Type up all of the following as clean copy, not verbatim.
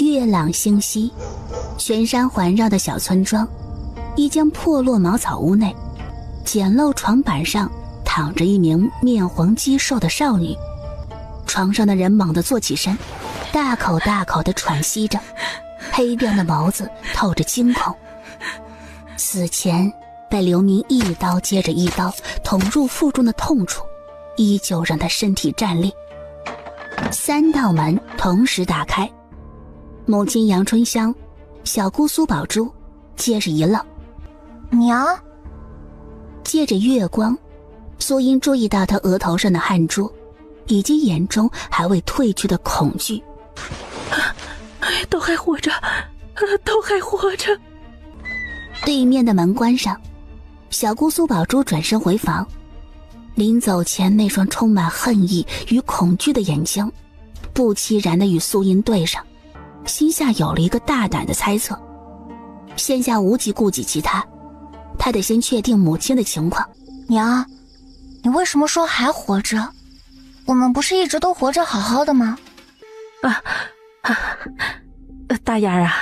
月朗星稀，全山环绕的小村庄，一间破落茅草屋内，简陋床板上躺着一名面黄肌瘦的少女。床上的人猛地坐起身，大口大口地喘息着，黑亮的眸子透着惊恐。死前被刘明一刀接着一刀捅入腹中的痛楚，依旧让他身体战栗。3道门同时打开，母亲杨春香、小姑苏宝珠接着一愣。娘。借着月光，苏音注意到她额头上的汗珠，以及眼中还未褪去的恐惧。都还活着，都还活着。对面的门关上，小姑苏宝珠转身回房。临走前那双充满恨意与恐惧的眼睛，不期然地与苏音对上，心下有了一个大胆的猜测。现下无极顾及其他，他得先确定母亲的情况。娘，你为什么说还活着？我们不是一直都活着好好的吗？大丫儿啊，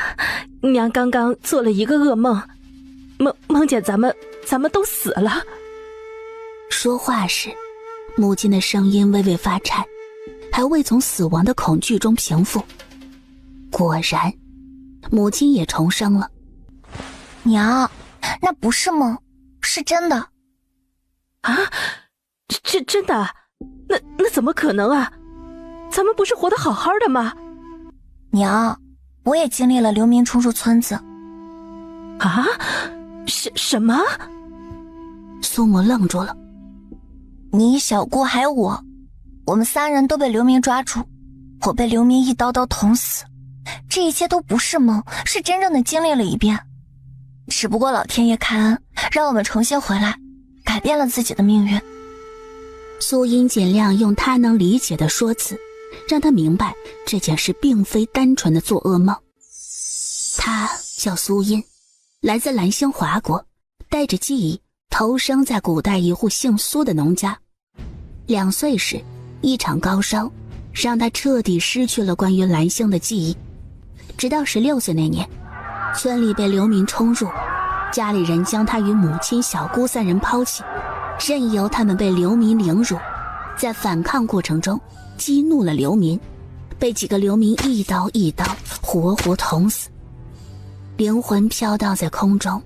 娘刚刚做了一个噩梦，梦见咱们都死了。说话时，母亲的声音微微发颤，还未从死亡的恐惧中平复。果然，母亲也重生了。娘，那不是梦，是真的。啊？这真的？那怎么可能啊？咱们不是活得好好的吗？娘，我也经历了刘明冲入村子。啊？什么？苏母愣住了。你、小姑还有我们3人都被刘明抓住，我被刘明一刀刀捅死。这一切都不是梦，是真正的经历了一遍。只不过老天爷开恩，让我们重新回来，改变了自己的命运。苏音尽量用他能理解的说辞，让他明白这件事并非单纯的做噩梦。他叫苏音，来自兰星华国，带着记忆投生在古代一户姓苏的农家。2岁时，一场高烧让他彻底失去了关于兰星的记忆。直到16岁那年，村里被流民冲入，家里人将他与母亲、小姑3人抛弃，任由他们被流民凌辱。在反抗过程中激怒了流民，被几个流民一刀一刀活活捅死，灵魂飘荡在空中，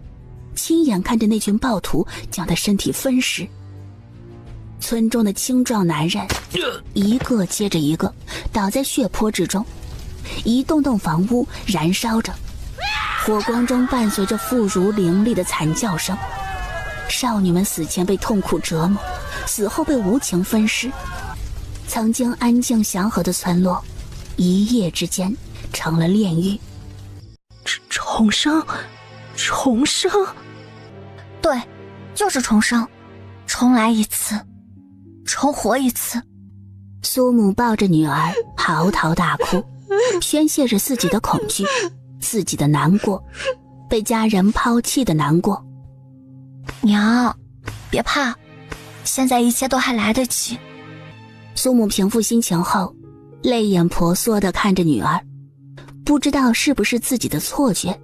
亲眼看着那群暴徒将他身体分尸。村中的青壮男人一个接着一个倒在血泊之中，一栋栋房屋燃烧着，火光中伴随着妇孺凌厉的惨叫声。少女们死前被痛苦折磨，死后被无情分尸。曾经安静祥和的村落，一夜之间成了炼狱。重生？对，就是重生，重来一次，重活一次。苏母抱着女儿嚎啕大哭，宣泄着自己的恐惧，自己的难过，被家人抛弃的难过。娘，别怕，现在一切都还来得及。苏母平复心情后，泪眼婆娑地看着女儿，不知道是不是自己的错觉，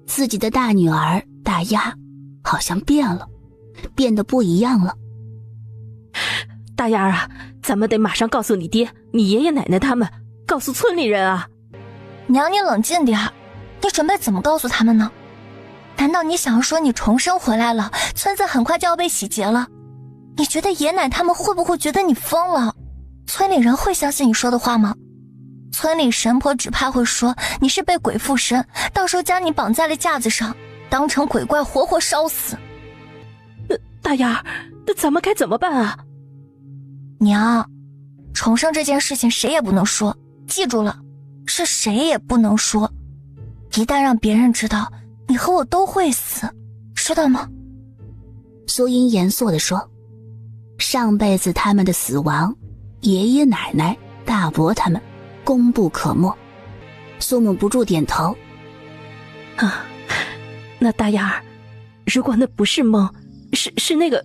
自己的大女儿大丫好像变了，变得不一样了。大丫儿啊，咱们得马上告诉你爹、你爷爷奶奶他们，告诉村里人啊。娘，你冷静点，你准备怎么告诉他们呢？难道你想要说你重生回来了，村子很快就要被洗劫了？你觉得爷奶他们会不会觉得你疯了？村里人会相信你说的话吗？村里神婆只怕会说你是被鬼附身，到时候将你绑在了架子上，当成鬼怪活活烧死。大丫儿，那咱们该怎么办啊？娘，重生这件事情谁也不能说，记住了，是谁也不能说。一旦让别人知道，你和我都会死，知道吗？苏音严肃地说，上辈子他们的死亡，爷爷奶奶、大伯他们功不可没。苏母不住点头。啊，那大丫儿，如果那不是梦，是那个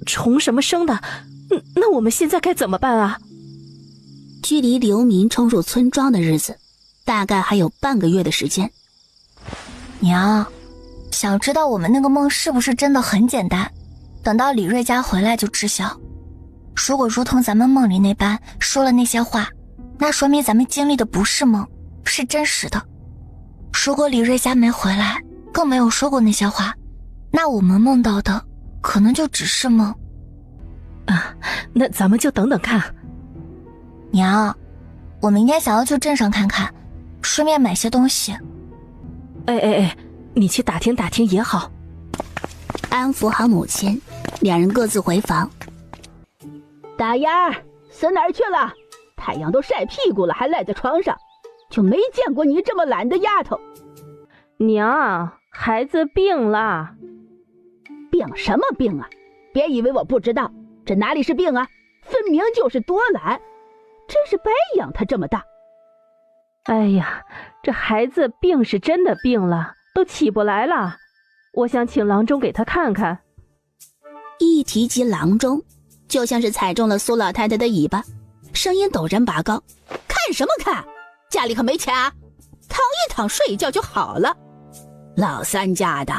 重什么生的，那我们现在该怎么办啊？距离流民冲入村庄的日子大概还有半个月的时间。娘，想知道我们那个梦是不是真的很简单，等到李瑞佳回来就知晓。如果如同咱们梦里那般说了那些话，那说明咱们经历的不是梦，是真实的。如果李瑞佳没回来，更没有说过那些话，那我们梦到的可能就只是梦。那咱们就等等看。娘，我明天想要去镇上看看，顺便买些东西。你去打听打听也好。安抚好母亲，两人各自回房。大丫儿，死哪儿去了？太阳都晒屁股了，还赖在床上，就没见过你这么懒的丫头。娘，孩子病了。病什么病啊？别以为我不知道，这哪里是病啊，分明就是多懒，真是白养他这么大。哎呀，这孩子病是真的病了，都起不来了。我想请郎中给他看看。一提及郎中，就像是踩中了苏老太太的尾巴，声音陡然拔高。看什么看？家里可没钱啊？躺一躺睡一觉就好了。老三家的，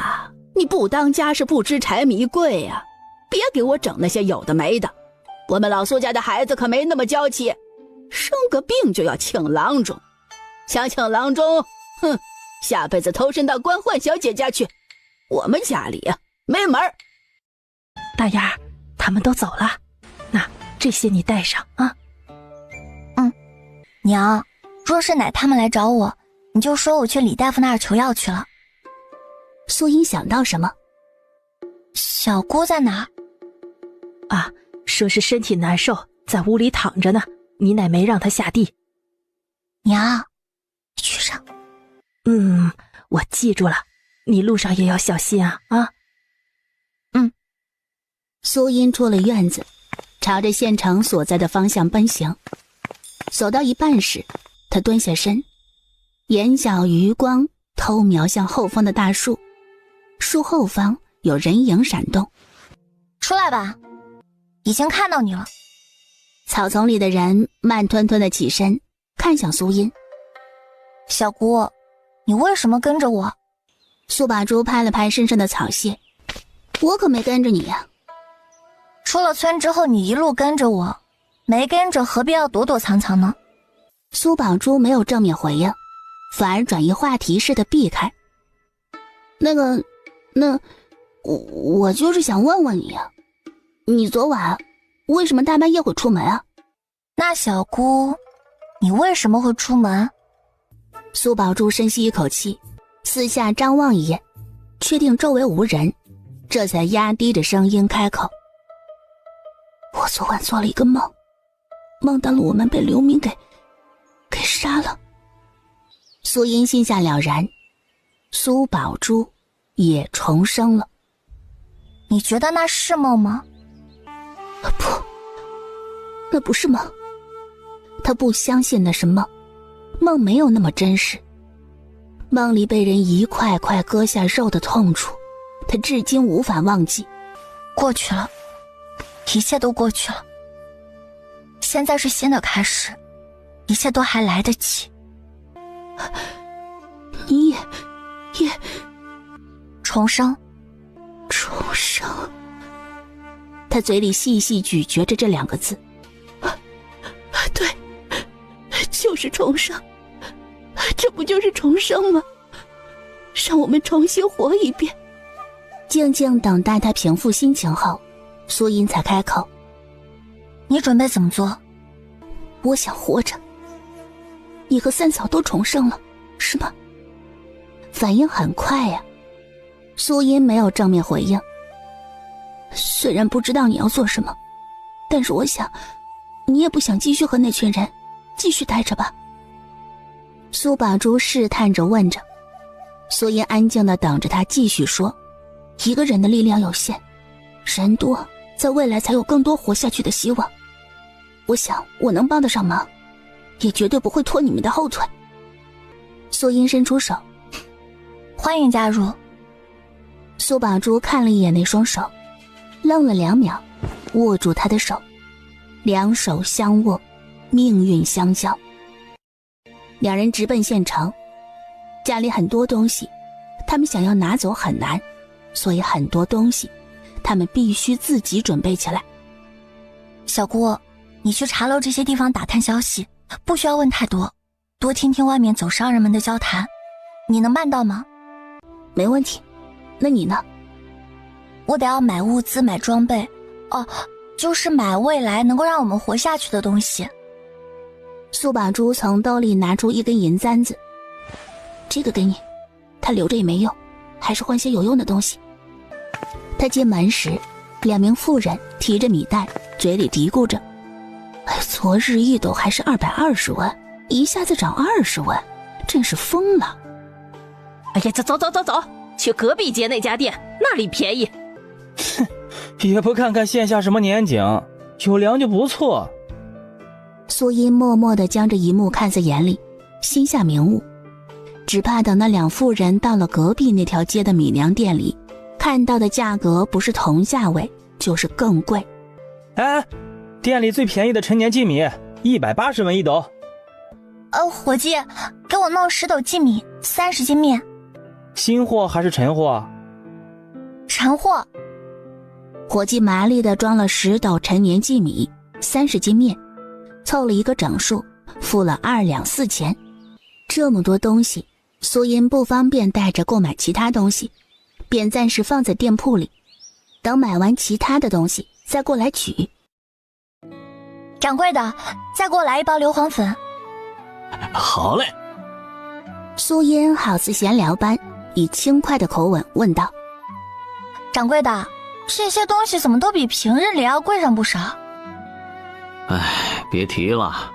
你不当家是不知柴米贵啊，别给我整那些有的没的。我们老苏家的孩子可没那么娇气，生个病就要请郎中，想请郎中，哼，下辈子投身到官宦小姐家去，我们家里啊没门儿。大丫儿，他们都走了，那这些你带上啊。娘，若是奶他们来找我，你就说我去李大夫那儿求药去了。苏英想到什么？小姑在哪？说是身体难受，在屋里躺着呢，你奶没让她下地。娘，去上。我记住了，你路上也要小心啊。苏英出了院子，朝着县城所在的方向奔行。走到一半时，他蹲下身，眼角余光偷瞄向后方的大树，树后方有人影闪动。出来吧，已经看到你了。草丛里的人慢吞吞地起身，看向苏音。小姑，你为什么跟着我？苏把珠拍了拍身上的草屑。我可没跟着你呀。出了村之后你一路跟着我，没跟着何必要躲躲藏藏呢？苏宝珠没有正面回应，反而转移话题似的避开。我就是想问问你啊，你昨晚为什么大半夜会出门啊？那小姑，你为什么会出门？苏宝珠深吸一口气，四下张望一眼，确定周围无人，这才压低着声音开口。我昨晚做了一个梦，梦到了我们被刘明给杀了。苏音心下了然，苏宝珠也重生了。你觉得那是梦吗？不，那不是梦。他不相信那是梦，梦没有那么真实。梦里被人一块块割下肉的痛楚，他至今无法忘记。过去了，一切都过去了。现在是新的开始，一切都还来得及。你也重生。他嘴里细细咀嚼着这两个字。对，就是重生。这不就是重生吗？让我们重新活一遍。静静等待他平复心情后，苏音才开口。你准备怎么做？我想活着。你和三嫂都重生了，是吗？反应很快呀。苏音没有正面回应。虽然不知道你要做什么，但是我想你也不想继续和那群人继续待着吧。苏宝珠试探着问着。苏音安静地等着他继续说。一个人的力量有限，人多在未来才有更多活下去的希望。我想我能帮得上忙，也绝对不会拖你们的后腿。苏音伸出手。欢迎加入。苏宝珠看了一眼那双手，愣了2秒，握住他的手，两手相握，命运相交。两人直奔县城。家里很多东西，他们想要拿走很难，所以很多东西他们必须自己准备起来。小姑，你去茶楼这些地方打探消息，不需要问太多，多听听外面走商人们的交谈，你能办到吗？没问题。那你呢？我得要买物资，买装备，就是买未来能够让我们活下去的东西。苏宝珠从兜里拿出一根银簪子，这个给你，他留着也没用，还是换些有用的东西。他进门时，两名妇人提着米袋，嘴里嘀咕着：昨日一斗还是220文，一下子涨20文，真是疯了。哎呀，走，去隔壁街那家店，那里便宜。哼，也不看看线下什么年景，有粮就不错。苏音默默地将这一幕看在眼里，心下明悟，只怕等那两妇人到了隔壁那条街的米粮店里，看到的价格不是同价位，就是更贵。哎，店里最便宜的陈年稷米180文一斗。伙计，给我弄10斗稷米，30斤面。新货还是陈货？陈货。伙计麻利地装了10斗陈年稷米，30斤面，凑了一个整数，付了2两4钱。这么多东西，苏音不方便带着购买其他东西，便暂时放在店铺里，等买完其他的东西再过来取。掌柜的，再给我来1包硫磺粉。好嘞。苏音好似闲聊般，以轻快的口吻问道：掌柜的，这些东西怎么都比平日里要贵上不少？别提了，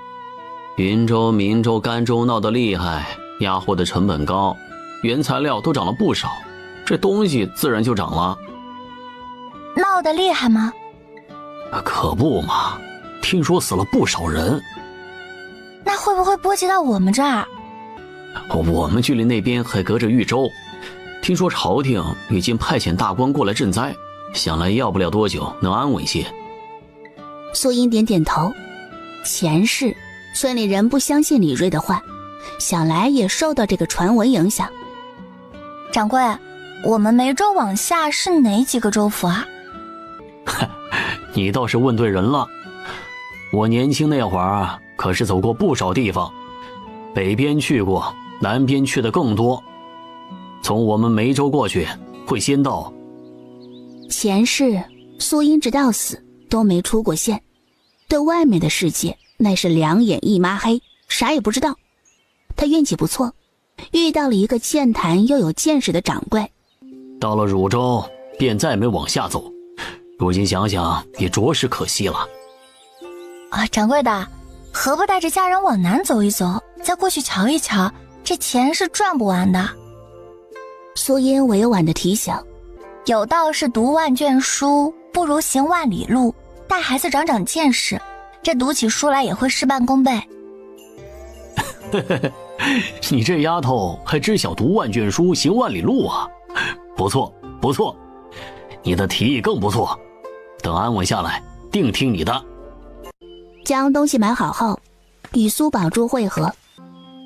云州、明州、甘州闹得厉害，压货的成本高，原材料都涨了不少，这东西自然就涨了。闹得厉害吗？可不嘛，听说死了不少人。那会不会波及到我们这儿？我们距离那边还隔着豫州，听说朝廷已经派遣大官过来赈灾，想来要不了多久能安稳些。苏音点点头，前世村里人不相信李锐的话，想来也受到这个传闻影响。掌柜，我们梅州往下是哪几个州府啊？你倒是问对人了。我年轻那会儿可是走过不少地方，北边去过，南边去的更多。从我们梅州过去，会先到。前世苏音直到死都没出过县，对外面的世界那是两眼一抹黑，啥也不知道。他运气不错，遇到了一个健谈又有见识的掌柜。到了汝州，便再没往下走。如今想想，也着实可惜了。掌柜的，何不带着家人往南走一走，再过去瞧一瞧，这钱是赚不完的。苏音委婉地提醒，有道是读万卷书，不如行万里路，带孩子长长见识，这读起书来也会事半功倍。你这丫头还知晓读万卷书，行万里路啊！不错不错，你的提议更不错，等安稳下来，定听你的。将东西买好后，与苏宝珠会合。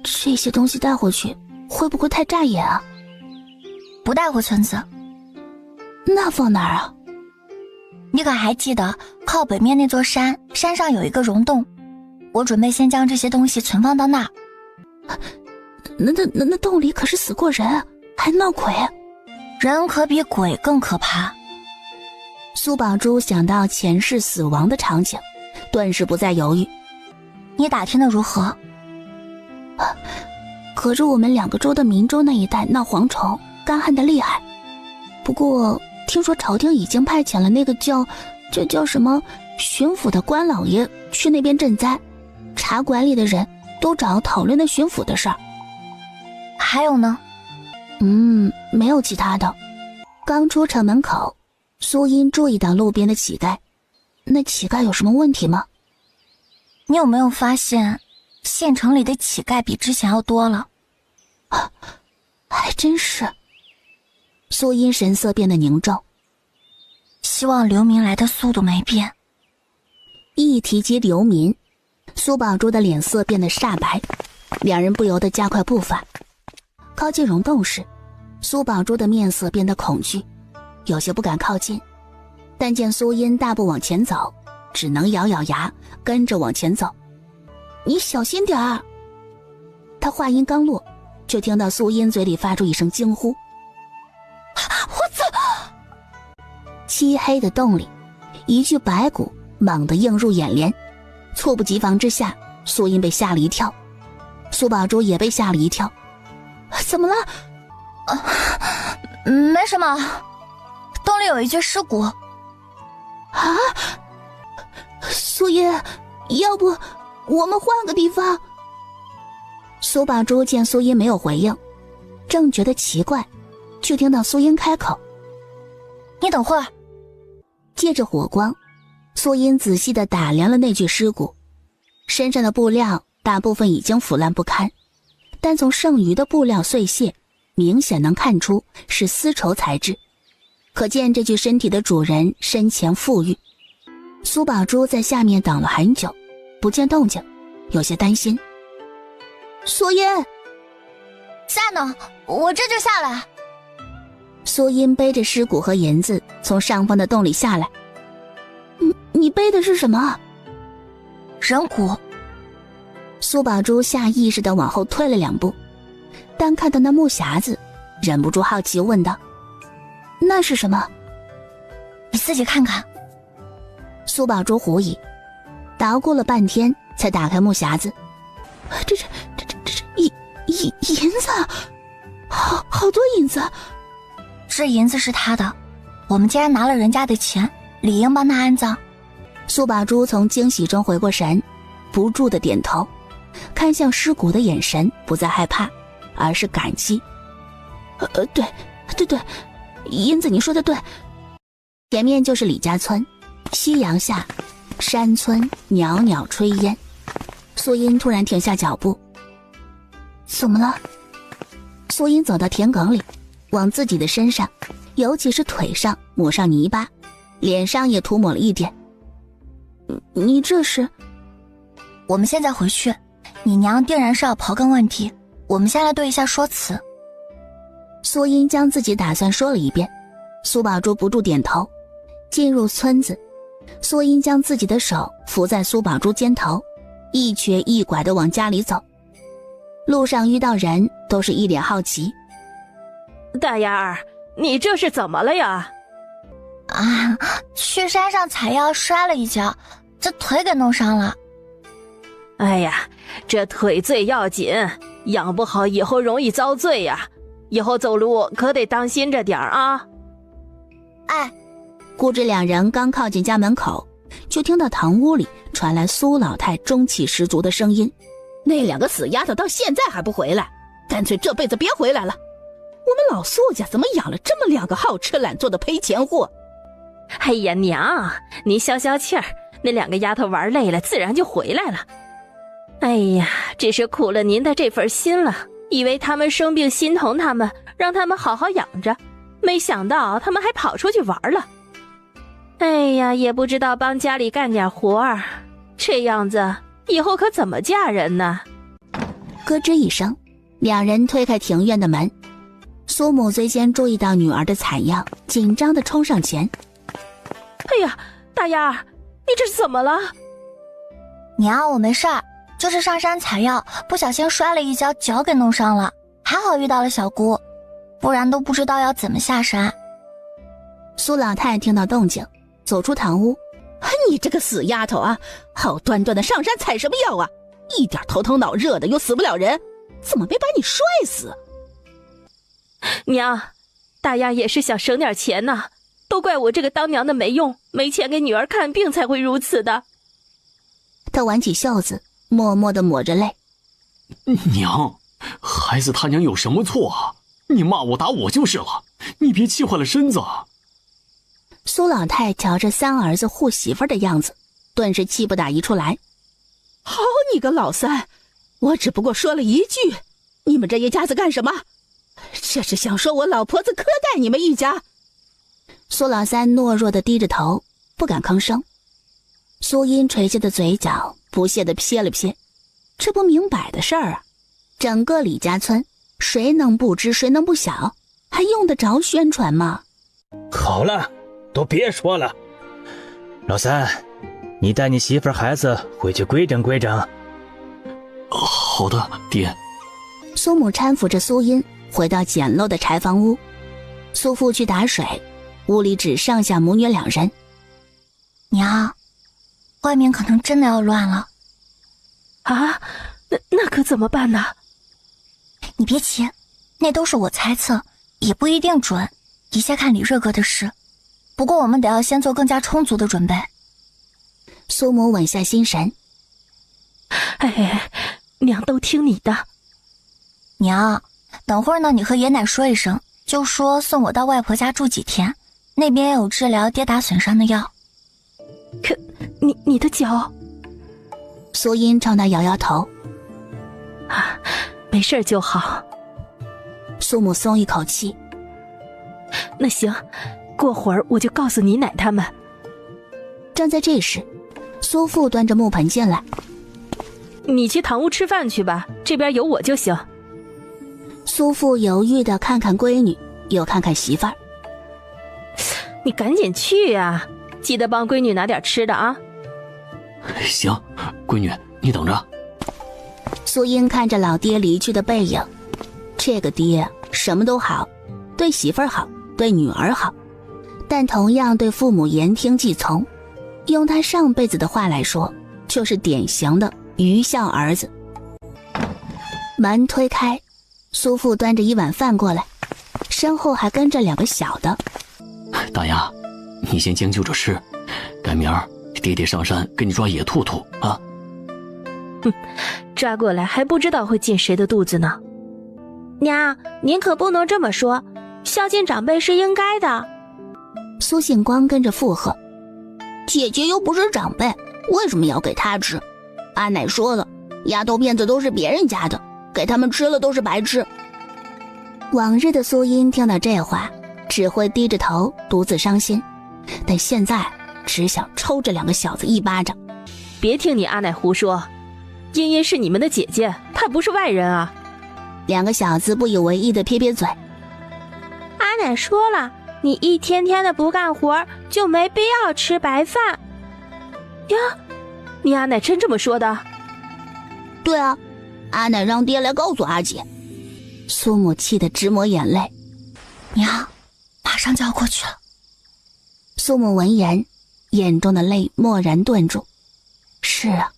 这些东西带回去会不会太扎眼啊？不带回村子。那放哪儿啊？你可还记得靠北面那座山，山上有一个溶洞，我准备先将这些东西存放到那儿。那洞里可是死过人，还闹鬼。人可比鬼更可怕。苏宝珠想到前世死亡的场景，顿时不再犹豫。你打听的如何？可是我们2个州的明州那一带闹蝗虫，干旱的厉害。不过听说朝廷已经派遣了那个叫什么巡抚的官老爷去那边赈灾，茶馆里的人都找讨论那巡抚的事儿。还有呢？没有其他的。刚出城门口，苏音注意到路边的乞丐。那乞丐有什么问题吗？你有没有发现县城里的乞丐比之前要多了？还真是。苏音神色变得凝重。希望流民来的速度没变。一提及流民，苏宝珠的脸色变得煞白。两人不由得加快步伐。靠近溶洞时，苏宝珠的面色变得恐惧，有些不敢靠近，但见苏音大步往前走，只能咬咬牙跟着往前走。你小心点儿。他话音刚落，就听到苏音嘴里发出一声惊呼。我操！漆黑的洞里，一具白骨猛地映入眼帘，猝不及防之下，苏音被吓了一跳，苏宝珠也被吓了一跳。怎么了？没什么，洞里有一具尸骨。啊！苏音，要不我们换个地方？苏宝珠见苏音没有回应，正觉得奇怪，就听到苏音开口：“你等会儿。”借着火光，苏音仔细地打量了那具尸骨，身上的布料大部分已经腐烂不堪，但从剩余的布料碎屑明显能看出是丝绸材质，可见这具身体的主人生前富裕。苏宝珠在下面等了很久，不见动静，有些担心。苏音，下呢，我这就下来。苏音背着尸骨和银子从上方的洞里下来。你背的是什么？人骨。苏宝珠下意识地往后退了2步，但看到那木匣子，忍不住好奇问道：“那是什么？”你自己看看。苏宝珠狐疑，捣鼓了半天才打开木匣子。这银子，好多银子。这银子是他的，我们既然拿了人家的钱，理应帮他安葬。苏宝珠从惊喜中回过神，不住地点头，看向尸骨的眼神不再害怕，而是感激。对，银子你说的对。前面就是李家村，夕阳下，山村袅袅炊烟。苏音突然停下脚步。怎么了？苏音走到田埂里，往自己的身上，尤其是腿上抹上泥巴，脸上也涂抹了一点。你这是？我们现在回去，你娘定然是要刨根问底，我们先来对一下说辞。苏音将自己打算说了一遍，苏宝珠不住点头。进入村子，苏音将自己的手扶在苏宝珠肩头，一瘸一拐地往家里走。路上遇到人都是一脸好奇。大丫儿，你这是怎么了呀？啊，去山上采药摔了一跤，这腿给弄伤了。哎呀，这腿最要紧，养不好以后容易遭罪呀，以后走路可得当心着点啊。哎，姑侄两人刚靠近家门口，就听到堂屋里传来苏老太中气十足的声音：“那2个死丫头到现在还不回来，干脆这辈子别回来了。我们老苏家怎么养了这么2个好吃懒做的赔钱货？”哎呀娘，您消消气儿，那2个丫头玩累了自然就回来了。哎呀，只是苦了您的这份心了，以为他们生病心疼他们，让他们好好养着，没想到他们还跑出去玩了。哎呀，也不知道帮家里干点活儿，这样子以后可怎么嫁人呢？咯吱一声，两人推开庭院的门。苏母最先注意到女儿的惨样，紧张地冲上前。哎呀，大丫儿，你这是怎么了？娘，我没事儿，就是上山采药，不小心摔了一跤，脚给弄伤了，还好遇到了小姑，不然都不知道要怎么下山。苏老太听到动静，走出堂屋。你这个死丫头啊，好端端的上山采什么药啊？一点头疼脑热的又死不了人，怎么没把你摔死？娘，大丫也是想省点钱呐，都怪我这个当娘的没用，没钱给女儿看病才会如此的。她挽起袖子，默默地抹着泪。娘，孩子他娘有什么错啊？你骂我打我就是了，你别气坏了身子。苏老太瞧着3儿子护媳妇的样子，顿时气不打一处来。好你个老三，我只不过说了一句，你们这一家子干什么？这是想说我老婆子苛待你们一家。苏老三懦弱地低着头，不敢吭声。苏音垂下的嘴角不屑地撇了撇，这不明摆的事儿啊，整个李家村，谁能不知谁能不晓？还用得着宣传吗？好了，都别说了。老三，你带你媳妇孩子回去规整规整。好的，爹。苏母搀扶着苏音回到简陋的柴房屋，苏父去打水，屋里只剩下母女两人。娘，外面可能真的要乱了。啊，那可怎么办呢？你别急，那都是我猜测，也不一定准，一切看李瑞哥的事。不过我们得要先做更加充足的准备。苏母稳下心神。哎，娘都听你的。娘，等会儿呢，你和爷奶说一声，就说送我到外婆家住几天，那边有治疗跌打损伤的药。可你的脚？苏音朝他摇摇头。啊，没事就好。苏母松一口气。那行，过会儿我就告诉你奶他们。正在这时，苏父端着木盆进来。你去堂屋吃饭去吧，这边有我就行。苏父犹豫地看看闺女，又看看媳妇儿。你赶紧去啊，记得帮闺女拿点吃的啊。行，闺女你等着。苏英看着老爹离去的背影，这个爹什么都好，对媳妇儿好，对女儿好，但同样对父母言听计从，用他上辈子的话来说，就是典型的愚孝儿子。门推开，苏父端着一碗饭过来，身后还跟着两个小的。大丫，你先将就着吃，改明儿爹爹上山给你抓野兔兔啊。抓过来还不知道会进谁的肚子呢。娘，您可不能这么说，孝敬长辈是应该的。苏信光跟着附和，姐姐又不是长辈，为什么要给她吃？阿奶说了，丫头片子都是别人家的，给他们吃了都是白吃。往日的苏音听到这话，只会低着头独自伤心，但现在只想抽这两个小子一巴掌。别听你阿奶胡说，茵茵是你们的姐姐，她不是外人啊。两个小子不以为意地撇撇嘴。阿奶说了，你一天天的不干活，就没必要吃白饭。呀，你阿奶真这么说的？对啊，阿奶让爹来告诉阿姐。苏母气得直抹眼泪。娘，马上就要过去了。苏母闻言，眼中的泪蓦然顿住。是啊，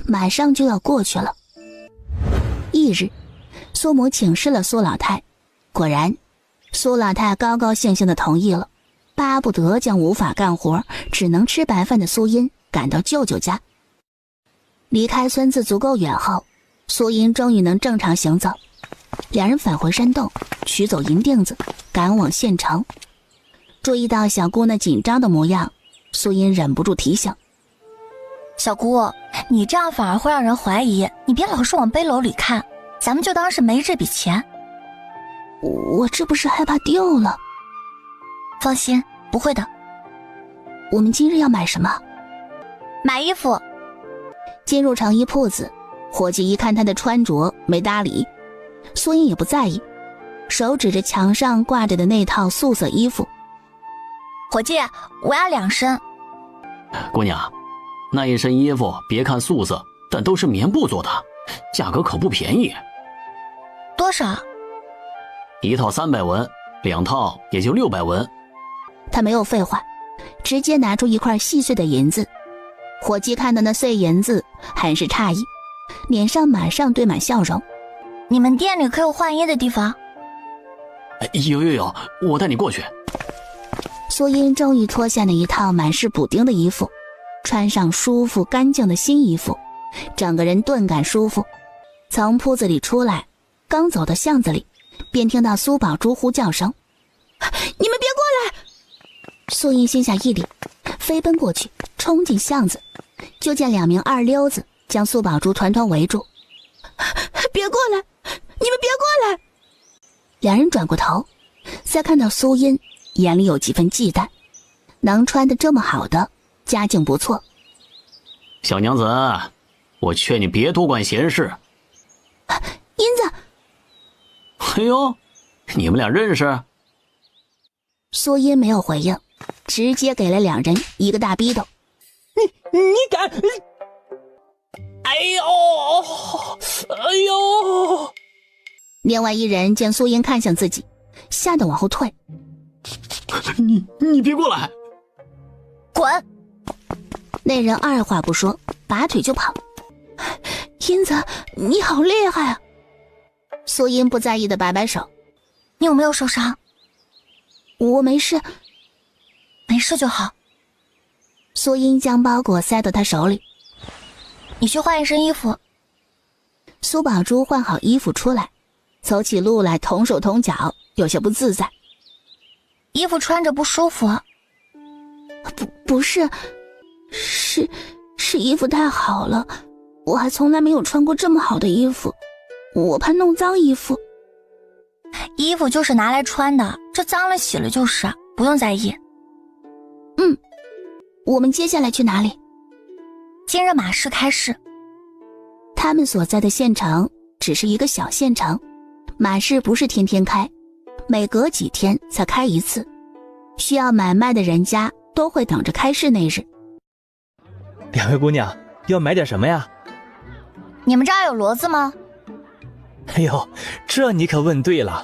马上就要过去了。翌日，苏母请示了苏老太，果然，苏老太高高兴兴地同意了，巴不得将无法干活、只能吃白饭的苏音赶到舅舅家。离开村子足够远后，苏音终于能正常行走。两人返回山洞，取走银锭子，赶往县城。注意到小姑那紧张的模样，苏音忍不住提醒：小姑，你这样反而会让人怀疑，你别老是往背篓里看，咱们就当是没这笔钱。我这不是害怕丢了？放心，不会的。我们今日要买什么？买衣服。进入成衣铺子，伙计一看他的穿着没搭理，苏音也不在意，手指着墙上挂着的那套素色衣服。伙计，我要2身。姑娘，那一身衣服别看素色，但都是棉布做的，价格可不便宜。多少？一套300文，2套也就600文。他没有废话，直接拿出一块细碎的银子。伙计看到那碎银子，很是诧异，脸上马上堆满笑容。你们店里可有换衣的地方？有，我带你过去。苏音终于脱下那一套满是补丁的衣服，穿上舒服干净的新衣服，整个人顿感舒服。从铺子里出来，刚走到巷子里，便听到苏宝珠呼叫声：“你们别过来！”苏音心下一凛，飞奔过去，冲进巷子，就见2名二溜子将苏宝珠团团围住。“别过来！你们别过来！”两人转过头，再看到苏音，眼里有几分忌惮。能穿得这么好的，家境不错。小娘子，我劝你别多管闲事。英子。哎呦，你们俩认识？苏音没有回应，直接给了两人一个大逼斗。你敢！哎呦！另外一人见苏音看向自己，吓得往后退。你别过来！滚！那人二话不说，拔腿就跑。英子，你好厉害啊！苏音不在意的摆摆手。你有没有受伤？我没事。没事就好。苏音将包裹塞到他手里。你去换一身衣服。苏宝珠换好衣服出来，走起路来同手同脚，有些不自在。衣服穿着不舒服？不是，是衣服太好了，我还从来没有穿过这么好的衣服，我怕弄脏衣服。衣服就是拿来穿的，这脏了洗了就是，不用在意。我们接下来去哪里？今日马市开市。他们所在的县城只是一个小县城，马市不是天天开，每隔几天才开一次，需要买卖的人家都会等着开市那日。两位姑娘要买点什么呀？你们这儿有骡子吗？哎呦，这你可问对了，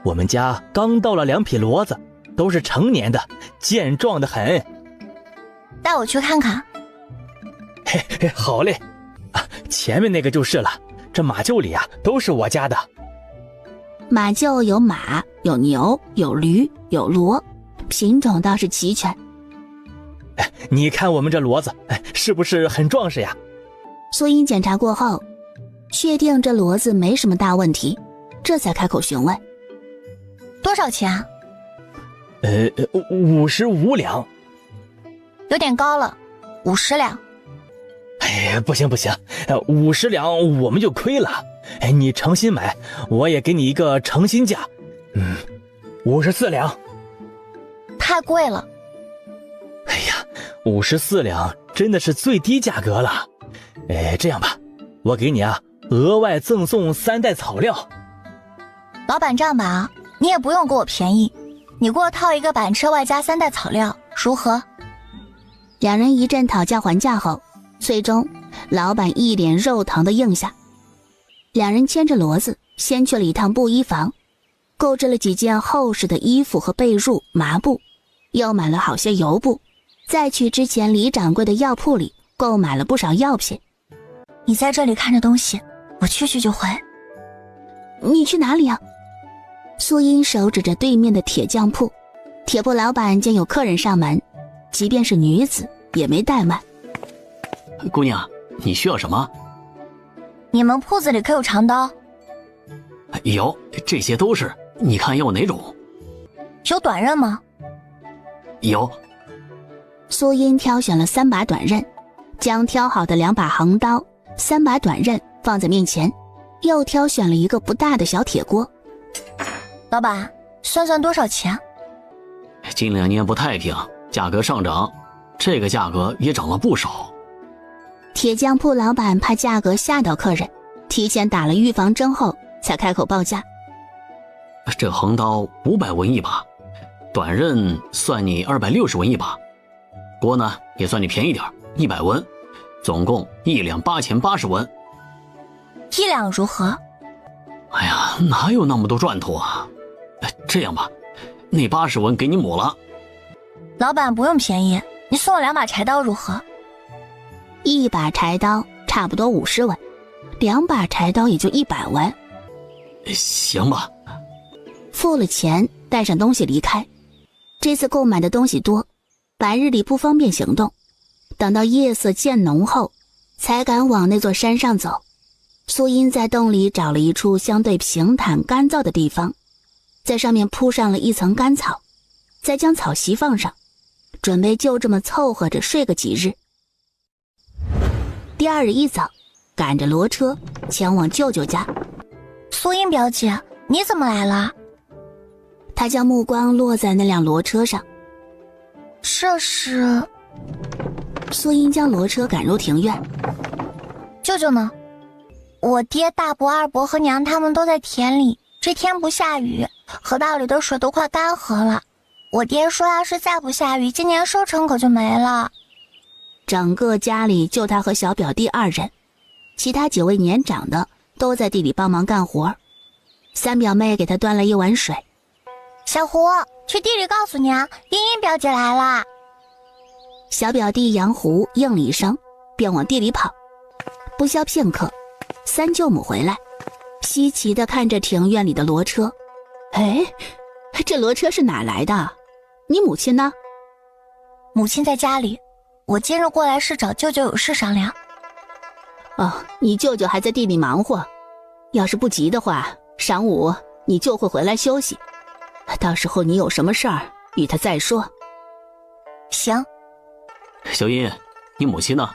我们家刚到了2匹骡子，都是成年的，健壮的很。带我去看看。嘿，好嘞。前面那个就是了，这马厩里啊都是我家的。马厩有马，有牛，有驴，有骡，品种倒是齐全。你看我们这骡子，是不是很壮实呀？苏英检查过后，确定这骡子没什么大问题，这才开口询问。多少钱？55两。有点高了，50两。不行，50两我们就亏了。你诚心买，我也给你一个诚心价。54两。太贵了。哎呀，54两真的是最低价格了。这样吧，我给你额外赠送3袋草料。老板，这样吧你也不用给我便宜，你给我套一个板车外加3袋草料，如何？两人一阵讨价还价后，最终老板一脸肉疼的应下。两人牵着骡子先去了一趟布衣房，购置了几件厚实的衣服和被褥、麻布，又买了好些油布，再去之前李掌柜的药铺里购买了不少药品。你在这里看着东西，我去就回。你去哪里啊？苏英手指着对面的铁匠铺，铁铺老板见有客人上门，即便是女子也没怠慢。姑娘，你需要什么？你们铺子里可有长刀？有，这些都是，你看要哪种？有短刃吗？有。苏英挑选了3把短刃，将挑好的2把横刀、3把短刃放在面前，又挑选了一个不大的小铁锅。老板，算算多少钱？近2年不太平，价格上涨，这个价格也涨了不少。铁匠铺老板怕价格吓到客人，提前打了预防针后才开口报价。这横刀500文一把，短刃算你260文一把，锅呢也算你便宜点，100文，总共1两8080文。1两如何？哎呀，哪有那么多赚头啊？这样吧，那80文给你抹了。老板不用便宜，你送我2把柴刀如何？1把柴刀差不多50文，2把柴刀也就100文。行吧。付了钱，带上东西离开。这次购买的东西多，白日里不方便行动，等到夜色渐浓后，才敢往那座山上走。苏英在洞里找了一处相对平坦干燥的地方，在上面铺上了一层干草，再将草席放上，准备就这么凑合着睡个几日。第2日一早，赶着骡车前往舅舅家。苏英表姐，你怎么来了？他将目光落在那辆骡车上。这是……苏英将骡车赶入庭院。舅舅呢？我爹、大伯、二伯和娘他们都在田里，这天不下雨，河道里的水都快干涸了。我爹说要是再不下雨，今年收成可就没了。整个家里就他和小表弟2人，其他几位年长的都在地里帮忙干活。三表妹给他端了一碗水。小胡，去地里告诉娘，茵茵表姐来了。小表弟杨胡应了一声，便往地里跑。不消片刻，三舅母回来，稀奇地看着庭院里的骡车。哎，这骡车是哪来的？你母亲呢？母亲在家里，我今日过来是找舅舅有事商量。哦，你舅舅还在地里忙活，要是不急的话，晌午你就会回来休息。到时候你有什么事儿与他再说。行。小英，你母亲呢？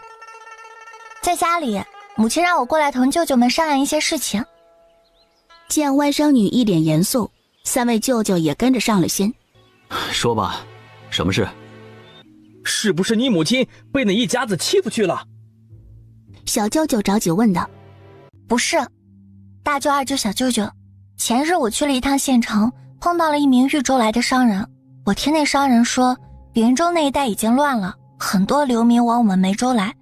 在家里，母亲让我过来同舅舅们商量一些事情。见外甥女一脸严肃，三位舅舅也跟着上了心。说吧，什么事？是不是你母亲被那一家子欺负去了？小舅舅着急问道。不是，大舅、二舅、小舅舅，前日我去了一趟县城，碰到了一名豫州来的商人。我听那商人说，云州那一带已经乱了，很多流民往我们梅州来，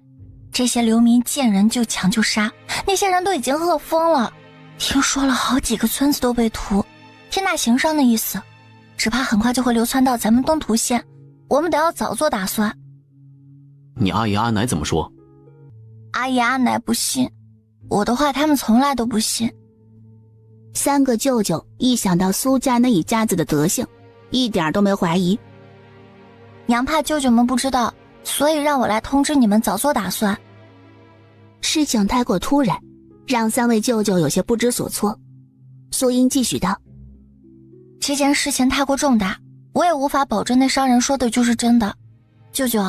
这些流民见人就抢就杀，那些人都已经饿疯了，听说了好几个村子都被屠。听那行商的意思，只怕很快就会流窜到咱们东土县，我们得要早做打算。你阿姨阿奶怎么说？阿姨阿奶不信，我的话他们从来都不信。三个舅舅一想到苏家那一家子的德行，一点都没怀疑。娘怕舅舅们不知道，所以让我来通知你们早做打算。事情太过突然，让三位舅舅有些不知所措。苏英继续道：这件事情太过重大，我也无法保证那商人说的就是真的。舅舅，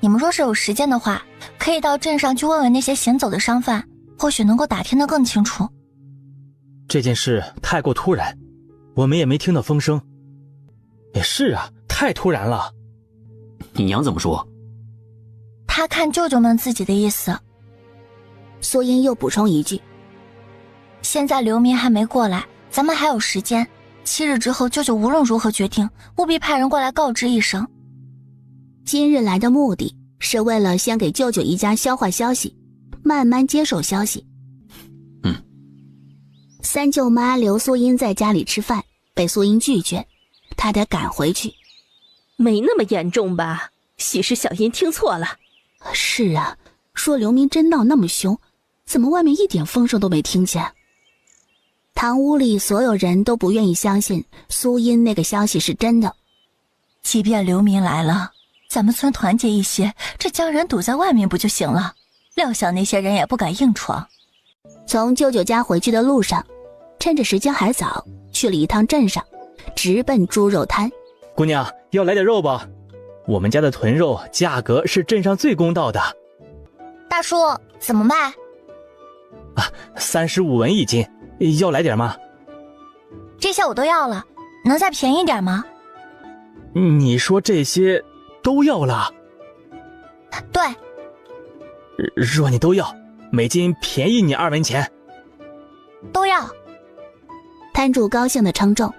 你们若是有时间的话，可以到镇上去问问那些行走的商贩，或许能够打听得更清楚。这件事太过突然，我们也没听到风声。也是啊，太突然了。你娘怎么说？她看舅舅们自己的意思。苏英又补充一句：现在流民还没过来，咱们还有时间，7日之后舅舅无论如何决定，务必派人过来告知一声。今日来的目的是为了先给舅舅一家消化消息，慢慢接受消息。三舅妈留苏英在家里吃饭，被苏英拒绝，她得赶回去。没那么严重吧？许是小英听错了。是啊，说流民真闹那么凶，怎么外面一点风声都没听见？堂屋里所有人都不愿意相信苏英那个消息是真的。即便流民来了，咱们村团结一些，这将人堵在外面不就行了？料想那些人也不敢硬闯。从舅舅家回去的路上，趁着时间还早，去了一趟镇上，直奔猪肉摊。姑娘，要来点肉吧？我们家的豚肉价格是镇上最公道的。大叔，怎么卖？35文一斤，要来点吗？这些我都要了，能再便宜点吗？你说这些都要了？对。若你都要，每斤便宜你2文钱。都要。摊主高兴地称重。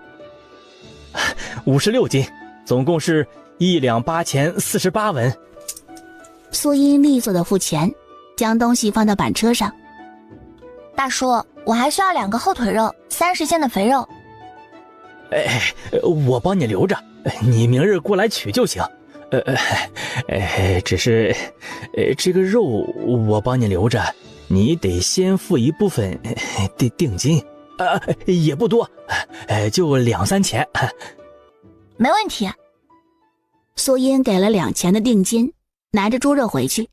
56斤，总共是1两8钱48文。苏英利索地付钱，将东西放到板车上。大叔，我还需要2个后腿肉，30斤的肥肉。我帮你留着，你明日过来取就行。只是这个肉我帮你留着，你得先付一部分定金，也不多，就2、3钱。没问题。苏英给了2钱的定金，拿着猪肉回去。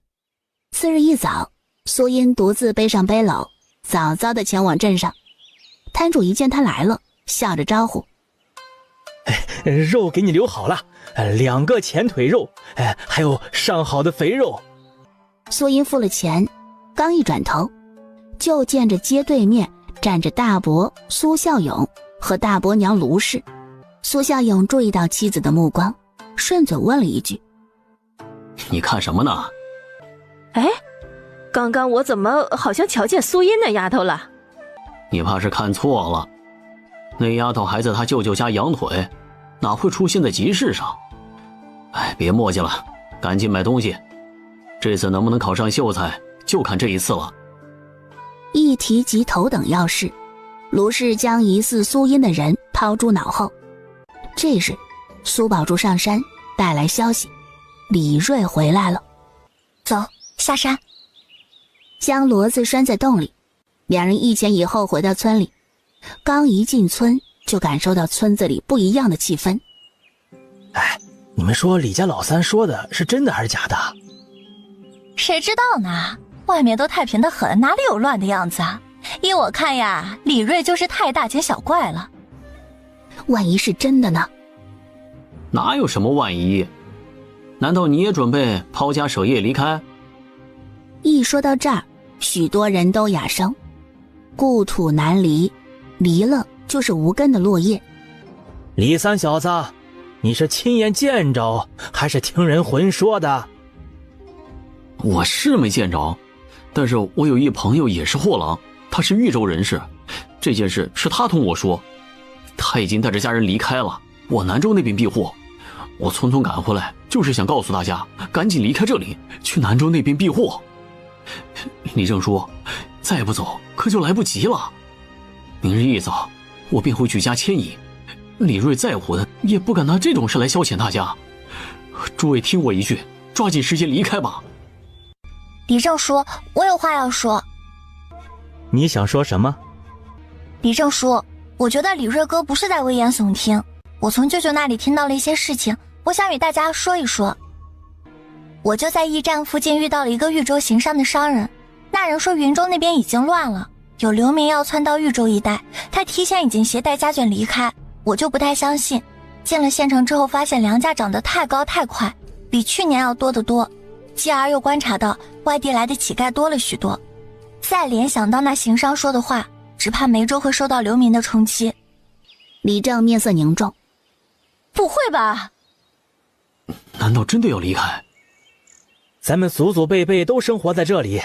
次日一早，苏英独自背上背篓，早早地前往镇上。摊主一见他来了，笑着招呼：肉给你留好了，2个前腿肉，还有上好的肥肉。苏英付了钱，刚一转头，就见着街对面站着大伯苏孝勇和大伯娘卢氏。苏孝勇注意到妻子的目光，顺嘴问了一句：你看什么呢？刚刚我怎么好像瞧见苏音那丫头了？你怕是看错了，那丫头还在她舅舅家养腿，哪会出现在集市上？哎，别磨叽了，赶紧买东西。这次能不能考上秀才，就看这一次了。一提及头等要事，卢氏将疑似苏音的人抛诸脑后。这时，苏宝柱上山带来消息，李锐回来了。走，下山。将骡子拴在洞里，两人一前一后回到村里。刚一进村，就感受到村子里不一样的气氛。哎，你们说李家老三说的是真的还是假的？谁知道呢？外面都太平得很，哪里有乱的样子啊？依我看呀，李锐就是太大惊小怪了。万一是真的呢？哪有什么万一？难道你也准备抛家舍业离开？一说到这儿，许多人都哑声。故土难离，离了就是无根的落叶。李三小子，你是亲眼见着还是听人混说的？我是没见着，但是我有一朋友也是货郎，他是豫州人士，这件事是他同我说。他已经带着家人离开了，往南州那边避祸。我匆匆赶回来，就是想告诉大家赶紧离开这里，去南州那边避祸。李正说再不走可就来不及了，明日一早我便会举家迁移。李锐再混也不敢拿这种事来消遣大家。诸位听我一句，抓紧时间离开吧。李正叔，我有话要说。你想说什么？李正叔，我觉得李锐哥不是在危言耸听，我从舅舅那里听到了一些事情，我想与大家说一说。我就在驿站附近遇到了一个豫州行商的商人，那人说云州那边已经乱了，有流民要窜到豫州一带，他提前已经携带家眷离开，我就不太相信。进了县城之后发现粮价涨得太高太快，比去年要多得多，继而又观察到外地来的乞丐多了许多，再联想到那行商说的话，只怕梅州会受到流民的冲击。李正面色凝重。不会吧？难道真的要离开？咱们祖祖辈辈都生活在这里，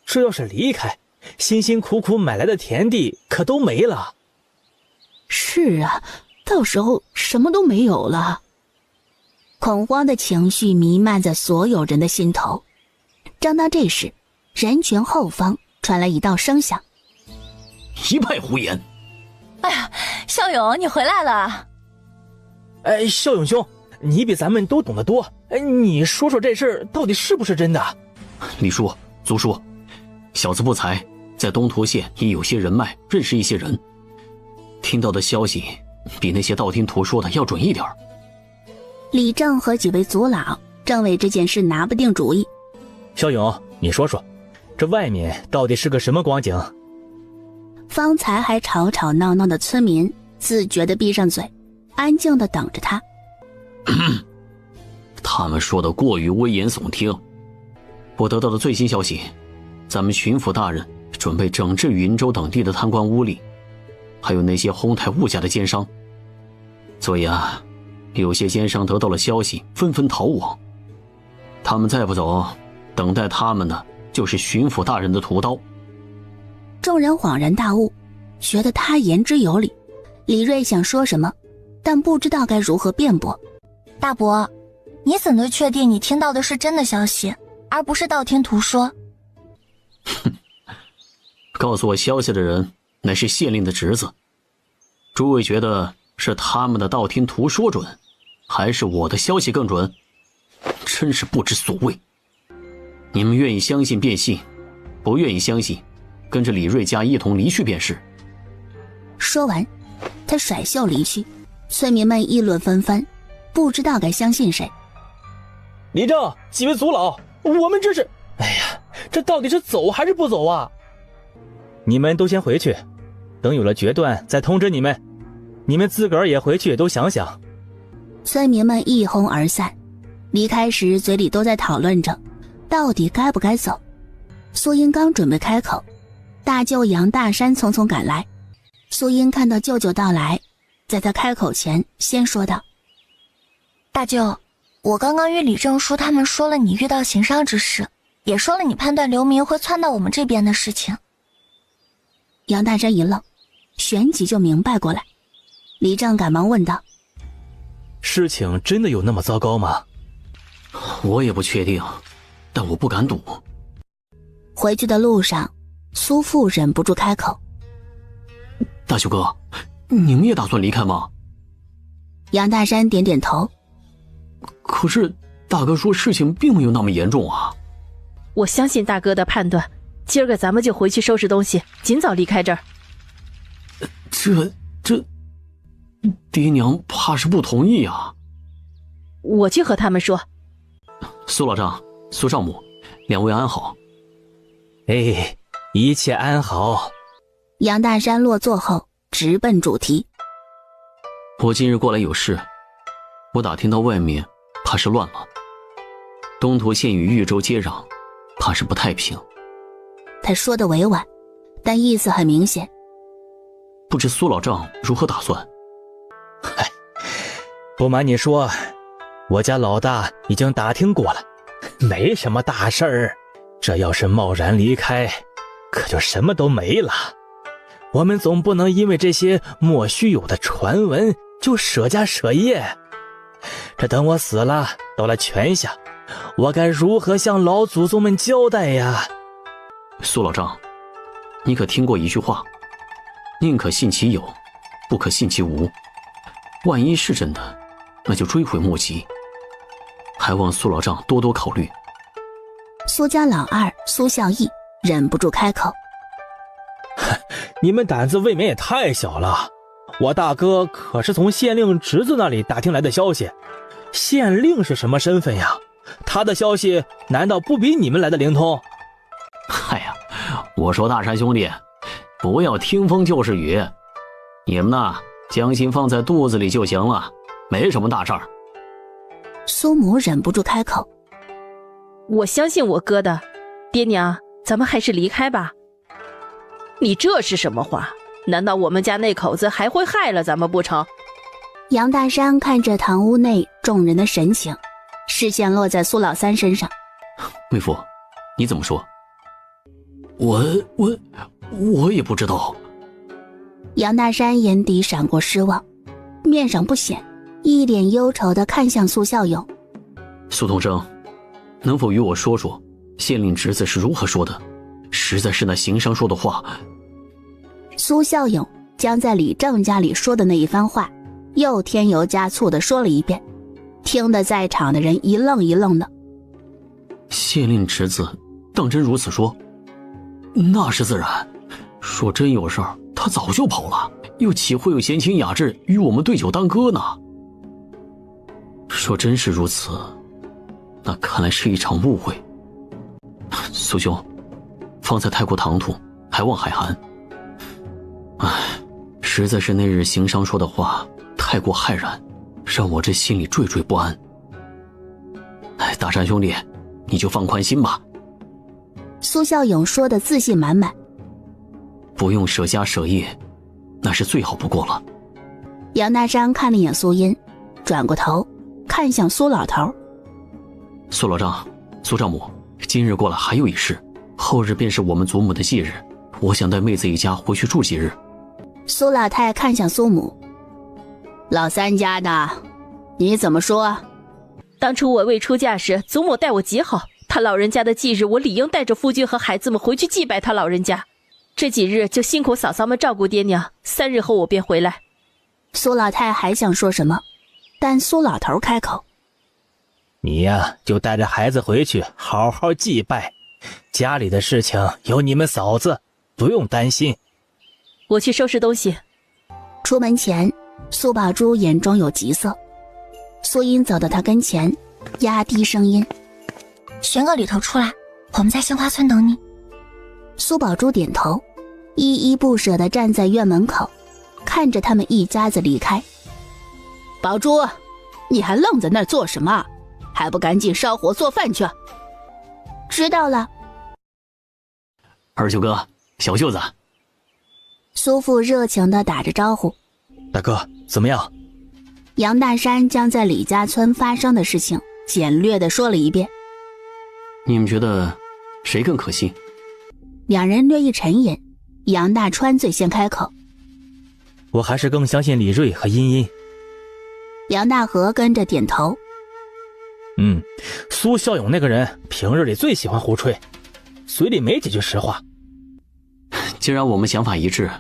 这要是离开，辛辛苦苦买来的田地可都没了。是啊，到时候什么都没有了。恐慌的情绪弥漫在所有人的心头。正当这时，人群后方传来一道声响：一派胡言！哎呀，孝勇，你回来了。哎，孝勇兄，你比咱们都懂得多，你说说这事到底是不是真的？李叔、祖叔，小子不才，在东土县也有些人脉，认识一些人，听到的消息比那些道听途说的要准一点。李正和几位族老正为这件事拿不定主意。孝勇，你说说，这外面到底是个什么光景？方才还吵吵闹闹的村民自觉地闭上嘴，安静地等着他。他们说的过于危言耸听。我得到的最新消息，咱们巡抚大人准备整治云州等地的贪官污吏，还有那些哄抬物价的奸商。所以啊，有些奸商得到了消息，纷纷逃亡。他们再不走，等待他们的就是巡抚大人的屠刀。众人恍然大悟，觉得他言之有理。李锐想说什么，但不知道该如何辩驳。大伯，你怎能确定你听到的是真的消息，而不是道听途说？告诉我消息的人乃是县令的侄子。诸位觉得是他们的道听途说准，还是我的消息更准？真是不知所谓。你们愿意相信便信，不愿意相信，跟着李锐家一同离去便是。说完，他甩袖离去。村民们议论纷纷，不知道该相信谁。李正，几位族老，我们这是……哎呀，这到底是走还是不走啊？你们都先回去，等有了决断再通知你们。你们自个儿也回去都想想。村民们一哄而散，离开时嘴里都在讨论着，到底该不该走。苏英刚准备开口，大舅杨大山匆匆赶来。苏英看到舅舅到来，在他开口前先说道：大舅，我刚刚与李正叔他们说了你遇到行商之事，也说了你判断刘明会窜到我们这边的事情。杨大山一愣，旋即就明白过来。李正赶忙问道：事情真的有那么糟糕吗？我也不确定，但我不敢赌。回去的路上，苏父忍不住开口：大舅哥，你们也打算离开吗？杨大山点点头。可是大哥说事情并没有那么严重啊。我相信大哥的判断，今儿个咱们就回去收拾东西，尽早离开这儿。这，爹娘怕是不同意啊。我去和他们说。苏老丈、苏少母，两位安好。哎，一切安好。杨大山落座后直奔主题：我今日过来有事，我打听到外面怕是乱了，东土县与豫州接壤，怕是不太平。他说的委婉，但意思很明显。不知苏老丈如何打算？嗨，不瞒你说，我家老大已经打听过了，没什么大事儿。这要是贸然离开，可就什么都没了。我们总不能因为这些莫须有的传闻就舍家舍业。这等我死了，到了泉下，我该如何向老祖宗们交代呀？苏老丈，你可听过一句话，宁可信其有，不可信其无。万一是真的，那就追悔莫及，还望苏老丈多多考虑。苏家老二苏孝义忍不住开口：你们胆子未免也太小了，我大哥可是从县令侄子那里打听来的消息。县令是什么身份呀？他的消息难道不比你们来的灵通？哎呀，我说大山兄弟，不要听风就是雨，你们呐，将心放在肚子里就行了，没什么大事儿。苏母忍不住开口：我相信我哥的，爹娘，咱们还是离开吧。你这是什么话？难道我们家那口子还会害了咱们不成？杨大山看着堂屋内众人的神情，视线落在苏老三身上。妹夫，你怎么说？我也不知道。杨大山眼底闪过失望，面上不显，一脸忧愁地看向苏孝勇。苏同生，能否与我说说县令侄子是如何说的？实在是那行商说的话。苏孝勇将在李正家里说的那一番话又添油加醋地说了一遍，听得在场的人一愣一愣的。县令侄子当真如此说？那是自然，说真有事儿他早就跑了，又岂会有闲情雅致与我们对酒当歌呢？说真是如此，那看来是一场误会。苏兄，方才太过唐突，还望海涵。唉，实在是那日行商说的话太过骇然，让我这心里惴惴不安。哎，大山兄弟，你就放宽心吧。苏孝勇说的自信满满。不用舍家舍业，那是最好不过了。杨大山看了一眼苏音，转过头看向苏老头。苏老丈、苏丈母，今日过来还有一事，后日便是我们祖母的忌日，我想带妹子一家回去住几日。苏老太看向苏母：老三家的，你怎么说？当初我未出嫁时，祖母待我极好，他老人家的忌日，我理应带着夫君和孩子们回去祭拜他老人家。这几日就辛苦嫂嫂们照顾爹娘，3日后我便回来。苏老太还想说什么，但苏老头开口：你呀，就带着孩子回去好好祭拜，家里的事情有你们嫂子，不用担心。我去收拾东西。出门前，苏宝珠眼中有急色。苏音走到他跟前，压低声音：玄哥里头出来，我们在杏花村等你。苏宝珠点头，依依不舍地站在院门口，看着他们一家子离开。宝珠，你还愣在那儿做什么？还不赶紧烧火做饭去？知道了。二舅哥，小舅子。苏父热情地打着招呼。大哥，怎么样？杨大山将在李家村发生的事情简略地说了一遍。你们觉得谁更可信？两人略一沉吟，杨大川最先开口：我还是更相信李锐和茵茵。梁大河跟着点头。苏孝勇那个人平日里最喜欢胡吹，嘴里没几句实话。既然我们想法一致，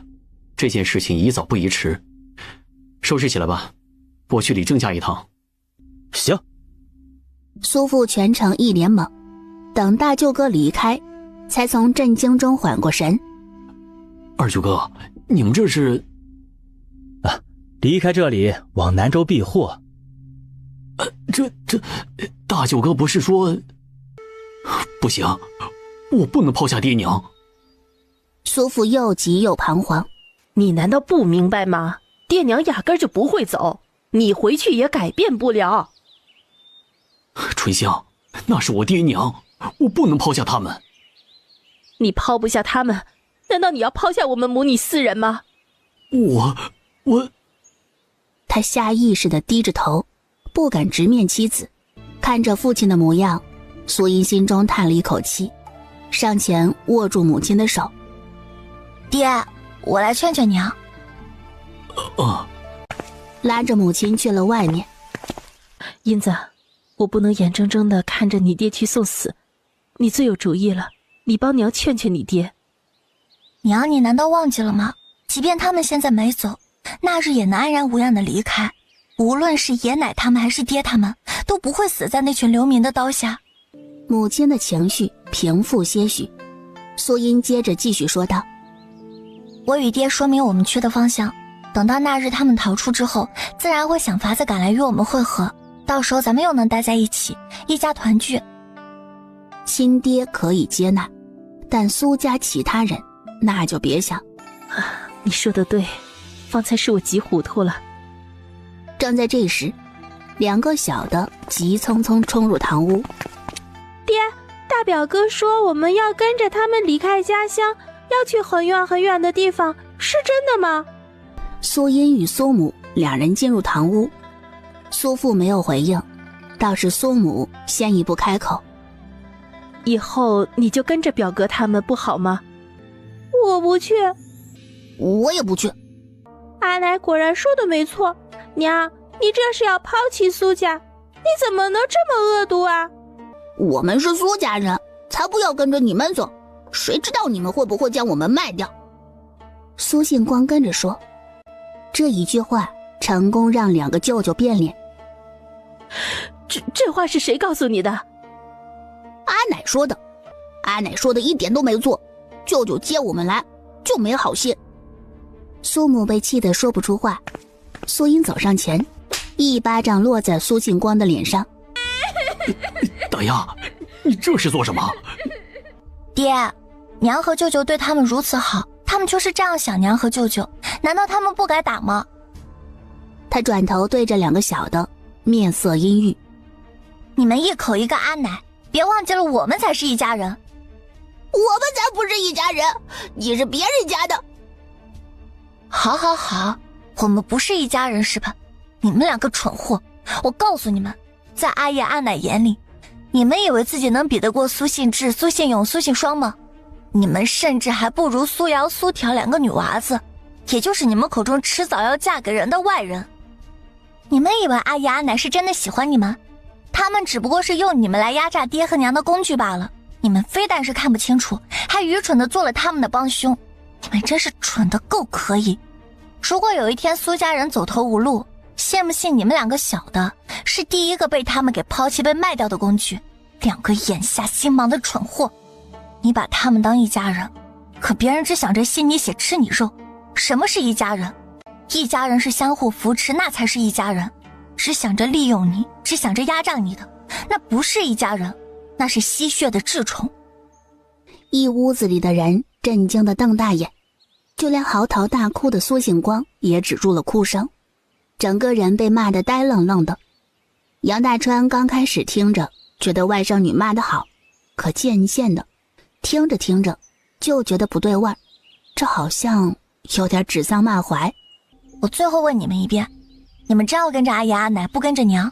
这件事情宜早不宜迟，收拾起来吧，我去理郑家一趟。行。苏父全程一脸懵，等大舅哥离开，才从震惊中缓过神。二舅哥，你们这是？离开这里往南州避祸。大舅哥不是说？不行，我不能抛下爹娘。苏父又急又彷徨。你难道不明白吗？爹娘压根就不会走，你回去也改变不了。春香，那是我爹娘，我不能抛下他们。你抛不下他们，难道你要抛下我们母女4人吗？我……他下意识地低着头，不敢直面妻子。看着父亲的模样，苏茵心中叹了一口气，上前握住母亲的手。爹，我来劝劝娘。拉着母亲去了外面。英子，我不能眼睁睁地看着你爹去送死，你最有主意了，你帮娘劝劝你爹。娘，你难道忘记了吗？即便他们现在没走，那日也能安然无恙地离开。无论是爷奶他们还是爹他们，都不会死在那群流民的刀下。母亲的情绪平复些许，苏茵接着继续说道：我与爹说明我们去的方向，等到那日他们逃出之后，自然会想法子赶来与我们会合，到时候咱们又能待在一起，一家团聚。亲爹可以接纳，但苏家其他人那就别想。你说的对，方才是我急糊涂了。正在这时，2个小的急匆匆冲入堂屋。爹，大表哥说我们要跟着他们离开家乡，要去很远很远的地方，是真的吗？苏茵与苏母2人进入堂屋，苏父没有回应，倒是苏母先一步开口：以后你就跟着表哥他们不好吗？我不去。我也不去。阿奶果然说的没错，娘，你这是要抛弃苏家，你怎么能这么恶毒啊？我们是苏家人，才不要跟着你们走，谁知道你们会不会将我们卖掉？苏信光跟着说。这一句话成功让2个舅舅变脸。这话是谁告诉你的？阿奶说的。阿奶说的一点都没错，舅舅接我们来就没好心。苏母被气得说不出话，苏茵走上前，一巴掌落在苏信光的脸上。大丫，你这是做什么？爹，娘和舅舅对他们如此好，他们就是这样想娘和舅舅，难道他们不该打吗？他转头对着2个小的，面色阴郁。你们一口一个阿奶，别忘记了我们才是一家人。我们才不是一家人，你是别人家的。好好好，我们不是一家人是吧？你们2个蠢货，我告诉你们，在阿爷阿奶眼里，你们以为自己能比得过苏信志、苏信勇、苏信双吗？你们甚至还不如苏瑶、苏条2个女娃子，也就是你们口中迟早要嫁给人的外人。你们以为阿爷阿奶是真的喜欢你们？他们只不过是用你们来压榨爹和娘的工具罢了。你们非但是看不清楚，还愚蠢地做了他们的帮凶。你们真是蠢得够可以。如果有一天苏家人走投无路，信不信你们2个小的是第一个被他们给抛弃被卖掉的工具？2个眼下心盲的蠢货。你把他们当一家人，可别人只想着吸你血吃你肉。什么是一家人？一家人是相互扶持，那才是一家人。只想着利用你，只想着压榨你的，那不是一家人，那是吸血的蛀虫。一屋子里的人震惊地瞪大眼，就连嚎啕大哭的苏醒光也止住了哭声，整个人被骂得呆愣愣的。杨大川刚开始听着觉得外甥女骂得好，可渐渐的听着听着就觉得不对味儿，这好像有点指桑骂槐。我最后问你们一遍，你们真要跟着阿爷阿奶不跟着娘？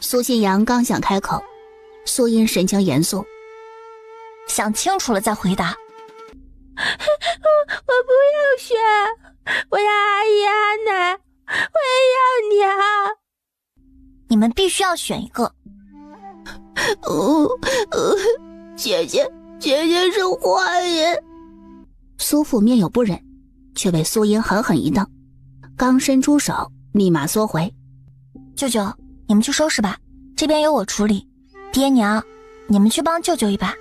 苏信阳刚想开口，苏茵神情严肃：想清楚了再回答。我不要选，我要阿姨阿奶，我也要娘。你们必须要选一个。姐姐是坏人。苏父面有不忍，却被苏音狠狠一瞪，刚伸出手立马缩回。舅舅，你们去收拾吧，这边由我处理。爹娘，你们去帮舅舅一把。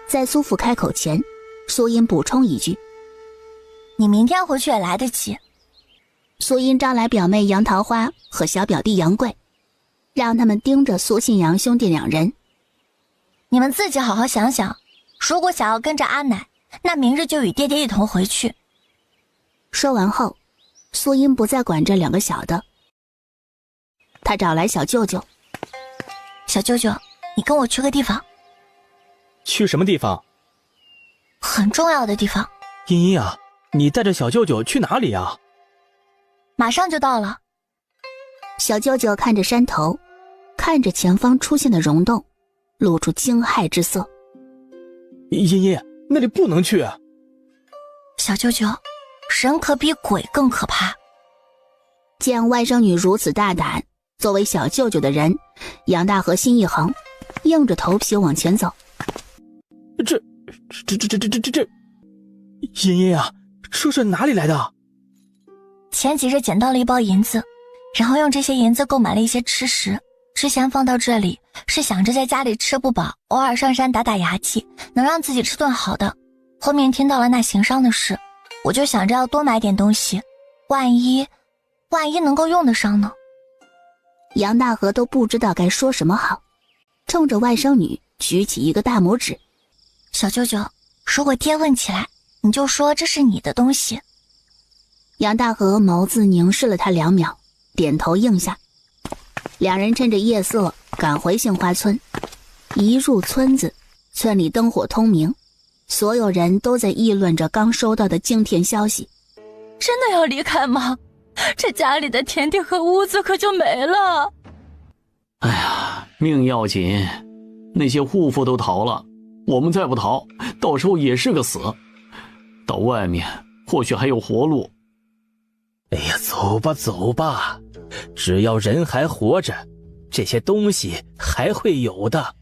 在苏父开口前，苏音补充一句：你明天回去也来得及。苏音招来表妹杨桃花和小表弟杨贵，让他们盯着苏信阳兄弟2人。你们自己好好想想，如果想要跟着阿奶，那明日就与爹爹一同回去。说完后，苏音不再管这2个小的，他找来小舅舅。小舅舅，你跟我去个地方。去什么地方？很重要的地方。茵茵啊，你带着小舅舅去哪里啊？马上就到了。小舅舅看着山头，看着前方出现的溶洞，露出惊骇之色。茵茵，那里不能去。小舅舅，人可比鬼更可怕。见外甥女如此大胆，作为小舅舅的人，杨大河心一横，硬着头皮往前走。这，茵茵啊，这是哪里来的？前几日捡到了一包银子，然后用这些银子购买了一些吃食。之前放到这里是想着在家里吃不饱，偶尔上山打打牙祭，能让自己吃顿好的。后面听到了那行商的事，我就想着要多买点东西，万一能够用得上呢。杨大河都不知道该说什么好，冲着外甥女举起一个大拇指。小舅舅，如果爹问起来，你就说这是你的东西。杨大河眸子凝视了他2秒，点头应下。2人趁着夜色赶回杏花村。一入村子，村里灯火通明，所有人都在议论着刚收到的惊天消息。真的要离开吗？这家里的田地和屋子可就没了。哎呀，命要紧，那些户妇都逃了，我们再不逃，到时候也是个死。到外面或许还有活路。哎呀，走吧走吧，只要人还活着，这些东西还会有的。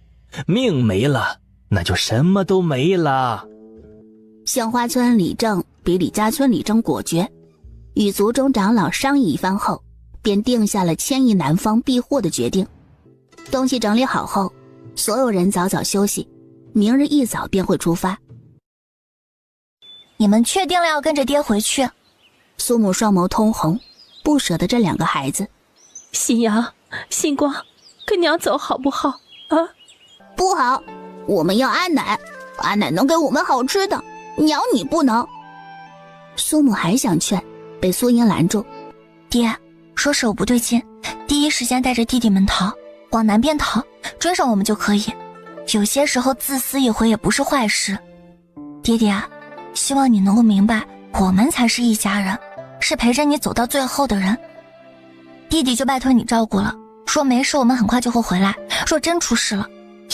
命没了，那就什么都没了。杏花村李正比李家村李正果决，与族中长老商议一番后，便定下了迁移南方避祸的决定。东西整理好后，所有人早早休息，明日一早便会出发。你们确定了要跟着爹回去？苏母双眸通红，不舍得这2个孩子。新阳、新光，跟娘走好不好啊？不好，我们要阿奶，阿奶能给我们好吃的，娘你不能。苏母还想劝，被苏英拦住。爹，说是我不对劲，第一时间带着弟弟们逃，往南边逃，追上我们就可以。有些时候自私一回也不是坏事。爹爹，希望你能够明白，我们才是一家人，是陪着你走到最后的人。弟弟就拜托你照顾了，说没事我们很快就会回来，若真出事了，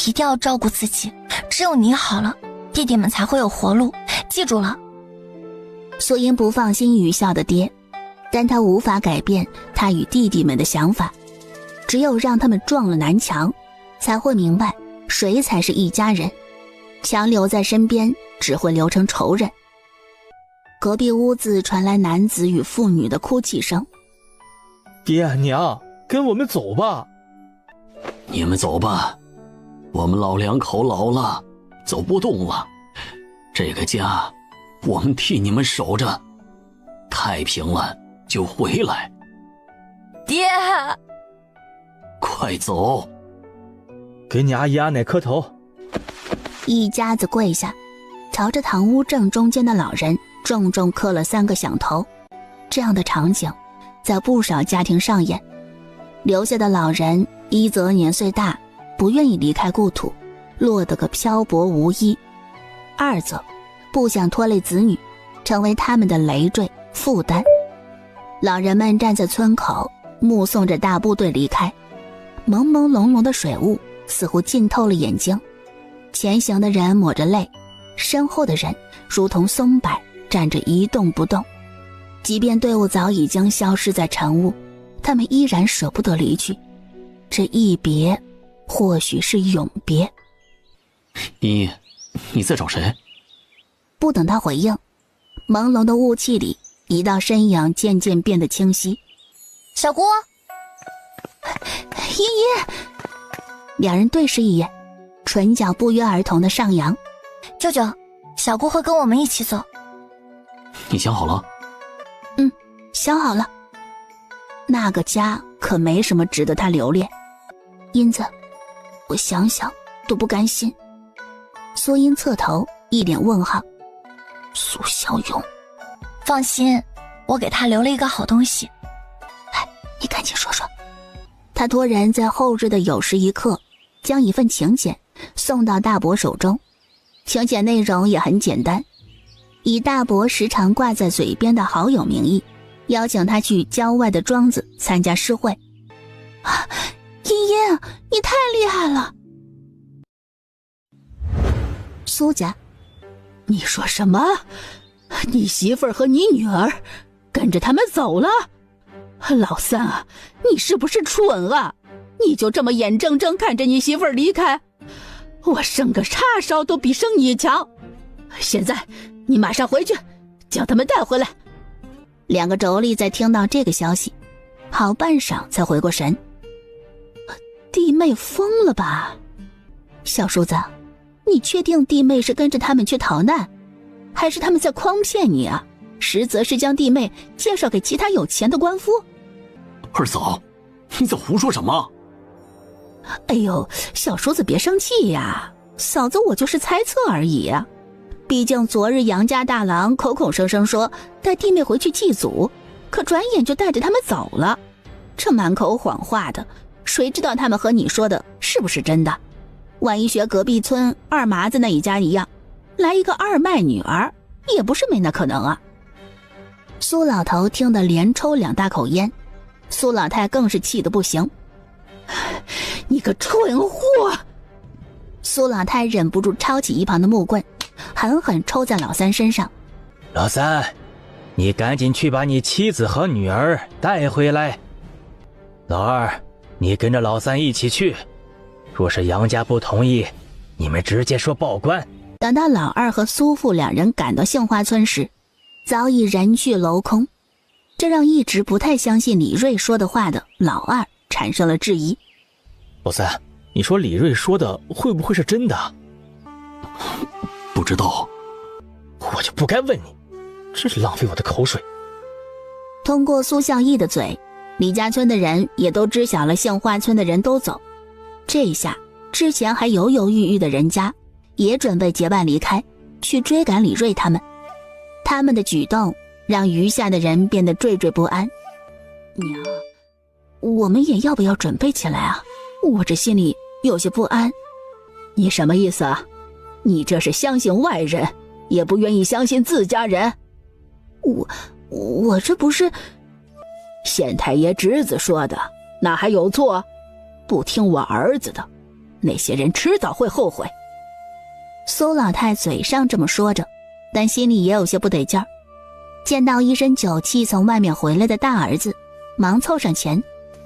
一定要照顾自己，只有你好了，弟弟们才会有活路，记住了。苏英不放心愚孝的爹，但他无法改变他与弟弟们的想法，只有让他们撞了南墙，才会明白谁才是一家人。强留在身边只会留成仇人。隔壁屋子传来男子与妇女的哭泣声。爹娘，跟我们走吧。你们走吧，我们老2口老了，走不动了。这个家我们替你们守着，太平了就回来。爹，快走。给你阿姨阿奶磕头。一家子跪下，朝着堂屋正中间的老人重重磕了3个响头。这样的场景在不少家庭上演。留下的老人一则年岁大，不愿意离开故土，落得个漂泊无依；二则不想拖累子女，成为他们的累赘负担。老人们站在村口，目送着大部队离开，朦朦胧胧的水雾似乎浸透了眼睛。前行的人抹着泪，身后的人如同松柏站着一动不动。即便队伍早已经消失在晨雾，他们依然舍不得离去。这一别，或许是永别。茵茵，你在找谁？不等他回应，朦胧的雾气里，一道身影渐渐变得清晰。小姑，茵茵，两人对视一眼，唇角不约而同的上扬。舅舅，小姑会跟我们一起走。你想好了？想好了。那个家可没什么值得他留恋。英子，我想想都不甘心。苏英侧头，一脸问号。苏小勇，放心，我给他留了一个好东西。哎，你赶紧说说。他托人在后日的酉时一刻，将一份请柬送到大伯手中。请柬内容也很简单，以大伯时常挂在嘴边的好友名义，邀请他去郊外的庄子参加诗会。啊，茵茵，你太厉害了！苏家，你说什么？你媳妇儿和你女儿跟着他们走了？老三啊，你是不是蠢啊？你就这么眼睁睁看着你媳妇儿离开？我生个叉烧都比生你强。现在你马上回去，将他们带回来。两个妯娌在听到这个消息，好半晌才回过神。弟妹疯了吧？小叔子，你确定弟妹是跟着他们去逃难，还是他们在诓骗你啊？实则是将弟妹介绍给其他有钱的官夫。二嫂，你在胡说什么？哎呦，小叔子别生气呀，嫂子我就是猜测而已啊。毕竟昨日杨家大郎口口声声说带弟妹回去祭祖，可转眼就带着他们走了，这满口谎话的，谁知道他们和你说的是不是真的？万一学隔壁村二麻子那一家一样，来一个二卖女儿，也不是没那可能啊。苏老头听得连抽2大口烟，苏老太更是气得不行。你个蠢货！苏老太忍不住抄起一旁的木棍，狠狠抽在老三身上。老三，你赶紧去把你妻子和女儿带回来。老二，你跟着老三一起去，若是杨家不同意，你们直接说报官。等到老二和苏父两人赶到杏花村时，早已人去楼空，这让一直不太相信李瑞说的话的老二产生了质疑。老三，你说李瑞说的会不会是真的？不知道。我就不该问你，真是浪费我的口水。通过苏孝义的嘴，李家村的人也都知晓了杏花村的人都走。这一下，之前还犹犹豫豫的人家也准备结伴离开，去追赶李瑞他们。他们的举动让余下的人变得惴惴不安。娘，我们也要不要准备起来啊？我这心里有些不安。你什么意思啊？你这是相信外人，也不愿意相信自家人。我这不是……县太爷侄子说的，哪还有错？不听我儿子的，那些人迟早会后悔。苏老太嘴上这么说着，但心里也有些不得劲儿。见到一身酒气从外面回来的大儿子，忙凑上前。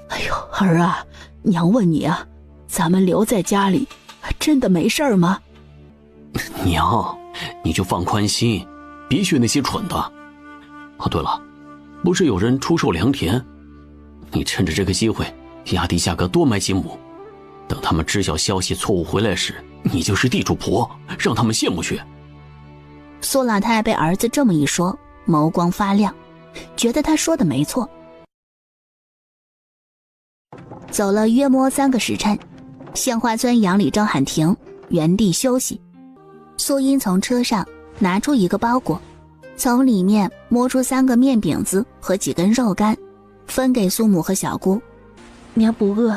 哎呦，儿啊，娘问你啊，咱们留在家里真的没事吗？娘，你就放宽心，别学那些蠢的。哦，对了，不是有人出售良田，你趁着这个机会压低价格多买几亩，等他们知晓消息错误回来时，你就是地主婆，让他们羡慕去。苏老太被儿子这么一说，眸光发亮，觉得他说的没错。走了约摸3个时辰，杏花村杨里正喊停，原地休息。苏英从车上拿出一个包裹，从里面摸出3个面饼子和几根肉干，分给苏母和小姑。娘不饿，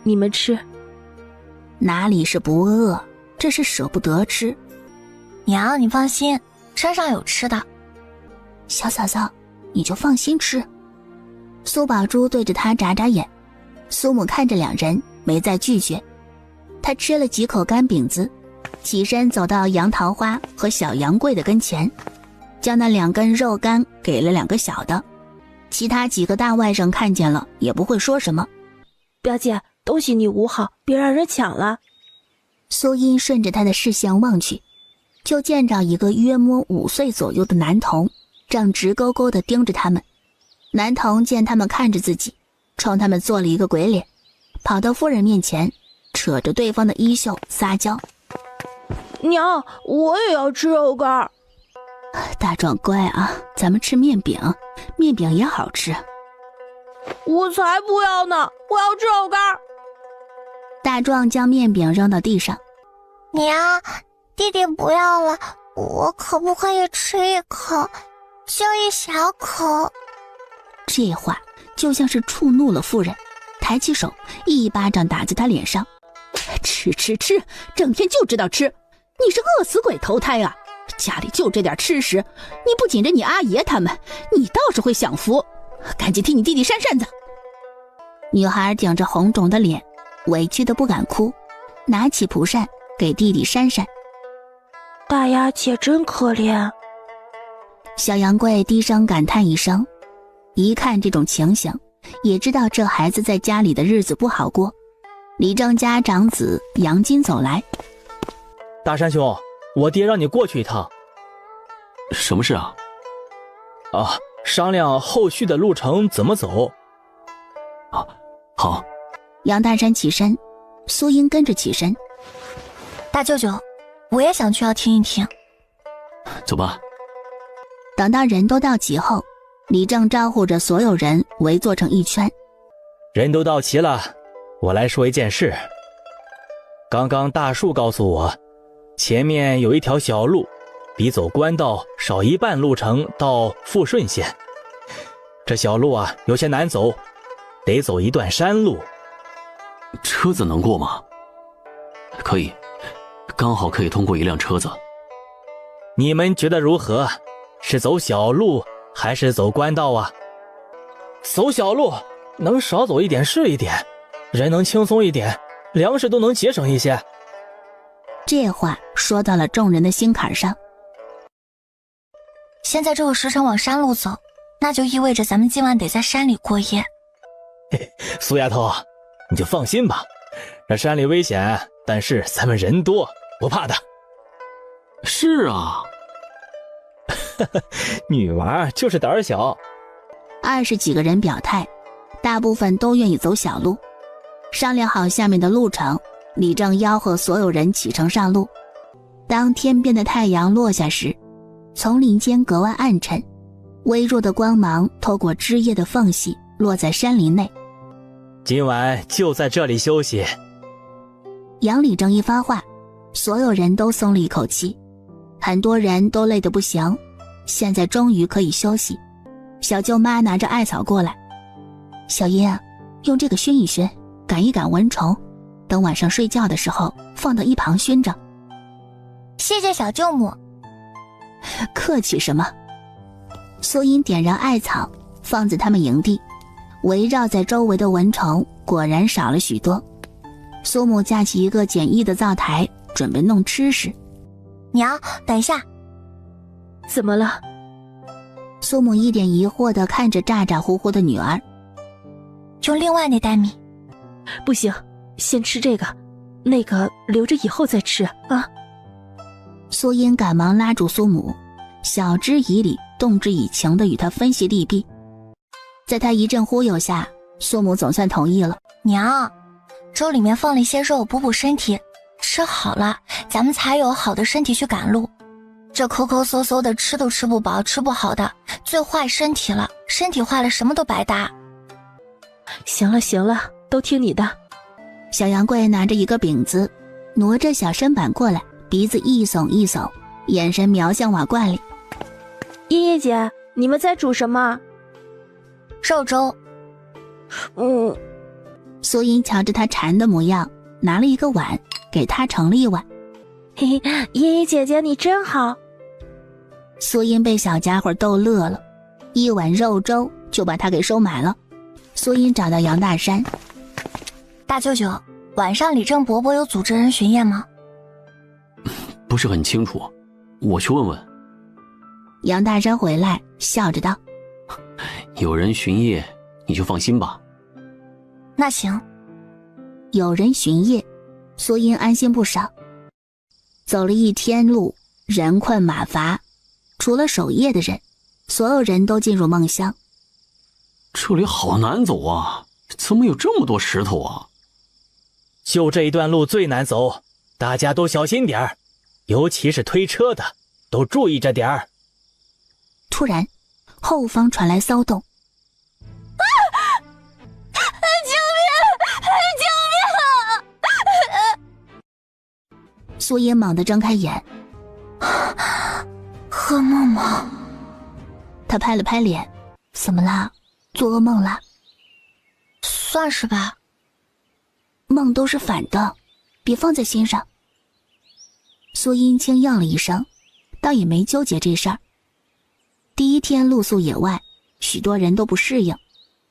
你们吃。哪里是不饿，这是舍不得吃。娘，你放心，山上有吃的。小嫂嫂，你就放心吃。苏宝珠对着他眨眨眼，苏母看着两人没再拒绝。他吃了几口干饼子，起身走到杨桃花和小杨贵的跟前，将那2根肉干给了2个小的。其他几个大外甥看见了也不会说什么。表姐，东西你捂好，别让人抢了。苏音顺着他的视线望去，就见着一个约摸5岁左右的男童正直勾勾地盯着他们。男童见他们看着自己，冲他们做了一个鬼脸，跑到夫人面前，扯着对方的衣袖撒娇：娘，我也要吃肉干。大壮乖啊，咱们吃面饼，面饼也好吃。我才不要呢，我要吃肉干。大壮将面饼扔到地上。娘，弟弟不要了，我可不可以吃一口，就一小口？这话就像是触怒了夫人，抬起手一巴掌打在他脸上。吃吃吃，整天就知道吃，你是饿死鬼投胎啊！家里就这点吃食，你不紧着你阿爷他们，你倒是会享福。赶紧替你弟弟扇扇子。女孩顶着红肿的脸，委屈的不敢哭，拿起蒲扇给弟弟扇扇。大丫姐真可怜。小杨贵低声感叹一声，一看这种情形，也知道这孩子在家里的日子不好过。李正家长子杨金走来：大山兄，我爹让你过去一趟。什么事啊？商量后续的路程怎么走。好。杨大山起身，苏英跟着起身。大舅舅，我也想去，要听一听。走吧。等到人都到齐后，李正招呼着所有人围坐成一圈。人都到齐了，我来说一件事。刚刚大树告诉我，前面有一条小路，比走官道少1半路程到富顺县。这小路啊，有些难走，得走一段山路。车子能过吗？可以，刚好可以通过一辆车子。你们觉得如何？是走小路还是走官道啊？走小路能少走一点是一点，人能轻松一点，粮食都能节省一些。这话说到了众人的心坎上。现在这个时辰往山路走，那就意味着咱们今晚得在山里过夜。苏丫头，你就放心吧，这山里危险，但是咱们人多，不怕的。是啊。女娃就是胆儿小。20几个人表态，大部分都愿意走小路。商量好下面的路程，李正吆喝所有人启程上路。当天边的太阳落下时，丛林间格外暗沉，微弱的光芒透过枝叶的缝隙落在山林内。今晚就在这里休息。杨李正一发话，所有人都松了一口气。很多人都累得不行，现在终于可以休息。小舅妈拿着艾草过来：小英啊，用这个熏一熏，赶一赶蚊虫，等晚上睡觉的时候放到一旁熏着。谢谢小舅母。客气什么？苏英点燃艾草，放在他们营地，围绕在周围的蚊虫果然少了许多。苏母架起一个简易的灶台，准备弄吃食。娘，等一下。怎么了？苏母一脸疑惑地看着咋咋呼呼的女儿。用另外那袋米。不行，先吃这个，那个留着以后再吃啊。苏英赶忙拉住苏母，晓之以理，动之以情地与她分析利弊。在她一阵忽悠下，苏母总算同意了。娘，粥里面放了一些肉，补补身体，吃好了咱们才有好的身体去赶路。这抠抠搜搜的，吃都吃不饱吃不好的，最坏身体了，身体坏了什么都白搭。行了行了，都听你的。小杨贵拿着一个饼子，挪着小身板过来，鼻子一耸一耸，眼神瞄向瓦罐里。叶叶姐，你们在煮什么？肉粥。苏英瞧着他馋的模样，拿了一个碗给他盛了一碗。嘿嘿，叶叶姐姐你真好。苏英被小家伙逗乐了，一碗肉粥就把他给收买了。苏英找到杨大山：大舅舅，晚上李正伯伯有组织人巡夜吗？不是很清楚，我去问问。杨大山回来笑着道：有人巡夜，你就放心吧。那行。有人巡夜，苏音安心不少。走了一天路，人困马乏，除了守夜的人，所有人都进入梦乡。这里好难走啊，怎么有这么多石头啊？就这一段路最难走，大家都小心点儿，尤其是推车的，都注意着点儿。突然，后方传来骚动。苏音猛地睁开眼，噩梦吗？他拍了拍脸，怎么啦？做噩梦啦？算是吧。梦都是反的，别放在心上。苏音轻应了一声，倒也没纠结这事儿。第一天露宿野外，许多人都不适应，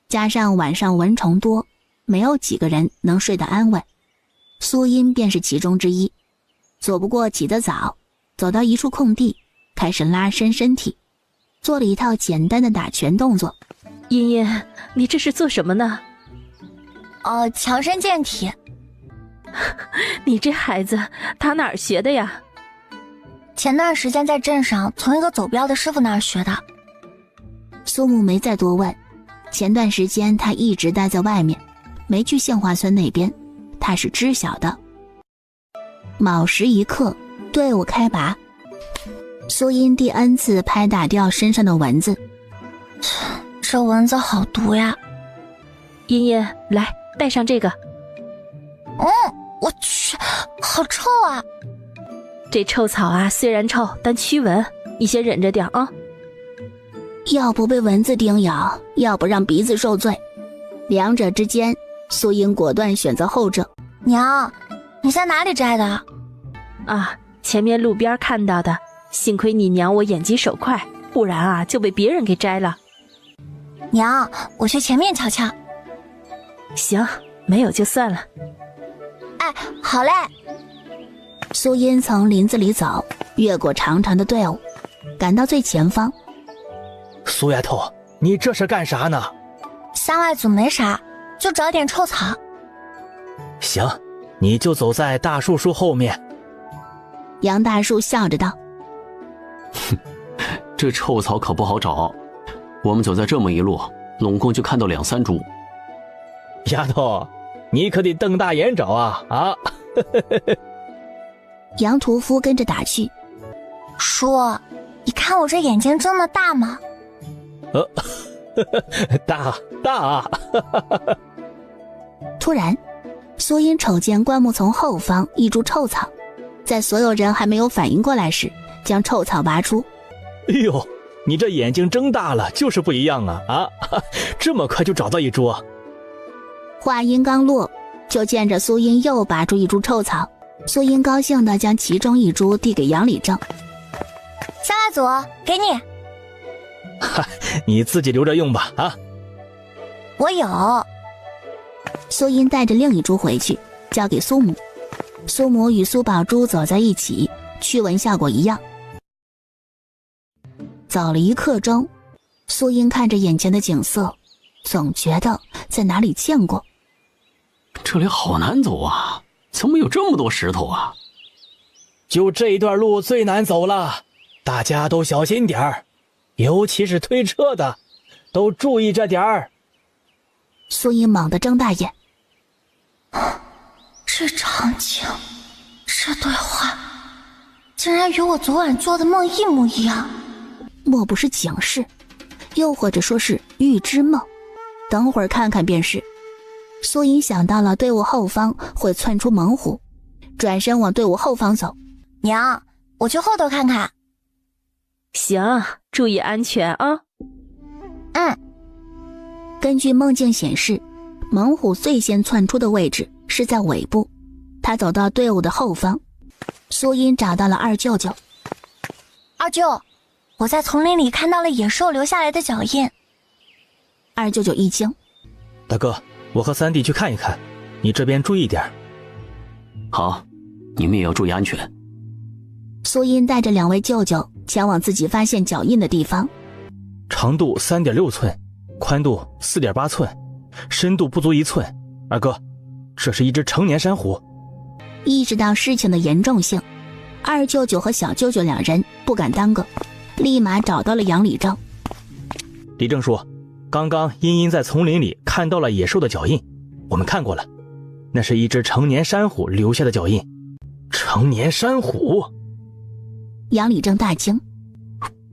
加上晚上蚊虫多，没有几个人能睡得安稳。苏音便是其中之一。走不过起得早，走到一处空地，开始拉伸身体，做了一套简单的打拳动作。茵茵，你这是做什么呢？强身健体。你这孩子，他哪儿学的呀？前段时间在镇上从一个走镖的师傅那儿学的。苏木没再多问，前段时间他一直待在外面，没去杏花村那边，他是知晓的。卯时一刻，队伍开拔。苏音第 N 次拍打掉身上的蚊子。这蚊子好毒呀！茵茵，来，带上这个。我去，好臭啊！这臭草啊，虽然臭，但驱蚊，你先忍着点啊。要不被蚊子叮咬，要不让鼻子受罪，两者之间，苏音果断选择后者。娘，你在哪里摘的？啊，前面路边看到的，幸亏你娘我眼疾手快，不然啊就被别人给摘了。娘，我去前面瞧瞧。行，没有就算了。哎，好嘞。苏音从林子里走，越过长长的队伍，赶到最前方。苏丫头，你这是干啥呢？乡外组没啥，就找点臭草。行，你就走在大树后面。杨大树笑着道：这臭草可不好找，我们走在这么一路，拢共就看到2、3株。丫头，你可得瞪大眼找啊！杨屠夫跟着打趣：叔，你看我这眼睛睁得大吗？大啊！突然，苏音瞅见灌木丛后方一株臭草，在所有人还没有反应过来时，将臭草拔出。哎呦，你这眼睛睁大了，就是不一样啊！这么快就找到一株。话音刚落，就见着苏音又拔出一株臭草。苏音高兴地将其中一株递给杨礼正：乡外组，给你。你自己留着用吧啊！我有。苏音带着另一株回去，交给苏母。苏母与苏宝珠走在一起，驱蚊效果一样。走了1刻钟，苏音看着眼前的景色，总觉得在哪里见过。这里好难走啊，怎么有这么多石头啊？就这一段路最难走了，大家都小心点儿，尤其是推车的，都注意着点儿。苏音猛地睁大眼，这场景，这对话，竟然与我昨晚做的梦一模一样。莫不是警示，又或者说是预知梦？等会儿看看便是。苏音想到了队伍后方会窜出猛虎，转身往队伍后方走。娘，我去后头看看。行，注意安全啊。根据梦境显示，猛虎最先窜出的位置是在尾部，他走到队伍的后方。苏音找到了二舅舅。二舅，我在丛林里看到了野兽留下来的脚印。二舅舅一惊：大哥，我和三弟去看一看，你这边注意点。好，你们也要注意安全。苏音带着2位舅舅前往自己发现脚印的地方。长度3.6寸，宽度4.8寸，深度不足1寸。二哥，这是一只成年珊瑚。意识到事情的严重性，二舅舅和小舅舅2人不敢耽搁，立马找到了杨礼正。李正叔，刚刚茵茵在丛林里看到了野兽的脚印，我们看过了，那是一只成年珊瑚留下的脚印。成年珊瑚？杨礼正大惊，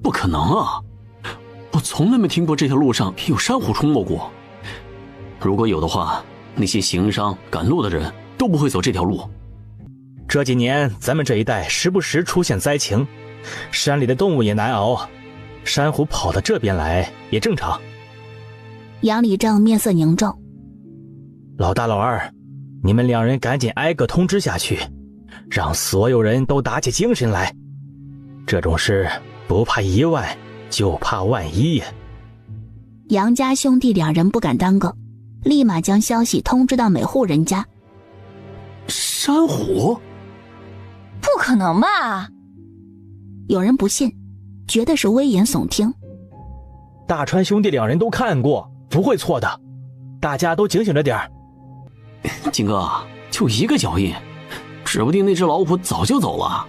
不可能啊，我从来没听过这条路上有珊瑚出没过。如果有的话，那些行商赶路的人都不会走这条路。这几年咱们这一带时不时出现灾情，山里的动物也难熬，珊瑚跑到这边来也正常。杨礼正面色凝重，老大老二，你们2人赶紧挨个通知下去，让所有人都打起精神来。这种事不怕1万，就怕万一。杨家兄弟2人不敢耽搁，立马将消息通知到每户人家。珊瑚？不可能吧？有人不信，觉得是危言耸听。大川兄弟2人都看过，不会错的，大家都警醒着点儿。金哥，就1个脚印，指不定那只老虎早就走了。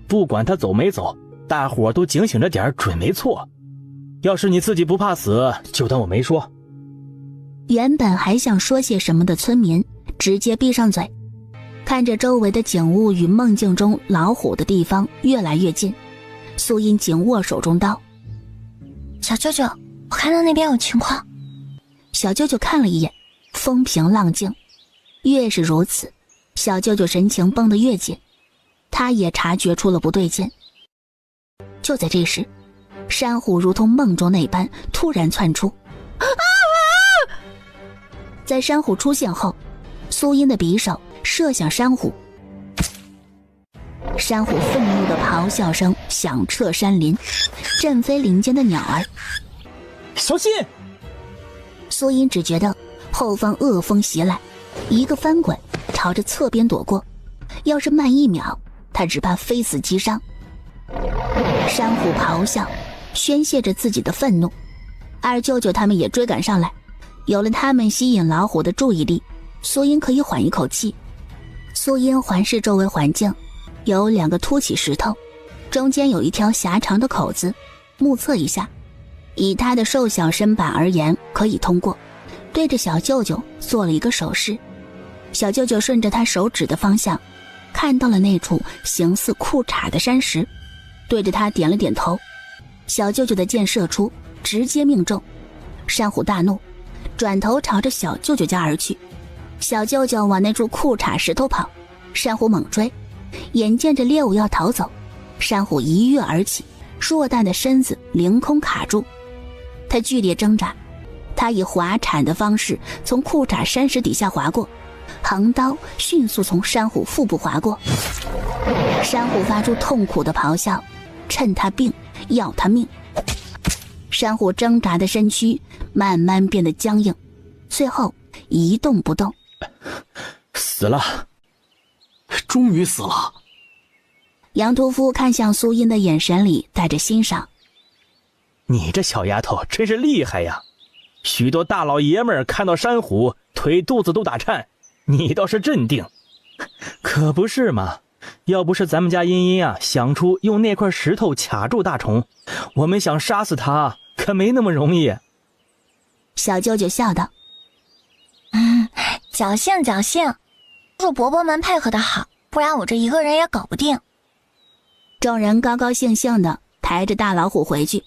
不管他走没走，大伙都警醒着点儿准没错。要是你自己不怕死，就当我没说。原本还想说些什么的村民直接闭上嘴，看着周围的景物与梦境中老虎的地方越来越近。苏音紧握手中刀。小舅舅，我看到那边有情况。小舅舅看了一眼，风平浪静。越是如此，小舅舅神情绷得越紧，他也察觉出了不对劲。就在这时，珊瑚如同梦中那般突然窜出。在珊瑚出现后，苏音的匕首射向珊瑚，珊瑚愤怒的咆哮声响彻山林，震飞林间的鸟儿。小心！苏音只觉得后方恶风袭来，一个翻滚朝着侧边躲过，要是慢1秒，他只怕非死即伤。珊瑚咆哮，宣泄着自己的愤怒。二舅舅他们也追赶上来，有了他们吸引老虎的注意力，苏音可以缓一口气。苏音环视周围环境，有2个凸起石头，中间有一条狭长的口子，目测一下，以他的瘦小身板而言可以通过，对着小舅舅做了一个手势。小舅舅顺着他手指的方向看到了那处形似裤衩的山石，对着他点了点头。小舅舅的箭射出，直接命中。珊瑚大怒，转头朝着小舅舅家而去。小舅舅往那处裤衩石头跑，珊瑚猛追，眼见着猎物要逃走，珊瑚一跃而起，硕大的身子凌空卡住。他剧烈挣扎，他以滑铲的方式从裤衩山石底下滑过，横刀迅速从珊瑚腹部划过。珊瑚发出痛苦的咆哮，趁他病要他命。珊瑚挣扎的身躯慢慢变得僵硬，最后一动不动。死了，终于死了。杨屠夫看向苏音的眼神里带着欣赏。你这小丫头真是厉害呀，许多大老爷们儿看到珊瑚腿肚子都打颤，你倒是镇定。可不是嘛，要不是咱们家茵茵啊想出用那块石头卡住大虫，我们想杀死她可没那么容易。小舅舅笑道，侥幸侥幸，祝伯伯们配合的好，不然我这一个人也搞不定。众人高高兴兴地抬着大老虎回去。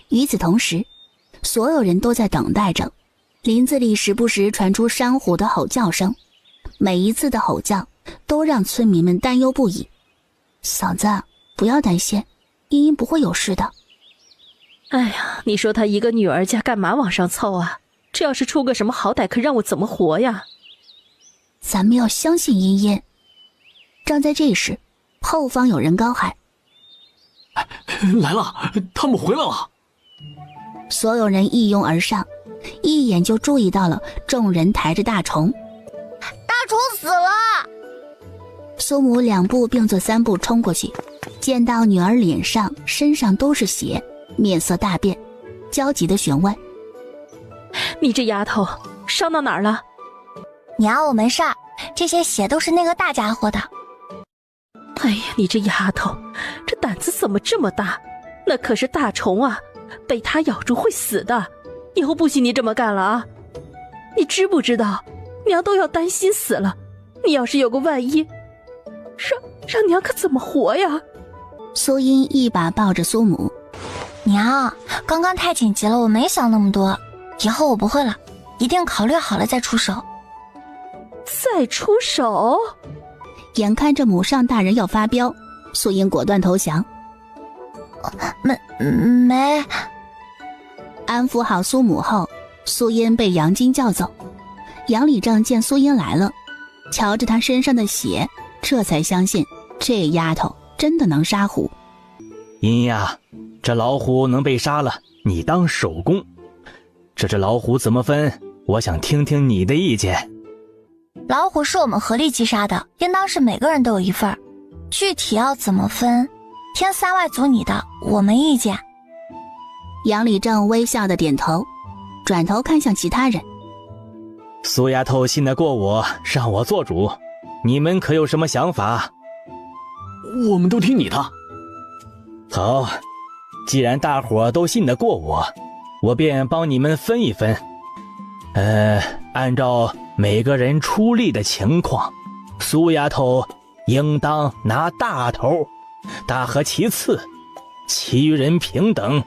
与此同时，所有人都在等待着，林子里时不时传出珊瑚的吼叫声，每一次的吼叫都让村民们担忧不已。嫂子，不要担心，茵茵不会有事的。哎呀，你说她一个女儿家干嘛往上凑啊？这要是出个什么好歹，可让我怎么活呀？咱们要相信茵茵。正在这时，后方有人高喊，来了，他们回来了。所有人一拥而上，一眼就注意到了众人抬着大虫。大虫死了！苏母2步并作3步冲过去，见到女儿脸上、身上都是血，面色大变，焦急地询问：“你这丫头伤到哪儿了？”“娘，我没事儿，这些血都是那个大家伙的。”“哎呀，你这丫头，这胆子怎么这么大？那可是大虫啊，被它咬住会死的，以后不许你这么干了啊！你知不知道，娘都要担心死了，你要是有个万一，让娘可怎么活呀？”苏音一把抱着苏母：“娘，刚刚太紧急了，我没想那么多，以后我不会了，一定考虑好了再出手。”“再出手？”眼看着母上大人要发飙，苏音果断投降：“没。”安抚好苏母后，苏音被杨金叫走。杨礼正见苏音来了，瞧着她身上的血，这才相信这丫头真的能杀虎。“音呀，这老虎能被杀了，你当手工。这只老虎怎么分？我想听听你的意见。”“老虎是我们合力击杀的，应当是每个人都有一份，具体要怎么分，听三外族你的，我没意见。”杨礼正微笑的点头，转头看向其他人：“苏丫头信得过我，让我做主，你们可有什么想法？”“我们都听你的。”“好，既然大伙都信得过我，我便帮你们分一分。按照每个人出力的情况，苏丫头应当拿大头，大和其次，其余人平等。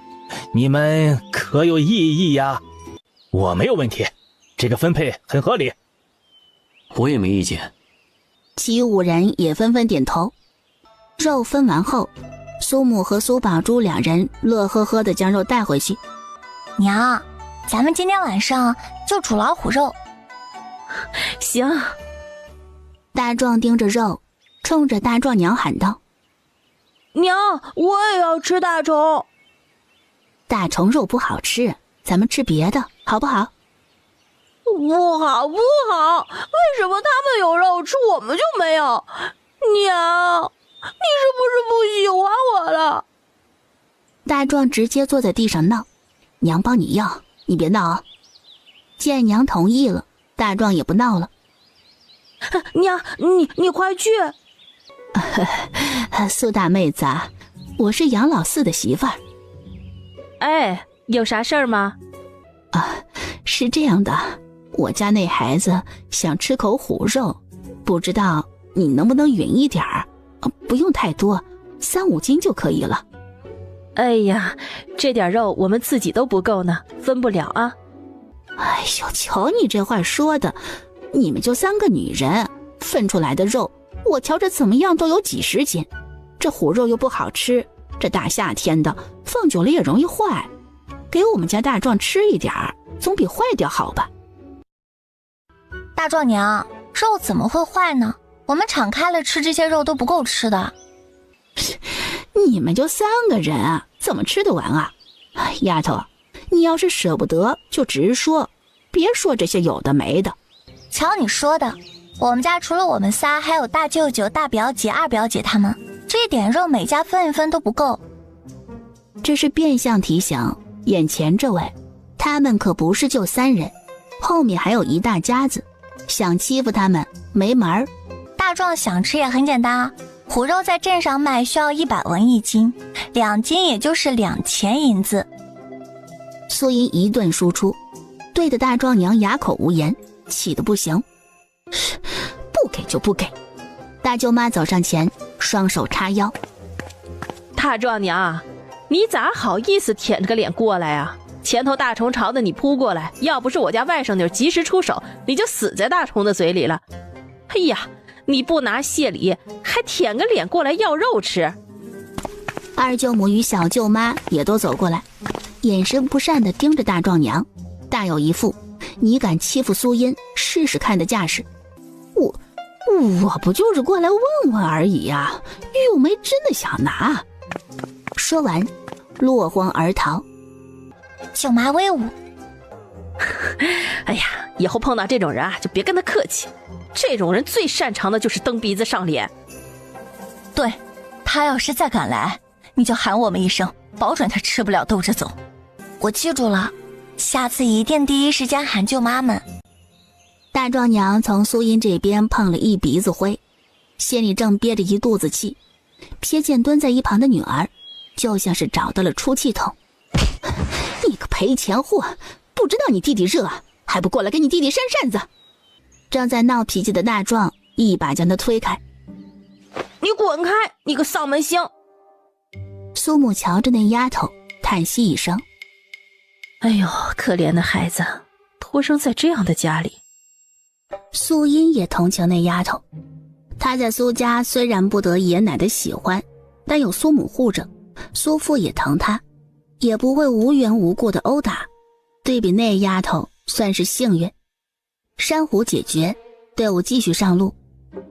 你们可有异议呀？”“我没有问题，这个分配很合理。”“我也没意见。”其余5人也纷纷点头。肉分完后，苏母和苏宝珠两人乐呵呵地将肉带回去。“娘，咱们今天晚上就煮老虎肉。”“行。”大壮盯着肉，冲着大壮娘喊道：“娘，我也要吃大虫。”“大虫肉不好吃，咱们吃别的好不好？”“不好不好，为什么他们有肉吃我们就没有？娘，你是不是不喜欢我了？”大壮直接坐在地上闹：“娘帮你要，你别闹啊！”见娘同意了，大壮也不闹了。“娘，你快去！”“苏大妹子，我是杨老四的媳妇儿。”“哎，有啥事儿吗？”“是这样的，我家那孩子想吃口虎肉，不知道你能不能匀一点儿？不用太多，3、5斤就可以了。”“哎呀，这点肉我们自己都不够呢，分不了啊。”“哎呦，瞧你这话说的，你们就3个女人，分出来的肉，我瞧着怎么样都有几10斤。这虎肉又不好吃，这大夏天的放久了也容易坏，给我们家大壮吃一点儿，总比坏掉好吧？”“大壮娘，肉怎么会坏呢？我们敞开了吃这些肉都不够吃的。”“你们就3个人，怎么吃得完啊？丫头，你要是舍不得就直说，别说这些有的没的。”“瞧你说的，我们家除了我们仨，还有大舅舅、大表姐、二表姐他们，这一点肉每家分一分都不够。”这是变相提醒眼前这位，他们可不是就3人，后面还有一大家子，想欺负他们没门儿。大壮想吃也很简单啊，虎肉在镇上卖需要100文1斤，2斤也就是2000银子。苏银一顿输出，对着大壮娘哑口无言，气得不行。不给就不给。大舅妈走上前，双手叉腰：“大壮娘，你咋好意思舔着个脸过来啊？前头大虫朝着你扑过来，要不是我家外甥女及时出手，你就死在大虫的嘴里了。哎呀，你不拿谢礼，还舔个脸过来要肉吃。”二舅母与小舅妈也都走过来，眼神不善地盯着大壮娘，大有一副你敢欺负苏音试试看的架势。我不就是过来问问而已呀，又没真的想拿。说完落荒而逃。舅妈威武。哎呀，以后碰到这种人啊，就别跟他客气，这种人最擅长的就是蹬鼻子上脸。对，他要是再敢来，你就喊我们一声，保准他吃不了兜着走。我记住了，下次一定第一时间喊舅妈们。大壮娘从苏音这边碰了一鼻子灰，心里正憋着一肚子气，瞥见蹲在一旁的女儿，就像是找到了出气筒。你个赔钱货，不知道你弟弟热，还不过来给你弟弟扇扇子！正在闹脾气的大壮一把将他推开。你滚开，你个丧门星！苏母瞧着那丫头，叹息一声：哎呦，可怜的孩子，托生在这样的家里。苏音也同情那丫头，她在苏家虽然不得爷奶的喜欢，但有苏母护着，苏父也疼她，也不会无缘无故的殴打。对比那丫头，算是幸运。珊瑚解决，队伍继续上路。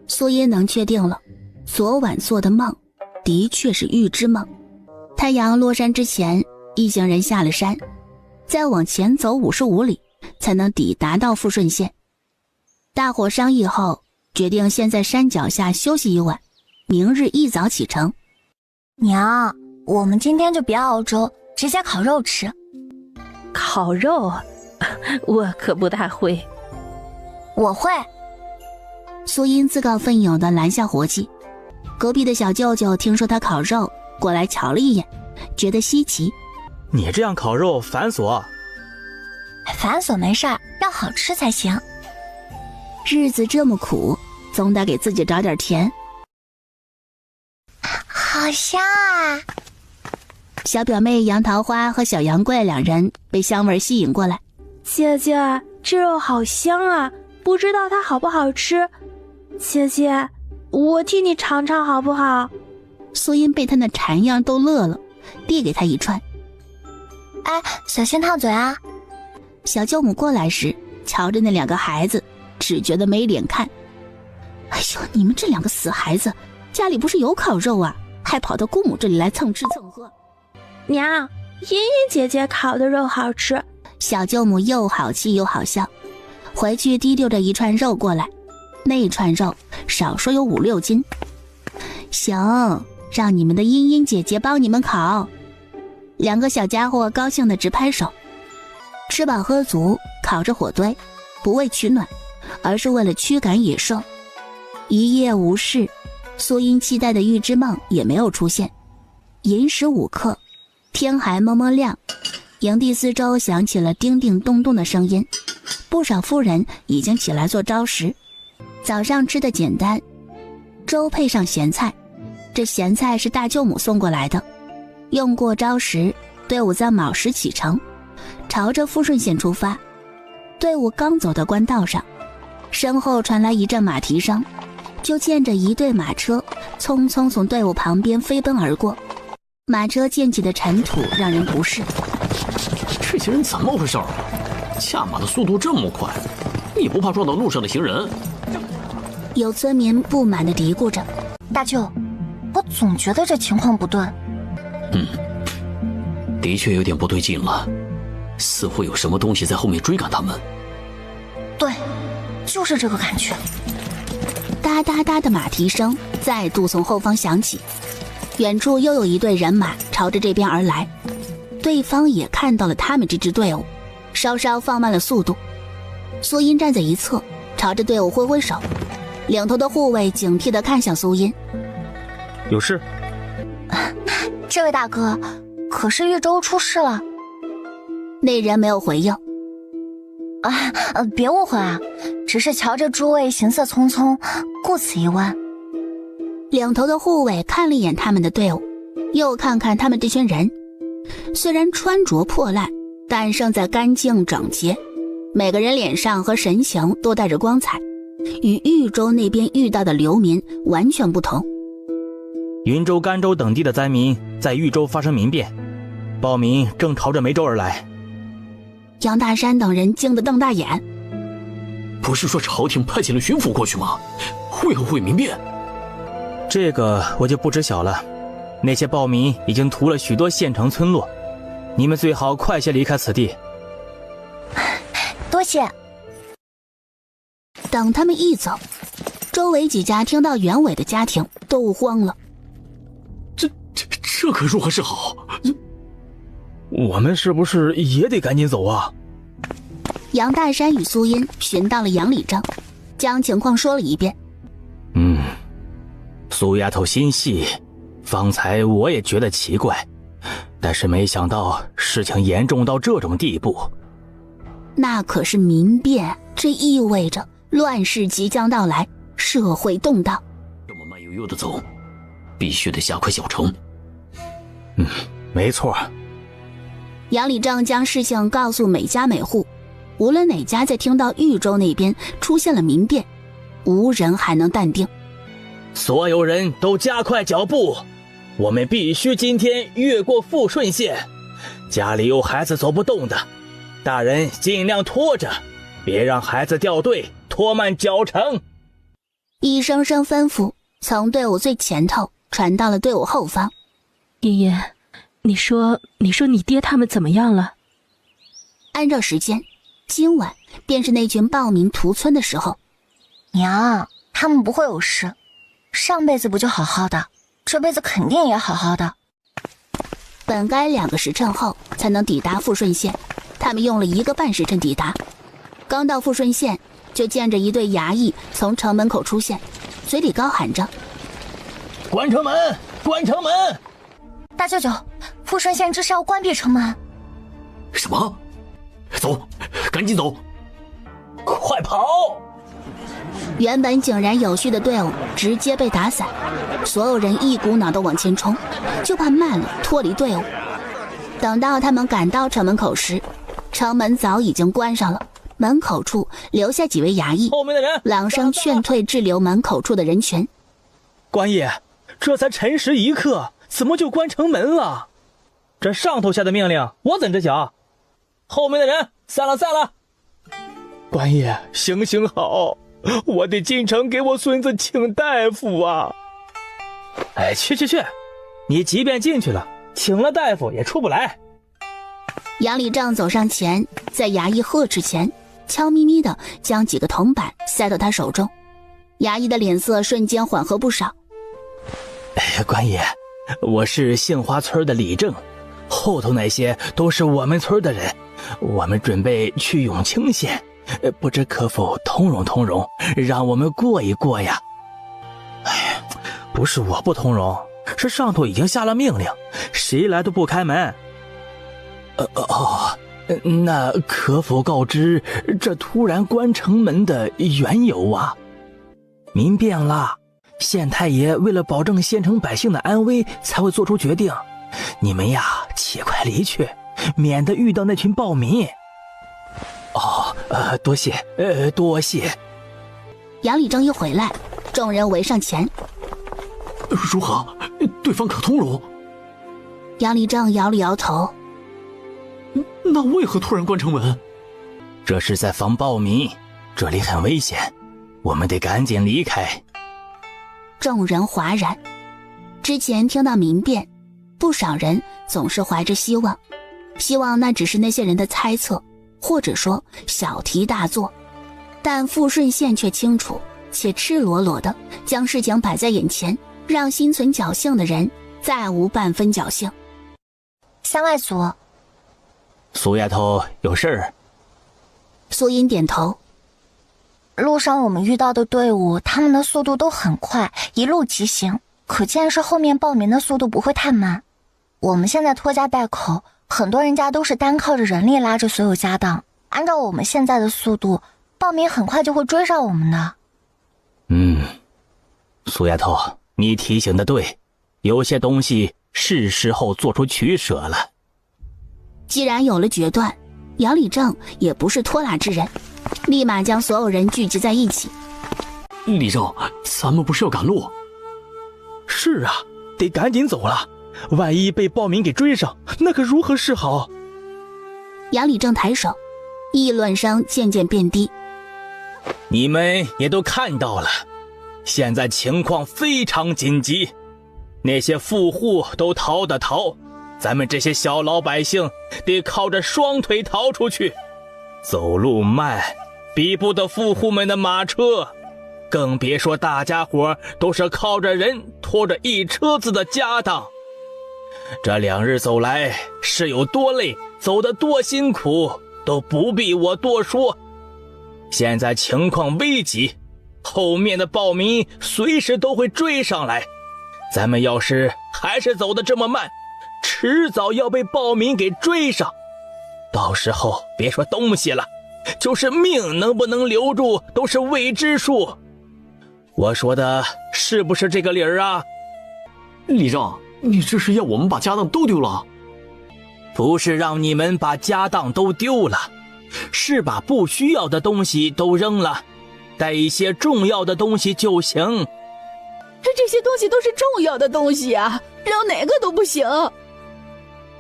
苏音能确定了，昨晚做的梦的确是预知梦。太阳落山之前，一行人下了山，再往前走55里才能抵达到富顺县。大伙商议后，决定先在山脚下休息一晚，明日一早启程。娘，我们今天就别熬粥，直接烤肉吃。烤肉，我可不大会。我会。苏音自告奋勇地拦下活计。隔壁的小舅舅听说他烤肉，过来瞧了一眼，觉得稀奇。你这样烤肉繁琐。繁琐没事儿，要好吃才行。日子这么苦，总得给自己找点甜。好香啊！小表妹杨桃花和小杨贵两人被香味吸引过来。姐姐，这肉好香啊，不知道它好不好吃。姐姐，我替你尝尝好不好？苏音被他那馋样都乐了，递给他一串。哎，小心烫嘴啊！小舅母过来时，瞧着那两个孩子，只觉得没脸看。哎呦，你们这两个死孩子，家里不是有烤肉啊，还跑到姑母这里来蹭吃蹭喝。娘，茵茵姐姐烤的肉好吃。小舅母又好气又好笑，回去提溜着一串肉过来。那一串肉少说有5、6斤。行，让你们的茵茵姐姐帮你们烤。两个小家伙高兴地直拍手。吃饱喝足，烤着火堆，不为取暖，而是为了驱赶野兽。一夜无事，苏音期待的预知梦也没有出现。寅时5刻，天还蒙蒙亮，营地四周响起了叮叮咚咚的声音，不少妇人已经起来做招食。早上吃的简单，粥配上咸菜，这咸菜是大舅母送过来的。用过招食，队伍在卯时启程，朝着富顺县出发。队伍刚走到官道上，身后传来一阵马蹄声，就见着一队马车匆匆从队伍旁边飞奔而过。马车溅起的尘土让人不适。这些人怎么回事？驾马的速度这么快，你不怕撞到路上的行人？有村民不满地嘀咕着。大舅，我总觉得这情况不对。的确有点不对劲了，似乎有什么东西在后面追赶他们。对，就是这个感觉。哒哒哒的马蹄声再度从后方响起，远处又有一队人马朝着这边而来。对方也看到了他们这支队伍，稍稍放慢了速度。苏音站在一侧，朝着队伍挥挥手。领头的护卫警惕地看向苏音。有事？这位大哥，可是豫州出事了。那人没有回应。别误会啊，只是瞧着诸位行色匆匆，故此一问。领头的护卫看了一眼他们的队伍，又看看他们这群人，虽然穿着破烂，但胜在干净整洁，每个人脸上和神情都带着光彩，与豫州那边遇到的流民完全不同。云州、甘州等地的灾民在豫州发生民变，暴民正朝着梅州而来。杨大山等人惊得瞪大眼。不是说朝廷派遣了巡抚过去吗？为何会民变？这个我就不知晓了。那些暴民已经屠了许多县城村落，你们最好快些离开此地。多谢。等他们一走，周围几家听到原委的家庭都慌了。这可如何是好？我们是不是也得赶紧走啊？杨大山与苏音寻到了杨礼正，将情况说了一遍。苏丫头心细，方才我也觉得奇怪，但是没想到事情严重到这种地步。那可是民变，这意味着乱世即将到来，社会动荡。这么慢悠悠的走，必须得下快小城。没错。杨礼正将事情告诉每家每户，无论哪家在听到豫州那边出现了民变，无人还能淡定。所有人都加快脚步，我们必须今天越过富顺县。家里有孩子走不动的，大人尽量拖着，别让孩子掉队，拖慢脚程。一声声吩咐从队伍最前头传到了队伍后方。爷爷，你说你爹他们怎么样了？按照时间，今晚便是那群暴民屠村的时候。娘，他们不会有事，上辈子不就好好的，这辈子肯定也好好的。本该2个时辰后才能抵达富顺县，他们用了1个半时辰抵达。刚到富顺县，就见着一队衙役从城门口出现，嘴里高喊着：关城门，关城门！大舅舅，富顺县这是要关闭城门。什么？走，赶紧走！快跑！原本井然有序的队伍直接被打散，所有人一股脑地往前冲，就怕慢了脱离队伍。等到他们赶到城门口时，城门早已经关上了，门口处留下几位衙役，后面的人朗声劝退滞留门口处的人群。官爷，这才辰时一刻，怎么就关城门了？这上头下的命令，我怎知晓？后面的人散了散了。官爷，行行好，我得进城给我孙子请大夫啊！哎，去，你即便进去了，请了大夫也出不来。杨礼正走上前，在衙役呵斥前，悄咪咪地将几个铜板塞到他手中。衙役的脸色瞬间缓和不少。官爷，我是杏花村的李正，后头那些都是我们村的人，我们准备去永清县，不知可否通融，让我们过一过呀？哎，不是我不通融，是上头已经下了命令，谁来都不开门。那可否告知这突然关城门的缘由啊？民变了，县太爷为了保证县城百姓的安危才会做出决定，你们呀且快离去，免得遇到那群暴民。多谢。杨礼正一回来，众人围上前。如何？对方可通融？杨礼正摇了摇头。那为何突然关城门？这是在防暴民，这里很危险，我们得赶紧离开。众人哗然。之前听到民变，不少人总是怀着希望那只是那些人的猜测，或者说小题大做。但富顺县却清楚且赤裸裸地将事情摆在眼前，让心存侥幸的人再无半分侥幸。乡外族，苏丫头有事儿？苏音点头。路上我们遇到的队伍，他们的速度都很快，一路疾行，可见是后面暴民的速度不会太慢。我们现在拖家带口，很多人家都是单靠着人力拉着所有家当，按照我们现在的速度，暴民很快就会追上我们的。苏丫头，你提醒的对，有些东西是时候做出取舍了。既然有了决断，杨礼正也不是拖拉之人，立马将所有人聚集在一起。李正，咱们不是要赶路？是啊，得赶紧走了，万一被暴民给追上，那可如何是好？杨礼正抬手，议论声渐渐变低。你们也都看到了，现在情况非常紧急，那些富户都逃的逃，咱们这些小老百姓得靠着双腿逃出去，走路慢，比不得富户们的马车，更别说大家伙都是靠着人拖着一车子的家当。这2日走来是有多累，走得多辛苦，都不必我多说。现在情况危急，后面的暴民随时都会追上来，咱们要是还是走得这么慢，迟早要被暴民给追上，到时候别说东西了，就是命能不能留住都是未知数。我说的是不是这个理儿啊？李正，你这是要我们把家当都丢了？不是让你们把家当都丢了，是把不需要的东西都扔了，带一些重要的东西就行。这些东西都是重要的东西啊，扔哪个都不行。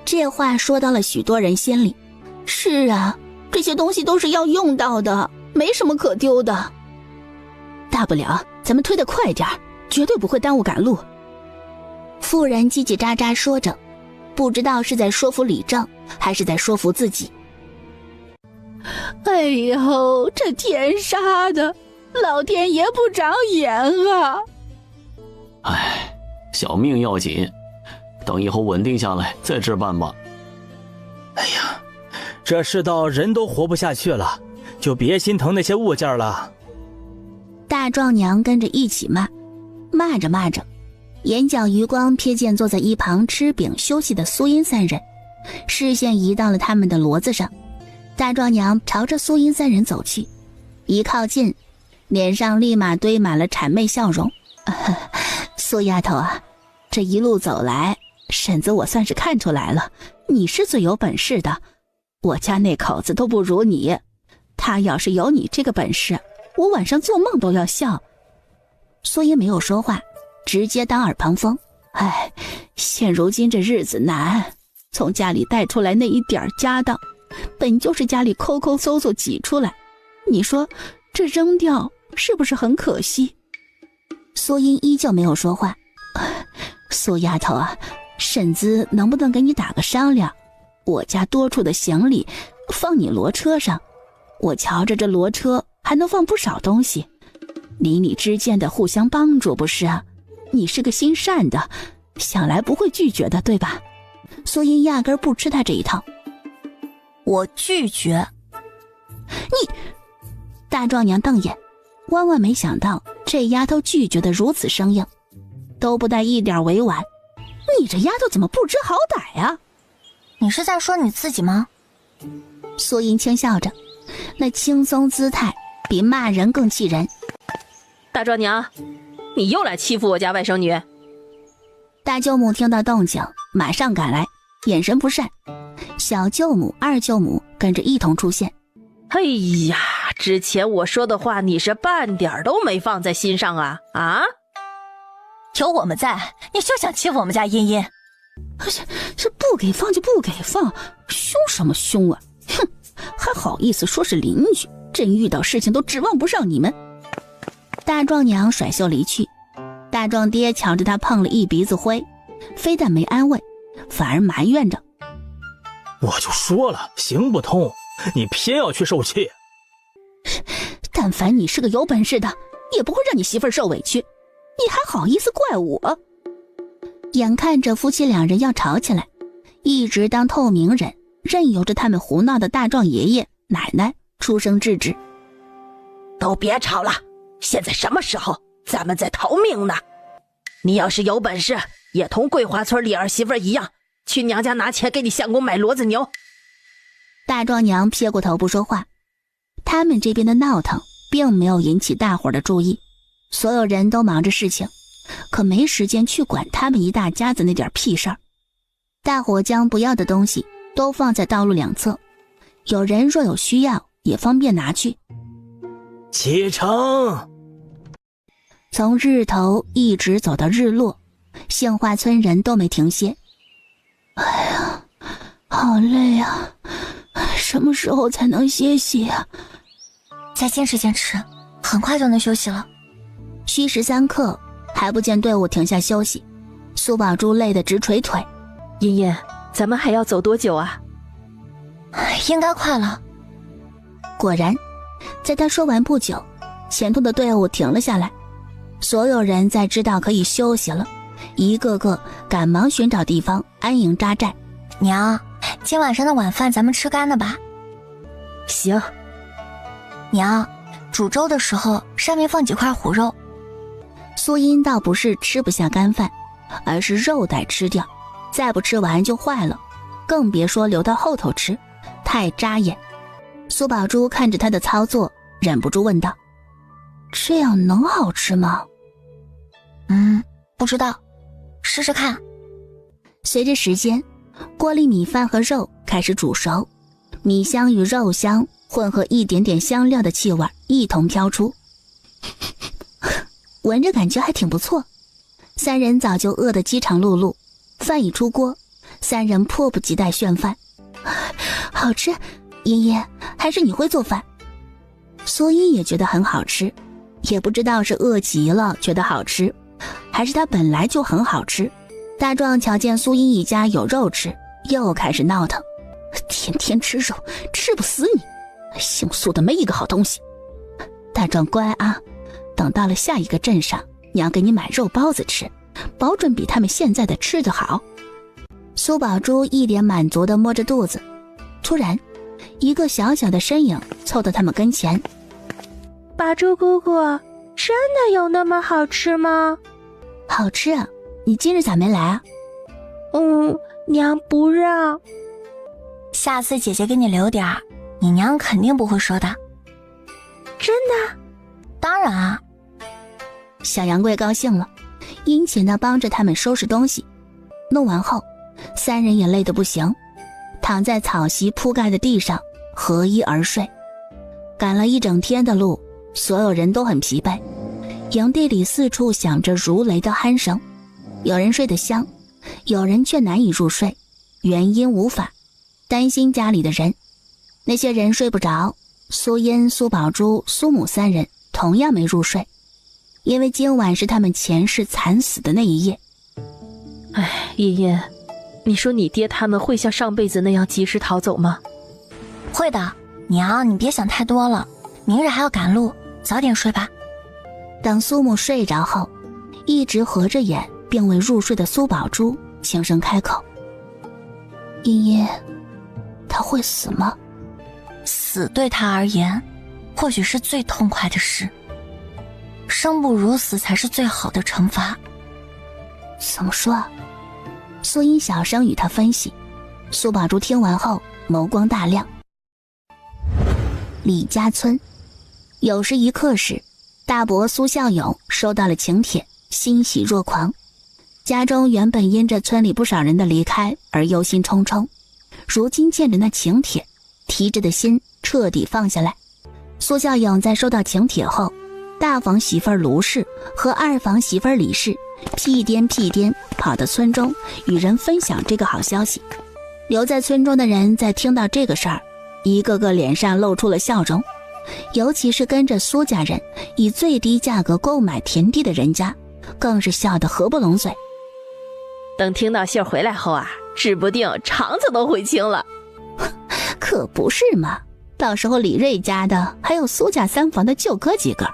这话说到了许多人心里。是啊，这些东西都是要用到的，没什么可丢的。大不了咱们推得快点，绝对不会耽误赶路。妇人叽叽喳喳说着，不知道是在说服李正，还是在说服自己。哎呦，这天杀的，老天爷不长眼啊！哎，小命要紧，等以后稳定下来再置办吧。哎呀，这世道人都活不下去了，就别心疼那些物件了。大壮娘跟着一起骂，骂着骂着，眼角余光瞥见坐在一旁吃饼休息的苏音3人，视线移到了他们的骡子上。大壮娘朝着苏音3人走去，一靠近，脸上立马堆满了谄媚笑容。苏丫头啊，这一路走来，婶子我算是看出来了，你是最有本事的，我家那口子都不如你，他要是有你这个本事，我晚上做梦都要笑。苏音没有说话，直接当耳旁风。哎，现如今这日子难，从家里带出来那一点家当，本就是家里抠抠搜搜挤出来，你说这扔掉是不是很可惜？苏音依旧没有说话。苏丫头啊，婶子能不能给你打个商量？我家多出的行李放你骡车上，我瞧着这骡车还能放不少东西，邻里之间的互相帮助不是啊？你是个心善的，想来不会拒绝的，对吧？苏音压根不吃他这一套。我拒绝。你！大壮娘瞪眼，万万没想到这丫头拒绝的如此生硬，都不带一点委婉。你这丫头怎么不知好歹啊？你是在说你自己吗？苏音轻笑着，那轻松姿态比骂人更气人。大壮娘，你又来欺负我家外甥女。大舅母听到动静马上赶来，眼神不善。小舅母、二舅母跟着一同出现。哎呀，之前我说的话你是半点都没放在心上啊？啊？有我们在，你就想欺负我们家茵茵？是不给放就不给放，凶什么凶啊？哼，还好意思说是邻居，真遇到事情都指望不上你们。大壮娘甩袖离去，大壮爹瞧着他碰了一鼻子灰，非但没安慰，反而埋怨着。我就说了行不通，你偏要去受气。但凡你是个有本事的，也不会让你媳妇儿受委屈，你还好意思怪我？眼看着夫妻2人要吵起来，一直当透明人任由着他们胡闹的大壮爷爷奶奶出声制止。都别吵了，现在什么时候？咱们在逃命呢。你要是有本事，也同桂花村李儿媳妇一样，去娘家拿钱给你相公买骡子牛。大壮娘撇过头不说话。他们这边的闹腾并没有引起大伙的注意，所有人都忙着事情，可没时间去管他们一大家子那点屁事儿。大伙将不要的东西都放在道路两侧，有人若有需要也方便拿去。启程！从日头一直走到日落，杏花村人都没停歇。哎呀，好累啊，什么时候才能歇息啊？再坚持坚持，很快就能休息了。虚13刻，还不见队伍停下休息。苏宝珠累得直捶腿。茵茵，咱们还要走多久啊？应该快了。果然，在他说完不久，前头的队伍停了下来。所有人在知道可以休息了，一个个赶忙寻找地方安营扎寨。娘，今晚上的晚饭咱们吃干的吧？行。娘，煮粥的时候上面放几块虎肉。苏音倒不是吃不下干饭，而是肉得吃掉，再不吃完就坏了，更别说留到后头吃，太扎眼。苏宝珠看着他的操作，忍不住问道：这样能好吃吗？不知道，试试看。随着时间，锅里米饭和肉开始煮熟，米香与肉香混合一点点香料的气味一同飘出，闻着感觉还挺不错。三人早就饿得饥肠辘辘，饭一出锅，三人迫不及待炫饭。好吃，茵茵，还是你会做饭。苏音也觉得很好吃，也不知道是饿极了觉得好吃，还是他本来就很好吃。大壮瞧见苏音一家有肉吃，又开始闹腾，天天吃肉，吃不死你，姓苏的没一个好东西。大壮乖啊，等到了下一个镇上，娘给你买肉包子吃，保准比他们现在的吃得好。苏宝珠一脸满足地摸着肚子，突然一个小小的身影凑到他们跟前。宝珠姑姑，真的有那么好吃吗？好吃啊，你今日咋没来啊？娘不让。下次姐姐给你留点儿，你娘肯定不会说的。真的？当然啊。小杨贵高兴了，殷勤地帮着他们收拾东西。弄完后，三人也累得不行，躺在草席铺盖的地上合衣而睡。赶了一整天的路，所有人都很疲惫，营地里四处响着如雷的鼾声，有人睡得香，有人却难以入睡，原因无法，担心家里的人。那些人睡不着，苏音、苏宝珠、苏母三人同样没入睡，因为今晚是他们前世惨死的那一夜。茵茵，你说你爹他们会像上辈子那样及时逃走吗？会的，娘，你别想太多了，明日还要赶路，早点睡吧。等苏母睡着后，一直合着眼并未入睡的苏宝珠轻声开口：茵茵，他会死吗？死对他而言或许是最痛快的事，生不如死才是最好的惩罚。怎么说啊？苏音小声与他分析。苏宝珠听完后眸光大亮。李家村酉时一刻时，大伯苏孝勇收到了请帖，欣喜若狂。家中原本因着村里不少人的离开而忧心忡忡，如今见着那请帖，提着的心彻底放下来。苏孝勇在收到请帖后，大房媳妇卢氏和二房媳妇李氏屁颠跑到村中与人分享这个好消息。留在村中的人在听到这个事儿，一个个脸上露出了笑容，尤其是跟着苏家人以最低价格购买田地的人家，更是笑得合不拢嘴。等听到信儿回来后啊，指不定肠子都悔青了。可不是嘛，到时候李瑞家的还有苏家三房的就哥几个，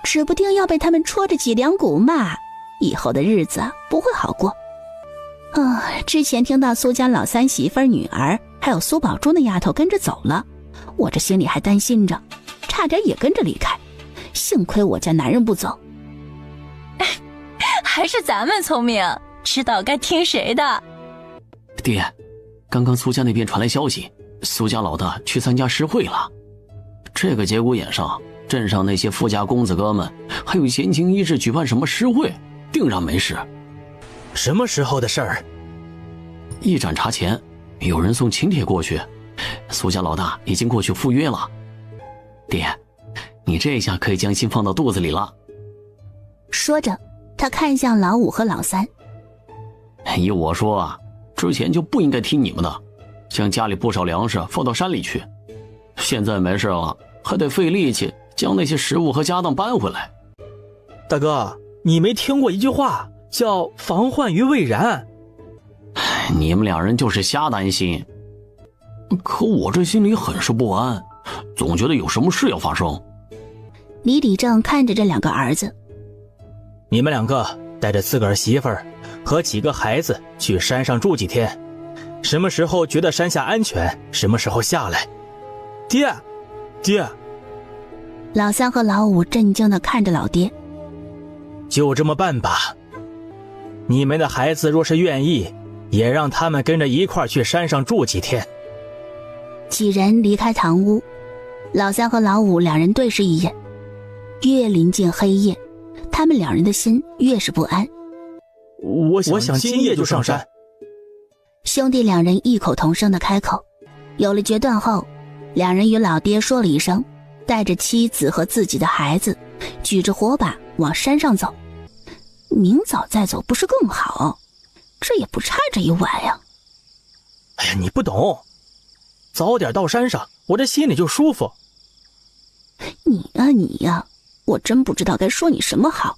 指不定要被他们戳着脊梁骨骂，以后的日子不会好过。之前听到苏家老三媳妇女儿还有苏宝珠那丫头跟着走了，我这心里还担心着，差点也跟着离开，幸亏我家男人不走。还是咱们聪明，知道该听谁的。爹，刚刚苏家那边传来消息，苏家老大去参加诗会了。这个节骨眼上，镇上那些富家公子哥们还有闲情逸致举办什么诗会，定然没事。什么时候的事儿？一盏茶前，有人送请帖过去，苏家老大已经过去赴约了。爹，你这下可以将心放到肚子里了。说着，他看向老五和老三。依我说啊，之前就不应该听你们的，将家里不少粮食放到山里去。现在没事了，还得费力气将那些食物和家当搬回来。大哥，你没听过一句话叫防患于未然？你们两人就是瞎担心，可我这心里很是不安，总觉得有什么事要发生。李李正看着这两个儿子，你们两个带着自个儿媳妇儿和几个孩子去山上住几天，什么时候觉得山下安全，什么时候下来。爹，爹。老三和老五震惊地看着老爹。就这么办吧，你们的孩子若是愿意，也让他们跟着一块去山上住几天。几人离开堂屋，老三和老五两人对视一眼，越临近黑夜，他们两人的心越是不安。我想今夜就上山。兄弟两人异口同声地开口。有了决断后，两人与老爹说了一声，带着妻子和自己的孩子，举着火把往山上走。明早再走不是更好？这也不差这一晚呀。哎呀，你不懂，早点到山上，我这心里就舒服。你呀，我真不知道该说你什么好。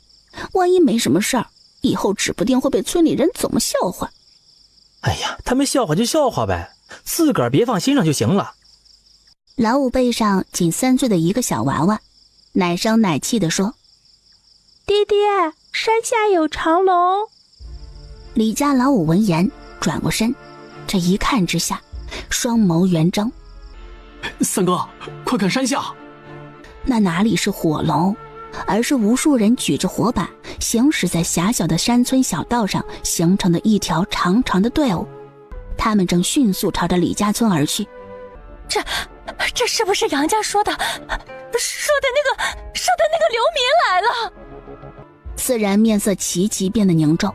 万一没什么事儿，以后指不定会被村里人怎么笑话。哎呀，他们笑话就笑话呗，自个儿别放心上就行了。老五背上仅3岁的一个小娃娃，奶声奶气地说：爹爹，山下有长龙。李家老五闻言转过身，这一看之下，双眸圆睁。三哥，快看山下！那哪里是火龙，而是无数人举着火把，行驶在狭小的山村小道上形成的一条长长的队伍。他们正迅速朝着李家村而去。这是不是杨家说的那个流民来了？四人面色齐齐变得凝重。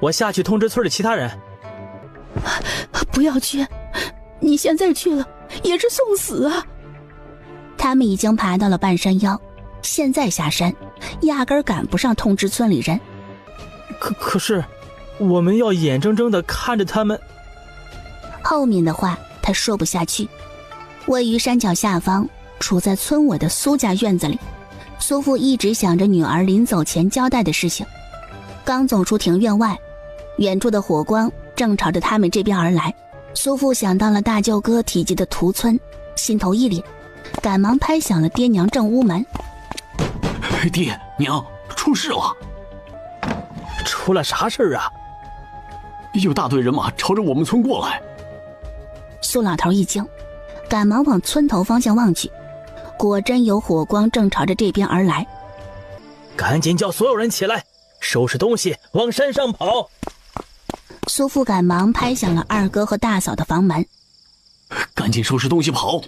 我下去通知村里其他人。不要去，你现在去了也是送死啊！他们已经爬到了半山腰，现在下山压根赶不上通知村里人。可是我们要眼睁睁地看着他们。后面的话他说不下去。位于山脚下方，处在村尾的苏家院子里，苏父一直想着女儿临走前交代的事情。刚走出庭院外，远处的火光正朝着他们这边而来。苏父想到了大舅哥提及的屠村，心头一凛，赶忙拍响了爹娘正屋门。爹娘，出事了！出了啥事啊？有大队人马朝着我们村过来。苏老头一惊，赶忙往村头方向望去，果真有火光正朝着这边而来。赶紧叫所有人起来，收拾东西往山上跑！苏父赶忙拍响了二哥和大嫂的房门。赶紧收拾东西跑！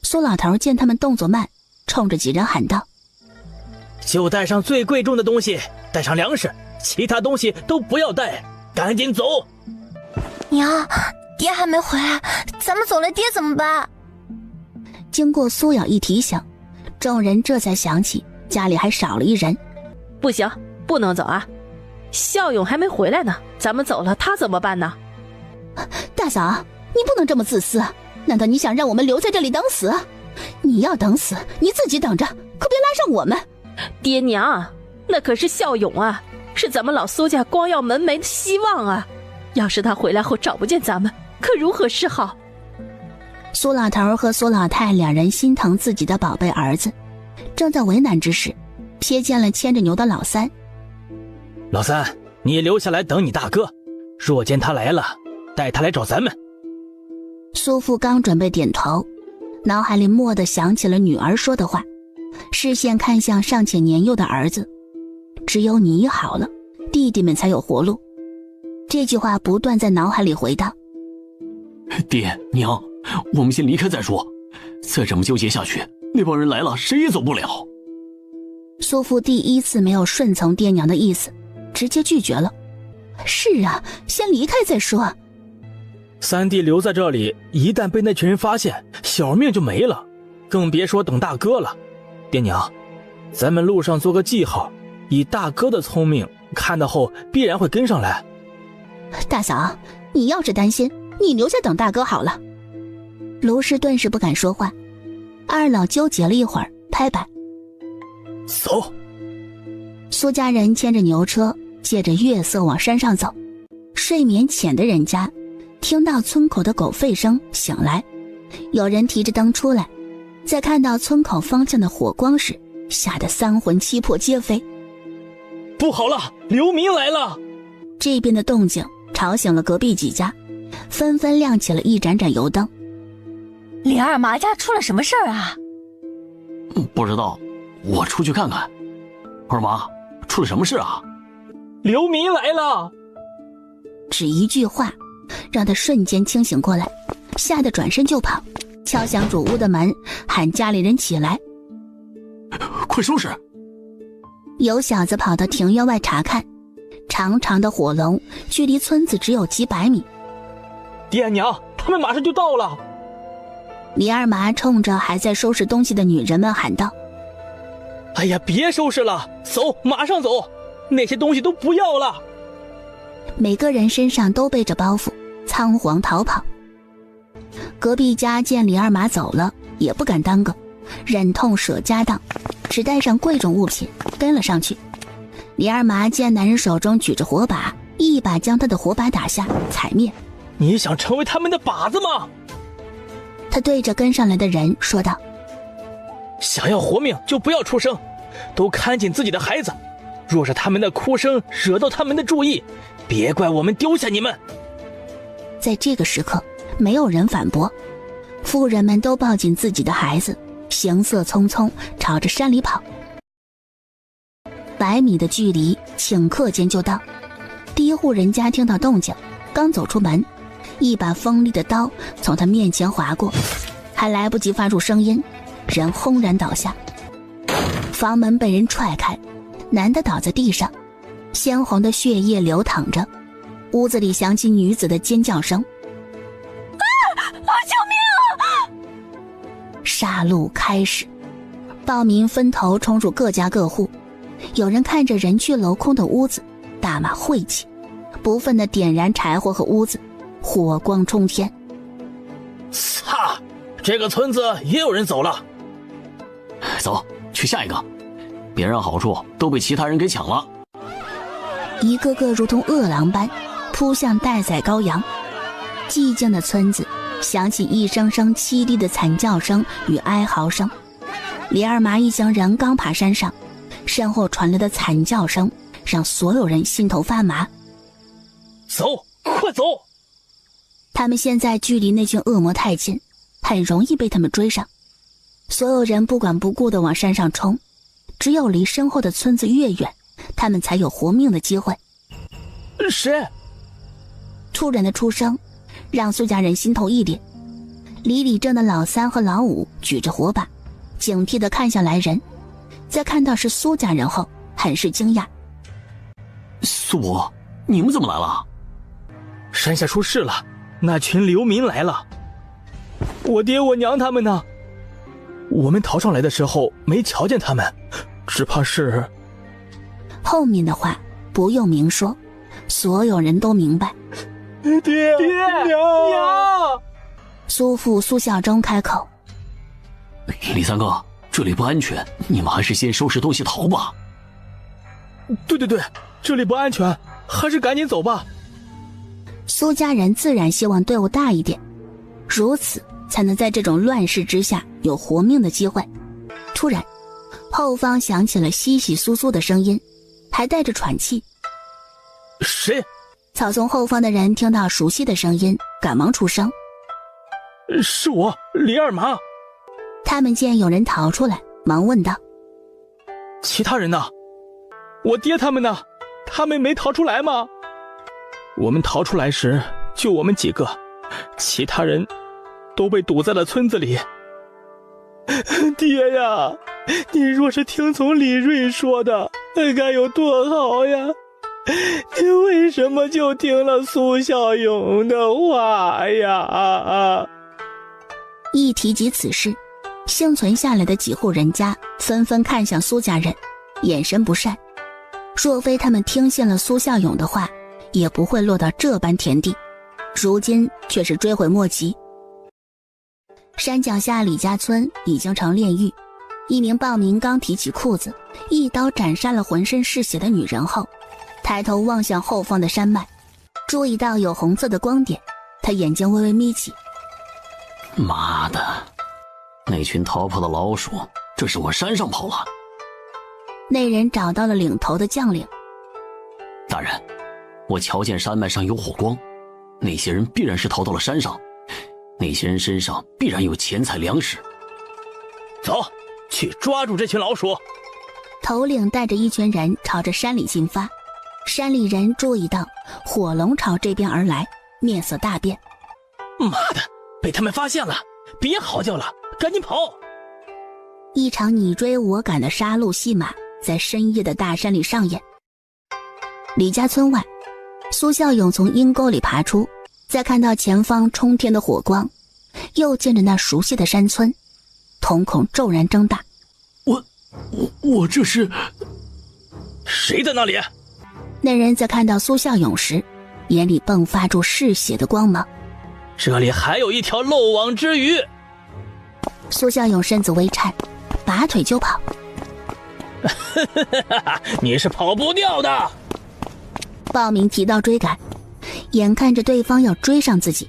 苏老头见他们动作慢，冲着几人喊道：就带上最贵重的东西，带上粮食，其他东西都不要带，赶紧走！娘，爹还没回来，咱们走了爹怎么办？经过苏瑶一提醒，众人这才想起家里还少了一人。不行，不能走啊！孝勇还没回来呢，咱们走了他怎么办呢？大嫂，你不能这么自私，难道你想让我们留在这里等死？你要等死你自己等着，可别拉上我们。爹娘，那可是孝勇啊，是咱们老苏家光耀门楣的希望啊！要是他回来后找不见咱们，可如何是好？苏老头和苏老太两人心疼自己的宝贝儿子，正在为难之时，瞥见了牵着牛的老三。老三，你留下来等你大哥，若见他来了，带他来找咱们。苏父刚准备点头，脑海里蓦地想起了女儿说的话，视线看向尚且年幼的儿子。只有你好了，弟弟们才有活路。这句话不断在脑海里回荡。爹娘，我们先离开再说，再这么纠结下去，那帮人来了谁也走不了。苏父第一次没有顺从爹娘的意思，直接拒绝了。是啊，先离开再说。三弟留在这里，一旦被那群人发现，小命就没了，更别说等大哥了。爹娘，咱们路上做个记号，以大哥的聪明，看到后必然会跟上来。大嫂，你要是担心，你留下等大哥好了。卢氏顿时不敢说话。二老纠结了一会儿，拍板：走。苏家人牵着牛车，借着月色往山上走。睡眠浅的人家听到村口的狗吠声醒来，有人提着灯出来，在看到村口方向的火光时，吓得三魂七魄皆飞。不好了，流民来了！这边的动静吵醒了隔壁几家，纷纷亮起了一盏盏油灯。李二麻家出了什么事儿啊？不知道，我出去看看。二麻，出了什么事啊？流民来了！只一句话，让他瞬间清醒过来，吓得转身就跑，敲响主屋的门，喊家里人起来。快收拾！有小子跑到庭院外查看，长长的火龙距离村子只有几百米。爹娘，他们马上就到了！李二麻冲着还在收拾东西的女人们喊道：哎呀，别收拾了，走，马上走，那些东西都不要了。每个人身上都背着包袱，仓皇逃跑。隔壁家见李二麻走了，也不敢耽搁，忍痛舍家当，只带上贵重物品跟了上去。李二麻见男人手中举着火把，一把将他的火把打下，踩灭。你想成为他们的靶子吗？他对着跟上来的人说道：想要活命就不要出声，都看紧自己的孩子，若是他们的哭声惹到他们的注意，别怪我们丢下你们。在这个时刻，没有人反驳，妇人们都抱紧自己的孩子，行色匆匆朝着山里跑。100米的距离，顷刻间就到。第一户人家听到动静，刚走出门，一把锋利的刀从他面前划过，还来不及发出声音，人轰然倒下。房门被人踹开，男的倒在地上，鲜红的血液流淌着，屋子里响起女子的尖叫声：救命！杀戮开始，暴民分头冲入各家各户，有人看着人去楼空的屋子大骂晦气，不忿地点燃柴火和屋子，火光冲天。擦，这个村子也有人走了。走，去下一个，别让好处都被其他人给抢了。一个个如同饿狼般扑向待宰羔羊。寂静的村子响起一声声凄厉的惨叫声与哀嚎声。李二麻一行人刚爬山上，身后传来的惨叫声让所有人心头发麻。走，快走！他们现在距离那群恶魔太近，很容易被他们追上。所有人不管不顾地往山上冲，只有离身后的村子越远，他们才有活命的机会。谁？突然的出声让苏家人心头一凛。李正的老三和老五举着火把，警惕地看向来人，在看到是苏家人后很是惊讶。苏伯，你们怎么来了？山下出事了，那群流民来了。我爹我娘他们呢？我们逃上来的时候没瞧见他们，只怕是……后面的话不用明说，所有人都明白。爹娘！苏父苏孝忠开口：李三哥，这里不安全，你们还是先收拾东西逃吧。对，这里不安全，还是赶紧走吧。苏家人自然希望队伍大一点，如此才能在这种乱世之下有活命的机会。突然，后方响起了窸窸窣窣的声音，还带着喘气。谁？草丛后方的人听到熟悉的声音，赶忙出声：是我，李二麻。他们见有人逃出来，忙问道：其他人呢？我爹他们呢？他们没逃出来吗？我们逃出来时就我们几个，其他人都被堵在了村子里。爹呀，你若是听从李瑞说的，该有多好呀！你为什么就听了苏孝勇的话呀？一提及此事，幸存下来的几户人家纷纷看向苏家人，眼神不善。若非他们听信了苏孝勇的话，也不会落到这般田地，如今却是追悔莫及。山脚下李家村已经成炼狱，一名暴民刚提起裤子，一刀斩杀了浑身是血的女人后，抬头望向后方的山脉，注意到有红色的光点，他眼睛微微眯起。妈的，那群逃跑的老鼠，这是往山上跑了。那人找到了领头的将领，大人，我瞧见山脉上有火光，那些人必然是逃到了山上，那些人身上必然有钱财粮食。走，去抓住这群老鼠。头领带着一群人朝着山里进发。山里人注意到火龙朝这边而来，面色大变。妈的，被他们发现了，别嚎叫了，赶紧跑！一场你追我赶的杀戮戏码在深夜的大山里上演。李家村外，苏孝勇从阴沟里爬出，再看到前方冲天的火光，又见着那熟悉的山村，瞳孔骤然睁大。我这是……谁在那里？那人在看到苏孝勇时，眼里迸发出嗜血的光芒。这里还有一条漏网之鱼。苏孝勇身子微颤，拔腿就跑。你是跑不掉的。鲍明提刀追赶，眼看着对方要追上自己，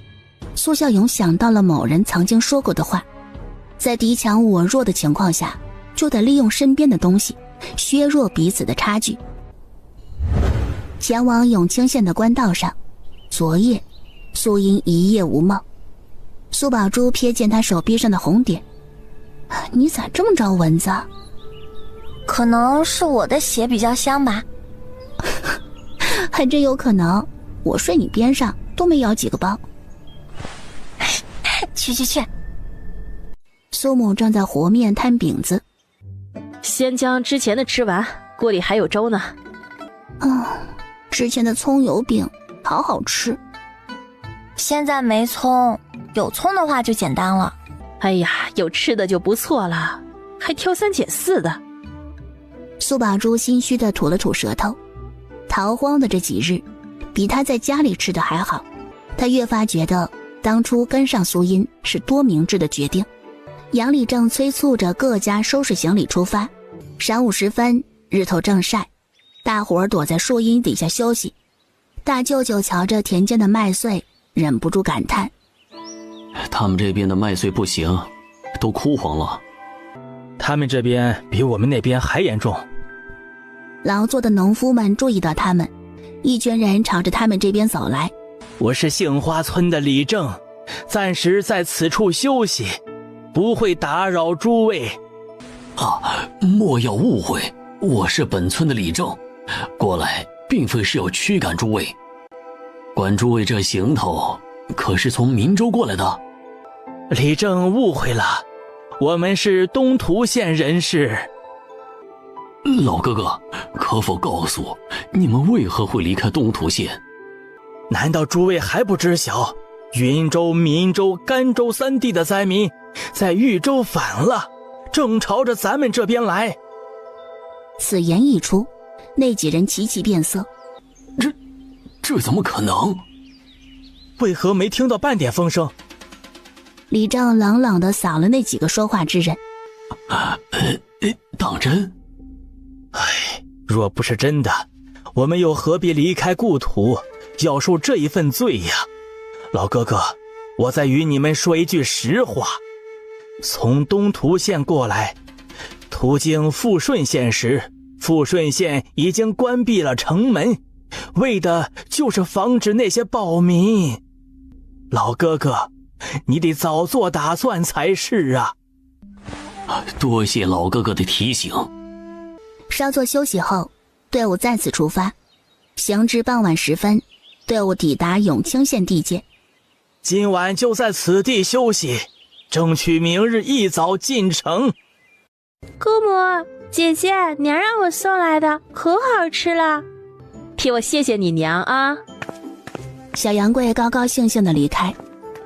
苏孝勇想到了某人曾经说过的话，在敌强我弱的情况下，就得利用身边的东西削弱彼此的差距。前往永清县的官道上，昨夜苏音一夜无梦。苏宝珠瞥见他手臂上的红点，你咋这么招蚊子啊？可能是我的血比较香吧。还真有可能，我睡你边上都没咬几个包。去。苏母正在和面摊饼子。先将之前的吃完，锅里还有粥呢。之前的葱油饼好好吃。现在没葱，有葱的话就简单了。哎呀，有吃的就不错了，还挑三拣四的。苏宝珠心虚地吐了吐舌头。逃荒的这几日，比他在家里吃的还好。他越发觉得当初跟上苏音是多明智的决定。杨丽正催促着各家收拾行李出发。晌午时分，日头正晒，大伙儿躲在树荫底下休息。大舅舅瞧着田间的麦穗，忍不住感叹：他们这边的麦穗不行，都枯黄了。他们这边比我们那边还严重。劳作的农夫们注意到他们，一群人朝着他们这边走来。我是杏花村的李正，暂时在此处休息，不会打扰诸位。莫要误会，我是本村的李正，过来并非是要驱赶诸位。管诸位这行头，可是从明州过来的？李正误会了，我们是东涂县人士。老哥哥，可否告诉你们为何会离开东涂县？难道诸位还不知晓，云州、闽州、甘州三地的灾民在豫州反了，正朝着咱们这边来。此言一出，那几人齐齐变色。这怎么可能？为何没听到半点风声？李正冷冷地扫了那几个说话之人。当真？若不是真的，我们又何必离开故土，要受这一份罪呀？老哥哥，我再与你们说一句实话，从东涂县过来，途经富顺县时，富顺县已经关闭了城门，为的就是防止那些暴民。老哥哥，你得早做打算才是啊。多谢老哥哥的提醒。稍作休息后，队伍再次出发。行至傍晚时分，队伍抵达永清县地界。今晚就在此地休息，争取明日一早进城。姑母，姐姐，娘让我送来的，可好吃了，替我谢谢你娘啊。小杨贵高高兴兴地离开，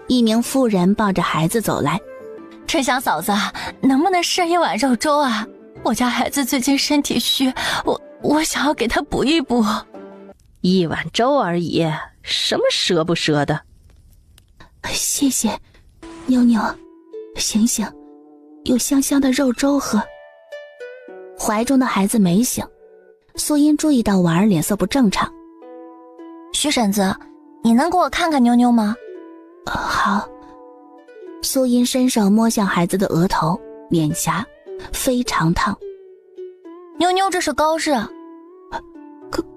一名妇人抱着孩子走来。春香嫂子，能不能赊一碗肉粥啊？我家孩子最近身体虚，我想要给他补一补。一碗粥而已，什么赊不赊的？谢谢，妞妞，醒醒，有香香的肉粥喝。怀中的孩子没醒，苏音注意到婉儿脸色不正常。徐婶子，你能给我看看妞妞吗？好。苏音伸手摸向孩子的额头、脸颊，非常烫。妞妞这是高热。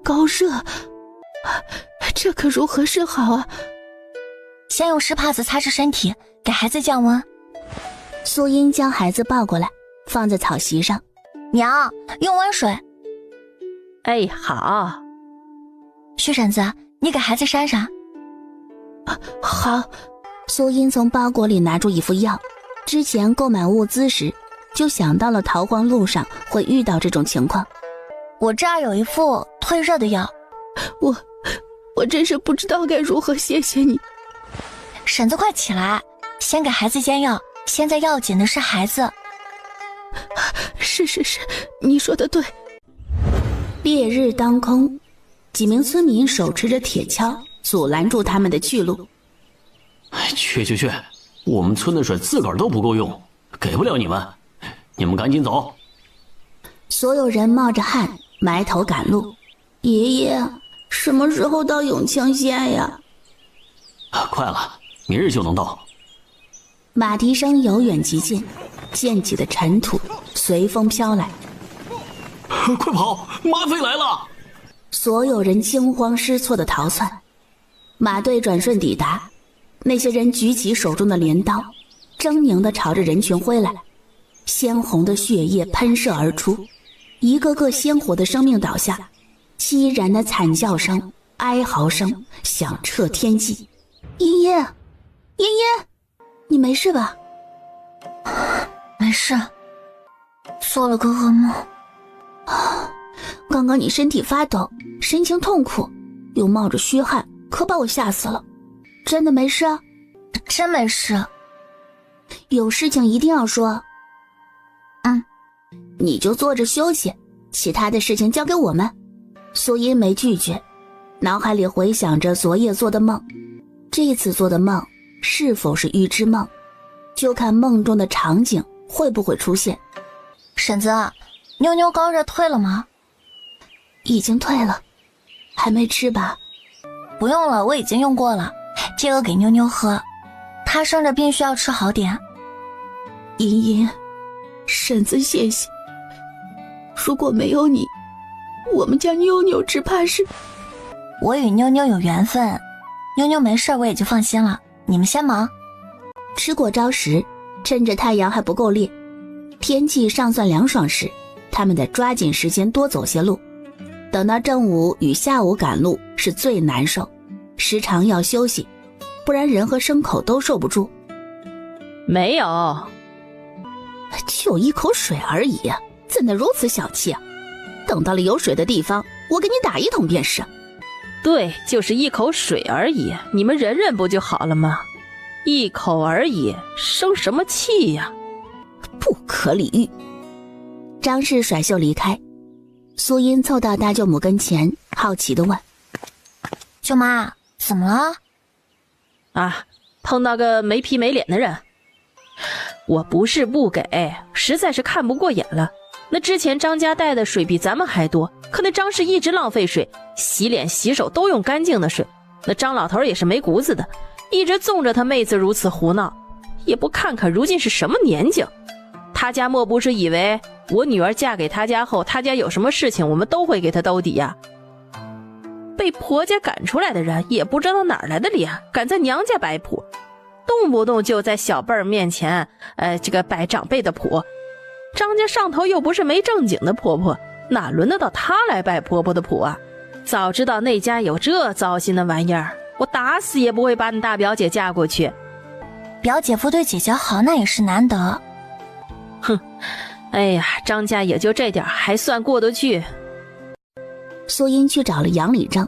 高热，这可如何是好啊？先用湿帕子擦拭身体，给孩子降温。苏英将孩子抱过来，放在草席上。娘，用温水。哎，好。旭婶子，你给孩子扇扇。好。苏英从包裹里拿出一副药，之前购买物资时就想到了逃荒路上会遇到这种情况。我这儿有一副退热的药。我真是不知道该如何谢谢你。婶子快起来，先给孩子煎药，现在要紧的是孩子。是，你说的对。烈日当空，几名村民手持着铁锹阻拦住他们的去路。去，我们村的水自个儿都不够用，给不了你们，你们赶紧走。所有人冒着汗埋头赶路。爷爷，什么时候到永庆县呀？快了，明日就能到。马蹄声由远及近，溅起的尘土随风飘来。快跑，马匪来了！所有人惊慌失措地逃窜。马队转瞬抵达，那些人举起手中的镰刀，狰狞地朝着人群挥来，鲜红的血液喷射而出，一个个鲜活的生命倒下，凄然的惨叫声、哀嚎声响彻天际。茵茵，你没事吧？没事，做了个噩梦。刚刚你身体发抖，神情痛苦，又冒着虚汗，可把我吓死了。真的没事啊？真没事。有事情一定要说。你就坐着休息，其他的事情交给我们。苏音没拒绝，脑海里回想着昨夜做的梦，这次做的梦是否是预知梦，就看梦中的场景会不会出现。婶子，妞妞高热退了吗？已经退了。还没吃吧？不用了，我已经用过了，这个给妞妞喝，她生着病需要吃好点。茵茵，婶子谢谢。如果没有你，我们家妞妞只怕是……我与妞妞有缘分，妞妞没事我也就放心了，你们先忙。吃过朝食，趁着太阳还不够烈，天气尚算凉爽时，他们得抓紧时间多走些路。等到正午与下午赶路是最难受，时常要休息，不然人和牲口都受不住。没有，就一口水而已啊，怎能如此小气啊？等到了有水的地方，我给你打一桶便是。对，就是一口水而已，你们忍忍不就好了吗？一口而已，生什么气呀？不可理喻。张氏甩袖离开，苏音凑到大舅母跟前，好奇地问：舅妈，怎么了？啊，碰到个没皮没脸的人。我不是不给，实在是看不过眼了。那之前张家带的水比咱们还多，可那张氏一直浪费水，洗脸洗手都用干净的水。那张老头也是没骨子的，一直纵着他妹子如此胡闹，也不看看如今是什么年纪。他家莫不是以为我女儿嫁给他家后，他家有什么事情我们都会给他兜底呀？被婆家赶出来的人也不知道哪儿来的脸，敢在娘家摆谱，动不动就在小辈儿面前这个摆长辈的谱。张家上头又不是没正经的婆婆，哪轮得到她来摆婆婆的谱啊？早知道那家有这糟心的玩意儿，我打死也不会把你大表姐嫁过去。表姐夫对姐姐好，那也是难得。哼，哎呀，张家也就这点，还算过得去。苏音去找了杨李正，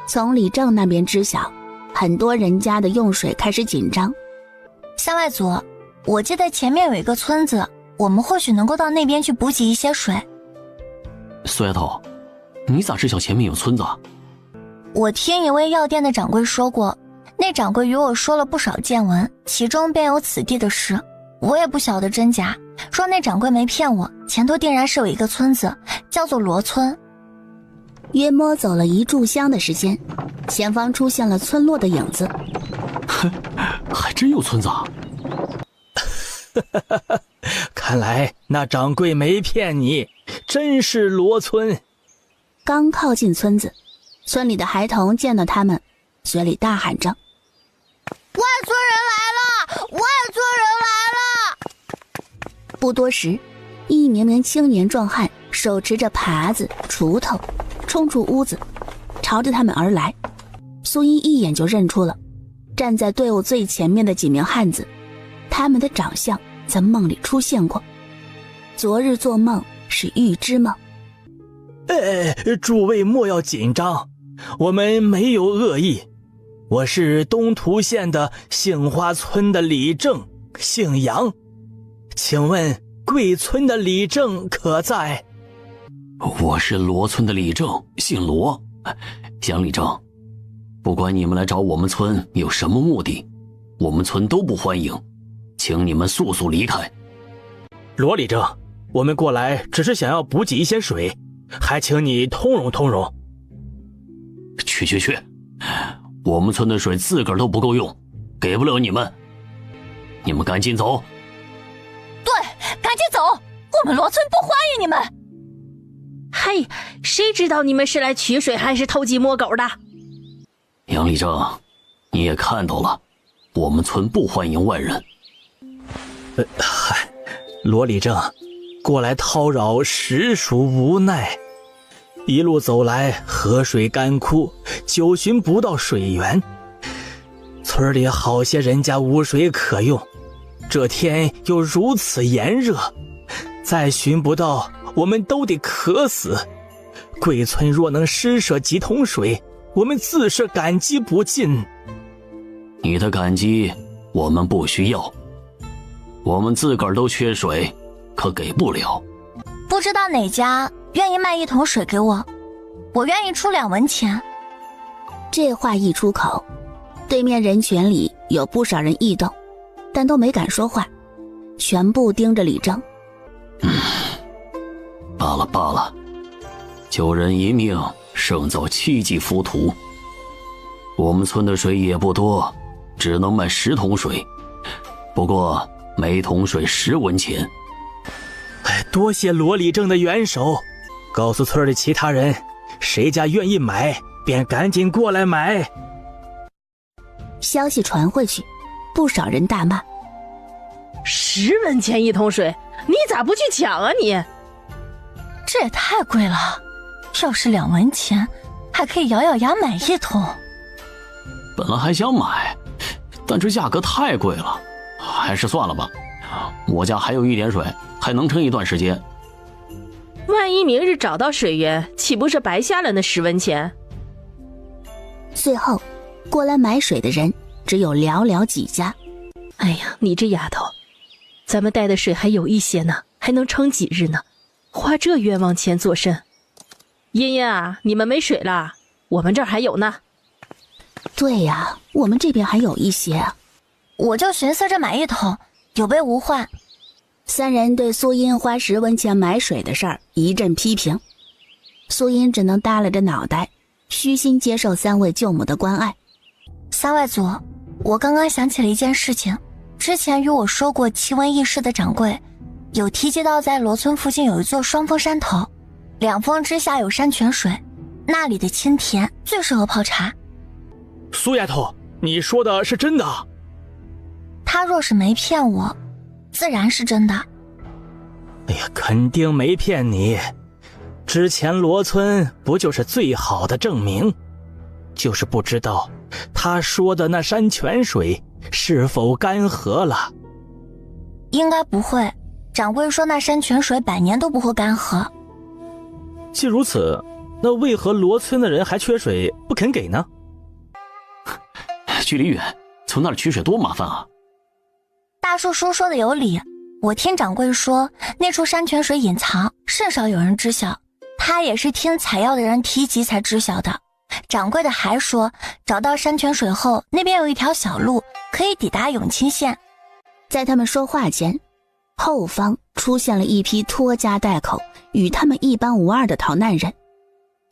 从李正那边知晓，很多人家的用水开始紧张。向外祖，我记得前面有一个村子，我们或许能够到那边去补给一些水。苏丫头，你咋知晓前面有村子啊？我听一位药店的掌柜说过，那掌柜与我说了不少见闻，其中便有此地的事。我也不晓得真假，说那掌柜没骗我，前头定然是有一个村子，叫做罗村。约摸走了一炷香的时间，前方出现了村落的影子。还真有村子啊！看来那掌柜没骗你，真是罗村。刚靠近村子，村里的孩童见到他们，嘴里大喊着：“外村人来了！外村人来了！”不多时，一名名青年壮汉手持着耙子、锄头，冲出屋子，朝着他们而来。苏音一眼就认出了站在队伍最前面的几名汉子，他们的长相在梦里出现过。昨日做梦是预知梦。诸位莫要紧张，我们没有恶意。我是东涂县的杏花村的李正，姓杨，请问贵村的李正可在？我是罗村的李正，姓罗。杨李正，不管你们来找我们村有什么目的，我们村都不欢迎，请你们速速离开。罗李正，我们过来只是想要补给一些水，还请你通融通融。去，我们村的水自个儿都不够用，给不了你们。你们赶紧走。对，赶紧走，我们罗村不欢迎你们。嘿，谁知道你们是来取水还是偷鸡摸狗的？杨立正，你也看到了，我们村不欢迎外人。罗李正，过来叨扰实属无奈。一路走来，河水干枯，久寻不到水源，村里好些人家无水可用，这天又如此炎热，再寻不到，我们都得渴死。贵村若能施舍几桶水，我们自是感激不尽。你的感激我们不需要，我们自个儿都缺水，可给不了。不知道哪家愿意卖1桶水给我，我愿意出2文钱。这话一出口，对面人群里有不少人异动，但都没敢说话，全部盯着李正。罢了，救人一命胜造7级浮屠。我们村的水也不多，只能卖10桶水，不过每桶水10文钱。多谢罗李正的援手，告诉村里其他人，谁家愿意买便赶紧过来买。消息传回去，不少人大骂：10文钱1桶水，你咋不去抢啊你？这也太贵了，要是2文钱还可以咬咬牙买1桶。本来还想买，但这价格太贵了，还是算了吧。我家还有一点水，还能撑一段时间。万一明日找到水源，岂不是白瞎了那10文钱？最后过来买水的人只有寥寥几家。哎呀，你这丫头，咱们带的水还有一些呢，还能撑几日呢，花这冤枉钱做甚？茵茵啊，你们没水了，我们这儿还有呢。对呀，我们这边还有一些啊。我就寻思着买1桶，有备无患。3人对苏音花10文钱买水的事儿一阵批评，苏音只能耷拉着脑袋，虚心接受3位舅母的关爱。3外祖，我刚刚想起了一件事情，之前与我说过奇闻异事的掌柜，有提及到在罗村附近有一座双峰山头，2峰之下有山泉水，那里的清甜最适合泡茶。苏丫头，你说的是真的？他若是没骗我，自然是真的。哎呀，肯定没骗你。之前罗村不就是最好的证明？就是不知道他说的那山泉水是否干涸了。应该不会，掌柜说那山泉水100年都不会干涸。既如此，那为何罗村的人还缺水不肯给呢？距离远，从那儿取水多麻烦啊。大树叔说的有理，我听掌柜说那处山泉水隐藏，甚少有人知晓，他也是听采药的人提及才知晓的。掌柜的还说，找到山泉水后，那边有一条小路可以抵达永清县。在他们说话间，后方出现了一批拖家带口与他们一般无二的逃难人。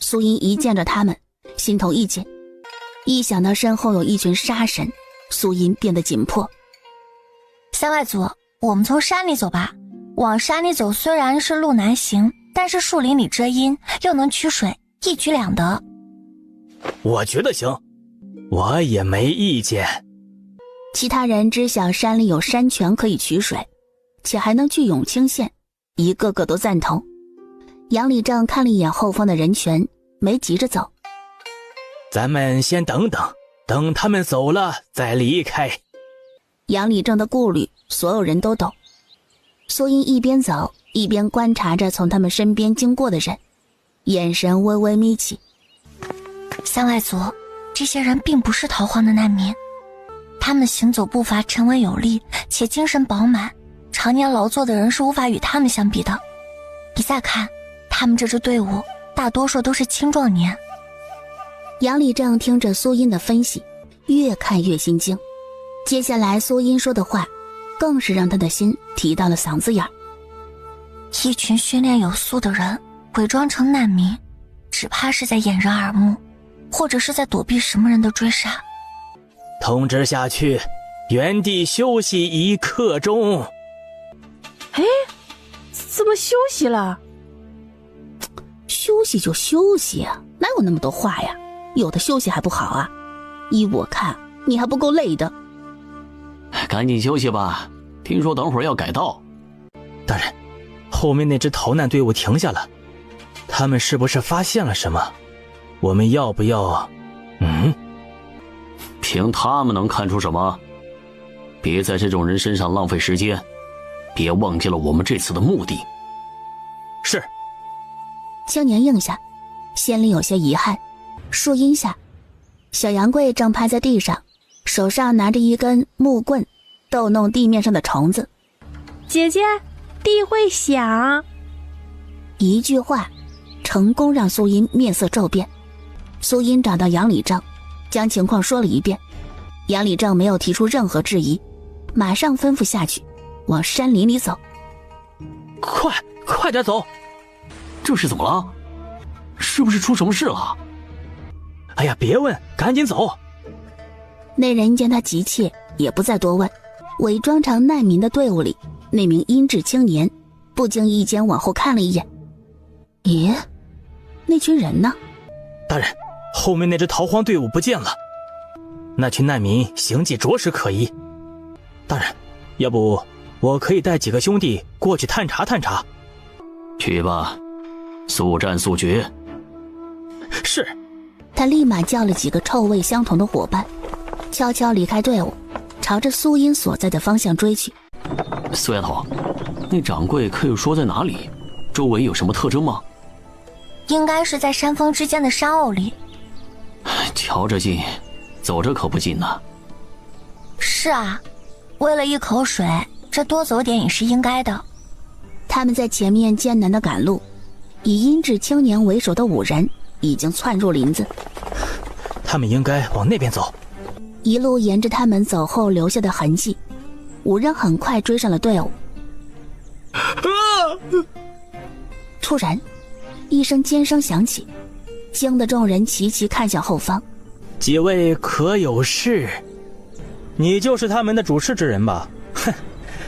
苏音一见着他们，心头一紧，一想到身后有一群杀神，苏音变得紧迫。3外祖，我们从山里走吧。往山里走虽然是路难行，但是树林里遮阴，又能取水，一举两得。我觉得行，我也没意见。其他人知晓山里有山泉可以取水，且还能去永清县，一个个都赞同。杨礼正看了一眼后方的人群，没急着走。咱们先等等，等他们走了再离开。杨礼正的顾虑所有人都懂。苏音一边走一边观察着从他们身边经过的人，眼神微微眯起。三外族，这些人并不是逃荒的难民，他们行走步伐沉稳有力，且精神饱满，常年劳作的人是无法与他们相比的。你再看，他们这支队伍大多数都是青壮年。杨礼正听着苏音的分析，越看越心惊。接下来苏音说的话更是让他的心提到了嗓子眼儿。一群训练有素的人伪装成难民，只怕是在掩人耳目，或者是在躲避什么人的追杀。通知下去，原地休息1刻钟。哎，怎么休息了？休息就休息啊，哪有那么多话呀？有的休息还不好啊？依我看，你还不够累的。赶紧休息吧，听说等会儿要改道。大人，后面那支逃难队伍停下了，他们是不是发现了什么？我们要不要……凭他们能看出什么？别在这种人身上浪费时间，别忘记了我们这次的目的。是。青年应下，心里有些遗憾。树荫下，小杨贵正趴在地上，手上拿着一根木棍，逗弄地面上的虫子。姐姐，地会响。一句话，成功让苏音面色骤变。苏音找到杨礼正，将情况说了一遍。杨礼正没有提出任何质疑，马上吩咐下去，往山林里走。快点走！这是怎么了？是不是出什么事了？哎呀，别问，赶紧走！那人见他急切，也不再多问。伪装成难民的队伍里，那名英质青年不经意间往后看了一眼。咦，那群人呢？大人，后面那支逃荒队伍不见了。那群难民行迹着实可疑。大人，要不我可以带几个兄弟过去探查探查。去吧，速战速决。是。他立马叫了几个臭味相同的伙伴，悄悄离开队伍，朝着苏音所在的方向追去。苏丫头，那掌柜可有说在哪里？周围有什么特征吗？应该是在山峰之间的山坳里。瞧着近，走着可不近呢。是啊，为了一口水，这多走点也是应该的。他们在前面艰难地赶路，以英质青年为首的5人已经窜入林子。他们应该往那边走。一路沿着他们走后留下的痕迹，5人很快追上了队伍。突然一声尖声响起，惊得众人齐齐看向后方。几位可有事？你就是他们的主事之人吧？哼，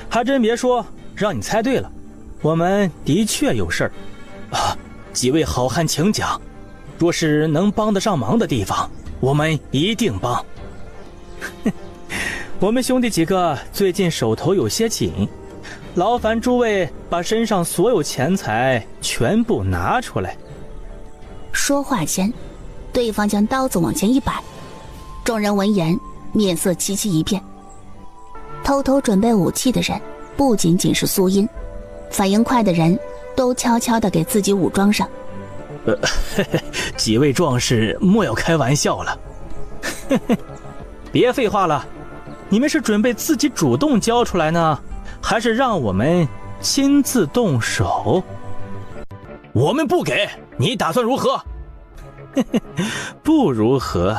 还真别说，让你猜对了，我们的确有事儿啊！几位好汉请讲，若是能帮得上忙的地方，我们一定帮。我们兄弟几个最近手头有些紧，劳烦诸位把身上所有钱财全部拿出来。说话间，对方将刀子往前一摆，众人闻言面色凄凄一变。偷偷准备武器的人不仅仅是苏音，反应快的人都悄悄地给自己武装上。几位壮士莫要开玩笑了。别废话了，你们是准备自己主动交出来呢，还是让我们亲自动手？我们不给，你打算如何？不如何。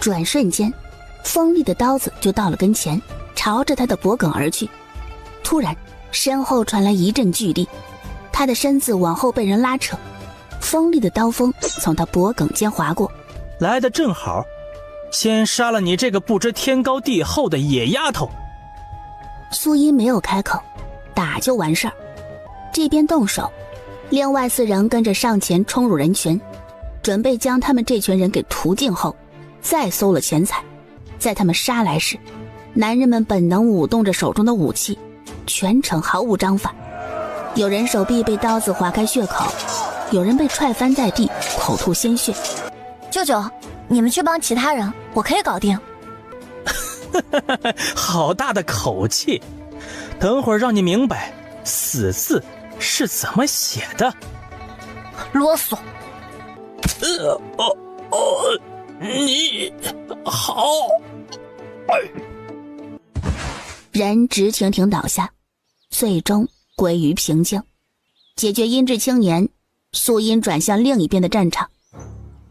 转瞬间，锋利的刀子就到了跟前，朝着他的脖颈而去。突然身后传来一阵巨力，他的身子往后被人拉扯，锋利的刀锋从他脖颈间划过。来得正好，先杀了你这个不知天高地厚的野丫头。苏音没有开口，打就完事儿。这边动手，另外4人跟着上前冲入人群，准备将他们这群人给屠尽后，再搜了钱财。在他们杀来时，男人们本能舞动着手中的武器，全程毫无章法。有人手臂被刀子划开血口，有人被踹翻在地，口吐鲜血。舅舅，你们去帮其他人，我可以搞定。好大的口气！等会儿让你明白死字是怎么写的。啰嗦。你好。人直挺挺倒下，最终归于平静。解决阴质青年，素音转向另一边的战场。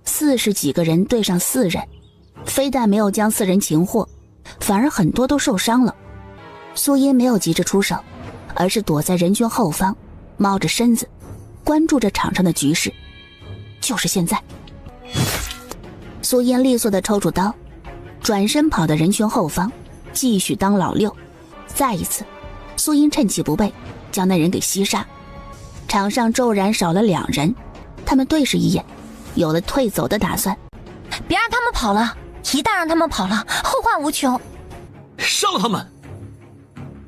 40几个人对上4人，非但没有将4人擒获，反而很多都受伤了。素音没有急着出手，而是躲在人群后方，猫着身子，关注着场上的局势。就是现在。素音利索地抽出刀，转身跑到人群后方，继续当老六。再一次，素音趁其不备，将那人给袭杀。场上骤然少了2人，他们对视一眼，有了退走的打算。别让他们跑了，一旦让他们跑了，后患无穷。杀了他们！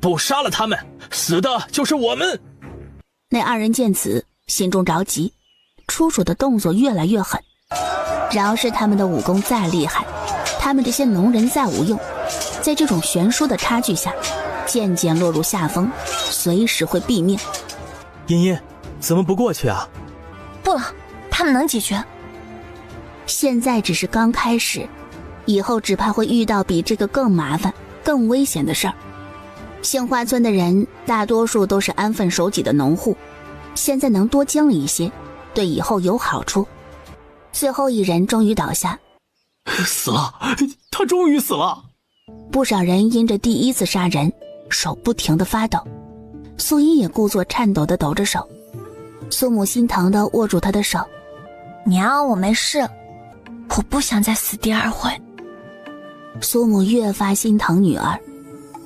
不杀了他们，死的就是我们。那2人见此，心中着急，出手的动作越来越狠。饶是他们的武功再厉害，他们这些农人再无用，在这种悬殊的差距下，渐渐落入下风，随时会毙命。茵茵，怎么不过去啊？不了，他们能解决。现在只是刚开始，以后只怕会遇到比这个更麻烦、更危险的事儿。杏花村的人大多数都是安分守己的农户，现在能多经历一些，对以后有好处。最后一人终于倒下，死了，他终于死了。不少人因着第一次杀人，手不停地发抖。素音也故作颤抖地抖着手，苏母心疼地握住他的手。娘，我没事，我不想再死第2回。苏母越发心疼女儿，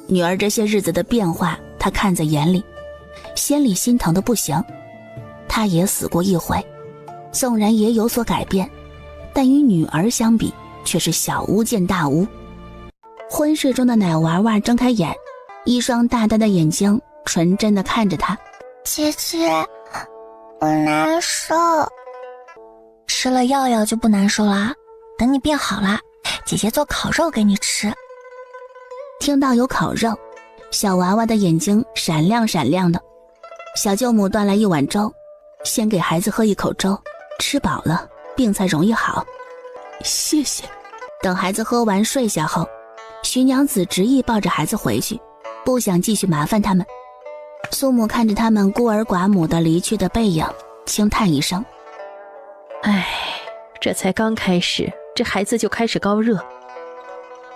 女儿这些日子的变化她看在眼里，心里心疼的不行。她也死过一回，纵然也有所改变，但与女儿相比却是小巫见大巫。昏睡中的奶娃娃睁开眼，一双大大的眼睛纯真地看着她。姐姐，我难受。吃了药药就不难受啦，等你变好啦，姐姐做烤肉给你吃。听到有烤肉，小娃娃的眼睛闪亮闪亮的。小舅母端来一碗粥，先给孩子喝一口粥，吃饱了病才容易好。谢谢。等孩子喝完睡下后，徐娘子执意抱着孩子回去，不想继续麻烦他们。苏母看着他们孤儿寡母的离去的背影，轻叹一声：唉，这才刚开始，这孩子就开始高热，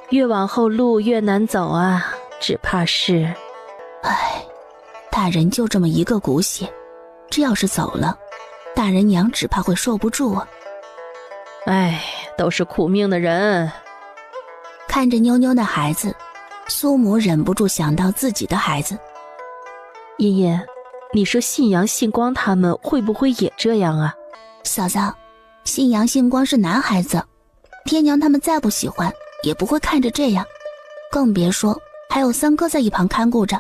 越往后路越难走啊，只怕是……唉，大人就这么一个骨血，这要是走了，大人娘只怕会受不住啊。唉，都是苦命的人。看着妞妞的孩子，苏母忍不住想到自己的孩子。茵茵，你说信阳、信光他们会不会也这样啊？嫂嫂，信阳、信光是男孩子，爹娘他们再不喜欢，也不会看着这样，更别说还有三哥在一旁看顾着。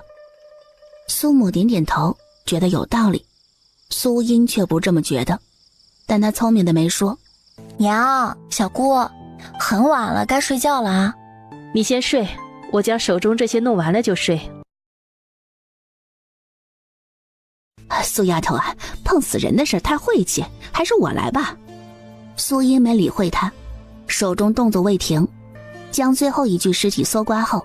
苏母点点头，觉得有道理。苏音却不这么觉得，但她聪明的没说：娘，小姑，很晚了，该睡觉了啊。你先睡，我将手中这些弄完了就睡。苏丫头啊，碰死人的事太晦气，还是我来吧。苏音没理会他，手中动作未停，将最后一具尸体搜刮后，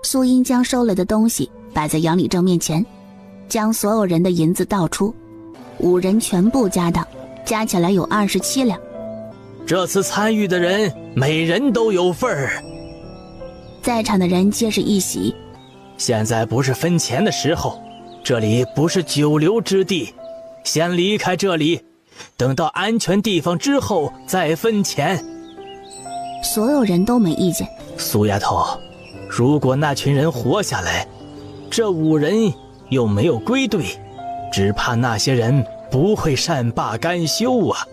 苏音将收了的东西摆在杨礼正面前，将所有人的银子倒出，5人全部家当，加起来有27两。这次参与的人每人都有份儿。在场的人皆是一喜。现在不是分钱的时候，这里不是久留之地，先离开这里，等到安全地方之后再分钱。所有人都没意见。苏丫头，如果那群人活下来，这5人又没有归队，只怕那些人不会善罢甘休啊。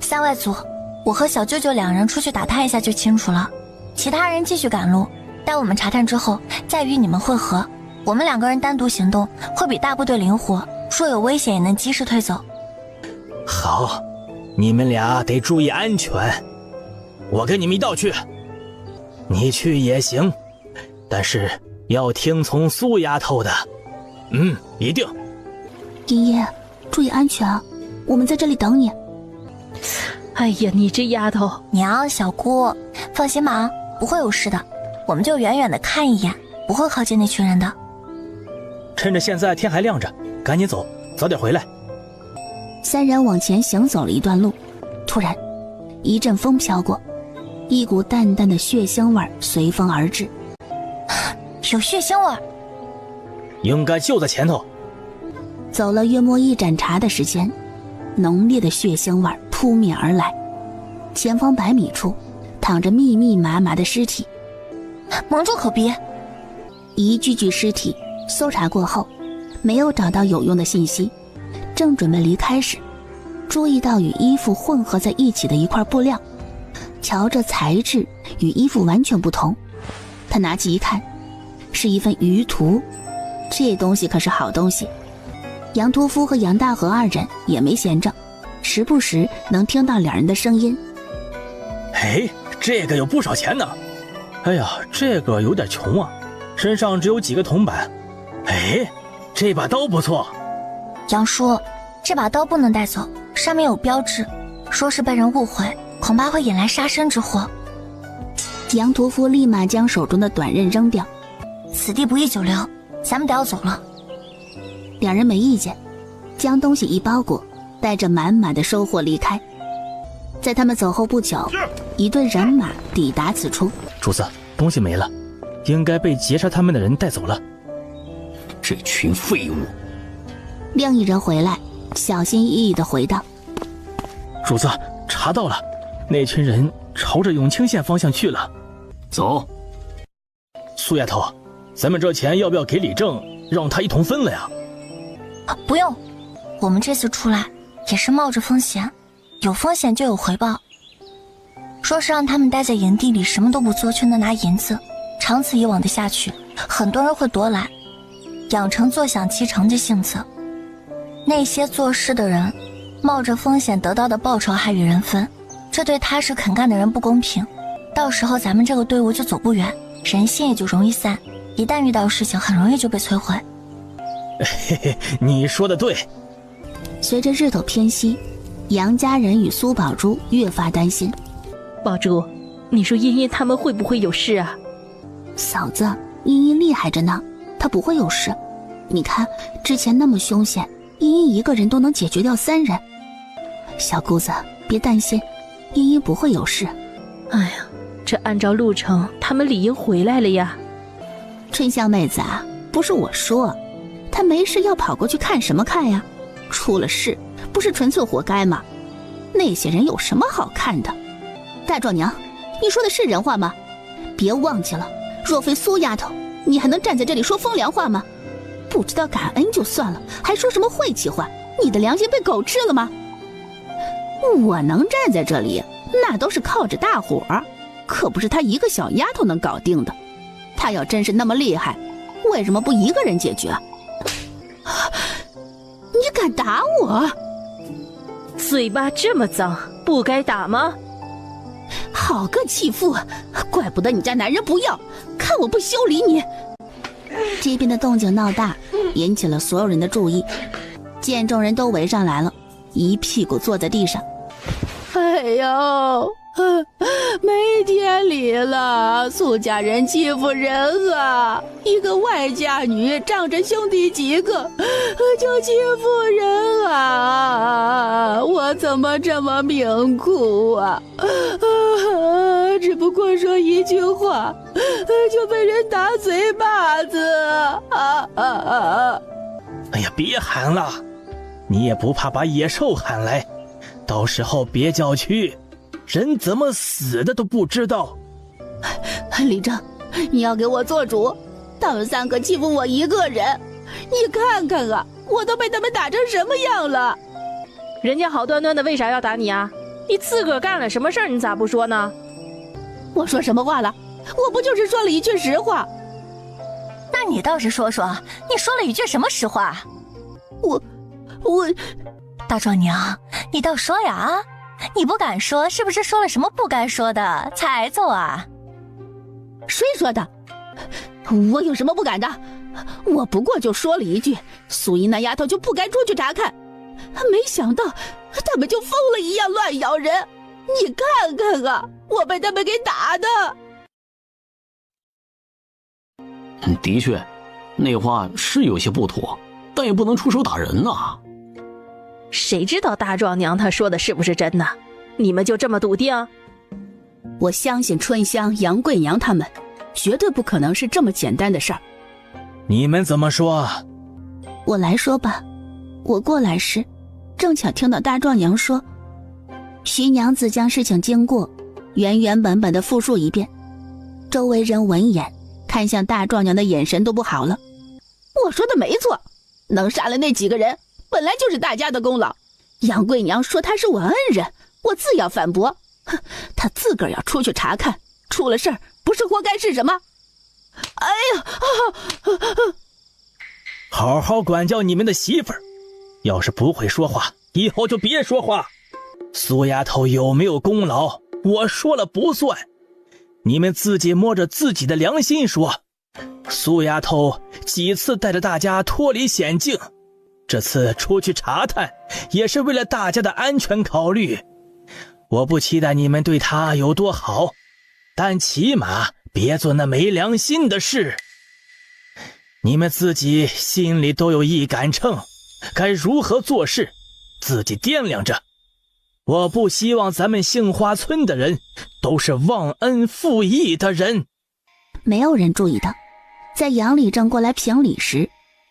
三外组，我和小舅舅两人出去打探一下就清楚了，其他人继续赶路，待我们查探之后再与你们会合。我们2个人单独行动会比大部队灵活，若有危险也能及时退走。好，你们俩得注意安全，我跟你们一道去。你去也行，但是要听从苏丫头的。一定。茵茵，注意安全啊，我们在这里等你。哎呀，你这丫头！娘，小姑，放心吧，不会有事的，我们就远远的看一眼，不会靠近那群人的。趁着现在天还亮着，赶紧走，早点回来。3人往前行走了一段路，突然一阵风飘过，一股淡淡的血腥味随风而至。有血腥味，应该就在前头。走了约莫1盏茶的时间，浓烈的血腥味扑面而来。前方100米处躺着密密麻麻的尸体，蒙住口鼻。一具具尸体搜查过后，没有找到有用的信息，正准备离开时，注意到与衣服混合在一起的一块布料，瞧这材质与衣服完全不同。他拿起一看，是一份舆图，这东西可是好东西。杨屠夫和杨大河2人也没闲着，时不时能听到2人的声音。哎，这个有不少钱呢。哎呀，这个有点穷啊，身上只有几个铜板。哎，这把刀不错。杨叔，这把刀不能带走，上面有标志，说是被人误会，恐怕会引来杀身之祸。杨屠夫立马将手中的短刃扔掉。此地不宜久留，咱们得要走了。 2人没意见，将东西一包裹，带着满满的收获离开。在他们走后不久，一队人马抵达此处。主子，东西没了，应该被劫杀他们的人带走了。这群废物！另一人回来，小心翼翼地回道：“主子，查到了，那群人朝着永清县方向去了。走。苏丫头，咱们这钱要不要给李正，让他一同分了呀？” 不用，我们这次出来也是冒着风险，有风险就有回报。说是让他们待在营地里什么都不做，却能拿银子，长此以往的下去，很多人会夺来，养成坐享其成的性子。那些做事的人，冒着风险得到的报酬还与人分，这对踏实肯干的人不公平。到时候咱们这个队伍就走不远，人心也就容易散，一旦遇到事情，很容易就被摧毁。 嘿嘿，你说的对。随着日头偏西，杨家人与苏宝珠越发担心。宝珠，你说茵茵他们会不会有事啊？嫂子，茵茵厉害着呢，她不会有事。你看之前那么凶险，茵茵一个人都能解决掉3人。小姑子，别担心，茵茵不会有事。哎呀，这按照路程，他们理应回来了呀。春香妹子啊，不是我说。 他没事要跑过去看什么看呀？出了事不是纯粹活该吗？那些人有什么好看的？大壮娘，你说的是人话吗？别忘记了，若非苏丫头，你还能站在这里说风凉话吗？不知道感恩就算了，还说什么晦气话？你的良心被狗吃了吗？我能站在这里，那都是靠着大伙儿，可不是她一个小丫头能搞定的。她要真是那么厉害，为什么不一个人解决？ 你敢打我？嘴巴这么脏，不该打吗？好个弃妇，怪不得你家男人不要，看我不修理你！这边的动静闹大，引起了所有人的注意。见众人都围上来了，一屁股坐在地上。哎呦！ 没天理了！苏家人欺负人啊！一个外嫁女仗着兄弟几个，就欺负人啊！我怎么这么命苦啊？只不过说一句话，就被人打嘴巴子！哎呀，别喊了，你也不怕把野兽喊来，到时候别叫屈。 人怎么死的都不知道。李正，你要给我做主，他们3个欺负我一个人，你看看啊，我都被他们打成什么样了。人家好端端的，为啥要打你啊？你自个儿干了什么事儿，你咋不说呢？我说什么话了？我不就是说了一句实话。那你倒是说说，你说了一句什么实话？我大壮娘，你倒说呀啊！你不敢说，是不是说了什么不该说的才挨揍啊？谁说的？我有什么不敢的？我不过就说了一句，苏英那丫头就不该出去查看，没想到他们就疯了一样乱咬人。你看看啊，我被他们给打的。的确，那话是有些不妥，但也不能出手打人呐。谁知道大壮娘她说的是不是真的？你们就这么笃定？我相信春香、杨贵娘他们绝对不可能是这么简单的事儿。你们怎么说？我来说吧，我过来时正巧听到大壮娘说，徐娘子将事情经过原原本本的复述一遍。周围人闻言看向大壮娘的眼神都不好了。我说的没错，能杀了那几个人本来就是大家的功劳。杨贵娘说她是我恩人，我自要反驳。哼，她自个儿要出去查看，出了事儿不是活该是什么？哎呀！好好管教你们的媳妇儿，要是不会说话，以后就别说话。苏丫头有没有功劳，我说了不算。你们自己摸着自己的良心说，苏丫头几次带着大家脱离险境，这次出去查探也是为了大家的安全考虑。我不期待你们对她有多好，但起码别做那没良心的事。你们自己心里都有一杆秤，该如何做事自己掂量着。我不希望咱们杏花村的人都是忘恩负义的人。没有人注意到，在杨礼正过来评理时，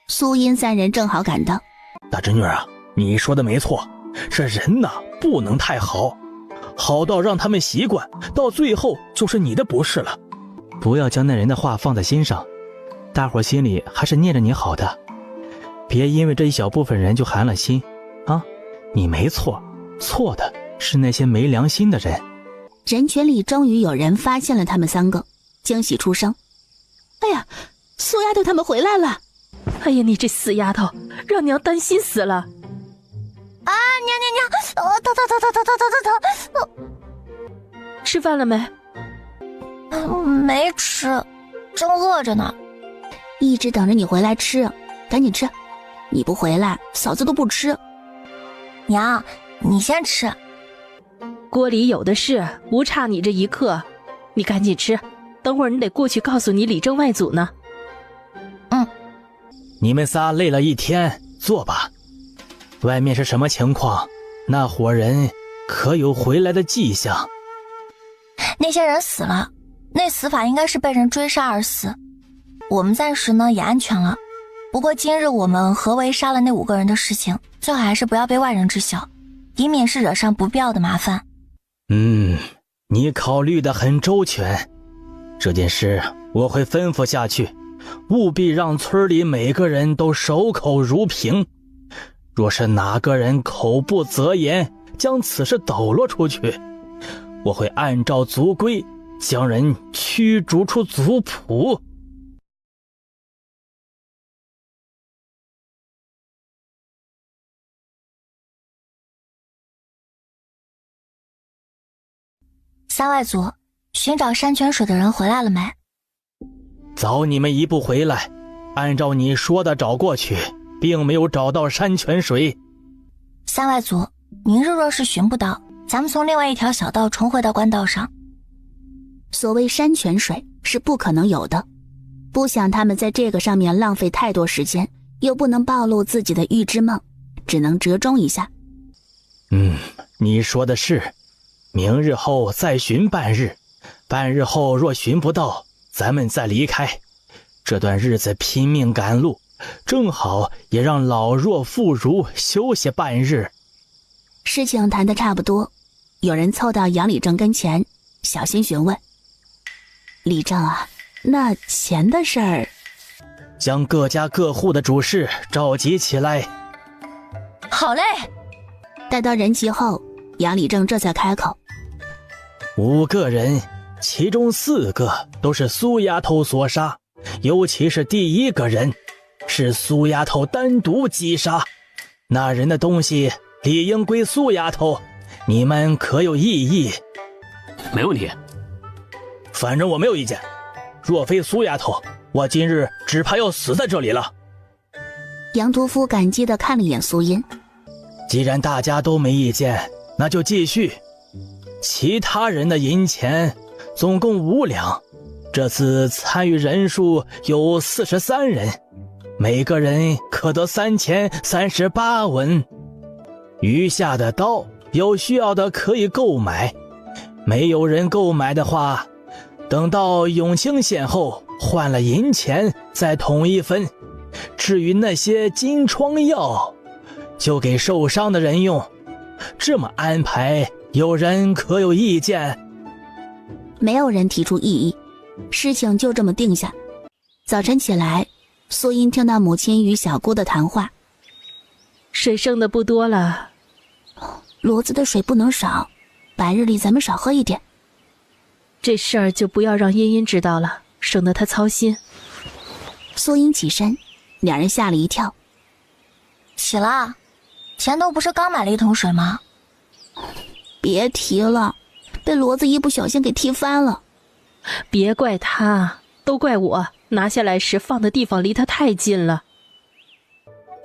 苏音三人正好赶到。大侄女啊，你说的没错，这人呐不能太好，好到让他们习惯，到最后就是你的不是了。不要将那人的话放在心上，大伙心里还是念着你好的，别因为这一小部分人就寒了心啊！你没错，错的是那些没良心的人。人群里终于有人发现了他们三个，惊喜出声：哎呀，苏丫头他们回来了！哎呀，你这死丫头，让娘担心死了！啊，娘，疼！吃饭了没？没吃，正饿着呢。一直等着你回来吃，赶紧吃，你不回来嫂子都不吃。娘，你先吃。锅里有的是，不差你这一刻，你赶紧吃，等会儿你得过去告诉你李正外祖呢。你们仨累了一天，坐吧。外面是什么情况？那伙人可有回来的迹象？那些人死了，那死法应该是被人追杀而死。我们暂时呢也安全了，不过今日我们合围杀了那5个人的事情，最好还是不要被外人知晓，以免是惹上不必要的麻烦。你考虑得很周全，这件事我会吩咐下去，务必让村里每个人都守口如瓶。若是哪个人口不择言，将此事抖落出去，我会按照族规将人驱逐出族谱。三外祖，寻找山泉水的人回来了没？早你们一步回来，按照你说的找过去，并没有找到山泉水。三外祖，明日若是寻不到，咱们从另外一条小道重回到官道上。所谓山泉水是不可能有的，不想他们在这个上面浪费太多时间，又不能暴露自己的预知梦，只能折中一下。你说的是，明日后再寻半日，半日后若寻不到，咱们再离开。这段日子拼命赶路，正好也让老弱妇孺休息半日。事情谈得差不多，有人凑到杨礼正跟前，小心询问：礼正啊，那钱的事儿？将各家各户的主事召集起来。好嘞。待到人齐后，杨礼正这才开口：“5个人，其中4个都是苏丫头所杀，尤其是第1个人，是苏丫头单独击杀。那人的东西理应归苏丫头，你们可有异议？”“没问题。”“反正我没有意见。若非苏丫头，我今日只怕要死在这里了。”杨屠夫感激地看了一眼苏音：“既然大家都没意见，那就继续。其他人的银钱总共5两，这次参与人数有43人，每个人可得3038文。余下的刀有需要的可以购买，没有人购买的话，等到永清县后换了银钱再统一分。至于那些金疮药，就给受伤的人用。这么安排，有人可有意见？”没有人提出异议，事情就这么定下。早晨起来，苏音听到母亲与小姑的谈话：“水剩的不多了，骡子的水不能少，白日里咱们少喝一点。这事儿就不要让茵茵知道了，省得她操心。”苏音起身，两人吓了一跳：“起了？前头不是刚买了1桶水吗？”“别提了，被骡子一不小心给踢翻了。”“别怪他，都怪我拿下来时放的地方离他太近了。”“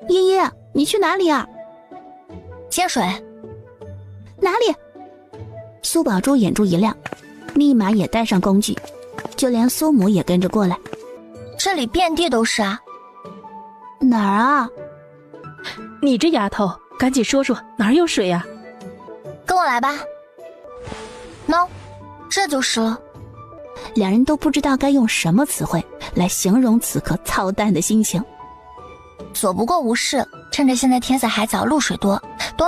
茵茵，你去哪里啊？”“接水。”“哪里？”苏宝珠眼珠一亮，立马也带上工具，就连苏母也跟着过来。“这里遍地都是啊。”“哪儿啊？”“你这丫头，赶紧说说哪儿有水啊？”“跟我来吧。”“喏，这就是了。”两人都不知道该用什么词汇来形容此刻操蛋的心情。“左不过无事，趁着现在天色还早，露水多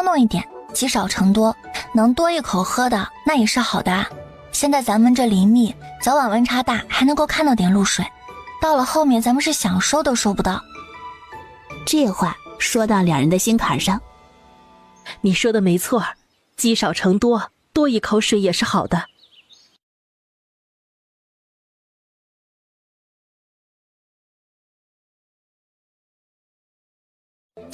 弄一点，积少成多，能多一口喝的那也是好的啊。现在咱们这林密，早晚温差大，还能够看到点露水，到了后面咱们是想收都收不到。”这话说到两人的心坎上。“你说的没错，积少成多，多一口水也是好的。”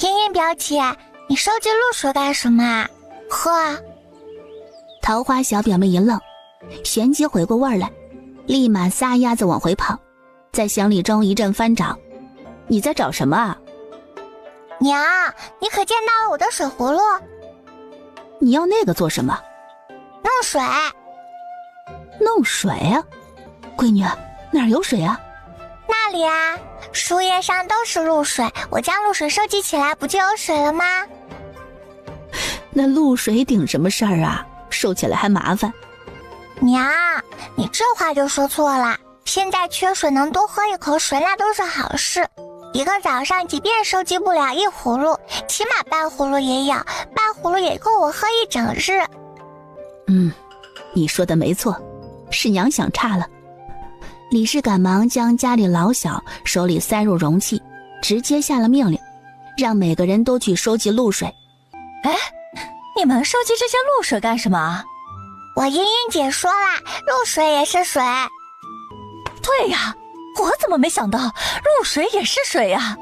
茵茵表姐，你收集露水干什么啊？喝啊！桃花小表妹一愣，旋即回过味儿来，立马撒丫子往回跑，在行李中一阵翻找。“你在找什么啊？”“娘，你可见到了我的水葫芦？”“你要那个做什么？”“弄水。”“弄水啊？闺女，哪儿有水啊？”“那里啊，树叶上都是露水，我将露水收集起来，不就有水了吗？”“那露水顶什么事儿啊？收起来还麻烦。”“娘，你这话就说错了。现在缺水，能多喝一口水那都是好事。一个早上即便收集不了1葫芦，起码半葫芦也有，半葫芦也够我喝一整日。”“你说的没错，是娘想差了。”李氏赶忙将家里老小手里塞入容器，直接下了命令，让每个人都去收集露水。“哎，你们收集这些露水干什么？”“我茵茵姐说啦，露水也是水。”“对呀，我怎么没想到露水也是水呀？”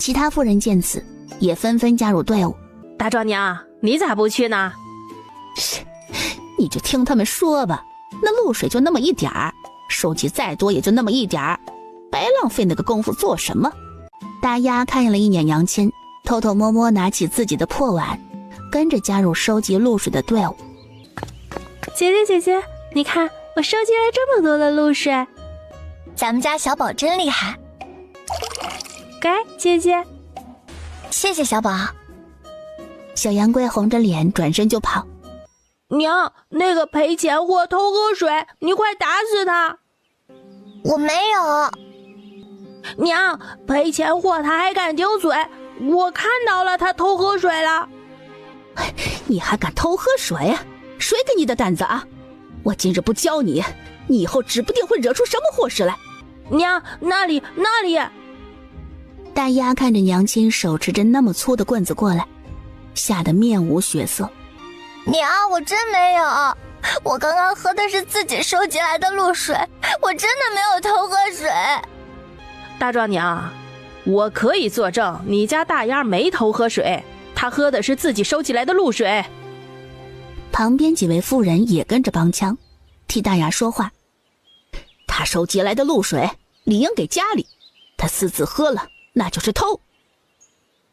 其他妇人见此，也纷纷加入队伍。“大壮娘，你咋不去呢？”“你就听他们说吧，那露水就那么一点儿，收集再多也就那么一点儿，白浪费那个功夫做什么？”大丫看了一眼杨亲，偷偷摸摸拿起自己的破碗，跟着加入收集露水的队伍。“姐姐，你看我收集了这么多的露水。”“咱们家小宝真厉害。”“该姐姐。”“谢谢小宝。”小杨贵红着脸转身就跑。“娘，那个赔钱货偷喝水，你快打死他！”“我没有。”“娘，赔钱货他还敢顶嘴，我看到了他偷喝水了。”“你还敢偷喝水？谁给你的胆子啊？我今日不教你，你以后指不定会惹出什么祸事来。”“娘，那里。”大丫看着娘亲手持着那么粗的棍子过来，吓得面无血色。娘，我真没有，我刚刚喝的是自己收集来的露水，我真的没有偷喝水。大壮娘，我可以作证，你家大丫没偷喝水，她喝的是自己收集来的露水。旁边几位妇人也跟着帮腔，替大牙说话。他收集来的露水理应给家里，他私自喝了，那就是偷。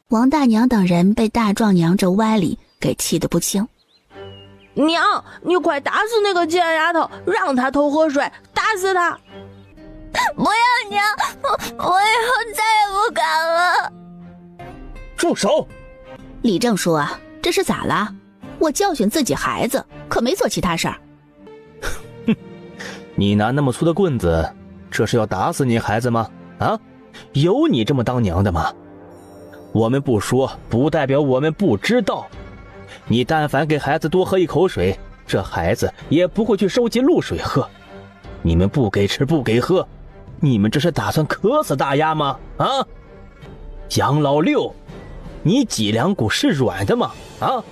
王大娘等人被大壮娘这歪理给气得不轻。娘，你快打死那个贱丫头，让她偷喝水，打死她！不要娘，我以后再也不敢了。住手！李正说啊，这是咋了？我教训自己孩子，可没做其他事儿。哼，你拿那么粗的棍子，这是要打死你孩子吗？啊，有你这么当娘的吗？我们不说，不代表我们不知道。你但凡给孩子多喝一口水，这孩子也不会去收集露水喝。你们不给吃不给喝，你们这是打算渴死大丫吗？啊，杨老六，你脊梁骨是软的吗？啊，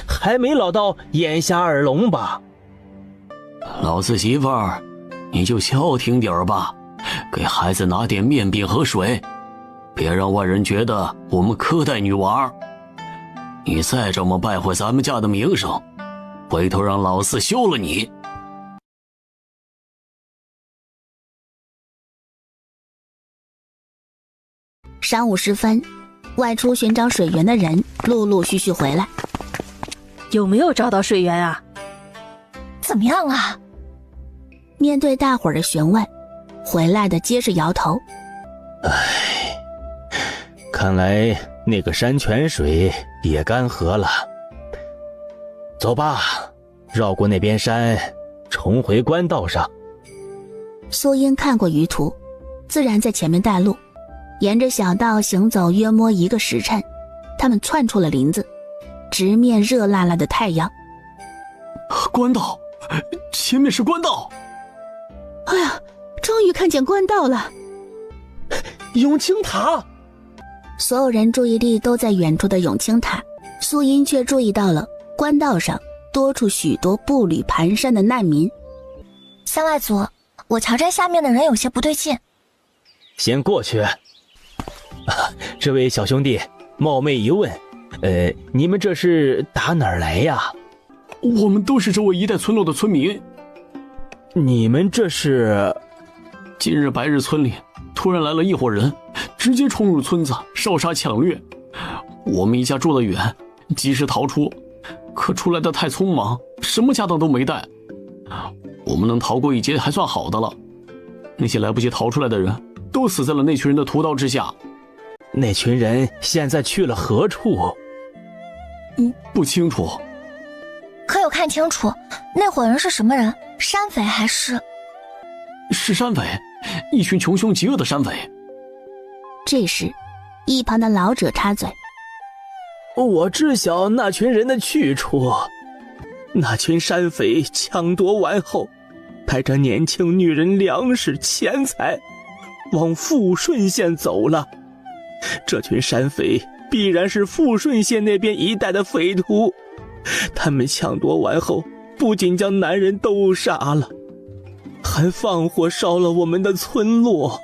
还没老到眼瞎耳聋吧？老四媳妇儿，你就消停点吧，给孩子拿点面饼和水，别让外人觉得我们苛待女娃。你再这么败坏咱们家的名声，回头让老四休了你。晌午时分，外出寻找水源的人陆陆续续回来。有没有找到水源啊？怎么样啊？面对大伙儿的询问，回来的皆是摇头。唉，看来那个山泉水也干涸了。走吧，绕过那边山，重回官道上。苏英看过舆图，自然在前面带路。沿着小道行走约摸1个时辰，他们窜出了林子，直面热辣辣的太阳。官道，前面是官道。哎呀，终于看见官道了。永清塔。所有人注意力都在远处的永清塔，苏音却注意到了官道上多出许多步履蹒跚的难民。三外祖，我瞧这下面的人有些不对劲。先过去。这位小兄弟，冒昧一问，你们这是打哪儿来呀？我们都是这位一带村落的村民。你们这是？今日白日村里突然来了一伙人，直接冲入村子，烧杀抢掠。我们一家住得远，及时逃出，可出来的太匆忙，什么家当都没带。我们能逃过一劫还算好的了，那些来不及逃出来的人都死在了那群人的屠刀之下。那群人现在去了何处？不清楚。可有看清楚那伙人是什么人？山匪还是？是山匪，一群穷凶极恶的山匪。这时，一旁的老者插嘴：我知晓那群人的去处。那群山匪抢夺完后，带着年轻女人、粮食、钱财，往富顺县走了。这群山匪必然是富顺县那边一带的匪徒，他们抢夺完后，不仅将男人都杀了，还放火烧了我们的村落。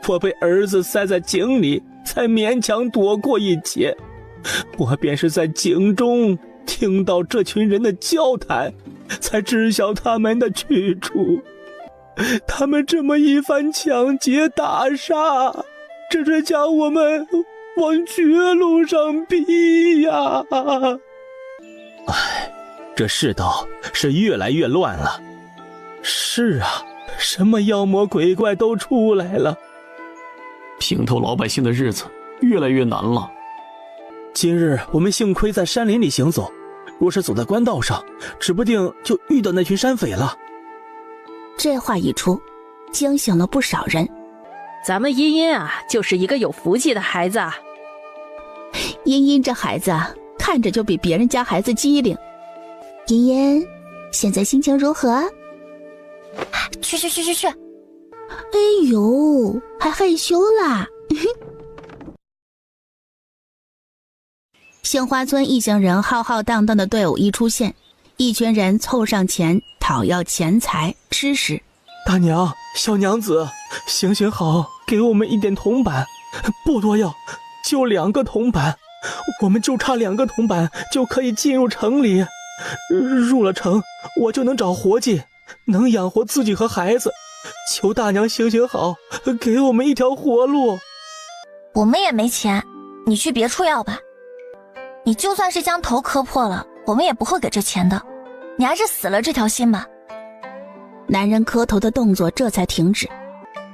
我被儿子塞在井里，才勉强躲过一劫。我便是在井中听到这群人的交谈，才知晓他们的去处。他们这么一番抢劫打杀，这是将我们往绝路上逼呀！唉，这世道是越来越乱了。是啊，什么妖魔鬼怪都出来了，平头老百姓的日子越来越难了。今日我们幸亏在山林里行走，若是走在官道上，指不定就遇到那群山匪了。这话一出，惊醒了不少人。咱们茵茵啊，就是一个有福气的孩子啊。茵茵这孩子啊，看着就比别人家孩子机灵。茵茵，现在心情如何？去。哎呦，还害羞啦。杏花村一行人浩浩荡荡的队伍一出现，一群人凑上前讨要钱财吃食。大娘，小娘子，行行好，给我们一点铜板，不多要，就2个铜板，我们就差2个铜板就可以进入城里。入了城，我就能找活计，能养活自己和孩子。求大娘行行好，给我们一条活路。我们也没钱，你去别处要吧。你就算是将头磕破了，我们也不会给这钱的。你还是死了这条心吧。男人磕头的动作这才停止，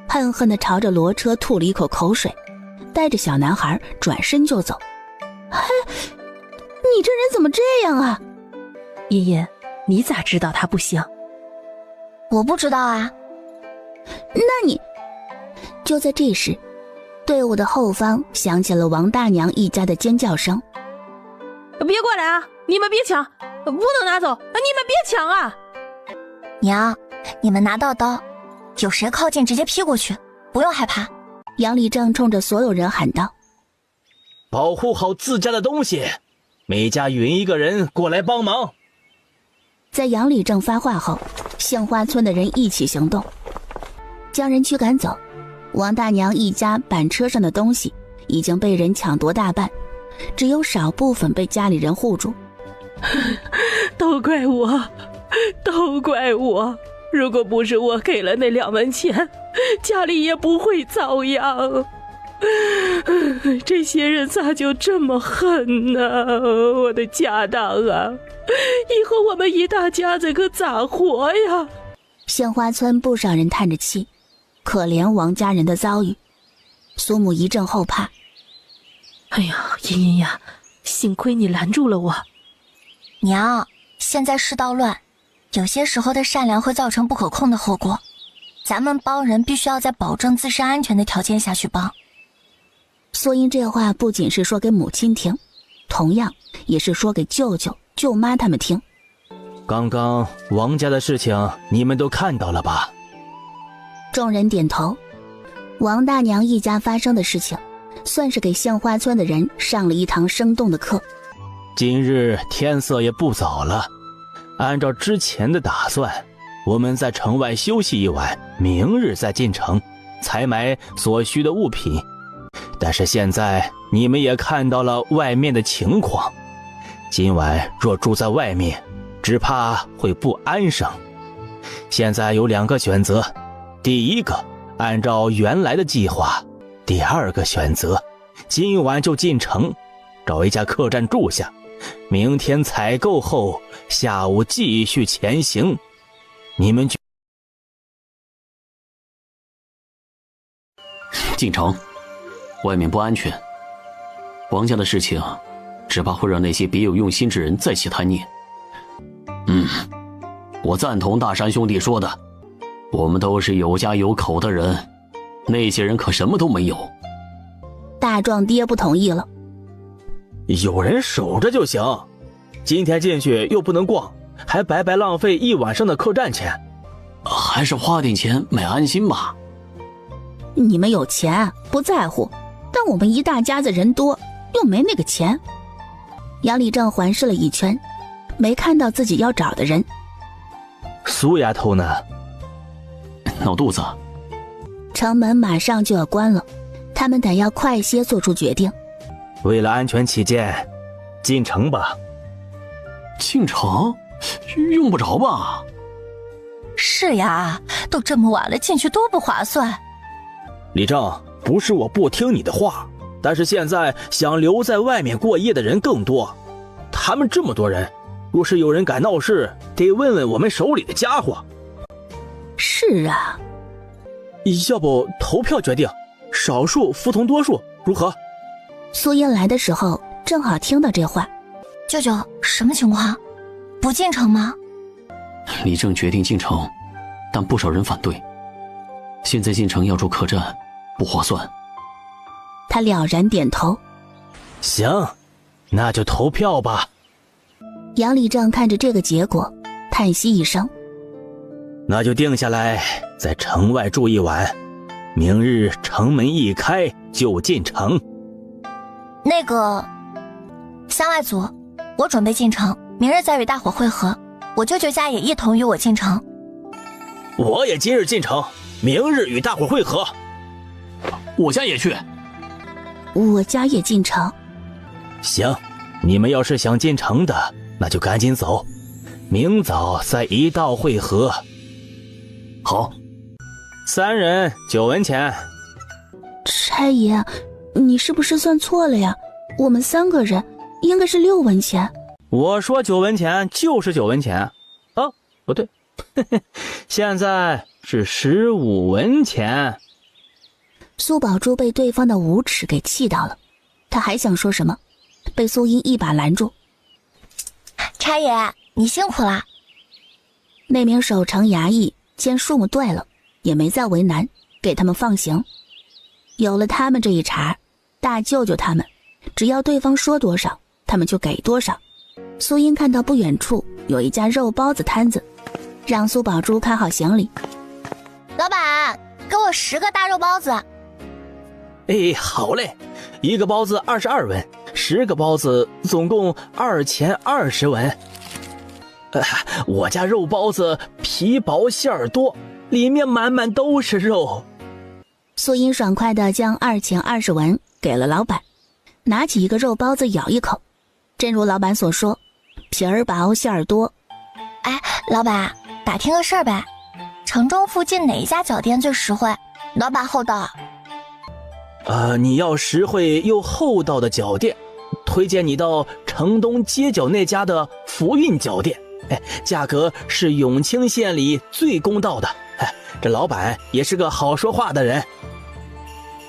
恨恨地朝着骡车吐了一口口水，带着小男孩转身就走。嘿，你这人怎么这样啊？茵茵，你咋知道他不行？我不知道啊。那你……就在这时，队伍的后方响起了王大娘一家的尖叫声。别过来啊！你们别抢，不能拿走！你们别抢啊！娘，你们拿到刀，有谁靠近直接劈过去，不用害怕。杨礼正冲着所有人喊道：保护好自家的东西，每家匀一个人过来帮忙。在杨礼正发话后，杏花村的人一起行动，将人驱赶走。王大娘一家板车上的东西已经被人抢夺大半，只有少部分被家里人护住。都怪我，都怪我！如果不是我给了那2文钱，家里也不会遭殃。这些人咋就这么狠呢？我的家当啊！以后我们一大家子可咋活呀？杏花村不少人叹着气，可怜王家人的遭遇。苏母一阵后怕：哎呀，茵茵呀，幸亏你拦住了我。娘，现在世道乱，有些时候的善良会造成不可控的后果。咱们帮人必须要在保证自身安全的条件下去帮。苏英这话不仅是说给母亲听，同样也是说给舅舅舅妈他们听。刚刚王家的事情你们都看到了吧？众人点头。王大娘一家发生的事情，算是给杏花村的人上了一堂生动的课。今日天色也不早了，按照之前的打算，我们在城外休息一晚，明日再进城采买所需的物品。但是现在你们也看到了外面的情况，今晚若住在外面，只怕会不安生。现在有2个选择，第一个按照原来的计划，第2个选择今晚就进城，找一家客栈住下，明天采购后下午继续前行。你们进城，外面不安全，王家的事情只怕会让那些别有用心之人再起贪念。我赞同大山兄弟说的，我们都是有家有口的人，那些人可什么都没有。大壮爹不同意了。有人守着就行，今天进去又不能逛，还白白浪费1晚上的客栈钱。还是花点钱买安心吧。你们有钱不在乎，但我们一大家子人多，又没那个钱。杨礼正环视了一圈，没看到自己要找的人。苏丫头呢？闹肚子。城门马上就要关了，他们得要快些做出决定。为了安全起见，进城吧。进城？用不着吧？是呀，都这么晚了，进去多不划算。李正，不是我不听你的话，但是现在想留在外面过夜的人更多。他们这么多人，若是有人敢闹事，得问问我们手里的家伙。是啊，要不投票决定，少数服从多数，如何？苏英来的时候正好听到这话。舅舅，什么情况？不进城吗？李正决定进城，但不少人反对。现在进城要住客栈，不划算。他了然点头。行，那就投票吧。杨礼正看着这个结果，叹息一声。那就定下来，在城外住一晚，明日城门一开就进城。那个，向外组，我准备进城，明日再与大伙会合。我舅舅家也一同与我进城。我也今日进城，明日与大伙会合。我家也去。我家也进城。行，你们要是想进城的，那就赶紧走，明早再一道会合。好，3人9文钱。差爷，你是不是算错了呀？我们3个人应该是6文钱。我说9文钱就是9文钱。哦，不对，现在是15文钱。苏宝珠被对方的无耻给气到了，他还想说什么，被苏音一把拦住。差爷，你辛苦了。那名守城衙役见数目对了，也没再为难，给他们放行。有了他们这一茬，大舅舅他们只要对方说多少，他们就给多少。苏音看到不远处有一家肉包子摊子，让苏宝珠看好行李。老板，给我10个大肉包子。哎，好嘞，1个包子22文，10个包子总共2020文。我家肉包子皮薄馅儿多，里面满满都是肉。苏音爽快地将2020文给了老板，拿起1个肉包子咬一口，真如老板所说，皮儿薄馅儿多。哎，老板，打听个事儿呗，城中附近哪一家脚店最实惠？老板厚道。你要实惠又厚道的脚店，推荐你到城东街角那家的福运脚店。价格是永清县里最公道的。这老板也是个好说话的人。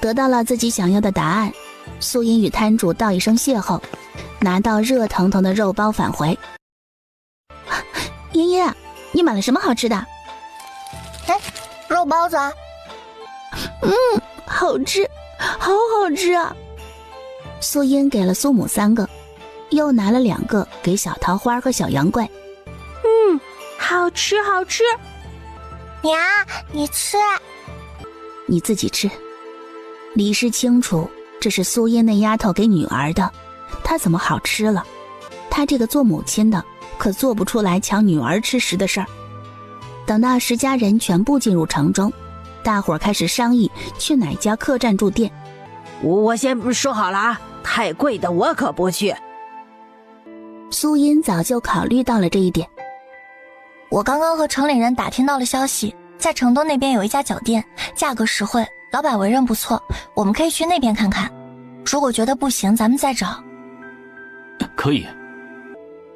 得到了自己想要的答案，苏音与摊主道一声谢后，拿到热腾腾的肉包返回。茵茵，你买了什么好吃的？哎，肉包子。好吃，好好吃啊！苏音给了苏母3个，又拿了2个给小桃花和小杨贵。好吃好吃。娘，你吃。你自己吃。李氏清楚这是苏音那丫头给女儿的，她怎么好吃了？她这个做母亲的可做不出来抢女儿吃食的事儿。等到10家人全部进入城中，大伙儿开始商议去哪家客栈住店。我先说好了啊，太贵的我可不去。苏音早就考虑到了这一点。我刚刚和城里人打听到了消息，在城东那边有一家脚店，价格实惠，老板为人不错，我们可以去那边看看。如果觉得不行，咱们再找。可以。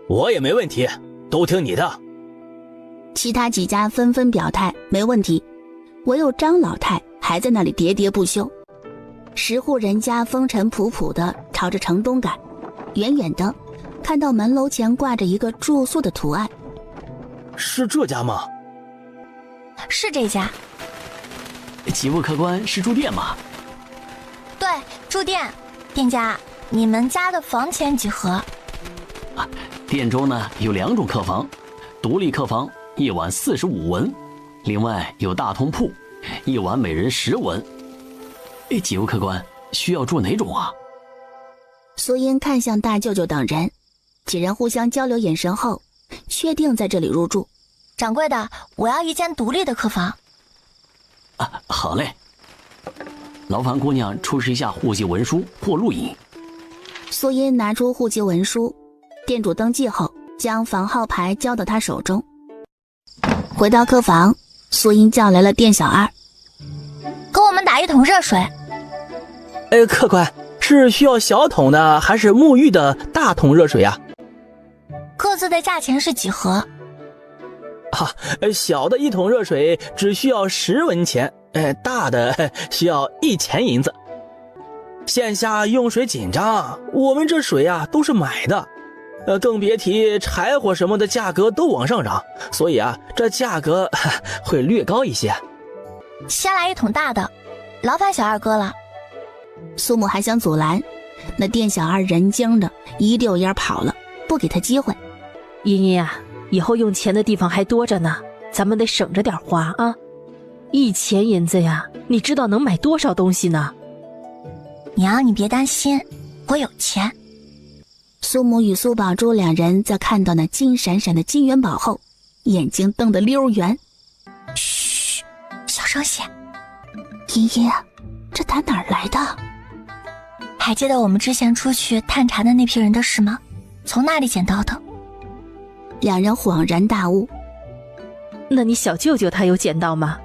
我也没问题，都听你的。其他几家纷纷表态没问题，唯有张老太还在那里喋喋不休。10户人家风尘仆仆地朝着城东赶，远远的看到门楼前挂着一个住宿的图案。是这家吗？是这家。几位客官是住店吗？对，住店。店家，你们家的房钱几何？店中呢有2种客房，独立客房1晚45文，另外有大通铺，1晚每人10文。几位客官需要住哪种啊？苏音看向大舅舅等人，几人互相交流眼神后，确定在这里入住。掌柜的，我要一间独立的客房。好嘞。劳烦姑娘出示一下户籍文书或录影。苏音拿出户籍文书，店主登记后将房号牌交到他手中。回到客房，苏音叫来了店小二，给我们打1桶热水。客官，是需要小桶的还是沐浴的大桶热水啊？各自的价钱是几何？小的1桶热水只需要10文钱，大的需要1钱银子。线下用水紧张，我们这水啊都是买的，更别提柴火什么的价格都往上涨，所以这价格会略高一些。先来1桶大的，劳烦小二哥了。苏母还想阻拦，那店小二人精的一溜烟跑了，不给他机会。茵茵啊，以后用钱的地方还多着呢，咱们得省着点花啊。1钱银子呀，你知道能买多少东西呢？娘，你别担心，我有钱。苏母与苏宝珠两人在看到那金闪闪的金元宝后，眼睛瞪得溜圆。嘘，小声些。茵茵，这打哪儿来的？还记得我们之前出去探查的那批人的事吗？从那里捡到的。两人恍然大悟。那你小舅舅他有捡到吗？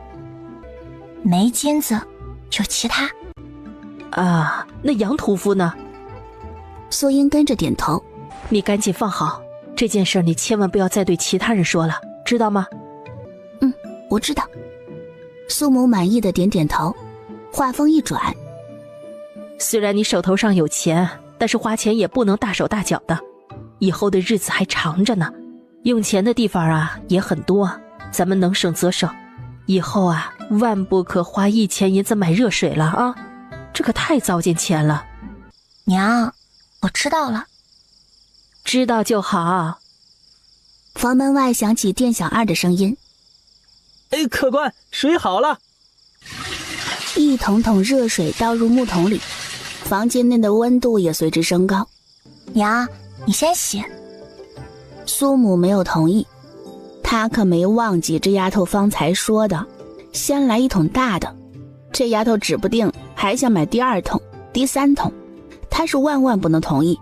没金子，有其他。啊，那杨屠夫呢？苏英跟着点头。你赶紧放好，这件事你千万不要再对其他人说了，知道吗？我知道。苏母满意的点点头，话锋一转。虽然你手头上有钱，但是花钱也不能大手大脚的，以后的日子还长着呢，用钱的地方啊也很多，咱们能省则省。以后啊，万不可花1000银子买热水了啊，这可太糟践钱了。娘，我知道了。知道就好。房门外响起店小二的声音：哎，客官，水好了。一桶桶热水倒入木桶里，房间内的温度也随之升高。娘，你先洗。苏母没有同意，她可没忘记这丫头方才说的，先来一桶大的。这丫头指不定还想买第2桶、第3桶，她是万万不能同意。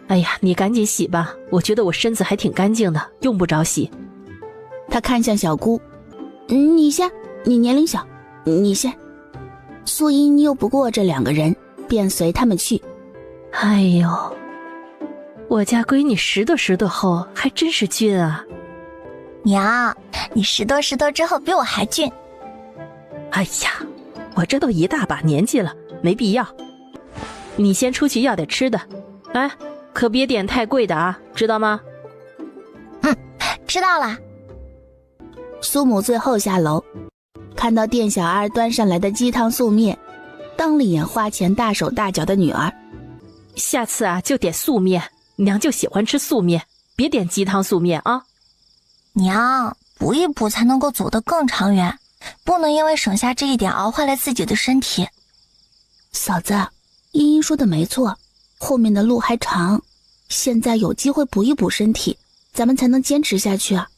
哎呀，你赶紧洗吧，我觉得我身子还挺干净的，用不着洗。她看向小姑：你先，你年龄小，你先。苏英拗不过这2个人，便随他们去。哎呦，我家闺女拾掇后还真是俊啊。娘，你拾掇之后比我还俊。哎呀，我这都一大把年纪了，没必要。你先出去要点吃的，哎，可别点太贵的啊，知道吗？知道了。苏母最后下楼，看到店小二端上来的鸡汤素面，瞪了眼花钱大手大脚的女儿。下次啊就点素面，娘就喜欢吃素面，别点鸡汤素面啊。娘，补一补才能够走得更长远，不能因为省下这一点熬坏了自己的身体。嫂子，茵茵说的没错，后面的路还长，现在有机会补一补身体，咱们才能坚持下去啊。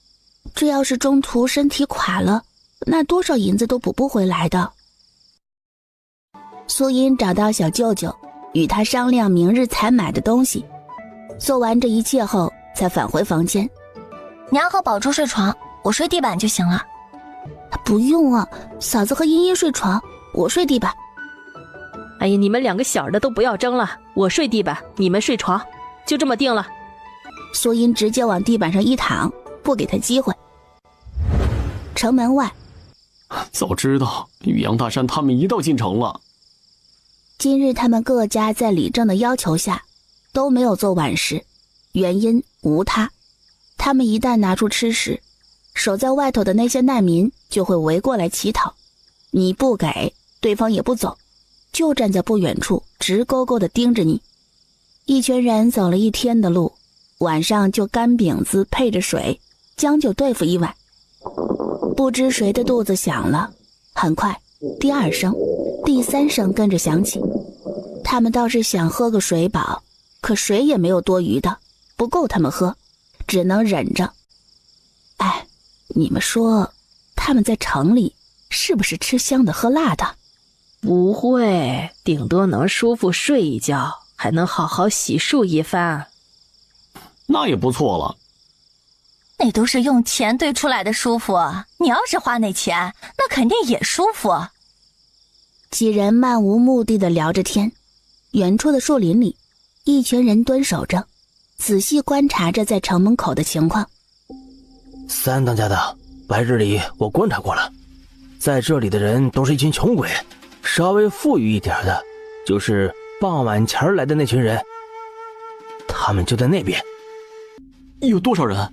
这要是中途身体垮了，那多少银子都补不回来的。苏茵找到小舅舅，与他商量明日采买的东西。做完这一切后，才返回房间。娘和宝珠睡床，我睡地板就行了。不用啊，嫂子和茵茵睡床，我睡地板。哎呀，你们2个小的都不要争了，我睡地板，你们睡床，就这么定了。苏茵直接往地板上一躺，不给他机会。城门外，早知道与杨大山他们一道进城了。今日他们各家在李正的要求下都没有做晚食，原因无他，他们一旦拿出吃食，守在外头的那些难民就会围过来乞讨，你不给，对方也不走，就站在不远处直勾勾地盯着你。一群人走了1天的路，晚上就干饼子配着水将就对付一晚。不知谁的肚子响了，很快第2声、第3声跟着响起。他们倒是想喝个水饱，可水也没有多余的，不够他们喝，只能忍着。哎，你们说他们在城里是不是吃香的喝辣的？不会，顶多能舒服睡一觉，还能好好洗漱一番。那也不错了。那都是用钱兑出来的舒服，你要是花那钱，那肯定也舒服。几人漫无目的地聊着天，远处的树林里，一群人蹲守着，仔细观察着在城门口的情况。三当家的，白日里我观察过了，在这里的人都是一群穷鬼，稍微富裕一点的，就是傍晚前来的那群人，他们就在那边。有多少人？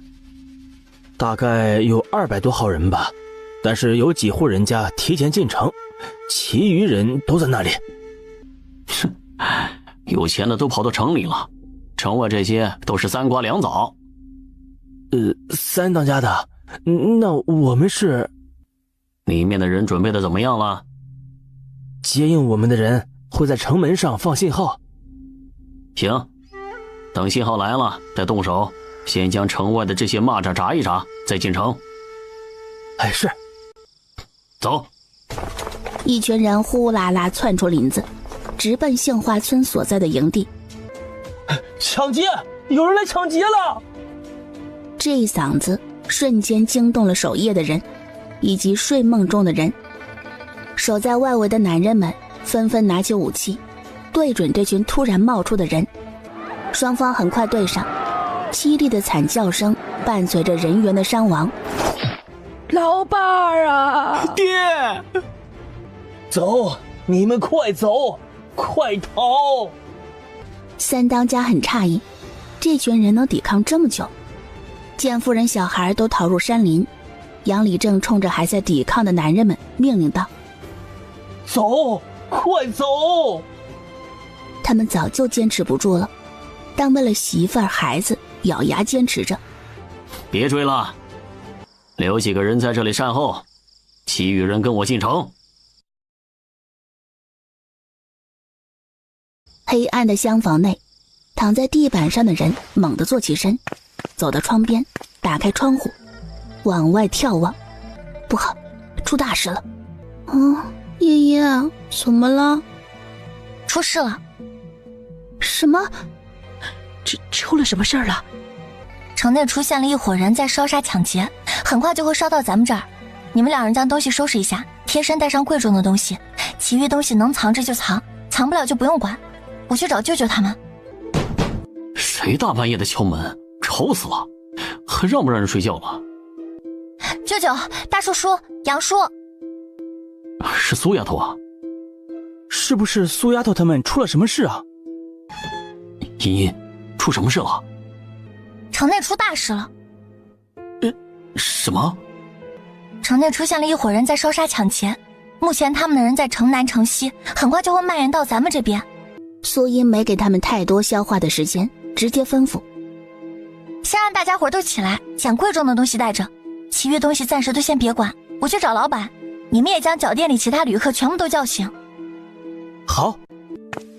大概有200多号人吧，但是有几户人家提前进城，其余人都在那里。哼，有钱的都跑到城里了，城外这些都是3瓜2枣。三当家的，那我们是？里面的人准备的怎么样了？接应我们的人会在城门上放信号。行，等信号来了再动手，先将城外的这些蚂蚱炸一炸，再进城。哎，是。走。一群人呼啦啦窜出林子，直奔杏花村所在的营地。抢劫！有人来抢劫了！这一嗓子瞬间惊动了守夜的人，以及睡梦中的人。守在外围的男人们纷纷拿起武器，对准这群突然冒出的人。双方很快对上，凄厉的惨叫声伴随着人员的伤亡。老伴儿啊！爹！走，你们快走，快逃！三当家很诧异，这群人能抵抗这么久。见妇人小孩都逃入山林，杨礼正冲着还在抵抗的男人们命令道：走，快走！他们早就坚持不住了，但为了媳妇儿孩子咬牙坚持着。别追了，留几个人在这里善后，其余人跟我进城。黑暗的厢房内，躺在地板上的人猛地坐起身，走到窗边，打开窗户，往外眺望。不好，出大事了！爷爷，怎么了？出事了。什么？出了什么事儿了？城内出现了一伙人在烧杀抢劫，很快就会烧到咱们这儿。你们两人将东西收拾一下，贴身带上贵重的东西，其余东西能藏着就藏，藏不了就不用管。我去找舅舅他们。谁大半夜的敲门，吵死了，还让不让人睡觉了？舅舅，大叔叔，杨叔。是苏丫头啊。是不是苏丫头他们出了什么事啊？茵茵，出什么事了？城内出大事了。什么？城内出现了一伙人在烧杀抢劫，目前他们的人在城南城西，很快就会蔓延到咱们这边。苏音没给他们太多消化的时间，直接吩咐：先让大家伙都起来，将贵重的东西带着，其余东西暂时都先别管，我去找老板，你们也将酒店里其他旅客全部都叫醒。好。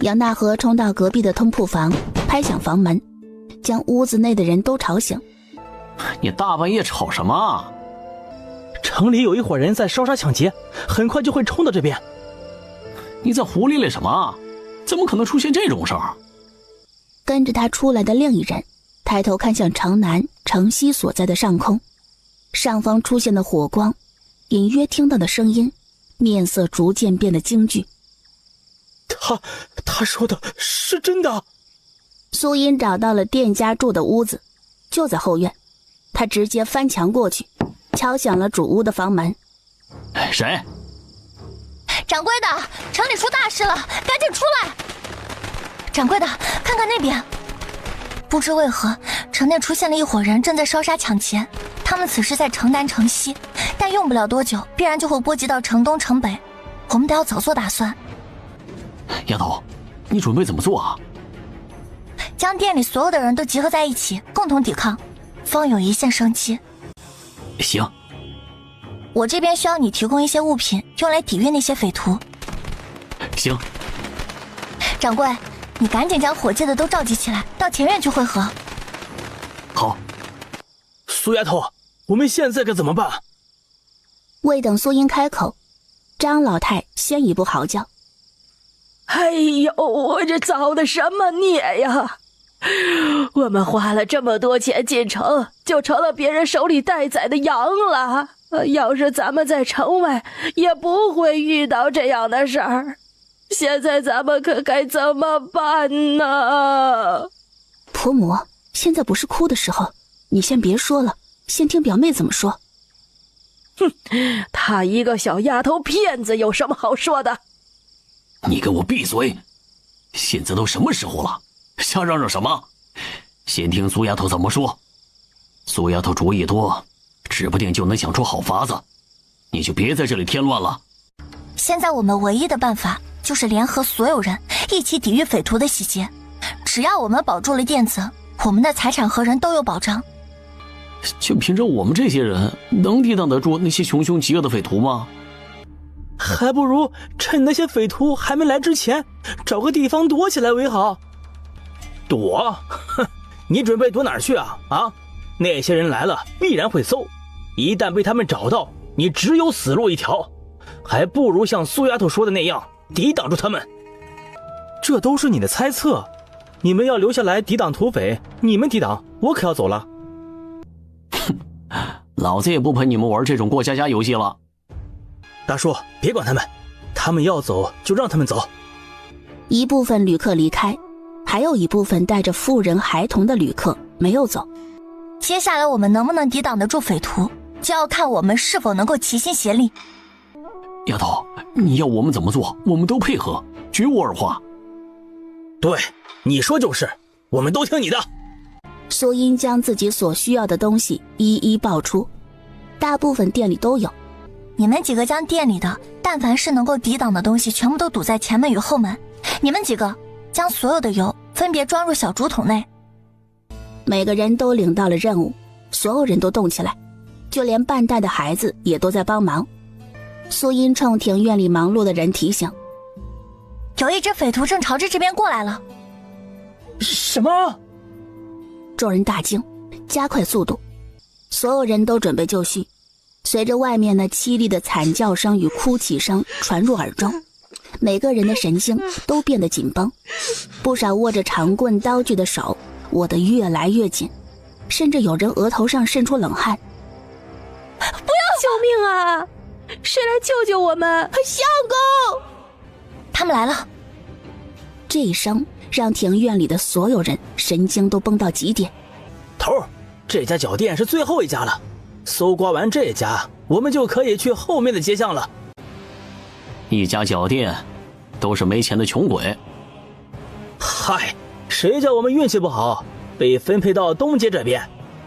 杨大河冲到隔壁的通铺房，拍响房门，将屋子内的人都吵醒。你大半夜吵什么？城里有一伙人在烧杀抢劫，很快就会冲到这边。你在胡咧咧什么？怎么可能出现这种事儿？跟着他出来的另一人抬头看向城南城西所在的上空，上方出现的火光，隐约听到的声音，面色逐渐变得惊惧。他说的是真的。苏音找到了店家住的屋子，就在后院，他直接翻墙过去，敲响了主屋的房门。谁？掌柜的，城里出大事了，赶紧出来！掌柜的，看看那边。不知为何，城内出现了一伙人正在烧杀抢劫，他们此时在城南城西，但用不了多久，必然就会波及到城东城北，我们得要早做打算。丫头，你准备怎么做啊？将店里所有的人都集合在一起，共同抵抗，方有一线生机。行。我这边需要你提供一些物品，用来抵御那些匪徒。行。掌柜，你赶紧将伙计的都召集起来，到前院去会合。好。苏丫头，我们现在该怎么办？未等苏音开口，张老太先一步嚎叫：哎呦，我这造的什么孽呀！我们花了这么多钱进城，就成了别人手里待宰的羊了。要是咱们在城外，也不会遇到这样的事儿。现在咱们可该怎么办呢？婆母，现在不是哭的时候，你先别说了，先听表妹怎么说。哼，她一个小丫头片子，有什么好说的？你给我闭嘴！现在都什么时候了，瞎嚷嚷什么？先听苏丫头怎么说。苏丫头主意多，指不定就能想出好法子，你就别在这里添乱了。现在我们唯一的办法就是联合所有人一起抵御匪徒的洗劫，只要我们保住了店子，我们的财产和人都有保障。就凭着我们这些人，能抵挡得住那些穷凶极恶的匪徒吗？还不如趁那些匪徒还没来之前，找个地方躲起来为好。躲？哼，你准备躲哪儿去啊？啊，那些人来了必然会搜，一旦被他们找到，你只有死路一条，还不如像苏丫头说的那样抵挡住他们。这都是你的猜测，你们要留下来抵挡土匪，你们抵挡，我可要走了。哼，老子也不陪你们玩这种过家家游戏了。大叔，别管他们，他们要走就让他们走。一部分旅客离开，还有一部分带着妇人孩童的旅客没有走。接下来我们能不能抵挡得住匪徒，就要看我们是否能够齐心协力。丫头，你要我们怎么做，我们都配合，绝无二话。对，你说就是，我们都听你的。苏英将自己所需要的东西一一报出，大部分店里都有。你们几个将店里的但凡是能够抵挡的东西全部都堵在前门与后门，你们几个将所有的油分别装入小竹筒内。每个人都领到了任务，所有人都动起来，就连半带的孩子也都在帮忙。苏英冲庭院里忙碌的人提醒，有一支匪徒正朝着这边过来了。什么？众人大惊，加快速度，所有人都准备就绪。随着外面那凄厉的惨叫声与哭泣声传入耳中，每个人的神经都变得紧绷，不少握着长棍刀具的手握得越来越紧，甚至有人额头上渗出冷汗。不要！救命啊！谁来救救我们？相公！他们来了！这一声让庭院里的所有人神经都绷到极点。头，这家脚店是最后一家了，搜刮完这家，我们就可以去后面的街巷了。一家脚店，都是没钱的穷鬼。嗨，谁叫我们运气不好，被分配到东街这边？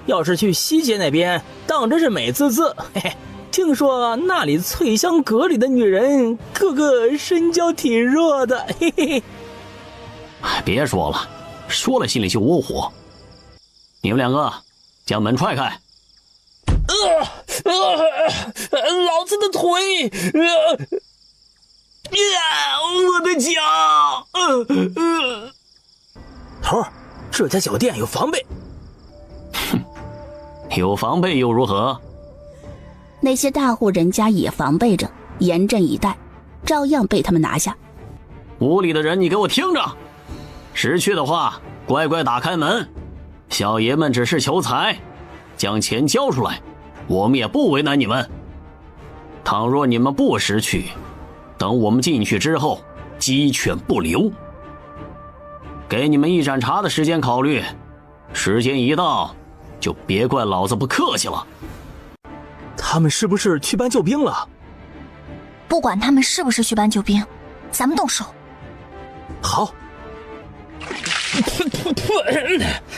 要是去西街那边，当真是美滋滋。嘿嘿，听说那里翠香阁里的女人个个身娇体弱的。嘿嘿。别说了，说了心里就窝火。你们两个将门踹开。老子的腿！我的脚！头，这家酒店有防备。哼，有防备又如何？那些大户人家也防备着，严阵以待，照样被他们拿下。屋里的人，你给我听着，识趣的话，乖乖打开门。小爷们只是求财，将钱交出来，我们也不为难你们。倘若你们不识趣，等我们进去之后，鸡犬不留。给你们一盏茶的时间考虑，时间一到，就别怪老子不客气了。他们是不是去搬救兵了？不管他们是不是去搬救兵，咱们动手。好。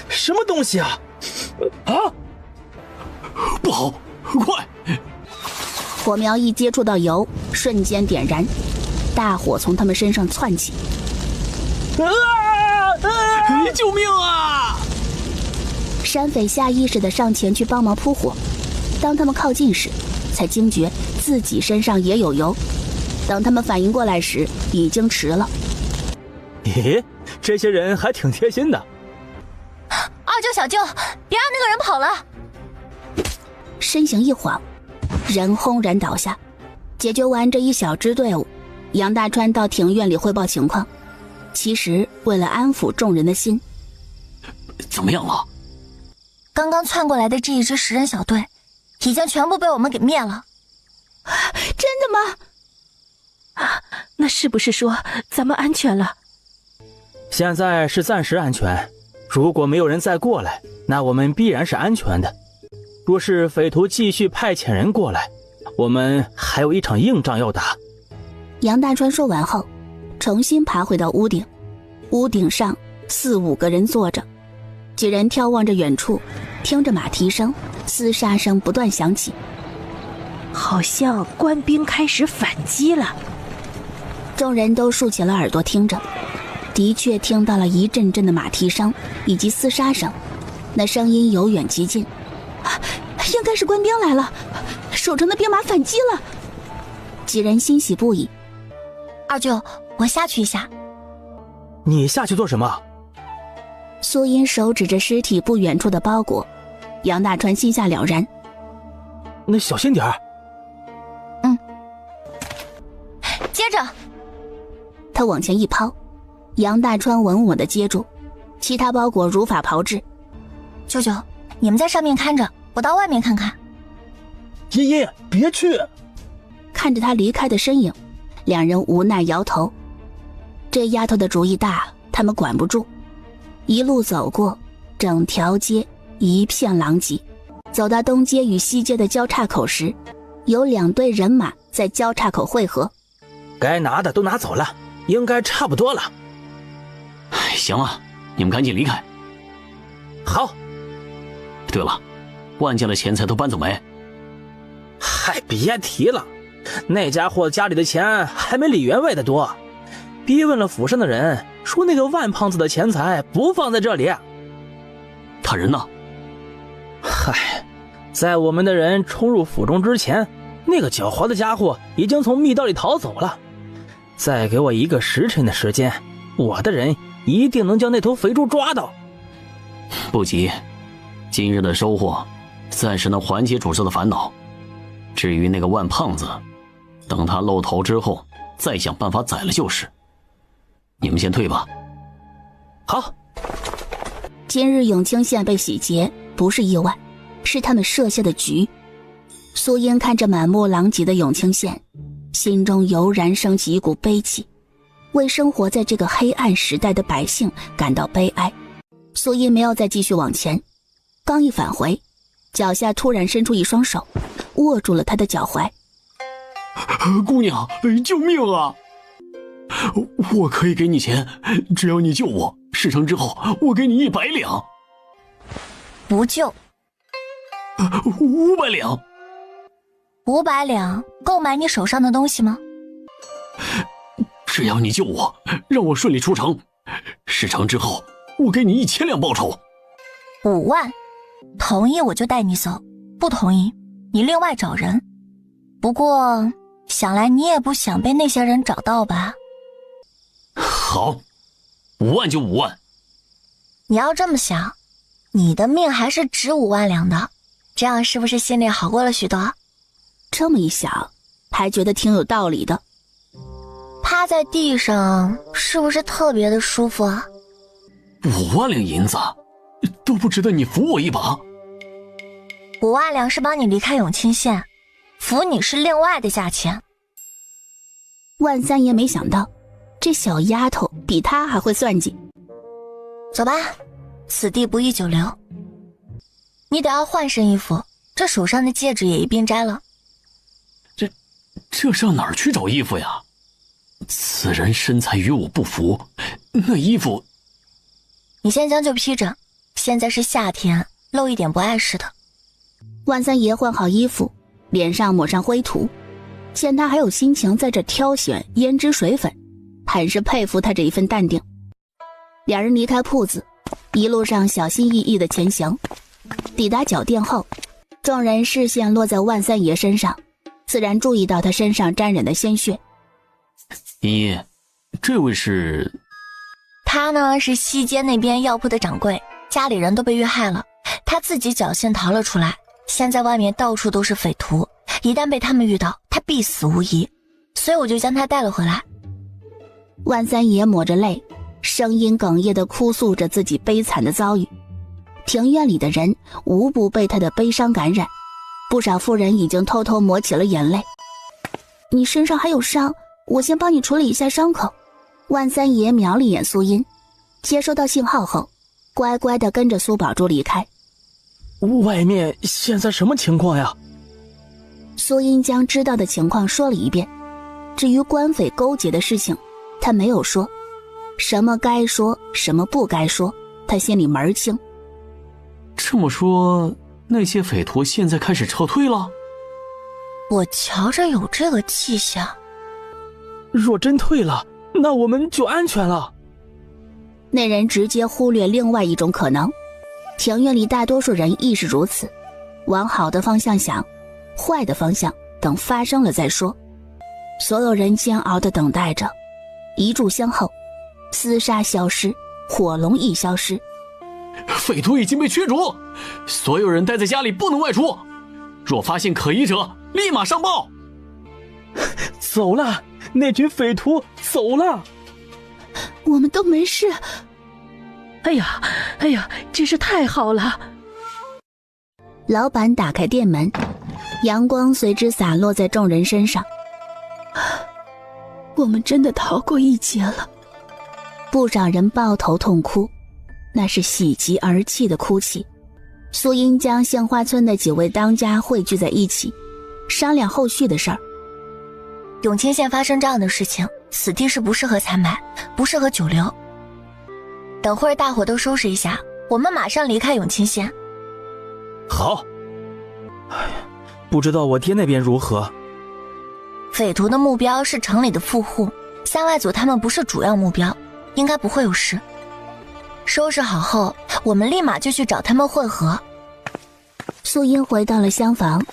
什么东西啊？啊！不好，快！火苗一接触到油，瞬间点燃，大火从他们身上窜起。救命啊！山匪下意识地上前去帮忙扑火，当他们靠近时，才惊觉自己身上也有油。等他们反应过来时，已经迟了。咦，这些人还挺贴心的。二舅、小舅，别让那个人跑了！身形一晃，人轰然倒下。解决完这一小支队伍，杨大川到庭院里汇报情况。其实为了安抚众人的心，怎么样了？刚刚窜过来的这一支10人小队，已经全部被我们给灭了。真的吗？那是不是说咱们安全了？现在是暂时安全，如果没有人再过来，那我们必然是安全的。若是匪徒继续派遣人过来，我们还有一场硬仗要打。杨大川说完后，重新爬回到屋顶。屋顶上4、5个人坐着，几人眺望着远处，听着马蹄声、厮杀声不断响起。好像官兵开始反击了。众人都竖起了耳朵听着，的确听到了一阵阵的马蹄声以及厮杀声，那声音由远及近。应该是官兵来了，守城的兵马反击了。几人欣喜不已。二舅，我下去一下。你下去做什么？苏音手指着尸体不远处的包裹，杨大川心下了然。那小心点儿。接着，他往前一抛，杨大川稳稳地接住，其他包裹如法炮制。舅舅，你们在上面看着，我到外面看看。爷爷，别去！看着他离开的身影，两人无奈摇头。这丫头的主意大，他们管不住。一路走过，整条街一片狼藉。走到东街与西街的交叉口时，有2队人马在交叉口汇合。该拿的都拿走了，应该差不多了。行了，你们赶紧离开。好。对了，万家的钱财都搬走没？嗨，别提了，那家伙家里的钱还没李员外的多。逼问了府上的人，说那个万胖子的钱财不放在这里。他人呢？嗨，在我们的人冲入府中之前，那个狡猾的家伙已经从密道里逃走了。再给我1个时辰的时间，我的人一定能将那头肥猪抓到。不急，今日的收获暂时能缓解主子的烦恼。至于那个万胖子，等他露头之后再想办法宰了就是。你们先退吧。好。今日永清县被洗劫不是意外，是他们设下的局。苏英看着满目狼藉的永清县，心中油然升起一股悲戚，为生活在这个黑暗时代的百姓感到悲哀。苏英没有再继续往前，刚一返回，脚下突然伸出一双手，握住了他的脚踝。姑娘，救命啊！我可以给你钱，只要你救我，事成之后我给你100两。不救。500两。500两够买你手上的东西吗？只要你救我，让我顺利出城，事成之后我给你1000两报酬。5万，同意我就带你走，不同意你另外找人。不过想来你也不想被那些人找到吧？好，5万就5万。你要这么想，你的命还是值5万两的，这样是不是心里好过了许多？这么一想，还觉得挺有道理的。趴在地上是不是特别的舒服啊？5万两银子都不值得你扶我一把。5万两是帮你离开永清县，扶你是另外的价钱。万三爷没想到这小丫头比他还会算计。走吧，此地不宜久留。你得要换身衣服，这手上的戒指也一并摘了。这上哪儿去找衣服呀？此人身材与我不符，那衣服……你先将就披着，现在是夏天，露一点不碍事的。万三爷换好衣服，脸上抹上灰土，见他还有心情在这挑选胭脂水粉，很是佩服他这一份淡定。两人离开铺子，一路上小心翼翼的前行。抵达酒店后，众人视线落在万三爷身上，自然注意到他身上沾染的鲜血。依，这位是？他呢是西街那边药铺的掌柜，家里人都被遇害了，他自己侥幸逃了出来，现在外面到处都是匪徒，一旦被他们遇到，他必死无疑，所以我就将他带了回来。万三爷抹着泪，声音哽咽地哭诉着自己悲惨的遭遇。庭院里的人无不被他的悲伤感染，不少妇人已经偷偷抹起了眼泪。你身上还有伤，我先帮你处理一下伤口。万三爷瞄了一眼苏音，接收到信号后，乖乖地跟着苏宝珠离开。外面现在什么情况呀？苏音将知道的情况说了一遍，至于官匪勾结的事情，他没有说，什么该说，什么不该说，他心里门儿清。这么说，那些匪徒现在开始撤退了？我瞧着有这个迹象。若真退了，那我们就安全了。那人直接忽略另外一种可能，庭院里大多数人亦是如此，往好的方向想，坏的方向等发生了再说。所有人煎熬地等待着，一炷香后，厮杀消失，火龙亦消失，匪徒已经被驱逐，所有人待在家里不能外出，若发现可疑者立马上报。走了，那群匪徒走了，我们都没事。哎呀，真是太好了！老板打开店门，阳光随之洒落在众人身上。我们真的逃过一劫了。不少人抱头痛哭，那是喜极而泣的哭泣。苏英将杏花村的几位当家汇聚在一起，商量后续的事儿。永清县发生这样的事情，此地是不适合采买，不适合久留。等会儿大伙都收拾一下，我们马上离开永清县。好。不知道我爹那边如何？匪徒的目标是城里的富户，三外族他们不是主要目标，应该不会有事。收拾好后，我们立马就去找他们会合。素英回到了厢房，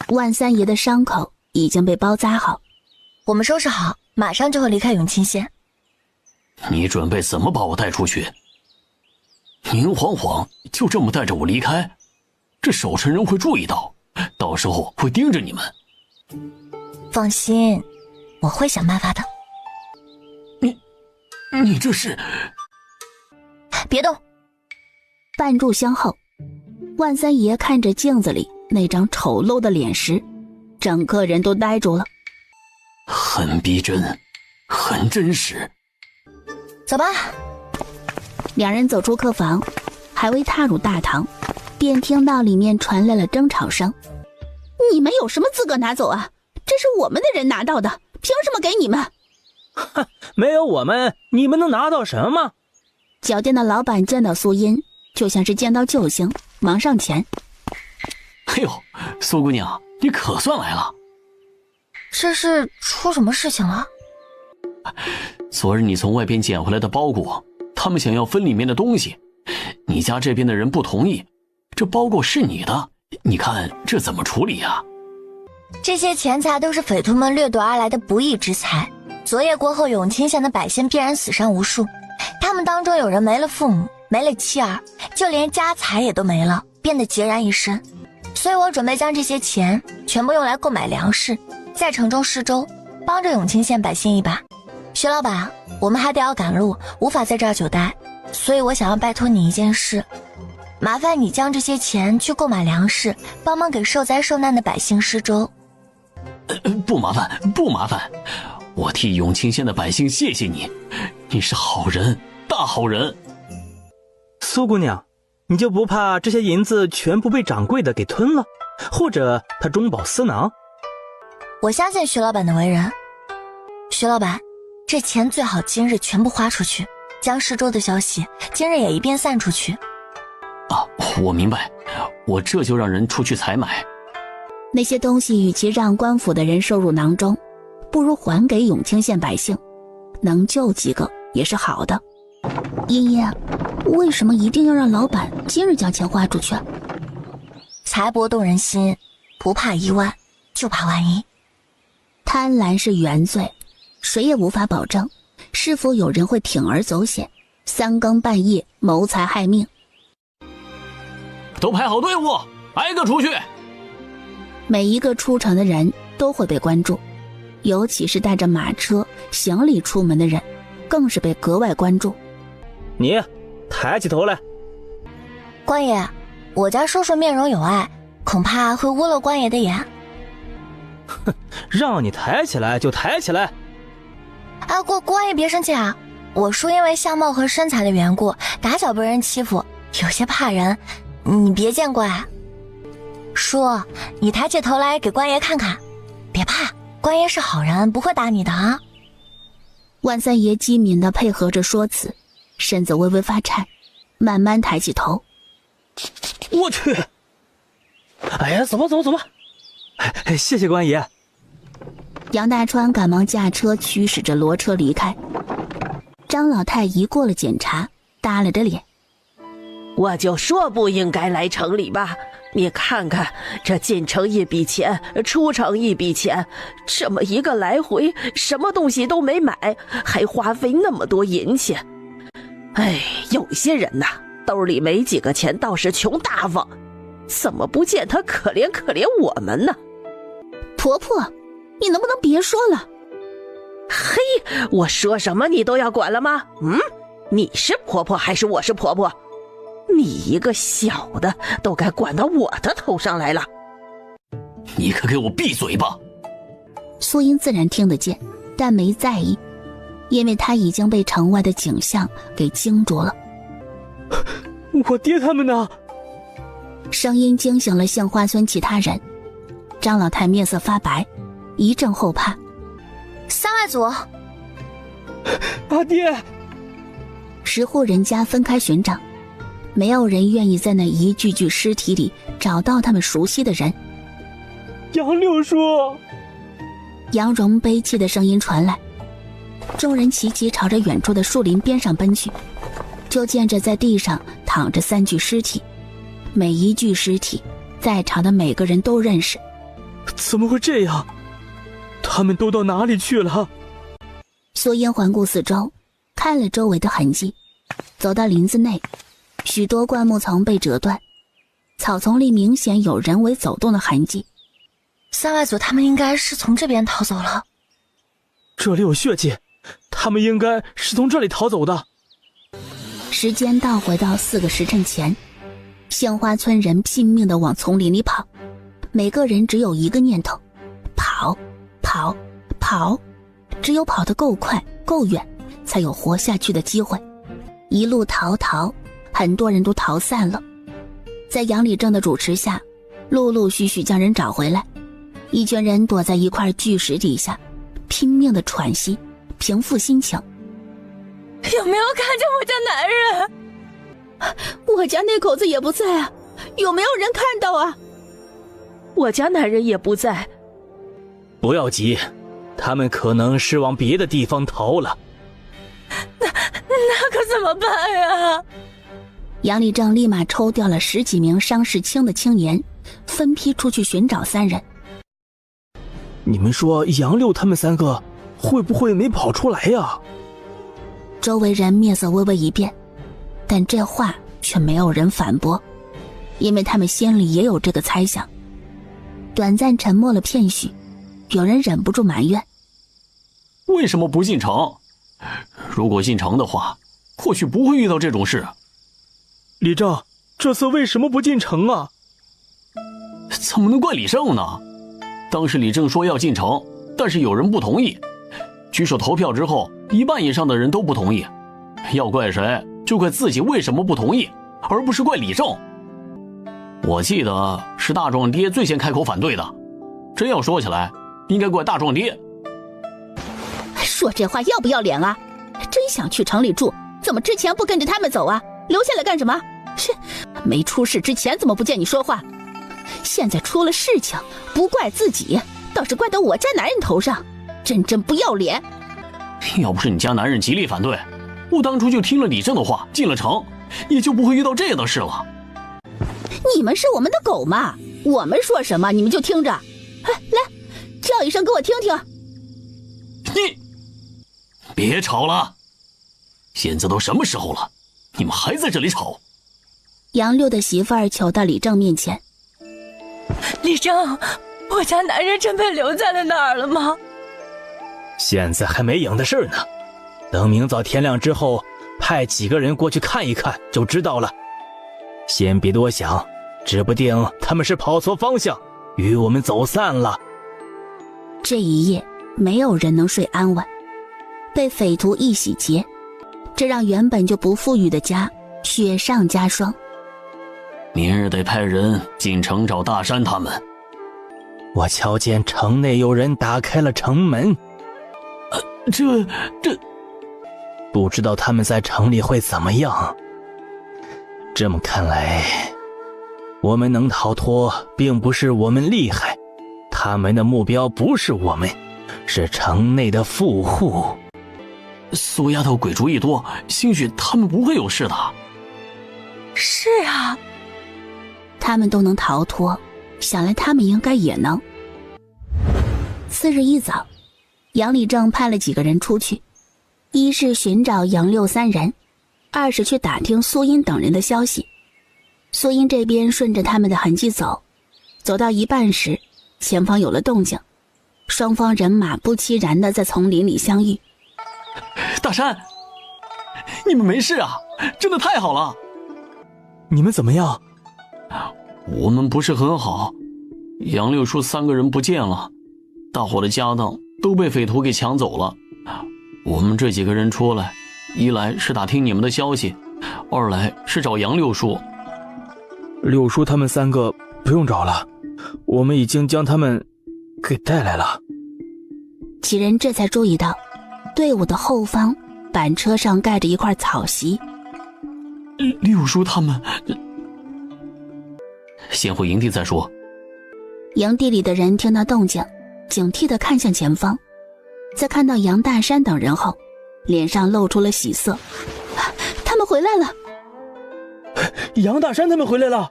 万三爷的伤口已经被包扎好。我们收拾好，马上就会离开永清县。你准备怎么把我带出去？明晃晃就这么带着我离开，这守城人会注意到，到时候会盯着你们。放心，我会想办法的。你这是……别动！半炷香后，万三爷看着镜子里那张丑陋的脸时，整个人都呆住了。很逼真，很真实。走吧。两人走出客房，还未踏入大堂，便听到里面传来了争吵声。你们有什么资格拿走啊？这是我们的人拿到的，凭什么给你们？哼，没有我们，你们能拿到什么？酒店的老板见到苏音，就像是见到救星，忙上前。哎呦，苏姑娘，你可算来了。这是出什么事情了？昨日你从外边捡回来的包裹，他们想要分里面的东西，你家这边的人不同意，这包裹是你的，你看这怎么处理呀？这些钱财都是匪徒们掠夺而来的不义之财，昨夜过后永清县的百姓必然死伤无数，他们当中有人没了父母，没了妻儿，就连家财也都没了，变得孑然一身。所以我准备将这些钱全部用来购买粮食，在城中施粥，帮着永清县百姓一把。徐老板，我们还得要赶路，无法在这儿久待，所以我想要拜托你一件事，麻烦你将这些钱去购买粮食，帮忙给受灾受难的百姓施粥。不麻烦，不麻烦，我替永清县的百姓谢谢你，你是好人，大好人。苏姑娘，你就不怕这些银子全部被掌柜的给吞了，或者他中饱私囊？我相信徐老板的为人。徐老板，这钱最好今日全部花出去，将施粥的消息今日也一并散出去。啊，我明白，我这就让人出去采买。那些东西与其让官府的人收入囊中，不如还给永清县百姓，能救几个也是好的。茵茵，为什么一定要让老板今日将钱花出去？财帛动人心，不怕一万，就怕万一。贪婪是原罪，谁也无法保证是否有人会铤而走险，三更半夜谋财害命。都排好队伍，挨个出去。每一个出城的人都会被关注，尤其是带着马车行李出门的人更是被格外关注。你抬起头来。官爷，我家叔叔面容有爱，恐怕会污了官爷的眼。哼，让你抬起来就抬起来。啊，官爷别生气啊，我叔因为相貌和身材的缘故，打小被人欺负，有些怕人，你别见怪。叔，你抬起头来给官爷看看，别怕，官爷是好人，不会打你的啊。万三爷机敏地配合着说辞，身子微微发颤，慢慢抬起头。我去！哎呀，走吧走吧走吧！谢谢官爷。杨大川赶忙驾车驱使着骡车离开。张老太一过了检查，耷拉着脸。我就说不应该来城里吧，你看看这进城一笔钱，出城一笔钱，这么一个来回，什么东西都没买，还花费那么多银钱。哎，有些人呐，兜里没几个钱，倒是穷大方，怎么不见他可怜可怜我们呢？婆婆，你能不能别说了？嘿，我说什么你都要管了吗？你是婆婆还是我是婆婆？你一个小的都该管到我的头上来了。你可给我闭嘴吧！苏英自然听得见，但没在意，因为她已经被城外的景象给惊住了。我爹他们呢？声音惊醒了杏花村其他人，张老太面色发白，一阵后怕。三外祖，阿爹10户人家分开寻找，没有人愿意在那一具具尸体里找到他们熟悉的人。杨六叔，杨荣悲泣的声音传来，众人齐齐朝着远处的树林边上奔去，就见着在地上躺着3具尸体，每一具尸体在场的每个人都认识。怎么会这样？他们都到哪里去了？苏英环顾四周，看了周围的痕迹，走到林子内，许多灌木丛被折断，草丛里明显有人为走动的痕迹。三外祖他们应该是从这边逃走了。这里有血迹，他们应该是从这里逃走的。时间倒回到4个时辰前，杏花村人拼命地往丛林里跑，每个人只有一个念头：跑跑跑，只有跑得够快够远，才有活下去的机会。一路逃，很多人都逃散了。在杨礼正的主持下，陆陆续续将人找回来，一群人躲在一块巨石底下，拼命地喘息，平复心情。有没有看见我家男人？我家那口子也不在啊，有没有人看到啊？我家男人也不在。不要急，他们可能是往别的地方逃了。那可怎么办呀？杨礼正立马抽调了10几名伤势轻的青年，分批出去寻找3人。你们说杨六他们3个会不会没跑出来呀？周围人面色微微一变，但这话却没有人反驳，因为他们心里也有这个猜想。短暂沉默了片许，有人忍不住埋怨：为什么不进城？如果进城的话，或许不会遇到这种事。李正，这次为什么不进城啊？怎么能怪李正呢？当时李正说要进城，但是有人不同意。举手投票之后，1半以上的人都不同意。要怪谁，就怪自己为什么不同意，而不是怪李正。我记得是大壮爹最先开口反对的。真要说起来，应该怪大壮爹。说这话要不要脸啊？真想去城里住，怎么之前不跟着他们走啊？留下来干什么？没出事之前怎么不见你说话？现在出了事情，不怪自己，倒是怪到我家男人头上，真不要脸。要不是你家男人极力反对，我当初就听了李正的话进了城，也就不会遇到这样的事了。你们是我们的狗嘛，我们说什么你们就听着。来，叫一声给我听听。你别吵了，现在都什么时候了，你们还在这里吵？杨六的媳妇儿求到李正面前：李正，我家男人真被留在了那儿了吗？现在还没影的事呢，等明早天亮之后，派几个人过去看一看就知道了。先别多想，指不定他们是跑错方向，与我们走散了。这一夜没有人能睡安稳，被匪徒一洗劫，这让原本就不富裕的家雪上加霜。明日得派人进城找大山他们。我瞧见城内有人打开了城门。这不知道他们在城里会怎么样。这么看来，我们能逃脱并不是我们厉害，他们的目标不是我们，是城内的富户。苏丫头鬼主意多，兴许他们不会有事的。是啊，他们都能逃脱，想来他们应该也能。次日一早，杨礼正派了几个人出去，一是寻找杨六3人，二是去打听苏音等人的消息。苏音这边顺着他们的痕迹走，走到一半时，前方有了动静，双方人马不期然地在丛林里相遇。大山，你们没事啊？真的太好了。你们怎么样？我们不是很好，杨六叔3个人不见了，大伙的家当都被匪徒给抢走了。我们这几个人出来，一来是打听你们的消息，二来是找杨六叔。六叔他们3个不用找了，我们已经将他们给带来了。几人这才注意到，队伍的后方板车上盖着一块草席。六叔他们，先回营地再说。营地里的人听到动静，警惕地看向前方，在看到杨大山等人后，脸上露出了喜色。他们回来了！杨大山他们回来了！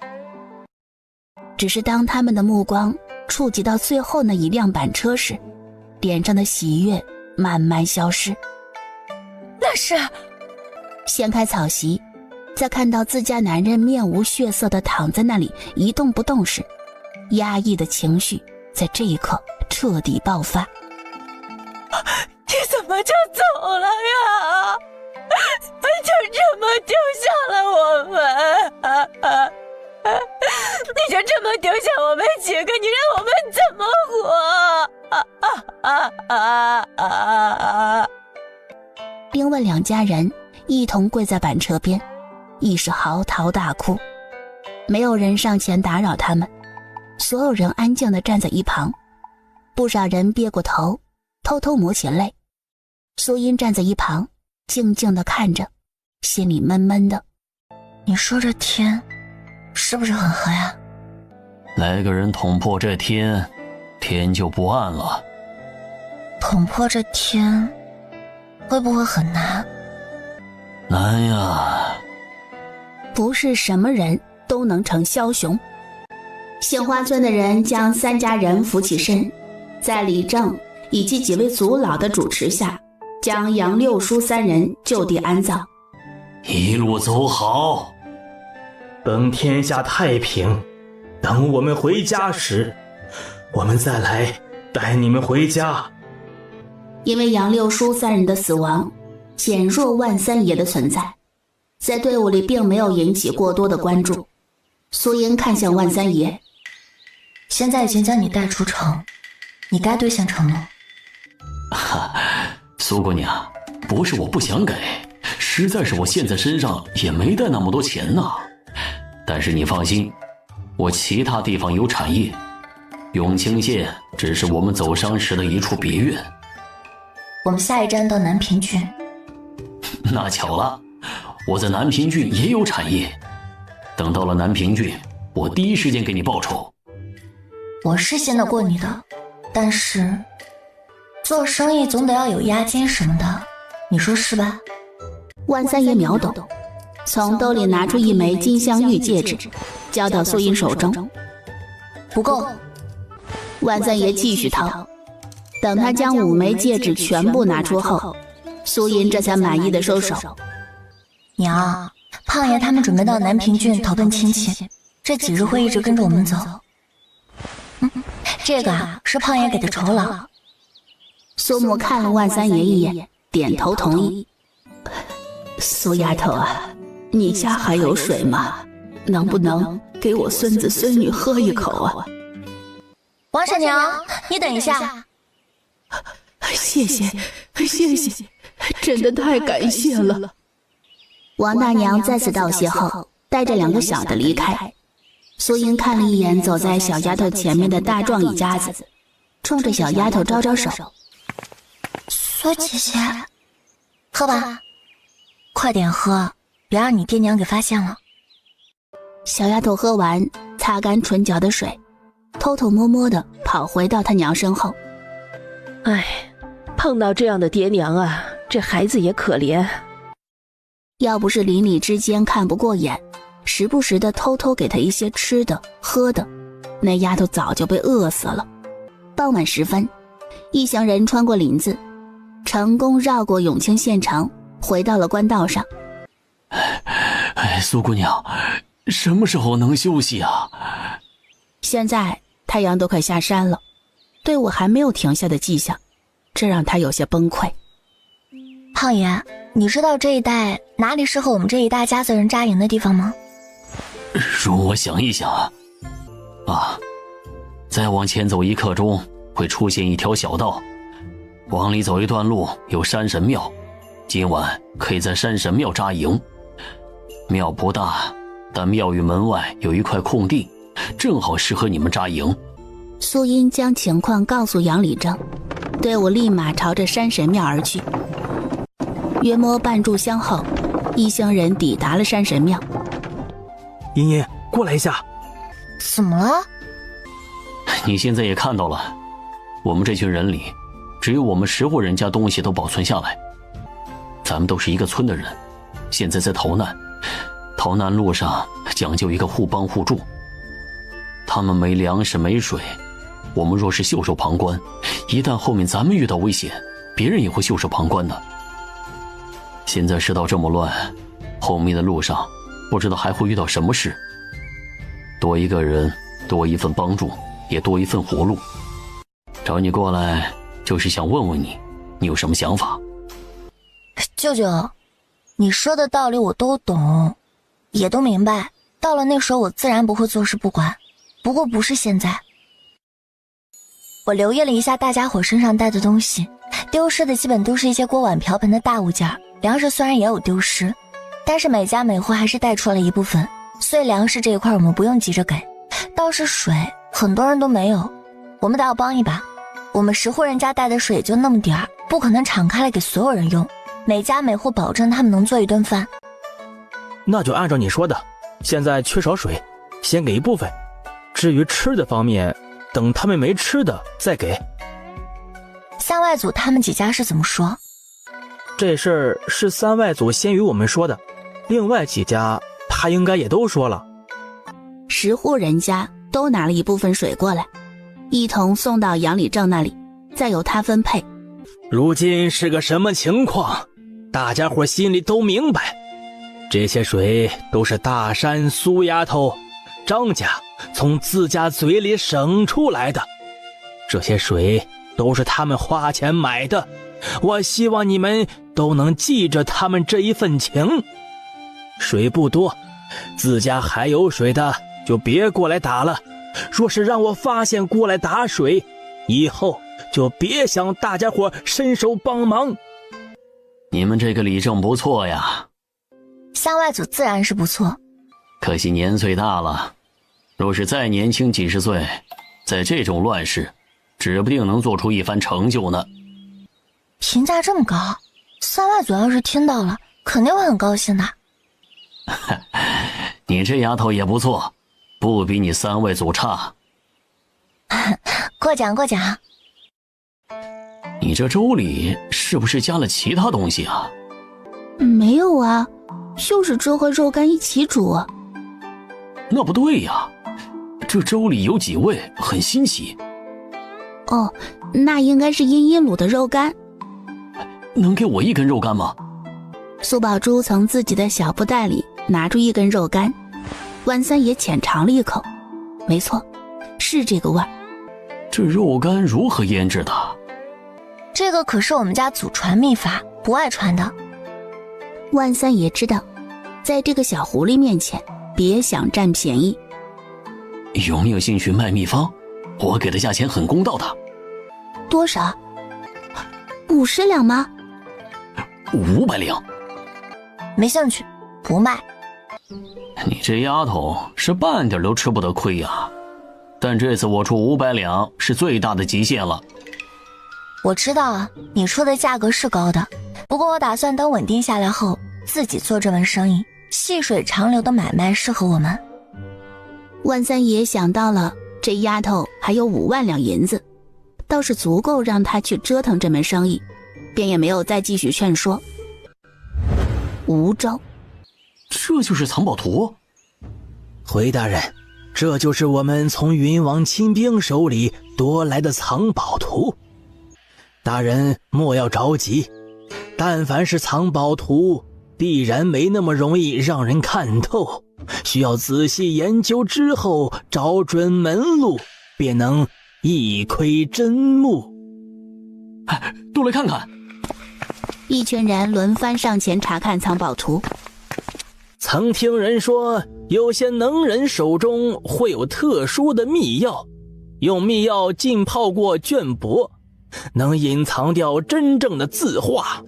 只是当他们的目光触及到最后那一辆板车时，脸上的喜悦慢慢消失。那是……掀开草席，在看到自家男人面无血色地躺在那里一动不动时，压抑的情绪在这一刻彻底爆发。你怎么就走了呀？就这么丢下了我们？你就这么丢下我们几个，你让我们怎么活？另外2家人一同跪在板车边，亦是嚎啕大哭。没有人上前打扰他们，所有人安静地站在一旁，不少人别过头，偷偷抹起泪。苏音站在一旁，静静地看着，心里闷闷的。你说这天是不是很黑啊？来个人捅破这天，天就不暗了。捅破这天会不会很难？难呀。不是什么人都能成枭雄。杏花村的人将3家人扶起身，在李正以及几位族老的主持下，将杨六叔3人就地安葬。一路走好。等天下太平，等我们回家时，我们再来带你们回家。因为杨六叔3人的死亡减弱万三爷的存在，在队伍里并没有引起过多的关注。苏英看向万三爷，现在已经将你带出城，你该兑现承诺。苏姑娘，不是我不想给，实在是我现在身上也没带那么多钱呐。但是你放心，我其他地方有产业，永清县只是我们走商时的一处别院。我们下一站到南平郡。那巧了，我在南平郡也有产业，等到了南平郡，我第一时间给你报酬。我是信得过你的，但是做生意总得要有押金什么的，你说是吧？万三爷秒懂，从兜里拿出一枚金镶玉戒指，交到苏音手中。不够。万三爷继续掏，等他将5枚戒指全部拿出后，苏音这才满意的收手。娘，胖爷他们准备到南平郡投奔亲戚，这几日会一直跟着我们走。这个啊是胖爷给的酬劳。苏母看了万三爷一眼，点头同意。苏丫头啊，你家还有水吗？能不能给我孙子孙女喝一口啊？王婶娘，你等一下。谢谢，谢谢，真的太感谢了。王大娘再次道谢后，带着2个小的离开。苏英看了一眼走在小丫头前面的大壮一家子，冲着小丫头招招手。苏姐姐，喝吧，快点喝，别让你爹娘给发现了。小丫头喝完，擦干唇角的水，偷偷摸摸的跑回到她娘身后。哎，碰到这样的爹娘啊，这孩子也可怜。要不是邻里之间看不过眼，时不时的偷偷给她一些吃的喝的，那丫头早就被饿死了。傍晚时分，一行人穿过林子，成功绕过永清县城，回到了官道上。苏姑娘，什么时候能休息啊？现在太阳都快下山了，队伍还没有停下的迹象，这让他有些崩溃。胖爷，你知道这一带哪里适合我们这一大家子人扎营的地方吗？容我想一想啊，再往前走1刻钟会出现一条小道，往里走一段路有山神庙，今晚可以在山神庙扎营。庙不大，但庙宇门外有一块空地，正好适合你们扎营。苏音将情况告诉杨礼正，队伍立马朝着山神庙而去。约摸半炷香后，一行人抵达了山神庙。茵茵，过来一下。怎么了？你现在也看到了，我们这群人里，只有我们10户人家东西都保存下来。咱们都是一个村的人，现在在逃难，逃难路上讲究一个互帮互助。他们没粮食没水，我们若是袖手旁观，一旦后面咱们遇到危险，别人也会袖手旁观的。现在世道这么乱，后面的路上不知道还会遇到什么事。多一个人，多一份帮助，也多一份活路。找你过来就是想问问你，你有什么想法？舅舅，你说的道理我都懂，也都明白，到了那时候我自然不会坐视不管，不过不是现在。我留意了一下大家伙身上带的东西，丢失的基本都是一些锅碗瓢盆的大物件，粮食虽然也有丢失，但是每家每户还是带出了一部分，所以粮食这一块我们不用急着给。倒是水，很多人都没有，我们得要帮一把。我们10户人家带的水就那么点儿，不可能敞开来给所有人用，每家每户保证他们能做一顿饭。那就按照你说的，现在缺少水，先给一部分，至于吃的方面，等他们没吃的再给。三外祖他们几家是怎么说？这事儿是3外祖先与我们说的，另外几家他应该也都说了。 10户人家都拿了一部分水过来，一同送到杨礼正那里，再由他分配。如今是个什么情况，大家伙心里都明白。这些水都是大山苏丫头张家从自家嘴里省出来的，这些水都是他们花钱买的，我希望你们都能记着他们这一份情。水不多，自家还有水的就别过来打了，若是让我发现过来打水，以后就别想大家伙伸手帮忙。你们这个理政不错呀。三外祖自然是不错，可惜年岁大了，若是再年轻几十岁，在这种乱世，指不定能做出一番成就呢。评价这么高，三外祖要是听到了，肯定会很高兴的。你这丫头也不错，不比你3外祖差。过奖过奖。你这粥里是不是加了其他东西啊？没有啊，就是粥和肉干一起煮。那不对呀，这粥里有几味，很新奇。哦，那应该是茵茵卤的肉干。能给我1根肉干吗？苏宝珠从自己的小布袋里拿出1根肉干，万三爷浅尝了一口，没错，是这个味儿。这肉干如何腌制的？这个可是我们家祖传秘法，不外传的。万三爷知道，在这个小狐狸面前，别想占便宜。有没有兴趣卖秘方？我给的价钱很公道的。多少？50两吗？500两。没兴趣，不卖。你这丫头是半点都吃不得亏呀。但这次我出500两是最大的极限了。我知道啊，你出的价格是高的，不过我打算等稳定下来后自己做这门生意，细水长流的买卖适合我们。万三爷想到了这丫头还有5万两银子，倒是足够让她去折腾这门生意，便也没有再继续劝说。梧州，这就是藏宝图？回大人，这就是我们从云王亲兵手里夺来的藏宝图。大人莫要着急，但凡是藏宝图，必然没那么容易让人看透，需要仔细研究之后找准门路，便能一窥真目。都来看看。一群人轮番上前查看藏宝图。曾听人说，有些能人手中会有特殊的秘药，用秘药浸泡过绢帛，能隐藏掉真正的字画，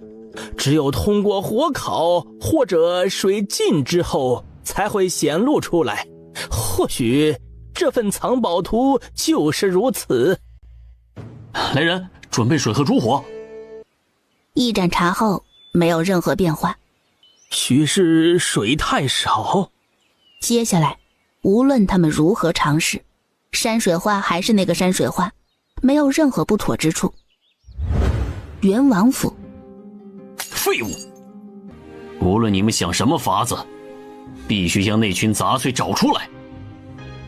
只有通过火烤或者水浸之后才会显露出来。或许这份藏宝图就是如此。来人，准备水和烛火。一盏茶后没有任何变化，许是水太少。接下来无论他们如何尝试，山水画还是那个山水画，没有任何不妥之处。元王府。废物！无论你们想什么法子，必须将那群杂碎找出来。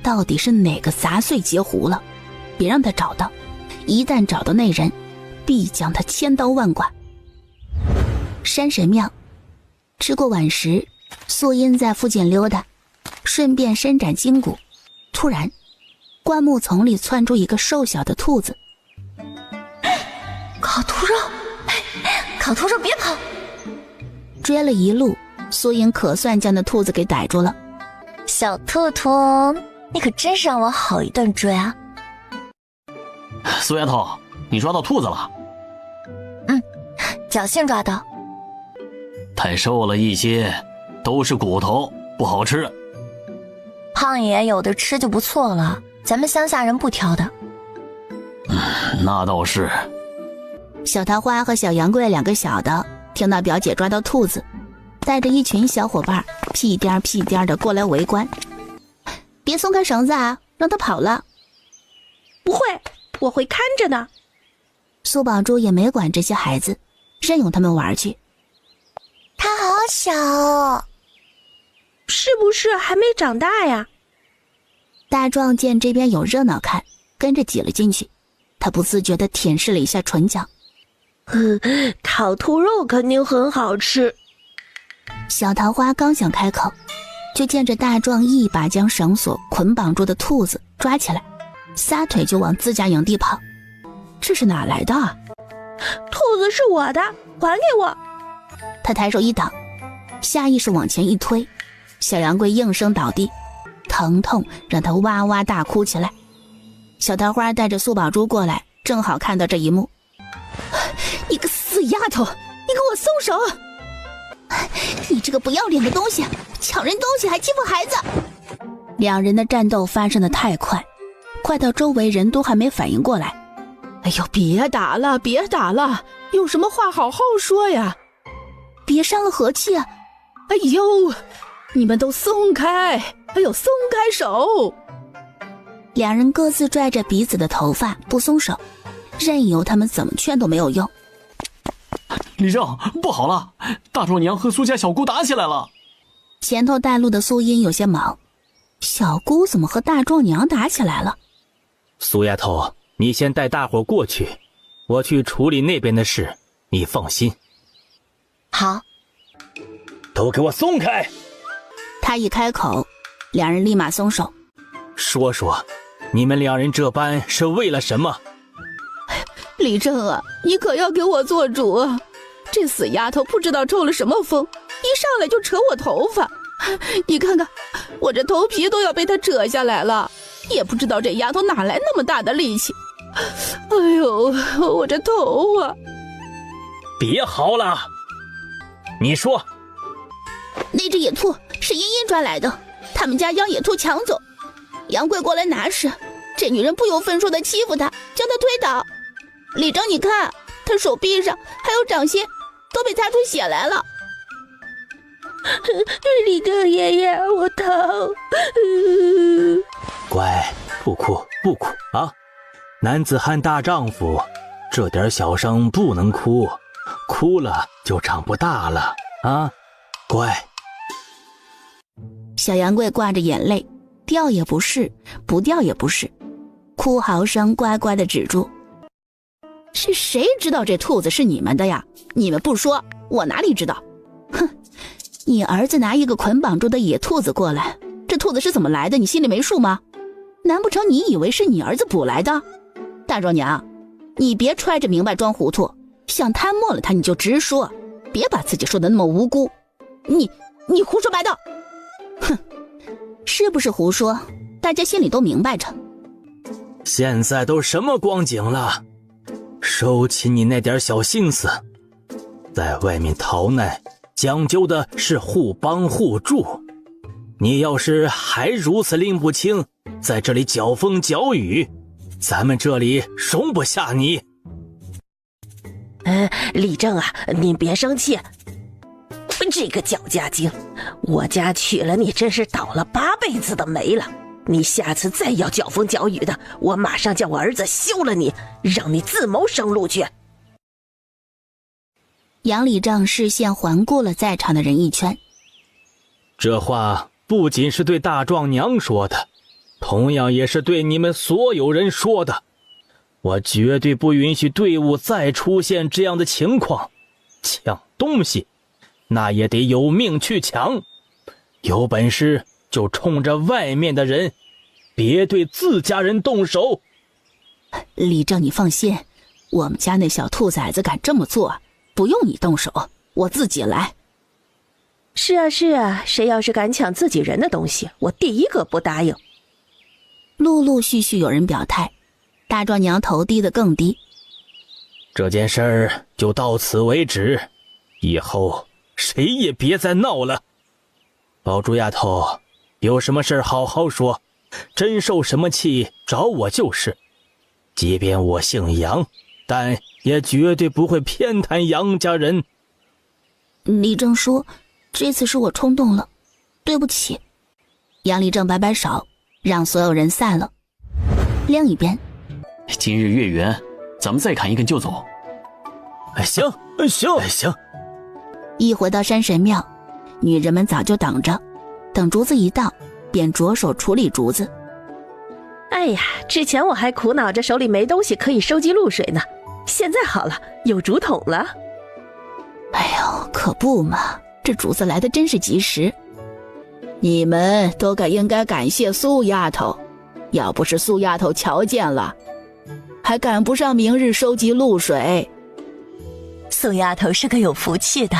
到底是哪个杂碎截胡了？别让他找到，一旦找到那人，必将他千刀万剐。山神庙，吃过晚食，素音在附近溜达，顺便伸展筋骨。突然，灌木丛里窜出一个瘦小的兔子。烤兔肉，烤兔肉别跑！追了一路，素音可算将那兔子给逮住了。小兔兔，你可真是让我好一顿追啊！苏丫头，你抓到兔子了？侥幸抓到。太瘦了一些，都是骨头，不好吃。胖爷有的吃就不错了，咱们乡下人不挑的。那倒是。小桃花和小杨贵两个小的听到表姐抓到兔子，带着一群小伙伴屁颠屁颠的过来围观。别松开绳子啊，让他跑了。不会，我会看着的。苏宝珠也没管这些孩子，任由他们玩去。他好小哦，是不是还没长大呀？大壮见这边有热闹看，跟着挤了进去。他不自觉地舔舐了一下唇角。烤兔肉肯定很好吃。小桃花刚想开口，就见着大壮一把将绳索捆绑住的兔子抓起来，撒腿就往自家营地跑。这是哪来的？兔子是我的，还给我！他抬手一挡，下意识往前一推，小杨贵应声倒地，疼痛让他哇哇大哭起来。小桃花带着苏宝珠过来，正好看到这一幕。你个死丫头，你给我松手！你这个不要脸的东西，抢人东西还欺负孩子！两人的战斗发生的太快，快到周围人都还没反应过来。哎呦，别打了，别打了，有什么话好好说呀！别伤了和气啊！哎呦，你们都松开！哎呦，松开手！两人各自拽着彼此的头发不松手，任由他们怎么劝都没有用。李正，不好了，大壮娘和苏家小姑打起来了。前头带路的苏音有些忙，小姑怎么和大壮娘打起来了？苏丫头，你先带大伙过去，我去处理那边的事，你放心。好。都给我松开！他一开口，两人立马松手。说说，你们两人这般是为了什么？李正啊，你可要给我做主啊！这死丫头不知道抽了什么风，一上来就扯我头发，你看看，我这头皮都要被她扯下来了，也不知道这丫头哪来那么大的力气。哎呦，我这头啊！别嚎了，你说。那只野兔是茵茵抓来的，他们家将野兔抢走。杨贵过来拿时，这女人不由分说的欺负他，将他推倒。李正，你看，他手臂上还有掌心，都被擦出血来了。李正爷爷，我疼。乖，不哭不哭啊！男子汉大丈夫，这点小伤不能哭，哭了就长不大了啊！乖。小杨贵挂着眼泪，掉也不是，不掉也不是，哭嚎声乖乖的止住。是谁知道这兔子是你们的呀？你们不说，我哪里知道？哼，你儿子拿一个捆绑住的野兔子过来，这兔子是怎么来的？你心里没数吗？难不成你以为是你儿子捕来的？大壮娘，你别揣着明白装糊涂，想贪没了他你就直说，别把自己说的那么无辜。你胡说八道！哼，是不是胡说？大家心里都明白着。现在都什么光景了？收起你那点小心思，在外面逃难讲究的是互帮互助，你要是还如此拎不清，在这里搅风搅雨，咱们这里容不下你。李正啊，您别生气，这个搅家精，我家娶了你真是倒了8辈子的霉了。你下次再要搅风搅雨的，我马上叫我儿子休了你，让你自谋生路去。杨礼正视线环顾了在场的人一圈，这话不仅是对大壮娘说的，同样也是对你们所有人说的。我绝对不允许队伍再出现这样的情况，抢东西那也得有命去抢，有本事就冲着外面的人，别对自家人动手。李正，你放心，我们家那小兔崽子敢这么做，不用你动手，我自己来。是啊，谁要是敢抢自己人的东西，我第一个不答应。陆陆续续有人表态，大壮娘头低得更低。这件事儿就到此为止，以后谁也别再闹了。宝珠丫头，有什么事好好说，真受什么气找我就是。即便我姓杨，但也绝对不会偏袒杨家人。李正说，这次是我冲动了，对不起。杨立正摆摆手，让所有人散了。另一边，今日月圆，咱们再砍一根就走。行。一回到山神庙，女人们早就等着，等竹子一到，便着手处理竹子。哎呀，之前我还苦恼着手里没东西可以收集露水呢，现在好了，有竹筒了。哎呦，可不嘛，这竹子来的真是及时。你们都应该感谢苏丫头，要不是苏丫头瞧见了，还赶不上明日收集露水。苏丫头是个有福气的。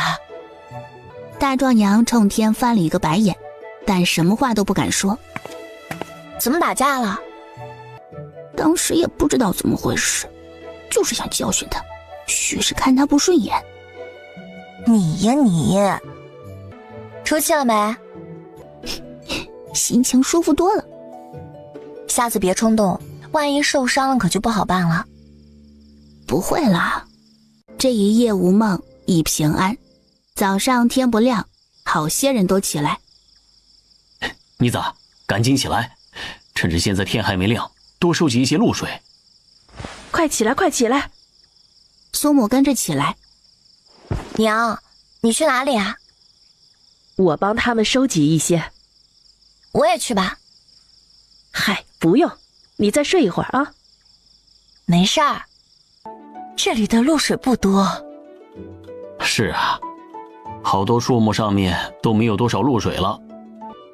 大壮娘冲天翻了一个白眼，但什么话都不敢说。怎么打架了？当时也不知道怎么回事，就是想教训他，许是看他不顺眼。你呀你，出气了没？心情舒服多了。下次别冲动，万一受伤了可就不好办了。不会啦，这一夜无梦已平安。早上天不亮，好些人都起来。妮子，赶紧起来，趁着现在天还没亮，多收集一些露水。快起来！苏母跟着起来。娘，你去哪里啊？我帮他们收集一些。我也去吧。嗨，不用，你再睡一会儿啊。没事儿，这里的露水不多。是啊，好多树木上面都没有多少露水了。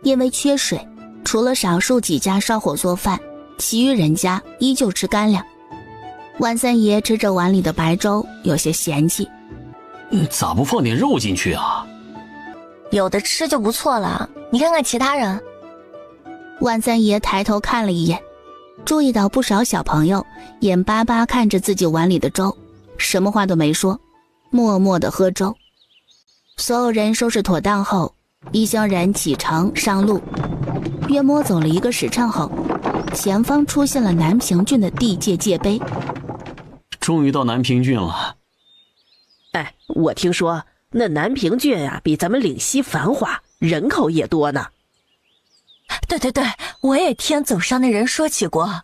因为缺水，除了少数几家烧火做饭，其余人家依旧吃干粮。万三爷吃着碗里的白粥，有些嫌弃。咋不放点肉进去啊？有的吃就不错了，你看看其他人。万三爷抬头看了一眼，注意到不少小朋友眼巴巴看着自己碗里的粥，什么话都没说，默默地喝粥。所有人收拾妥当后，一行人启程上路。约摸走了1个时辰后，前方出现了南平郡的地界界碑。终于到南平郡了。哎，我听说那南平郡啊，比咱们岭西繁华，人口也多呢。对，我也听走上的人说起过。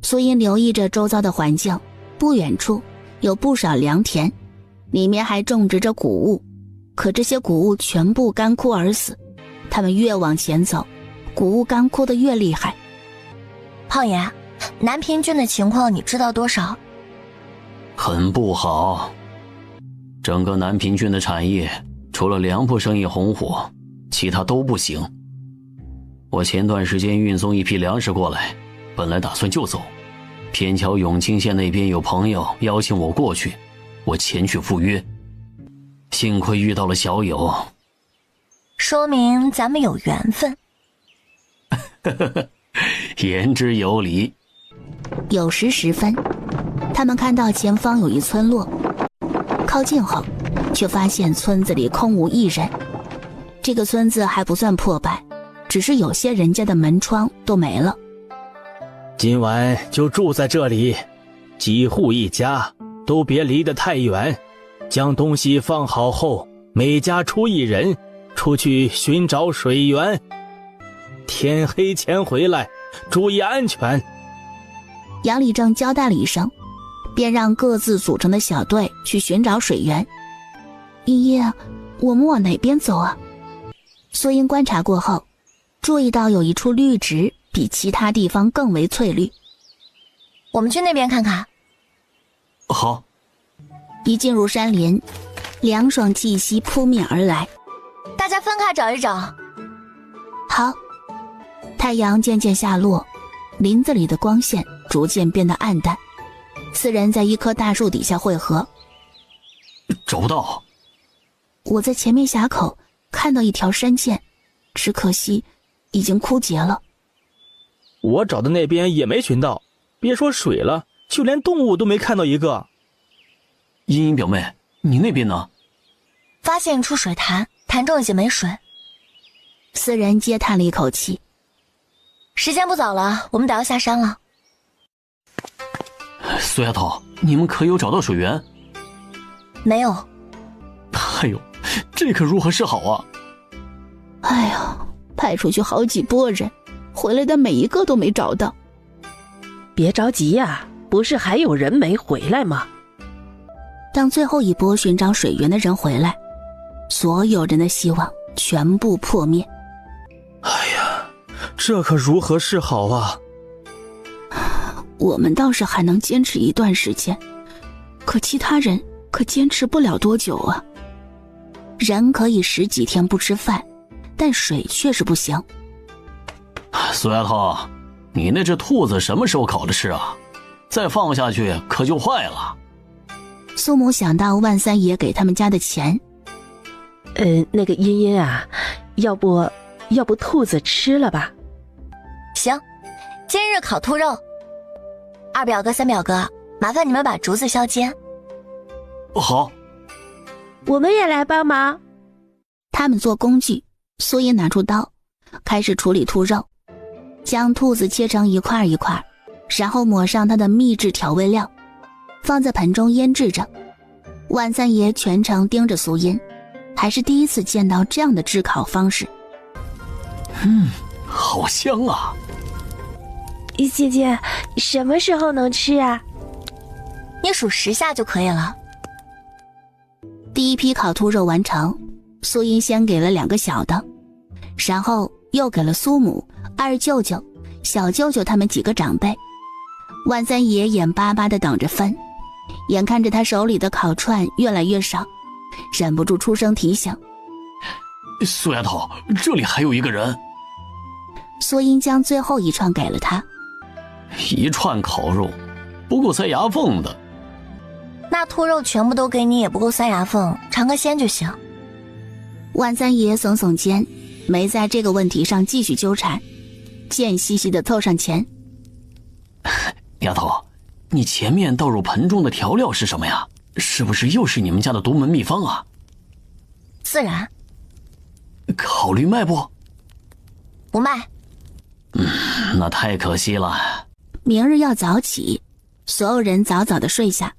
苏音留意着周遭的环境，不远处有不少良田，里面还种植着谷物，可这些谷物全部干枯而死。他们越往前走，谷物干枯的越厉害。胖爷，南平郡的情况你知道多少？很不好，整个南平郡的产业除了粮铺生意红火，其他都不行。我前段时间运送一批粮食过来，本来打算就走，偏巧永清县那边有朋友邀请我过去，我前去赴约。幸亏遇到了小友，说明咱们有缘分。言之有理。酉时时分，他们看到前方有一村落，靠近后却发现村子里空无一人。这个村子还不算破败，只是有些人家的门窗都没了。今晚就住在这里，几户一家都别离得太远，将东西放好后，每家出一人出去寻找水源，天黑前回来，注意安全。杨礼正交代了一声，便让各自组成的小队去寻找水源。茵茵，我们往哪边走啊？苏英观察过后，注意到有一处绿植比其他地方更为翠绿。我们去那边看看。好。一进入山林，凉爽气息扑面而来。大家分开找一找。好。太阳渐渐下落，林子里的光线逐渐变得暗淡。四人在一棵大树底下汇合。找不到。我在前面峡口看到一条山涧，只可惜已经枯竭了。我找的那边也没寻到，别说水了，就连动物都没看到一个。茵茵表妹，你那边呢？发现一处水潭，潭中已经没水。四人皆叹了一口气。时间不早了，我们得要下山了。苏丫头，你们可有找到水源？没有。哎呦，这可如何是好啊！哎呀，派出去好几拨人，回来的每一个都没找到。别着急呀，不是还有人没回来吗？当最后一波寻找水源的人回来，所有人的希望全部破灭。哎呀，这可如何是好啊！我们倒是还能坚持一段时间，可其他人可坚持不了多久啊。人可以10几天不吃饭，但水却是不行。苏丫头，你那只兔子什么时候烤着吃啊？再放下去可就坏了。苏母想到万三爷给他们家的钱。那个茵茵啊，要不兔子吃了吧？行，今日烤兔肉。二表哥三表哥，麻烦你们把竹子削尖。好。我们也来帮忙。他们做工具，苏英拿出刀，开始处理兔肉，将兔子切成一块一块，然后抹上它的秘制调味料，放在盆中腌制着。万三爷全程盯着苏英，还是第一次见到这样的炙烤方式。好香啊！姐姐，什么时候能吃啊？你数10下就可以了。第一批烤兔肉完成，苏英先给了2个小的，然后又给了苏母、二舅舅、小舅舅他们几个长辈。万三爷眼巴巴地等着分，眼看着他手里的烤串越来越少，忍不住出声提醒：苏丫头，这里还有一个人。苏英将最后一串给了他。一串烤肉不够塞牙缝的。那兔肉全部都给你也不够塞牙缝，尝个鲜就行。万三爷耸耸肩，没在这个问题上继续纠缠，贱兮兮地凑上前。丫头，你前面倒入盆中的调料是什么呀？是不是又是你们家的独门秘方啊？自然。考虑卖不？不卖。那太可惜了。明日要早起，所有人早早地睡下。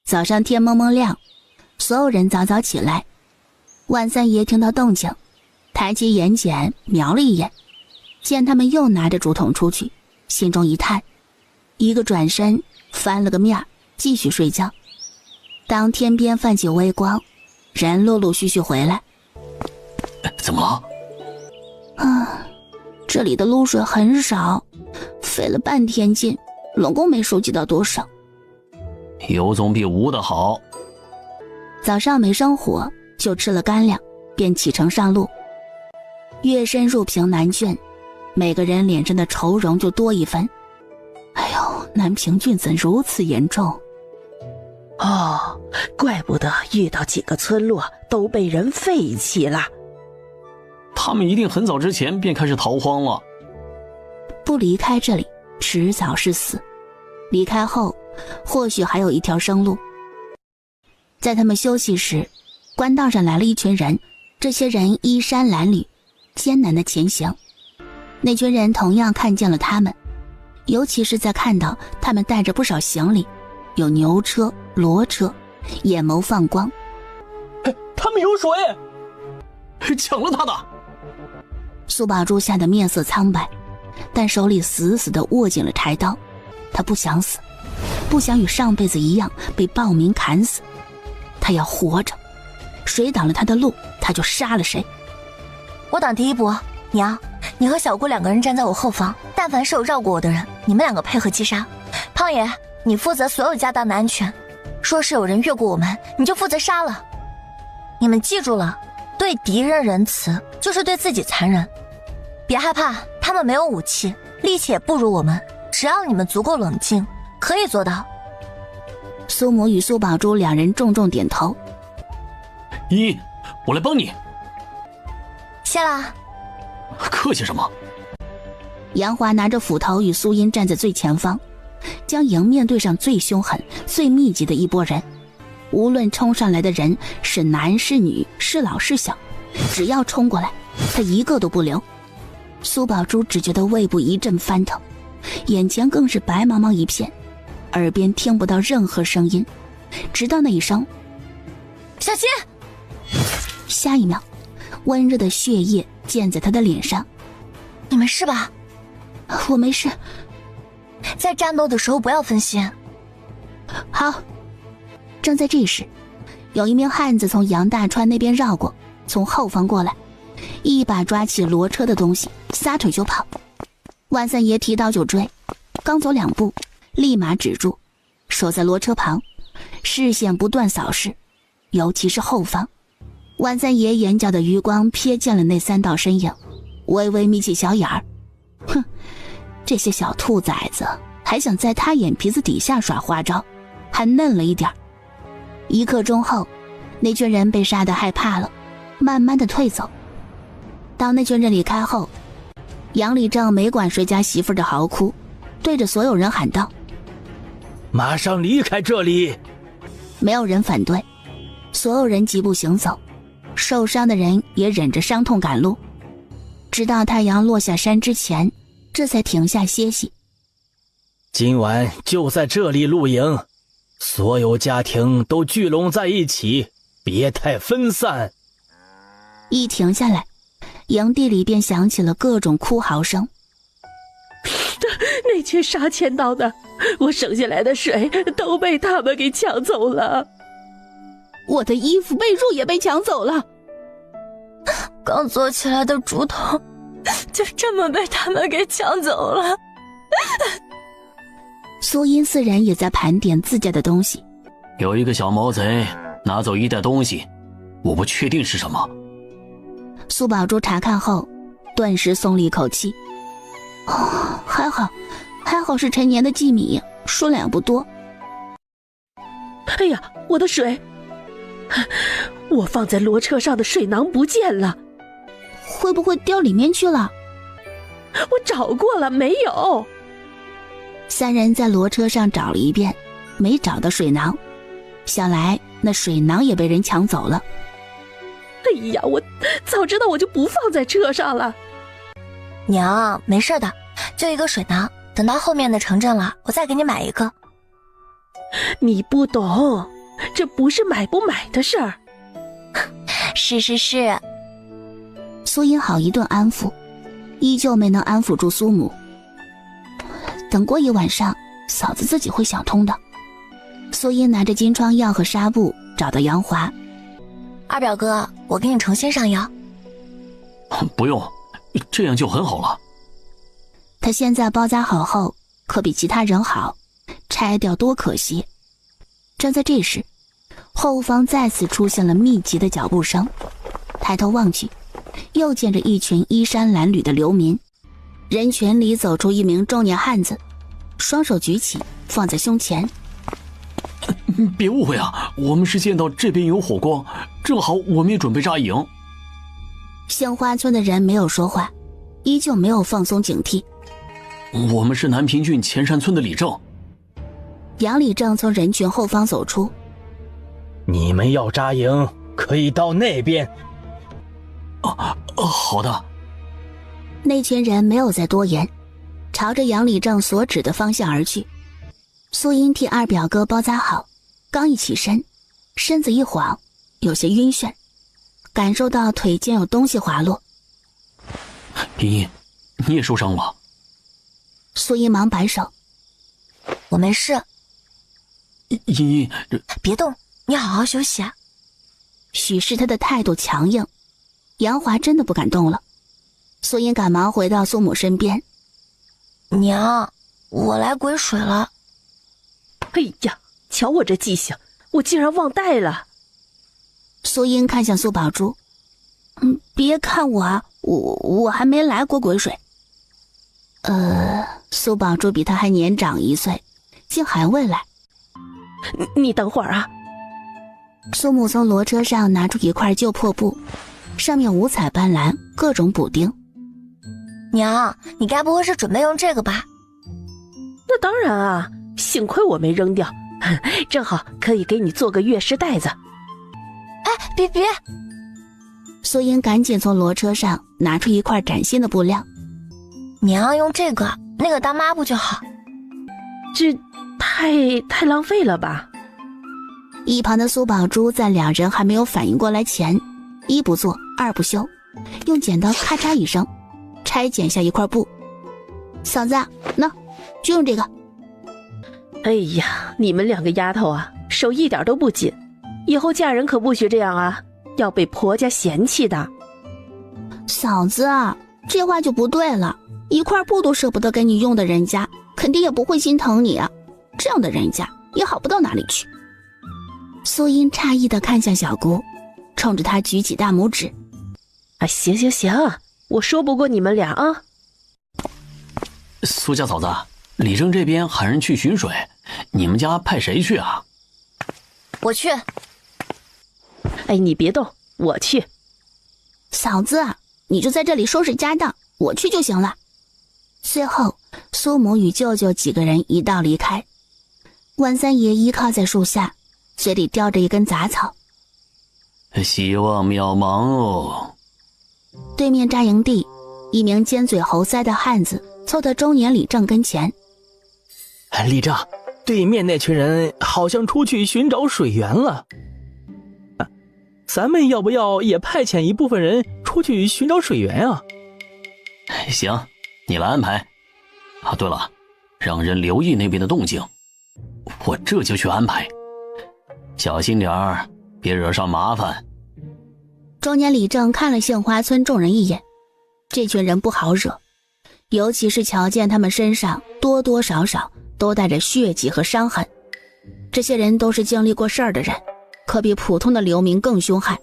早上天蒙蒙亮，所有人早早起来。万三爷听到动静，抬起眼睑瞄了一眼，见他们又拿着竹筒出去，心中一叹，一个转身翻了个面，继续睡觉。当天边泛起微光，人陆陆续续回来。怎么了？这里的露水很少，费了半天劲，拢共没收集到多少。有总比无的好。早上没生火，就吃了干粮，便启程上路。越深入平南郡，每个人脸上的愁容就多一分。哎呦，南平郡怎如此严重？哦，怪不得遇到几个村落都被人废弃了。他们一定很早之前便开始逃荒了。不离开这里，迟早是死。离开后，或许还有一条生路。在他们休息时，官道上来了一群人，这些人衣衫褴褛，艰难的前行。那群人同样看见了他们，尤其是在看到他们带着不少行李，有牛车、骡车，眼眸放光。他们有水！抢了他的！苏宝珠吓得面色苍白，但手里死死地握紧了柴刀。他不想死，不想与上辈子一样被暴民砍死，他要活着。谁挡了他的路，他就杀了谁。我挡第一步，娘，你和小姑2个人站在我后方，但凡是有绕过我的人，你们2个配合击杀。胖爷，你负责所有家当的安全，若是有人越过我们，你就负责杀了。你们记住了，对敌人仁慈就是对自己残忍。别害怕，他们没有武器，力气也不如我们，只要你们足够冷静，可以做到。苏母与苏宝珠2人重重点头。依依，我来帮你。谢啦。客气什么？杨华拿着斧头与苏音站在最前方，将迎面对上最凶狠、最密集的一拨人。无论冲上来的人是男是女，是老是小，只要冲过来，他一个都不留。苏宝珠只觉得胃部一阵翻腾，眼前更是白茫茫一片，耳边听不到任何声音，直到那一声小心，下一秒温热的血液溅在他的脸上。你没事吧？我没事。在战斗的时候不要分心。好。正在这时，有一名汉子从杨大川那边绕过，从后方过来，一把抓起骡车的东西，撒腿就跑。万三爷提刀就追，刚走2步，立马止住，守在骡车旁，视线不断扫视，尤其是后方。万三爷眼角的余光瞥见了那3道身影，微微眯起小眼儿。哼，这些小兔崽子还想在他眼皮子底下耍花招，还嫩了一点。1刻钟后，那群人被杀得害怕了，慢慢的退走。当那群人离开后，杨礼正没管谁家媳妇的嚎哭，对着所有人喊道：马上离开这里！没有人反对，所有人疾步行走，受伤的人也忍着伤痛赶路，直到太阳落下山之前，这才停下歇息。今晚就在这里露营，所有家庭都聚拢在一起，别太分散。一停下来，营地里便响起了各种哭嚎声。那群杀千刀的，我省下来的水都被他们给抢走了。我的衣服被褥也被抢走了。刚做起来的竹筒就这么被他们给抢走了。苏音4人也在盘点自家的东西。有一个小毛贼拿走一袋东西，我不确定是什么。苏宝珠查看后顿时松了一口气。哦，还好是陈年的祭米，数量不多。哎呀，我的水！我放在骡车上的水囊不见了，会不会掉里面去了？我找过了，没有。3人在骡车上找了一遍，没找到水囊，想来那水囊也被人抢走了。哎呀，我早知道我就不放在车上了。娘，没事的，就一个水囊，等到后面的城镇了，我再给你买一个。你不懂，这不是买不买的事儿。是。苏音好一顿安抚，依旧没能安抚住苏母。等过一晚上，嫂子自己会想通的。苏音拿着金疮药和纱布找到杨华。二表哥，我给你重新上药。不用，这样就很好了。他现在包扎好后，可比其他人好，拆掉多可惜。正在这时，后方再次出现了密集的脚步声。抬头望去，又见着一群衣衫褴褛的流民。人群里走出一名中年汉子，双手举起放在胸前。别误会啊，我们是见到这边有火光，正好我们也准备扎营。杏花村的人没有说话，依旧没有放松警惕。我们是南平郡前山村的李正。杨李正从人群后方走出。你们要扎营，可以到那边。好的。那群人没有再多言，朝着杨李正所指的方向而去。苏英替二表哥包扎好，刚一起身，身子一晃，有些晕眩，感受到腿间有东西滑落。茵茵，你也受伤了？苏英忙摆手，我没事。茵茵，别动，你好好休息啊。许是他的态度强硬，杨华真的不敢动了。苏英赶忙回到苏母身边。娘，我来鬼水了。哎呀，瞧我这记性，我竟然忘带了。苏英看向苏宝珠，别看我啊，我还没来过鬼水。苏宝珠比他还年长1岁，竟还未来。你等会儿啊。苏母从骡车上拿出一块旧破布，上面五彩斑斓，各种补丁。娘，你该不会是准备用这个吧？那当然啊，幸亏我没扔掉，正好可以给你做个月事带子。哎，别！苏英赶紧从骡车上拿出一块崭新的布料。娘用这个，那个当抹布就好。这太浪费了吧？一旁的苏宝珠在两人还没有反应过来前，一不做二不休，用剪刀咔嚓一声拆剪下一块布。嫂子，那就用这个。哎呀，你们两个丫头啊，手一点都不紧，以后嫁人可不许这样啊，要被婆家嫌弃的。嫂子啊，这话就不对了，一块布都舍不得给你用的人家，肯定也不会心疼你啊，这样的人家也好不到哪里去。苏英诧异地看向小姑，冲着她举起大拇指。行，我说不过你们俩啊。苏家嫂子，李正这边喊人去巡水，你们家派谁去啊？我去。哎，你别动，我去。嫂子，你就在这里收拾家当，我去就行了。随后，苏母与舅舅几个人一道离开。万三爷依靠在树下，嘴里叼着一根杂草。希望渺茫哦。对面扎营地，一名尖嘴猴腮的汉子凑到中年李正跟前。李正，对面那群人好像出去寻找水源了。咱们要不要也派遣一部分人出去寻找水源啊？行，你来安排。对了，让人留意那边的动静，我这就去安排。小心点儿，别惹上麻烦。中年李正看了杏花村众人一眼，这群人不好惹，尤其是瞧见他们身上多多少少都带着血迹和伤痕，这些人都是经历过事儿的人，可比普通的流民更凶悍。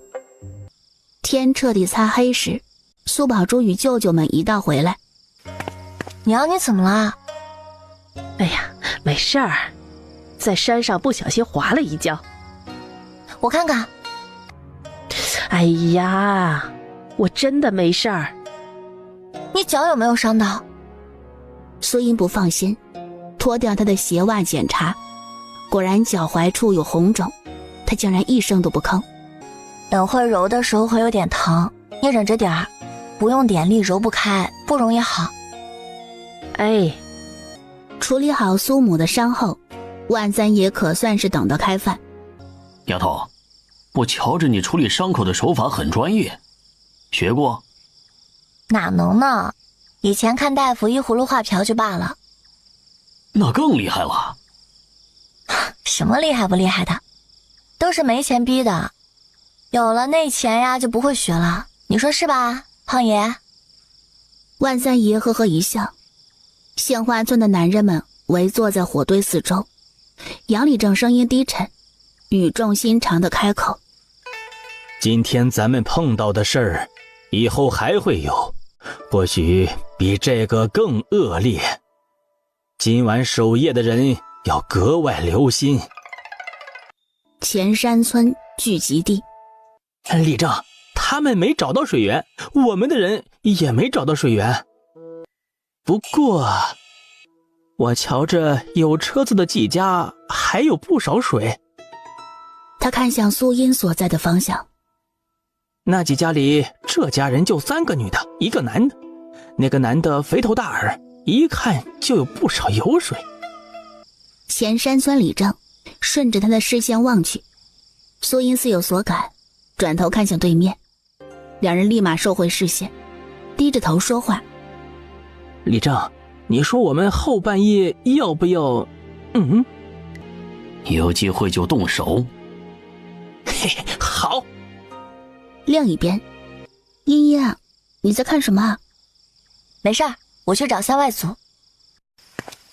天彻底擦黑时，苏宝珠与舅舅们一道回来。娘，你怎么了？哎呀，没事儿，在山上不小心滑了一跤。我看看。哎呀，我真的没事儿。你脚有没有伤到？苏英不放心，脱掉她的鞋袜检查，果然脚踝处有红肿，她竟然一声都不吭。等会揉的时候会有点疼，你忍着点儿，不用点力揉不开，不容易好。哎，处理好苏母的伤后，万三爷可算是等得开饭。丫头，我瞧着你处理伤口的手法很专业，学过？哪能呢？以前看大夫依葫芦画瓢就罢了。那更厉害了。什么厉害不厉害的，都是没钱逼的。有了那钱呀，就不会学了，你说是吧，胖爷？万三爷呵呵一笑。杏花村的男人们围坐在火堆四周，杨李正声音低沉，语重心长地开口：今天咱们碰到的事儿，以后还会有，或许比这个更恶劣。今晚守夜的人要格外留心。前山村聚集地，李正，他们没找到水源，我们的人也没找到水源。不过我瞧着有车子的几家还有不少水。他看向苏音所在的方向，那几家里，这家人就3个女的，1个男的。那个男的肥头大耳，一看就有不少油水。前山村李正顺着他的视线望去，苏音似有所感，转头看向对面，两人立马收回视线，低着头说话。李正，你说我们后半夜要不要……有机会就动手。嘿嘿，好。另一边，茵茵啊，你在看什么啊？没事儿，我去找三外组。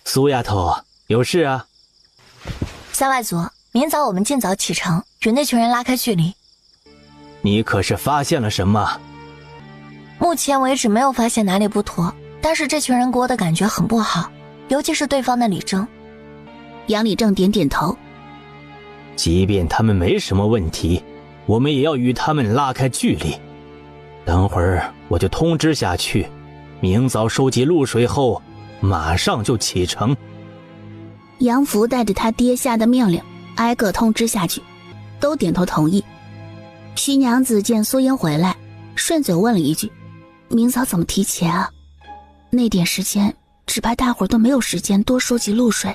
苏丫头，有事啊？三外组，明早我们尽早启程，与那群人拉开距离。你可是发现了什么？目前为止没有发现哪里不妥，但是这群人给我的感觉很不好，尤其是对方的李正。杨李正点点头。即便他们没什么问题，我们也要与他们拉开距离。等会儿我就通知下去，明早收集露水后马上就启程。杨福带着他爹下的命令挨个通知下去，都点头同意。徐娘子见苏音回来，顺嘴问了一句：明早怎么提前啊？那点时间只怕大伙儿都没有时间多收集露水。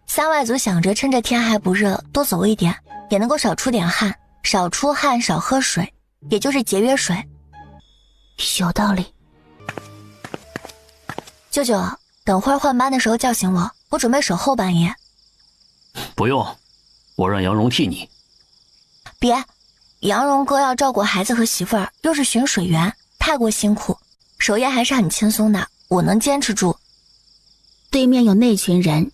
三外组想着趁着天还不热多走一点，也能够少出点汗，少出汗少喝水，也就是节约水。有道理。舅舅，等会儿换班的时候叫醒我，我准备守后半夜。不用，我让杨蓉替你。别，杨蓉哥要照顾孩子和媳妇儿，又是寻水源，太过辛苦，守夜还是很轻松的，我能坚持住。对面有那群人，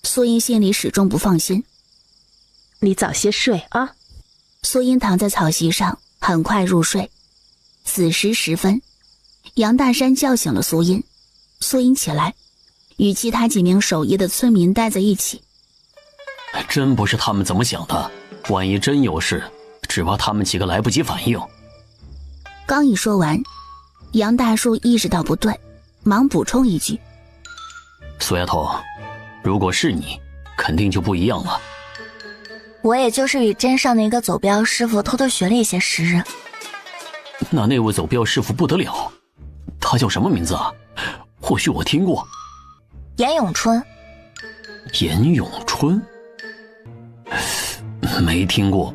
苏音心里始终不放心。你早些睡啊。苏音躺在草席上，很快入睡。子时时分，杨大山叫醒了苏音。苏音起来，与其他几名守夜的村民待在一起。真不是他们怎么想的，万一真有事，只怕他们几个来不及反应。刚一说完，杨大叔意识到不对，忙补充一句：苏丫头，如果是你，肯定就不一样了。我也就是与镇上的一个走镖师傅偷偷学了一些时日。那位走镖师傅不得了，他叫什么名字啊？或许我听过。严永春。严永春？没听过。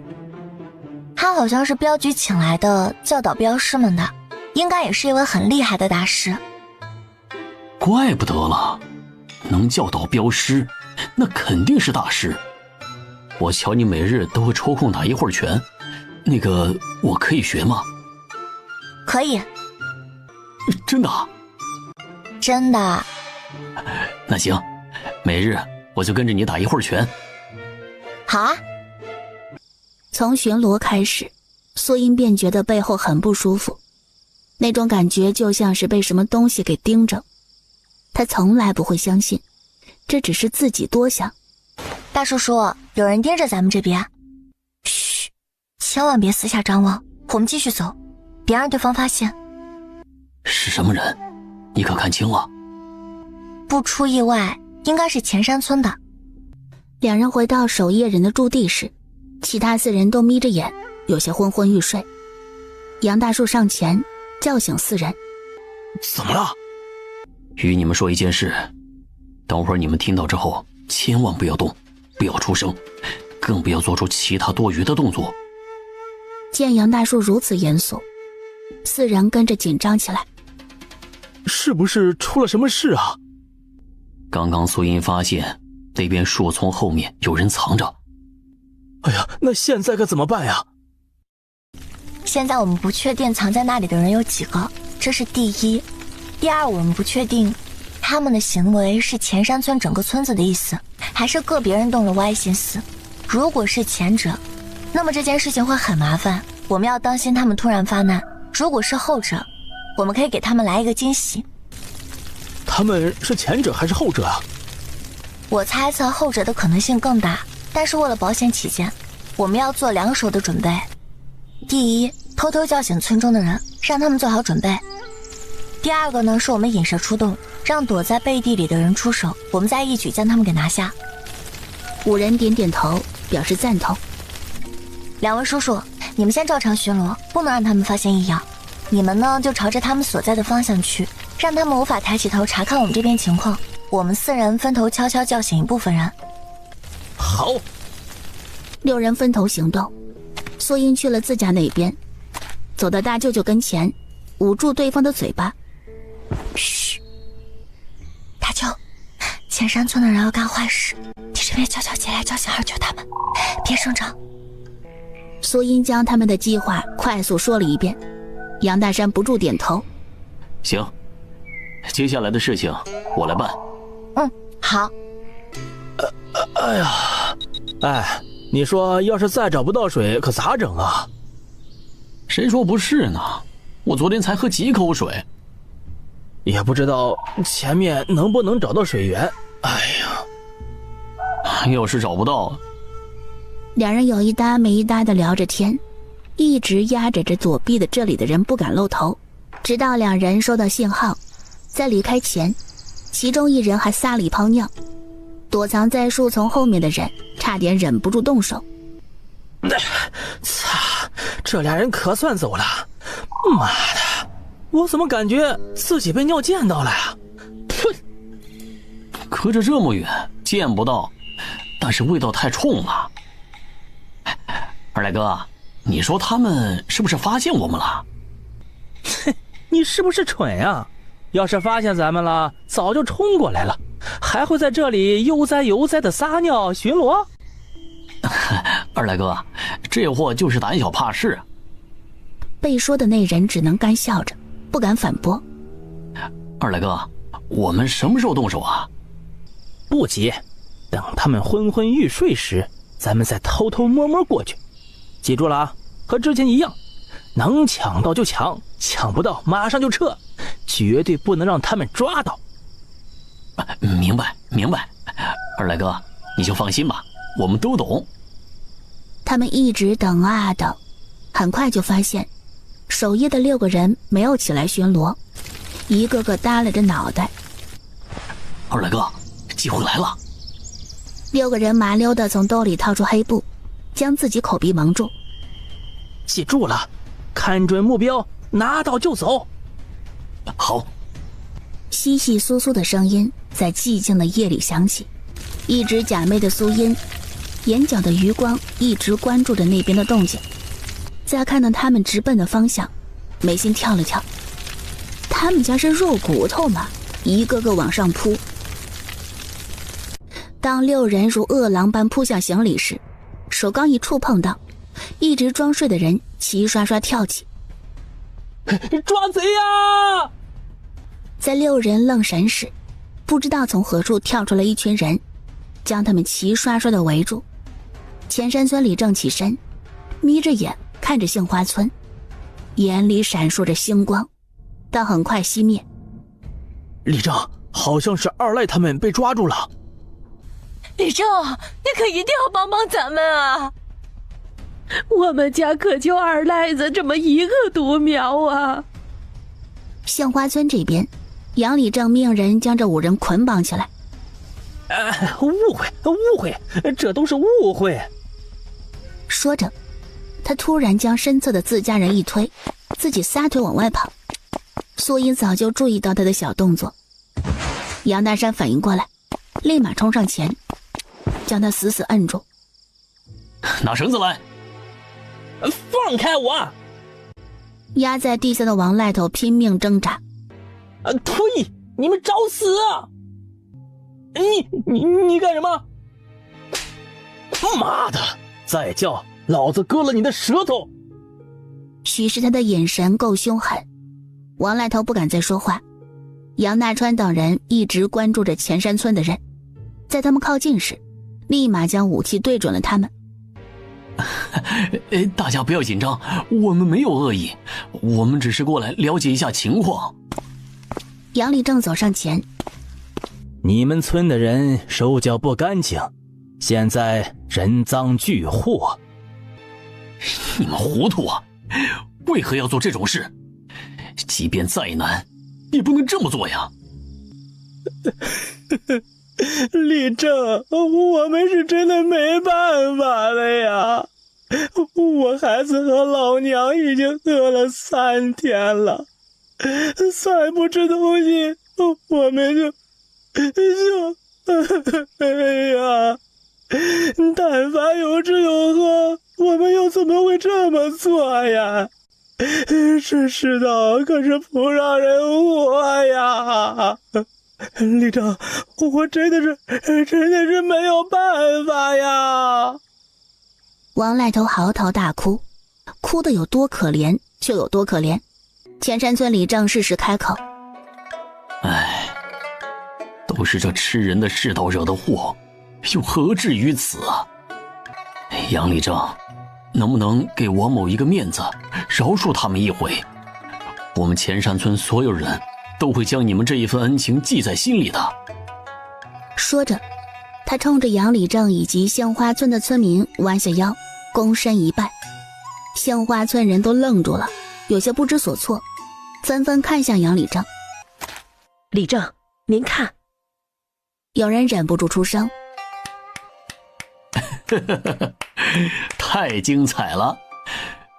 他好像是镖局请来的教导镖师们的，应该也是一位很厉害的大师。怪不得了，能教导镖师，那肯定是大师。我瞧你每日都会抽空打一会儿拳，那个我可以学吗？可以。真的？真的。那行，每日我就跟着你打一会儿拳。好啊。从巡逻开始，苏音便觉得背后很不舒服，那种感觉就像是被什么东西给盯着。他从来不会相信，这只是自己多想。大叔叔，有人盯着咱们这边。嘘，千万别四下张望，我们继续走，别让对方发现。是什么人？你可看清了？不出意外，应该是前山村的。两人回到守夜人的驻地时，其他4人都眯着眼，有些昏昏欲睡。杨大树上前叫醒4人。怎么了？与你们说一件事，等会儿你们听到之后，千万不要动，不要出声，更不要做出其他多余的动作。见杨大树如此严肃，4人跟着紧张起来。是不是出了什么事啊？刚刚苏音发现那边树丛后面有人藏着。哎呀，那现在该怎么办呀？现在我们不确定藏在那里的人有几个，这是第一。第二，我们不确定他们的行为是前山村整个村子的意思，还是个别人动了歪心思。如果是前者，那么这件事情会很麻烦，我们要当心他们突然发难。如果是后者，我们可以给他们来一个惊喜。他们是前者还是后者啊？我猜测后者的可能性更大，但是为了保险起见，我们要做2手的准备。第一，偷偷叫醒村中的人，让他们做好准备。第二个呢，是我们引蛇出洞，让躲在背地里的人出手，我们再一举将他们给拿下。5人点点头，表示赞同。2位叔叔，你们先照常巡逻，不能让他们发现异样。你们呢，就朝着他们所在的方向去，让他们无法抬起头查看我们这边情况。我们4人分头悄悄叫醒一部分人。好，6人分头行动。苏英去了自家那边，走到大舅舅跟前，捂住对方的嘴巴。嘘，大舅，前山村的人要干坏事，你这边悄悄起来叫小孩救他们，别声张。苏英将他们的计划快速说了一遍。杨大山不住点头。行，接下来的事情我来办。好。哎，你说要是再找不到水可咋整啊？谁说不是呢？我昨天才喝几口水。也不知道前面能不能找到水源。哎呀，要是找不到，2人有一搭没一搭地聊着天，一直压着躲避的这里的人不敢露头，直到2人收到信号，在离开前，其中1人还撒了一泡尿。躲藏在树丛后面的人差点忍不住动手。擦，这2人可算走了。妈的，我怎么感觉自己被尿溅到了呀？噗！隔着这么远见不到，但是味道太冲了。二来哥，你说他们是不是发现我们了？你是不是蠢呀？要是发现咱们了，早就冲过来了，还会在这里悠哉悠哉的撒尿巡逻？二来哥，这货就是胆小怕事。被说的那人只能干笑着，不敢反驳。二来哥，我们什么时候动手啊？不急，等他们昏昏欲睡时，咱们再偷偷摸摸过去。记住了啊，和之前一样，能抢到就抢，抢不到马上就撤，绝对不能让他们抓到。明白。二来哥，你就放心吧，我们都懂。他们一直等啊等，很快就发现守夜的6个人没有起来巡逻，一个个耷拉着脑袋。二来哥，机会来了。 6个人麻溜地从兜里掏出黑布，将自己口鼻蒙住。记住了，看准目标，拿到就走。好。窸窸窣窣的声音在寂静的夜里响起，一直假寐的苏音，眼角的余光一直关注着那边的动静。再看到他们直奔的方向，眉心跳了跳。他们家是肉骨头吗？一个个往上扑。当6人如饿狼般扑向行李时，手刚一触碰到，一直装睡的人齐刷刷跳起。抓贼呀！在6人愣神时，不知道从何处跳出来一群人，将他们齐刷刷地围住。前山村里正起身，眯着眼看着杏花村，眼里闪烁着星光，但很快熄灭。李正，好像是二赖他们被抓住了。李正，你可一定要帮帮咱们啊！我们家可就二赖子这么一个独苗啊！杏花村这边，杨李正命人将这5人捆绑起来。误会，这都是误会。说着，他突然将身侧的自家人一推，自己撒腿往外跑。苏英早就注意到他的小动作，杨大山反应过来，立马冲上前，将他死死摁住。拿绳子来！放开我！压在地下的王赖头拼命挣扎。呸！你们找死啊！你干什么？妈的！再叫，老子割了你的舌头！许是他的眼神够凶狠，王赖头不敢再说话。杨大川等人一直关注着前山村的人，在他们靠近时，立马将武器对准了他们。大家不要紧张，我们没有恶意，我们只是过来了解一下情况。杨立正走上前，你们村的人手脚不干净，现在人赃俱获。你们糊涂啊！为何要做这种事？即便再难，也不能这么做呀！立正，我们是真的没办法了呀！我孩子和老娘已经饿了3天了，再不吃东西，我们就哎呀！但凡有吃有喝，我们又怎么会这么做呀？这世道可是不让人活呀！立正，我真的是没有办法呀！王赖头嚎啕大哭，哭得有多可怜就有多可怜。前山村李正适时开口：唉，都是这吃人的世道惹的祸，又何至于此啊？杨立正，能不能给王某一个面子，饶恕他们一回？我们前山村所有人都会将你们这一份恩情记在心里的。说着，他冲着杨立正以及杏花村的村民弯下腰，躬身一拜。杏花村人都愣住了，有些不知所措，纷纷看向杨立正。立正，您看。有人忍不住出声：太精彩了，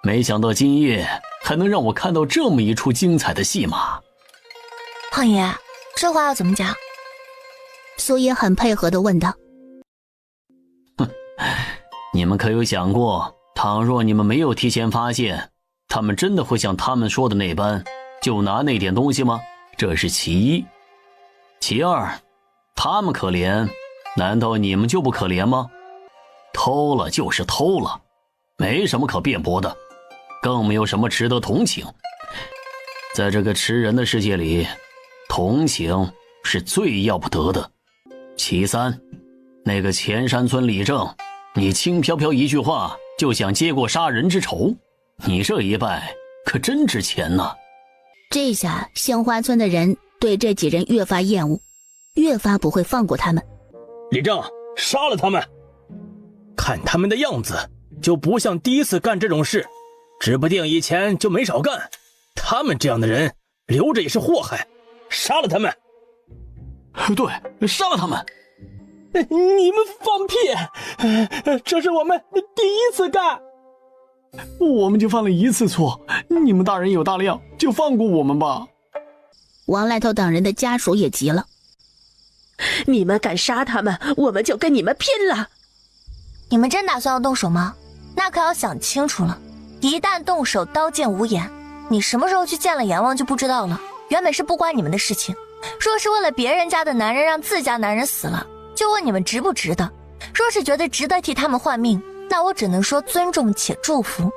没想到今夜还能让我看到这么一出精彩的戏码。胖爷，这话要怎么讲？苏叶很配合地问道。你们可有想过，倘若你们没有提前发现，他们真的会像他们说的那般，就拿那点东西吗？这是其一。其二，他们可怜，难道你们就不可怜吗？偷了就是偷了，没什么可辩驳的，更没有什么值得同情。在这个吃人的世界里，同情是最要不得的。其三，那个前山村李正，你轻飘飘一句话就想接过杀人之仇，你这一拜可真值钱呐！这下杏花村的人对这几人越发厌恶，越发不会放过他们。李正，杀了他们！看他们的样子，就不像第一次干这种事，指不定以前就没少干。他们这样的人留着也是祸害，杀了他们！对，杀了他们！你们放屁！这是我们第一次干，我们就犯了一次错，你们大人有大量，就放过我们吧。王赖头等人的家属也急了：你们敢杀他们，我们就跟你们拼了！你们真打算要动手吗？那可要想清楚了，一旦动手，刀剑无眼，你什么时候去见了阎王就不知道了。原本是不关你们的事情，若是为了别人家的男人让自家男人死了，就问你们值不值得。若是觉得值得替他们换命，那我只能说尊重且祝福。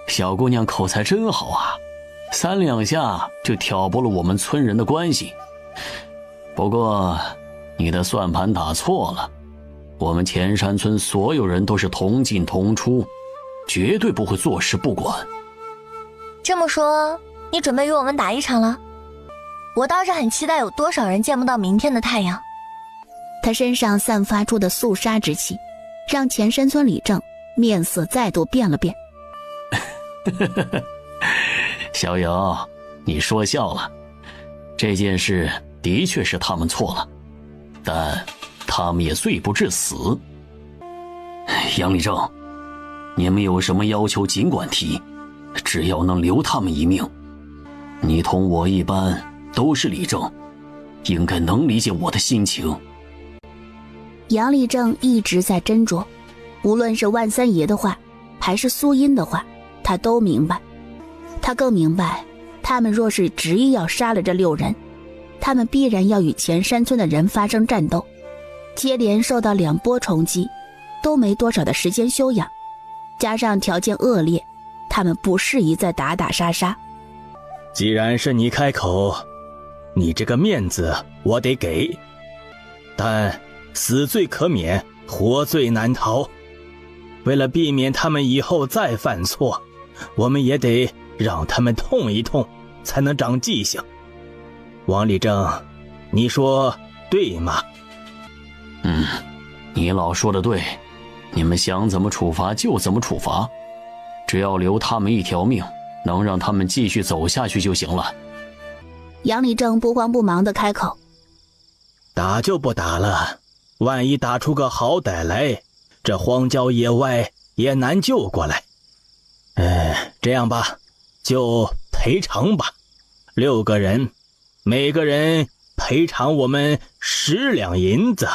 小姑娘口才真好啊，3两下就挑拨了我们村人的关系。不过你的算盘打错了，我们前山村所有人都是同进同出，绝对不会坐视不管。这么说，你准备与我们打一场了？我倒是很期待有多少人见不到明天的太阳。他身上散发出的肃杀之气，让前山村李正面色再度变了变。小友，你说笑了，这件事的确是他们错了，但他们也罪不至死。杨立正，你们有什么要求尽管提，只要能留他们一命。你同我一般都是李正，应该能理解我的心情。杨立正一直在斟酌，无论是万三爷的话还是苏音的话，他都明白。他更明白，他们若是执意要杀了这6人，他们必然要与前山村的人发生战斗，接连受到2波冲击，都没多少的时间休养，加上条件恶劣，他们不适宜再打打杀杀。既然是你开口，你这个面子我得给，但死罪可免，活罪难逃。为了避免他们以后再犯错，我们也得让他们痛一痛，才能长记性。王立正，你说对吗？你老说的对，你们想怎么处罚就怎么处罚，只要留他们一条命，能让他们继续走下去就行了。杨立正不慌不忙地开口：打就不打了，万一打出个好歹来，这荒郊野外也难救过来。这样吧，就赔偿吧，6个人，每个人赔偿我们10两银子。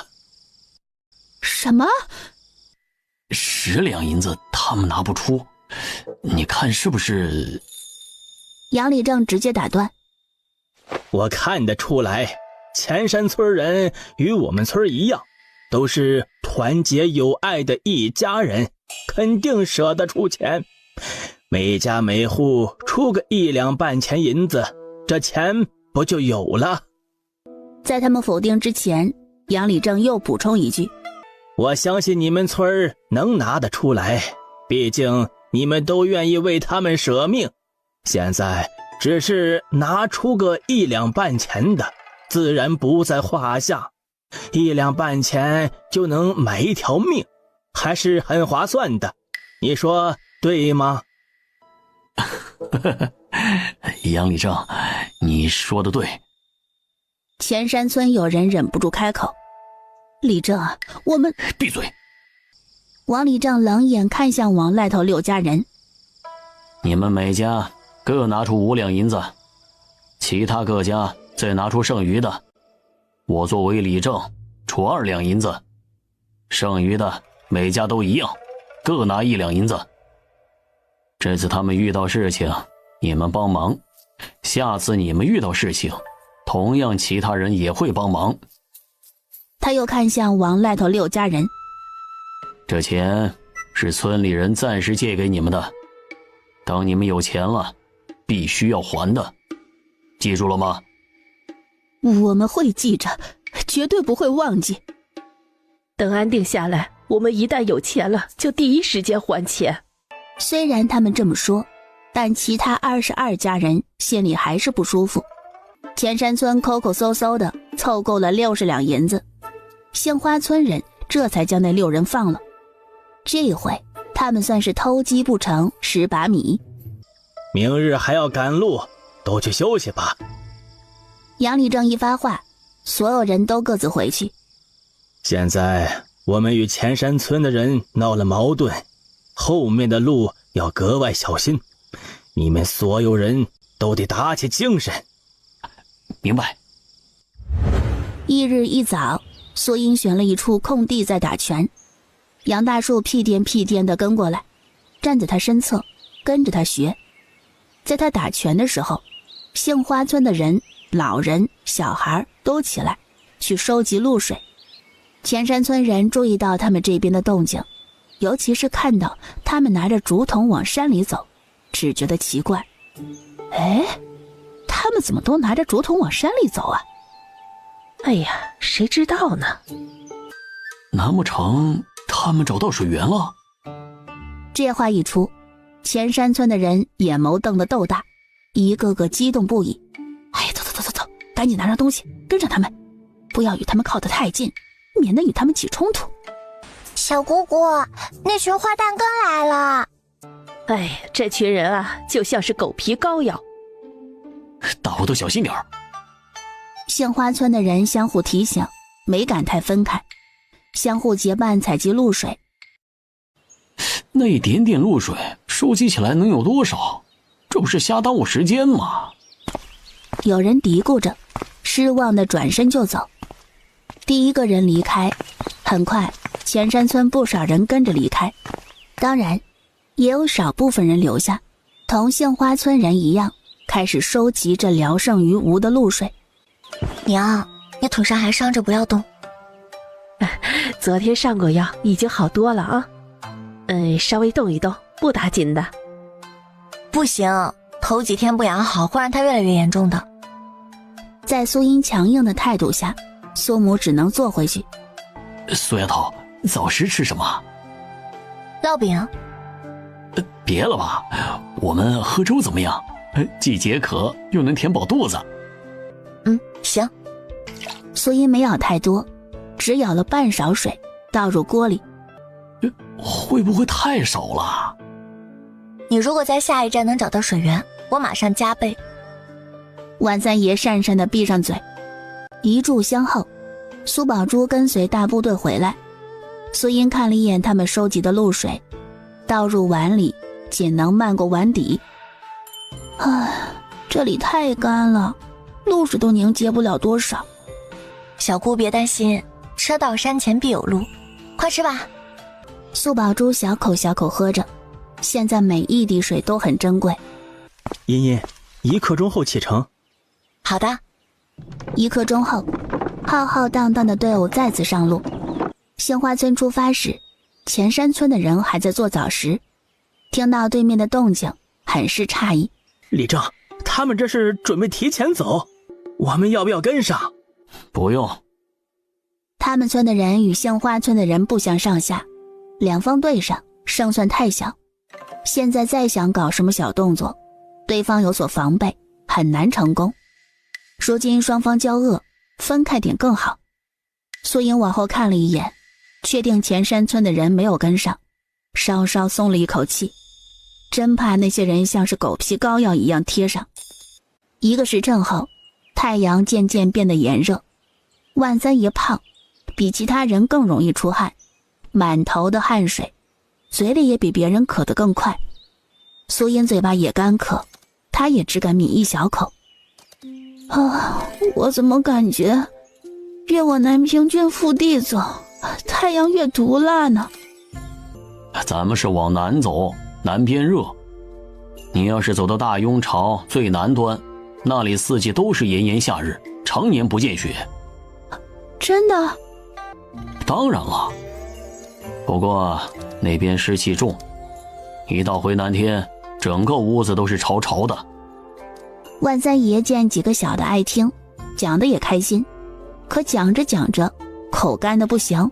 什么？10两银子他们拿不出，你看是不是？杨立正直接打断：我看得出来，前山村人与我们村一样，都是团结友爱的一家人，肯定舍得出钱。每家每户出个1两半钱银子，这钱不就有了？在他们否定之前，杨立正又补充一句：我相信你们村能拿得出来，毕竟你们都愿意为他们舍命。现在只是拿出个1两半钱的，自然不在话下。1两半钱就能买一条命，还是很划算的，你说对吗？杨立正，你说的对。前山村有人忍不住开口：立正，我们……闭嘴！王立正冷眼看向王赖头6家人：你们每家各拿出5两银子，其他各家再拿出剩余的，我作为理正出2两银子，剩余的每家都一样，各拿1两银子。这次他们遇到事情，你们帮忙，下次你们遇到事情，同样其他人也会帮忙。他又看向王赖头6家人：这钱是村里人暂时借给你们的，等你们有钱了，必须要还的，记住了吗？我们会记着，绝对不会忘记。等安定下来，我们一旦有钱了，就第一时间还钱。虽然他们这么说，但其他22家人心里还是不舒服。前山村抠抠搜搜的凑够了60两银子，杏花村人这才将那6人放了。这回他们算是偷鸡不成蚀把米。明日还要赶路，都去休息吧。杨立正一发话，所有人都各自回去。现在我们与前山村的人闹了矛盾，后面的路要格外小心，你们所有人都得打起精神。明白。翌日一早，苏英选了一处空地在打拳，杨大树屁颠屁颠地跟过来，站在他身侧，跟着他学。在他打拳的时候，杏花村的人、老人、小孩都起来去收集露水。前山村人注意到他们这边的动静，尤其是看到他们拿着竹筒往山里走，只觉得奇怪。他们怎么都拿着竹筒往山里走啊？哎呀，谁知道呢？难不成他们找到水源了？这话一出，前山村的人眼眸瞪得豆大，一个个激动不已。走，赶紧拿上东西，跟上他们，不要与他们靠得太近，免得与他们起冲突。小姑姑，那群花旦更来了。哎，这群人啊，就像是狗皮膏药。大伙都小心点儿。杏花村的人相互提醒，没敢太分开，相互结伴采集露水。那一点点露水收集起来能有多少？这不是瞎耽误时间吗？有人嘀咕着，失望地转身就走。第一个人离开，很快前山村不少人跟着离开，当然也有少部分人留下，同杏花村人一样，开始收集着聊胜于无的露水。娘，你腿上还伤着，不要动。昨天上过药，已经好多了啊。稍微动一动，不打紧的。不行，头几天不养好，会让它越来越严重的。在苏英强硬的态度下，苏母只能坐回去。苏丫头，早食吃什么？烙饼？别了吧，我们喝粥怎么样？既解渴又能填饱肚子。行。苏音没舀太多，只舀了半勺水，倒入锅里。会不会太少了？你如果在下一站能找到水源，我马上加倍。万三爷讪讪地闭上嘴。一炷香后，苏宝珠跟随大部队回来。苏音看了一眼他们收集的露水，倒入碗里，仅能漫过碗底。这里太干了，露水都凝结不了多少。小姑别担心，车到山前必有路，快吃吧。苏宝珠小口小口喝着，现在每一滴水都很珍贵。茵茵，1刻钟后启程。好的。1刻钟后，浩浩荡荡的队伍再次上路。杏花村出发时，前山村的人还在做早食，听到对面的动静，很是诧异。李正，他们这是准备提前走，我们要不要跟上？不用。他们村的人与杏花村的人不相上下，两方对上，胜算太小。现在再想搞什么小动作，对方有所防备，很难成功。如今双方交恶，分开点更好。苏莹往后看了一眼，确定前山村的人没有跟上，稍稍松了一口气，真怕那些人像是狗皮膏药一样贴上。1个时辰后，太阳渐渐变得炎热。万三爷胖，比其他人更容易出汗，满头的汗水，嘴里也比别人渴得更快。苏音嘴巴也干渴，她也只敢抿一小口。我怎么感觉越往南平郡腹地走，太阳越毒辣呢？咱们是往南走，南边热。你要是走到大雍巢最南端，那里4季都是炎炎夏日，常年不见雪。真的？当然了。不过那边湿气重，一到回南天，整个屋子都是潮潮的。万三爷见几个小的爱听，讲得也开心，可讲着讲着口干得不行，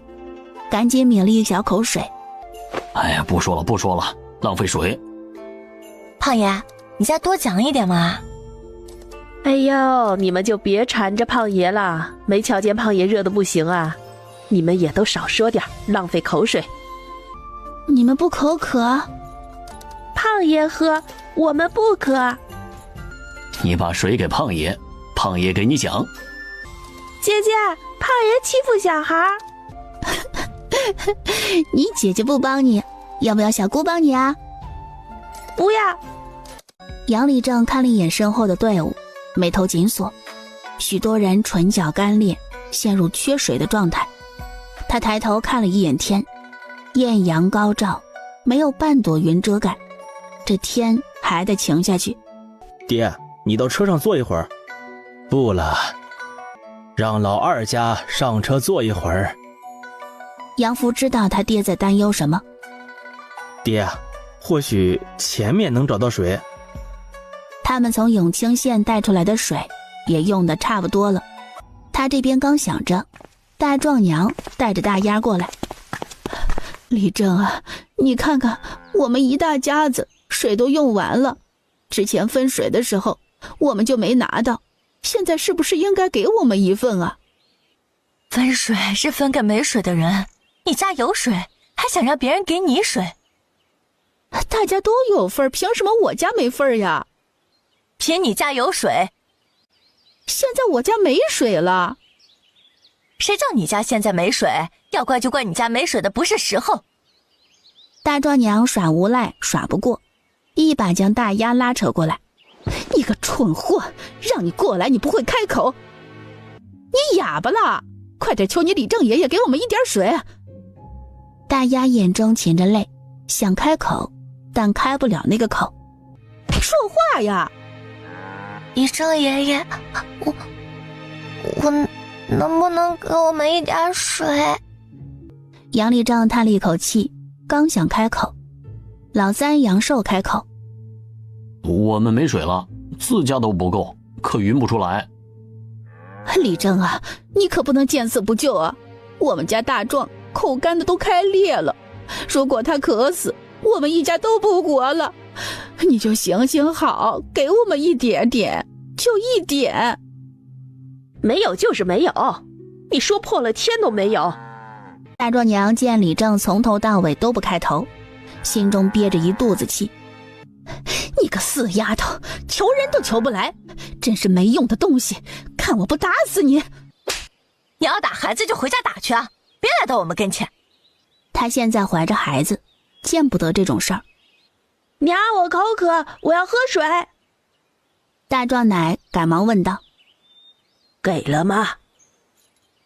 赶紧抿了一小口水。哎呀，不说了，浪费水。胖爷，你再多讲一点嘛。哎呦，你们就别缠着胖爷了，没瞧见胖爷热得不行啊？你们也都少说点，浪费口水。你们不口渴？胖爷喝，我们不渴。你把水给胖爷，胖爷给你讲。姐姐，胖爷欺负小孩。你姐姐不帮你，要不要小姑帮你啊？不要。杨立正看了一眼身后的队伍，眉头紧锁，许多人唇角干裂，陷入缺水的状态。他抬头看了一眼天，艳阳高照，没有半朵云遮盖，这天还得晴下去。爹，你到车上坐一会儿。不了，让老二家上车坐一会儿。杨福知道他爹在担忧什么。爹，或许前面能找到水。他们从永清县带出来的水也用得差不多了，他这边刚想着，大壮娘带着大丫过来。李正啊，你看看我们一大家子水都用完了，之前分水的时候我们就没拿到，现在是不是应该给我们一份啊？分水是分给没水的人，你家有水还想让别人给你水？大家都有份，凭什么我家没份呀？凭你家有水。现在我家没水了。谁叫你家现在没水？要怪就怪你家没水的不是时候。大壮娘耍无赖耍不过，一把将大丫拉扯过来。你个蠢货，让你过来你不会开口，你哑巴了？快点求你李正爷爷给我们一点水。大丫眼中噙着泪，想开口，但开不了那个口。说话呀！李正爷爷，我能不能给我们一点水？杨立正叹了一口气，刚想开口，老三杨寿开口：我们没水了，自家都不够，可匀不出来。李正啊，你可不能见死不救啊！我们家大壮口干的都开裂了，如果他渴死，我们一家都不活了。你就行行好，给我们一点点，就一点。没有就是没有，你说破了天都没有。大壮娘见李正从头到尾都不开头，心中憋着一肚子气。你个死丫头，求人都求不来，真是没用的东西，看我不打死你！你要打孩子就回家打去啊，别来到我们跟前。她现在怀着孩子，见不得这种事儿。娘，我口渴，我要喝水。大壮奶赶忙问道：给了吗？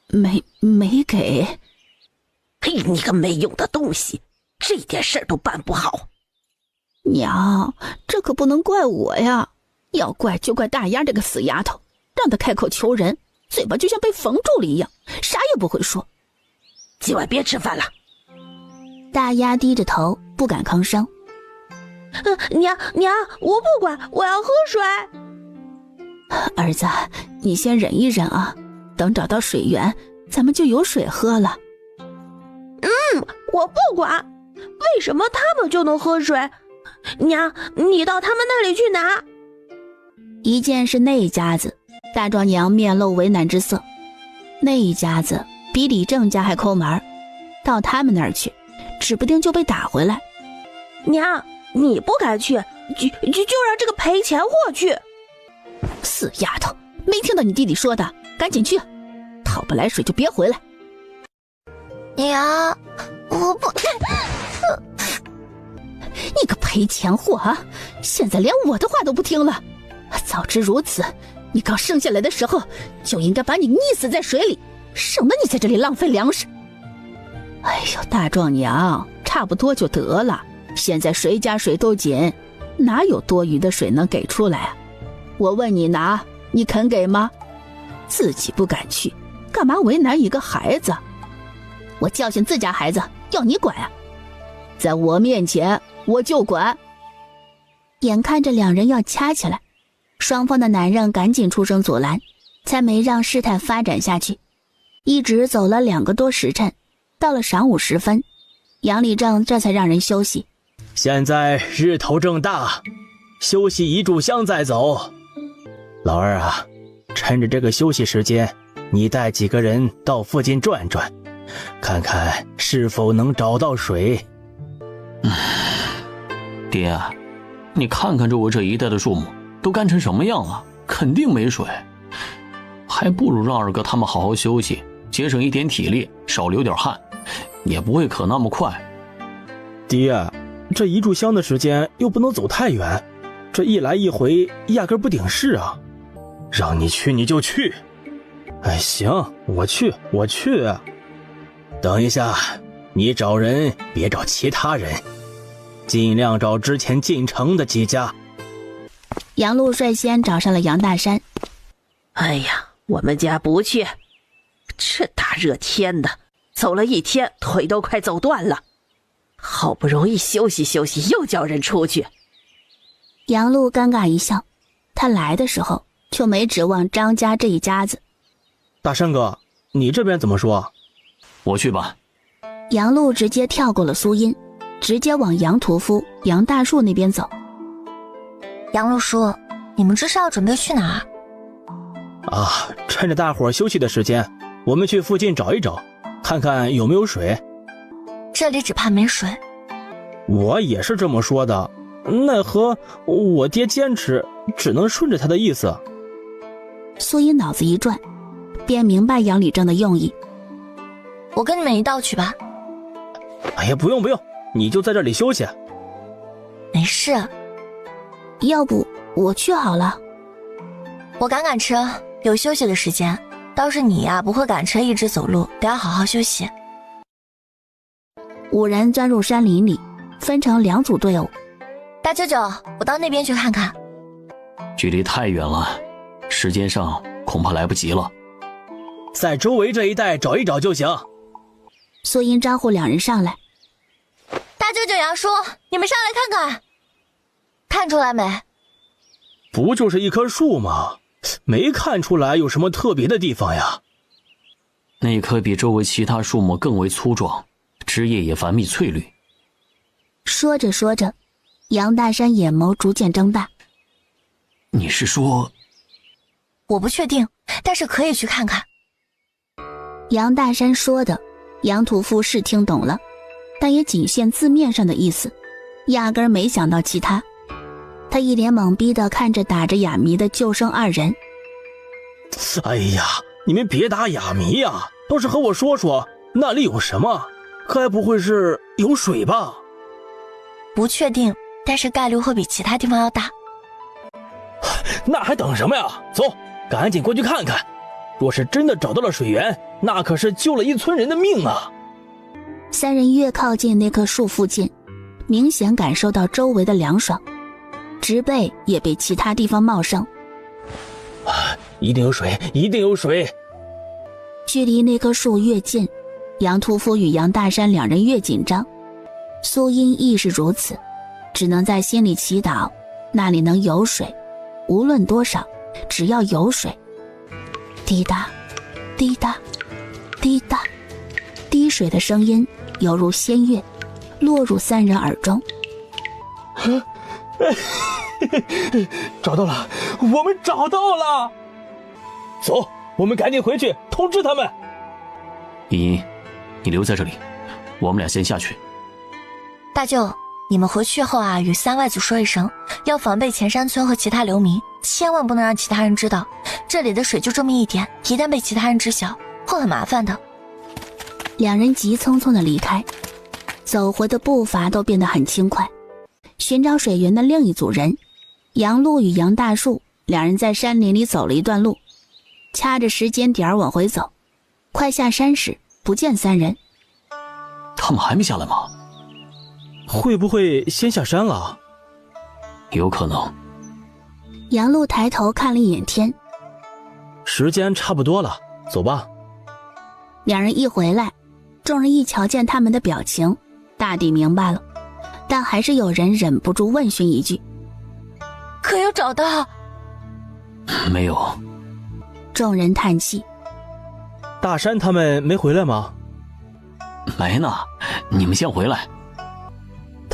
没给。嘿，你个没用的东西，这点事儿都办不好。娘，这可不能怪我呀，要怪就怪大丫这个死丫头，让她开口求人，嘴巴就像被缝住了一样，啥也不会说。今晚别吃饭了。大丫低着头不敢吭声。娘，我不管，我要喝水。儿子，你先忍一忍啊，等找到水源，咱们就有水喝了。我不管，为什么他们就能喝水？娘，你到他们那里去拿。一见是那一家子，大壮娘面露为难之色。那一家子比李正家还抠门，到他们那儿去，指不定就被打回来。娘，你不该去，就让这个赔钱货去。死丫头，没听到你弟弟说的，赶紧去，讨不来水就别回来。娘，我不。你个赔钱货啊！现在连我的话都不听了。早知如此，你刚生下来的时候就应该把你溺死在水里，省得你在这里浪费粮食。哎呦，大壮娘，差不多就得了。现在谁家水都紧，哪有多余的水能给出来啊？我问你拿，你肯给吗？自己不敢去，干嘛为难一个孩子？我教训自家孩子，要你管啊？在我面前我就管。眼看着两人要掐起来，双方的男人赶紧出声阻拦，才没让事态发展下去。一直走了2个多时辰，到了晌午时分，杨礼正这才让人休息。现在日头正大，休息一炷香再走。老二啊，趁着这个休息时间，你带几个人到附近转转，看看是否能找到水。爹，你看看周围这一带的树木都干成什么样了，肯定没水，还不如让二哥他们好好休息，节省一点体力，少流点汗，也不会渴那么快。爹，这一炷香的时间又不能走太远，这一来一回压根不顶事啊。让你去你就去。哎，行，我去。等一下，你找人别找其他人，尽量找之前进城的几家。杨璐率先找上了杨大山。哎呀，我们家不去，这大热天的，走了一天，腿都快走断了。好不容易休息休息，又叫人出去。杨璐尴尬一笑，他来的时候就没指望张家这一家子。大山哥，你这边怎么说？我去吧。杨璐直接跳过了苏音，直接往杨屠夫、杨大树那边走。杨璐叔，你们这是要准备去哪儿？啊，趁着大伙休息的时间，我们去附近找一找，看看有没有水。这里只怕没水。我也是这么说的，奈何我爹坚持，只能顺着他的意思。苏音脑子一转，便明白杨礼正的用意。我跟你们一道去吧。哎呀，不用，你就在这里休息。没事。要不我去好了。我赶车，有休息的时间。倒是你呀，不会赶车一直走路，得要好好休息。5人钻入山林里，分成2组队伍。大舅舅，我到那边去看看。距离太远了，时间上恐怕来不及了。在周围这一带找一找就行。苏音招呼2人上来。大舅舅、杨叔，你们上来看看，看出来没？不就是一棵树吗？没看出来有什么特别的地方呀。那棵比周围其他树木更为粗壮，枝叶也繁密翠绿。说着说着，杨大山眼眸逐渐睁大。你是说？我不确定，但是可以去看看。杨大山说的，杨屠夫是听懂了，但也仅限字面上的意思，压根儿没想到其他。他一脸懵逼地看着打着哑谜的救生二人。哎呀，你们别打哑谜呀，倒是和我说说那里有什么，该不会是有水吧？不确定，但是概率会比其他地方要大。那还等什么呀？走，赶紧过去看看。若是真的找到了水源，那可是救了一村人的命啊！三人越靠近那棵树附近，明显感受到周围的凉爽，植被也比其他地方茂盛。一定有水，一定有水！距离那棵树越近，杨屠夫与杨大山两人越紧张。苏音亦是如此，只能在心里祈祷那里能有水，无论多少，只要有水。滴答滴答滴答，滴水的声音犹如仙乐，落入三人耳中。找到了，我们找到了！走，我们赶紧回去通知他们。茵茵，你留在这里，我们俩先下去。大舅，你们回去后啊，与三外祖说一声，要防备前山村和其他流民，千万不能让其他人知道，这里的水就这么一点，一旦被其他人知晓，会很麻烦的。两人急匆匆地离开，走回的步伐都变得很轻快。寻找水源的另一组人，杨璐与杨大树两人在山林里走了一段路，掐着时间点往回走。快下山时，不见三人。他们还没下来吗？会不会先下山了？有可能。杨璐抬头看了一眼天，时间差不多了，走吧。两人一回来，众人一瞧见他们的表情，大抵明白了，但还是有人忍不住问询一句：可有找到？没有。众人叹气。大山他们没回来吗？没呢，你们先回来。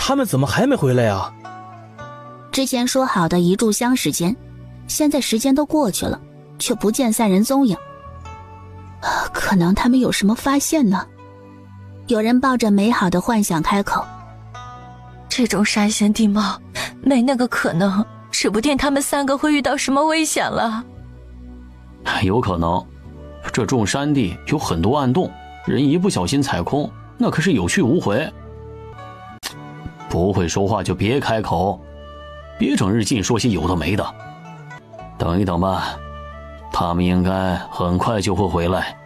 他们怎么还没回来呀？之前说好的一炷香时间，现在时间都过去了，却不见三人踪影。可能他们有什么发现呢？有人抱着美好的幻想开口：这种山险地貌，没那个可能，指不定他们三个会遇到什么危险了。有可能，这种山地有很多暗洞，人一不小心踩空，那可是有去无回。不会说话就别开口，别整日净说些有的没的。等一等吧，他们应该很快就会回来。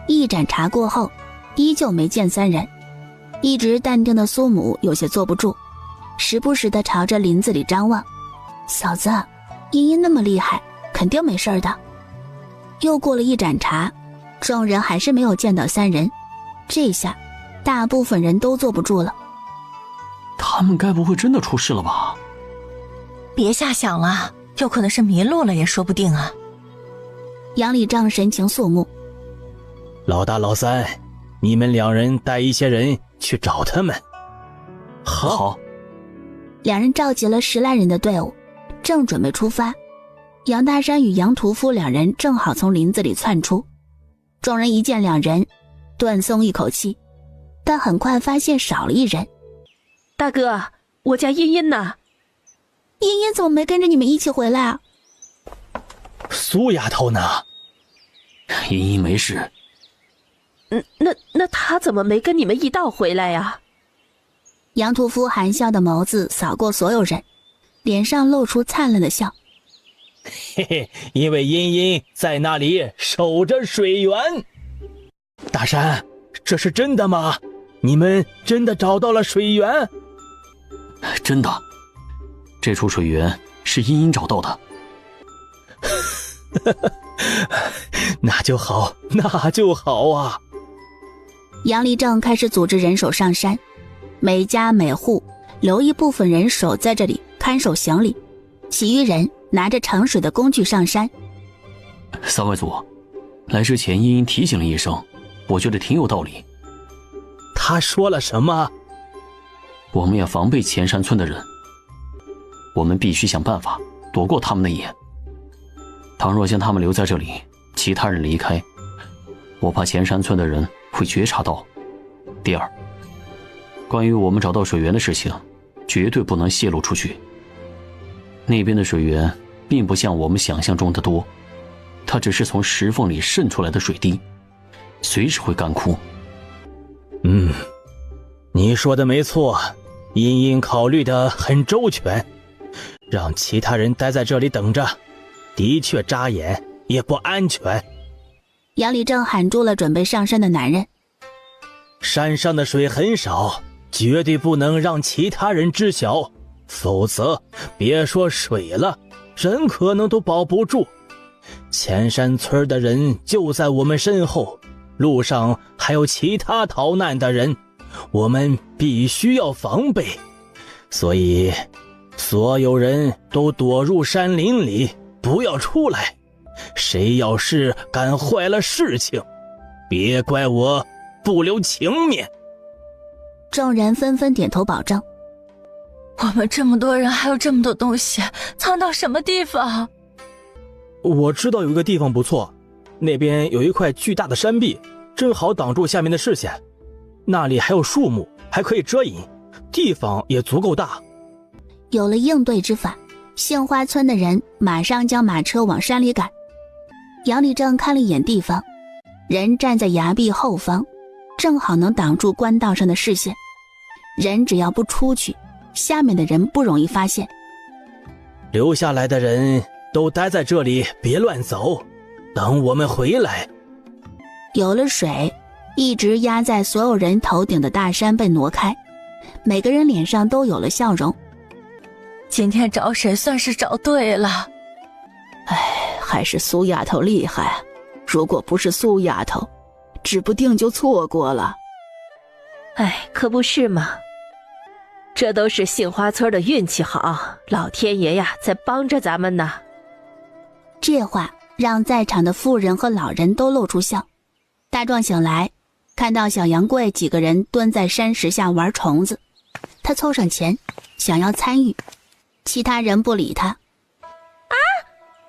一盏茶过后，依旧没见三人。一直淡定的苏母有些坐不住，时不时地朝着林子里张望。嫂子，茵茵那么厉害，肯定没事的。又过了一盏茶，众人还是没有见到三人。这下大部分人都坐不住了。他们该不会真的出事了吧？别瞎想了，有可能是迷路了也说不定啊。杨礼仗神情肃穆。老大老三，你们两人带一些人去找他们。好。两人召集了10来人的队伍，正准备出发。杨大山与杨屠夫两人正好从林子里窜出。众人一见两人，断松一口气，但很快发现少了一人。大哥，我家茵茵呢？茵茵怎么没跟着你们一起回来啊？苏丫头呢？茵茵没事。那她怎么没跟你们一道回来呀？杨屠夫含笑的眸子扫过所有人，脸上露出灿烂的笑。嘿嘿，因为茵茵在那里守着水源。大山，这是真的吗？你们真的找到了水源？真的，这处水源是茵茵找到的。那就好，那就好啊。杨立正开始组织人手上山，每家每户留一部分人手在这里看守行李，其余人拿着盛水的工具上山。三外祖，来之前茵茵提醒了一声，我觉得挺有道理。他说了什么？我们要防备前山村的人，我们必须想办法躲过他们的眼。倘若将他们留在这里，其他人离开，我怕前山村的人会觉察到。第二，关于我们找到水源的事情，绝对不能泄露出去。那边的水源并不像我们想象中的多，它只是从石缝里渗出来的水滴，随时会干枯。你说的没错，茵茵考虑得很周全，让其他人待在这里等着，的确扎眼，也不安全。杨礼正喊住了准备上山的男人。山上的水很少，绝对不能让其他人知晓，否则别说水了，人可能都保不住。前山村的人就在我们身后，路上还有其他逃难的人，我们必须要防备。所以所有人都躲入山林里，不要出来。谁要是干坏了事情，别怪我不留情面。众人纷纷点头保证。我们这么多人，还有这么多东西，藏到什么地方？我知道有一个地方不错，那边有一块巨大的山壁，正好挡住下面的视线。那里还有树木，还可以遮阴，地方也足够大。有了应对之法，杏花村的人马上将马车往山里赶。杨礼正看了一眼地方，人站在崖壁后方，正好能挡住官道上的视线。人只要不出去，下面的人不容易发现。留下来的人都待在这里，别乱走，等我们回来。有了水，一直压在所有人头顶的大山被挪开，每个人脸上都有了笑容。今天找水算是找对了。还是苏丫头厉害，如果不是苏丫头，指不定就错过了。可不是嘛，这都是杏花村的运气好，老天爷呀在帮着咱们呢。这话让在场的妇人和老人都露出笑。大壮醒来，看到小杨贵几个人蹲在山石下玩虫子，他凑上前想要参与，其他人不理他。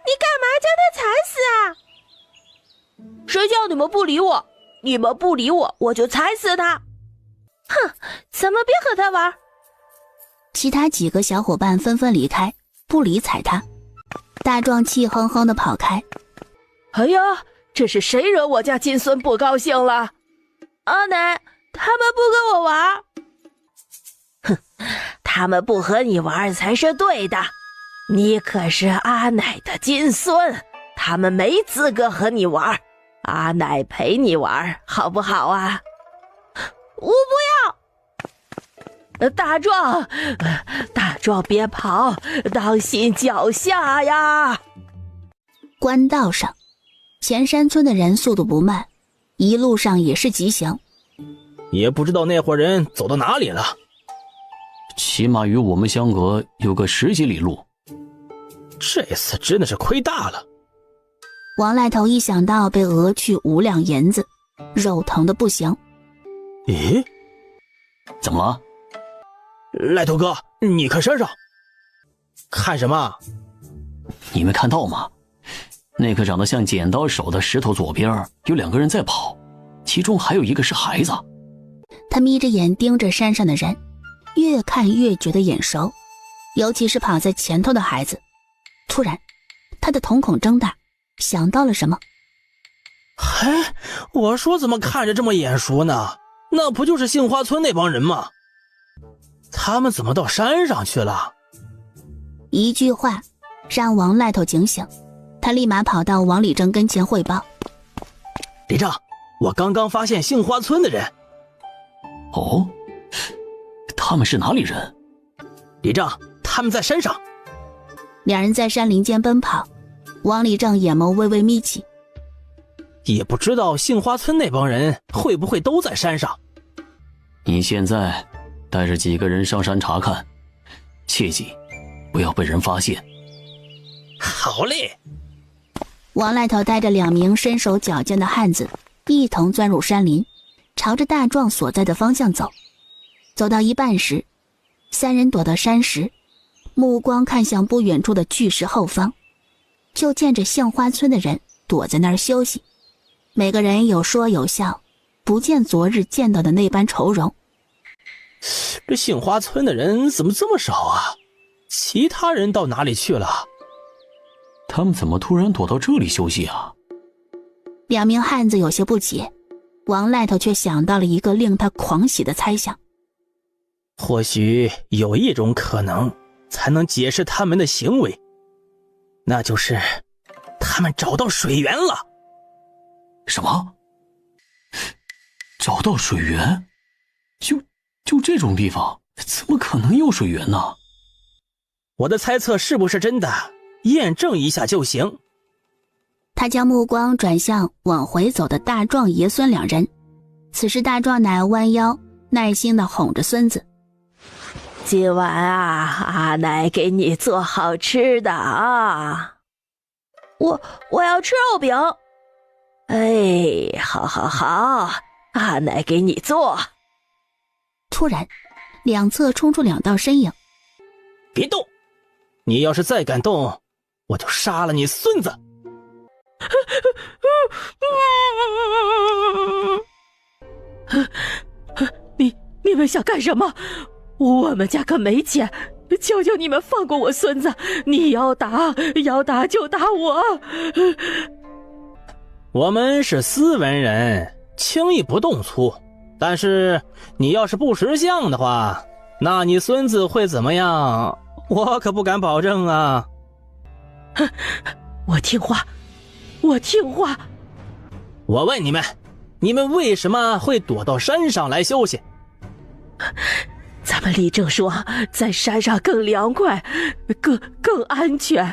你干嘛将他踩死啊？谁叫你们不理我？你们不理我，我就踩死他！哼，咱们别和他玩。其他几个小伙伴纷纷离开，不理睬他。大壮气哼哼地跑开。哎呀，这是谁惹我家金孙不高兴了？阿奶，他们不跟我玩。哼，他们不和你玩才是对的。你可是阿奶的金孙，他们没资格和你玩，阿奶陪你玩，好不好啊？我不要！大壮别跑，当心脚下呀！官道上，前山村的人速度不慢，一路上也是疾行。也不知道那伙人走到哪里了，起码与我们相隔有个10几里路。这次真的是亏大了。王赖头一想到被讹去5两银子，肉疼的不行。咦，怎么了？赖头哥，你看山上。看什么？你没看到吗？那个长得像剪刀手的石头左边有2个人在跑，其中还有一个是孩子。他眯着眼盯着山上的人，越看越觉得眼熟，尤其是跑在前头的孩子。突然他的瞳孔睁大，想到了什么。我说怎么看着这么眼熟呢？那不就是杏花村那帮人吗？他们怎么到山上去了？一句话让王赖头警醒，他立马跑到王礼正跟前汇报。李正，我刚刚发现杏花村的人。哦，他们是哪里人？李正，他们在山上。两人在山林间奔跑，王礼正眼眸微微眯起。也不知道杏花村那帮人会不会都在山上。你现在带着几个人上山查看，切记不要被人发现。好嘞。王赖头带着2名身手矫健的汉子一同钻入山林，朝着大壮所在的方向走。走到一半时，三人躲到山石，目光看向不远处的巨石后方，就见着杏花村的人躲在那儿休息，每个人有说有笑，不见昨日见到的那般愁容。这杏花村的人怎么这么少啊？其他人到哪里去了？他们怎么突然躲到这里休息啊？两名汉子有些不解，王赖头却想到了一个令他狂喜的猜想。或许有一种可能才能解释他们的行为，那就是他们找到水源了。什么？找到水源？就这种地方，怎么可能有水源呢？我的猜测是不是真的？验证一下就行。他将目光转向往回走的大壮爷孙两人，此时大壮乃弯腰耐心地哄着孙子。今晚啊，阿奶给你做好吃的啊。我要吃肉饼。哎，好好好，阿奶给你做。突然，两侧冲出两道身影。别动！你要是再敢动，我就杀了你孙子！你们想干什么？我们家可没钱，求求你们放过我孙子！你要打就打我！我们是斯文人，轻易不动粗。但是你要是不识相的话，那你孙子会怎么样？我可不敢保证啊。我听话。我问你们为什么会躲到山上来休息？咱们李正说在山上更凉快，更安全。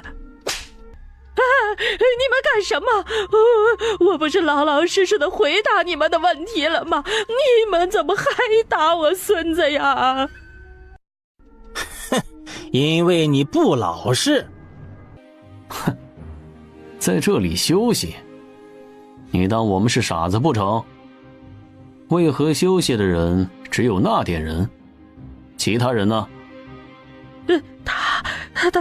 你们干什么？我不是老老实实的回答你们的问题了吗？你们怎么还打我孙子呀？因为你不老实。哼，在这里休息，你当我们是傻子不成？为何休息的人只有那点人，其他人呢？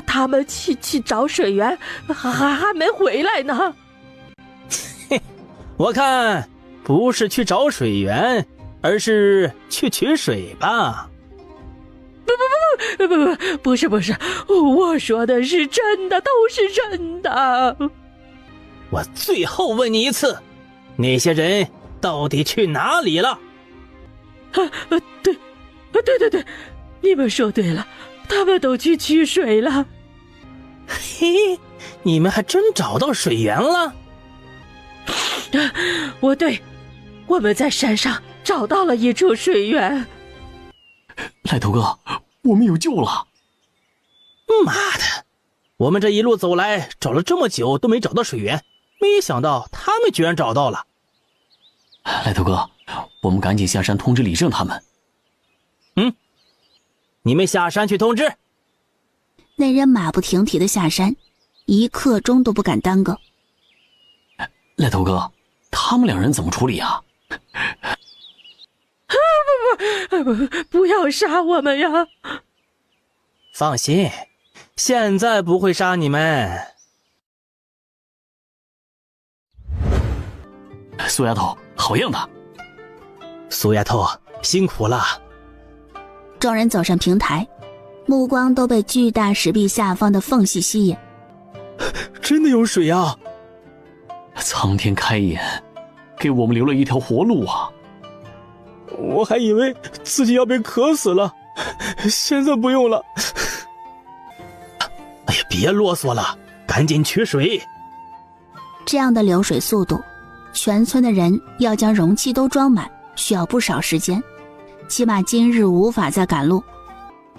他们去找水源，还没回来呢。嘿，我看不是去找水源，而是去取水吧。不是，我说的是真的，都是真的。我最后问你一次，那些人到底去哪里了？对，你们说对了，他们都去取水了。嘿，你们还真找到水源了？我们在山上找到了一处水源。赖头哥，我们有救了！妈的，我们这一路走来找了这么久都没找到水源，没想到他们居然找到了。赖头哥，我们赶紧下山通知李正他们。你们下山去通知。那人马不停蹄地下山，一刻钟都不敢耽搁。赖头哥，他们两人怎么处理啊？不要杀我们呀！放心，现在不会杀你们。苏丫头，好样的！苏丫头，辛苦了。众人走上平台，目光都被巨大石壁下方的缝隙吸引。真的有水啊！苍天开眼，给我们留了一条活路啊！我还以为自己要被渴死了，现在不用了。哎呀，别啰嗦了，赶紧取水。这样的流水速度，全村的人要将容器都装满，需要不少时间，起码今日无法再赶路。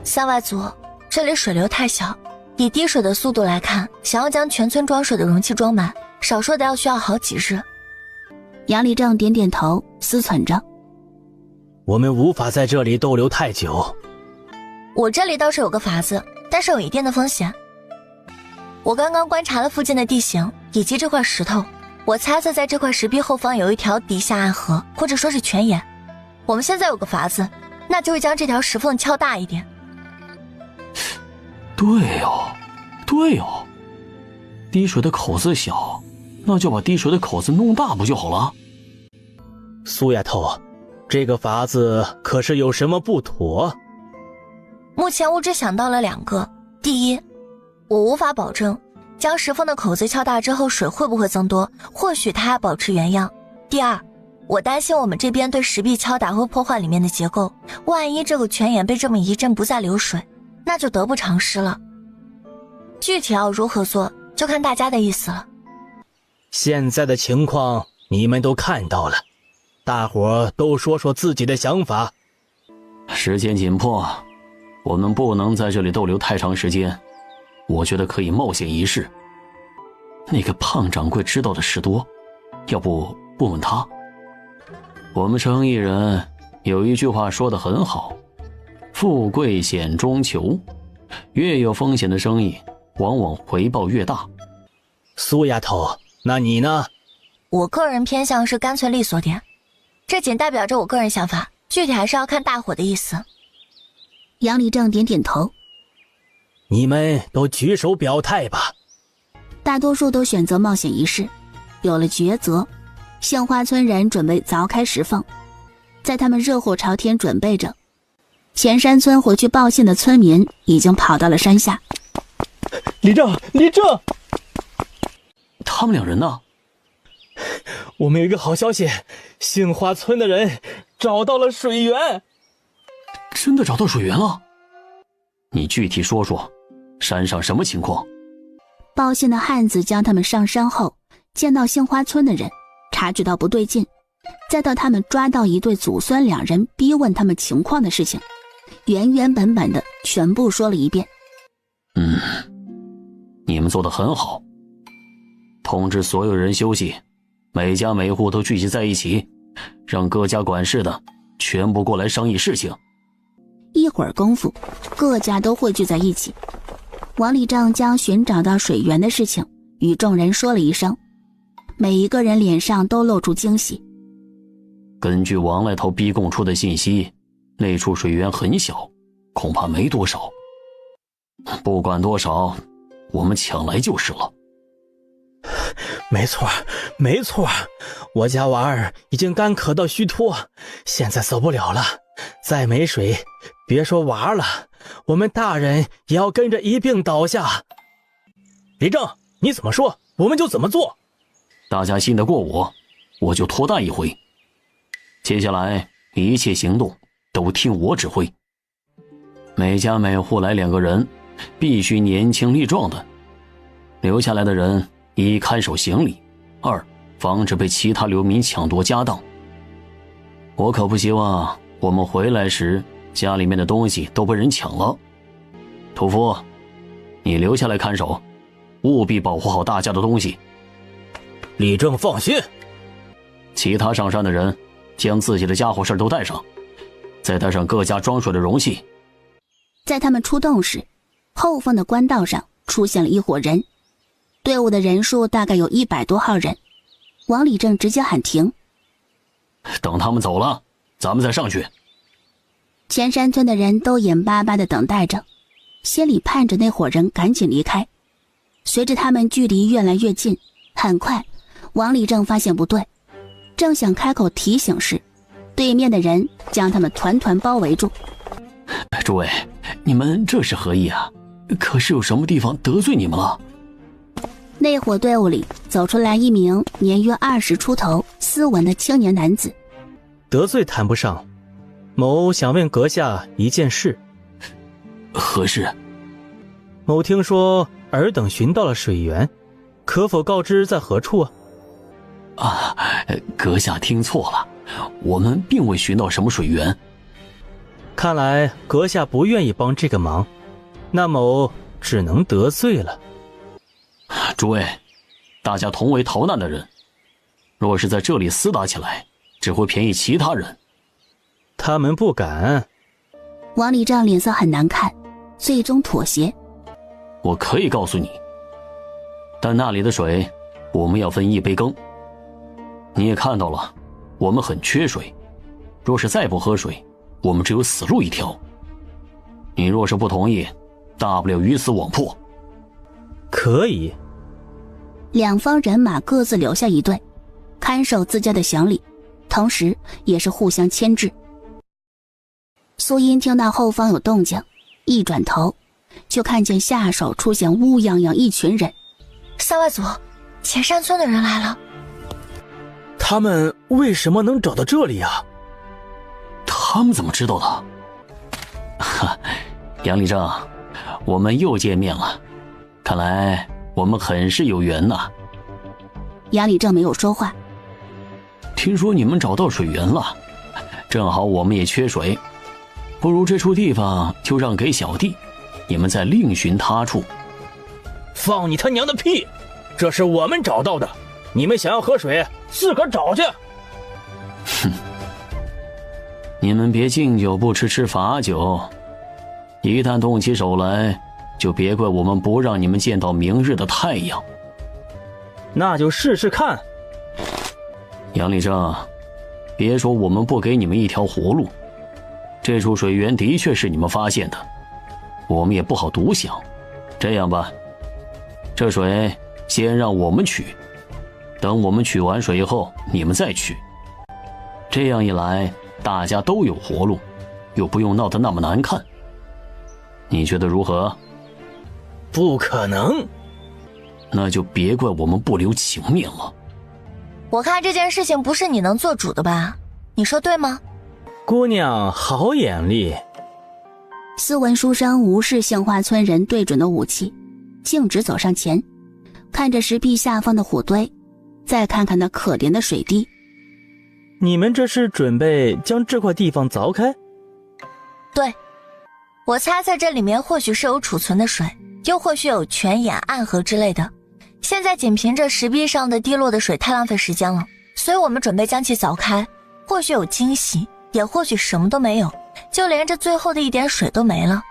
三外族，这里水流太小，以滴水的速度来看，想要将全村装水的容器装满，少说的要需要好几日。杨立正点点头，思忖着。我们无法在这里逗留太久。我这里倒是有个法子，但是有一定的风险。我刚刚观察了附近的地形以及这块石头，我猜测在这块石壁后方有一条地下暗河，或者说是泉眼，我们现在有个法子，那就是将这条石缝敲大一点。对哦，对哦，滴水的口子小，那就把滴水的口子弄大不就好了？苏丫头，这个法子可是有什么不妥？目前我只想到了2个。第一，我无法保证将石缝的口子敲大之后水会不会增多，或许它还保持原样。第二，我担心我们这边对石壁敲打会破坏里面的结构，万一这个泉眼被这么一震不再流水，那就得不偿失了。具体要如何做，就看大家的意思了。现在的情况你们都看到了，大伙都说说自己的想法。时间紧迫，我们不能在这里逗留太长时间，我觉得可以冒险一试。那个胖掌柜知道的事多，要不问问他？我们生意人有一句话说得很好，富贵险中求，越有风险的生意往往回报越大。苏丫头，那你呢？我个人偏向是干脆利索点，这仅代表着我个人想法，具体还是要看大伙的意思。杨立正点点头，你们都举手表态吧。大多数都选择冒险一试。有了抉择，杏花村人准备凿开石缝，在他们热火朝天准备着。前山村回去报信的村民已经跑到了山下。李正，他们2人呢？我们有一个好消息，杏花村的人找到了水源。真的找到水源了？你具体说说，山上什么情况？报信的汉子将他们上山后，见到杏花村的人，察觉到不对劲，再到他们抓到一对祖孙2人逼问他们情况的事情，原原本本的全部说了一遍。你们做得很好。通知所有人休息，每家每户都聚集在一起，让各家管事的全部过来商议事情。一会儿功夫，各家都汇聚在一起。王立正将寻找到水源的事情与众人说了一声，每一个人脸上都露出惊喜。根据王来头逼供出的信息，那处水源很小，恐怕没多少。不管多少，我们抢来就是了。没错，我家娃儿已经干渴到虚脱，现在走不了了，再没水，别说娃了，我们大人也要跟着一并倒下。李正，你怎么说，我们就怎么做。大家信得过我，我就拖大一回。接下来一切行动都听我指挥。每家每户来2个人，必须年轻力壮的。留下来的人，一看守行李，2防止被其他流民抢夺家当。我可不希望我们回来时家里面的东西都被人抢了。屠夫，你留下来看守，务必保护好大家的东西。李正放心。其他上山的人将自己的家伙事都带上，再带上各家装水的容器。在他们出动时，后方的官道上出现了一伙人，队伍的人数大概有100多号人。王立正直接喊停，等他们走了，咱们再上去。前山村的人都眼巴巴地等待着，心里盼着那伙人赶紧离开。随着他们距离越来越近，很快王立正发现不对，正想开口提醒时，对面的人将他们团团包围住。诸位，你们这是何意啊？可是有什么地方得罪你们了？那伙队伍里走出来一名年约20出头、斯文的青年男子。得罪谈不上，某想问阁下一件事。何事？某听说尔等寻到了水源，可否告知在何处啊？阁下听错了，我们并未寻到什么水源。看来阁下不愿意帮这个忙，那某只能得罪了。诸位，大家同为逃难的人，若是在这里厮打起来，只会便宜其他人。他们不敢。王立正脸色很难看，最终妥协。我可以告诉你，但那里的水我们要分1杯羹。你也看到了，我们很缺水，若是再不喝水，我们只有死路一条。你若是不同意，大不了鱼死网破。可以。两方人马各自留下一队，看守自家的祥礼，同时也是互相牵制。苏音听到后方有动静，一转头就看见下手出现乌泱泱一群人。三外祖，前山村的人来了。他们为什么能找到这里啊？他们怎么知道的？哈，杨立正，我们又见面了，看来我们很是有缘呐。杨立正没有说话。听说你们找到水源了，正好我们也缺水，不如这处地方就让给小弟，你们再另寻他处。放你他娘的屁！这是我们找到的，你们想要喝水，自个儿找去。哼，你们别敬酒不吃吃罚酒，一旦动起手来，就别怪我们不让你们见到明日的太阳。那就试试看。杨立正，别说我们不给你们一条活路，这处水源的确是你们发现的，我们也不好独享。这样吧，这水先让我们取，等我们取完水后，你们再取。这样一来，大家都有活路，又不用闹得那么难看。你觉得如何？不可能。那就别怪我们不留情面了。我看这件事情不是你能做主的吧？你说对吗？姑娘好眼力。斯文书生无视杏花村人对准的武器，径直走上前，看着石壁下方的虎堆，再看看那可怜的水滴。你们这是准备将这块地方凿开？对，我猜测这里面或许是有储存的水，又或许有泉眼暗河之类的。现在仅凭着石壁上的滴落的水太浪费时间了，所以我们准备将其凿开，或许有惊喜，也或许什么都没有，就连这最后的一点水都没了。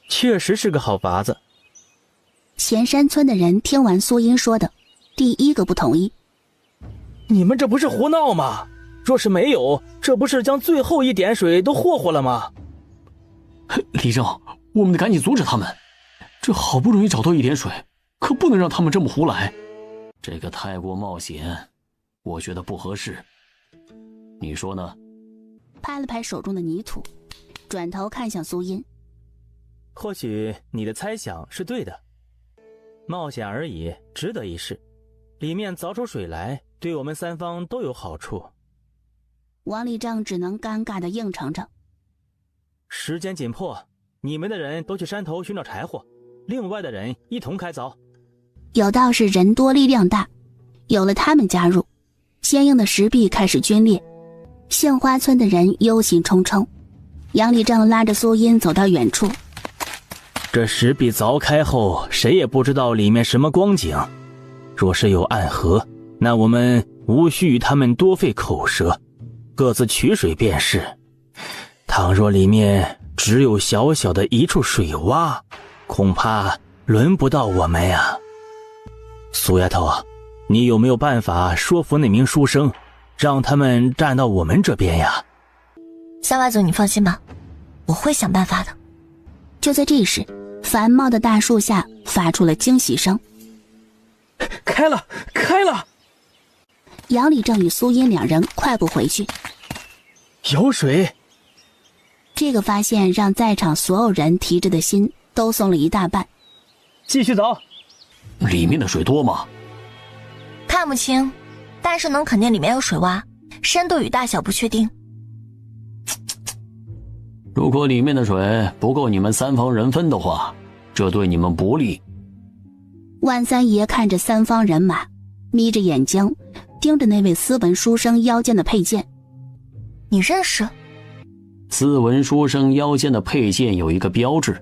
确实是个好法子。前山村的人听完苏音说的，第一个不同意。你们这不是胡闹吗？若是没有，这不是将最后一点水都霍霍了吗？李正，我们得赶紧阻止他们，这好不容易找到一点水，可不能让他们这么胡来，这个太过冒险，我觉得不合适。你说呢？拍了拍手中的泥土，转头看向苏音。或许你的猜想是对的，冒险而已，值得一试。里面凿出水来，对我们三方都有好处。王立正只能尴尬地应承着。时间紧迫，你们的人都去山头寻找柴火，另外的人一同开凿。有道是人多力量大，有了他们加入，坚硬的石壁开始龟裂。杏花村的人忧心忡忡，杨立正拉着苏音走到远处。这石壁凿开后，谁也不知道里面什么光景。若是有暗河，那我们无需与他们多费口舌，各自取水便是。倘若里面只有小小的一处水洼，恐怕轮不到我们呀。苏丫头，你有没有办法说服那名书生，让他们站到我们这边呀？三外祖，你放心吧，我会想办法的。就在这时，繁茂的大树下发出了惊喜声。开了，开了！杨立正与苏音两人快步回去。有水！这个发现让在场所有人提着的心都松了一大半。继续走。里面的水多吗？看不清，但是能肯定里面有水洼，深度与大小不确定。如果里面的水不够你们三方人分的话，这对你们不利。万三爷看着三方人马，眯着眼睛盯着那位斯文书生腰间的佩剑。你认识？斯文书生腰间的佩剑有一个标志，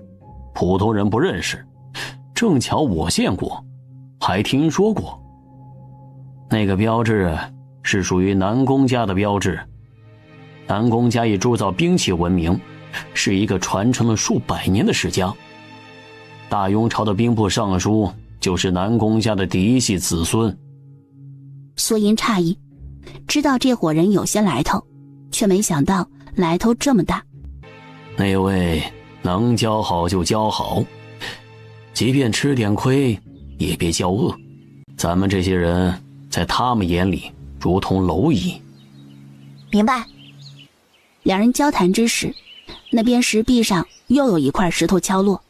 普通人不认识，正巧我见过，还听说过。那个标志是属于南宫家的标志。南宫家以铸造兵器闻名，是一个传承了数百年的世家。大雍朝的兵部尚书就是南宫家的嫡系子孙。苏音诧异，知道这伙人有些来头，却没想到来头这么大。那位能交好就交好，即便吃点亏也别交恶。咱们这些人在他们眼里如同蝼蚁。明白。两人交谈之时，那边石壁上又有一块石头敲落。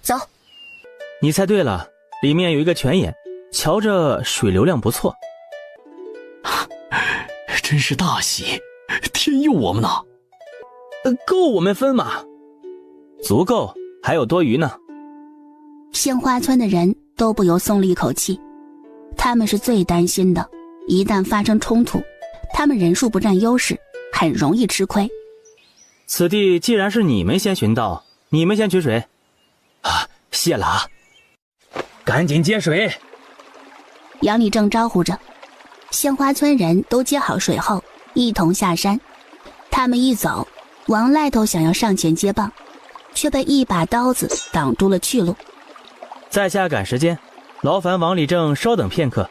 走。你猜对了，里面有一个泉眼，瞧着水流量不错。真是大喜，天佑我们呐！够我们分吗？足够，还有多余呢。杏花村的人都不由松了一口气，他们是最担心的，一旦发生冲突，他们人数不占优势，很容易吃亏。此地既然是你们先寻到，你们先取水。谢了啊！赶紧接水。杨礼正招呼着，杏花村人都接好水后一同下山。他们一走，王赖头想要上前接棒，却被一把刀子挡住了去路。在下赶时间，劳烦王礼正稍等片刻。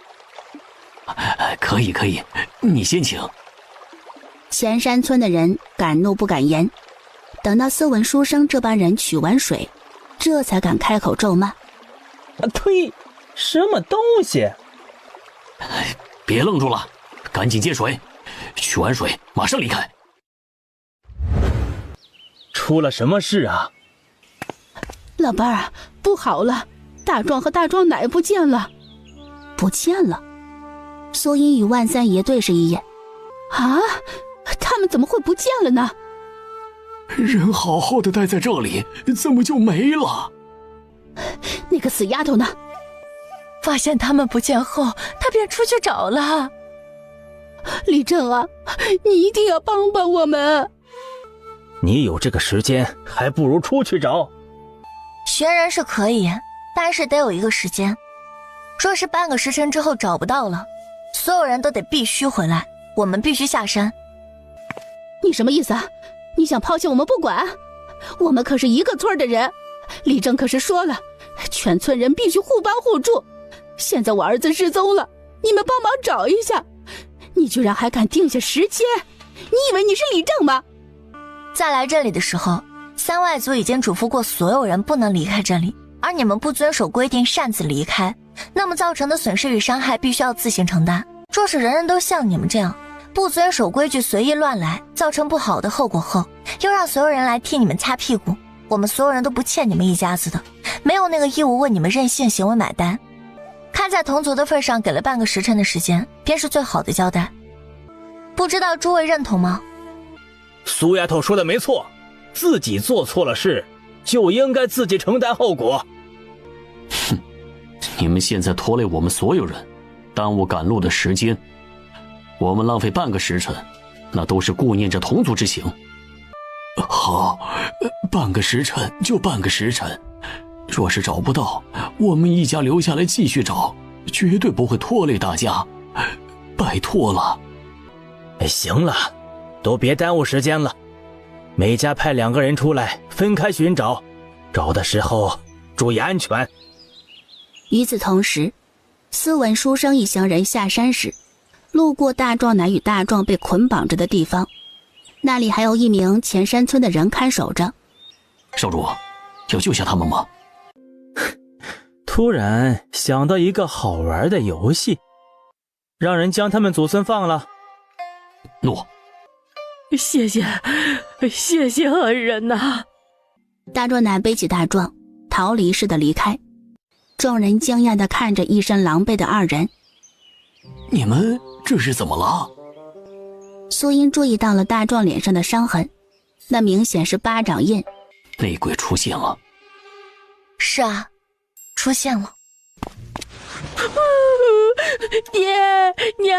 可以，你先请。前山村的人敢怒不敢言，等到斯文书生这帮人取完水，这才敢开口咒骂。呸！什么东西？别愣住了，赶紧接水，取完水马上离开。出了什么事啊？老伴儿，不好了，大壮和大壮奶不见了。不见了？苏音与万三爷对视一眼。啊，他们怎么会不见了呢？人好好的待在这里，怎么就没了？那个死丫头呢？发现他们不见后，他便出去找了。李正啊，你一定要帮帮我们。你有这个时间，还不如出去找。寻人是可以，但是得有一个时间。若是半个时辰之后找不到了，所有人都得必须回来，我们必须下山。你什么意思啊？你想抛弃我们不管？我们可是一个村的人，李正可是说了，全村人必须互帮互助。现在我儿子失踪了，你们帮忙找一下。你居然还敢定下时间？你以为你是李正吗？在来这里的时候，三外族已经嘱咐过所有人不能离开这里，而你们不遵守规定擅自离开，那么造成的损失与伤害必须要自行承担。若是人人都像你们这样不遵守规矩随意乱来，造成不好的后果后，又让所有人来替你们擦屁股，我们所有人都不欠你们一家子的，没有那个义务为你们任性行为买单。看在同族的份上，给了半个时辰的时间，便是最好的交代。不知道诸位认同吗？苏丫头说的没错，自己做错了事，就应该自己承担后果。哼，你们现在拖累我们所有人，耽误赶路的时间，我们浪费半个时辰，那都是顾念着同族之情。好，半个时辰就半个时辰，若是找不到，我们一家留下来继续找，绝对不会拖累大家，拜托了。行了，都别耽误时间了，每家派2个人出来分开寻找，找的时候注意安全。与此同时，斯文书生一行人下山时，路过大壮奶与大壮被捆绑着的地方，那里还有一名前山村的人看守着。少主，要救下他们吗？突然想到一个好玩的游戏，让人将他们祖孙放了。诺。谢谢恩人呐！大壮奶背起大壮，逃离似的离开。众人惊讶地看着一身狼狈的二人。你们这是怎么了？苏音注意到了大壮脸上的伤痕，那明显是巴掌印。内鬼出现了。是啊，出现了。爹娘，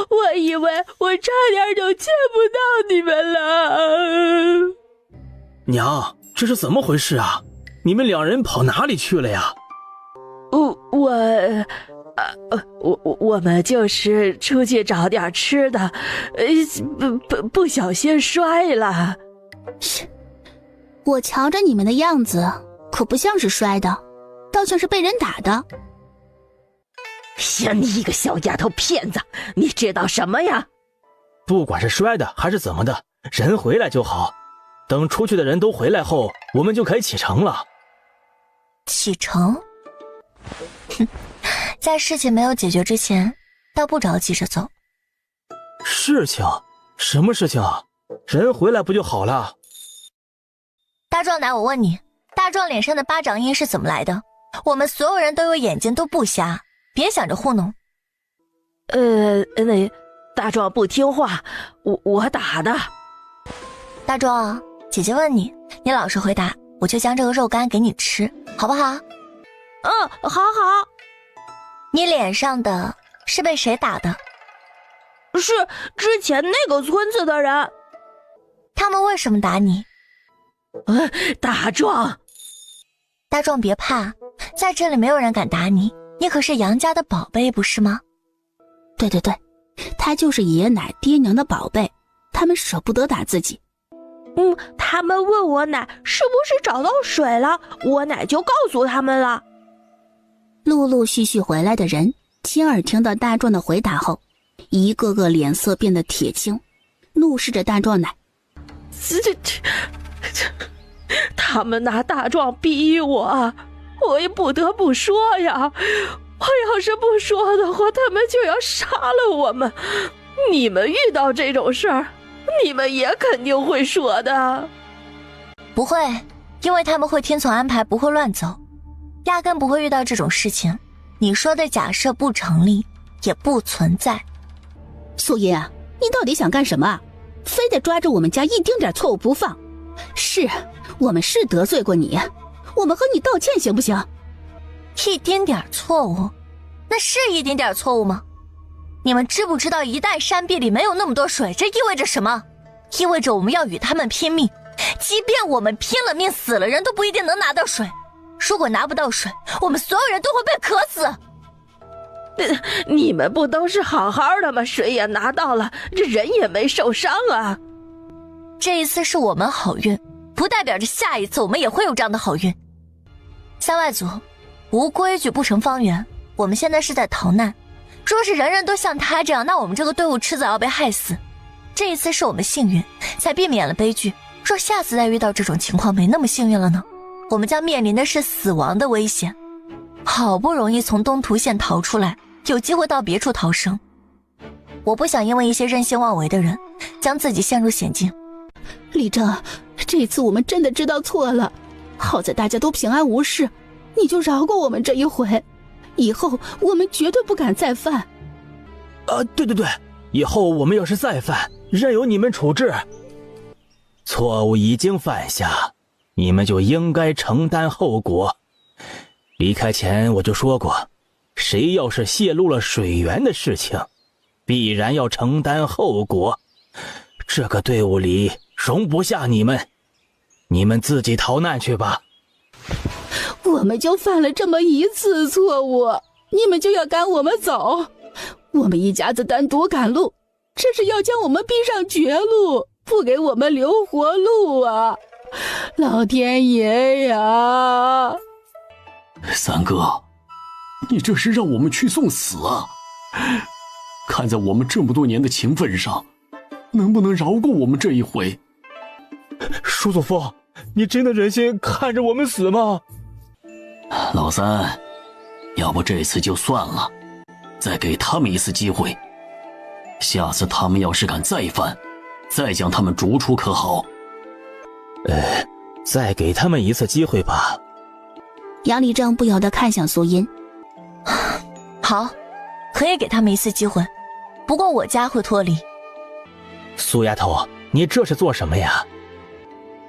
我以为我差点就见不到你们了。娘，这是怎么回事啊？你们2人跑哪里去了呀？我们就是出去找点吃的，不小心摔了。我瞧着你们的样子，可不像是摔的，倒像是被人打的。呀，你一个小丫头片子，你知道什么呀？不管是摔的还是怎么的，人回来就好。等出去的人都回来后，我们就可以启程了。启程？哼，在事情没有解决之前，倒不着急着走。事情？什么事情啊？人回来不就好了？大壮奶，我问你，大壮脸上的巴掌印是怎么来的？我们所有人都有眼睛，都不瞎，别想着糊弄。那大壮不听话，我打的。大壮，姐姐问你，你老实回答，我就将这个肉干给你吃，好不好？好好。你脸上的是被谁打的？是之前那个村子的人。他们为什么打你？大壮，别怕，在这里没有人敢打你，你可是杨家的宝贝，不是吗？对，他就是爷奶爹娘的宝贝，他们舍不得打自己。他们问我奶是不是找到水了，我奶就告诉他们了。陆陆续续回来的人，亲耳听到大壮的回答后，一个个脸色变得铁青，怒视着大壮奶。他们拿大壮逼我，我也不得不说呀。我要是不说的话，他们就要杀了我们。你们遇到这种事儿，你们也肯定会说的。不会，因为他们会听从安排，不会乱走，压根不会遇到这种事情。你说的假设不成立，也不存在。素音啊，你到底想干什么啊？非得抓着我们家一丁点错误不放。是，我们是得罪过你，我们和你道歉行不行？一丁点错误？那是一丁点错误吗？你们知不知道一旦山壁里没有那么多水，这意味着什么？意味着我们要与他们拼命，即便我们拼了命死了人都不一定能拿到水。如果拿不到水，我们所有人都会被渴死。你们不都是好好的吗？水也拿到了，这人也没受伤啊。这一次是我们好运，不代表着下一次我们也会有这样的好运。三外族，无规矩不成方圆，我们现在是在逃难，若是人人都像他这样，那我们这个队伍迟早要被害死。这一次是我们幸运，才避免了悲剧，若下次再遇到这种情况，没那么幸运了呢，我们将面临的是死亡的危险。好不容易从东图县逃出来，有机会到别处逃生，我不想因为一些任性妄为的人将自己陷入险境。李正，这次我们真的知道错了，好在大家都平安无事，你就饶过我们这一回，以后我们绝对不敢再犯。对，以后我们要是再犯，任由你们处置。错误已经犯下，你们就应该承担后果。离开前我就说过，谁要是泄露了水源的事情，必然要承担后果。这个队伍里容不下你们，你们自己逃难去吧。我们就犯了这么一次错误，你们就要赶我们走？我们一家子单独赶路，这是要将我们逼上绝路，不给我们留活路啊！老天爷呀！三哥，你这是让我们去送死啊！看在我们这么多年的情分上，能不能饶过我们这一回？叔祖父，你真的忍心看着我们死吗？老三，要不这次就算了，再给他们一次机会。下次他们要是敢再犯，再将他们逐出可好？再给他们一次机会吧。杨立正不由得看向苏音。好，可以给他们一次机会，不过我家会脱离。苏丫头，你这是做什么呀？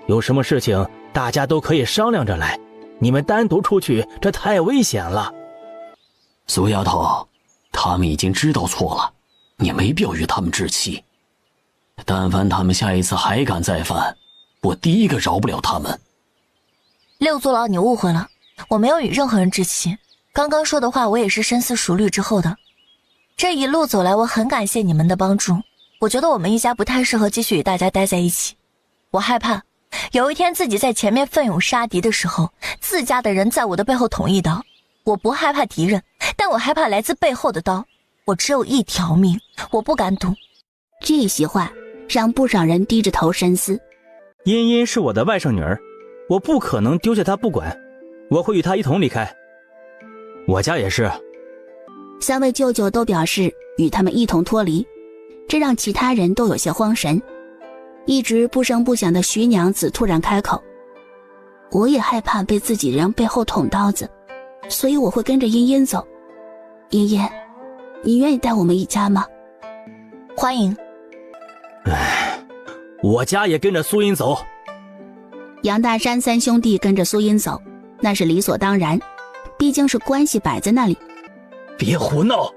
有什么事情大家都可以商量着来，你们单独出去这太危险了。苏丫头，他们已经知道错了，你没必要与他们置气。但凡他们下一次还敢再犯，我第一个饶不了他们。六族老，你误会了，我没有与任何人置气，刚刚说的话我也是深思熟虑之后的。这一路走来，我很感谢你们的帮助，我觉得我们一家不太适合继续与大家待在一起。我害怕有一天自己在前面奋勇杀敌的时候，自家的人在我的背后捅一刀。我不害怕敌人，但我害怕来自背后的刀。我只有一条命，我不敢赌。这些话让不少人低着头深思。茵茵是我的外甥女儿，我不可能丢下她不管，我会与她一同离开。我家也是。3位舅舅都表示与他们一同脱离，这让其他人都有些慌神。一直不声不响的徐娘子突然开口：我也害怕被自己人背后捅刀子，所以我会跟着茵茵走。茵茵，你愿意带我们一家吗？欢迎。我家也跟着苏茵走。杨大山3兄弟跟着苏茵走，那是理所当然，毕竟是关系摆在那里。别胡闹！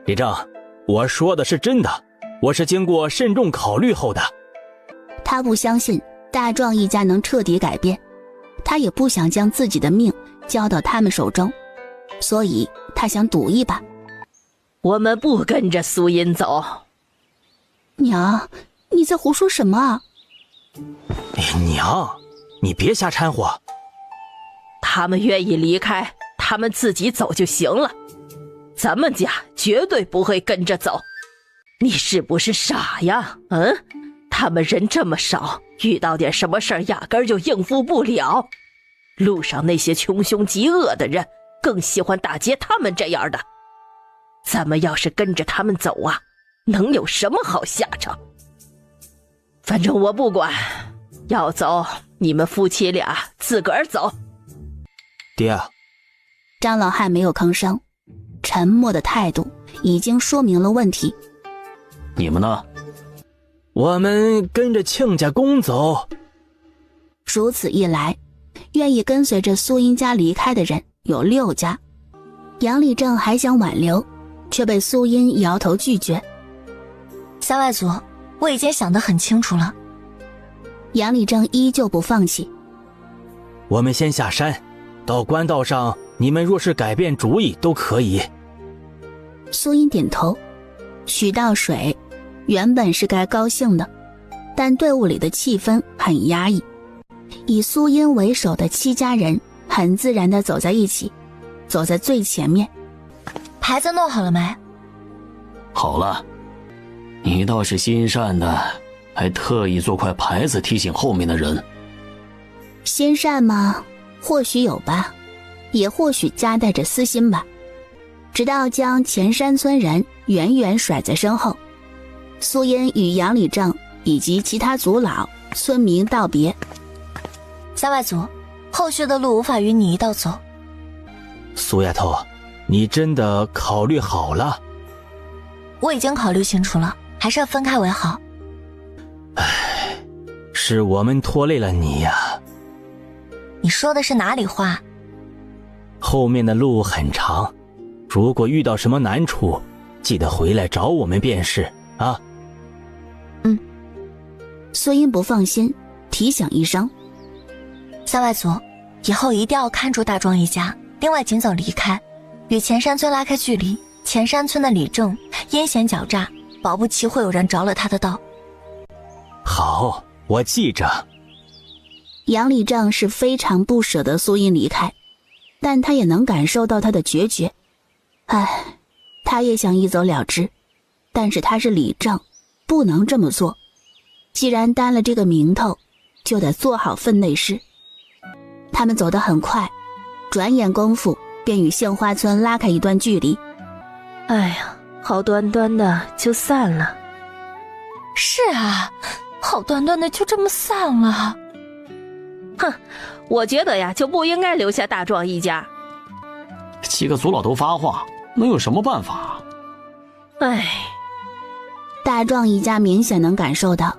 李正，我说的是真的，我是经过慎重考虑后的。他不相信大壮一家能彻底改变，他也不想将自己的命交到他们手中，所以他想赌一把。我们不跟着苏茵走。娘，你在胡说什么啊？娘，你别瞎掺和。他们愿意离开，他们自己走就行了，咱们家绝对不会跟着走。你是不是傻呀？他们人这么少，遇到点什么事儿压根儿就应付不了。路上那些穷凶极恶的人更喜欢打劫他们这样的，咱们要是跟着他们走啊，能有什么好下场？反正我不管，要走你们夫妻俩自个儿走。爹，张老汉没有吭声，沉默的态度已经说明了问题。你们呢？我们跟着亲家公走。如此一来，愿意跟随着苏茵家离开的人有6家。杨立正还想挽留，却被苏茵摇头拒绝。3外祖，我已经想得很清楚了。杨立正依旧不放弃。我们先下山，到官道上，你们若是改变主意都可以。苏茵点头。许道水原本是该高兴的，但队伍里的气氛很压抑。以苏茵为首的7家人很自然地走在一起，走在最前面。牌子弄好了没？好了。你倒是心善的，还特意做块牌子提醒后面的人。心善吗？或许有吧，也或许夹带着私心吧。直到将前山村人远远甩在身后，苏茵与杨礼正以及其他族老村民道别。3外祖，后续的路无法与你一道走。苏丫头，你真的考虑好了？我已经考虑清楚了，还是要分开为好。是我们拖累了你呀。你说的是哪里话？后面的路很长，如果遇到什么难处，记得回来找我们便是啊。苏茵不放心，提醒一声。3外祖，以后一定要看住大壮一家，另外尽早离开，与前山村拉开距离。前山村的李正阴险狡诈，保不齐会有人着了他的道。好，我记着。杨礼正是非常不舍得苏茵离开，但他也能感受到他的决绝。他也想一走了之，但是他是李正，不能这么做。既然担了这个名头，就得做好分内事。他们走得很快，转眼功夫便与杏花村拉开一段距离。哎呀，好端端的就散了。是啊，好端端的就这么散了。哼，我觉得呀，就不应该留下大壮一家。 7个族老都发话，能有什么办法？哎，大壮一家明显能感受到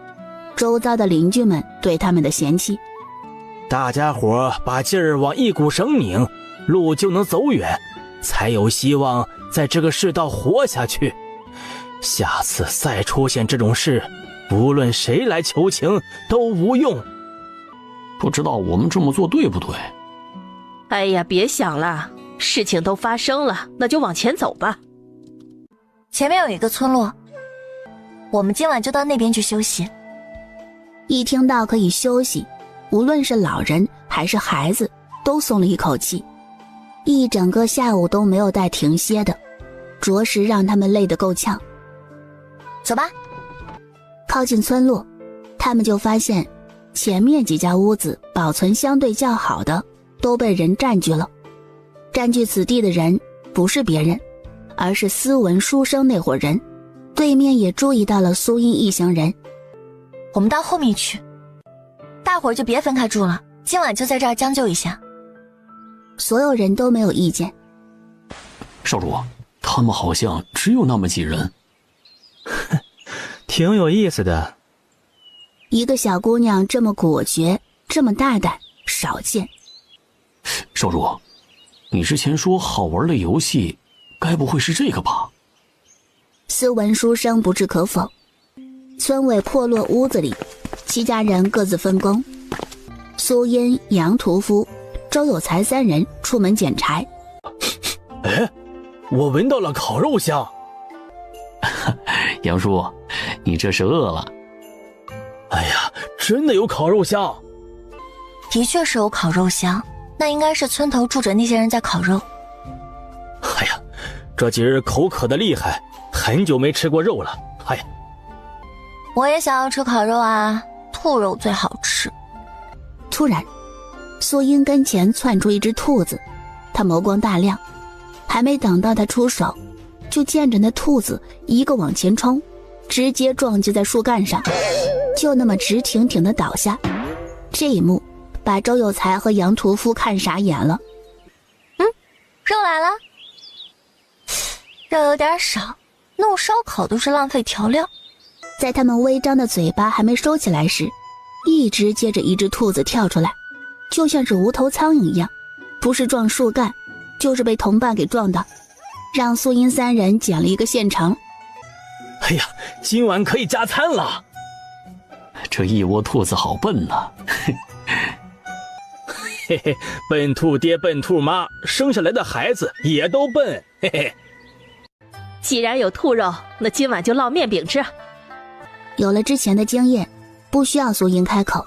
周遭的邻居们对他们的嫌弃。大家伙把劲儿往一股绳拧，路就能走远，才有希望在这个世道活下去。下次再出现这种事，不论谁来求情都无用。不知道我们这么做对不对？哎呀，别想了，事情都发生了，那就往前走吧。前面有一个村落，我们今晚就到那边去休息。一听到可以休息，无论是老人还是孩子都松了一口气。一整个下午都没有带停歇的，着实让他们累得够呛。走吧。靠近村落，他们就发现前面几家屋子保存相对较好的都被人占据了。占据此地的人不是别人，而是斯文书生那伙人。对面也注意到了苏音一行人。我们到后面去，大伙儿就别分开住了，今晚就在这儿将就一下。所有人都没有意见。少主，他们好像只有那么几人。挺有意思的。一个小姑娘这么果决，这么大胆，少见。少主，你之前说好玩的游戏，该不会是这个吧？斯文书生不置可否。村尾破落屋子里，7家人各自分工。苏音、杨屠夫、周有才3人出门捡柴。哎，我闻到了烤肉香。杨叔，你这是饿了。哎呀，真的有烤肉香。的确是有烤肉香，那应该是村头住着那些人在烤肉。哎呀，这几日口渴的厉害，很久没吃过肉了。哎呀，我也想要吃烤肉啊，兔肉最好吃。突然，苏音跟前窜出一只兔子，他眸光大亮，还没等到他出手，就见着那兔子一个往前冲，直接撞击在树干上，就那么直挺挺地倒下。这一幕把周有才和杨屠夫看傻眼了。肉来了，肉有点少，弄烧烤都是浪费调料。在他们微张的嘴巴还没收起来时，一只接着一只兔子跳出来，就像是无头苍蝇一样，不是撞树干，就是被同伴给撞的，让苏音3人捡了一个现成。哎呀，今晚可以加餐了。这一窝兔子好笨呐。嘿嘿，笨兔爹笨兔妈，生下来的孩子也都笨。嘿嘿。既然有兔肉，那今晚就烙面饼吃。有了之前的经验，不需要苏音开口，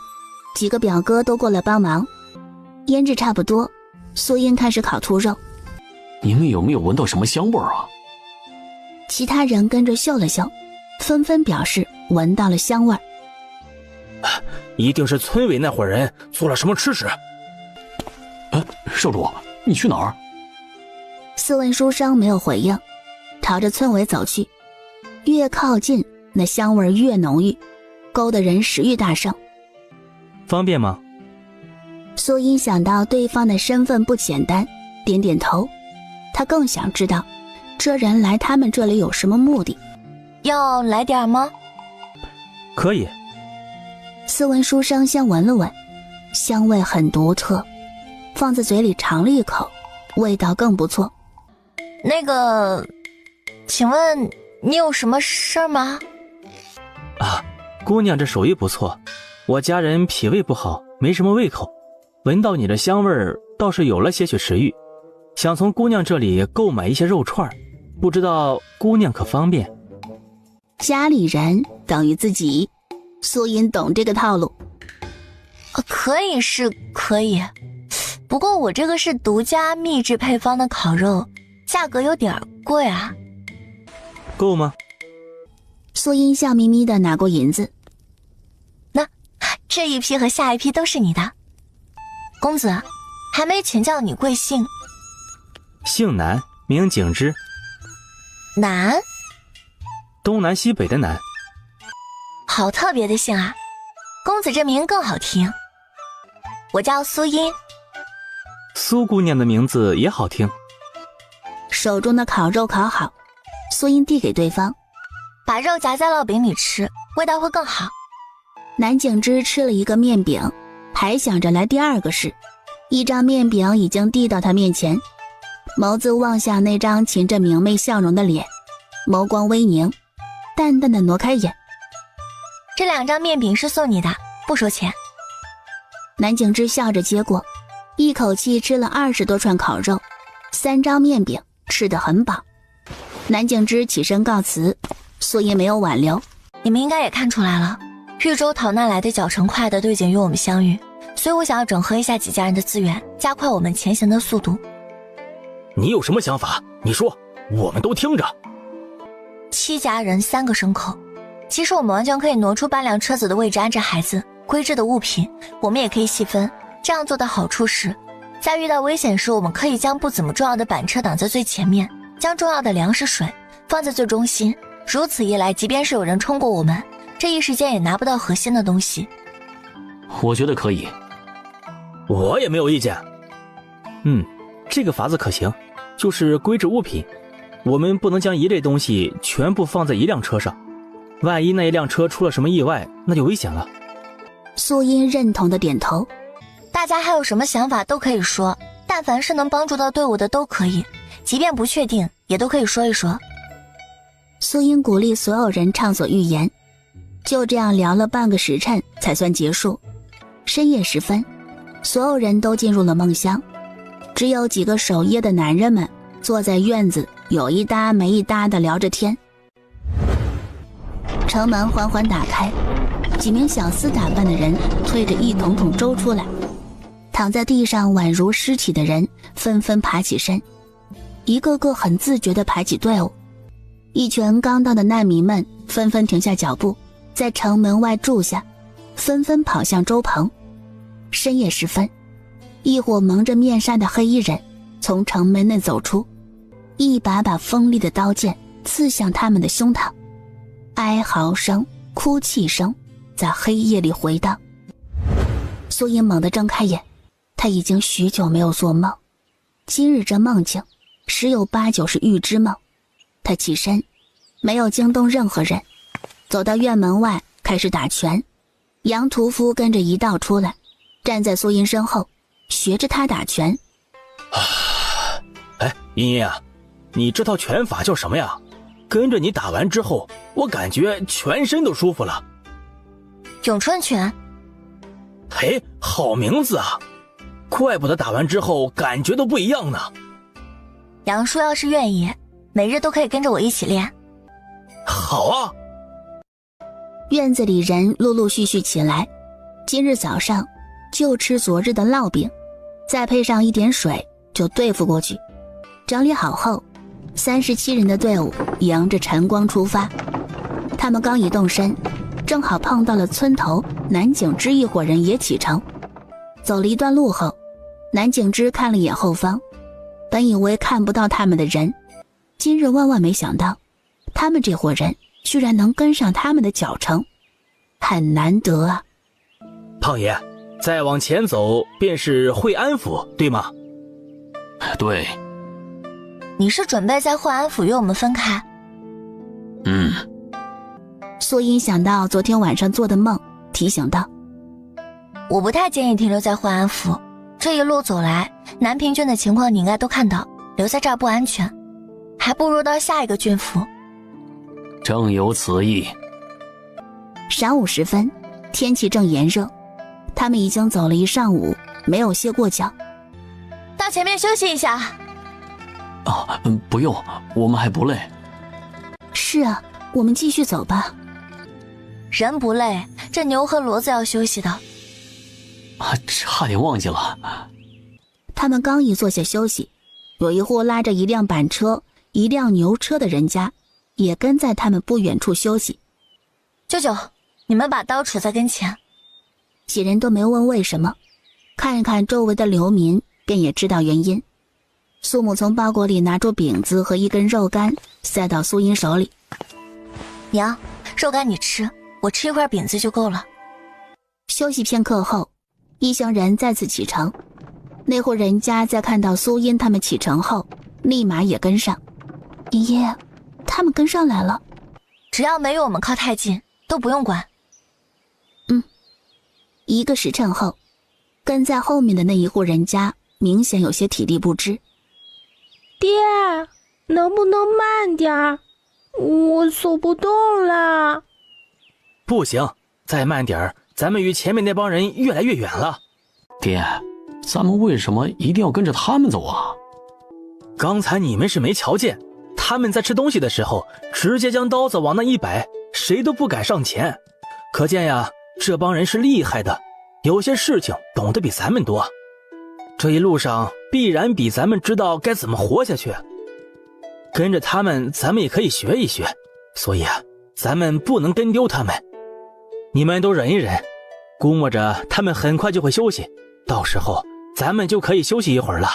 几个表哥都过来帮忙。腌制差不多，苏音开始烤兔肉。你们有没有闻到什么香味儿啊？其他人跟着嗅了嗅，纷纷表示闻到了香味儿。一定是村委那伙人做了什么吃食。少主，你去哪儿？斯文书生没有回应，朝着村委走去。越靠近，那香味越浓郁，勾得人食欲大盛。方便吗？苏音想到对方的身份不简单，点点头。他更想知道这人来他们这里有什么目的。要来点吗？可以。斯文书生先闻了闻，香味很独特，放在嘴里尝了一口，味道更不错。那个，请问你有什么事儿吗？啊，姑娘这手艺不错，我家人脾胃不好，没什么胃口，闻到你的香味儿，倒是有了些许食欲，想从姑娘这里购买一些肉串，不知道姑娘可方便？家里人等于自己，苏音懂这个套路。可以是可以，不过我这个是独家秘制配方的烤肉，价格有点贵啊。够吗？苏音笑眯眯地拿过银子。那这一批和下一批都是你的。公子，还没请教你贵姓？姓南，名景之。南？东南西北的南。好特别的姓啊，公子这名更好听。我叫苏音。苏姑娘的名字也好听。手中的烤肉烤好，苏音递给对方，把肉夹在烙饼里吃，味道会更好。南景之吃了一个面饼，还想着来第二个试，一张面饼已经递到他面前，眸子望向那张噙着明媚笑容的脸，眸光微凝，淡淡的挪开眼。这2张面饼是送你的，不收钱。南景之笑着接过，一口气吃了20多串烤肉，3张面饼，吃得很饱。南景之起身告辞，苏音没有挽留。你们应该也看出来了，豫州逃难来的脚程快的都已经与我们相遇，所以我想要整合一下几家人的资源，加快我们前行的速度。你有什么想法？你说，我们都听着。 7家人3个牲口，其实我们完全可以挪出半辆车子的位置安置孩子，规制的物品我们也可以细分。这样做的好处是，在遇到危险时，我们可以将不怎么重要的板车挡在最前面，将重要的粮食水放在最中心。如此一来，即便是有人冲过我们，这一时间也拿不到核心的东西。我觉得可以。我也没有意见。这个法子可行，就是规制物品，我们不能将一类东西全部放在一辆车上，万一那一辆车出了什么意外，那就危险了。苏音认同的点头。大家还有什么想法都可以说，但凡是能帮助到队伍的都可以，即便不确定也都可以说一说。苏音鼓励所有人畅所欲言，就这样聊了半个时辰才算结束。深夜时分，所有人都进入了梦乡，只有几个守夜的男人们坐在院子，有一搭没一搭地聊着天。城门缓缓打开，几名小厮打扮的人推着一桶桶粥出来，躺在地上宛如尸体的人纷纷爬起身，一个个很自觉地排起队伍。一群刚到的难民们纷纷停下脚步，在城门外住下，纷纷跑向粥棚。深夜时分，一伙蒙着面纱的黑衣人从城门内走出，一把把锋利的刀剑刺向他们的胸膛，哀嚎声、哭泣声在黑夜里回荡。苏音猛地睁开眼，他已经许久没有做梦，今日这梦境十有八九是预知梦。他起身，没有惊动任何人，走到院门外开始打拳。杨屠夫跟着一道出来，站在苏音身后，学着他打拳。茵茵啊，你这套拳法叫什么呀？跟着你打完之后，我感觉全身都舒服了。咏春拳。嘿，好名字啊，怪不得打完之后感觉都不一样呢。杨叔要是愿意，每日都可以跟着我一起练。好啊。院子里人陆陆续续起来，今日早上就吃昨日的烙饼，再配上一点水就对付过去。整理好后，37人的队伍迎着晨光出发。他们刚一动身，正好碰到了村头南景之一伙人也启程。走了一段路后，南景之看了眼后方，本以为看不到他们的人，今日万万没想到，他们这伙人居然能跟上他们的脚程，很难得啊。胖爷，再往前走便是惠安府，对吗？对。你是准备在惠安府与我们分开？苏音想到昨天晚上做的梦，提醒道：我不太建议停留在惠安府，这一路走来，南平郡的情况你应该都看到，留在这儿不安全，还不如到下一个郡府。正有此意。晌午时分，天气正炎热，他们已经走了一上午，没有歇过脚。到前面休息一下。不用，我们还不累。是啊，我们继续走吧。人不累，这牛和骡子要休息的。差点忘记了。他们刚一坐下休息，有一户拉着一辆板车、一辆牛车的人家也跟在他们不远处休息。舅舅，你们把刀杵在跟前。几人都没问为什么，看一看周围的流民便也知道原因。苏母从包裹里拿出饼子和一根肉干塞到苏音手里。娘，肉干你吃，我吃一块饼子就够了。休息片刻后，一行人再次启程。那户人家在看到苏音他们启程后，立马也跟上。爷爷，他们跟上来了。只要没有我们靠太近，都不用管。1个时辰后，跟在后面的那一户人家明显有些体力不支。爹，能不能慢点儿？我走不动了。不行，再慢点儿，咱们与前面那帮人越来越远了。爹，咱们为什么一定要跟着他们走啊？刚才你们是没瞧见，他们在吃东西的时候直接将刀子往那一摆，谁都不敢上前。可见呀，这帮人是厉害的，有些事情懂得比咱们多。这一路上必然比咱们知道该怎么活下去。跟着他们，咱们也可以学一学。所以啊，咱们不能跟丢他们。你们都忍一忍，估摸着他们很快就会休息，到时候咱们就可以休息一会儿了。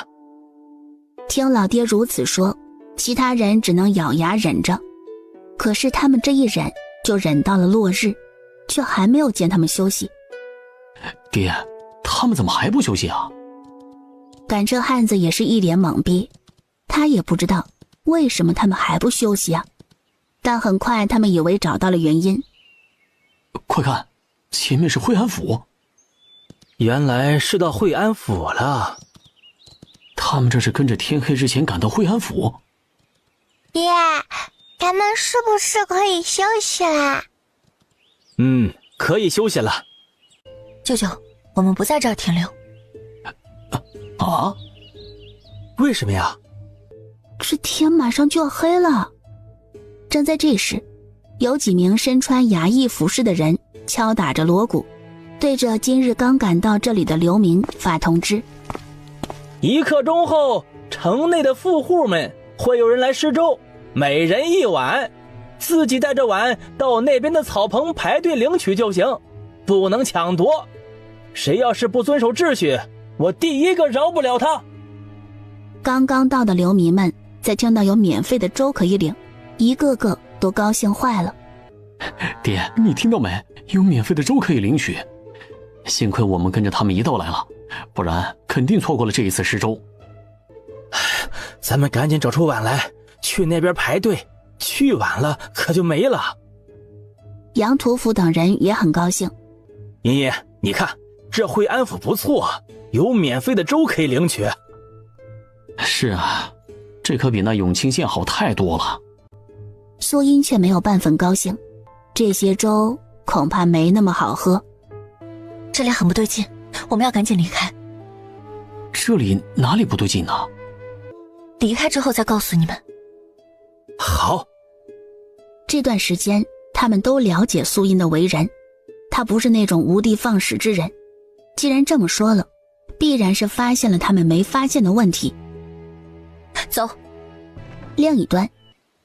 听老爹如此说，其他人只能咬牙忍着。可是他们这一忍就忍到了落日，却还没有见他们休息。爹，他们怎么还不休息啊？赶车汉子也是一脸懵逼，他也不知道为什么他们还不休息啊。但很快他们以为找到了原因。快看，前面是惠安府。原来是到惠安府了。他们这是跟着天黑之前赶到惠安府。爹，咱们是不是可以休息啦？可以休息了。舅舅，我们不在这儿停留。啊？为什么呀？这天马上就要黑了。正在这时，有几名身穿衙役服饰的人敲打着锣鼓，对着今日刚赶到这里的流民发通知：1刻钟后，城内的富户们会有人来施粥，每人1碗，自己带着碗到那边的草棚排队领取就行，不能抢夺。谁要是不遵守秩序，我第一个饶不了他。刚刚到的流民们在听到有免费的粥可以领，一个个都高兴坏了。爹，你听到没？有免费的粥可以领取。幸亏我们跟着他们一道来了，不然肯定错过了这一次施粥。咱们赶紧找出碗来，去那边排队，去晚了可就没了。杨屠夫等人也很高兴。爷爷，你看这惠安府不错，有免费的粥可以领取。是啊，这可比那永清县好太多了。苏音却没有半分高兴，这些粥恐怕没那么好喝。这里很不对劲，我们要赶紧离开。这里哪里不对劲呢？离开之后再告诉你们。好。这段时间他们都了解苏音的为人，他不是那种无的放矢之人。既然这么说了，必然是发现了他们没发现的问题。走。另一端，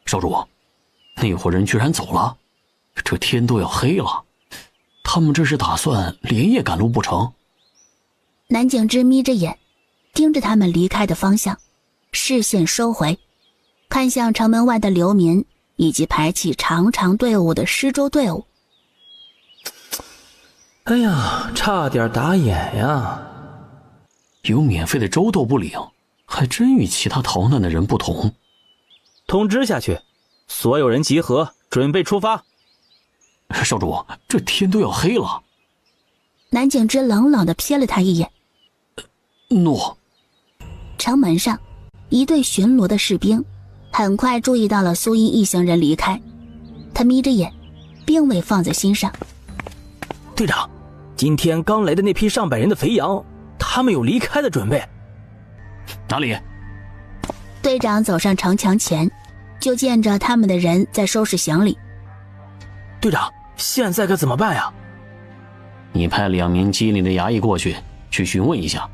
少主，那伙人居然走了，这天都要黑了，他们这是打算连夜赶路不成？南景之眯着眼，盯着他们离开的方向，视线收回，看向城门外的流民以及排起长长队伍的施粥队伍。哎呀，差点打眼呀！有免费的粥都不领，还真与其他逃难的人不同。通知下去，所有人集合，准备出发。少主，这天都要黑了。南景之冷冷地瞥了他一眼。诺。城门上，一队巡逻的士兵很快注意到了苏音一行人离开，他眯着眼，并未放在心上。队长，今天刚来的那批上百人的肥羊，他们有离开的准备。哪里？队长走上城墙前，就见着他们的人在收拾行李。队长，现在该怎么办呀？你派2名机灵的衙役过去询问一下，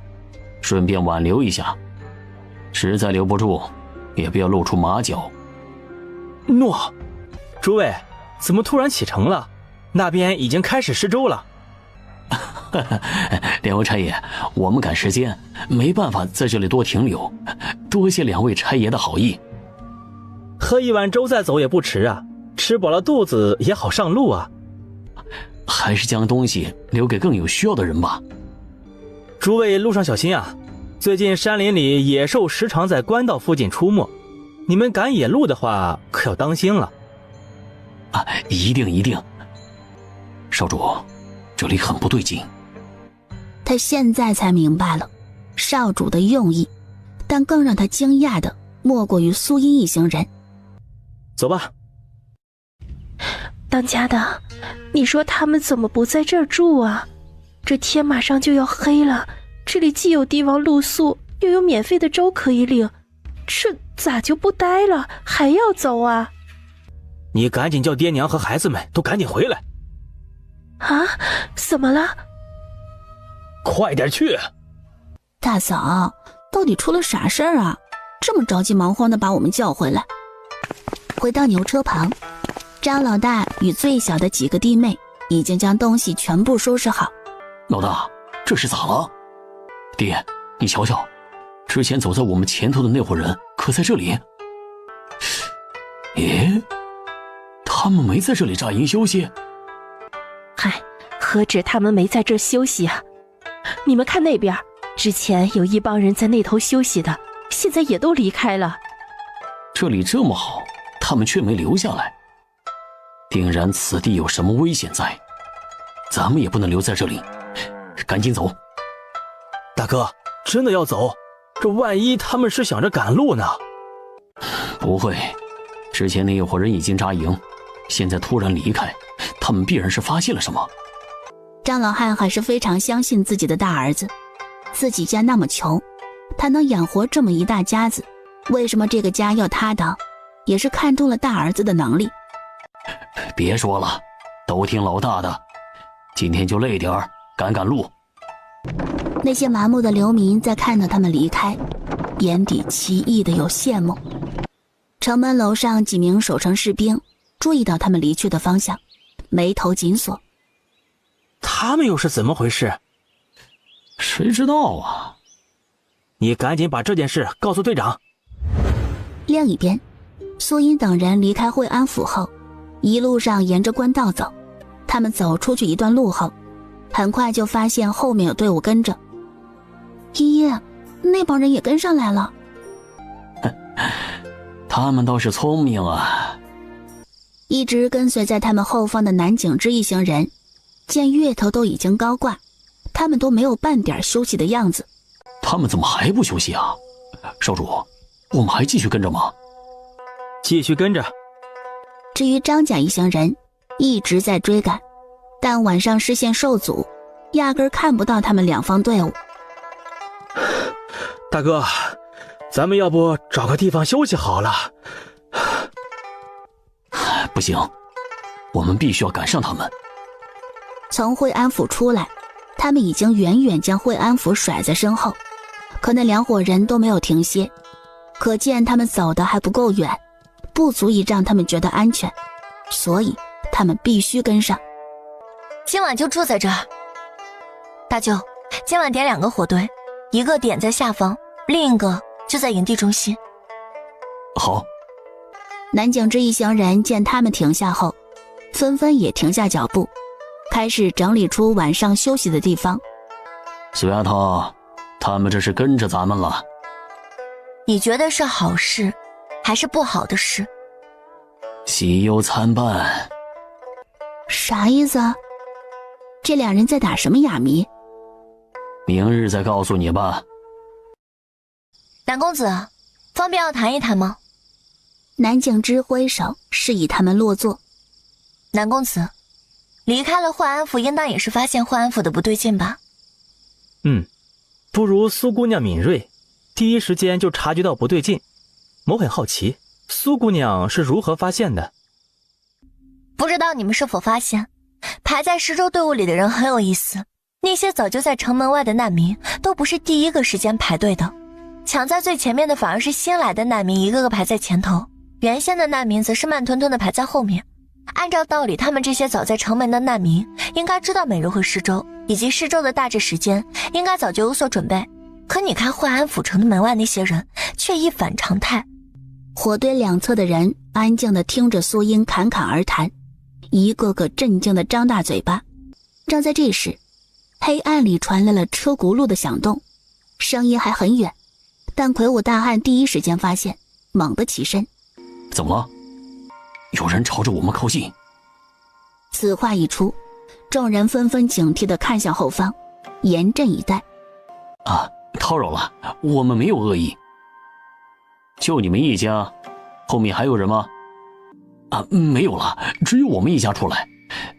顺便挽留一下。实在留不住，也不要露出马脚。诺。诸位，怎么突然启程了？那边已经开始施粥了。2位差爷，我们赶时间，没办法在这里多停留，多谢2位差爷的好意。喝一碗粥再走也不迟啊，吃饱了肚子也好上路啊。还是将东西留给更有需要的人吧。诸位路上小心啊，最近山林里野兽时常在官道附近出没，你们赶野路的话可要当心了。啊，一定一定。少主，这里很不对劲。他现在才明白了少主的用意，但更让他惊讶的莫过于苏音一行人。走吧。当家的，你说他们怎么不在这儿住啊？这天马上就要黑了，这里既有地方露宿，又有免费的粥可以领，这咋就不待了，还要走啊？你赶紧叫爹娘和孩子们都赶紧回来。啊？怎么了？快点去！大嫂，到底出了啥事儿啊？这么着急忙慌的把我们叫回来。回到牛车旁，张老大与最小的几个弟妹已经将东西全部收拾好。老大，这是咋了？爹，你瞧瞧，之前走在我们前头的那伙人可在这里？咦，他们没在这里扎营休息？嗨，何止他们没在这休息啊！你们看那边，之前有一帮人在那头休息的，现在也都离开了。这里这么好，他们却没留下来，定然此地有什么危险在。咱们也不能留在这里，赶紧走。大哥，真的要走？这万一他们是想着赶路呢？不会，之前那一伙人已经扎营，现在突然离开，他们必然是发现了什么。张老汉还是非常相信自己的大儿子，自己家那么穷，他能养活这么一大家子，为什么这个家要他当？也是看中了大儿子的能力。别说了，都听老大的，今天就累点儿，赶赶路。那些麻木的流民在看到他们离开，眼底奇异的有羡慕。城门楼上几名守城士兵注意到他们离去的方向，眉头紧锁。他们又是怎么回事？谁知道啊？你赶紧把这件事告诉队长。另一边，苏音等人离开惠安府后，一路上沿着官道走。他们走出去一段路后，很快就发现后面有队伍跟着。依依，那帮人也跟上来了。他们倒是聪明啊。一直跟随在他们后方的南景之一行人，见月头都已经高挂，他们都没有半点休息的样子。他们怎么还不休息啊？少主，我们还继续跟着吗？继续跟着。至于张家一行人一直在追赶，但晚上视线受阻，压根看不到他们两方队伍。大哥，咱们要不找个地方休息好了？不行，我们必须要赶上他们。从惠安府出来，他们已经远远将惠安府甩在身后，可那两伙人都没有停歇，可见他们走得还不够远，不足以让他们觉得安全，所以他们必须跟上。今晚就住在这儿。大舅，今晚点2个火堆，一个点在下方，另一个就在营地中心。好。南景之一行人见他们停下后，纷纷也停下脚步，开始整理出晚上休息的地方。苏丫头，他们这是跟着咱们了。你觉得是好事还是不好的事？喜忧参半。啥意思啊？这两人在打什么哑谜？明日再告诉你吧。南公子，方便要谈一谈吗？南景之挥手示意他们落座。南公子，离开了惠安府，应当也是发现惠安府的不对劲吧？不如苏姑娘敏锐，第一时间就察觉到不对劲。我很好奇，苏姑娘是如何发现的？不知道你们是否发现，排在十州队伍里的人很有意思，那些早就在城门外的难民都不是第一个时间排队的，抢在最前面的反而是新来的难民一个个排在前头，原先的难民则是慢吞吞的排在后面。按照道理，他们这些早在城门的难民应该知道美柔和施州以及施州的大致时间，应该早就有所准备。可你看惠安府城的门外那些人却一反常态。火堆两侧的人安静地听着苏音侃侃而谈，一个个震惊地张大嘴巴。正在这时，黑暗里传来了车轱辘的响动，声音还很远，但魁梧大汉第一时间发现，猛地起身。怎么了？有人朝着我们靠近。此话一出，众人纷纷警惕地看向后方，严阵以待。叨扰了，我们没有恶意。就你们一家，后面还有人吗？没有了，只有我们一家出来。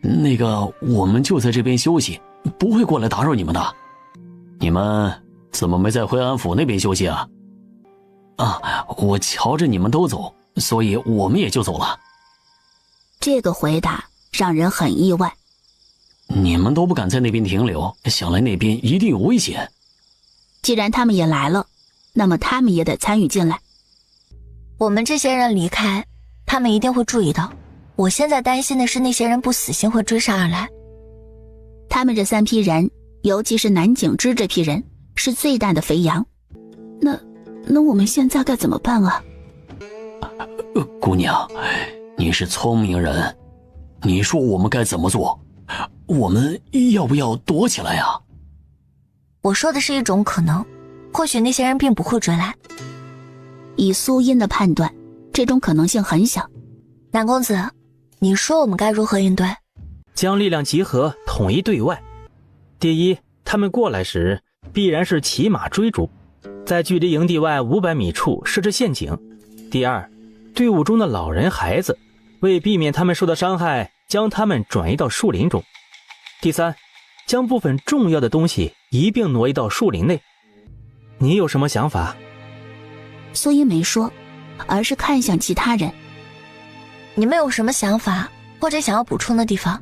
那个，我们就在这边休息，不会过来打扰你们的。你们怎么没在惠安府那边休息啊？我瞧着你们都走，所以我们也就走了。这个回答让人很意外。你们都不敢在那边停留，想来那边一定有危险。既然他们也来了，那么他们也得参与进来。我们这些人离开，他们一定会注意到，我现在担心的是那些人不死心会追杀而来。他们这3批人，尤其是南景之这批人，是最大的肥羊。那我们现在该怎么办啊？姑娘，你是聪明人，你说我们该怎么做？我们要不要躲起来呀？我说的是一种可能，或许那些人并不会追来。以苏音的判断，这种可能性很小。南公子，你说我们该如何应对？将力量集合，统一对外。第一，他们过来时必然是骑马追逐，在距离营地外500米处设置陷阱。第二，队伍中的老人孩子，为避免他们受到伤害，将他们转移到树林中。第三，将部分重要的东西一并挪移到树林内。你有什么想法？苏音没说，而是看向其他人。你们有什么想法或者想要补充的地方？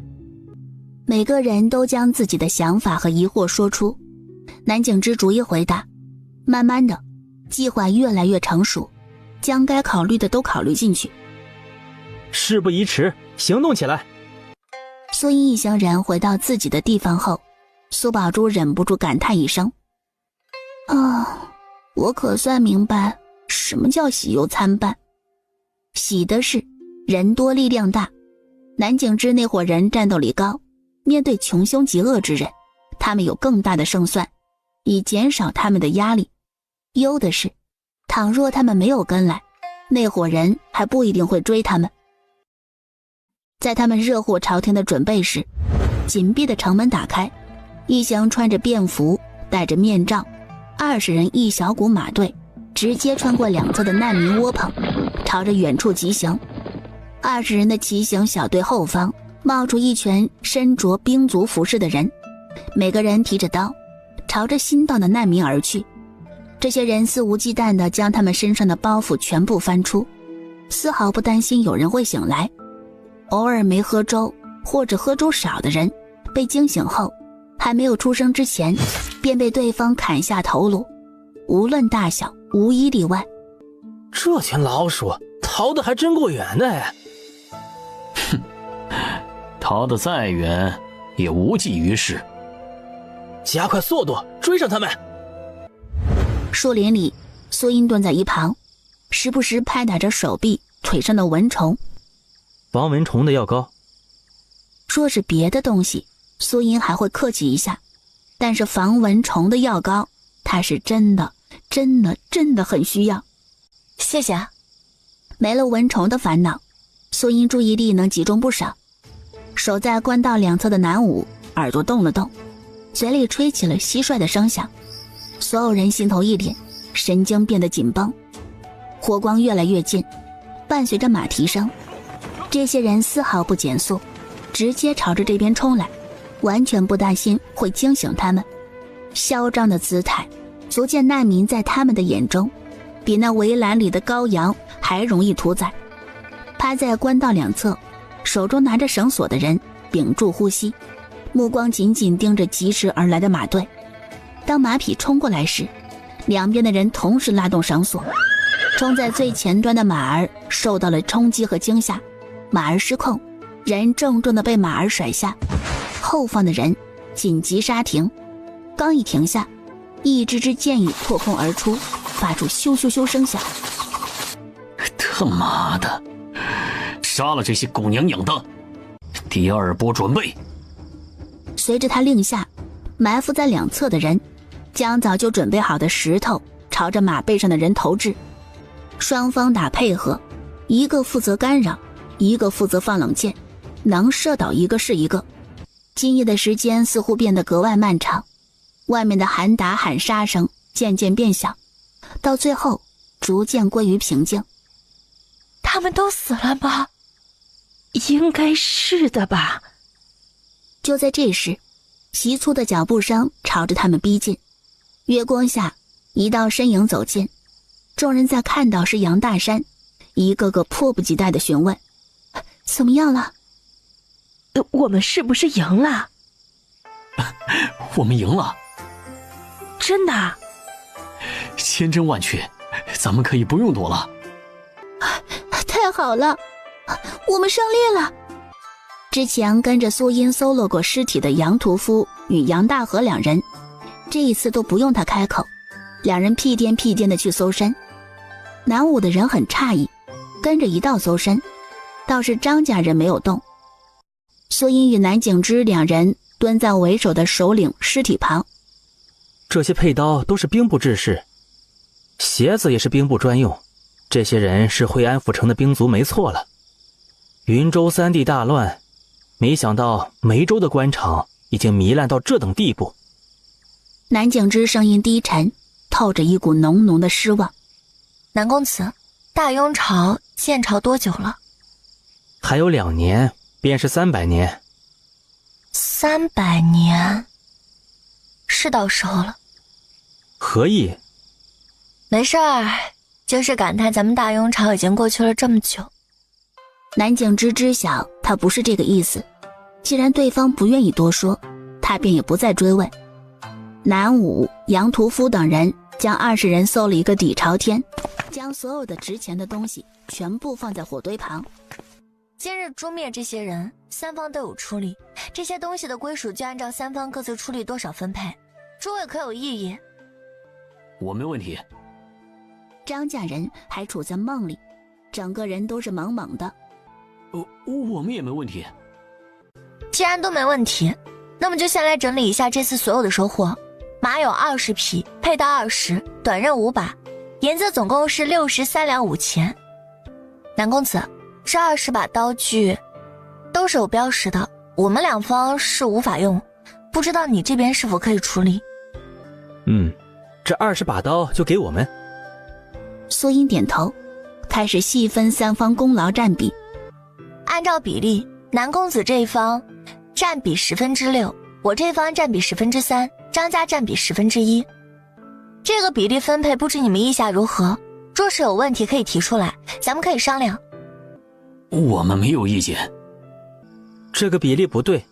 每个人都将自己的想法和疑惑说出。南景之逐一回答，慢慢的，计划越来越成熟，将该考虑的都考虑进去。事不宜迟，行动起来！苏音一行人回到自己的地方后，苏宝珠忍不住感叹一声：我可算明白什么叫喜忧参半。喜的是人多力量大，南景之那伙人战斗力高，面对穷凶极恶之人，他们有更大的胜算，以减少他们的压力。忧的是，倘若他们没有跟来，那伙人还不一定会追他们。在他们热火朝天的准备时，紧闭的城门打开，一行穿着便服，戴着面罩，20人一小股马队，直接穿过两侧的难民窝棚，朝着远处疾行。20人的骑行小队后方冒出一群身着兵族服饰的人，每个人提着刀，朝着新到的难民而去。这些人肆无忌惮地将他们身上的包袱全部翻出，丝毫不担心有人会醒来。偶尔没喝粥或者喝粥少的人，被惊醒后还没有出生之前便被对方砍下头颅，无论大小，无一例外。这群老鼠逃得还真够远的哎！逃得再远也无济于事。加快速度，追上他们！树林里，苏音蹲在一旁，时不时拍打着手臂腿上的蚊虫。防蚊虫的药膏。说是别的东西，苏音还会客气一下，但是防蚊虫的药膏，她是真的很需要。谢谢啊。没了蚊虫的烦恼，苏音注意力能集中不少。守在官道两侧的南武耳朵动了动，嘴里吹起了蟋蟀的声响。所有人心头一凛，神经变得紧绷。火光越来越近，伴随着马蹄声，这些人丝毫不减速，直接朝着这边冲来，完全不担心会惊醒他们。嚣张的姿态足见难民在他们的眼中比那围栏里的羔羊还容易屠宰。趴在官道两侧手中拿着绳索的人屏住呼吸，目光紧紧盯着疾驰而来的马队。当马匹冲过来时，两边的人同时拉动绳索，冲在最前端的马儿受到了冲击和惊吓，马儿失控，人重重地被马儿甩下，后方的人紧急刹停，刚一停下，一支支箭雨破空而出，发出咻咻咻声响。他妈的，杀了这些狗娘养的！第二波准备。随着他令下，埋伏在两侧的人将早就准备好的石头朝着马背上的人投掷。双方打配合，一个负责干扰，一个负责放冷箭，能射倒一个是一个。今夜的时间似乎变得格外漫长，外面的喊打喊杀声渐渐变小，到最后逐渐归于平静。他们都死了吗？应该是的吧。就在这时，急促的脚步声朝着他们逼近。月光下，一道身影走近，众人在看到是杨大山，一个个迫不及待地询问：怎么样了？我们是不是赢了？我们赢了。真的？千真万确，咱们可以不用躲了。太好了，我们胜利了！之前跟着苏音搜罗过尸体的杨屠夫与杨大河两人，这一次都不用他开口，两人屁颠屁颠的去搜身。南武的人很诧异，跟着一道搜身，倒是张家人没有动。苏音与南景之两人蹲在为首的首领尸体旁。这些佩刀都是兵部制式，鞋子也是兵部专用，这些人是惠安府城的兵卒没错了。云州三地大乱，没想到梅州的官场已经糜烂到这等地步。南景之声音低沉，透着一股浓浓的失望。南公子，大雍朝建朝多久了？还有2年，便是300年。300年，是到时候了。何意？没事儿，就是感叹咱们大雍朝已经过去了这么久。南景之知晓他不是这个意思，既然对方不愿意多说，他便也不再追问。南武、杨屠夫等人将20人搜了一个底朝天，将所有的值钱的东西全部放在火堆旁。今日诛灭这些人，三方都有出力，这些东西的归属就按照三方各自出力多少分配，诸位可有异议？我没问题。张家人还处在梦里，整个人都是懵懵的。我们也没问题。既然都没问题，那么就先来整理一下这次所有的收获。马有20匹，佩刀20，短刃5把，银子总共是63两5钱。南公子，这20把刀具都是有标识的，我们两方是无法用，不知道你这边是否可以处理？这20把刀就给我们。苏音点头，开始细分三方功劳占比。按照比例，南公子这一方占比6%，我这方占比3%，张家占比1%。这个比例分配不知你们意下如何？若是有问题可以提出来，咱们可以商量。我们没有意见。这个比例不对。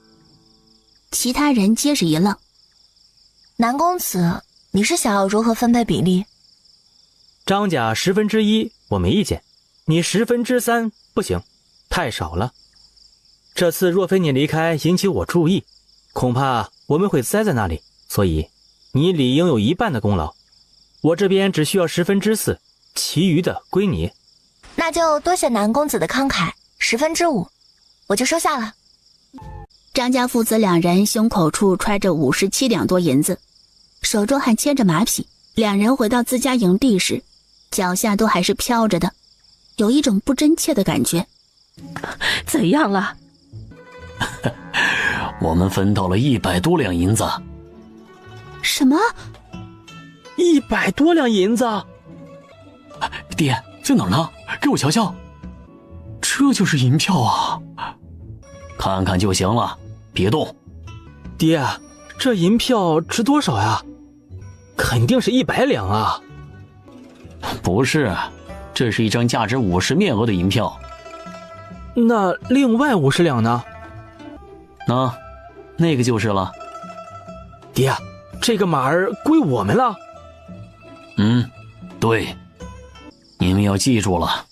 其他人皆是一愣。南公子，你是想要如何分配比例？张家1/10我没意见，你3/10不行，太少了。这次若非你离开引起我注意，恐怕我们会栽在那里，所以你理应有1半的功劳，我这边只需要4/4，其余的归你。那就多谢南公子的慷慨，5/10，我就收下了。张家父子两人胸口处揣着57两多银子，手中还牵着马匹。两人回到自家营地时，脚下都还是飘着的，有一种不真切的感觉。怎样了？我们分到了100多两银子。什么？100多两银子？爹，在哪儿呢？给我瞧瞧。这就是银票啊！看看就行了，别动。爹，这银票值多少呀？肯定是100两啊。不是，这是一张价值50面额的银票。那另外50两呢？那个就是了。爹，这个马儿归我们了。对，你们要记住了，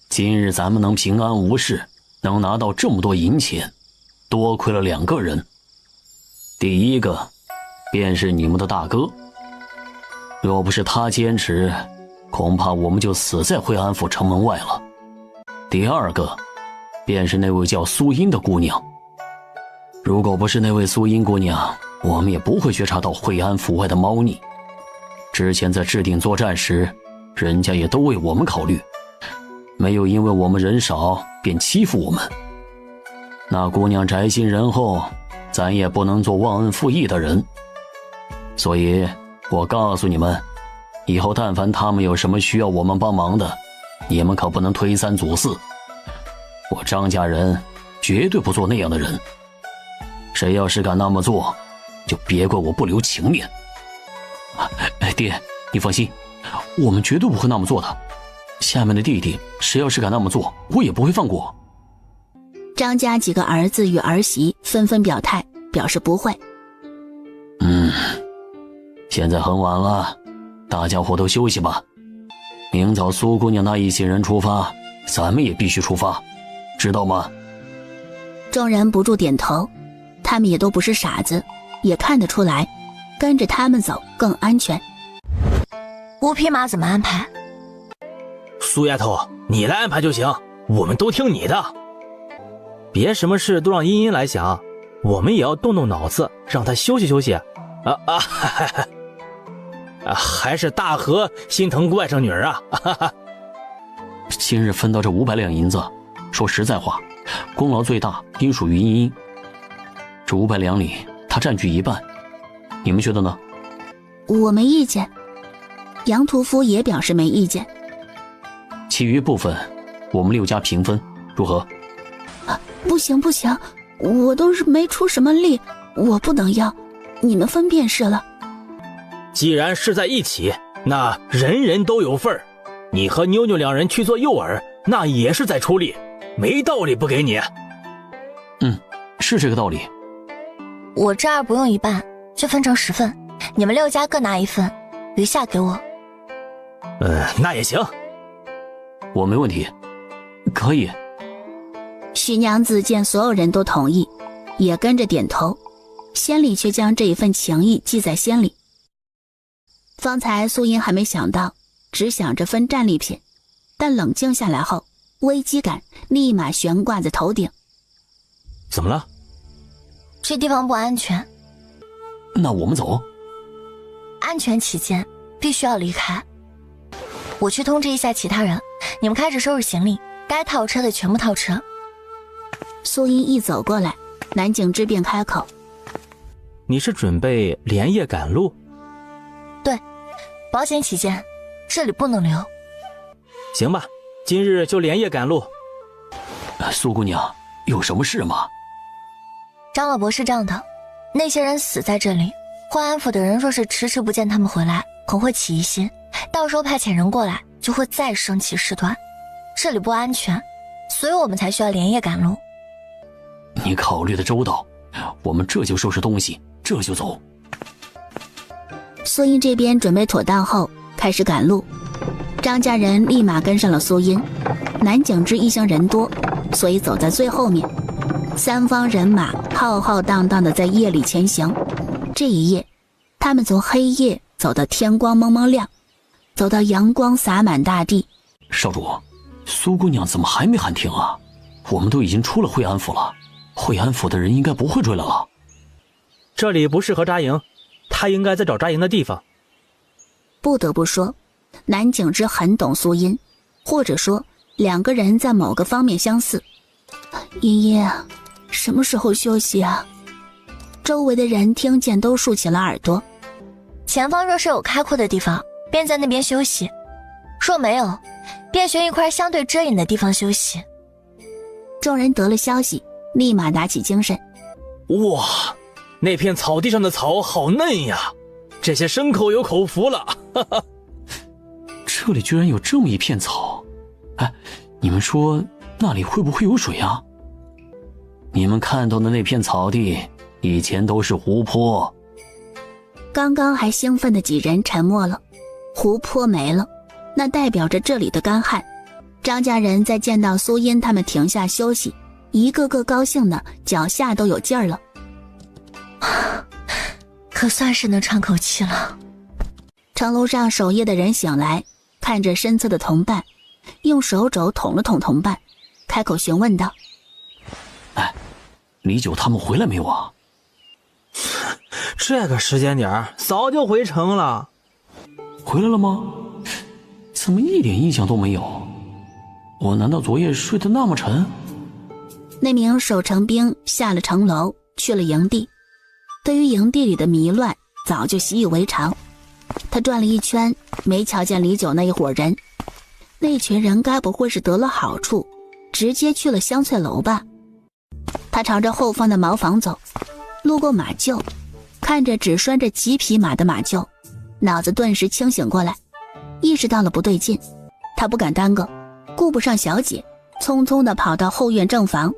今日咱们能平安无事，能拿到这么多银钱，多亏了2个人。第一个便是你们的大哥，若不是他坚持，恐怕我们就死在惠安府城门外了。第二个便是那位叫苏音的姑娘，如果不是那位苏音姑娘，我们也不会觉察到惠安府外的猫腻。之前在制定作战时，人家也都为我们考虑，没有因为我们人少便欺负我们。那姑娘宅心仁厚，咱也不能做忘恩负义的人。所以我告诉你们，以后但凡他们有什么需要我们帮忙的，你们可不能推三阻四。我张家人绝对不做那样的人，谁要是敢那么做，就别怪我不留情面。爹，你放心，我们绝对不会那么做的。下面的弟弟，谁要是敢那么做，我也不会放过。张家几个儿子与儿媳纷纷表态，表示不会。现在很晚了，大家伙都休息吧。明早苏姑娘那一行人出发，咱们也必须出发，知道吗？众人不住点头，他们也都不是傻子，也看得出来，跟着他们走更安全。5匹马怎么安排？苏丫头，你来安排就行，我们都听你的。别什么事都让茵茵来想，我们也要动动脑子，让她休息休息。还是大河心疼外甥女儿啊！今日分到这500两银子，说实在话，功劳最大应属于茵茵。这500两里，她占据一半，你们觉得呢？我没意见。杨屠夫也表示没意见。其余部分，我们6家平分，如何？不行不行，我都是没出什么力，我不能要，你们分便是了。既然是在一起，那人人都有份儿。你和妞妞2人去做诱饵，那也是在出力，没道理不给你。是这个道理。我这儿不用一半，就分成10份，你们6家各拿1份，余下给我。那也行。我没问题，可以。徐娘子见所有人都同意，也跟着点头，心里却将这一份情谊记在心里。方才苏茵还没想到，只想着分战利品，但冷静下来后，危机感立马悬挂在头顶。怎么了？这地方不安全。那我们走。安全起见，必须要离开。我去通知一下其他人，你们开始收拾行李，该套车的全部套车。苏茵一走过来，南景之便开口：你是准备连夜赶路？对，保险起见，这里不能留。行吧，今日就连夜赶路。苏姑娘，有什么事吗？张老伯是这样的，那些人死在这里，惠安府的人若是迟迟不见他们回来，恐会起疑心，到时候派遣人过来，就会再升起事端。这里不安全，所以我们才需要连夜赶路。你考虑的周到，我们这就收拾东西，这就走。苏茵这边准备妥当后，开始赶路。张家人立马跟上了苏茵，南景之一行人多，所以走在最后面。3方人马浩浩荡荡的在夜里前行。这一夜，他们从黑夜走到天光蒙蒙亮，走到阳光洒满大地。少主，苏姑娘怎么还没喊停啊？我们都已经出了惠安府了，惠安府的人应该不会追来了。这里不适合扎营，他应该在找扎营的地方。不得不说，南景之很懂苏茵，或者说2个人在某个方面相似。茵茵啊，什么时候休息啊？周围的人听见都竖起了耳朵。前方若是有开阔的地方，便在那边休息；若没有，便选一块相对遮隐的地方休息。众人得了消息，立马打起精神。哇，那片草地上的草好嫩呀，这些牲口有口福了。这里居然有这么一片草，你们说那里会不会有水啊？你们看到的那片草地以前都是湖泊。刚刚还兴奋的几人沉默了，湖泊没了，那代表着这里的干旱。张家人在见到苏茵他们停下休息，一个个高兴的脚下都有劲儿了。可算是能喘口气了。城楼上守夜的人醒来，看着身侧的同伴，用手肘捅了捅同伴，开口询问道：李九他们回来没有啊？这个时间点早就回城了。回来了吗？怎么一点印象都没有？我难道昨夜睡得那么沉？那名守城兵下了城楼，去了营地。对于营地里的迷乱，早就习以为常。他转了一圈，没瞧见李九那一伙人。那群人该不会是得了好处，直接去了香翠楼吧？他朝着后方的茅房走，路过马厩，看着只拴着几匹马的马厩，脑子顿时清醒过来，意识到了不对劲。他不敢耽搁，顾不上小姐，匆匆地跑到后院正房，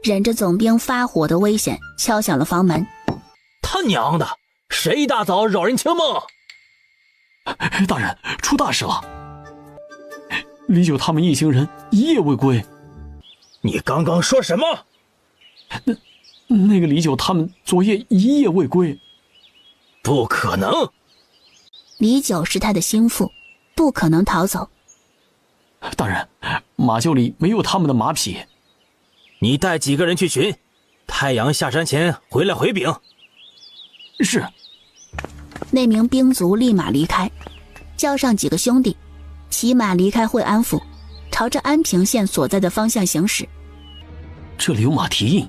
忍着总兵发火的危险，敲响了房门。他娘的，谁一大早扰人清梦？大人，出大事了！李九他们一行人一夜未归。你刚刚说什么？那个李九他们昨夜一夜未归。不可能！李九是他的心腹，不可能逃走。大人，马厩里没有他们的马匹。你带几个人去寻，太阳下山前回来回禀。是。那名兵卒立马离开，叫上几个兄弟，骑马离开惠安府，朝着安平县所在的方向行驶。这里有马蹄印。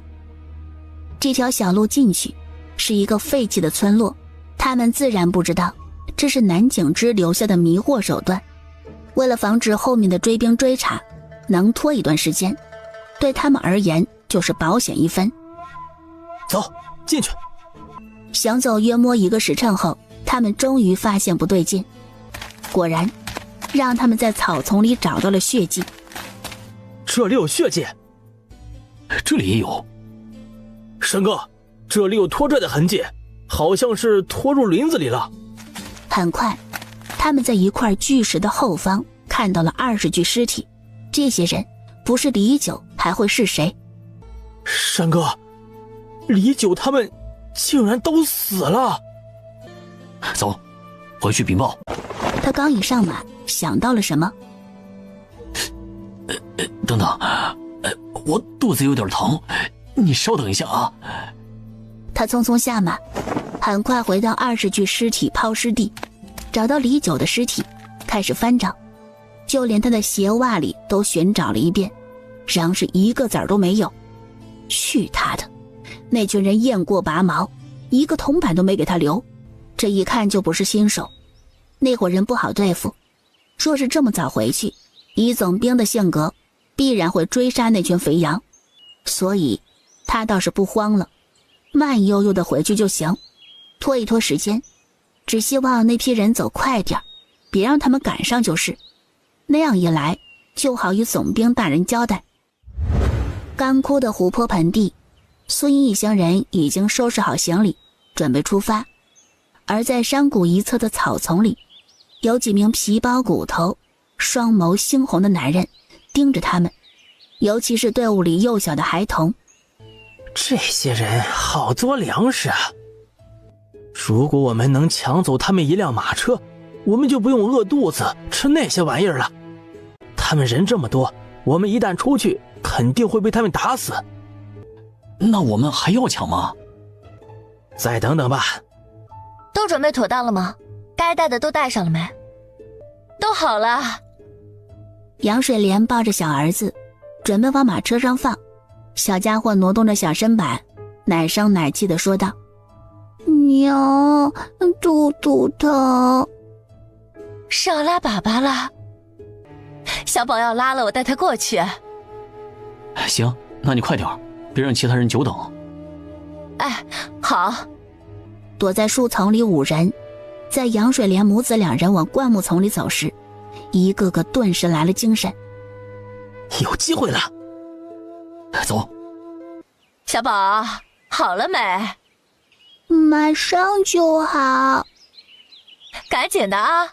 这条小路进去是一个废弃的村落，他们自然不知道这是南景之留下的迷惑手段。为了防止后面的追兵追查，能拖一段时间，对他们而言就是保险一分。走，进去。行走约摸1个时辰后，他们终于发现不对劲。果然，让他们在草丛里找到了血迹。这里有血迹，这里也有。申哥，这里有拖拽的痕迹，好像是拖入林子里了。很快，他们在一块巨石的后方看到了20具尸体。这些人不是李九还会是谁？申哥，李九他们竟然都死了。走，回去禀报。他刚一上马，想到了什么。等等，我肚子有点疼，你稍等一下啊。他匆匆下马，很快回到20具尸体抛尸地，找到李九的尸体，开始翻找，就连他的鞋袜里都寻找了一遍，仍是一个子儿都没有。去他的，那群人雁过拔毛，一个铜板都没给他留，这一看就不是新手。那伙人不好对付，若是这么早回去，以总兵的性格，必然会追杀那群肥羊，所以他倒是不慌了，慢悠悠的回去就行，拖一拖时间，只希望那批人走快点，别让他们赶上就是。那样一来，就好与总兵大人交代。干枯的湖泊盆地，苏英一行人已经收拾好行李，准备出发。而在山谷一侧的草丛里，有几名皮包骨头、双眸猩红的男人盯着他们，尤其是队伍里幼小的孩童。这些人好多粮食啊！如果我们能抢走他们一辆马车，我们就不用饿肚子吃那些玩意儿了。他们人这么多，我们一旦出去，肯定会被他们打死。那我们还要抢吗？再等等吧。都准备妥当了吗？该带的都带上了没？都好了。杨水莲抱着小儿子，准备往马车上放。小家伙挪动着小身板，奶声奶气地说道：“娘，肚子疼。”少拉粑粑了。小宝要拉了，我带他过去。行，那你快点，别让其他人久等。哎，好。躲在树丛里5人，在杨水莲母子2人往灌木丛里走时，一个个顿时来了精神。有机会了。走。小宝，好了没？马上就好。赶紧的啊。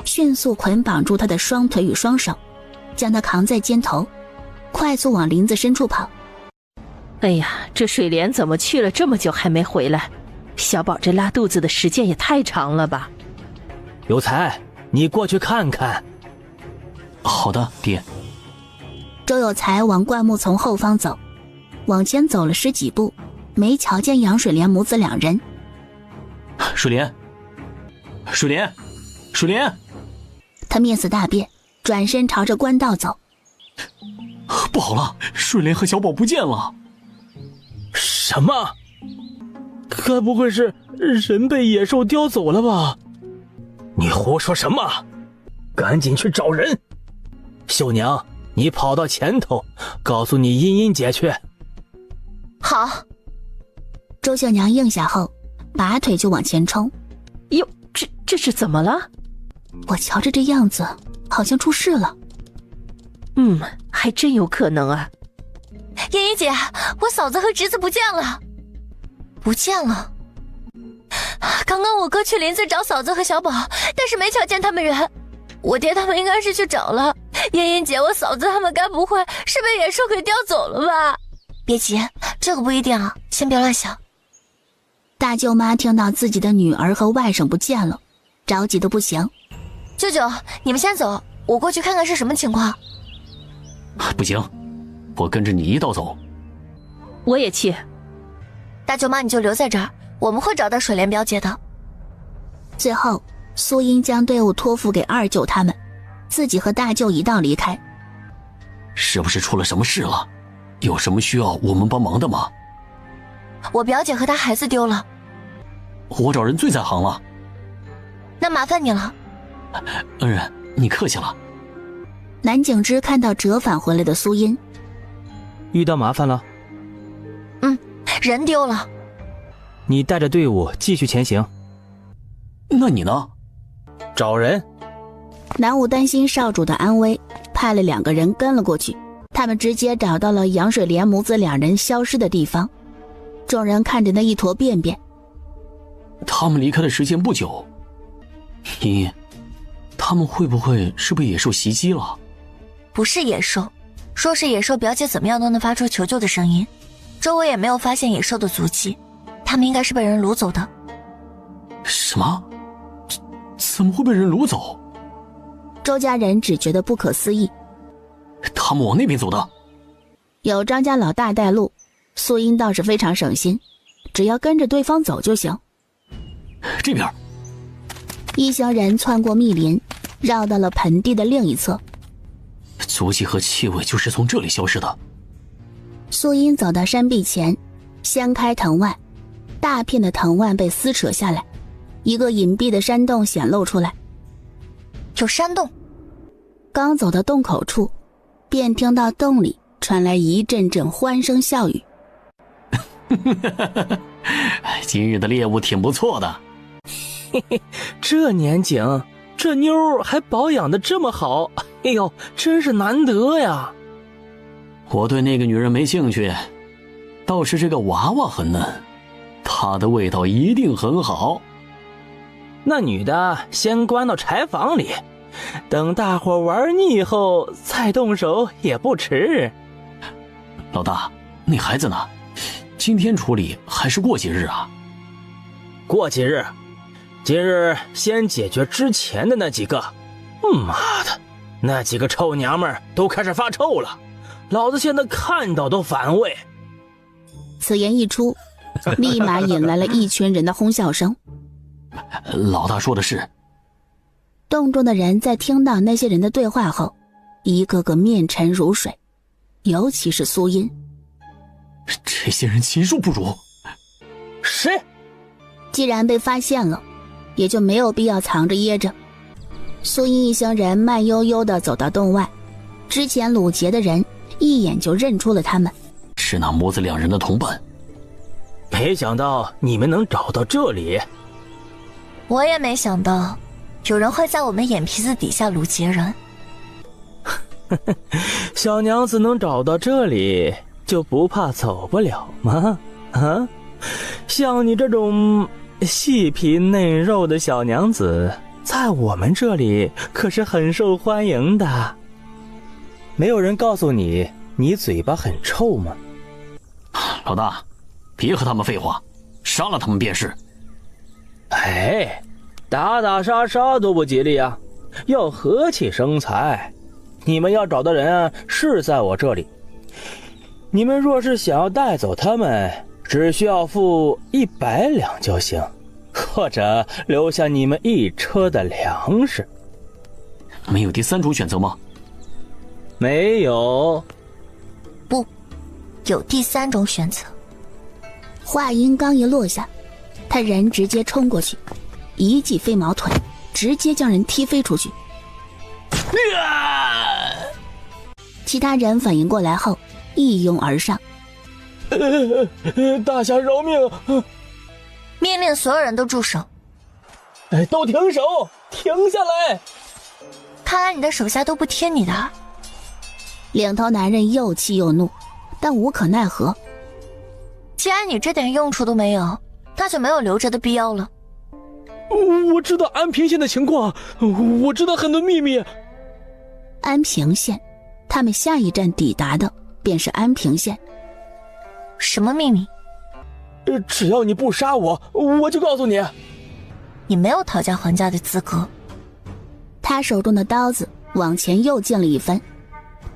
迅速捆绑住他的双腿与双手，将他扛在肩头，快速往林子深处跑。哎呀，这水莲怎么去了这么久还没回来？小宝这拉肚子的时间也太长了吧？有才，你过去看看。好的，爹。周有才往灌木丛后方走，往前走了10几步，没瞧见杨水莲母子2人。水莲，水莲，水莲！他面色大变，转身朝着官道走。不好了，水莲和小宝不见了。什么？该不会是人被野兽叼走了吧？你胡说什么？赶紧去找人！秀娘，你跑到前头，告诉你茵茵姐去。好。周秀娘应下后，拔腿就往前冲。哟，这是怎么了？我瞧着这样子，好像出事了。还真有可能啊。茵茵姐，我嫂子和侄子不见了。不见了。刚刚我哥去林子找嫂子和小宝，但是没瞧见他们人。我爹他们应该是去找了。茵茵姐，我嫂子他们该不会是被野兽给叼走了吧？别急，这个不一定啊，先别乱想。大舅妈听到自己的女儿和外甥不见了，着急的不行。舅舅，你们先走，我过去看看是什么情况。不行，我跟着你一道走。我也去。大舅妈你就留在这儿，我们会找到水莲表姐的。最后苏英将队伍托付给二舅他们，自己和大舅一道离开。是不是出了什么事了？有什么需要我们帮忙的吗？我表姐和她孩子丢了。我找人最在行了。那麻烦你了。恩人，你客气了。南景之看到折返回来的苏音，遇到麻烦了？人丢了。你带着队伍继续前行。那你呢？找人。南武担心少主的安危，派了2个人跟了过去。他们直接找到了杨水莲母子2人消失的地方。众人看着那一坨便便，他们离开的时间不久。茵，他们会不会是被野兽袭击了？不是野兽，说是野兽，表姐怎么样都能发出求救的声音，周围也没有发现野兽的足迹，他们应该是被人掳走的。什么？怎么会被人掳走？周家人只觉得不可思议。他们往那边走的。有张家老大带路，素英倒是非常省心，只要跟着对方走就行。这边。一行人窜过密林，绕到了盆地的另一侧。足迹和气味就是从这里消失的。素英走到山壁前，掀开藤蔓，大片的藤蔓被撕扯下来，一个隐蔽的山洞显露出来。有山洞。刚走到洞口处，便听到洞里传来一阵阵欢声笑语。今日的猎物挺不错的。嘿嘿，这年景，这妞还保养得这么好，哎呦，真是难得呀。我对那个女人没兴趣，倒是这个娃娃很嫩，她的味道一定很好。那女的先关到柴房里，等大伙玩腻后再动手也不迟。老大，那孩子呢？今天处理还是过几日啊？过几日。今日先解决之前的那几个。妈的，那几个臭娘们都开始发臭了，老子现在看到都反胃。此言一出，立马引来了一群人的哄笑声。老大说的是。洞中的人在听到那些人的对话后，一个个面沉如水，尤其是苏音。这些人禽兽不如。谁？既然被发现了，也就没有必要藏着掖着。苏音一行人慢悠悠地走到洞外，之前掳劫的人一眼就认出了他们，是那母子2人的同伴。没想到你们能找到这里。我也没想到有人会在我们眼皮子底下掳劫人。小娘子能找到这里，就不怕走不了吗？啊，像你这种细皮嫩肉的小娘子，在我们这里可是很受欢迎的。没有人告诉你，你嘴巴很臭吗？老大，别和他们废话，杀了他们便是。哎，打打杀杀多不吉利啊，要和气生财。你们要找的人是在我这里，你们若是想要带走他们，只需要付100两就行，或者留下你们1车的粮食。没有第3种选择吗？没有。不，有第3种选择。话音刚一落下，他人直接冲过去，一记飞毛腿，直接将人踢飞出去。其他人反应过来后，一拥而上。大侠饶命！命令所有人都住手！都停手！停下来！看来你的手下都不听你的。领头男人又气又怒，但无可奈何。既然你这点用处都没有，那就没有留着的必要了。我知道安平县的情况，我知道很多秘密。安平县，他们下一站抵达的便是安平县。什么秘密？只要你不杀我，我就告诉你。你没有讨价还价的资格。他手中的刀子往前又进了一分，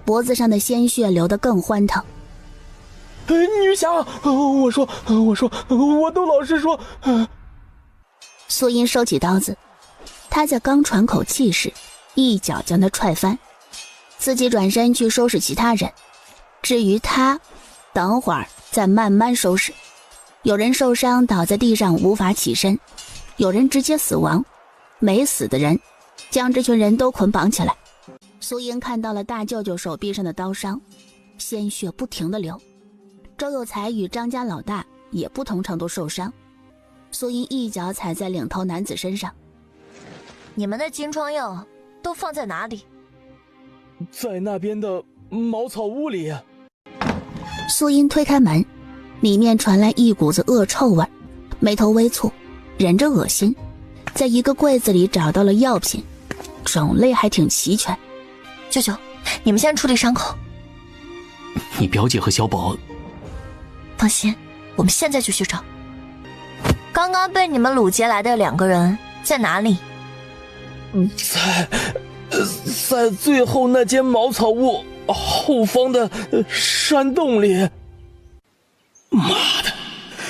脖子上的鲜血流得更欢腾。女侠，我说，我都老实说。苏音收起刀子，他在刚喘口气时，一脚将他踹翻，自己转身去收拾其他人。至于他，等会儿再慢慢收拾。有人受伤倒在地上无法起身，有人直接死亡，没死的人将这群人都捆绑起来。苏英看到了大舅舅手臂上的刀伤，鲜血不停地流。周有才与张家老大也不同程度受伤。苏英一脚踩在领头男子身上。你们的金疮药都放在哪里？在那边的茅草屋里。苏英推开门，里面传来一股子恶臭味，眉头微蹙，忍着恶心，在一个柜子里找到了药品，种类还挺齐全。舅舅，你们先处理伤口。你表姐和小宝，放心，我们现在就去找。刚刚被你们掳劫来的2个人在哪里？在最后那间茅草屋后方的山洞里。妈的，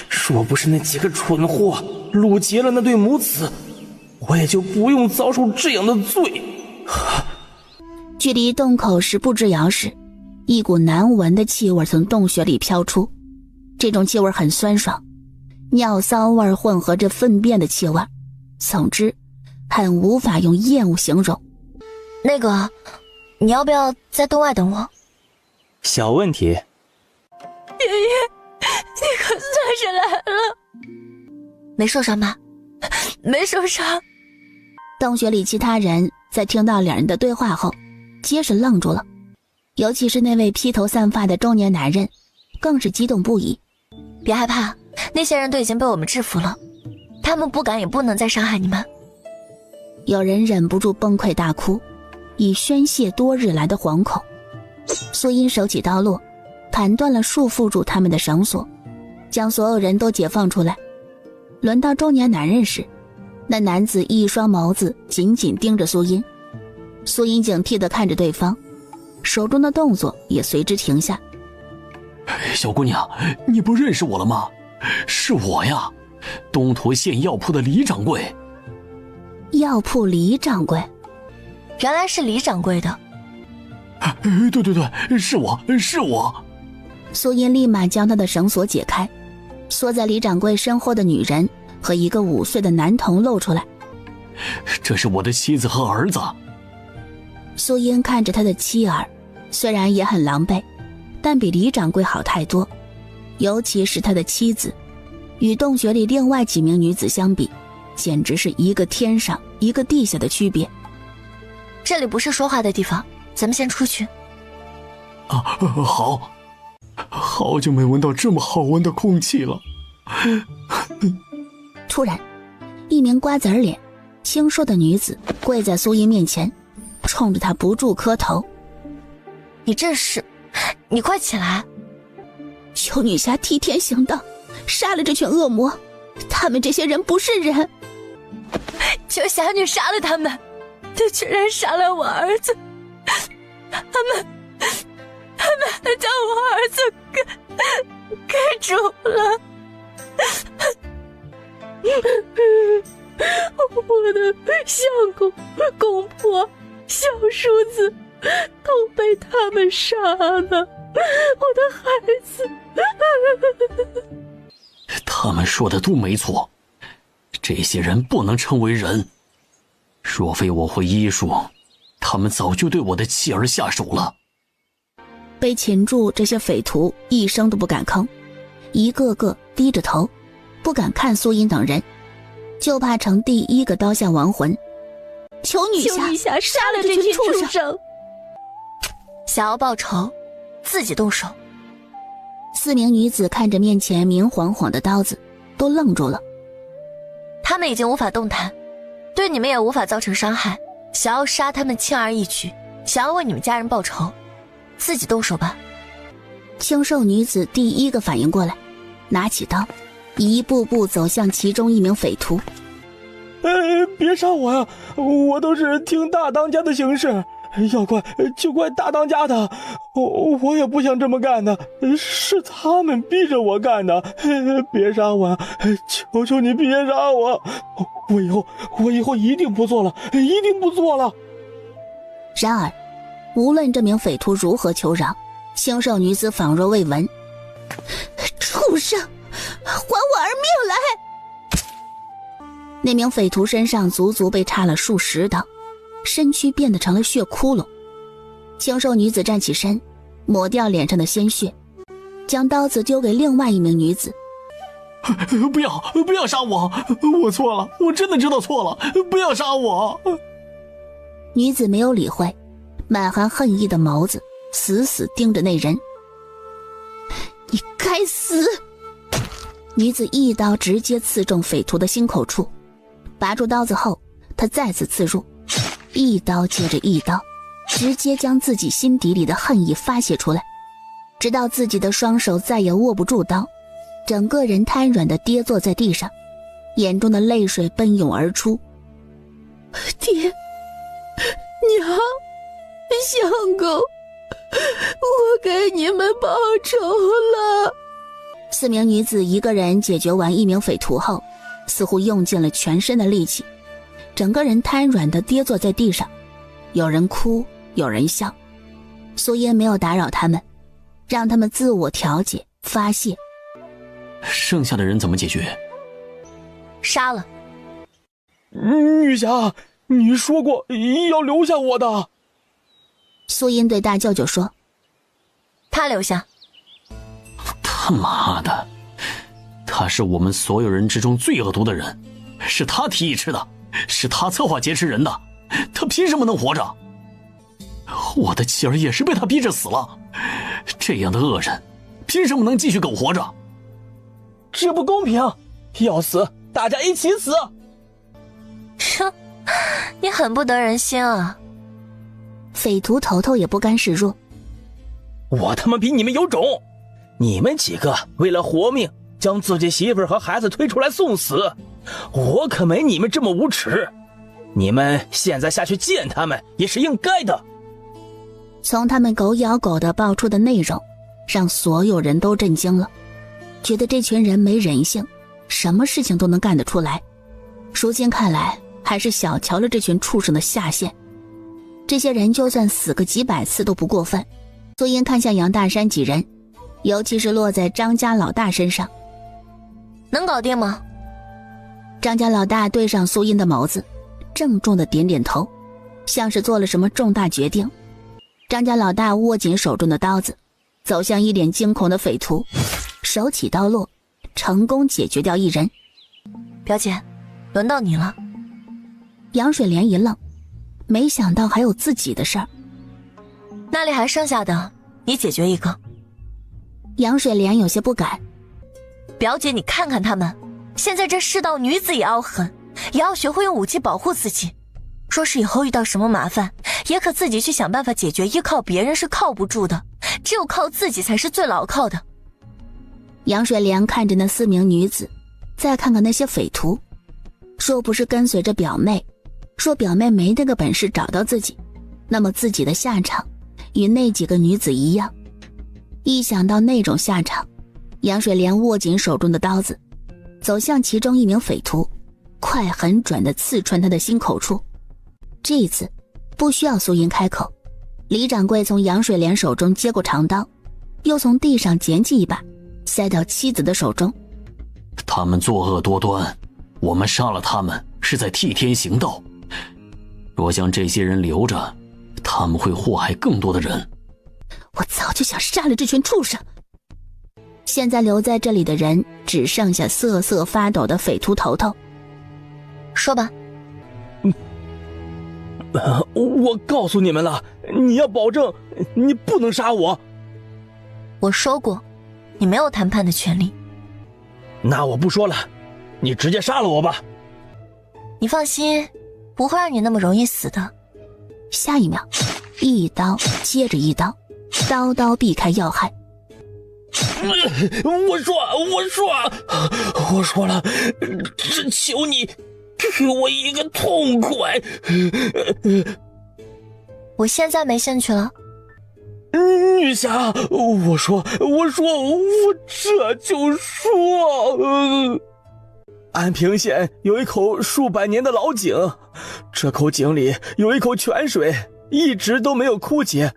若不是那几个蠢货掳劫了那对母子，我也就不用遭受这样的罪。距离洞口10步之遥时，一股难闻的气味从洞穴里飘出，这种气味很酸爽，尿骚味混合着粪便的气味，总之很无法用厌恶形容。那个，你要不要在洞外等我？小问题。爷爷，你可算是来了。没受伤吧？没受伤。洞穴里其他人在听到2人的对话后皆是愣住了，尤其是那位披头散发的中年男人更是激动不已。别害怕，那些人都已经被我们制服了，他们不敢也不能再伤害你们。有人忍不住崩溃大哭，以宣泄多日来的惶恐。苏音手起刀落，砍断了束缚住他们的绳索，将所有人都解放出来。轮到中年男人时，那男子一双眸子紧紧盯着苏音，苏音警惕地看着对方，手中的动作也随之停下。小姑娘，你不认识我了吗？是我呀，东土县药铺的李掌柜。药铺李掌柜？原来是李掌柜的。对，是我。苏音立马将他的绳索解开，缩在李掌柜身后的女人和一个5岁的男童露出来。这是我的妻子和儿子。苏音看着他的妻儿，虽然也很狼狈，但比李掌柜好太多，尤其是他的妻子，与洞穴里另外几名女子相比，简直是一个天上一个地下的区别。这里不是说话的地方，咱们先出去。好。好久没闻到这么好闻的空气了。突然，一名瓜子脸清瘦的女子跪在苏音面前，冲着她不住磕头。你快起来！求女侠替天行道，杀了这群恶魔，他们这些人不是人。求侠女杀了他们，这群人杀了我儿子，他们还将我儿子给煮了。我的相公、公婆、小叔子都被他们杀了，我的孩子。他们说的都没错，这些人不能称为人。若非我会医术，他们早就对我的妻儿下手了。被擒住这些匪徒一声都不敢吭，一个个低着头，不敢看苏音等人，就怕成第一个刀下亡魂。求女侠杀了这群畜生！想要报仇，自己动手。4名女子看着面前明晃晃的刀子，都愣住了。他们已经无法动弹，对你们也无法造成伤害，想要杀他们轻而易举，想要为你们家人报仇，自己动手吧。清瘦女子第一个反应过来，拿起刀，一步步走向其中一名匪徒。别杀我呀！我都是听大当家的行事，要怪就怪大当家的，我也不想这么干的，是他们逼着我干的。别杀我，求求你别杀我！我以后一定不做了，一定不做了。然而，无论这名匪徒如何求饶，清瘦女子仿若未闻。畜生，还我儿命来！那名匪徒身上足足被插了数十刀，身躯变得成了血窟窿。清瘦女子站起身，抹掉脸上的鲜血，将刀子丢给另外一名女子。不要杀我，我错了，我真的知道错了，不要杀我。女子没有理会，满含恨意的眸子死死盯着那人。你该死！女子一刀直接刺中匪徒的心口处，拔出刀子后，她再次刺入，一刀接着一刀，直接将自己心底里的恨意发泄出来，直到自己的双手再也握不住刀，整个人瘫软地跌坐在地上，眼中的泪水奔涌而出。爹娘，相公，我给你们报仇了。4名女子一个人解决完1名匪徒后，似乎用尽了全身的力气，整个人瘫软地跌坐在地上，有人哭，有人笑。苏烟没有打扰他们，让他们自我调节发泄。剩下的人怎么解决？杀了。女侠，你说过要留下我的。苏烟对大舅舅说。他留下。他妈的，他是我们所有人之中最恶毒的人，是他提议吃的，是他策划劫持人的，他凭什么能活着？我的妻儿也是被他逼着死了，这样的恶人凭什么能继续苟活着？这不公平，要死大家一起死。哼，你很不得人心啊。匪徒头头也不甘示弱。我他妈比你们有种，你们几个为了活命将自己媳妇儿和孩子推出来送死，我可没你们这么无耻，你们现在下去见他们也是应该的。从他们狗咬狗的爆出的内容，让所有人都震惊了，觉得这群人没人性，什么事情都能干得出来。如今看来，还是小瞧了这群畜生的下限。这些人就算死个几百次都不过分。苏英看向杨大山几人，尤其是落在张家老大身上。能搞定吗？张家老大对上苏英的眸子，郑重的点点头，像是做了什么重大决定。张家老大握紧手中的刀子，走向一脸惊恐的匪徒，手起刀落，成功解决掉一人。表姐，轮到你了。杨水莲一愣，没想到还有自己的事儿。那里还剩下的，你解决一个。杨水莲有些不敢。表姐，你看看他们，现在这世道女子也要狠，也要学会用武器保护自己。若是以后遇到什么麻烦，也可自己去想办法解决，依靠别人是靠不住的，只有靠自己才是最牢靠的。杨水莲看着那4名女子，再看看那些匪徒，若不是跟随着表妹，若表妹没那个本事找到自己，那么自己的下场与那几个女子一样。一想到那种下场，杨水莲握紧手中的刀子，走向其中一名匪徒，快狠准地刺穿他的心口处。这一次不需要苏英开口，李掌柜从杨水莲手中接过长刀，又从地上捡起一把，塞到妻子的手中。他们作恶多端，我们杀了他们是在替天行道。若将这些人留着，他们会祸害更多的人。我早就想杀了这群畜生。现在留在这里的人只剩下瑟瑟发抖的匪徒头头。说吧。我告诉你们了，你要保证，你不能杀我。我说过，你没有谈判的权利。那我不说了，你直接杀了我吧。你放心，不会让你那么容易死的。下一秒，一刀接着一刀，刀刀避开要害。我说了，只求你给我一个痛快。我现在没兴趣了。女侠，我这就说。安平县有一口数百年的老井，这口井里有一口泉水，一直都没有枯竭。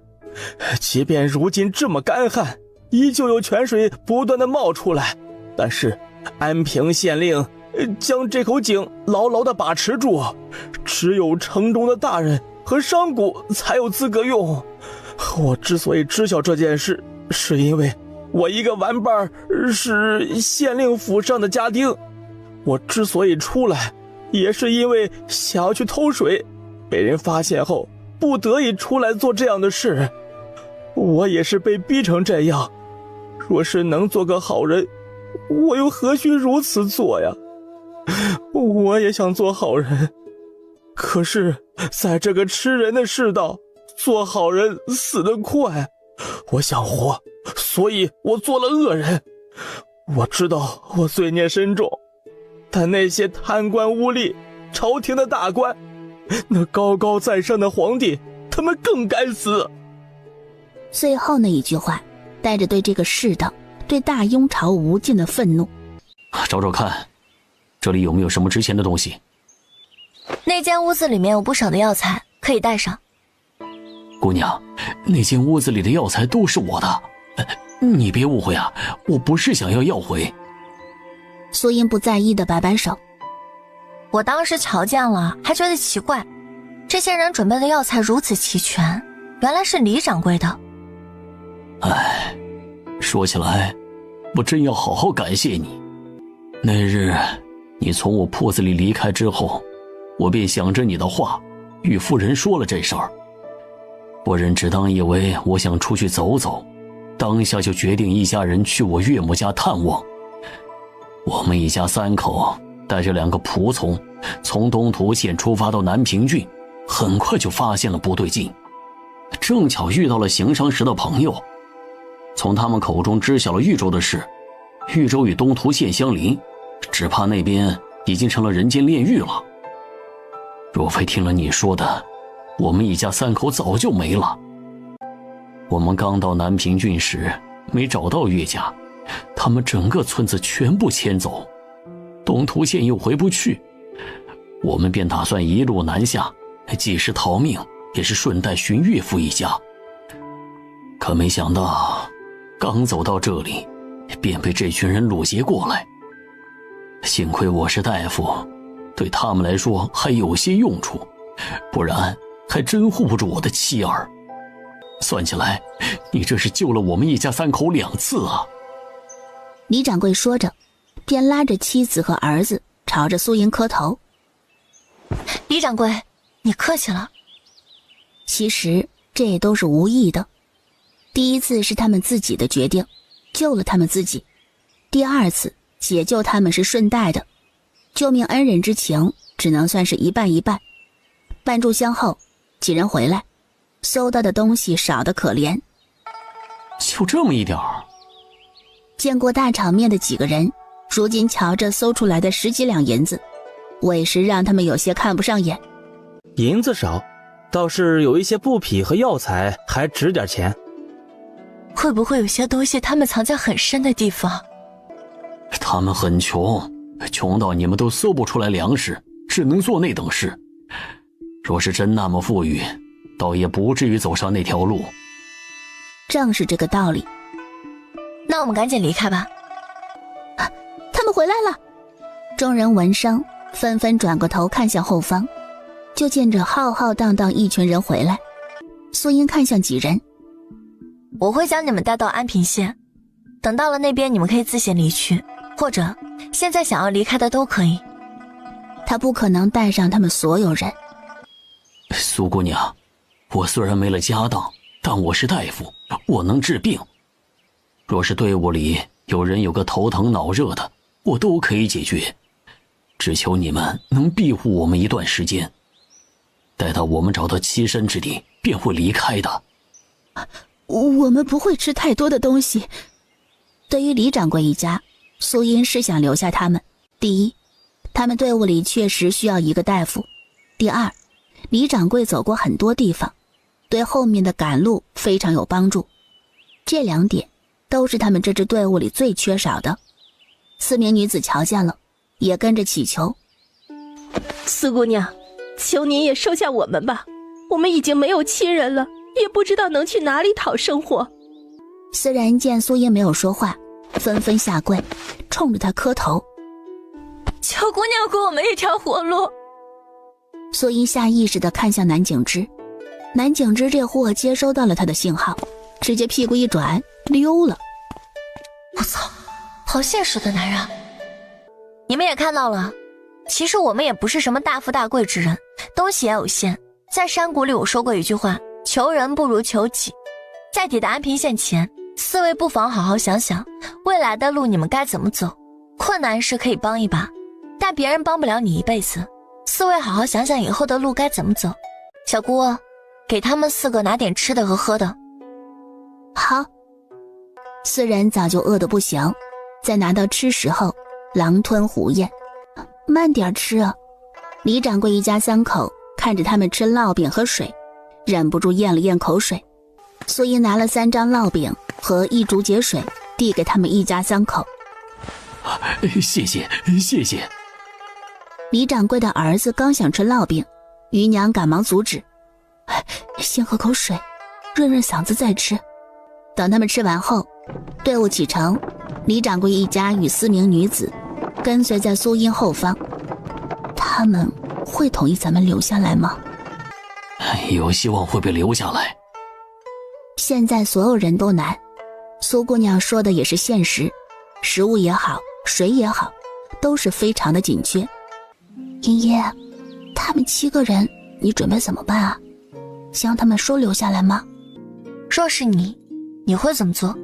即便如今这么干旱，依旧有泉水不断的冒出来。但是安平县令将这口井牢牢的把持住，只有城中的大人和商贾才有资格用。我之所以知晓这件事，是因为我一个玩伴是县令府上的家丁。我之所以出来，也是因为想要去偷水，被人发现后不得已出来做这样的事。我也是被逼成这样，若是能做个好人，我又何须如此做呀？我也想做好人，可是在这个吃人的世道，做好人死得快。我想活，所以我做了恶人。我知道我罪孽深重，但那些贪官污吏、朝廷的大官，那高高在上的皇帝，他们更该死。最后那一句话带着对这个世道、对大雍朝无尽的愤怒。找找看，这里有没有什么值钱的东西？那间屋子里面有不少的药材，可以带上。姑娘，那间屋子里的药材都是我的，你别误会啊，我不是想要回。苏音不在意的摆摆手。我当时瞧见了，还觉得奇怪，这些人准备的药材如此齐全，原来是李掌柜的。哎，说起来，我真要好好感谢你。那日你从我铺子里离开之后，我便想着你的话，与夫人说了这事儿。夫人只当以为我想出去走走，当下就决定一家人去我岳母家探望。我们一家3口带着2个仆从，从东土县出发到南平郡，很快就发现了不对劲。正巧遇到了行商时的朋友，从他们口中知晓了豫州的事。豫州与东土县相邻，只怕那边已经成了人间炼狱了。若非听了你说的，我们一家3口早就没了。我们刚到南平郡时，没找到岳家，他们整个村子全部迁走，东土县又回不去，我们便打算一路南下，既是逃命，也是顺带寻岳父一家。可没想到，刚走到这里，便被这群人掳劫过来。幸亏我是大夫，对他们来说还有些用处，不然还真护不住我的妻儿。算起来，你这是救了我们一家3口2次啊！李掌柜说着，便拉着妻子和儿子朝着苏银磕头。李掌柜，你客气了。其实这也都是无意的。第一次是他们自己的决定，救了他们自己；第二次解救他们是顺带的，救命恩人之情只能算是一半一半。半炷香后，几人回来，搜到的东西少得可怜。就这么一点儿？见过大场面的几个人，如今瞧着搜出来的10几两银子，委实让他们有些看不上眼。银子少，倒是有一些布匹和药材还值点钱。会不会有些东西他们藏在很深的地方？他们很穷，穷到你们都搜不出来粮食，只能做那等事。若是真那么富裕，倒也不至于走上那条路。正是这个道理。那我们赶紧离开吧。他们回来了！众人闻声纷纷转过头看向后方，就见着浩浩荡荡一群人回来。苏英看向几人，我会将你们带到安平县，等到了那边你们可以自行离去，或者现在想要离开的都可以。他不可能带上他们所有人。苏姑娘，我虽然没了家当，但我是大夫，我能治病。若是队伍里有人有个头疼脑热的，我都可以解决。只求你们能庇护我们一段时间，待到我们找到栖身之地，便会离开的。我们不会吃太多的东西。对于李掌柜一家，苏音是想留下他们。第一，他们队伍里确实需要一个大夫；第二，李掌柜走过很多地方，对后面的赶路非常有帮助。这2点都是他们这支队伍里最缺少的。4名女子瞧见了，也跟着祈求：四姑娘，求您也收下我们吧，我们已经没有亲人了，也不知道能去哪里讨生活。4人见苏音没有说话，纷纷下跪，冲着她磕头：求姑娘给我们一条活路。苏音下意识地看向南景之，南景之这货接收到了他的信号，直接屁股一转溜了。我操，好现实的男人。你们也看到了，其实我们也不是什么大富大贵之人，东西也有限。在山谷里我说过一句话，求人不如求己。在抵达安平县前，4位不妨好好想想未来的路你们该怎么走。困难是可以帮一把，但别人帮不了你一辈子。4位好好想想以后的路该怎么走。小姑，给他们4个拿点吃的和喝的。好。4人早就饿得不行，在拿到吃食后狼吞虎咽。慢点吃啊！李掌柜一家3口看着他们吃烙饼和水，忍不住咽了咽口水。苏音拿了3张烙饼和1竹节水递给他们一家3口。谢谢谢谢。李掌柜的儿子刚想吃烙饼，姨娘赶忙阻止：先喝口水，润润嗓子再吃。等他们吃完后，队伍启程，李掌柜一家与4名女子跟随在苏音后方。他们会同意咱们留下来吗？有希望会被留下来。现在所有人都难，苏姑娘说的也是现实，食物也好，水也好，都是非常的紧缺。爷爷，他们7个人你准备怎么办啊？将他们收留下来吗？若是你会怎么做？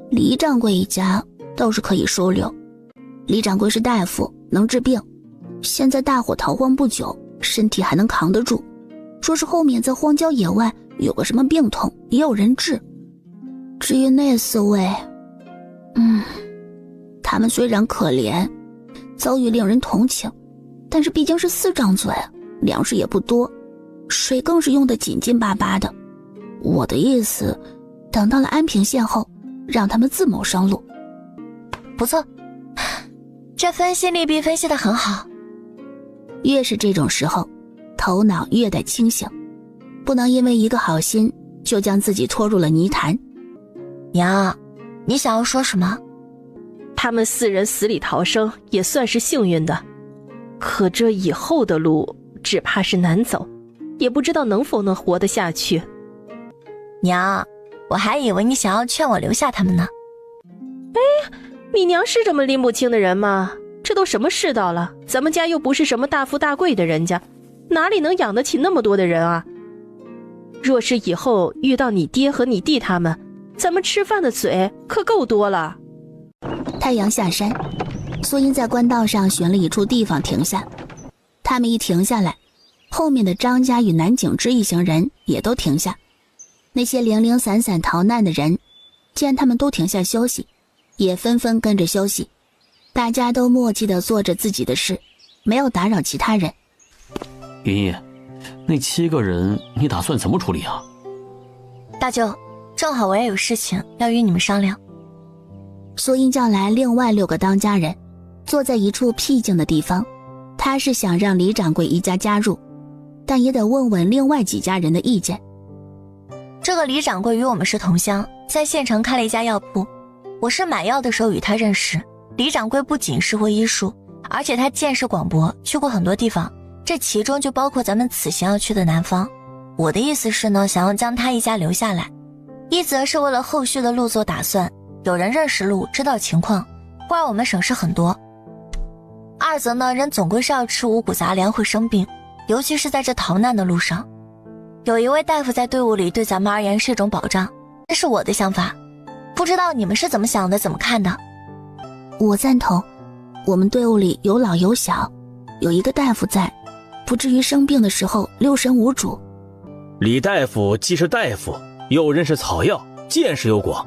李掌柜一家倒是可以收留。李掌柜是大夫，能治病，现在大火逃荒不久，身体还能扛得住。说是后面在荒郊野外有个什么病痛，也有人治。至于那4位，他们虽然可怜，遭遇令人同情，但是毕竟是4张嘴，粮食也不多，水更是用得紧紧巴巴的。我的意思，等到了安平县后，让他们自谋生路。不错，这分析利弊分析得很好。越是这种时候，头脑越得清醒，不能因为一个好心就将自己拖入了泥潭。娘，你想要说什么？他们4人死里逃生也算是幸运的，可这以后的路只怕是难走，也不知道能否活得下去。娘，我还以为你想要劝我留下他们呢。你娘是这么拎不清的人吗？这都什么世道了，咱们家又不是什么大富大贵的人家，哪里能养得起那么多的人啊？若是以后遇到你爹和你弟他们，咱们吃饭的嘴可够多了。太阳下山，苏音在官道上选了一处地方停下。他们一停下来，后面的张家与南景之一行人也都停下。那些零零散散逃难的人见他们都停下休息，也纷纷跟着休息。大家都默契地做着自己的事，没有打扰其他人。云姨，那7个人你打算怎么处理啊？大舅，正好我也有事情要与你们商量。苏音叫来另外6个当家人，坐在一处僻静的地方。他是想让李掌柜一家加入，但也得问问另外几家人的意见。这个李掌柜与我们是同乡，在县城开了一家药铺。我是买药的时候与他认识。李掌柜不仅是会医术，而且他见识广博，去过很多地方，这其中就包括咱们此行要去的南方。我的意思是呢，想要将他一家留下来，一则是为了后续的路做打算，有人认识路，知道情况，会让我们省事很多。二则呢，人总归是要吃五谷杂粮，会生病，尤其是在这逃难的路上。有一位大夫在队伍里，对咱们而言是一种保障，这是我的想法，不知道你们是怎么想的，怎么看的？我赞同，我们队伍里有老有小，有一个大夫在，不至于生病的时候六神无主。李大夫既是大夫，又认识草药，见识又广，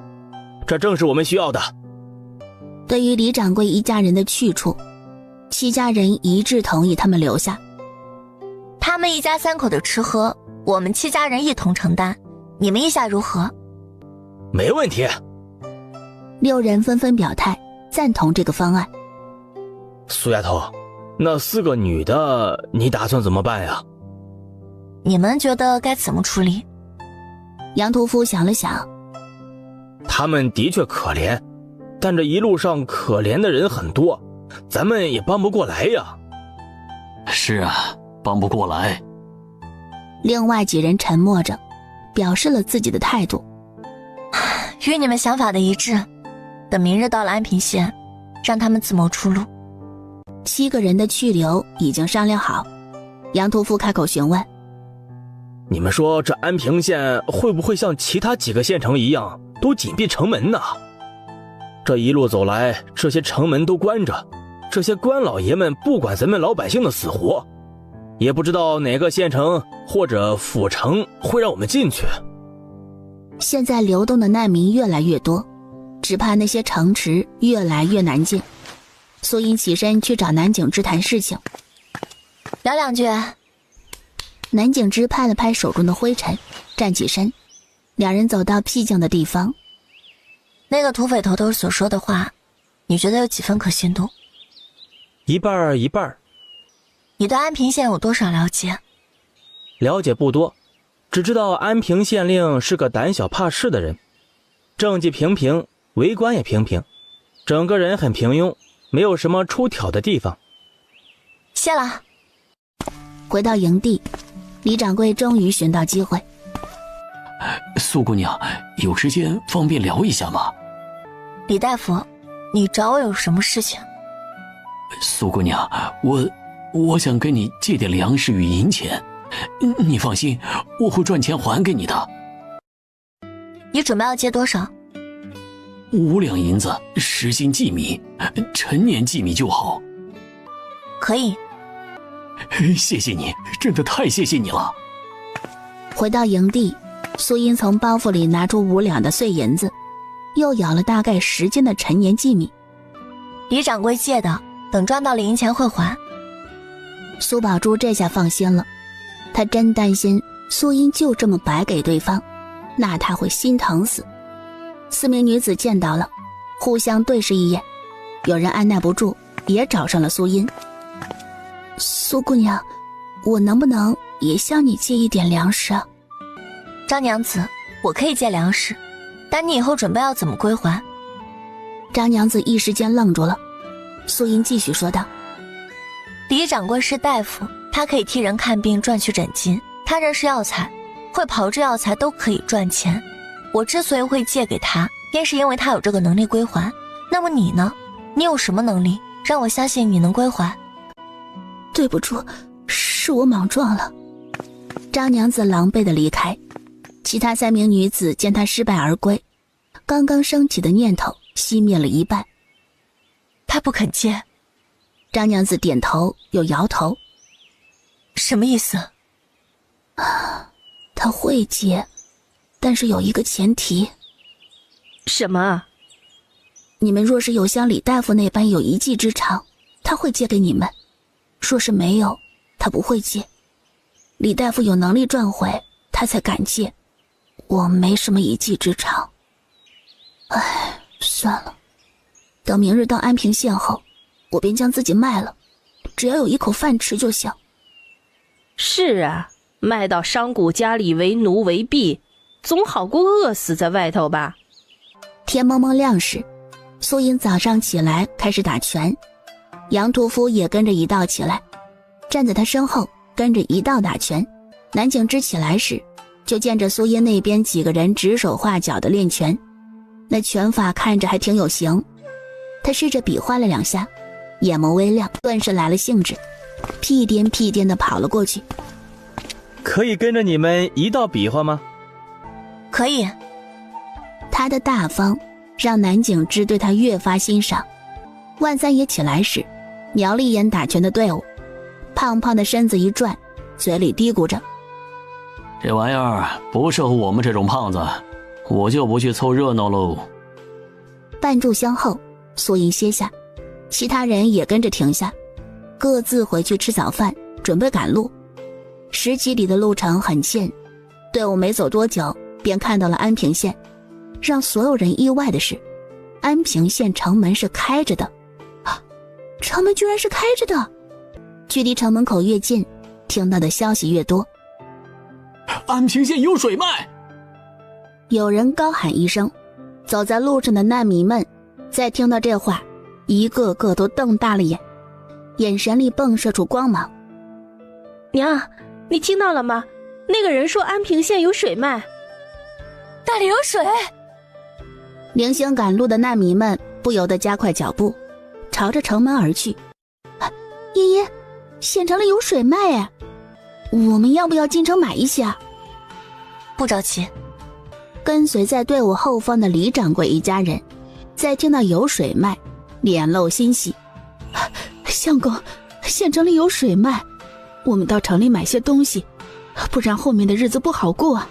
这正是我们需要的。对于李掌柜一家人的去处，7家人一致同意他们留下。他们一家3口的吃喝，我们7家人一同承担，你们意下如何？没问题。6人纷纷表态赞同这个方案。苏丫头，那4个女的你打算怎么办呀？你们觉得该怎么处理？杨屠夫想了想，他们的确可怜，但这一路上可怜的人很多，咱们也帮不过来呀。是啊，帮不过来。另外几人沉默着，表示了自己的态度。与你们想法的一致，等明日到了安平县，让他们自谋出路。7个人的去留已经商量好。杨屠夫开口询问，你们说这安平县会不会像其他几个县城一样都紧闭城门呢？这一路走来，这些城门都关着，这些官老爷们不管咱们老百姓的死活，也不知道哪个县城或者府城会让我们进去。现在流动的难民越来越多，只怕那些城池越来越难进。苏英起身去找南景之谈事情。聊2句。南景之拍了拍手中的灰尘，站起身，两人走到僻静的地方。那个土匪头头所说的话，你觉得有几分可信度？一半一半。你对安平县有多少了解？了解不多，只知道安平县令是个胆小怕事的人，政绩平平，为官也平平，整个人很平庸，没有什么出挑的地方。谢了。回到营地，李掌柜终于寻到机会。苏姑娘，有时间方便聊一下吗？李大夫，你找我有什么事情？苏姑娘，我想跟你借点粮食与银钱，你放心，我会赚钱还给你的。你准备要借多少？5两银子，时薪计米，陈年计米就好。可以。谢谢你，真的太谢谢你了。回到营地，苏英从包袱里拿出5两的碎银子，又舀了大概10斤的陈年计米。李掌柜借的，等赚到了银钱会还。苏宝珠这下放心了，她真担心苏英就这么白给对方，那她会心疼死。4名女子见到了，互相对视一眼，有人按耐不住，也找上了苏英。苏姑娘，我能不能也向你借一点粮食啊？张娘子，我可以借粮食，但你以后准备要怎么归还？张娘子一时间愣住了。苏英继续说道，李掌柜是大夫，他可以替人看病赚取诊金，他认识药材，会炮制药材都可以赚钱。我之所以会借给他，便是因为他有这个能力归还。那么你呢？你有什么能力让我相信你能归还？对不住，是我莽撞了。张娘子狼狈地离开，其他3名女子见她失败而归，刚刚升起的念头熄灭了一半。她不肯借。张娘子点头又摇头。什么意思？她会借，但是有一个前提。什么？你们若是有像李大夫那般有一技之长，他会借给你们。若是没有，他不会借。李大夫有能力赚回，他才敢借。我没什么一技之长。算了，等明日到安平县后，我便将自己卖了，只要有一口饭吃就行。是啊，卖到商贾家里为奴为婢，总好过饿死在外头吧。天蒙蒙亮时，苏英早上起来开始打拳，杨屠夫也跟着一道起来，站在他身后跟着一道打拳。南景之起来时，就见着苏英那边几个人指手画脚的练拳，那拳法看着还挺有型。他试着比划了2下，眼眸微亮，顿时来了兴致，屁颠屁颠地跑了过去。可以跟着你们一道比划吗？可以。他的大方让南景之对他越发欣赏。万三爷起来时，瞄了一眼打拳的队伍，胖胖的身子一转，嘴里嘀咕着：“这玩意儿不适合我们这种胖子，我就不去凑热闹喽。”半炷香后，苏英歇下，其他人也跟着停下，各自回去吃早饭，准备赶路。10几里的路程很近，队伍没走多久便看到了安平县。让所有人意外的是，安平县城门是开着的。城门居然是开着的！距离城门口越近，听到的消息越多。安平县有水脉！有人高喊一声，走在路上的难民们在听到这话，一个个都瞪大了眼，眼神里迸射出光芒。娘，你听到了吗？那个人说安平县有水脉。那里有水！零星赶路的难民们不由得加快脚步，朝着城门而去。爷爷，县城里有水脉哎，我们要不要进城买一些啊？不着急。跟随在队伍后方的李掌柜一家人在听到有水脉，脸露欣喜。相公，县城里有水脉，我们到城里买些东西，不然后面的日子不好过啊。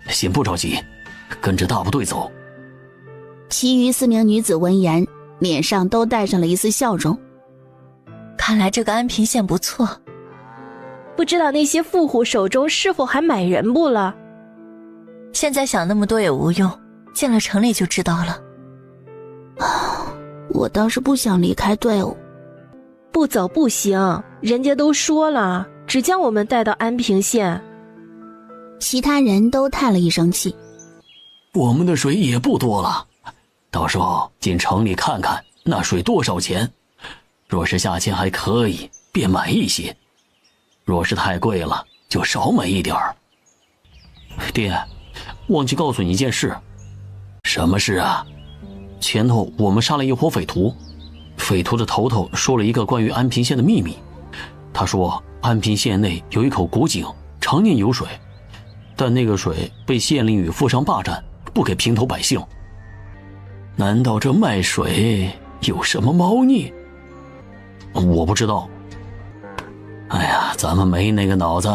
先不着急，跟着大部队走。其余4名女子闻言，脸上都带上了一丝笑容。看来这个安平县不错。不知道那些富户手中是否还买人不了？现在想那么多也无用，进了城里就知道了。我倒是不想离开队伍。不走不行，人家都说了，只将我们带到安平县。其他人都叹了一声气。我们的水也不多了，到时候进城里看看那水多少钱，若是价钱还可以，便买一些；若是太贵了，就少买一点儿。爹，忘记告诉你一件事。什么事啊？前头我们杀了一伙匪徒，匪徒的头头说了一个关于安平县的秘密。他说安平县内有一口古井，常年有水，但那个水被县令与富商霸占，不给平头百姓。难道这卖水有什么猫腻？我不知道。哎呀，咱们没那个脑子，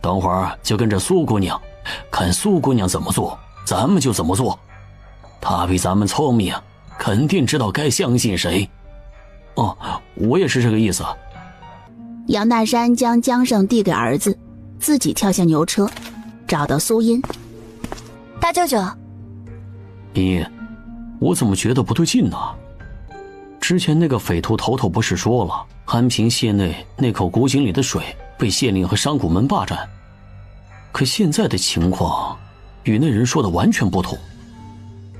等会儿就跟着苏姑娘，看苏姑娘怎么做，咱们就怎么做。她比咱们聪明，肯定知道该相信谁。哦，我也是这个意思。杨大山将缰绳递给儿子，自己跳下牛车，找到苏音。大舅舅，你，我怎么觉得不对劲呢？之前那个匪徒头头不是说了，安平县内那口古井里的水被县令和商贾们霸占，可现在的情况与那人说的完全不同。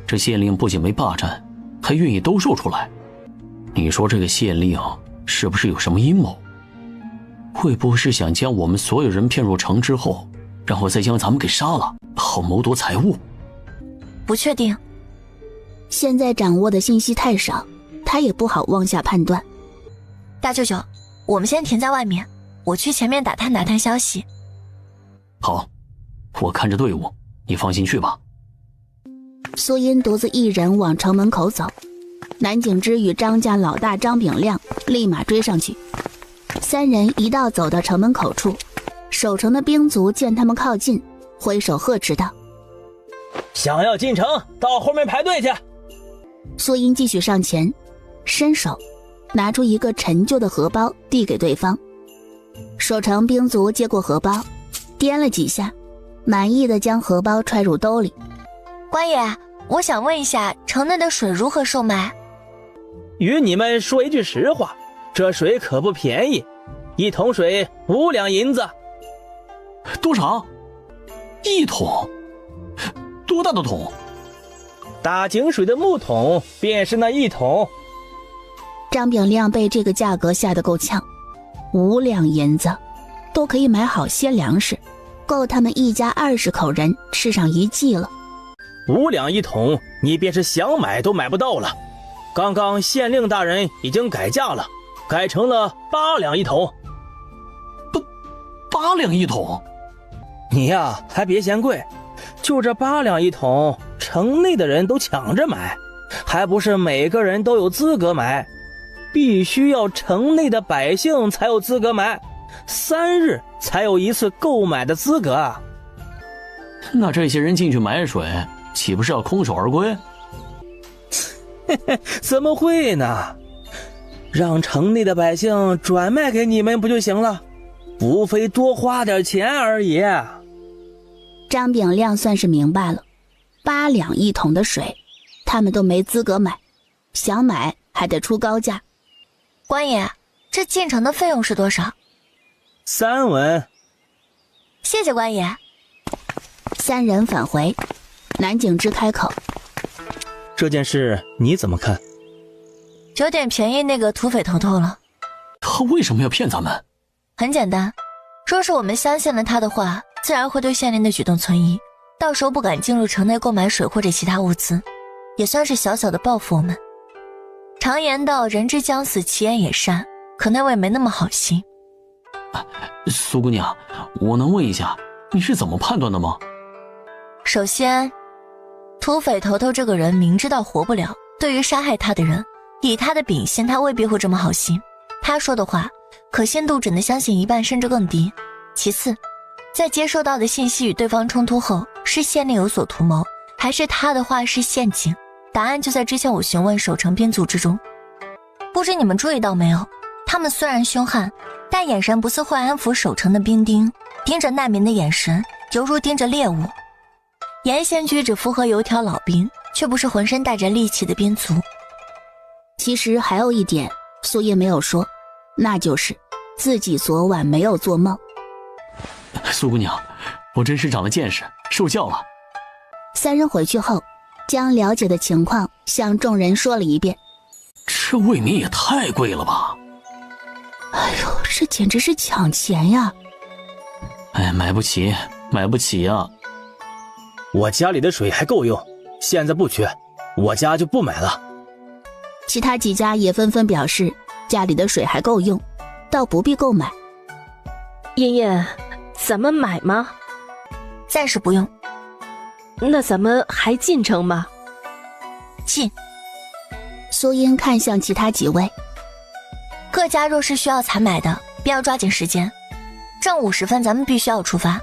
这县令不仅没霸占，还愿意兜售出来。你说这个县令是不是有什么阴谋？会不会是想将我们所有人骗入城之后，然后再将咱们给杀了，好谋夺财物？不确定。现在掌握的信息太少，他也不好妄下判断。大舅舅，我们先停在外面，我去前面打探打探消息。好，我看着队伍，你放心去吧。苏音独自一人往城门口走，南景之与张家老大张炳亮立马追上去。3人一道走到城门口处，守城的兵卒见他们靠近，挥手呵斥道：想要进城，到后面排队去。苏音继续上前，伸手拿出一个陈旧的荷包递给对方。守城兵卒接过荷包，掂了几下，满意的将荷包揣入兜里。官爷，我想问一下，城内的水如何售卖？与你们说一句实话，这水可不便宜，1桶水5两银子。多少？1桶？多大的桶？打井水的木桶便是那1桶。张炳亮被这个价格吓得够呛，5两银子都可以买好些粮食，够他们一家20口人吃上1季了。5两1桶，你便是想买都买不到了。刚刚县令大人已经改价了，改成了8两1桶。8两1桶？你呀，还别嫌贵，就这8两1桶，城内的人都抢着买，还不是每个人都有资格买，必须要城内的百姓才有资格买，3日才有一次购买的资格啊。那这些人进去买水，岂不是要空手而归？怎么会呢？让城内的百姓转卖给你们不就行了？无非多花点钱而已。张炳亮算是明白了，8两1桶的水，他们都没资格买，想买还得出高价。官爷，这进城的费用是多少？3文。谢谢官爷。3人返回，南景之开口：这件事你怎么看？有点便宜那个土匪头头了。他为什么要骗咱们？很简单，若是我们相信了他的话，自然会对县令的举动存疑，到时候不敢进入城内购买水或者其他物资，也算是小小的报复我们。常言道，人之将死，其言也善，可那位没那么好心。苏姑娘，我能问一下，你是怎么判断的吗？首先，土匪头头这个人明知道活不了，对于杀害他的人，以他的秉性，他未必会这么好心。他说的话可信度只能相信一半甚至更低。其次，在接收到的信息与对方冲突后，是县令有所图谋，还是他的话是陷阱？答案就在之前我询问守城兵组织中。不知你们注意到没有，他们虽然凶悍，但眼神不似会安抚守城的兵丁，盯着难民的眼神犹如盯着猎物。言行举止符合油条老兵，却不是浑身带着戾气的兵卒。其实还有一点苏叶没有说，那就是自己昨晚没有做梦。苏姑娘，我真是长了见识，受教了。3人回去后，将了解的情况向众人说了一遍。这未免也太贵了吧！哎呦，这简直是抢钱呀！哎，买不起，买不起呀！我家里的水还够用，现在不缺，我家就不买了。其他几家也纷纷表示家里的水还够用，倒不必购买。茵茵，咱们买吗？暂时不用。那咱们还进城吗？进。苏茵看向其他几位，各家若是需要采买的，便要抓紧时间。正午时分咱们必须要出发。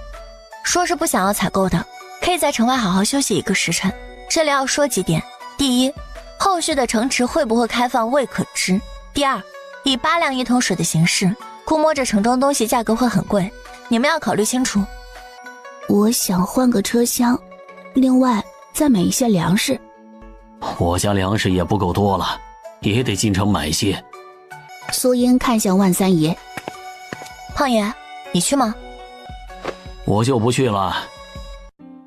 说是不想要采购的，可以在城外好好休息1个时辰。这里要说几点：第一，后续的城池会不会开放未可知；第二，以8两1桶水的形式，估摸着城中东西价格会很贵，你们要考虑清楚。我想换个车厢，另外再买一些粮食。我家粮食也不够多了，也得进城买些。苏茵看向万三爷：胖爷，你去吗？我就不去了。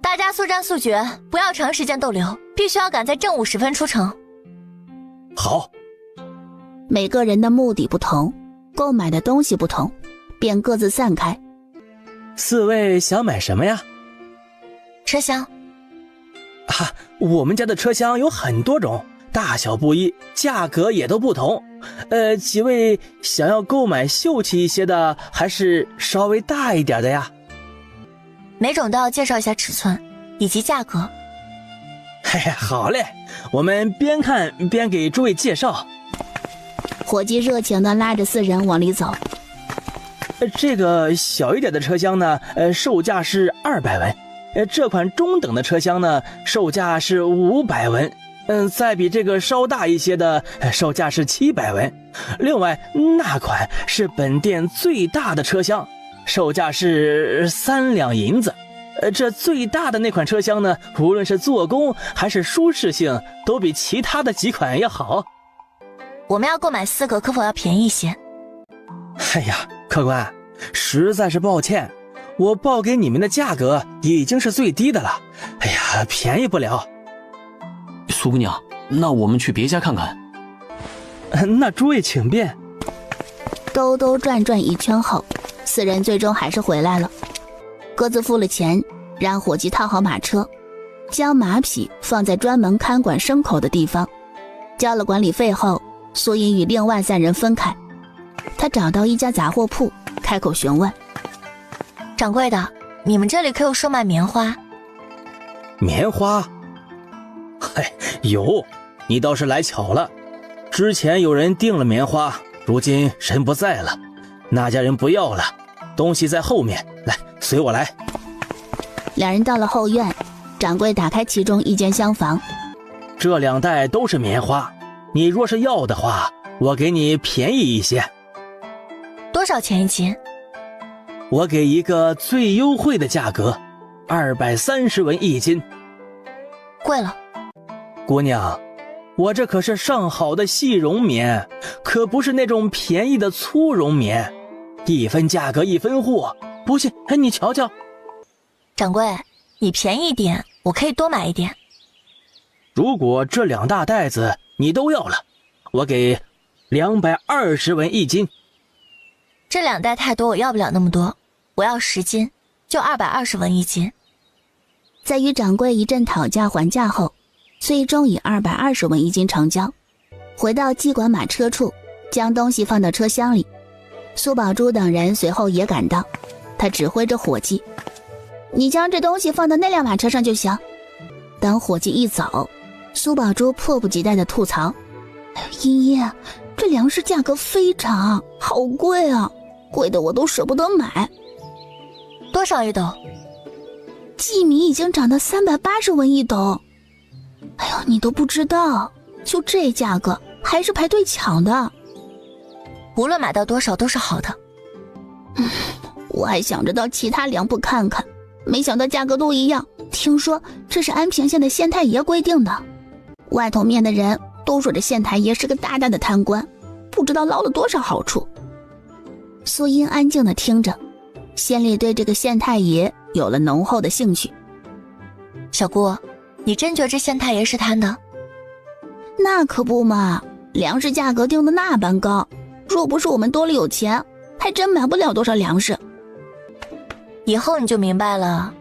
大家速战速决，不要长时间逗留，必须要赶在正午时分出城。好。每个人的目的不同，购买的东西不同，便各自散开。4位想买什么呀？车厢。啊，我们家的车厢有很多种，大小不一，价格也都不同。几位想要购买秀气一些的，还是稍微大一点的呀？每种都要介绍一下尺寸以及价格。嘿，好嘞，我们边看边给诸位介绍。伙计热情地拉着4人往里走。这个小一点的车厢呢，售价是200文。这款中等的车厢呢，售价是500文。再比这个稍大一些的，售价是700文。另外，那款是本店最大的车厢，售价是3两银子。这最大的那款车厢呢，无论是做工还是舒适性，都比其他的几款要好。我们要购买4个，可否要便宜一些？哎呀，客官，实在是抱歉，我报给你们的价格已经是最低的了。哎呀，便宜不了。苏姑娘，那我们去别家看看。那诸位请便。兜兜转转一圈后，4人最终还是回来了，各自付了钱，让伙计套好马车，将马匹放在专门看管牲口的地方。交了管理费后，苏茵与另外3人分开。他找到一家杂货铺，开口询问：掌柜的，你们这里可有售卖棉花？棉花？嘿，有，你倒是来巧了。之前有人订了棉花，如今人不在了，那家人不要了，东西在后面，来，随我来。两人到了后院，掌柜打开其中一间厢房。这2袋都是棉花，你若是要的话，我给你便宜一些。多少钱一斤？我给一个最优惠的价格，230文一斤。贵了。姑娘，我这可是上好的细绒棉，可不是那种便宜的粗绒棉，一分价格一分货，不信你瞧瞧。掌柜，你便宜一点，我可以多买一点。如果这2大袋子你都要了，我给220文一斤。这2袋太多，我要不了那么多，我要10斤，就220文一斤。在与掌柜一阵讨价还价后，最终以220文一斤成交。回到机管马车处，将东西放到车厢里。苏宝珠等人随后也赶到，他指挥着伙计：“你将这东西放到那辆马车上就行。”等伙计一走，苏宝珠迫不及待地吐槽：“茵茵，这粮食价格非常好贵啊，贵的我都舍不得买。”多少一斗？薏米已经涨到380文一斗。哎呦，你都不知道，就这价格还是排队抢的。无论买到多少都是好的。我还想着到其他粮铺看看，没想到价格都一样。听说这是安平县的县太爷规定的，外头面的人都说这县太爷是个大大的贪官，不知道捞了多少好处。苏音安静地听着，心里对这个县太爷有了浓厚的兴趣。小姑，你真觉得这县太爷是贪的？那可不嘛，粮食价格定的那般高，若不是我们多了有钱，还真买不了多少粮食。以后你就明白了。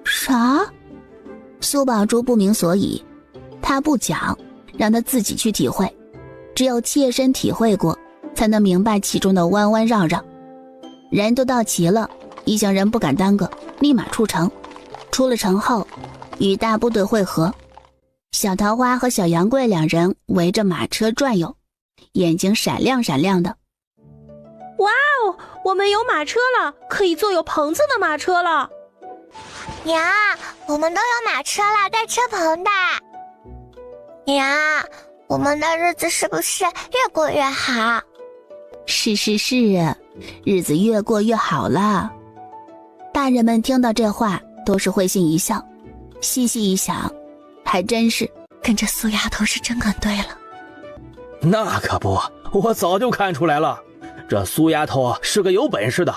啥？苏宝珠不明所以，他不讲，让他自己去体会，只有切身体会过，才能明白其中的弯弯绕绕。人都到齐了，一行人不敢耽搁，立马出城。出了城后，与大部队会合。小桃花和小杨贵2人围着马车转悠，眼睛闪亮闪亮的。哇哦，我们有马车了，可以坐有棚子的马车了。娘，我们都有马车了，带车棚的。娘，我们的日子是不是越过越好？是，日子越过越好了。大人们听到这话都是会心一笑，细细一想，还真是跟着苏丫头是真跟对了。那可不，我早就看出来了，这苏丫头是个有本事的，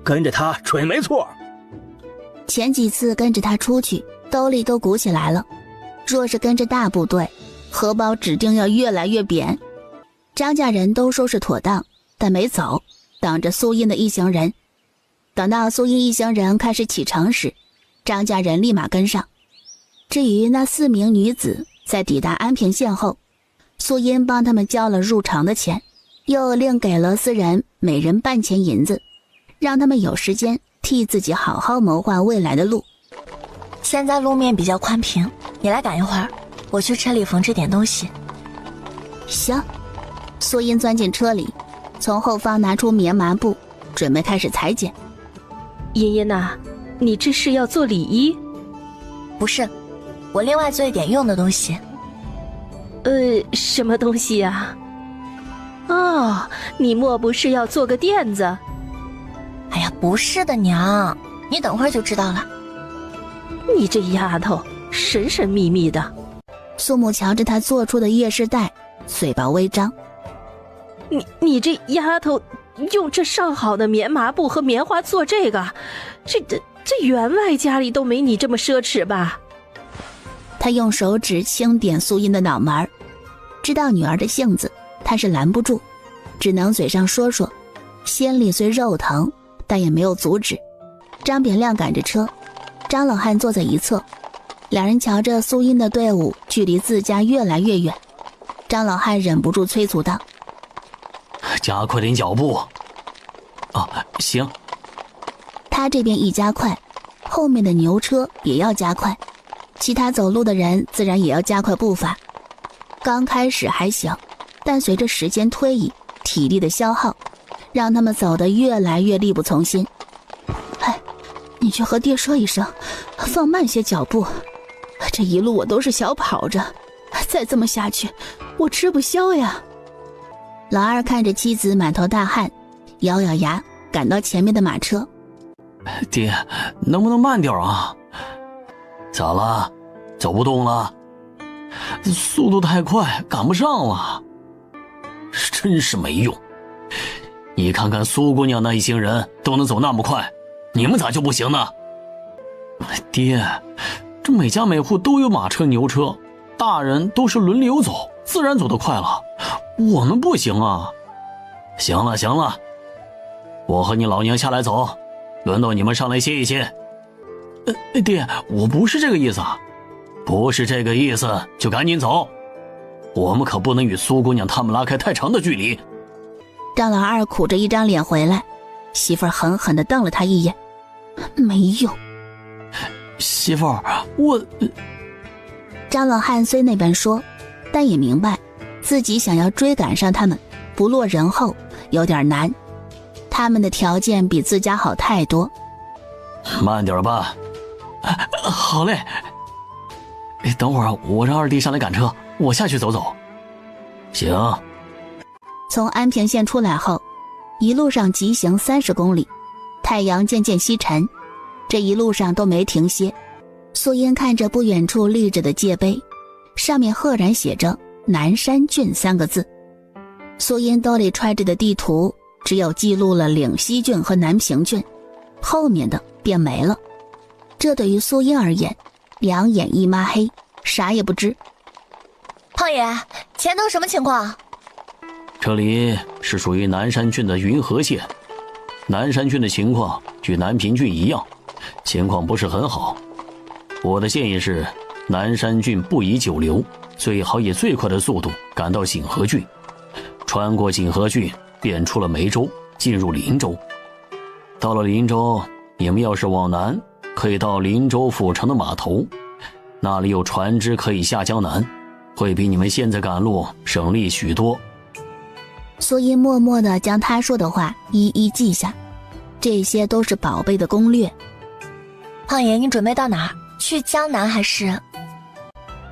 跟着她准没错。前几次跟着他出去，兜里都鼓起来了，若是跟着大部队，荷包指定要越来越扁。张家人都收拾妥当，但没走，等着苏音的一行人。等到苏音一行人开始启程时，张家人立马跟上。至于那4名女子，在抵达安平县后，苏音帮他们交了入城的钱，又另给了4人每人半钱银子，让他们有时间替自己好好谋划未来的路。现在路面比较宽平，你来赶一会儿，我去车里缝制点东西。行。苏音钻进车里，从后方拿出棉麻布，准备开始裁剪。茵茵呐，你这是要做礼衣？不是，我另外做一点用的东西。什么东西呀？哦，你莫不是要做个垫子？哎呀，不是的，娘，你等会儿就知道了。你这丫头神神秘秘的。苏母瞧着她做出的夜饰带，嘴巴微张。你这丫头用这上好的棉麻布和棉花做这个，这员外家里都没你这么奢侈吧？他用手指轻点苏音的脑门，知道女儿的性子，他是拦不住，只能嘴上说说，心里虽肉疼，但也没有阻止。张炳亮赶着车，张老汉坐在一侧，两人瞧着苏音的队伍距离自家越来越远，张老汉忍不住催促道：加快点脚步。哦，行。他这边一加快，后面的牛车也要加快，其他走路的人自然也要加快步伐。刚开始还行，但随着时间推移，体力的消耗让他们走得越来越力不从心。哎，你去和爹说一声，放慢些脚步。这一路我都是小跑着，再这么下去，我吃不消呀。老二看着妻子满头大汗，咬咬牙赶到前面的马车。爹，能不能慢点啊？咋了？走不动了？速度太快，赶不上了。真是没用。你看看苏姑娘那一行人都能走那么快，你们咋就不行呢？爹，这每家每户都有马车牛车，大人都是轮流走，自然走得快了，我们不行啊。行了行了，我和你老娘下来走，轮到你们上来歇一歇。爹，我不是这个意思啊。不是这个意思就赶紧走，我们可不能与苏姑娘他们拉开太长的距离。张老二苦着一张脸回来，媳妇儿狠狠地瞪了他一眼，没用。媳妇儿，我……张老汉虽那般说，但也明白自己想要追赶上他们，不落人后有点难。他们的条件比自家好太多。慢点吧。好嘞。等会儿我让二弟上来赶车，我下去走走。行。从安平县出来后，一路上疾行30公里，太阳渐渐西沉，这一路上都没停歇。苏英看着不远处立着的界碑，上面赫然写着南山郡3个字。苏英兜里揣着的地图只有记录了岭西郡和南平郡，后面的便没了。这对于苏英而言，两眼一抹黑，啥也不知。胖爷，前头什么情况？这里是属于南山郡的云和县，南山郡的情况与南平郡一样，情况不是很好。我的建议是，南山郡不宜久留，最好以最快的速度赶到锦河郡，穿过锦河郡便出了梅州，进入林州。到了林州，你们要是往南，可以到林州府城的码头，那里有船只可以下江南，会比你们现在赶路省力许多。苏音默默地将他说的话一一记下，这些都是宝贝的攻略。胖爷，你准备到哪儿？去江南还是？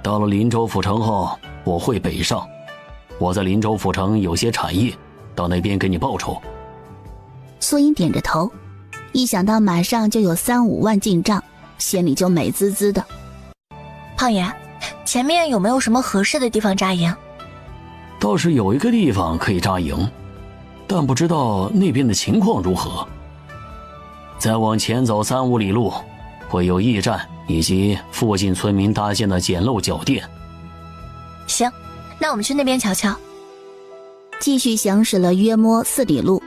到了林州府城后，我会北上。我在林州府城有些产业，到那边给你报酬。苏音点着头，一想到马上就有3-5万进账，心里就美滋滋的。胖爷，前面有没有什么合适的地方扎营？倒是有一个地方可以扎营，但不知道那边的情况如何。再往前走3-5里路，会有驿站以及附近村民搭建的简陋脚店。行，那我们去那边瞧瞧。继续行驶了约摸4里路，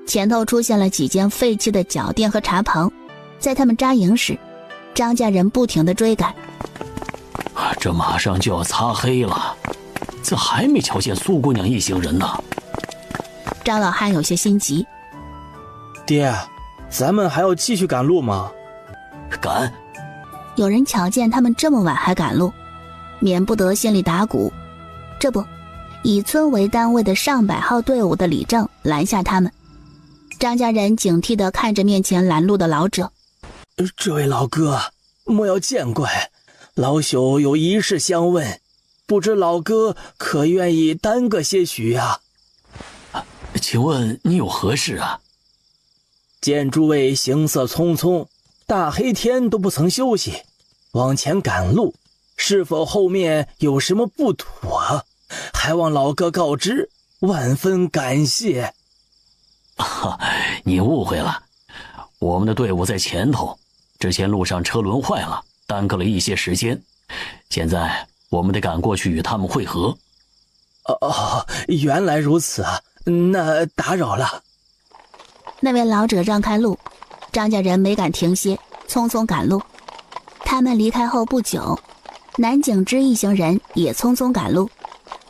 前头出现了几间废弃的脚店和茶棚。在他们扎营时，张家人不停地追赶。这马上就要擦黑了，这还没瞧见苏姑娘一行人呢。张老汉有些心急。爹，咱们还要继续赶路吗？赶。有人瞧见他们这么晚还赶路，免不得心里打鼓。这不，以村为单位的上百号队伍的李正拦下他们。张家人警惕地看着面前拦路的老者。这位老哥，莫要见怪，老朽有一事相问，不知老哥可愿意耽搁些许啊？请问你有何事啊？见诸位行色匆匆，大黑天都不曾休息，往前赶路，是否后面有什么不妥？还望老哥告知，万分感谢。你误会了，我们的队伍在前头，之前路上车轮坏了，耽搁了一些时间，现在我们得赶过去与他们会合。原来如此啊，那打扰了。那位老者让开路，张家人没敢停歇，匆匆赶路。他们离开后不久，南景之一行人也匆匆赶路，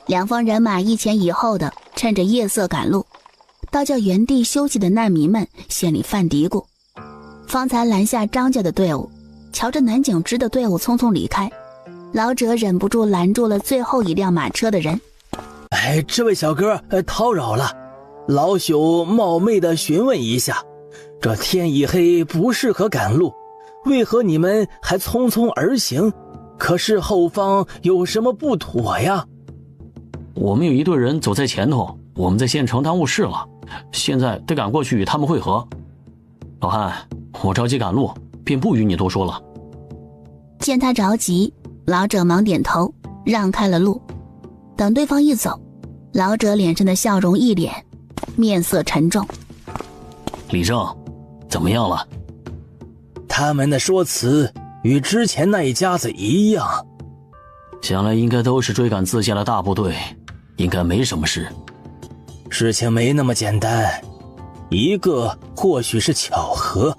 两方人马一前一后的趁着夜色赶路，倒叫原地休息的难民们心里犯嘀咕。方才拦下张家的队伍，瞧着南景之的队伍匆匆离开，老者忍不住拦住了最后一辆马车的人。这位小哥，叨扰了，老朽冒昧的询问一下，这天已黑，不适合赶路，为何你们还匆匆而行？可是后方有什么不妥呀？我们有一队人走在前头，我们在县城耽误事了，现在得赶过去与他们会合。老汉，我着急赶路，便不与你多说了。见他着急，老者忙点头，让开了路。等对方一走，老者脸上的笑容一敛，面色沉重。李正，怎么样了？他们的说辞与之前那一家子一样，想来应该都是追赶自建的大部队，应该没什么事。事情没那么简单，一个或许是巧合，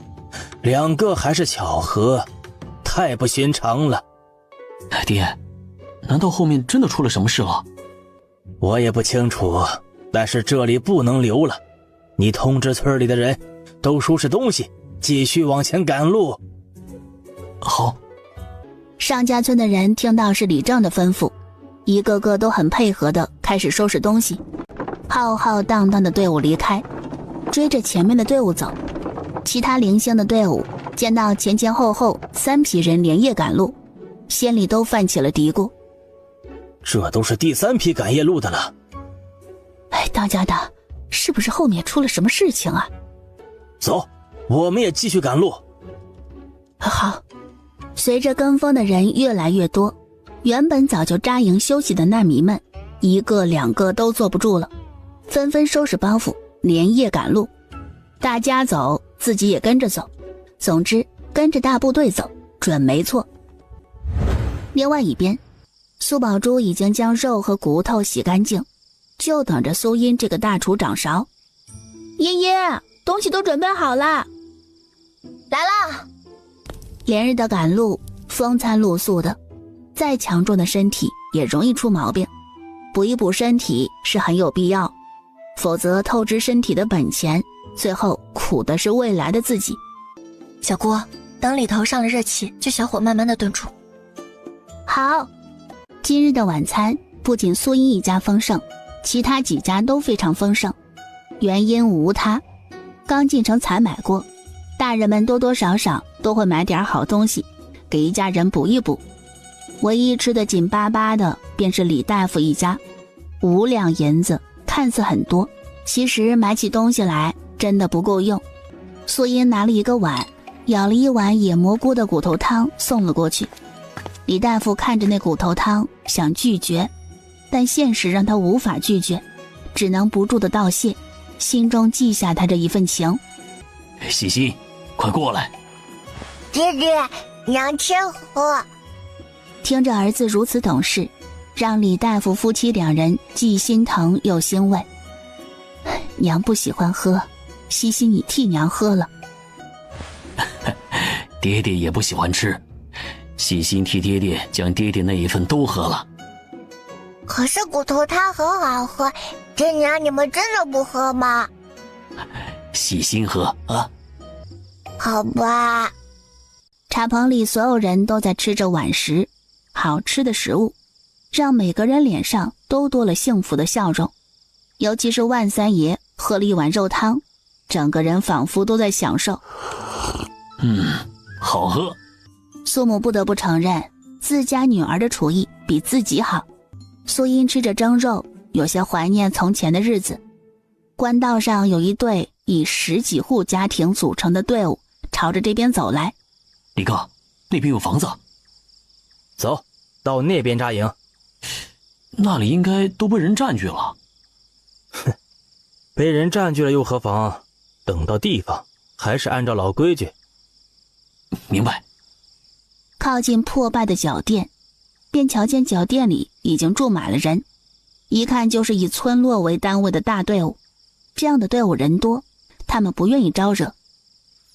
两个还是巧合，太不寻常了。爹，难道后面真的出了什么事了？我也不清楚，但是这里不能留了，你通知村里的人都收拾东西，继续往前赶路。好。上家村的人听到是李正的吩咐，一个个都很配合的开始收拾东西。浩浩荡荡的队伍离开，追着前面的队伍走。其他零星的队伍见到前前后后3批人连夜赶路，心里都泛起了嘀咕，这都是第3批赶夜路的了。当家的，是不是后面出了什么事情啊？走，我们也继续赶路。好。随着跟风的人越来越多，原本早就扎营休息的难民们一个两个都坐不住了，纷纷收拾包袱连夜赶路。大家走，自己也跟着走，总之跟着大部队走准没错。另外一边，苏宝珠已经将肉和骨头洗干净，就等着苏音这个大厨掌勺。音音，东西都准备好了。来了。连日的赶路，风餐露宿的，再强壮的身体也容易出毛病，补一补身体是很有必要，否则透支身体的本钱，最后苦的是未来的自己。小姑，等里头上了热气，就小火慢慢的炖煮。好。今日的晚餐不仅苏音一家丰盛，其他几家都非常丰盛，原因无他，刚进城采买过，大人们多多少少都会买点好东西给一家人补一补。唯一吃得紧巴巴的便是李大夫一家，5两银子看似很多，其实买起东西来真的不够用。苏音拿了一个碗，舀了一碗野蘑菇的骨头汤送了过去。李大夫看着那骨头汤想拒绝，但现实让他无法拒绝，只能不住的道谢，心中记下他这一份情。喜心，快过来。爹爹，娘吃喝。听着儿子如此懂事，让李大夫夫妻2人既心疼又欣慰。娘不喜欢喝，西西你替娘喝了。爹爹也不喜欢吃，细心替爹爹将爹爹那一份都喝了。可是骨头汤很好喝，这娘你们真的不喝吗？细心喝啊。好吧。茶棚里所有人都在吃着晚食，好吃的食物让每个人脸上都多了幸福的笑容。尤其是万三爷喝了一碗肉汤，整个人仿佛都在享受。好喝。苏母不得不承认，自家女儿的厨艺比自己好。苏音吃着蒸肉，有些怀念从前的日子。官道上有一队以10几户家庭组成的队伍朝着这边走来。李哥，那边有房子。走，到那边扎营。那里应该都被人占据了。哼，被人占据了又何妨？等到地方，还是按照老规矩。明白。靠近破败的脚店，便瞧见脚店里已经住满了人，一看就是以村落为单位的大队伍。这样的队伍人多，他们不愿意招惹。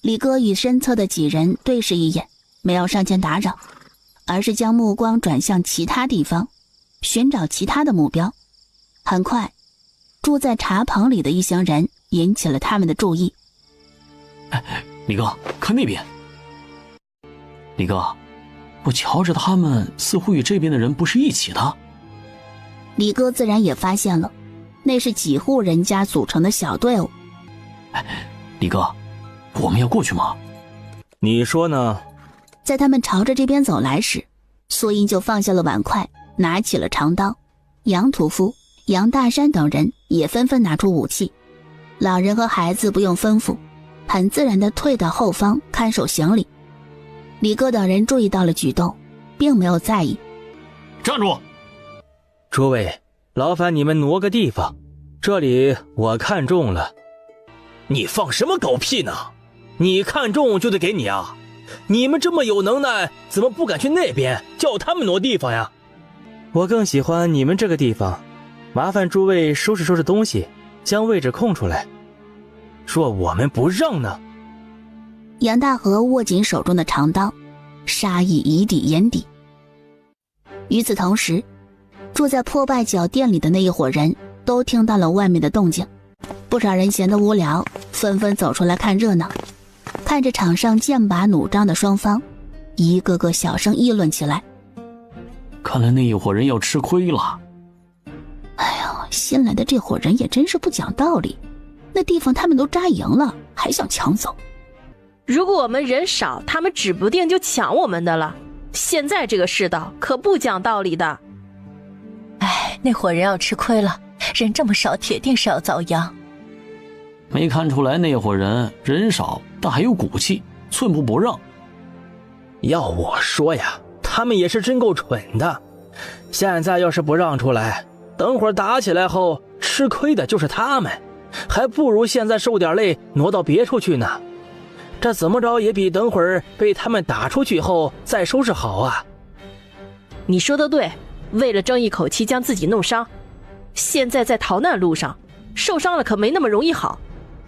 李哥与身侧的几人对视一眼，没有上前打扰，而是将目光转向其他地方，寻找其他的目标。很快，住在茶棚里的一行人引起了他们的注意。李哥，看那边。李哥，我瞧着他们似乎与这边的人不是一起的。李哥自然也发现了，那是几户人家组成的小队伍。李哥，我们要过去吗？你说呢？在他们朝着这边走来时，苏英就放下了碗筷，拿起了长刀。杨屠夫、杨大山等人也纷纷拿出武器，老人和孩子不用吩咐，很自然地退到后方看守行李。李哥等人注意到了举动，并没有在意。站住！诸位，劳烦你们挪个地方，这里我看中了。你放什么狗屁呢？你看中就得给你啊！你们这么有能耐，怎么不敢去那边叫他们挪地方呀？我更喜欢你们这个地方，麻烦诸位收拾收拾东西，将位置空出来。若我们不让呢？杨大河握紧手中的长刀，杀意已抵眼底。与此同时，住在破败脚店里的那一伙人都听到了外面的动静，不少人闲得无聊，纷纷走出来看热闹。看着场上剑拔弩张的双方，一个个小声议论起来。看来那一伙人要吃亏了。哎呦，新来的这伙人也真是不讲道理，那地方他们都扎营了，还想抢走。如果我们人少，他们指不定就抢我们的了。现在这个世道可不讲道理的。哎，那伙人要吃亏了，人这么少，铁定是要遭殃。没看出来那伙人人少，但还有骨气，寸步不让。要我说呀，他们也是真够蠢的。现在要是不让出来，等会儿打起来后吃亏的就是他们，还不如现在受点累挪到别处去呢。这怎么着也比等会儿被他们打出去后再收拾好啊。你说的对，为了争一口气将自己弄伤，现在在逃难路上，受伤了可没那么容易好，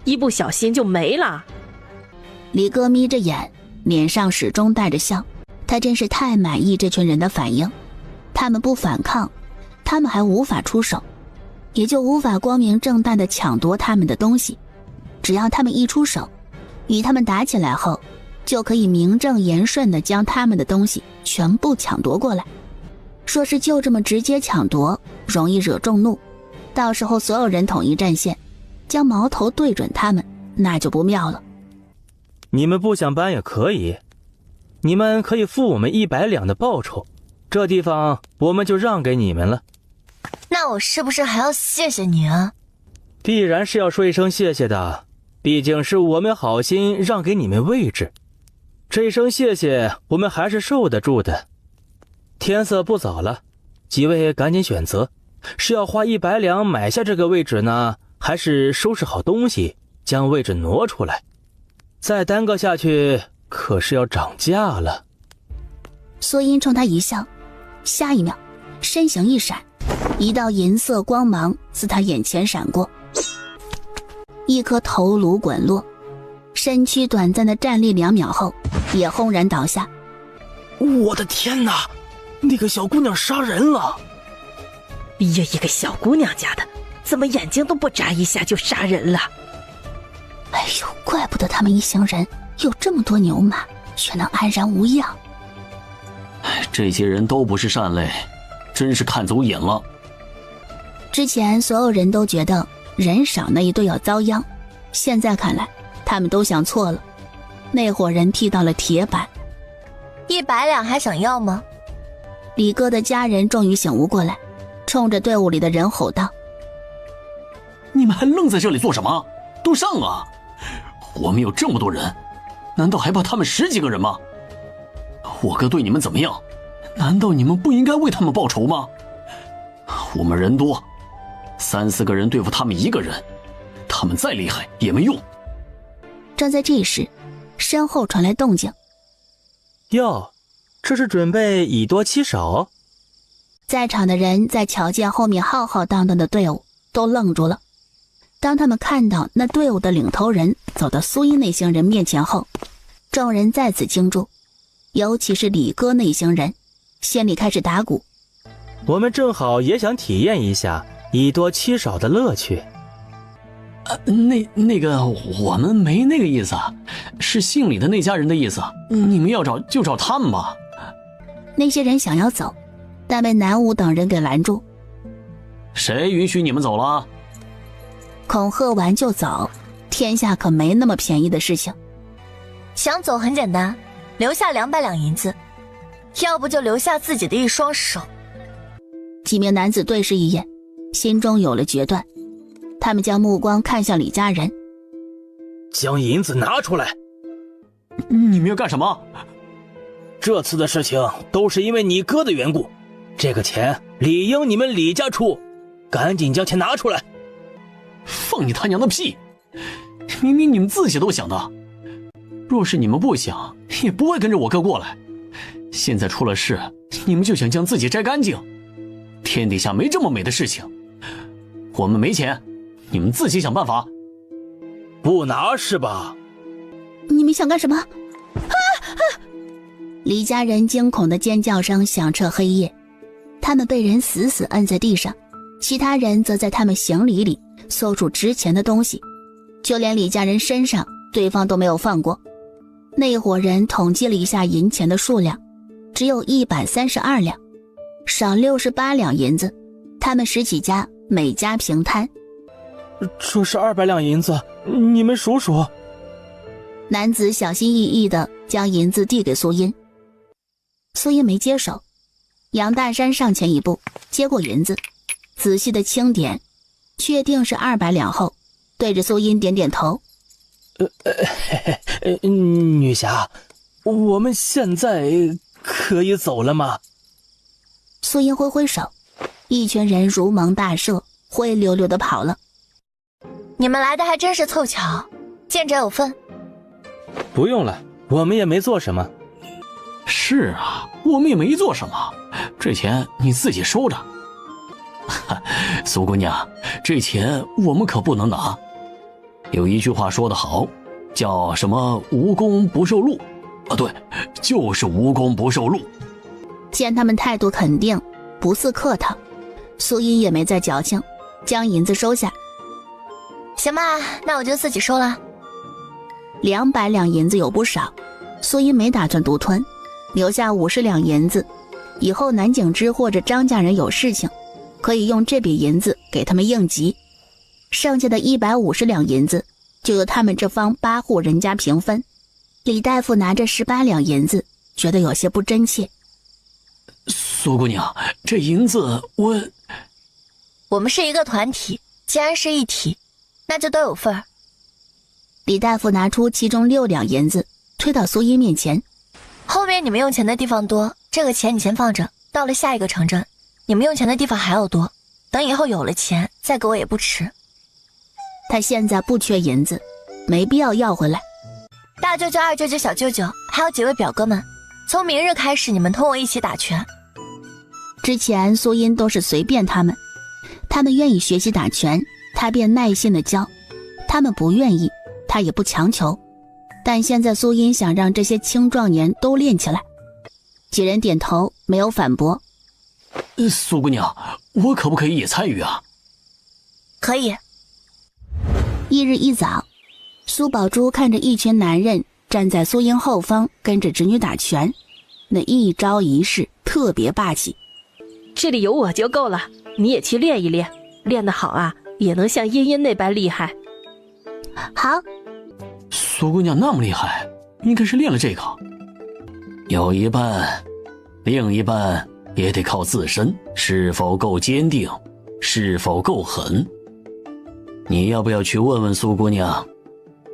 一不小心就没了。李哥眯着眼，脸上始终带着笑，他真是太满意这群人的反应。他们不反抗，他们还无法出手，也就无法光明正大地抢夺他们的东西。只要他们一出手，与他们打起来后，就可以名正言顺地将他们的东西全部抢夺过来。说是就这么直接抢夺，容易惹众怒，到时候所有人统一战线，将矛头对准他们，那就不妙了。你们不想搬也可以，你们可以付我们100两的报酬，这地方我们就让给你们了。那我是不是还要谢谢你啊？必然是要说一声谢谢的，毕竟是我们好心让给你们位置，这一声谢谢我们还是受得住的。天色不早了，几位赶紧选择，是要花100两买下这个位置呢，还是收拾好东西将位置挪出来？再耽搁下去可是要涨价了。苏音冲他一笑，下一秒身形一闪，一道银色光芒自他眼前闪过，一颗头颅滚落，身躯短暂的站立2秒后也轰然倒下。我的天哪，那个小姑娘杀人了！哎呀，一个小姑娘家的，怎么眼睛都不眨一下就杀人了？哎呦，怪不得他们一行人有这么多牛马，却能安然无恙。这些人都不是善类，真是看走眼了。之前所有人都觉得人少那一队要遭殃，现在看来他们都想错了。那伙人踢到了铁板。100两还想要吗？李哥的家人终于醒悟过来，冲着队伍里的人吼道：你们还愣在这里做什么？都上啊！我们有这么多人，难道还怕他们10几个人吗？我哥对你们怎么样？难道你们不应该为他们报仇吗？我们人多，3、4个人对付他们1个人，他们再厉害也没用。正在这时，身后传来动静。哟，这是准备以多欺少？在场的人在瞧见后面浩浩荡荡的队伍，都愣住了。当他们看到那队伍的领头人走到苏音那行人面前后，众人再次惊住，尤其是李哥那行人，心里开始打鼓。我们正好也想体验一下以多欺少的乐趣。那个我们没那个意思，是姓李的那家人的意思。你们要找就找他们吧。那些人想要走，但被南武等人给拦住。谁允许你们走了？恐吓完就走，天下可没那么便宜的事情。想走很简单，留下200两银子，要不就留下自己的一双手。几名男子对视一眼，心中有了决断。他们将目光看向李家人。将银子拿出来！你们要干什么？这次的事情都是因为你哥的缘故，这个钱理应你们李家出，赶紧将钱拿出来！放你他娘的屁！明明你们自己都想的，若是你们不想，也不会跟着我哥过来。现在出了事，你们就想将自己摘干净？天底下没这么美的事情。我们没钱，你们自己想办法。不拿是吧？你们想干什么？李家人惊恐的尖叫声响彻黑夜，他们被人死死摁在地上，其他人则在他们行李里搜出值钱的东西，就连李家人身上对方都没有放过。那伙人统计了一下银钱的数量，只有132两，少68两银子。他们10几家每家平摊。这是200两银子，你们数数。男子小心翼翼地将银子递给苏音。苏音没接手，杨大山上前一步接过银子，仔细的清点，确定是200两后，对着苏音点点头。女侠，我们现在可以走了吗？苏音挥挥手，一群人如蒙大赦，灰溜溜的跑了。你们来的还真是凑巧，见者有份。不用了，我们也没做什么。是啊，我们也没做什么，这钱你自己收着。苏姑娘，这钱我们可不能拿。有一句话说得好，叫什么无功不受禄啊？对，就是无功不受禄。见他们态度肯定，不似客套，苏音也没再矫情，将银子收下。行吧，那我就自己收了。200两银子有不少，苏音没打算独吞，留下50两银子，以后南景之或者张家人有事情，可以用这笔银子给他们应急。剩下的150两银子就由他们这方8户人家平分。李大夫拿着18两银子，觉得有些不真切。苏姑娘，这银子我们是一个团体，既然是一体，那就都有份儿。李大夫拿出其中6两银子推到苏音面前。后面你们用钱的地方多，这个钱你先放着，到了下一个城镇你们用钱的地方还要多，等以后有了钱再给我也不迟。他现在不缺银子，没必要要回来。大舅舅、二舅舅、小舅舅还有几位表哥们，从明日开始你们同我一起打拳。之前苏音都是随便他们愿意学习打拳，他便耐心的教，他们不愿意，他也不强求。但现在苏音想让这些青壮年都练起来。几人点头，没有反驳。苏姑娘，我可不可以也参与啊？可以。翌日一早，苏宝珠看着一群男人站在苏英后方跟着侄女打拳，那一招一式特别霸气。这里有我就够了，你也去练一练，练得好啊，也能像茵茵那般厉害。好。苏姑娘那么厉害，应该是练了这个。有一半，另一半也得靠自身，是否够坚定，是否够狠。你要不要去问问苏姑娘，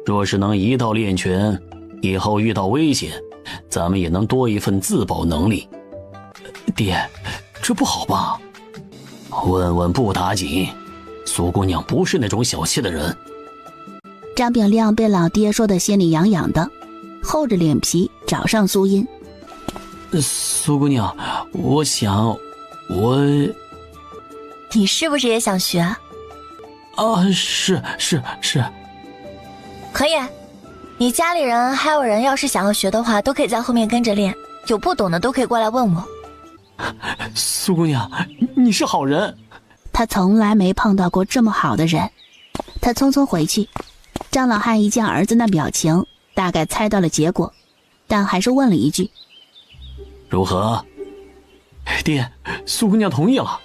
若是能一道练拳，以后遇到危险，咱们也能多一份自保能力。爹，这不好吧？问问不打紧，苏姑娘不是那种小气的人。张炳亮被老爹说得心里痒痒的，厚着脸皮找上苏音。苏姑娘，我想，你是不是也想学？啊，是。可以，你家里人还有人要是想要学的话，都可以在后面跟着练，有不懂的都可以过来问我。苏姑娘，你是好人。他从来没碰到过这么好的人。他匆匆回去，张老汉一见儿子那表情，大概猜到了结果，但还是问了一句：如何？爹，苏姑娘同意了，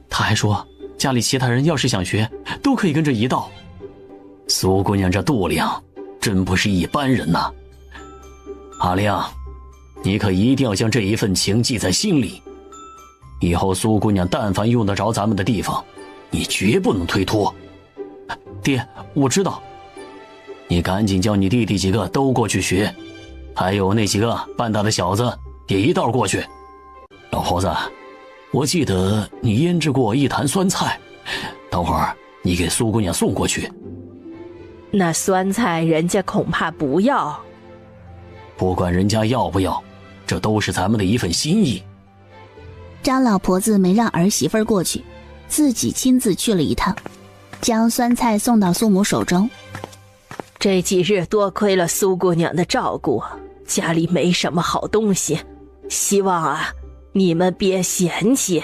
她还说家里其他人要是想学，都可以跟着一道。苏姑娘这度量真不是一般人呐。阿亮，你可一定要将这一份情记在心里，以后苏姑娘但凡用得着咱们的地方，你绝不能推脱。爹，我知道。你赶紧叫你弟弟几个都过去学，还有那几个半大的小子也一道过去。老婆子，我记得你腌制过一坛酸菜，等会儿你给苏姑娘送过去。那酸菜人家恐怕不要。不管人家要不要，这都是咱们的一份心意。张老婆子没让儿媳妇过去，自己亲自去了一趟，将酸菜送到苏母手中。这几日多亏了苏姑娘的照顾，家里没什么好东西，希望啊你们别嫌弃。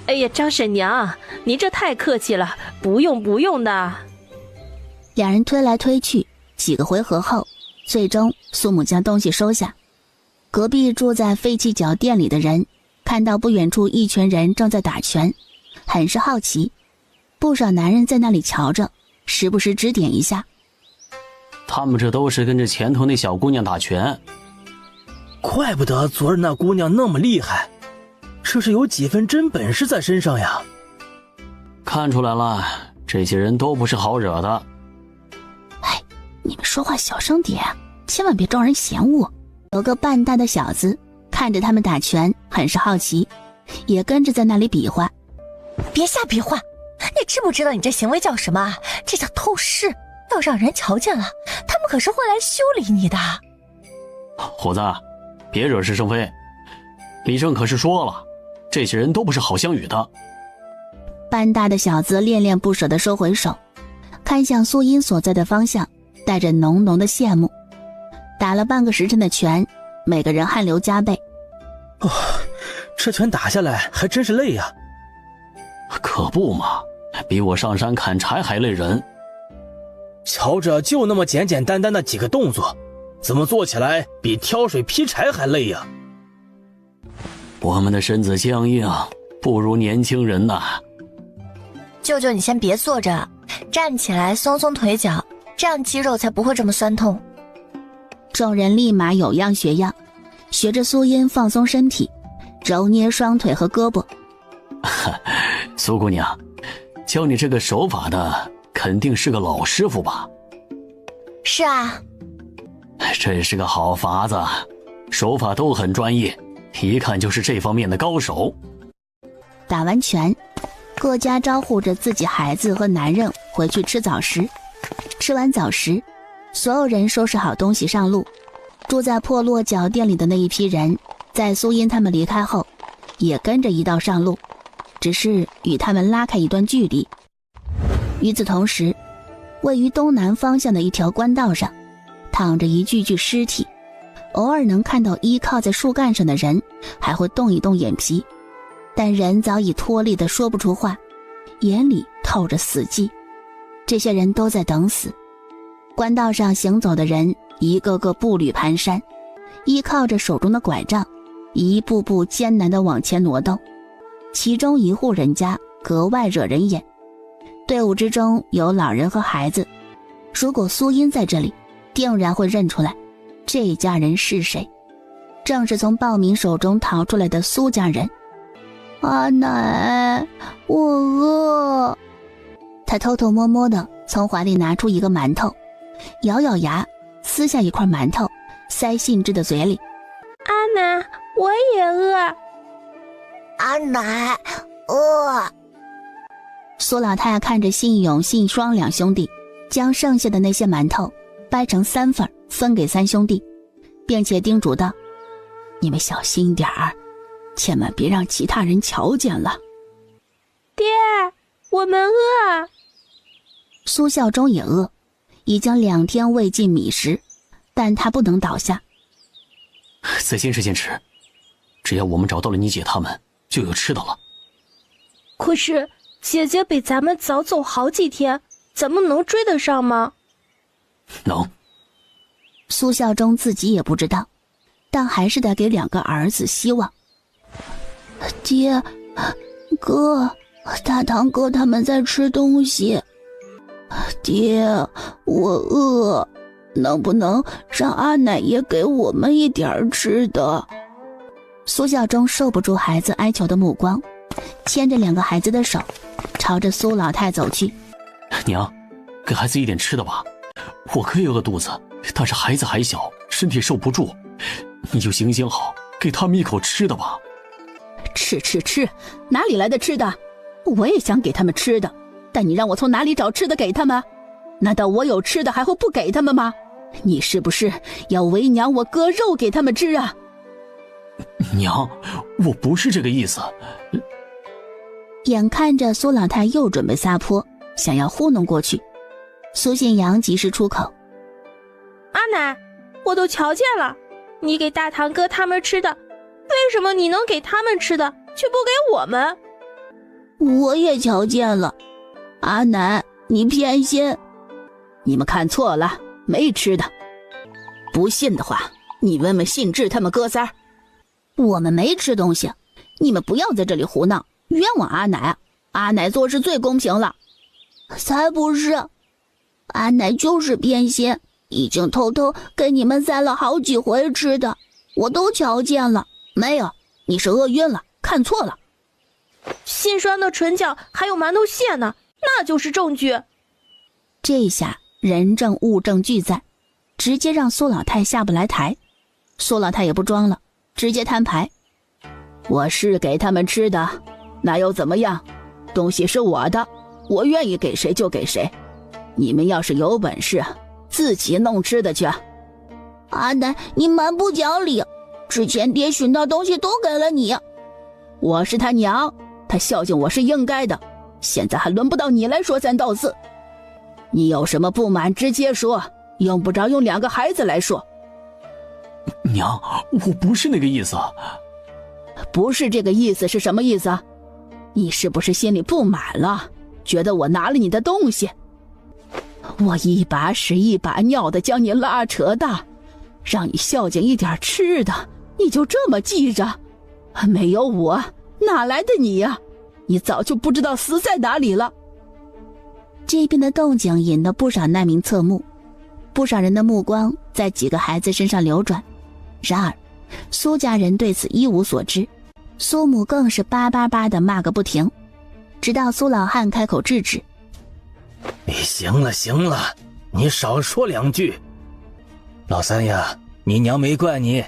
哎呀，张婶娘，你这太客气了，不用的。两人推来推去，几个回合后，最终苏母将东西收下。隔壁住在废弃脚店里的人看到不远处一群人正在打拳，很是好奇，不少男人在那里瞧着，时不时指点一下。他们这都是跟着前头那小姑娘打拳。怪不得昨日那姑娘那么厉害，这是有几分真本事在身上呀。看出来了，这些人都不是好惹的。哎，你们说话小声点，千万别招人嫌恶。有个半大的小子看着他们打拳，很是好奇，也跟着在那里比划。别瞎比划，你知不知道你这行为叫什么？这叫透视，要让人瞧见了，他们可是会来修理你的。虎子，别惹是生非，李正可是说了，这些人都不是好相与的。半大的小子恋恋不舍地收回手，看向苏音所在的方向，带着浓浓的羡慕。打了半个时辰的拳，每个人汗流浃背。这拳打下来还真是累呀。可不嘛，比我上山砍柴还累人。瞧着就那么简简单单的几个动作，怎么做起来比挑水劈柴还累呀？我们的身子僵硬，不如年轻人呐。舅舅，你先别坐着，站起来松松腿脚，这样肌肉才不会这么酸痛。众人立马有样学样，学着苏音放松身体，揉捏双腿和胳膊。苏姑娘，教你这个手法的肯定是个老师傅吧？是啊。这是个好法子，手法都很专业，一看就是这方面的高手。打完拳，各家招呼着自己孩子和男人回去吃早食。吃完早食，所有人收拾好东西上路。住在破落脚店里的那一批人，在苏音他们离开后，也跟着一道上路，只是与他们拉开一段距离。与此同时，位于东南方向的一条官道上，躺着一具具尸体，偶尔能看到依靠在树干上的人还会动一动眼皮，但人早已脱力的说不出话，眼里透着死寂。这些人都在等死。官道上行走的人一个个步履蹒跚，依靠着手中的拐杖，一步步艰难地往前挪动。其中一户人家格外惹人眼，队伍之中有老人和孩子，如果苏音在这里，定然会认出来这家人是谁，正是从暴民手中逃出来的苏家人。阿奶，我饿。他偷偷摸摸地从怀里拿出一个馒头，咬咬牙，撕下一块馒头，塞信之的嘴里。阿奶，我也饿。阿奶，饿。苏老太看着信勇、信双两兄弟，将剩下的那些馒头掰成3份，分给3兄弟，并且叮嘱道：“你们小心点儿，千万别让其他人瞧见了。”爹，我们饿。苏孝忠也饿，已经2天未进米食，但他不能倒下。再坚持坚持，只要我们找到了你姐他们，就有吃的了。可是姐姐比咱们早走好几天，咱们能追得上吗？能。苏孝忠自己也不知道，但还是得给2个儿子希望。爹，哥，大堂哥他们在吃东西。爹，我饿，能不能让阿奶也给我们一点吃的？苏孝忠受不住孩子哀求的目光，牵着2个孩子的手，朝着苏老太走去。娘，给孩子一点吃的吧，我可以饿肚子，但是孩子还小，身体受不住，你就行行好，给他们一口吃的吧。吃，哪里来的吃的？我也想给他们吃的，但你让我从哪里找吃的给他们？难道我有吃的还会不给他们吗？你是不是要为娘我割肉给他们吃啊？娘，我不是这个意思。眼看着苏老太又准备撒泼，想要糊弄过去，苏信阳及时出口：阿奶，我都瞧见了，你给大堂哥他们吃的，为什么你能给他们吃的却不给我们？我也瞧见了，阿奶，你偏心。你们看错了，没吃的。不信的话，你问问信志他们哥仨。我们没吃东西，你们不要在这里胡闹，冤枉阿奶。阿奶做事最公平了。才不是，阿奶就是偏心，已经偷偷给你们塞了好几回吃的，我都瞧见了。没有，你是饿晕了，看错了。信栓的唇角还有馒头屑呢，那就是证据。这下人证物证俱在，直接让苏老太下不来台。苏老太也不装了，直接摊牌：我是给他们吃的，那又怎么样？东西是我的，我愿意给谁就给谁。你们要是有本事，自己弄吃的去。阿奶，你蛮不讲理，之前爹寻到东西都给了你。我是他娘，他孝敬我是应该的，现在还轮不到你来说三道四。你有什么不满直接说，用不着用2个孩子来说。娘，我不是那个意思。不是这个意思是什么意思啊？你是不是心里不满了，觉得我拿了你的东西？我一把屎一把尿的将你拉扯大，让你孝敬一点吃的，你就这么记着？没有我，哪来的你呀？你早就不知道死在哪里了。这边的动静引得不少难民侧目，不少人的目光在几个孩子身上流转。然而苏家人对此一无所知，苏母更是叭叭叭地骂个不停，直到苏老汉开口制止：行了，你少说2句。老三呀，你娘没怪你，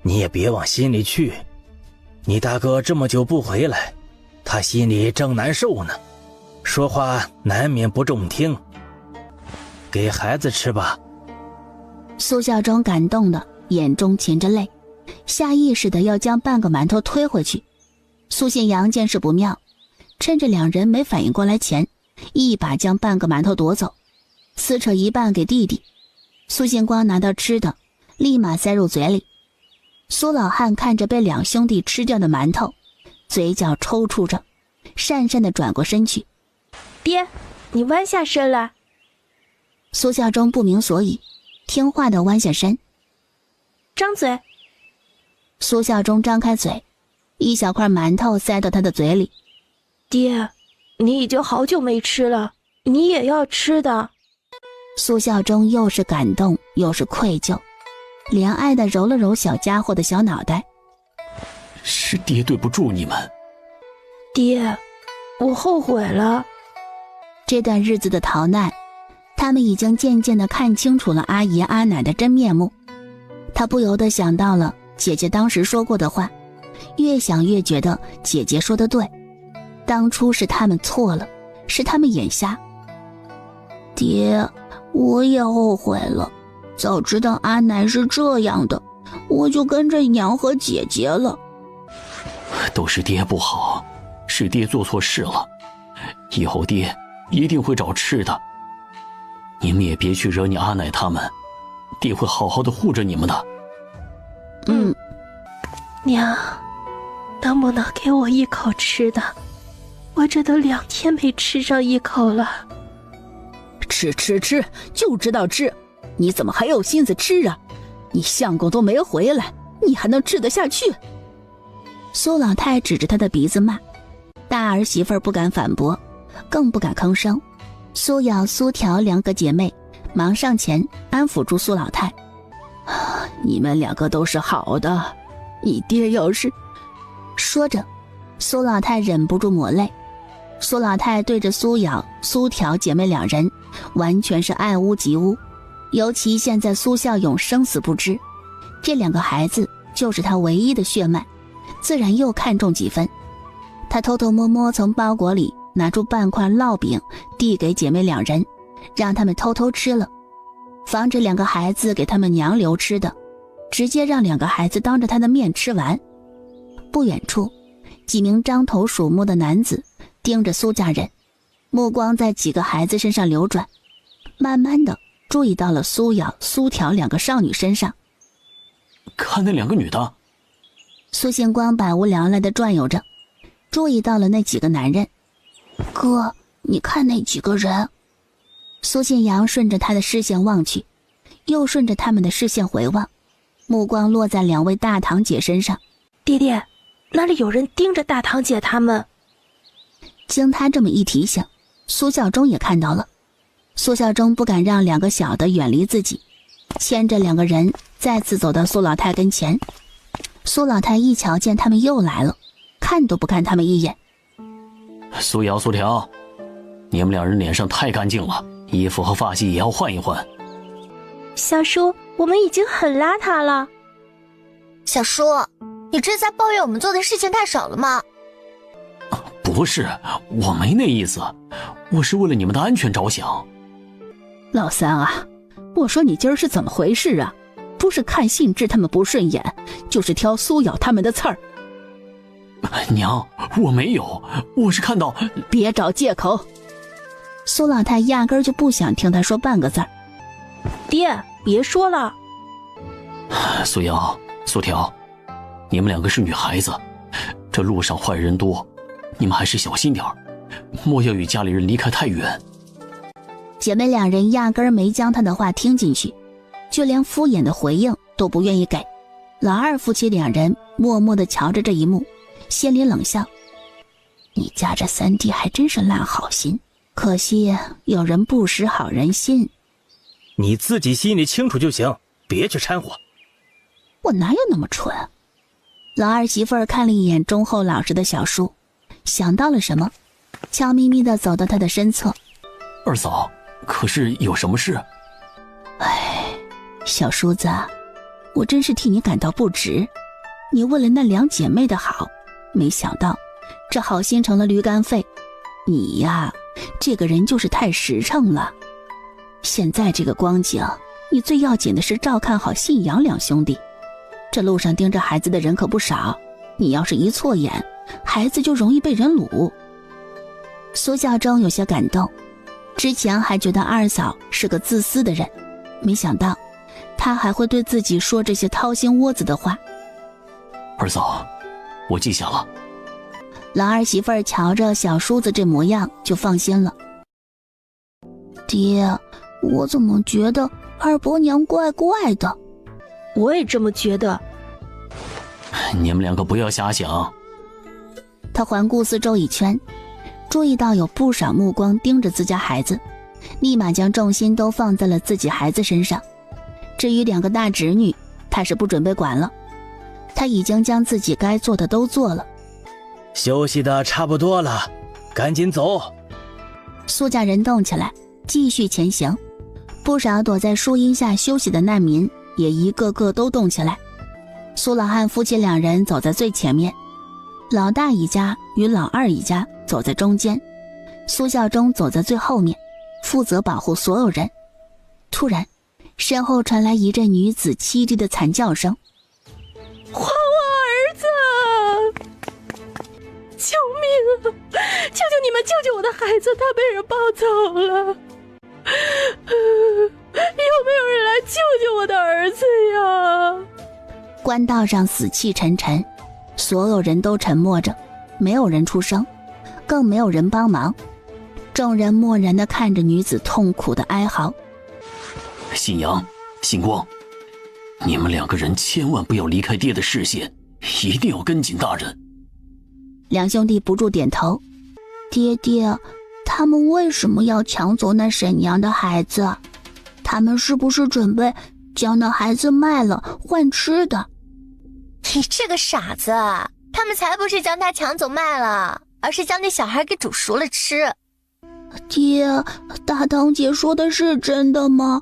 你也别往心里去。你大哥这么久不回来，他心里正难受呢，说话难免不中听。给孩子吃吧。苏孝忠感动的眼中噙着泪，下意识的要将半个馒头推回去。苏信阳见势不妙，趁着2人没反应过来前，一把将半个馒头夺走，撕扯一半给弟弟。苏信光拿到吃的，立马塞入嘴里。苏老汉看着被2兄弟吃掉的馒头，嘴角抽搐着，讪讪地转过身去：爹，你弯下身来。苏孝忠不明所以，听话地弯下身。张嘴。苏孝忠张开嘴，一小块馒头塞到他的嘴里。爹，你已经好久没吃了，你也要吃的。苏孝忠又是感动又是愧疚，怜爱地揉了揉小家伙的小脑袋。是爹对不住你们。爹，我后悔了。这段日子的逃难，他们已经渐渐地看清楚了阿爷阿奶的真面目。他不由得想到了姐姐当时说过的话，越想越觉得姐姐说的对，当初是他们错了，是他们眼瞎。爹，我也后悔了，早知道阿奶是这样的，我就跟着娘和姐姐了。都是爹不好，是爹做错事了，以后爹一定会找吃的。你们也别去惹你阿奶他们，爹会好好的护着你们的。娘，能不能给我一口吃的？我这都2天没吃上一口了。吃，就知道吃，你怎么还有心思吃啊？你相公都没回来，你还能吃得下去？苏老太指着他的鼻子骂，大儿媳妇不敢反驳，更不敢吭声。苏瑶、苏条两个姐妹忙上前安抚住苏老太。你们两个都是好的，你爹要是……说着，苏老太忍不住抹泪。苏老太对着苏瑶、苏条姐妹两人完全是爱屋及乌，尤其现在苏孝勇生死不知，这两个孩子就是他唯一的血脉，自然又看重几分。他偷偷摸摸从包裹里拿出半块烙饼递给姐妹两人，让他们偷偷吃了，防止两个孩子给他们娘留吃的，直接让两个孩子当着他的面吃完。不远处，几名獐头鼠目的男子盯着苏家人，目光在几个孩子身上流转，慢慢的注意到了苏瑶、苏条两个少女身上。看那两个女的。苏星光百无聊赖地转悠着，注意到了那几个男人。哥，你看那几个人。苏信阳顺着他的视线望去，又顺着他们的视线回望，目光落在两位大堂姐身上。爹爹，那里有人盯着大堂姐他们。经他这么一提醒，苏孝忠也看到了。苏孝忠不敢让两个小的远离自己，牵着两个人再次走到苏老太跟前。苏老太一瞧见他们又来了，看都不看他们一眼。苏瑶、苏条，你们两人脸上太干净了，衣服和发髻也要换一换。小叔，我们已经很邋遢了。小叔，你这是在抱怨我们做的事情太少了吗？不是，我没那意思，我是为了你们的安全着想。老三啊，我说你今儿是怎么回事啊？不是看信志他们不顺眼，就是挑苏瑶他们的刺儿。娘，我没有，我是看到……别找借口。苏老太压根儿就不想听他说半个字儿。爹，别说了。苏瑶、苏条，你们两个是女孩子，这路上坏人多，你们还是小心点儿，莫要与家里人离开太远。姐妹两人压根儿没将他的话听进去，就连敷衍的回应都不愿意给。老二夫妻两人默默地瞧着这一幕，心里冷笑：你家这三弟还真是烂好心，可惜有人不识好人心。你自己心里清楚就行，别去掺和。我哪有那么蠢？老二媳妇儿看了一眼忠厚老实的小叔，想到了什么，悄咪咪地走到他的身侧。二嫂，可是有什么事？小叔子，我真是替你感到不值。你为了那两姐妹的好，没想到这好心成了驴肝肺。你呀，这个人就是太实诚了。现在这个光景，你最要紧的是照看好信阳两兄弟。这路上盯着孩子的人可不少，你要是一错眼，孩子就容易被人掳。苏孝忠有些感动，之前还觉得二嫂是个自私的人，没想到他还会对自己说这些掏心窝子的话。二嫂，我记下了。老二媳妇儿瞧着小叔子这模样就放心了。爹，我怎么觉得二伯娘怪怪的？我也这么觉得。你们两个不要瞎想。他环顾四周一圈，注意到有不少目光盯着自家孩子，立马将重心都放在了自己孩子身上。至于两个大侄女，他是不准备管了，他已经将自己该做的都做了。休息的差不多了，赶紧走。苏家人动起来，继续前行。不少躲在树荫下休息的难民也一个个都动起来。苏老汉夫妻两人走在最前面，老大一家与老二一家走在中间，苏孝忠走在最后面，负责保护所有人。突然，身后传来一阵女子凄厉的惨叫声：还我儿子！救命啊！求求你们救救我的孩子，他被人抱走了！有没有人来救救我的儿子呀？官道上死气沉沉，所有人都沉默着，没有人出声，更没有人帮忙。众人默然地看着女子痛苦的哀嚎。信阳、信光，你们两个人千万不要离开爹的视线，一定要跟紧大人。两兄弟不住点头。爹爹，他们为什么要抢走那婶娘的孩子？他们是不是准备将那孩子卖了换吃的？你这个傻子，他们才不是将他抢走卖了，而是将那小孩给煮熟了吃。爹，大堂姐说的是真的吗？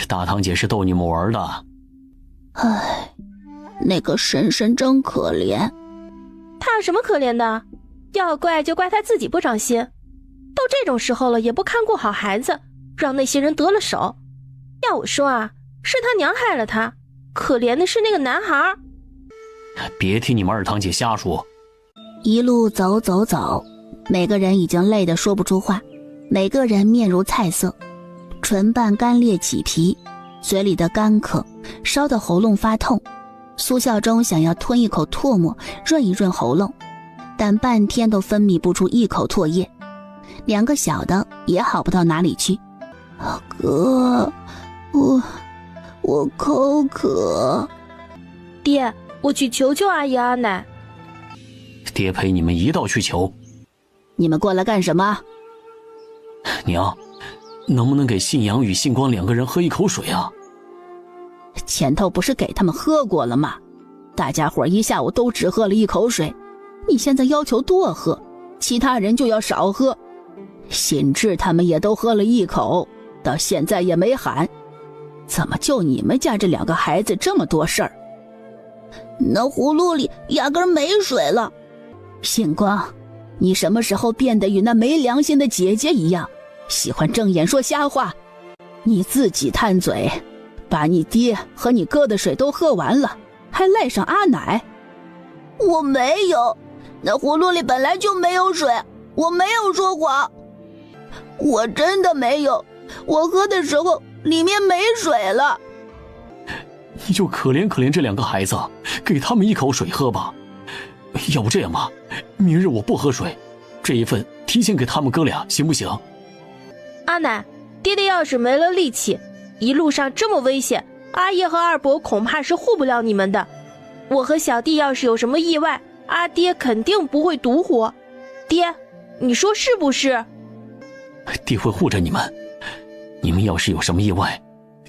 大堂姐是逗你们玩的。唉，那个婶婶真可怜。他有什么可怜的？要怪就怪他自己不长心，都这种时候了也不看顾好孩子，让那些人得了手。要我说啊，是他娘害了他，可怜的是那个男孩。别听你们二堂姐瞎说。一路走，每个人已经累得说不出话，每个人面如菜色，唇瓣干裂起皮，嘴里的干渴烧得喉咙发痛。苏孝忠想要吞一口唾沫润一润喉咙，但半天都分泌不出一口唾液。两个小的也好不到哪里去。哥，我口渴。爹，我去求求阿姨阿奶。爹陪你们一道去求。你们过来干什么？娘，能不能给信阳与信光两个人喝一口水啊？前头不是给他们喝过了吗？大家伙一下午都只喝了一口水，你现在要求多喝，其他人就要少喝。信志他们也都喝了一口，到现在也没喊，怎么就你们家这两个孩子这么多事儿？那葫芦里压根没水了。信光，你什么时候变得与那没良心的姐姐一样，喜欢睁眼说瞎话？你自己贪嘴，把你爹和你哥的水都喝完了，还赖上阿奶。我没有，那葫芦里本来就没有水，我没有说谎，我真的没有，我喝的时候里面没水了。你就可怜可怜这两个孩子，给他们一口水喝吧。要不这样吧，明日我不喝水，这一份提前给他们哥俩，行不行？阿奶，爹爹要是没了力气，一路上这么危险，阿爷和二伯恐怕是护不了你们的。我和小弟要是有什么意外，阿爹肯定不会独活。爹，你说是不是？爹会护着你们，你们要是有什么意外，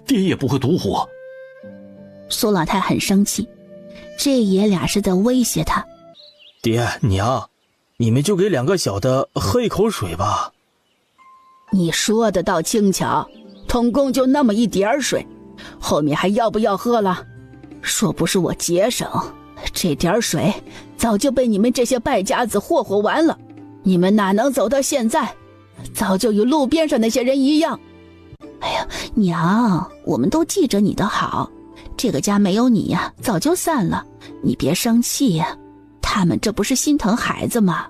爹也不会独活。苏老太很生气，这爷俩是在威胁他。爹娘，你们就给两个小的喝一口水吧。你说的倒轻巧，统共就那么一点水，后面还要不要喝了？说不是我节省，这点水早就被你们这些败家子霍霍完了，你们哪能走到现在，早就与路边上那些人一样。哎呀，娘，我们都记着你的好，这个家没有你呀，早就散了，你别生气呀。他们这不是心疼孩子吗？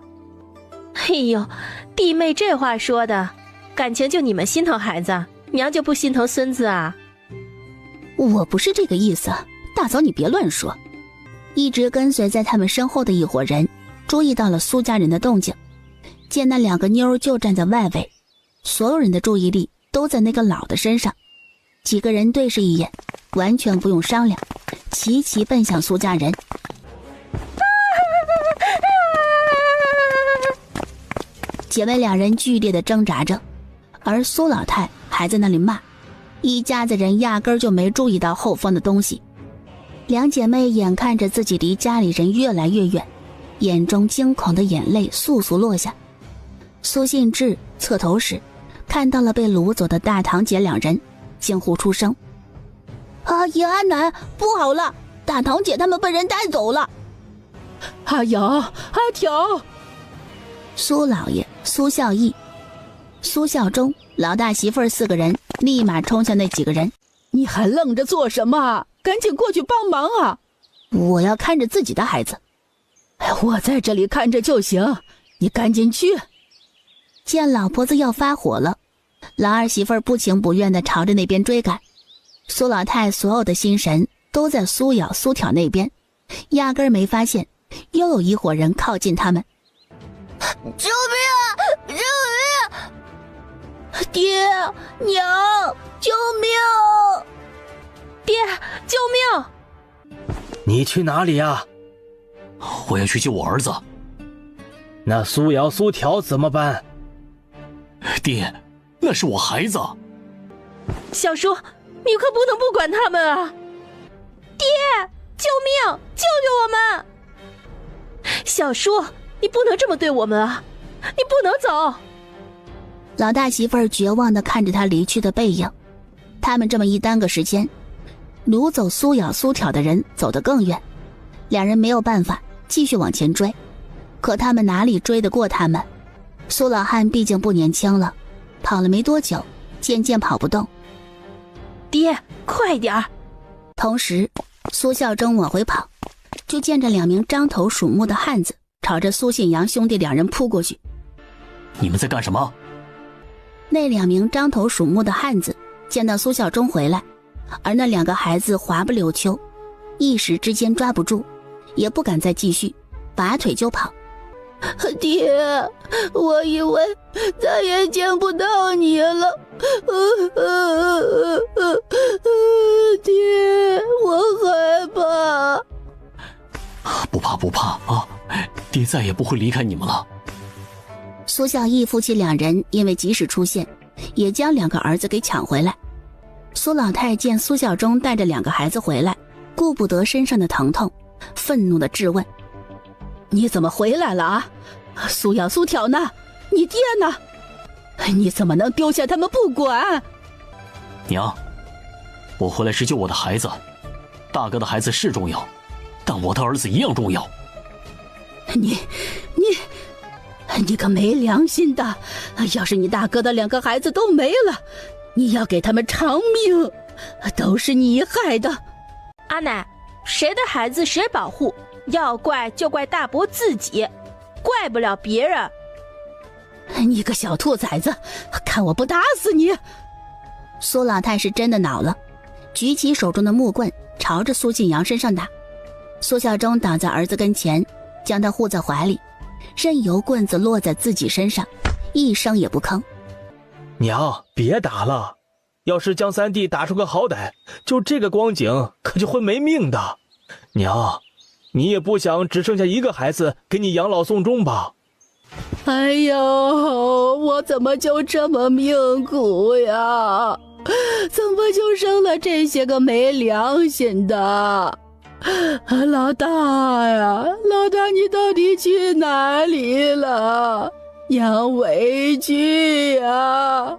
哎呦，弟妹这话说的，感情就你们心疼孩子，娘就不心疼孙子啊？我不是这个意思，大嫂你别乱说。一直跟随在他们身后的一伙人注意到了苏家人的动静，见那两个妞就站在外围，所有人的注意力都在那个老的身上。几个人对视一眼，完全不用商量，齐齐奔向苏家人。姐妹两人剧烈的挣扎着，而苏老太还在那里骂，一家子人压根就没注意到后方的东西。两姐妹眼看着自己离家里人越来越远，眼中惊恐的眼泪簌簌落下。苏信志侧头时看到了被掳走的大堂姐两人，惊呼出声：阿姨阿奶，不好了，大堂姐他们被人带走了。阿瑶阿条，苏老爷、苏孝义、苏孝忠、老大媳妇儿四个人立马冲向那几个人。你还愣着做什么？赶紧过去帮忙啊！我要看着自己的孩子。我在这里看着就行，你赶紧去。见老婆子要发火了，老二媳妇儿不情不愿地朝着那边追赶。苏老太所有的心神都在苏咬、苏挑那边，压根儿没发现又有一伙人靠近他们。救命啊！救命！爹娘，救命！爹，救命！你去哪里呀？我要去救我儿子。那苏瑶、苏条怎么办？爹，那是我孩子。小叔，你可不能不管他们啊！爹，救命！救救我们！小叔，你不能这么对我们啊！你不能走！老大媳妇儿绝望地看着他离去的背影。他们这么一耽搁时间，掳走苏咬苏挑的人走得更远，两人没有办法继续往前追，可他们哪里追得过他们？苏老汉毕竟不年轻了，跑了没多久，渐渐跑不动。爹，快点儿！同时，苏孝忠往回跑，就见着2名獐头鼠目的汉子朝着苏信阳兄弟2人扑过去。你们在干什么？那2名獐头鼠目的汉子见到苏孝忠回来，而那2个孩子滑不溜秋，一时之间抓不住，也不敢再继续，拔腿就跑。爹，我以为再也见不到你了。爹，我害怕。不怕啊！爹再也不会离开你们了。苏孝义夫妻2人因为及时出现，也将2个儿子给抢回来。苏老太见苏孝忠带着2个孩子回来，顾不得身上的疼痛，愤怒地质问：你怎么回来了啊？苏咬苏挑呢？你爹呢？你怎么能丢下他们不管？娘，我回来是救我的孩子，大哥的孩子是重要，但我的儿子一样重要。你可没良心的！要是你大哥的2个孩子都没了，你要给他们偿命，都是你害的。阿奶，谁的孩子谁保护，要怪就怪大伯自己，怪不了别人。你个小兔崽子，看我不打死你！苏老太是真的恼了，举起手中的木棍朝着苏信阳身上打。苏孝忠挡在儿子跟前，将他护在怀里，任由棍子落在自己身上，一声也不吭。娘，别打了，要是江三弟打出个好歹，就这个光景可就会没命的。娘，你也不想只剩下1个孩子给你养老送终吧？哎呦，我怎么就这么命苦呀？怎么就生了这些个没良心的？老大呀，老大，你到底去哪里了？娘委屈呀！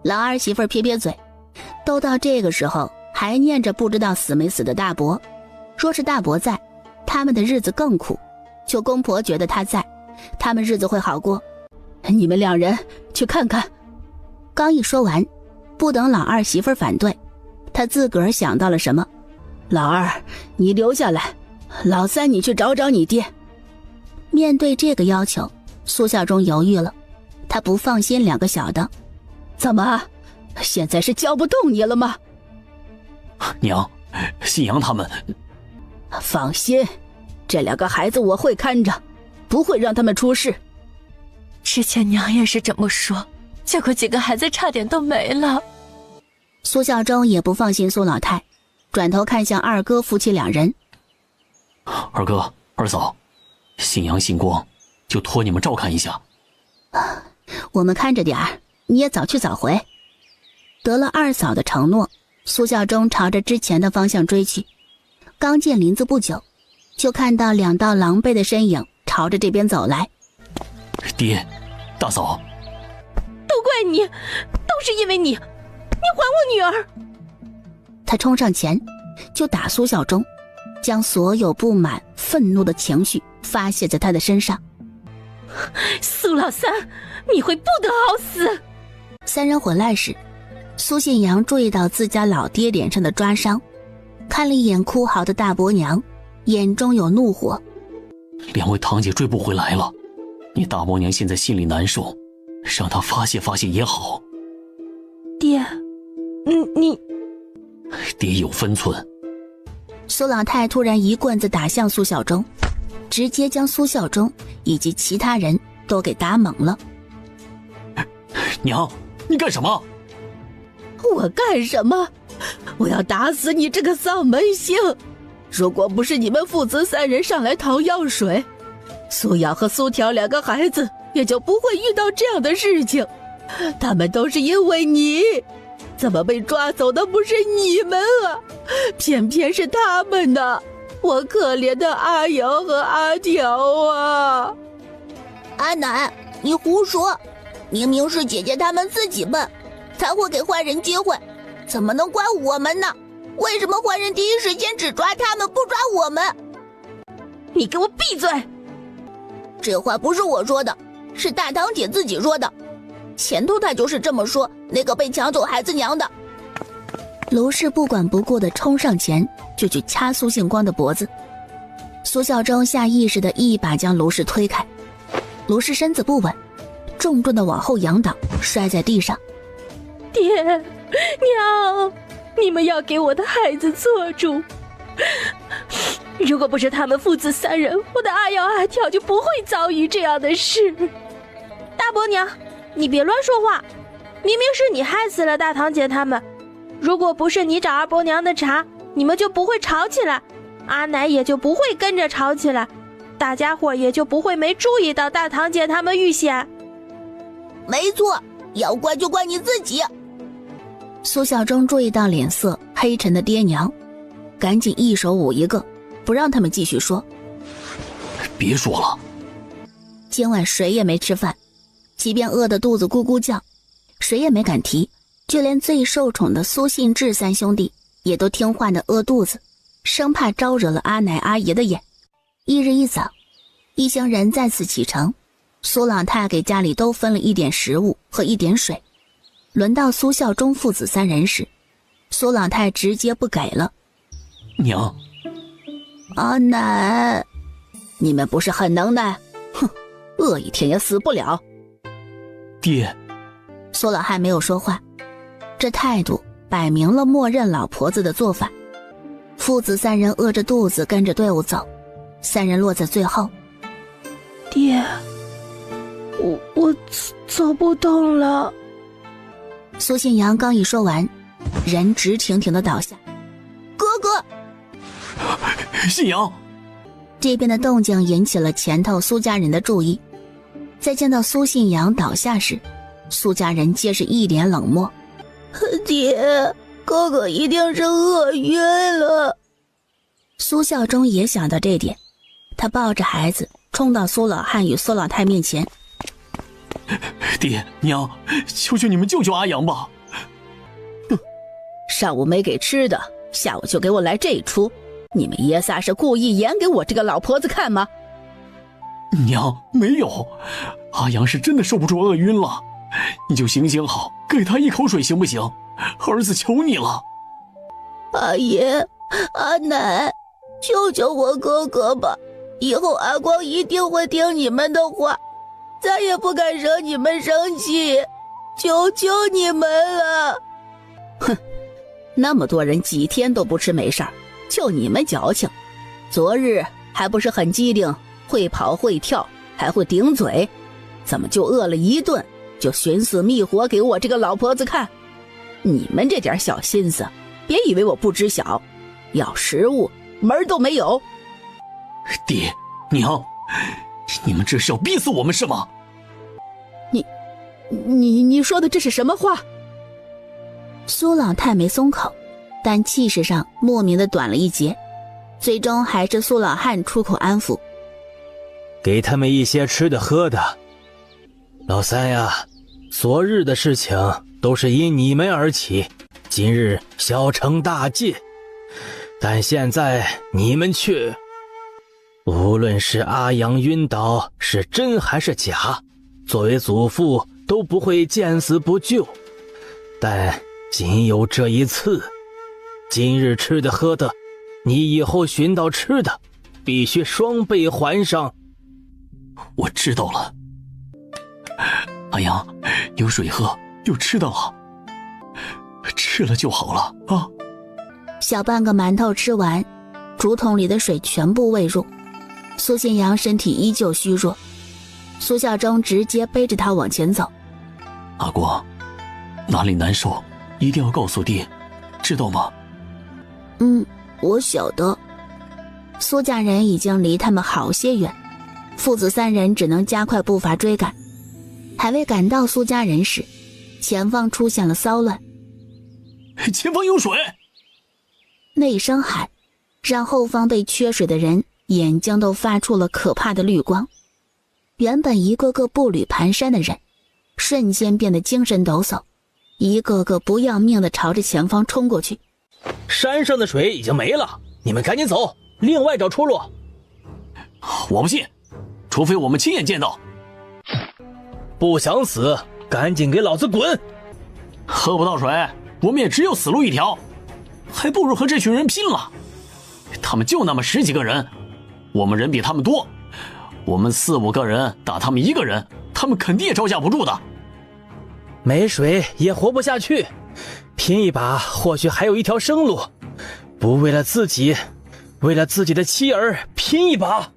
老二媳妇撇撇嘴，都到这个时候还念着不知道死没死的大伯。若是大伯在，他们的日子更苦；就公婆觉得他在，他们日子会好过。你们2人去看看。刚一说完，不等老二媳妇反对，他自个儿想到了什么。老二，你留下来，老三你去找找你爹。面对这个要求，苏孝忠犹豫了，他不放心2个小的。怎么，现在是叫不动你了吗？娘，信阳他们……放心，这2个孩子我会看着，不会让他们出事。之前娘也是这么说，结果几个孩子差点都没了。苏孝忠也不放心苏老太，转头看向二哥夫妻2人。二哥、二嫂，信阳、信光，就托你们照看一下。我们看着点儿，你也早去早回。得了二嫂的承诺，苏孝忠朝着之前的方向追去。刚进林子不久，就看到2道狼狈的身影朝着这边走来。爹，大嫂，都怪你，都是因为你，你还我女儿！他冲上前就打苏孝忠，将所有不满、愤怒的情绪发泄在他的身上。苏老三，你会不得好死！3人回来时，苏信阳注意到自家老爹脸上的抓伤，看了一眼哭嚎的大伯娘，眼中有怒火。2位堂姐追不回来了，你大伯娘现在心里难受，让她发泄发泄也好。爹，你爹有分寸。苏老太突然一棍子打向苏孝忠，直接将苏孝忠以及其他人都给打懵了。娘，你干什么？我干什么？我要打死你这个丧门星！如果不是你们父子3人上来讨药水，苏瑶和苏条2个孩子也就不会遇到这样的事情。他们都是因为你，怎么被抓走的不是你们啊，偏偏是他们呢？我可怜的阿瑶和阿条啊！阿奶，你胡说，明明是姐姐他们自己笨，才会给坏人机会，怎么能怪我们呢？为什么坏人第一时间只抓他们，不抓我们？你给我闭嘴！这话不是我说的，是大堂姐自己说的。前头她就是这么说那个被抢走孩子娘的。卢氏不管不顾地冲上前，就去掐苏信光的脖子。苏孝忠下意识地一把将卢氏推开，卢氏身子不稳，重重地往后仰倒，摔在地上。爹娘，你们要给我的孩子做主。如果不是他们父子3人，我的阿瑶阿条就不会遭遇这样的事。大伯娘，你别乱说话，明明是你害死了大堂姐他们。如果不是你找二伯娘的茬，你们就不会吵起来，阿奶也就不会跟着吵起来，大家伙也就不会没注意到大堂姐他们遇险。没错，要怪就怪你自己。苏孝忠注意到脸色黑沉的爹娘，赶紧一手捂一个，不让他们继续说。别说了，今晚谁也没吃饭，即便饿得肚子咕咕叫，谁也没敢提，就连最受宠的苏信志3兄弟也都听话的饿肚子，生怕招惹了阿奶阿爷的眼。翌日一早，一行人再次启程，苏老太给家里都分了一点食物和一点水。轮到苏孝忠父子3人时，苏老太直接不给了。娘，阿奶，你们不是很能耐？哼，饿一天也死不了。爹，苏老汉没有说话，这态度摆明了默认老婆子的做法。父子3人饿着肚子跟着队伍走，3人落在最后。爹，我走不动了。苏信阳刚一说完，人直挺挺地倒下。哥哥！信阳！这边的动静引起了前头苏家人的注意。在见到苏信阳倒下时，苏家人皆是一脸冷漠。爹，哥哥一定是饿晕了。苏孝忠也想到这点，他抱着孩子冲到苏老汉与苏老太面前。爹娘，求求你们救救阿阳吧！哼，上午没给吃的，下午就给我来这一出，你们爷仨是故意演给我这个老婆子看吗？娘，没有，阿阳是真的受不住饿晕了，你就行行好，给他一口水行不行？儿子求你了。阿爷，阿奶，救救我哥哥吧，以后阿光一定会听你们的话，再也不敢惹你们生气，求求你们了。哼，那么多人几天都不吃没事儿，就你们矫情。昨日还不是很机灵，会跑会跳，还会顶嘴，怎么就饿了一顿就寻死觅活给我这个老婆子看？你们这点小心思，别以为我不知晓，要食物门儿都没有。爹娘，你们这是要逼死我们是吗？你说的这是什么话？苏老太没松口，但气势上莫名的短了一截，最终还是苏老汉出口安抚：给他们一些吃的喝的。老三呀，昨日的事情都是因你们而起，今日小惩大戒，但现在你们却……无论是阿阳晕倒是真还是假，作为祖父都不会见死不救，但仅有这一次，今日吃的喝的，你以后寻到吃的必须双倍还上。我知道了。阿阳，有水喝，有吃的了，吃了就好了啊。小半个馒头吃完，竹筒里的水全部喂入。苏信阳身体依旧虚弱，苏孝忠直接背着他往前走。阿光，哪里难受一定要告诉爹，知道吗？我晓得。苏家人已经离他们好些远，父子三人只能加快步伐追赶。还未赶到苏家人时，前方出现了骚乱。前方有水！那一声喊让后方被缺水的人眼睛都发出了可怕的绿光。原本一个个步履蹒跚的人瞬间变得精神抖擞，一个个不要命地朝着前方冲过去。山上的水已经没了，你们赶紧走，另外找出路。我不信，除非我们亲眼见到。不想死，赶紧给老子滚！喝不到水，我们也只有死路一条，还不如和这群人拼了。他们就那么10几个人，我们人比他们多，我们4、5个人打他们1个人，他们肯定也招架不住的。没水也活不下去，拼一把或许还有一条生路，不为了自己，为了自己的妻儿拼一把。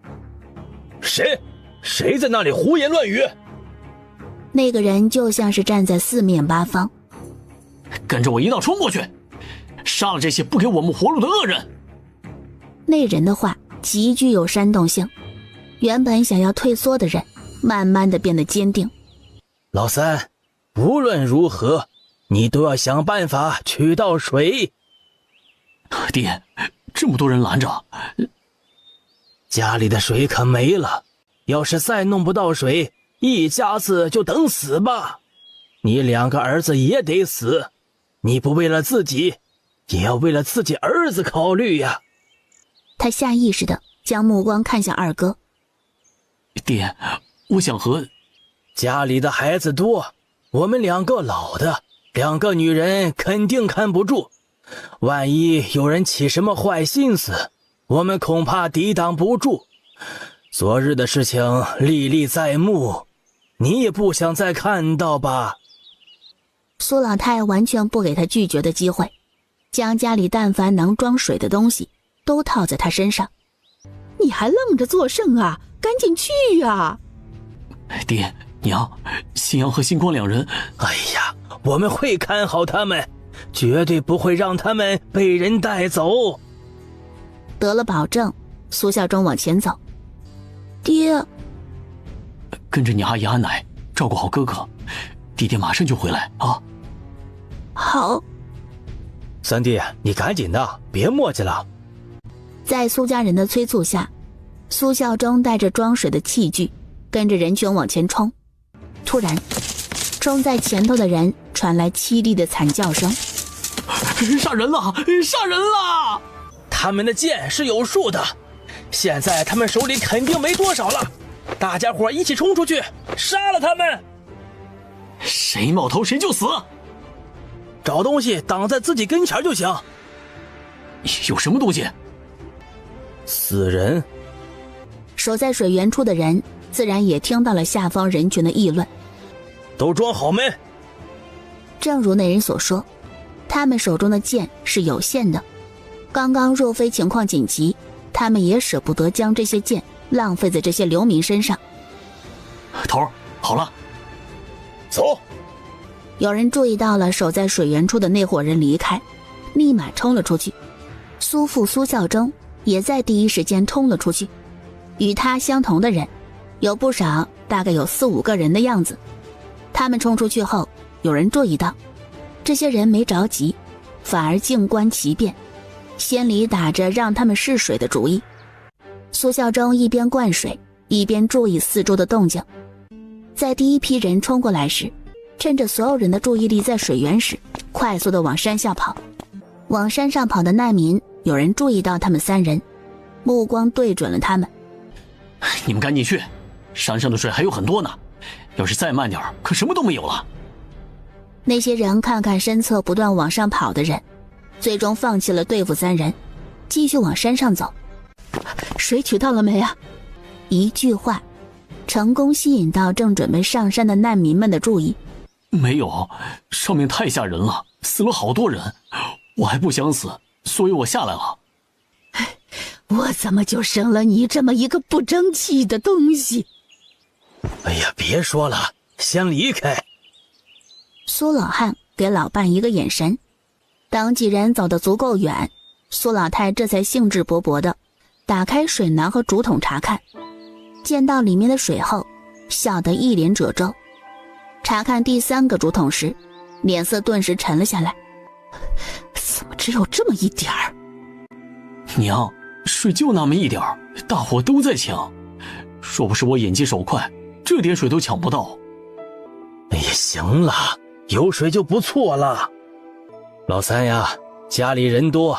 谁在那里胡言乱语？那个人就像是站在四面八方。跟着我一道冲过去，杀了这些不给我们活路的恶人。那人的话极具有煽动性，原本想要退缩的人慢慢的变得坚定。老三，无论如何你都要想办法取到水。爹，这么多人拦着，家里的水可没了，要是再弄不到水，一家子就等死吧。你2个儿子也得死，你不为了自己，也要为了自己儿子考虑呀。他下意识地将目光看向二哥。爹，我想和家里的孩子多，我们2个老的，2个女人肯定看不住，万一有人起什么坏心思，我们恐怕抵挡不住。昨日的事情历历在目，你也不想再看到吧？苏老太完全不给他拒绝的机会，将家里但凡能装水的东西都套在他身上。你还愣着作甚啊？赶紧去啊！爹娘，新阳和星光2人，哎呀，我们会看好他们，绝对不会让他们被人带走。得了保证，苏孝忠往前走。爹，跟着你阿姨阿奶照顾好哥哥，弟弟马上就回来啊。好。三弟，你赶紧的，别磨叽了。在苏家人的催促下，苏孝忠带着装水的器具跟着人群往前冲。突然，冲在前头的人传来凄厉的惨叫声。杀人了！杀人了！他们的剑是有数的，现在他们手里肯定没多少了，大家伙一起冲出去，杀了他们！谁冒头谁就死，找东西挡在自己跟前就行。有什么东西？死人。守在水源处的人自然也听到了下方人群的议论。都装好没？正如那人所说，他们手中的剑是有限的，刚刚若非情况紧急，他们也舍不得将这些剑浪费在这些流民身上。头儿，好了，走。有人注意到了守在水源处的那伙人离开，立马冲了出去。苏父苏孝忠也在第一时间冲了出去。与他相同的人有不少，大概有4、5个人的样子。他们冲出去后，有人注意到这些人没着急，反而静观其变，心里打着让他们试水的主意。苏孝忠一边灌水，一边注意四周的动静。在第一批人冲过来时，趁着所有人的注意力在水源时，快速地往山下跑。往山上跑的难民有人注意到他们3人，目光对准了他们。你们赶紧去，山上的水还有很多呢，要是再慢点可什么都没有了。那些人看看身侧不断往上跑的人，最终放弃了对付3人，继续往山上走。水取到了没啊？一句话成功吸引到正准备上山的难民们的注意。没有，上面太吓人了，死了好多人，我还不想死，所以我下来了。我怎么就生了你这么一个不争气的东西？哎呀，别说了，先离开。苏老汉给老伴一个眼神，等几人走得足够远，苏老太这才兴致勃勃地打开水囊和竹筒查看，见到里面的水后，笑得一脸褶皱。查看第3个竹筒时，脸色顿时沉了下来。怎么只有这么一点儿？娘，水就那么一点儿，大伙都在抢，若不是我眼疾手快，这点水都抢不到。哎呀，行了，有水就不错了。老三呀，家里人多，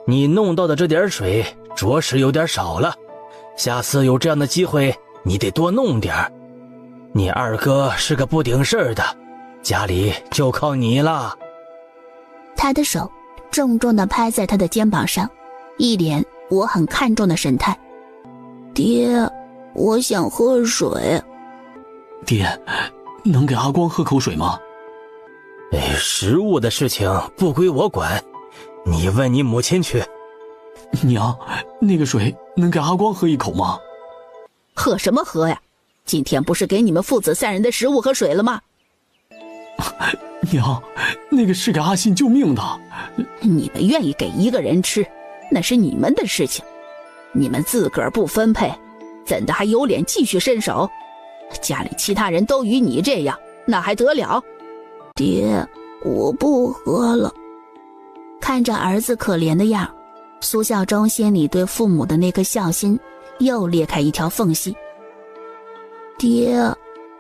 你弄到的这点水着实有点少了，下次有这样的机会，你得多弄点儿。你二哥是个不顶事儿的，家里就靠你了。他的手重重地拍在他的肩膀上，一脸我很看重的神态。爹，我想喝水。爹，能给阿光喝口水吗？食物的事情不归我管，你问你母亲去。娘，那个水能给阿光喝一口吗？喝什么喝呀？今天不是给你们父子3人的食物和水了吗？娘，那个是给阿信救命的。你们愿意给一个人吃，那是你们的事情，你们自个儿不分配，怎的还有脸继续伸手？家里其他人都与你这样，那还得了？爹，我不喝了。看着儿子可怜的样，苏孝忠心里对父母的那颗孝心又裂开一条缝隙。爹，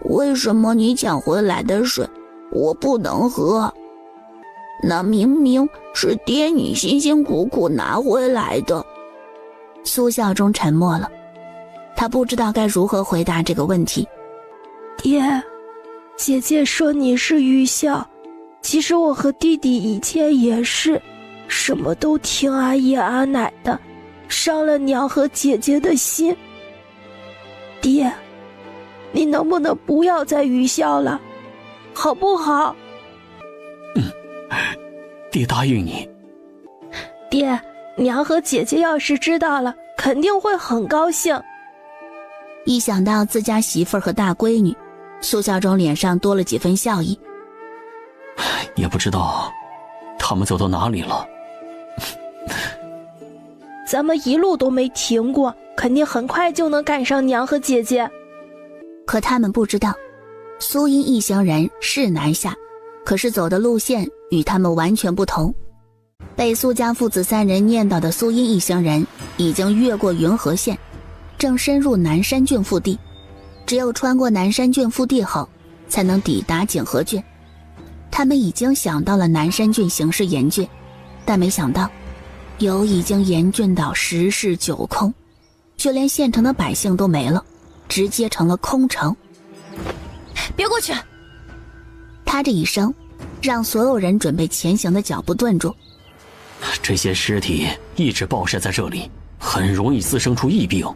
为什么你抢回来的水我不能喝？那明明是爹你辛辛苦苦拿回来的。苏孝忠沉默了，他不知道该如何回答这个问题。爹，姐姐说你是愚孝，其实我和弟弟以前也是，什么都听阿爷阿奶的，伤了娘和姐姐的心。爹，你能不能不要再愚孝了，好不好？爹答应你。爹，娘和姐姐要是知道了，肯定会很高兴。一想到自家媳妇儿和大闺女，苏孝忠脸上多了几分笑意。也不知道他们走到哪里了。咱们一路都没停过，肯定很快就能赶上娘和姐姐。可他们不知道，苏英一行人是南下，可是走的路线与他们完全不同。被苏家父子3人念叨的苏英一行人已经越过云和县，正深入南山郡腹地。只有穿过南山郡腹地后，才能抵达景和郡。他们已经想到了南山郡形势严峻，但没想到油已经严峻到10室9空，就连县城的百姓都没了，直接成了空城。别过去！他这一声让所有人准备前行的脚步顿住。这些尸体一直暴晒在这里，很容易滋生出疫病。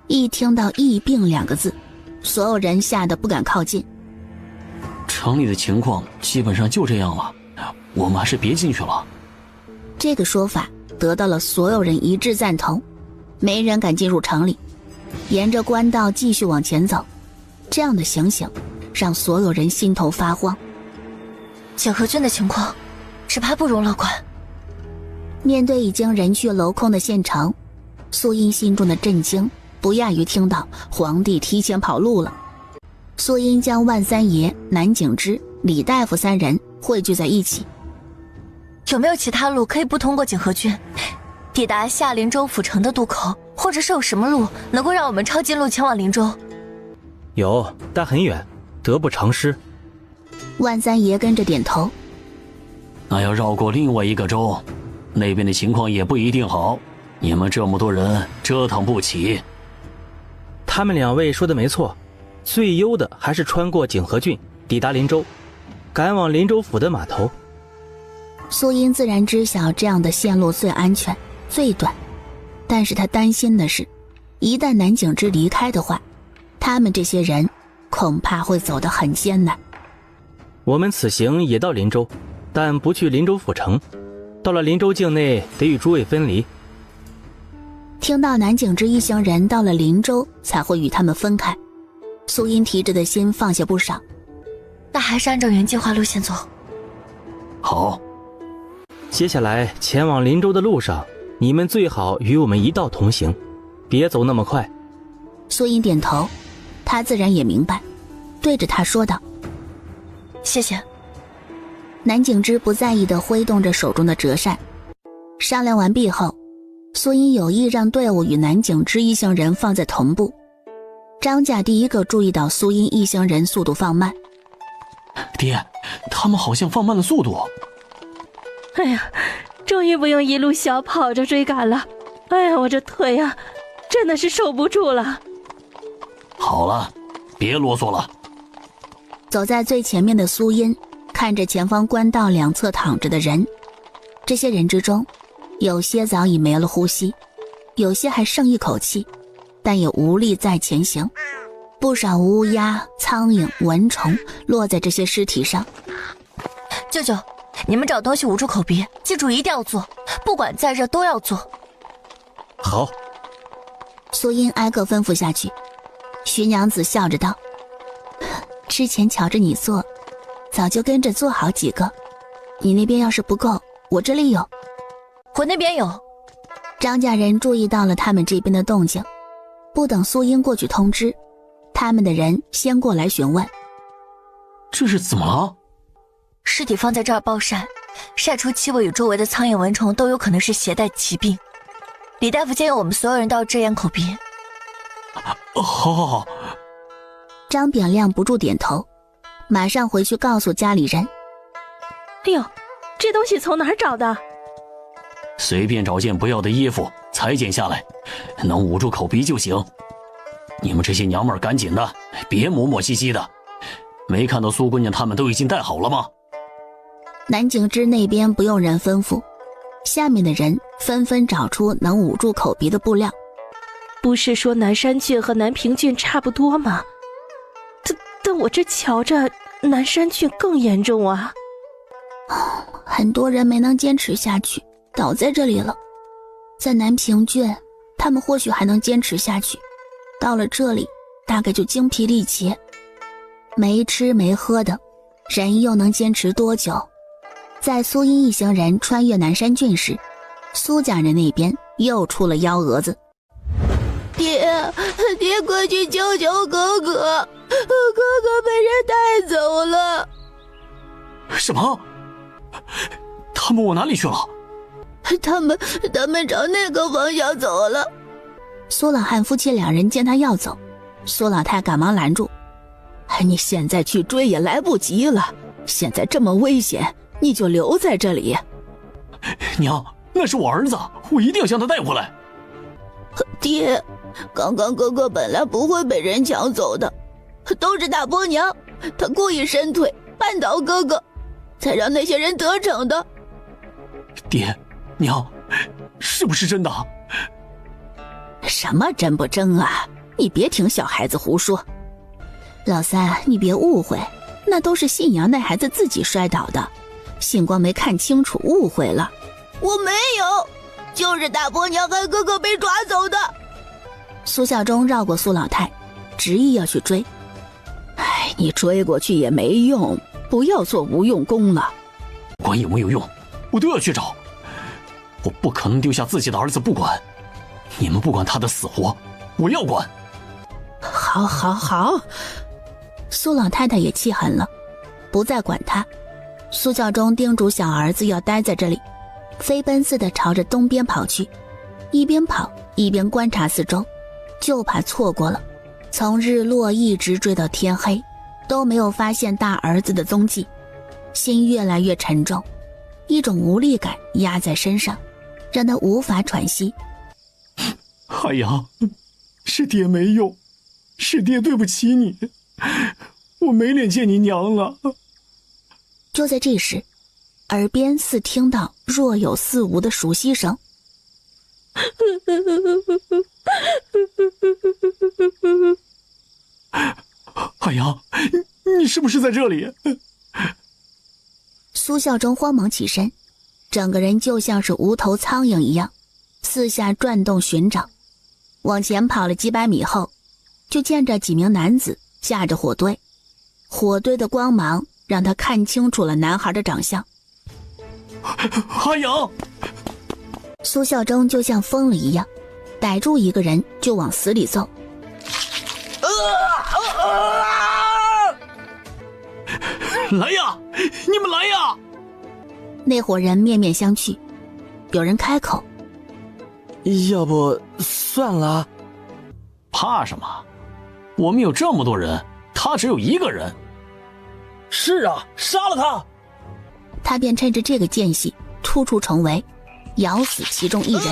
一听到疫病2个字，所有人吓得不敢靠近。城里的情况基本上就这样了，我们还是别进去了。这个说法得到了所有人一致赞同，没人敢进入城里，沿着官道继续往前走。这样的情形让所有人心头发慌。景和郡的情况只怕不容乐观。面对已经人去楼空的县城，苏英心中的震惊不亚于听到皇帝提前跑路了。苏英将万三爷、南景之、李大夫3人汇聚在一起。有没有其他路可以不通过景和郡，抵达下林州府城的渡口，或者是有什么路能够让我们抄近路前往林州？有，但很远，得不偿失。万三爷跟着点头。那要绕过另外一个州，那边的情况也不一定好，你们这么多人折腾不起。他们2位说的没错，最优的还是穿过景和郡，抵达林州，赶往林州府的码头。苏英自然知晓这样的线路最安全最短，但是他担心的是，一旦南景之离开的话，他们这些人恐怕会走得很艰难。我们此行也到林州，但不去林州府城，到了林州境内得与诸位分离。听到南景之一行人到了林州才会与他们分开，苏英提着的心放下不少。那还是按照原计划路线走。好。接下来前往林州的路上，你们最好与我们一道同行，别走那么快。苏音点头，他自然也明白，对着他说道：谢谢。南景之不在意地挥动着手中的折扇。商量完毕后，苏音有意让队伍与南景之一行人放在同步。张家第一个注意到苏音一行人速度放慢。爹，他们好像放慢了速度。哎呀，终于不用一路小跑着追赶了。哎呀，我这腿呀，真的是受不住了。好了，别啰嗦了。走在最前面的苏音看着前方官道两侧躺着的人，这些人之中，有些早已没了呼吸，有些还剩一口气，但也无力再前行。不少乌鸦、苍蝇、蚊虫落在这些尸体上。舅舅，你们找东西捂住口鼻，记住一定要做，不管再热都要做。好。苏音挨个吩咐下去。徐娘子笑着道：之前瞧着你做，早就跟着做好几个，你那边要是不够，我这里有。我那边有。张家人注意到了他们这边的动静，不等苏音过去通知，他们的人先过来询问。这是怎么了？尸体放在这儿暴晒，晒出气味与周围的苍蝇蚊虫都有可能是携带疾病。李大夫建议我们所有人都要遮掩口鼻。好。张炳亮不住点头，马上回去告诉家里人。哎呦，这东西从哪儿找的？随便找件不要的衣服裁剪下来，能捂住口鼻就行。你们这些娘们儿赶紧的，别磨磨唧唧的。没看到苏姑娘他们都已经带好了吗？南景之那边不用人吩咐，下面的人纷纷找出能捂住口鼻的布料。不是说南山郡和南平郡差不多吗？但我这瞧着南山郡更严重啊。很多人没能坚持下去，倒在这里了。在南平郡，他们或许还能坚持下去，到了这里大概就精疲力竭，没吃没喝的，人又能坚持多久？在苏音一行人穿越南山郡时，苏家人那边又出了幺蛾子。爹快去救救哥哥，哥哥被人带走了。什么？他们往哪里去了？他们朝那个方向走了。苏老汉夫妻两人见他要走，苏老太赶忙拦住。你现在去追也来不及了，现在这么危险，你就留在这里。娘，那是我儿子，我一定要将他带回来。爹，刚刚哥哥本来不会被人抢走的，都是大伯娘，她故意伸腿绊倒哥哥，才让那些人得逞的。爹，娘，是不是真的？什么真不真啊？你别听小孩子胡说。老三，你别误会，那都是信阳那孩子自己摔倒的，信光没看清楚，误会了。我没有，就是大伯娘害哥哥被抓走的。苏孝忠绕过苏老太，执意要去追。你追过去也没用，不要做无用功了。不管有没有用，我都要去找。我不可能丢下自己的儿子不管，你们不管他的死活，我要管。好。苏老太太也气狠了，不再管他。苏孝忠叮嘱小儿子要待在这里，飞奔似的朝着东边跑去，一边跑一边观察四周，就怕错过了。从日落一直追到天黑，都没有发现大儿子的踪迹，心越来越沉重，一种无力感压在身上，让他无法喘息。海洋，是爹没用，是爹对不起你，我没脸见你娘了。就在这时，耳边似听到若有似无的熟悉声。海洋，你是不是在这里？苏孝忠慌忙起身，整个人就像是无头苍蝇一样，四下转动寻找。往前跑了几百米后，就见着几名男子架着火堆，火堆的光芒让他看清楚了男孩的长相。海洋，苏孝忠就像疯了一样，逮住一个人就往死里揍。来呀，你们来呀！那伙人面面相觑，有人开口：要不算了？怕什么？我们有这么多人，他只有一个人。是啊，杀了他！他便趁着这个间隙突出重围，咬死其中一人。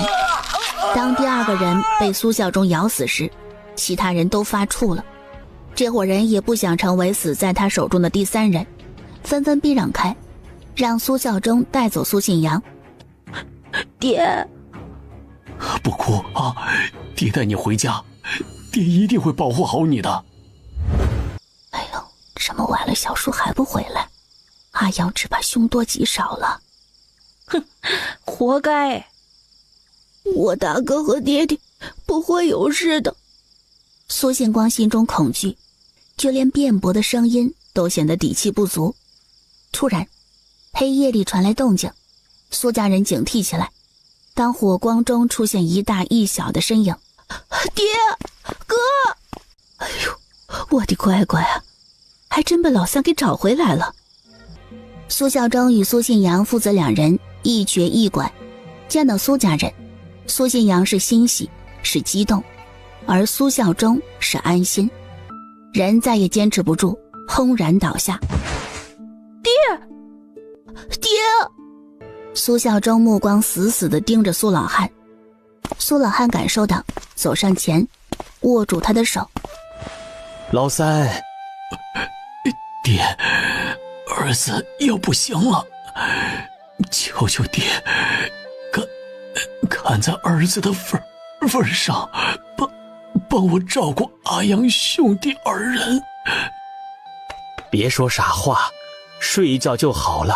当第二个人被苏孝忠咬死时，其他人都发怵了。这伙人也不想成为死在他手中的第三人，纷纷避让开，让苏孝忠带走苏信阳。爹，不哭啊，爹带你回家，爹一定会保护好你的。哎呦，这么晚了，小叔还不回来，阿阳只怕凶多吉少了。哼，活该！我大哥和爹爹不会有事的。苏信光心中恐惧，就连辩驳的声音都显得底气不足。突然，黑夜里传来动静，苏家人警惕起来。当火光中出现一大一小的身影，爹，哥！哎呦，我的乖乖啊，还真把老三给找回来了。苏孝忠与苏信阳父子两人一瘸一拐，见到苏家人，苏信阳是欣喜，是激动，而苏孝忠是安心。人再也坚持不住，轰然倒下。爹！苏孝忠目光死死地盯着苏老汉。苏老汉感受到，走上前，握住他的手。老三，爹，儿子要不行了，求求爹，看在儿子的份上，帮我照顾阿阳兄弟二人。别说傻话，睡一觉就好了。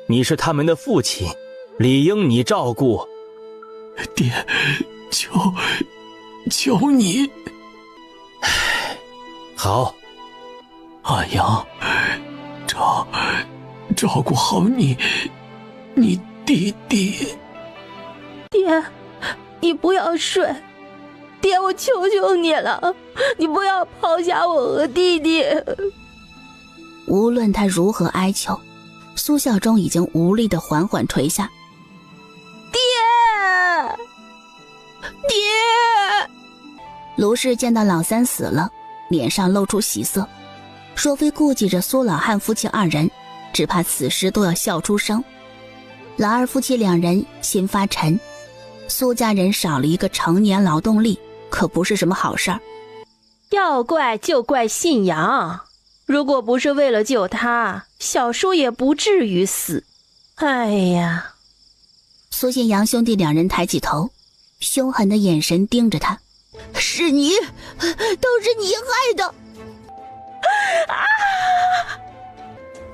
你是他们的父亲，理应你照顾。爹，求你。好，阿阳，照顾好你弟弟。爹，你不要睡，爹，我求求你了，你不要抛下我和弟弟。无论他如何哀求，苏孝忠已经无力地缓缓垂下。爹！卢氏见到老三死了，脸上露出喜色，若非顾忌着苏老汉夫妻二人，只怕此时都要笑出声。老二夫妻两人心发沉，苏家人少了一个成年劳动力，可不是什么好事儿。要怪就怪信阳，如果不是为了救他，小叔也不至于死。哎呀！苏信阳兄弟两人抬起头，凶狠的眼神盯着他。是你，都是你害的！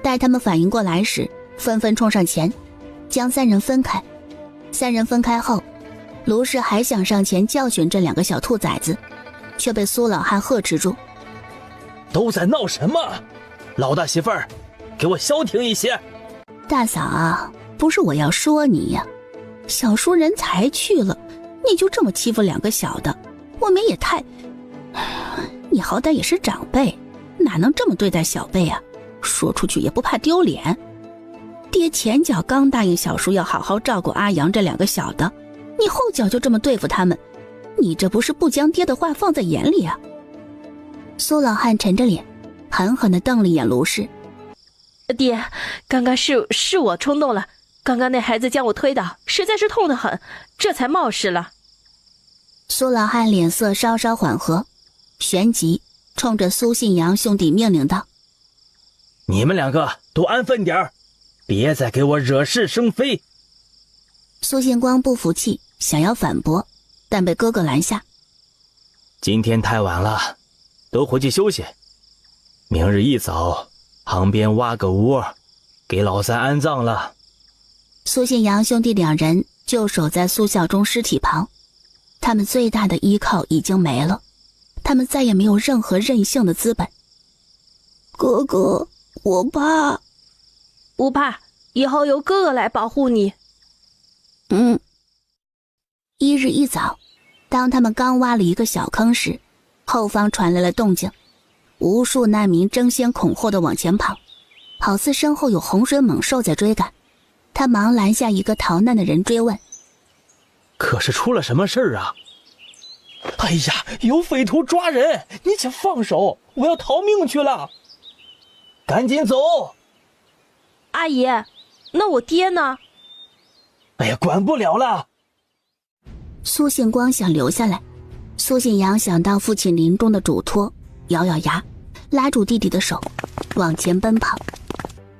待他们反应过来时，纷纷冲上前，将三人分开。三人分开后，卢氏还想上前教训这两个小兔崽子，却被苏老汉呵斥住。都在闹什么？老大媳妇儿，给我消停一些！大嫂，不是我要说你呀，小叔人才去了，你就这么欺负两个小的，未免也太……你好歹也是长辈，哪能这么对待小辈啊？说出去也不怕丢脸。爹前脚刚答应小叔要好好照顾阿阳这两个小的，你后脚就这么对付他们，你这不是不将爹的话放在眼里啊？苏老汉沉着脸，狠狠地瞪了一眼卢氏。爹，刚刚是我冲动了，刚刚那孩子将我推倒，实在是痛得很，这才冒失了。苏老汉脸色稍稍缓和，旋即冲着苏信阳兄弟命令道：你们两个都安分点儿，别再给我惹是生非。苏信光不服气，想要反驳，但被哥哥拦下。今天太晚了，都回去休息。明日一早，旁边挖个窝，给老三安葬了。苏信阳兄弟两人就守在苏孝忠尸体旁，他们最大的依靠已经没了，他们再也没有任何任性的资本。哥哥，我怕。不怕，以后由哥哥来保护你。嗯。一早，当他们刚挖了一个小坑时，后方传来了动静，无数难民争先恐后的往前跑，好似身后有洪水猛兽在追赶。他忙拦下一个逃难的人追问：可是出了什么事儿啊？哎呀，有匪徒抓人，你且放手，我要逃命去了。赶紧走。阿姨，那我爹呢？哎呀，管不了了。苏信光想留下来，苏信阳想到父亲临终的嘱托，咬咬牙，拉住弟弟的手，往前奔跑。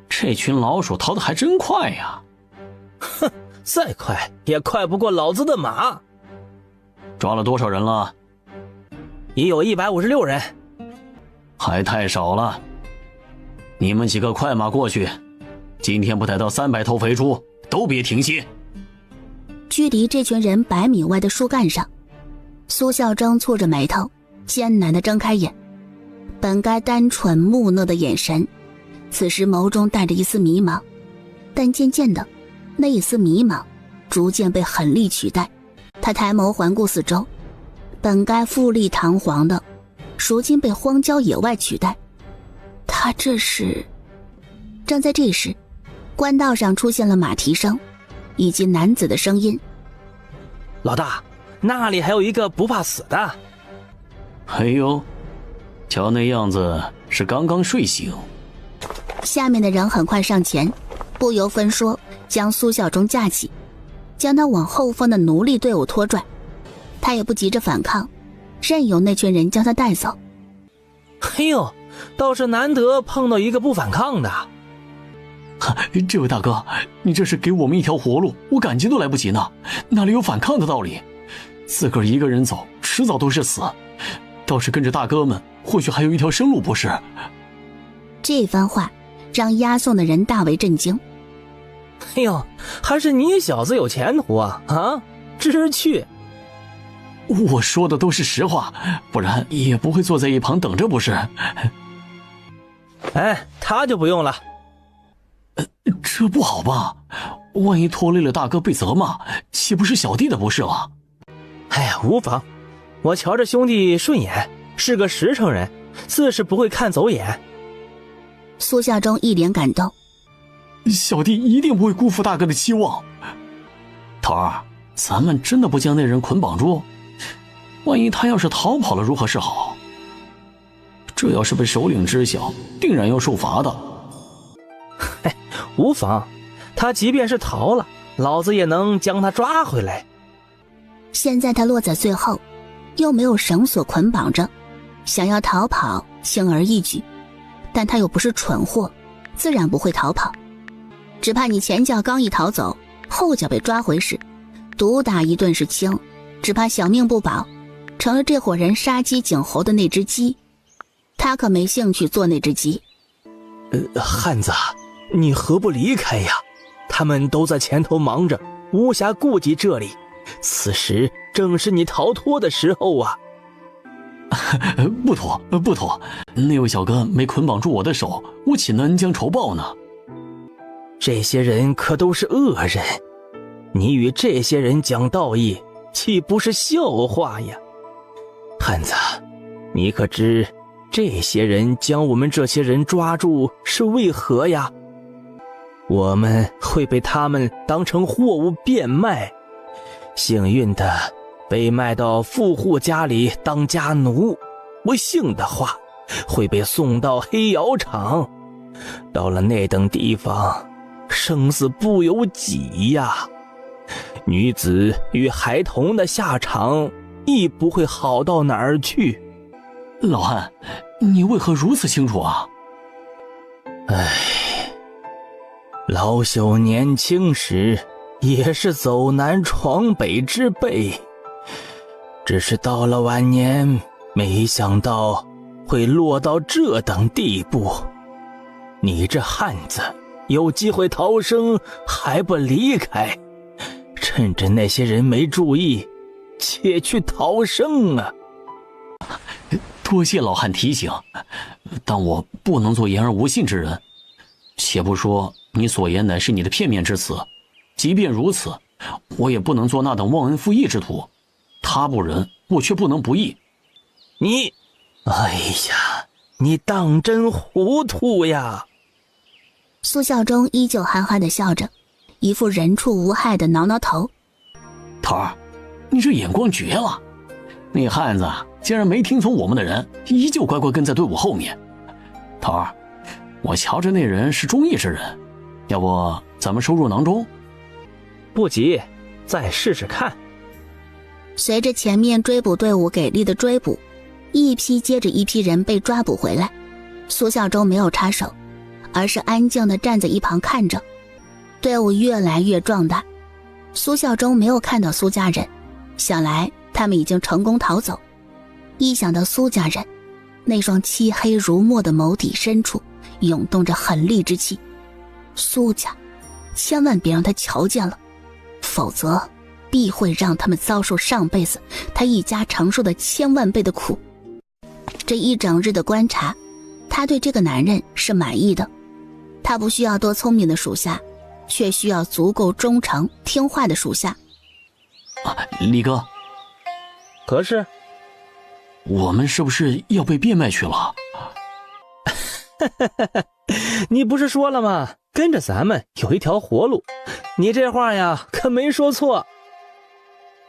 这群老鼠逃得还真快呀！哼，再快也快不过老子的马。抓了多少人了？已有156人。还太少了。你们几个快马过去，今天不逮到300头肥猪，都别停歇。距离这群人100米外的树干上，苏孝征蹙着眉头，艰难地睁开眼。本该单纯木讷的眼神，此时眸中带着一丝迷茫，但渐渐的，那一丝迷茫逐渐被狠厉取代。他抬眸环顾四周，本该富丽堂皇的，如今被荒郊野外取代。他这是……正在这时，官道上出现了马蹄声以及男子的声音：老大，那里还有一个不怕死的。哎呦，瞧那样子是刚刚睡醒。下面的人很快上前，不由分说将苏孝忠架起，将他往后方的奴隶队伍拖拽。他也不急着反抗，任由那群人将他带走。哎呦，倒是难得碰到一个不反抗的。这位大哥，你这是给我们一条活路，我感激都来不及呢，哪里有反抗的道理？自个儿一个人走，迟早都是死，倒是跟着大哥们，或许还有一条生路，不是？这番话让押送的人大为震惊。哎呦，还是你小子有前途啊！啊，知趣。我说的都是实话，不然也不会坐在一旁等着，不是？哎，他就不用了。这不好吧？万一拖累了大哥被责骂，岂不是小弟的不是了？哎呀，无妨，我瞧着兄弟顺眼，是个实诚人，自是不会看走眼。苏孝忠一脸感动，小弟一定不会辜负大哥的期望。头儿，咱们真的不将那人捆绑住？万一他要是逃跑了，如何是好？这要是被首领知晓，定然要受罚的。嘿，无妨，他即便是逃了，老子也能将他抓回来。现在他落在最后，又没有绳索捆绑着，想要逃跑轻而易举，但他又不是蠢货，自然不会逃跑。只怕你前脚刚一逃走，后脚被抓回时，毒打一顿是轻，只怕小命不保，成了这伙人杀鸡儆猴的那只鸡。他可没兴趣做那只鸡。汉子，你何不离开呀？他们都在前头忙着，无暇顾及这里。此时正是你逃脱的时候啊！不妥，不妥！那位小哥没捆绑住我的手，我岂能恩将仇报呢？这些人可都是恶人，你与这些人讲道义，岂不是笑话呀？汉子，你可知这些人将我们这些人抓住是为何呀？我们会被他们当成货物变卖，幸运的被卖到富户家里当家奴，不幸的话会被送到黑窑厂。到了那等地方，生死不由己呀。女子与孩童的下场亦不会好到哪儿去。老汉，你为何如此清楚啊？唉，老朽年轻时也是走南闯北之辈，只是到了晚年，没想到会落到这等地步。你这汉子有机会逃生还不离开，趁着那些人没注意，且去逃生啊！多谢老汉提醒，但我不能做言而无信之人。且不说你所言乃是你的片面之词，即便如此，我也不能做那等忘恩负义之徒，他不仁，我却不能不义。你，哎呀，你当真糊涂呀！苏孝忠依旧憨憨地笑着，一副人畜无害的挠挠头。头儿，你这眼光绝了！那汉子竟然没听从我们的人，依旧乖乖跟在队伍后面。头儿，我瞧着那人是忠义之人，要不咱们收入囊中？不急，再试试看。随着前面追捕队伍给力的追捕，一批接着一批人被抓捕回来。苏孝忠没有插手，而是安静地站在一旁看着。队伍越来越壮大，苏孝忠没有看到苏家人，想来他们已经成功逃走。一想到苏家人，那双漆黑如墨的眸底深处涌动着狠戾之气。苏家，千万别让他瞧见了，否则必会让他们遭受上辈子他一家承受的1000万倍的苦。这一整日的观察，他对这个男人是满意的。他不需要多聪明的属下，却需要足够忠诚听话的属下。李哥，可是我们是不是要被变卖去了？你不是说了吗？跟着咱们有一条活路，你这话呀可没说错。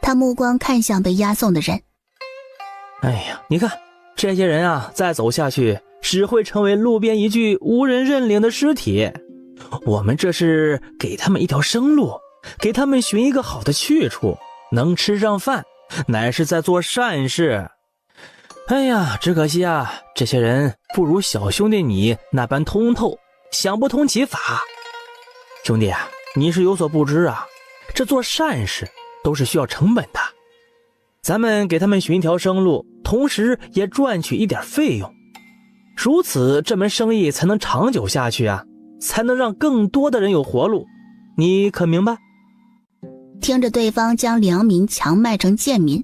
他目光看向被押送的人。哎呀，你看这些人啊，再走下去只会成为路边一具无人认领的尸体。我们这是给他们一条生路，给他们寻一个好的去处，能吃上饭，乃是在做善事。哎呀，只可惜啊，这些人不如小兄弟你那般通透，想不通其法。兄弟啊，你是有所不知啊，这做善事都是需要成本的。咱们给他们寻一条生路，同时也赚取一点费用，如此这门生意才能长久下去啊，才能让更多的人有活路。你可明白？听着对方将良民强卖成贱民，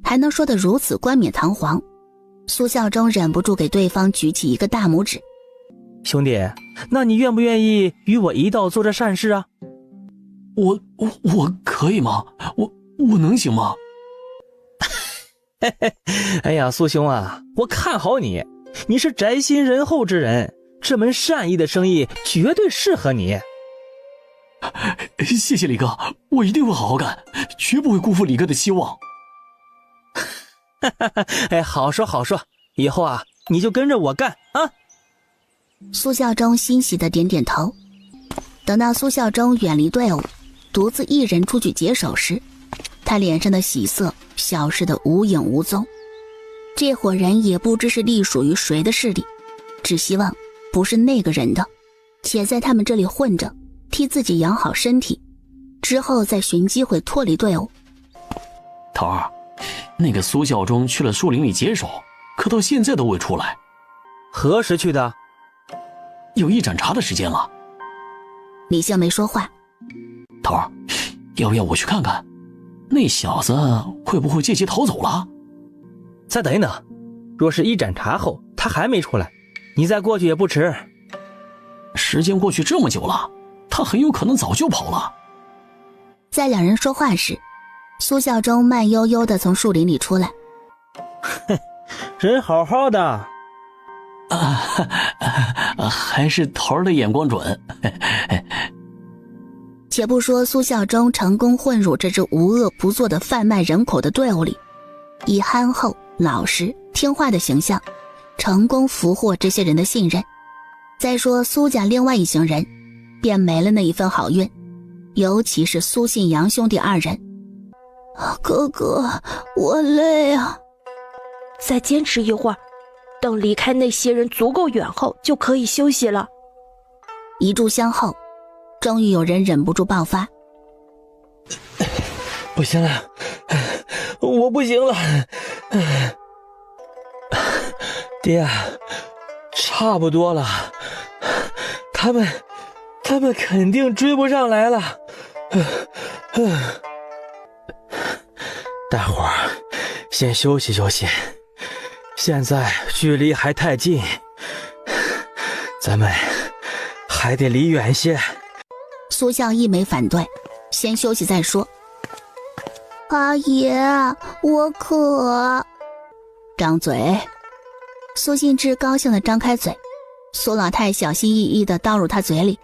还能说得如此冠冕堂皇，苏孝忠忍不住给对方举起一个大拇指。兄弟，那你愿不愿意与我一道做这善事啊？我可以吗？我能行吗？哎呀，苏兄啊，我看好你，你是宅心仁厚之人，这门善意的生意绝对适合你。谢谢李哥，我一定会好好干，绝不会辜负李哥的期望。哎，好说好说，以后啊，你就跟着我干啊！苏孝忠欣喜地点点头。等到苏孝忠远离队伍，独自一人出去解手时，他脸上的喜色消失得无影无踪。这伙人也不知是隶属于谁的势力，只希望不是那个人的，且在他们这里混着，替自己养好身体，之后再寻机会脱离队伍。头儿，那个苏孝忠去了树林里解手，可到现在都未出来。何时去的？有一盏茶的时间了。李兴没说话。头儿，要不要我去看看？那小子会不会借机逃走了？再等一等，若是一盏茶后他还没出来，你再过去也不迟。时间过去这么久了，他很有可能早就跑了。在两人说话时，苏孝忠慢悠悠地从树林里出来。人好好的。还是头儿的眼光准。且不说苏孝忠成功混入这支无恶不作的贩卖人口的队伍里，以憨厚、老实、听话的形象，成功俘获这些人的信任。再说苏家另外一行人，便没了那一份好运，尤其是苏信阳兄弟二人。哥哥，我累啊。再坚持一会儿，等离开那些人足够远后，就可以休息了。一炷香后，终于有人忍不住爆发。不行了，我不行了。爹，差不多了，他们肯定追不上来了。大伙儿先休息休息，现在距离还太近，咱们还得离远些。苏孝义没反对，先休息再说。阿爷，我渴。张嘴。苏信之高兴地张开嘴，苏老太小心翼翼地倒入他嘴里。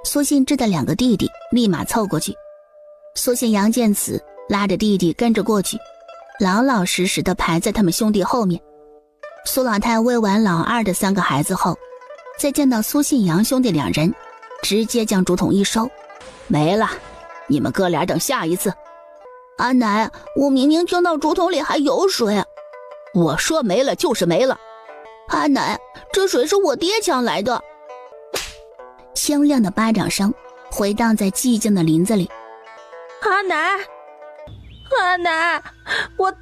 苏信之的2个弟弟立马凑过去，苏信阳见此，拉着弟弟跟着过去，老老实实地排在他们兄弟后面。苏老太喂完老二的3个孩子后，再见到苏信阳兄弟2人，直接将竹筒一收，没了，你们哥俩等下一次。阿奶，我明明听到竹筒里还有水。我说没了就是没了。阿奶，这水是我爹抢来的。清亮的巴掌声回荡在寂静的林子里。阿奶，阿奶，我疼。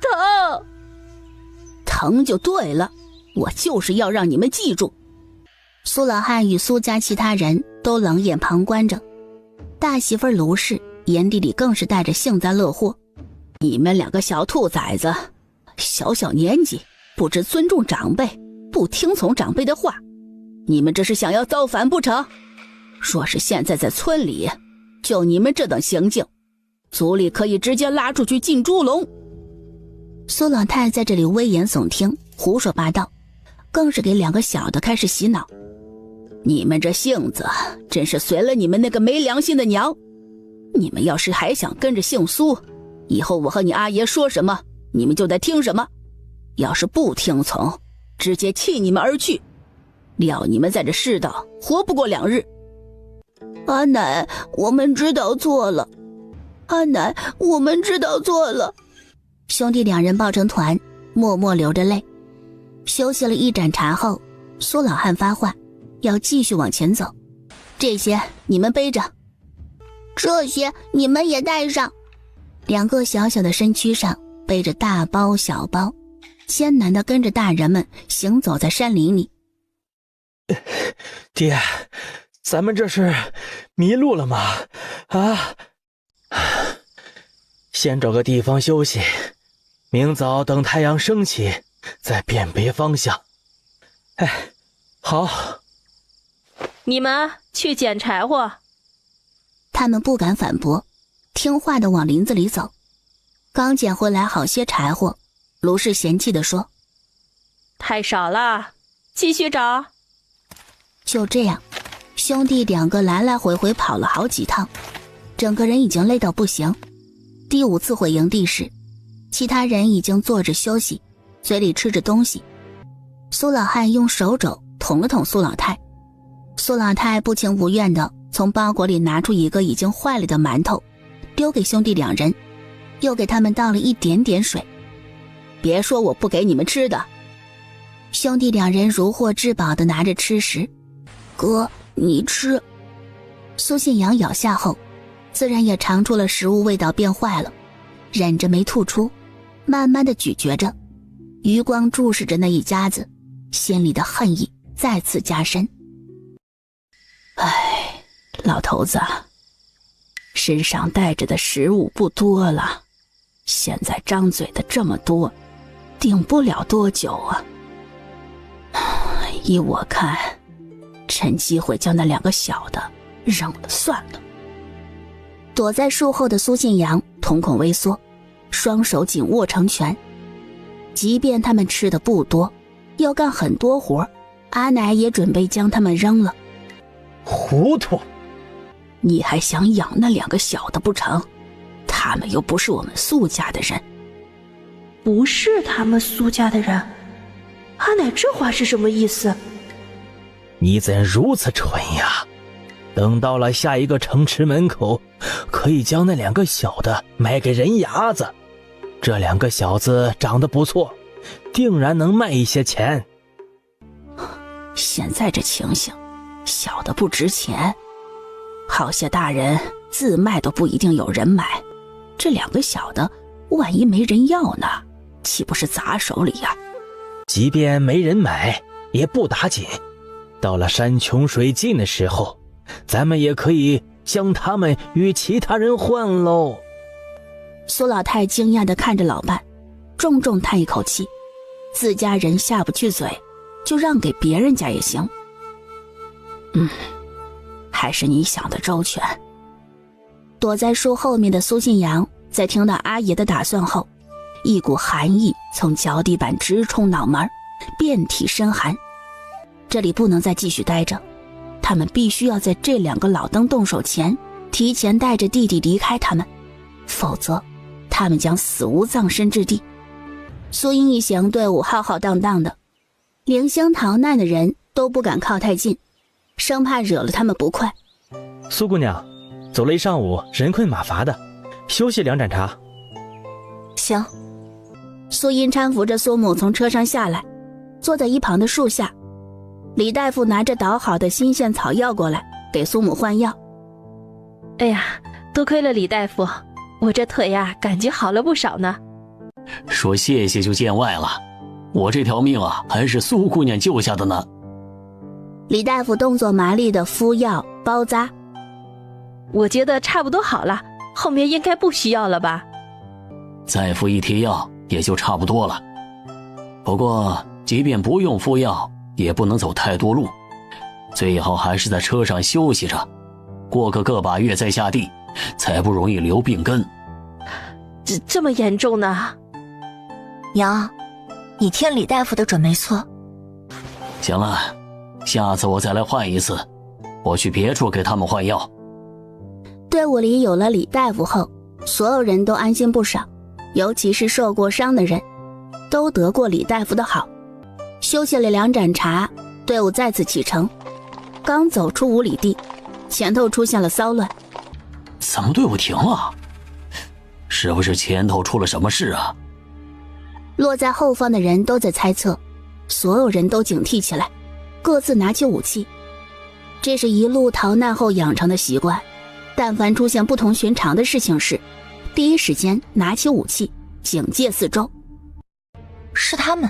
疼就对了，我就是要让你们记住。苏老汉与苏家其他人都冷眼旁观着，大媳妇卢氏眼底里更是带着幸灾乐祸。你们2个小兔崽子，小年纪不知尊重长辈，不听从长辈的话，你们这是想要造反不成？若是现在在村里，就你们这等行径，族里可以直接拉出去进猪笼。苏老太在这里危言耸听，胡说八道，更是给2个小的开始洗脑。你们这性子真是随了你们那个没良心的娘。你们要是还想跟着姓苏，以后我和你阿爷说什么，你们就得听什么。要是不听从，直接弃你们而去，料你们在这世道活不过2日。阿奶，我们知道错了。阿奶，我们知道错了。兄弟2人抱成团，默默流着泪。休息了一盏茶后，苏老汉发话，要继续往前走。这些你们背着，这些你们也带上。2个小小的身躯上背着大包小包，艰难地跟着大人们行走在山林里。爹，咱们这是迷路了吗？啊！先找个地方休息，明早等太阳升起再辨别方向。哎，好。你们去捡柴火。他们不敢反驳，听话地往林子里走。刚捡回来好些柴火，卢氏嫌弃地说：太少了，继续找。就这样，兄弟2个来来回回跑了好几趟，整个人已经累到不行。第5次回营地时，其他人已经坐着休息，嘴里吃着东西。苏老汉用手肘捅了捅苏老太，苏老太不情不愿地从包裹里拿出一个已经坏了的馒头，丢给兄弟2人，又给他们倒了一点点水。别说我不给你们吃的。兄弟2人如获至宝地拿着吃食。哥，你吃。苏信阳咬下后，自然也尝出了食物味道变坏了，忍着没吐出，慢慢地咀嚼着，余光注视着那一家子，心里的恨意再次加深。唉，老头子，身上带着的食物不多了，现在张嘴的这么多，顶不了多久啊。依我看，趁机会将那2个小的扔了算了。躲在树后的苏信阳瞳孔微缩，双手紧握成拳。即便他们吃的不多，要干很多活，阿奶也准备将他们扔了。糊涂！你还想养那2个小的不成？他们又不是我们苏家的人。不是他们苏家的人？阿奶这话是什么意思？你怎如此蠢呀！等到了下一个城池门口，可以将那2个小的卖给人牙子。这2个小子长得不错，定然能卖一些钱。现在这情形，小的不值钱，好些大人自卖都不一定有人买，这2个小的万一没人要呢，岂不是砸手里呀？即便没人买也不打紧，到了山穷水尽的时候，咱们也可以将他们与其他人换喽。苏老太惊讶地看着老伴，重重叹一口气，自家人下不去嘴，就让给别人家也行。还是你想的周全。躲在树后面的苏信阳在听到阿爷的打算后，一股寒意从脚底板直冲脑门，遍体生寒。这里不能再继续待着，他们必须要在这2个老登动手前提前带着弟弟离开他们，否则他们将死无葬身之地。苏英一行队伍浩浩荡荡的，零星逃难的人都不敢靠太近，生怕惹了他们不快。苏姑娘，走了一上午，人困马乏的，休息2盏茶。行。苏英搀扶着苏母从车上下来，坐在一旁的树下。李大夫拿着捣好的新鲜草药过来，给苏母换药。哎呀，多亏了李大夫，我这腿呀，感觉好了不少呢。说谢谢就见外了，我这条命啊，还是苏姑娘救下的呢。李大夫动作麻利的敷药包扎。我觉得差不多好了，后面应该不需要了吧？再敷一贴药也就差不多了。不过即便不用敷药，也不能走太多路，最好还是在车上休息着，过个把月再下地，才不容易留病根。这么严重呢？娘，你听李大夫的准没错。行了，下次我再来换一次，我去别处给他们换药。队伍里有了李大夫后，所有人都安心不少，尤其是受过伤的人，都得过李大夫的好。休息了2盏茶，队伍再次启程。刚走出5里地，前头出现了骚乱。怎么队伍停了？是不是前头出了什么事啊？落在后方的人都在猜测，所有人都警惕起来，各自拿起武器。这是一路逃难后养成的习惯，但凡出现不同寻常的事情时，第一时间拿起武器，警戒四周。是他们。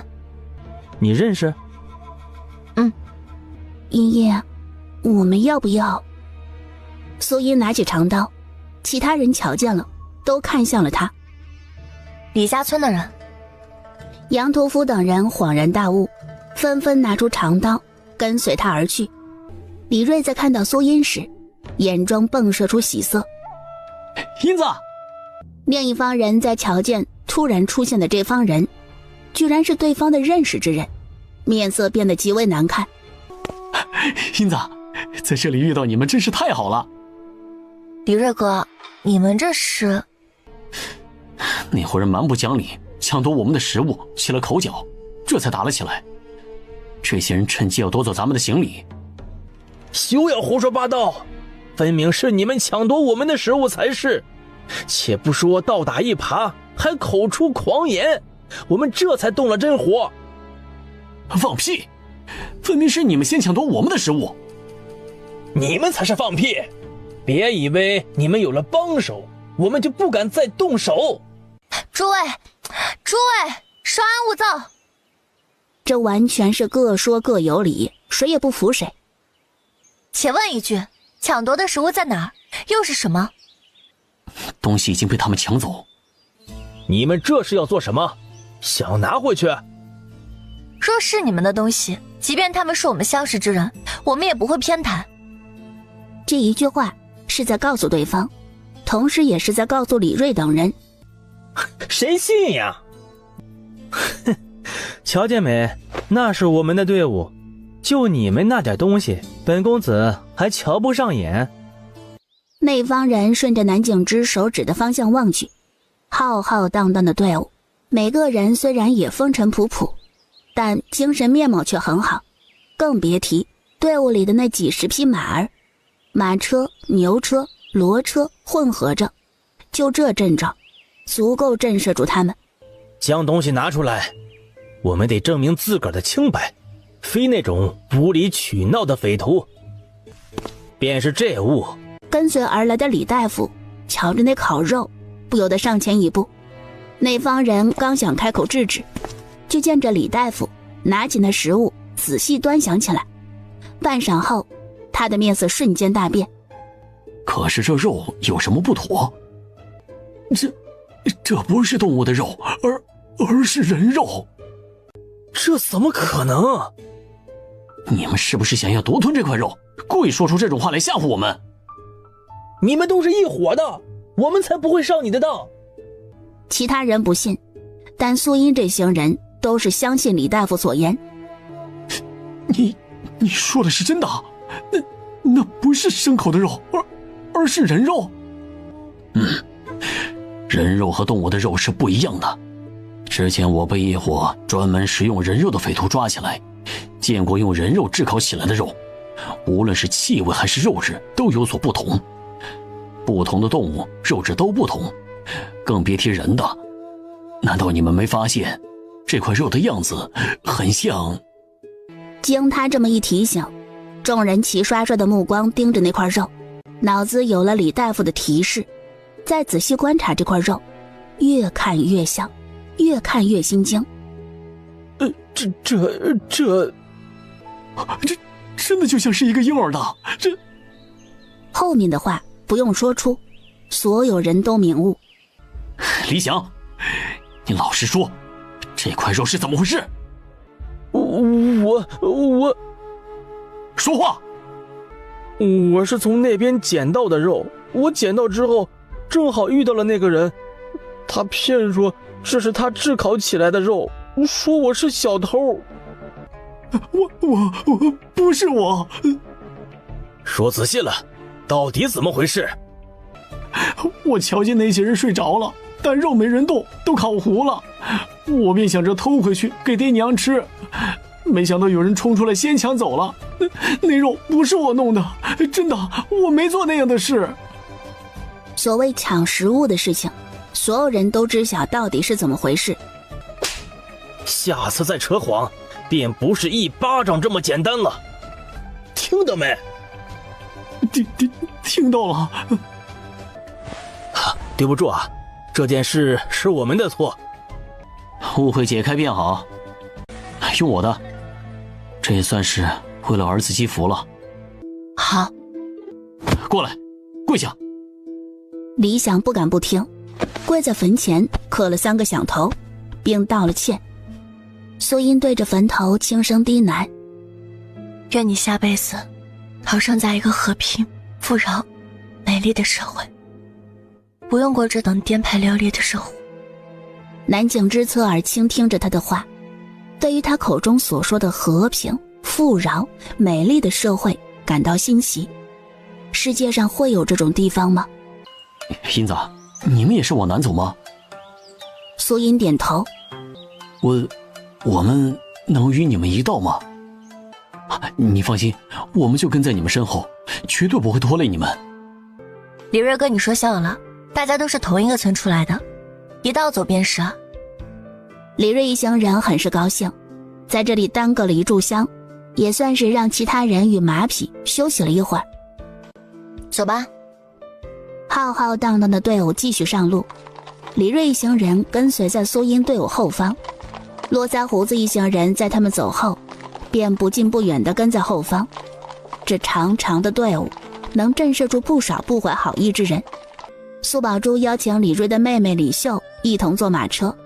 你认识？茵茵，我们要不要？苏茵拿起长刀，其他人瞧见了，都看向了他。李家村的人。杨屠夫等人恍然大悟，纷纷拿出长刀，跟随他而去。李锐在看到苏茵时，眼中迸射出喜色。茵子！另一方人在瞧见突然出现的这方人，居然是对方的认识之人，面色变得极为难看。茵子，在这里遇到你们真是太好了。李锐哥，你们这是？那伙人蛮不讲理，抢夺我们的食物，起了口角，这才打了起来。这些人趁机要夺走咱们的行李。休要胡说八道，分明是你们抢夺我们的食物才是。且不说倒打一耙，还口出狂言，我们这才动了真火。放屁！分明是你们先抢夺我们的食物。你们才是放屁！别以为你们有了帮手，我们就不敢再动手。诸位，稍安勿躁。这完全是各说各有理，谁也不服谁。且问一句，抢夺的食物在哪儿？又是什么？东西已经被他们抢走。你们这是要做什么？想拿回去？若是你们的东西，即便他们是我们相识之人，我们也不会偏袒。这一句话是在告诉对方，同时也是在告诉李锐等人。谁信呀？瞧见没？那是我们的队伍，就你们那点东西，本公子还瞧不上眼。那方人顺着南景之手指的方向望去，浩浩荡荡的队伍，每个人虽然也风尘仆仆，但精神面貌却很好，更别提队伍里的那几十匹马儿，马车、牛车、骡车混合着，就这阵仗，足够震慑住他们。将东西拿出来，我们得证明自个儿的清白，非那种无理取闹的匪徒。便是这物。跟随而来的李大夫瞧着那烤肉，不由得上前一步。那方人刚想开口制止，就见着李大夫拿起那食物仔细端详起来。半晌后，他的面色瞬间大变。可是这肉有什么不妥？这不是动物的肉，而是人肉。这怎么可能？你们是不是想要独吞这块肉，故意说出这种话来吓唬我们？你们都是一伙的，我们才不会上你的当。其他人不信，但素音这行人都是相信李大夫所言。你说的是真的？那不是牲口的肉，而是人肉。人肉和动物的肉是不一样的。之前我被一伙专门食用人肉的匪徒抓起来，见过用人肉炙烤起来的肉，无论是气味还是肉质都有所不同。不同的动物肉质都不同，更别提人的。难道你们没发现这块肉的样子很像？经他这么一提醒，众人齐刷刷的目光盯着那块肉，脑子有了李大夫的提示，再仔细观察这块肉，越看越像，越看越心惊。这真的就像是一个婴儿的。后面的话不用说出，所有人都明悟。李想，你老实说，这块肉是怎么回事？我说话！我是从那边捡到的肉，我捡到之后正好遇到了那个人，他骗说这是他炙烤起来的肉，说我是小偷。我不是我。说仔细了，到底怎么回事？我瞧见那些人睡着了，但肉没人动，都烤糊了。我便想着偷回去给爹娘吃，没想到有人冲出来先抢走了。那肉不是我弄的，真的，我没做那样的事。所谓抢食物的事情，所有人都知晓到底是怎么回事。下次再扯谎，便不是一巴掌这么简单了。听到没？听到了。对不住啊，这件事是我们的错。误会解开便好，用我的，这也算是为了儿子积福了。好，过来，跪下。李想不敢不听，跪在坟前磕了3个响头，并道了歉。素音对着坟头轻声低喃：愿你下辈子投生在一个和平、富饶、美丽的社会，不用过这等颠沛流离的生活。南景之侧耳倾听着他的话，对于他口中所说的和平、富饶、美丽的社会感到欣喜。世界上会有这种地方吗？英子，你们也是往南走吗？素音点头。我们能与你们一道吗？你放心，我们就跟在你们身后，绝对不会拖累你们。李瑞跟你说笑了，大家都是同一个村出来的，一道走便是。李瑞一行人很是高兴，在这里耽搁了一炷香，也算是让其他人与马匹休息了一会儿。走吧。浩浩荡荡的队伍继续上路，李瑞一行人跟随在苏音队伍后方，络腮胡子一行人在他们走后，便不近不远地跟在后方。这长长的队伍能震慑住不少不怀好意之人。苏宝珠邀请李瑞的妹妹李秀一同坐马车，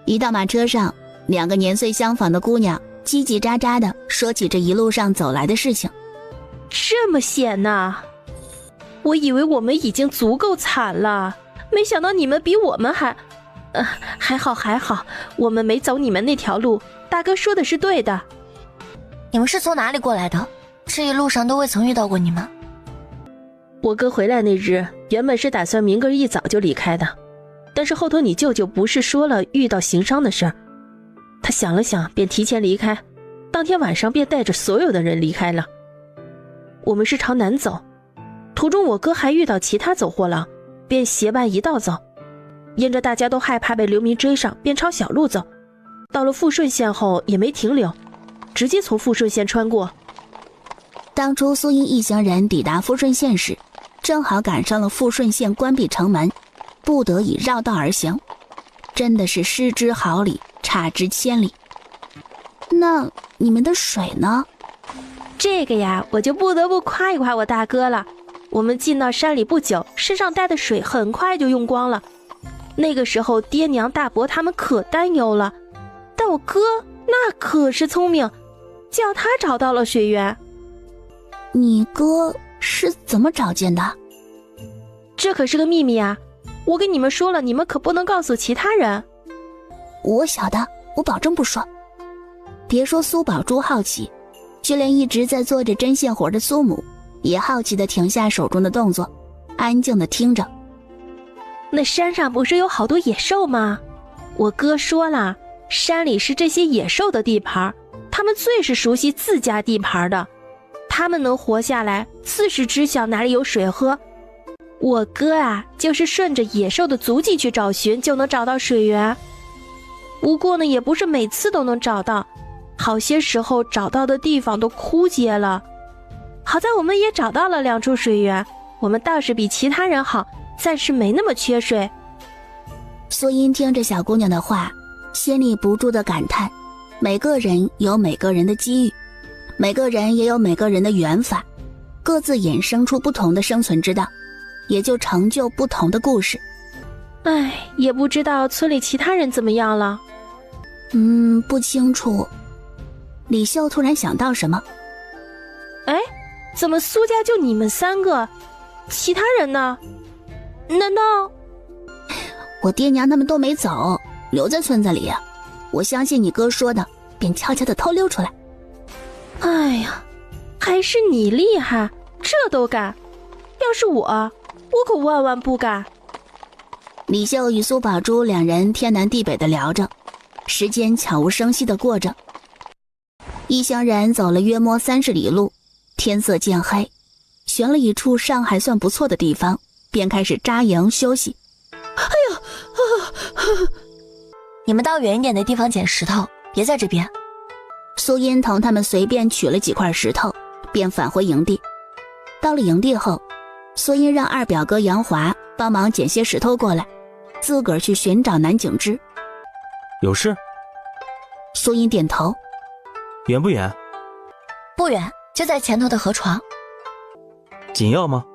一到马车上，2个年岁相仿的姑娘叽叽喳喳地说起这一路上走来的事情。这么险啊！我以为我们已经足够惨了，没想到你们比我们还……还好，我们没走你们那条路，大哥说的是对的。你们是从哪里过来的？这一路上都未曾遇到过你们。我哥回来那日，原本是打算明个一早就离开的，但是后头你舅舅不是说了遇到行伤的事儿，他想了想，便提前离开，当天晚上便带着所有的人离开了。我们是朝南走，途中我哥还遇到其他走货郎，便结伴一道走。因着大家都害怕被流民追上，便朝小路走。到了富顺县后也没停留，直接从富顺县穿过。当初苏英一行人抵达富顺县时，正好赶上了富顺县关闭城门，不得已绕道而行，真的是失之毫厘，差之千里。那你们的水呢？这个呀，我就不得不夸一夸我大哥了。我们进到山里不久，身上带的水很快就用光了。那个时候爹娘大伯他们可担忧了，但我哥那可是聪明，叫他找到了水源。你哥是怎么找见的？这可是个秘密啊！我跟你们说了，你们可不能告诉其他人。我晓得，我保证不说。别说苏宝珠好奇，就连一直在做着针线活的苏母也好奇地停下手中的动作，安静地听着。那山上不是有好多野兽吗？我哥说了，山里是这些野兽的地盘，他们最是熟悉自家地盘的，他们能活下来，自是知晓哪里有水喝。我哥啊，就是顺着野兽的足迹去找寻，就能找到水源。不过呢，也不是每次都能找到，好些时候找到的地方都枯竭了。好在我们也找到了2处水源，我们倒是比其他人好，暂时没那么缺水。苏音听着小姑娘的话，心里不住地感叹，每个人有每个人的机遇，每个人也有每个人的缘法，各自衍生出不同的生存之道，也就成就不同的故事。唉，也不知道村里其他人怎么样了。不清楚。李秀突然想到什么。哎，怎么苏家就你们3个？其他人呢？难道……我爹娘他们都没走，留在村子里啊。我相信你哥说的，便悄悄地偷溜出来。哎呀，还是你厉害，这都敢。要是我可万万不敢。李秀与苏宝珠2人天南地北地聊着，时间悄无声息地过着。一行人走了约摸30里路，天色渐黑，寻了一处尚还算不错的地方，便开始扎营休息。哎呦，你们到远一点的地方捡石头，别在这边。苏音同他们随便取了几块石头，便返回营地。到了营地后，苏音让二表哥杨华帮忙捡些石头过来，自个儿去寻找南景之。有事？苏音点头。远不远？不远，就在前头的河床。紧要吗？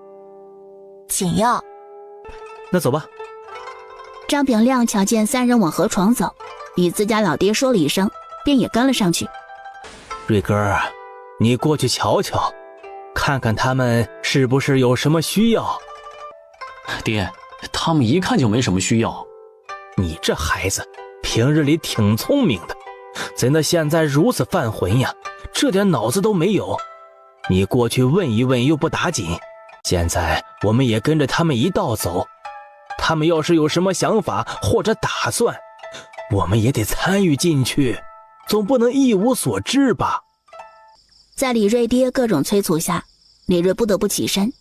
紧要。那走吧。张炳亮瞧见3人往河床走，与自家老爹说了一声，便也跟了上去。瑞哥，你过去瞧瞧，看看他们是不是有什么需要。爹，他们一看就没什么需要。你这孩子平日里挺聪明的，怎的现在如此犯浑呀？这点脑子都没有。你过去问一问又不打紧，现在我们也跟着他们一道走，他们要是有什么想法或者打算，我们也得参与进去，总不能一无所知吧。在李瑞爹各种催促下，李瑞不得不起身，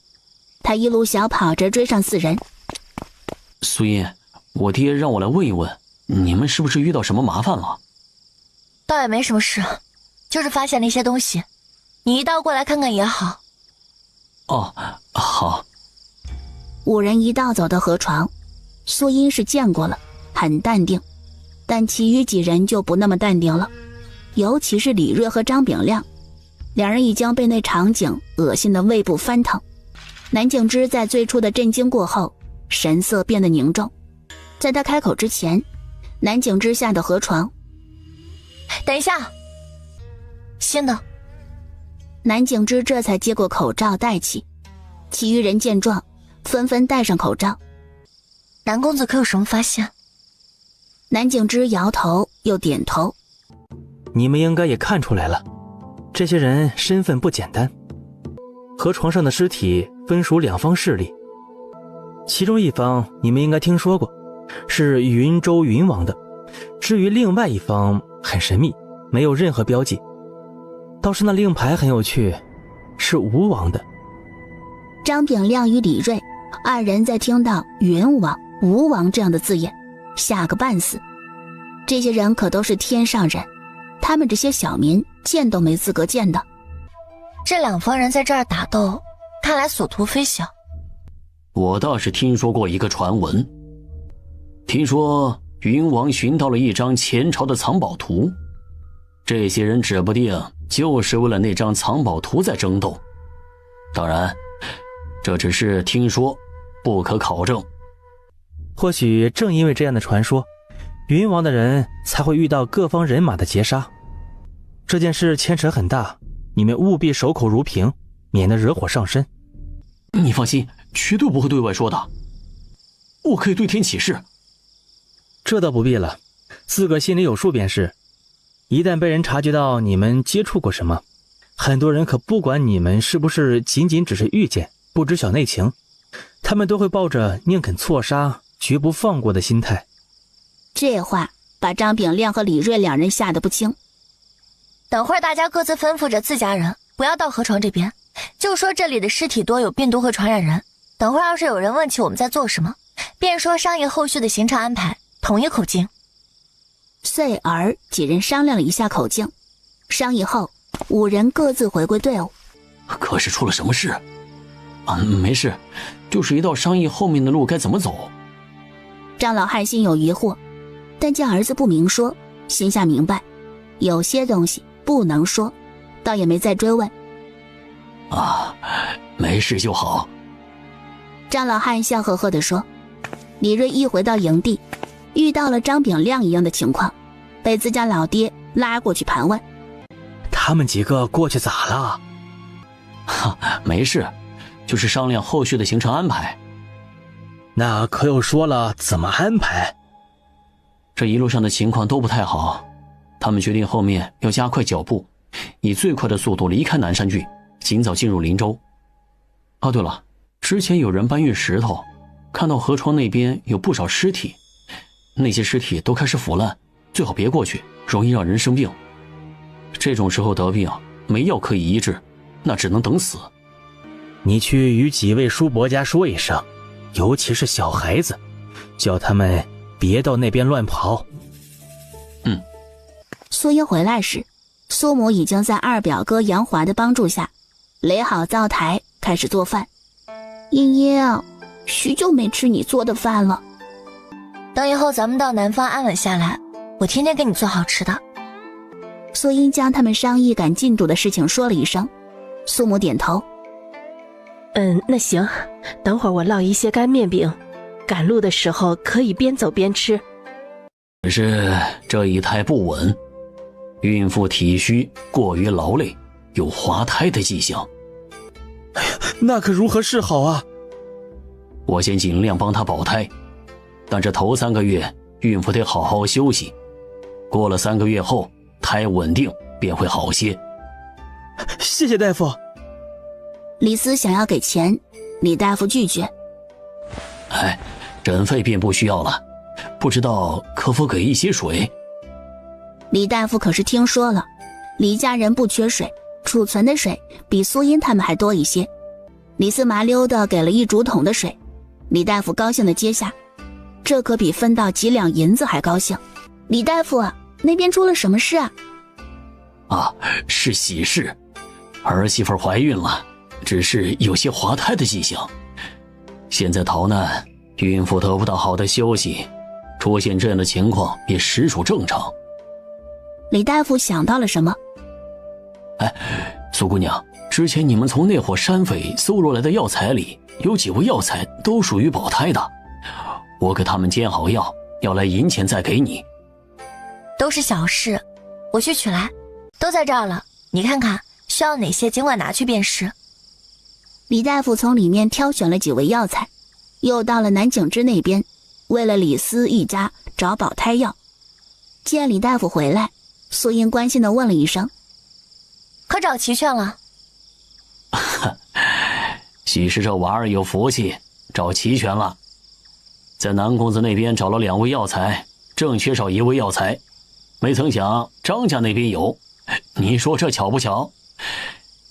他一路小跑着追上4人。苏音，我爹让我来问一问，你们是不是遇到什么麻烦了？倒也没什么事，就是发现了一些东西，你一道过来看看也好。哦，好。 5人一道走到河床，苏音是见过了，很淡定，但其余几人就不那么淡定了，尤其是李瑞和张炳亮，2人已经被那场景恶心的胃部翻腾。南景之在最初的震惊过后，神色变得凝重，在他开口之前，南景之下的河床。等一下，新的。南景之这才接过口罩戴起，其余人见状纷纷戴上口罩。南公子可有什么发现？南景之摇头又点头。你们应该也看出来了，这些人身份不简单。河床上的尸体分属2方势力，其中一方你们应该听说过，是云州云王的，至于另外一方很神秘，没有任何标记。倒是那令牌很有趣，是吴王的。张炳亮与李瑞2人在听到云王、吴王这样的字眼，吓个半死。这些人可都是天上人，他们这些小民见都没资格见的。这2方人在这儿打斗，看来所图非小。我倒是听说过一个传闻，听说云王寻到了一张前朝的藏宝图，这些人指不定就是为了那张藏宝图在争斗。当然，这只是听说，不可考证。或许正因为这样的传说，云王的人才会遇到各方人马的劫杀。这件事牵扯很大，你们务必守口如瓶，免得惹火上身。你放心，绝对不会对外说的。我可以对天起誓。这倒不必了，自个心里有数便是。一旦被人察觉到你们接触过什么，很多人可不管你们是不是仅仅只是遇见，不知晓内情，他们都会抱着宁肯错杀绝不放过的心态。这话把张炳亮和李锐两人吓得不轻。等会儿大家各自吩咐着自家人不要到河床这边，就说这里的尸体多，有病毒会传染人。等会儿要是有人问起我们在做什么，便说商议后续的行程安排，统一口径。遂而几人商量了一下口径，商议后5人各自回归队伍。可是出了什么事？没事，就是一道商议后面的路该怎么走。张老汉心有疑惑，但见儿子不明说，心下明白有些东西不能说，倒也没再追问。没事就好。张老汉笑呵呵地说。李锐一回到营地，遇到了张炳亮一样的情况，被自家老爹拉过去盘问。他们几个过去咋了？没事，就是商量后续的行程安排。那可又说了怎么安排？这一路上的情况都不太好，他们决定后面要加快脚步，以最快的速度离开南山郡，尽早进入林州。对了，之前有人搬运石头，看到河床那边有不少尸体，那些尸体都开始腐烂，最好别过去，容易让人生病。这种时候得病没药可以医治，那只能等死。你去与几位叔伯家说一声，尤其是小孩子，叫他们别到那边乱跑。苏英回来时，苏母已经在二表哥杨华的帮助下垒好灶台，开始做饭。英英，许久没吃你做的饭了。等以后咱们到南方安稳下来，我天天给你做好吃的。苏英将他们商议赶进度的事情说了一声，苏母点头。那行，等会儿我烙一些干面饼，赶路的时候可以边走边吃。可是这一胎不稳，孕妇体虚过于劳累，有滑胎的迹象。那可如何是好啊？我先尽量帮她保胎，但这头3个月孕妇得好好休息，过了3个月后胎稳定便会好些。谢谢大夫。李斯想要给钱，李大夫拒绝。诊费便不需要了，不知道可否给一些水？李大夫可是听说了，李家人不缺水，储存的水比苏音他们还多一些。李斯麻溜的给了1竹筒的水，李大夫高兴的接下，这可比分到几两银子还高兴。李大夫啊，那边出了什么事啊？是喜事，儿媳妇怀孕了，只是有些滑胎的迹象。现在逃难，孕妇得不到好的休息，出现这样的情况也实属正常。李大夫想到了什么？苏姑娘，之前你们从那伙山匪搜罗来的药材里，有几味药材都属于保胎的，我给他们煎好药，要来银钱再给你。都是小事，我去取来，都在这儿了，你看看需要哪些尽管拿去便是。李大夫从里面挑选了几味药材，又到了南景之那边，为了李斯一家找保胎药。见李大夫回来，苏英关心地问了一声：可找齐全了？喜事这娃儿有福气，找齐全了。在南公子那边找了2味药材，正缺少1味药材，没曾想张家那边有，你说这巧不巧？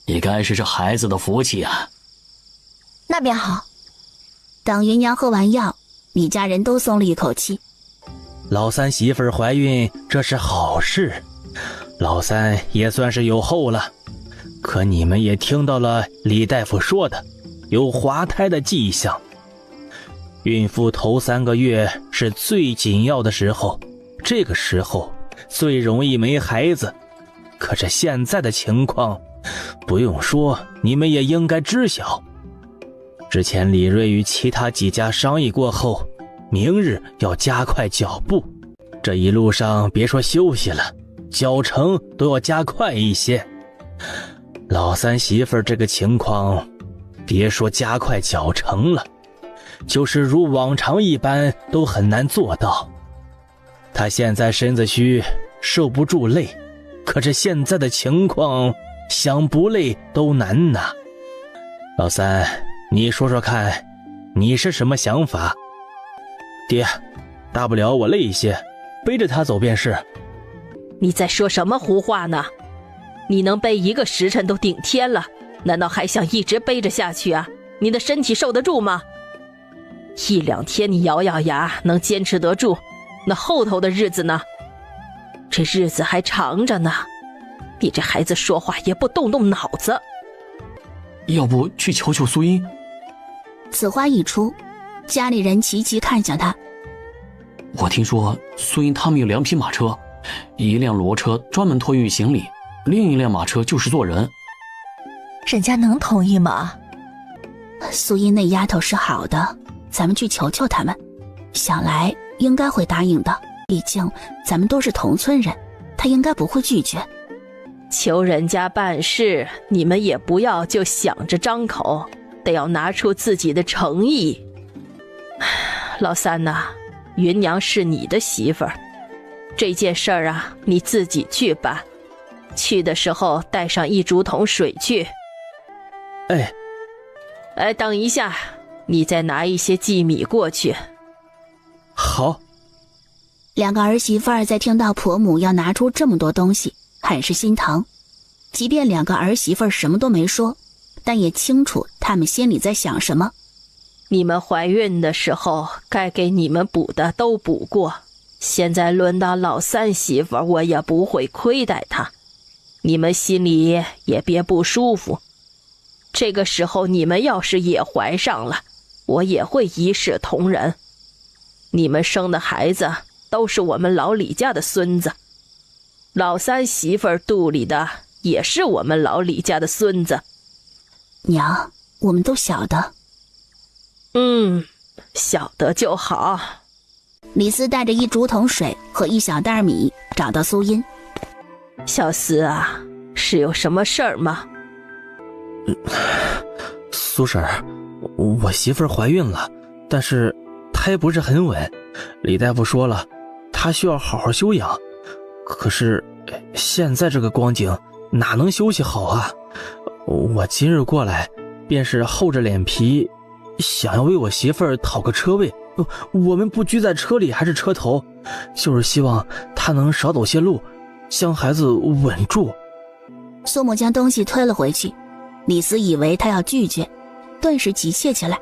也该是这孩子的福气啊。那便好。等芸娘喝完药，李家人都松了一口气。老三媳妇儿怀孕，这是好事，老三也算是有后了。可你们也听到了李大夫说的，有滑胎的迹象。孕妇头3个月是最紧要的时候，这个时候最容易没孩子。可是现在的情况，不用说，你们也应该知晓。之前李锐与其他几家商议过后，明日要加快脚步，这一路上别说休息了，脚程都要加快一些。老三媳妇儿这个情况，别说加快脚程了，就是如往常一般都很难做到。他现在身子虚，受不住累，可是现在的情况，想不累都难呐。老三，你说说看，你是什么想法？爹，大不了我累一些，背着他走便是。你在说什么胡话呢？你能背1个时辰都顶天了，难道还想一直背着下去啊？你的身体受得住吗？1、2天你咬咬牙能坚持得住，那后头的日子呢？这日子还长着呢，你这孩子说话也不动动脑子。要不去求求苏音？此话一出，家里人齐齐看向他。我听说苏音他们有2匹马车，一辆骡车专门托运行李，另一辆马车就是坐人。人家能同意吗？苏音那丫头是好的，咱们去求求他们，想来应该会答应的，毕竟咱们都是同村人，她应该不会拒绝。求人家办事，你们也不要就想着张口，得要拿出自己的诚意。老三呐，芸娘是你的媳妇儿，这件事儿啊，你自己去办。去的时候带上1竹筒水去。等一下，你再拿一些祭米过去。好。2个儿媳妇儿在听到婆母要拿出这么多东西，很是心疼。即便2个儿媳妇儿什么都没说，但也清楚他们心里在想什么。你们怀孕的时候，该给你们补的都补过，现在轮到老三媳妇儿，我也不会亏待她。你们心里也别不舒服。这个时候你们要是也怀上了，我也会一视同仁。你们生的孩子都是我们老李家的孙子，老三媳妇儿肚里的也是我们老李家的孙子。娘，我们都晓得。晓得就好。李斯带着1竹筒水和1小袋米找到苏音。小厮啊，是有什么事儿吗？苏婶儿，我媳妇儿怀孕了，但是她也不是很稳。李大夫说了，她需要好好休养。可是现在这个光景，哪能休息好啊？我今日过来，便是厚着脸皮，想要为我媳妇儿讨个车位。我们不拘在车里还是车头，就是希望她能少走些路，将孩子稳住。苏母将东西推了回去，李斯以为他要拒绝，顿时急切起来。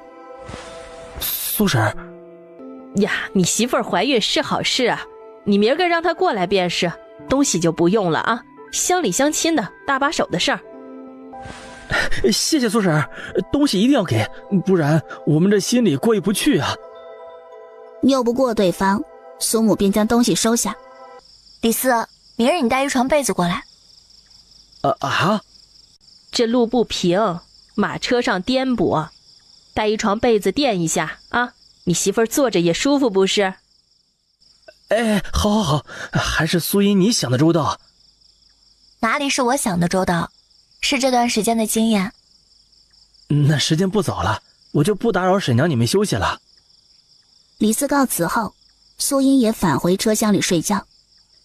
苏婶儿呀，你媳妇儿怀孕是好事啊，你明儿个让她过来便是，东西就不用了啊，乡里乡亲的搭把手的事儿。谢谢苏婶儿，东西一定要给，不然我们这心里过意不去啊。拗不过对方，苏母便将东西收下。李斯，明日你带1床被子过来。这路不平，马车上颠簸，带1床被子垫一下啊，你媳妇儿坐着也舒服不是？好，还是苏音你想的周到。哪里是我想的周到，是这段时间的经验。那时间不早了，我就不打扰婶娘你们休息了。李斯告辞后，苏音也返回车厢里睡觉。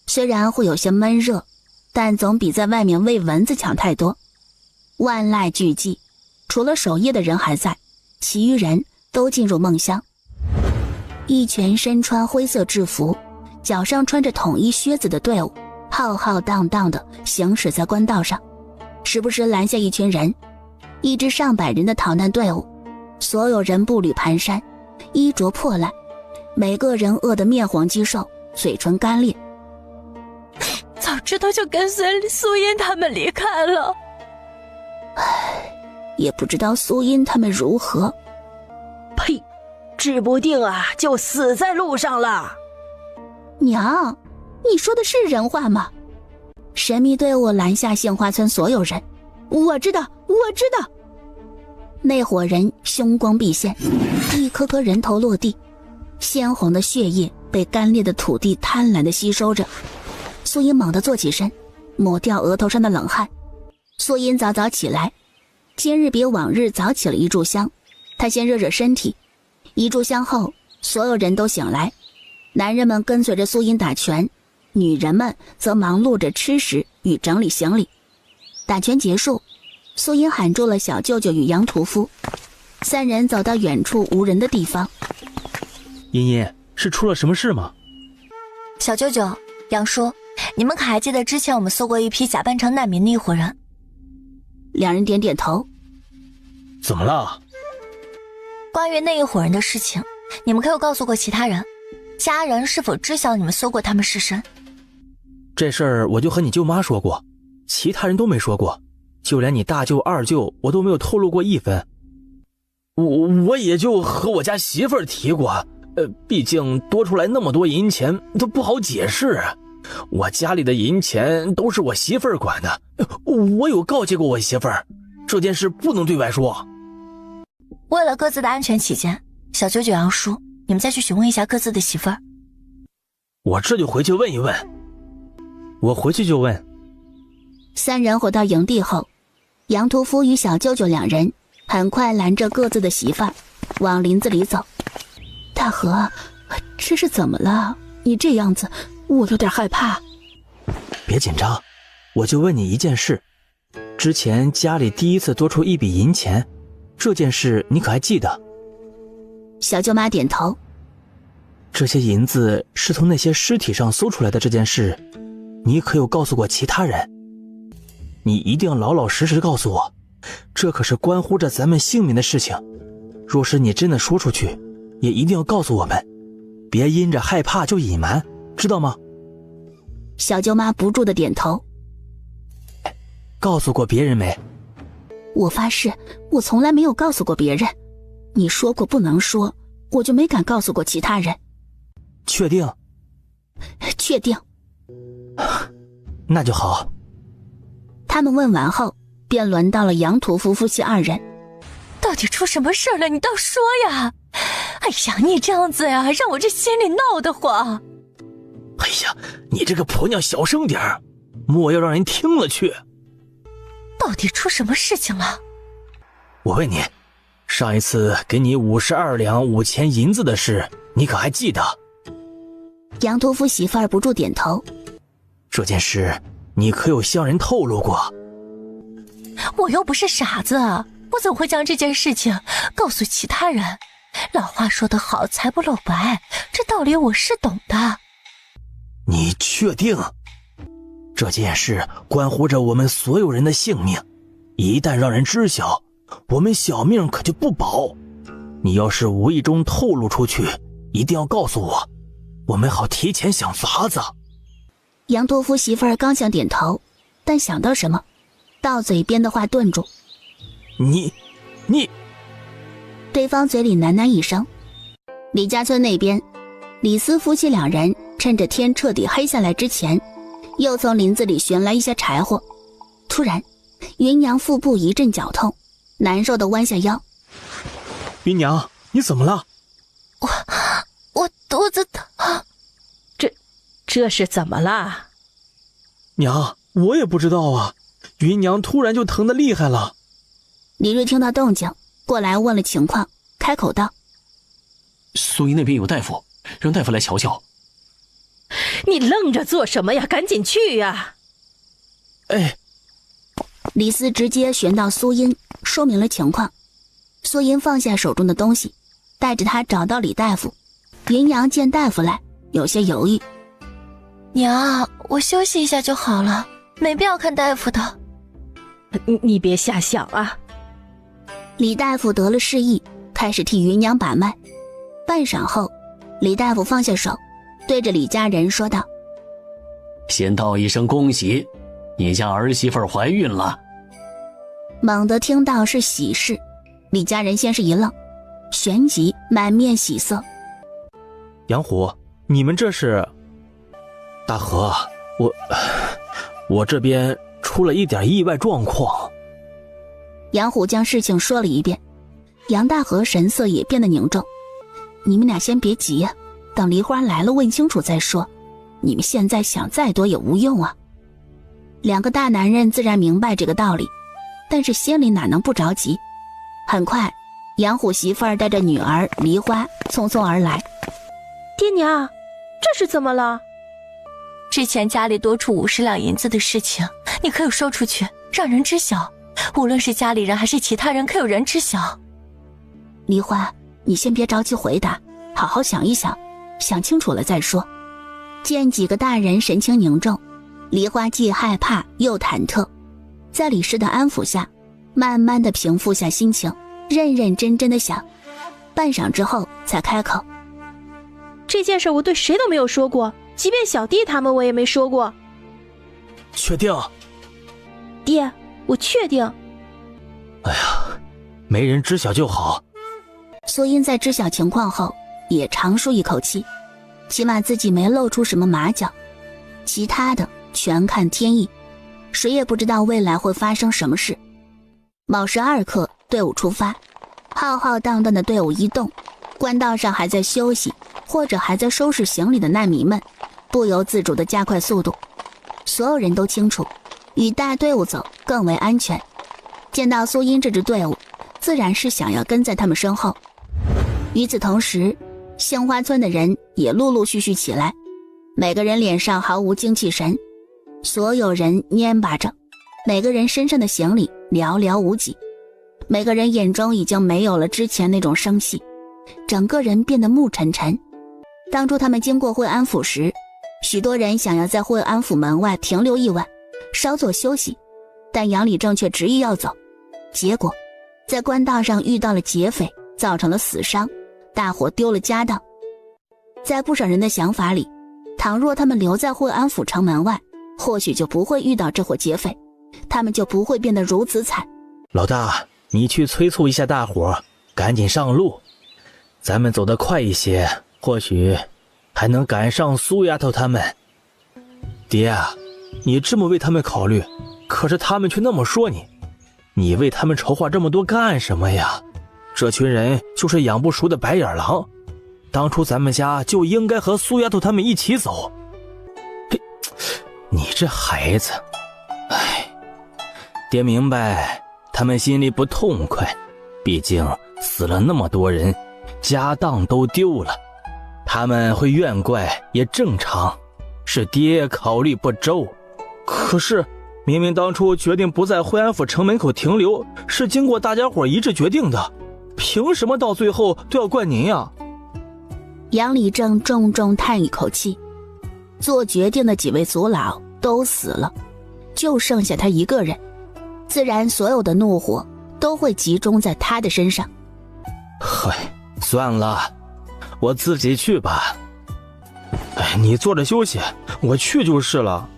虽然会有些闷热，但总比在外面喂蚊子强太多。万籁俱寂，除了守夜的人还在，其余人都进入梦乡。一群身穿灰色制服，脚上穿着统一靴子的队伍，浩浩荡荡地行驶在官道上，时不时拦下一群人。一支上百人的逃难队伍，所有人步履蹒跚，衣着破烂，每个人饿得面黄肌瘦，嘴唇干裂。早知道就跟随苏音他们离开了。也不知道苏音他们如何。呸，指不定啊就死在路上了。娘，你说的是人话吗？神秘队伍拦下杏花村所有人。我知道。那伙人凶光毕现，一颗颗人头落地，鲜红的血液被干裂的土地贪婪地吸收着。苏音猛地坐起身，抹掉额头上的冷汗。苏音早早起来，今日比往日早起了1炷香。她先热热身体，一炷香后，所有人都醒来，男人们跟随着苏音打拳，女人们则忙碌着吃食与整理行李。打拳结束，苏音喊住了小舅舅与杨屠夫，三人走到远处无人的地方。茵茵，是出了什么事吗？小舅舅，杨叔，你们可还记得之前我们搜过一批假扮成难民的一伙人？两人点点头。怎么了？关于那一伙人的事情，你们可有告诉过其他人？家人是否知晓你们搜过他们尸身？这事儿我就和你舅妈说过，其他人都没说过，就连你大舅二舅我都没有透露过一分。我也就和我家媳妇儿提过，毕竟多出来那么多银钱都不好解释，我家里的银钱都是我媳妇儿管的，我有告诫过我媳妇儿，这件事不能对外说。为了各自的安全起见，小舅舅杨叔，你们再去询问一下各自的媳妇儿。我这就回去问一问。我回去就问。三人回到营地后，杨屠夫与小舅舅两人很快拦着各自的媳妇儿往林子里走。大河，这是怎么了？你这样子我有点害怕。别紧张，我就问你一件事，之前家里第一次多出一笔银钱，这件事你可还记得？小舅妈点头。这些银子是从那些尸体上搜出来的，这件事你可有告诉过其他人？你一定要老老实实告诉我，这可是关乎着咱们性命的事情，若是你真的说出去，也一定要告诉我们，别因着害怕就隐瞒，知道吗？小舅妈不住地点头。告诉过别人没？我发誓，我从来没有告诉过别人。你说过不能说，我就没敢告诉过其他人。确定？确定。那就好。他们问完后，便轮到了杨屠夫夫妻二人。到底出什么事了？你倒说呀！哎呀，你这样子呀，让我这心里闹得慌。哎呀，你这个婆娘小声点儿，莫要让人听了去。到底出什么事情了？我问你，上一次给你52两5钱银子的事，你可还记得？杨屠夫媳妇儿不住点头。这件事你可有向人透露过？我又不是傻子，我怎么会将这件事情告诉其他人？老话说得好，财不露白，这道理我是懂的。你确定？这件事关乎着我们所有人的性命，一旦让人知晓，我们小命可就不保。你要是无意中透露出去，一定要告诉我，我们好提前想法子。杨屠夫媳妇儿刚想点头，但想到什么，到嘴边的话顿住。你对方嘴里喃喃一声。李家村那边，李斯夫妻两人趁着天彻底黑下来之前，又从林子里寻来一些柴火。突然，芸娘腹部一阵绞痛，难受地弯下腰。芸娘，你怎么了？我肚子疼。这是怎么了？娘，我也不知道啊，芸娘突然就疼得厉害了。李瑞听到动静，过来问了情况，开口道：苏营那边有大夫，让大夫来瞧瞧。你愣着做什么呀？赶紧去呀！哎，李斯直接旋到苏音，说明了情况。苏音放下手中的东西，带着他找到李大夫。芸娘见大夫来，有些犹豫。娘，我休息一下就好了，没必要看大夫的。你别瞎想啊！李大夫得了示意，开始替芸娘把脉。半晌后，李大夫放下手，对着李家人说道：先道一声恭喜，你家儿媳妇怀孕了。猛地听到是喜事，李家人先是一愣，旋即满面喜色。杨虎，你们这是？大河，我这边出了一点意外状况。杨虎将事情说了一遍，杨大河神色也变得凝重。你们俩先别急呀，等梨花来了问清楚再说，你们现在想再多也无用啊。两个大男人自然明白这个道理，但是心里哪能不着急。很快，杨虎媳妇儿带着女儿梨花匆匆而来。爹娘，这是怎么了？之前家里多出50两银子的事情，你可有说出去，让人知晓？无论是家里人还是其他人，可有人知晓？梨花，你先别着急回答，好好想一想，想清楚了再说。见几个大人神情凝重，梨花既害怕又忐忑，在李氏的安抚下，慢慢的平复下心情，认认真真的想，半晌之后才开口。这件事我对谁都没有说过，即便小弟他们我也没说过。确定？爹，我确定。哎呀，没人知晓就好。苏音在知晓情况后也长舒一口气，起码自己没露出什么马脚，其他的全看天意，谁也不知道未来会发生什么事。卯时2刻，队伍出发，浩浩荡荡的队伍一动，官道上还在休息或者还在收拾行李的难民们不由自主地加快速度。所有人都清楚，与大队伍走更为安全，见到苏音这支队伍，自然是想要跟在他们身后。与此同时，杏花村的人也陆陆续续起来，每个人脸上毫无精气神，所有人蔫巴着，每个人身上的行李寥寥无几，每个人眼中已经没有了之前那种生气，整个人变得木沉沉。当初他们经过惠安府时，许多人想要在惠安府门外停留一晚，稍作休息，但杨礼正却执意要走，结果在官道上遇到了劫匪，造成了死伤，大伙丢了家当。在不少人的想法里，倘若他们留在惠安府城门外，或许就不会遇到这伙劫匪，他们就不会变得如此惨。老大，你去催促一下大伙，赶紧上路，咱们走得快一些，或许还能赶上苏丫头他们。爹啊，你这么为他们考虑，可是他们却那么说你为他们筹划这么多干什么呀？这群人就是养不熟的白眼狼，当初咱们家就应该和苏丫头他们一起走。嘿，你这孩子，哎，爹明白他们心里不痛快，毕竟死了那么多人，家当都丢了，他们会怨怪也正常，是爹考虑不周。可是明明当初决定不在惠安府城门口停留，是经过大家伙一致决定的，凭什么到最后都要怪您呀？杨礼正重重叹一口气，做决定的几位族老都死了，就剩下他一个人，自然所有的怒火都会集中在他的身上。嗨，算了，我自己去吧。哎，你坐着休息，我去就是了。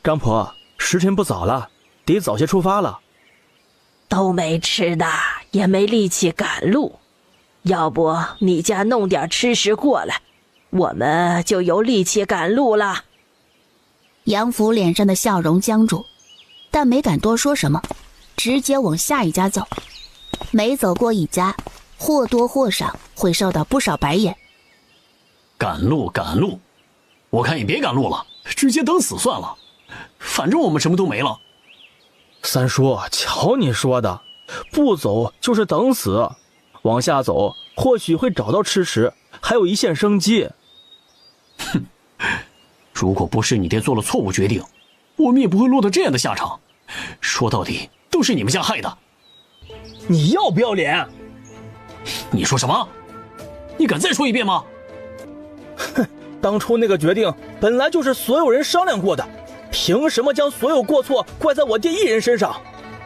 张婆，时辰不早了，得早些出发了。都没吃的，也没力气赶路，要不你家弄点吃食过来，我们就有力气赶路了。杨福脸上的笑容僵住，但没敢多说什么，直接往下一家走。每走过一家，或多或少会受到不少白眼。赶路，我看也别赶路了，直接等死算了，反正我们什么都没了。三叔，瞧你说的，不走就是等死，往下走或许会找到吃食，还有一线生机。哼，如果不是你爹做了错误决定，我们也不会落到这样的下场。说到底都是你们家害的。你要不要脸？你说什么？你敢再说一遍吗？哼，当初那个决定本来就是所有人商量过的，凭什么将所有过错怪在我爹一人身上？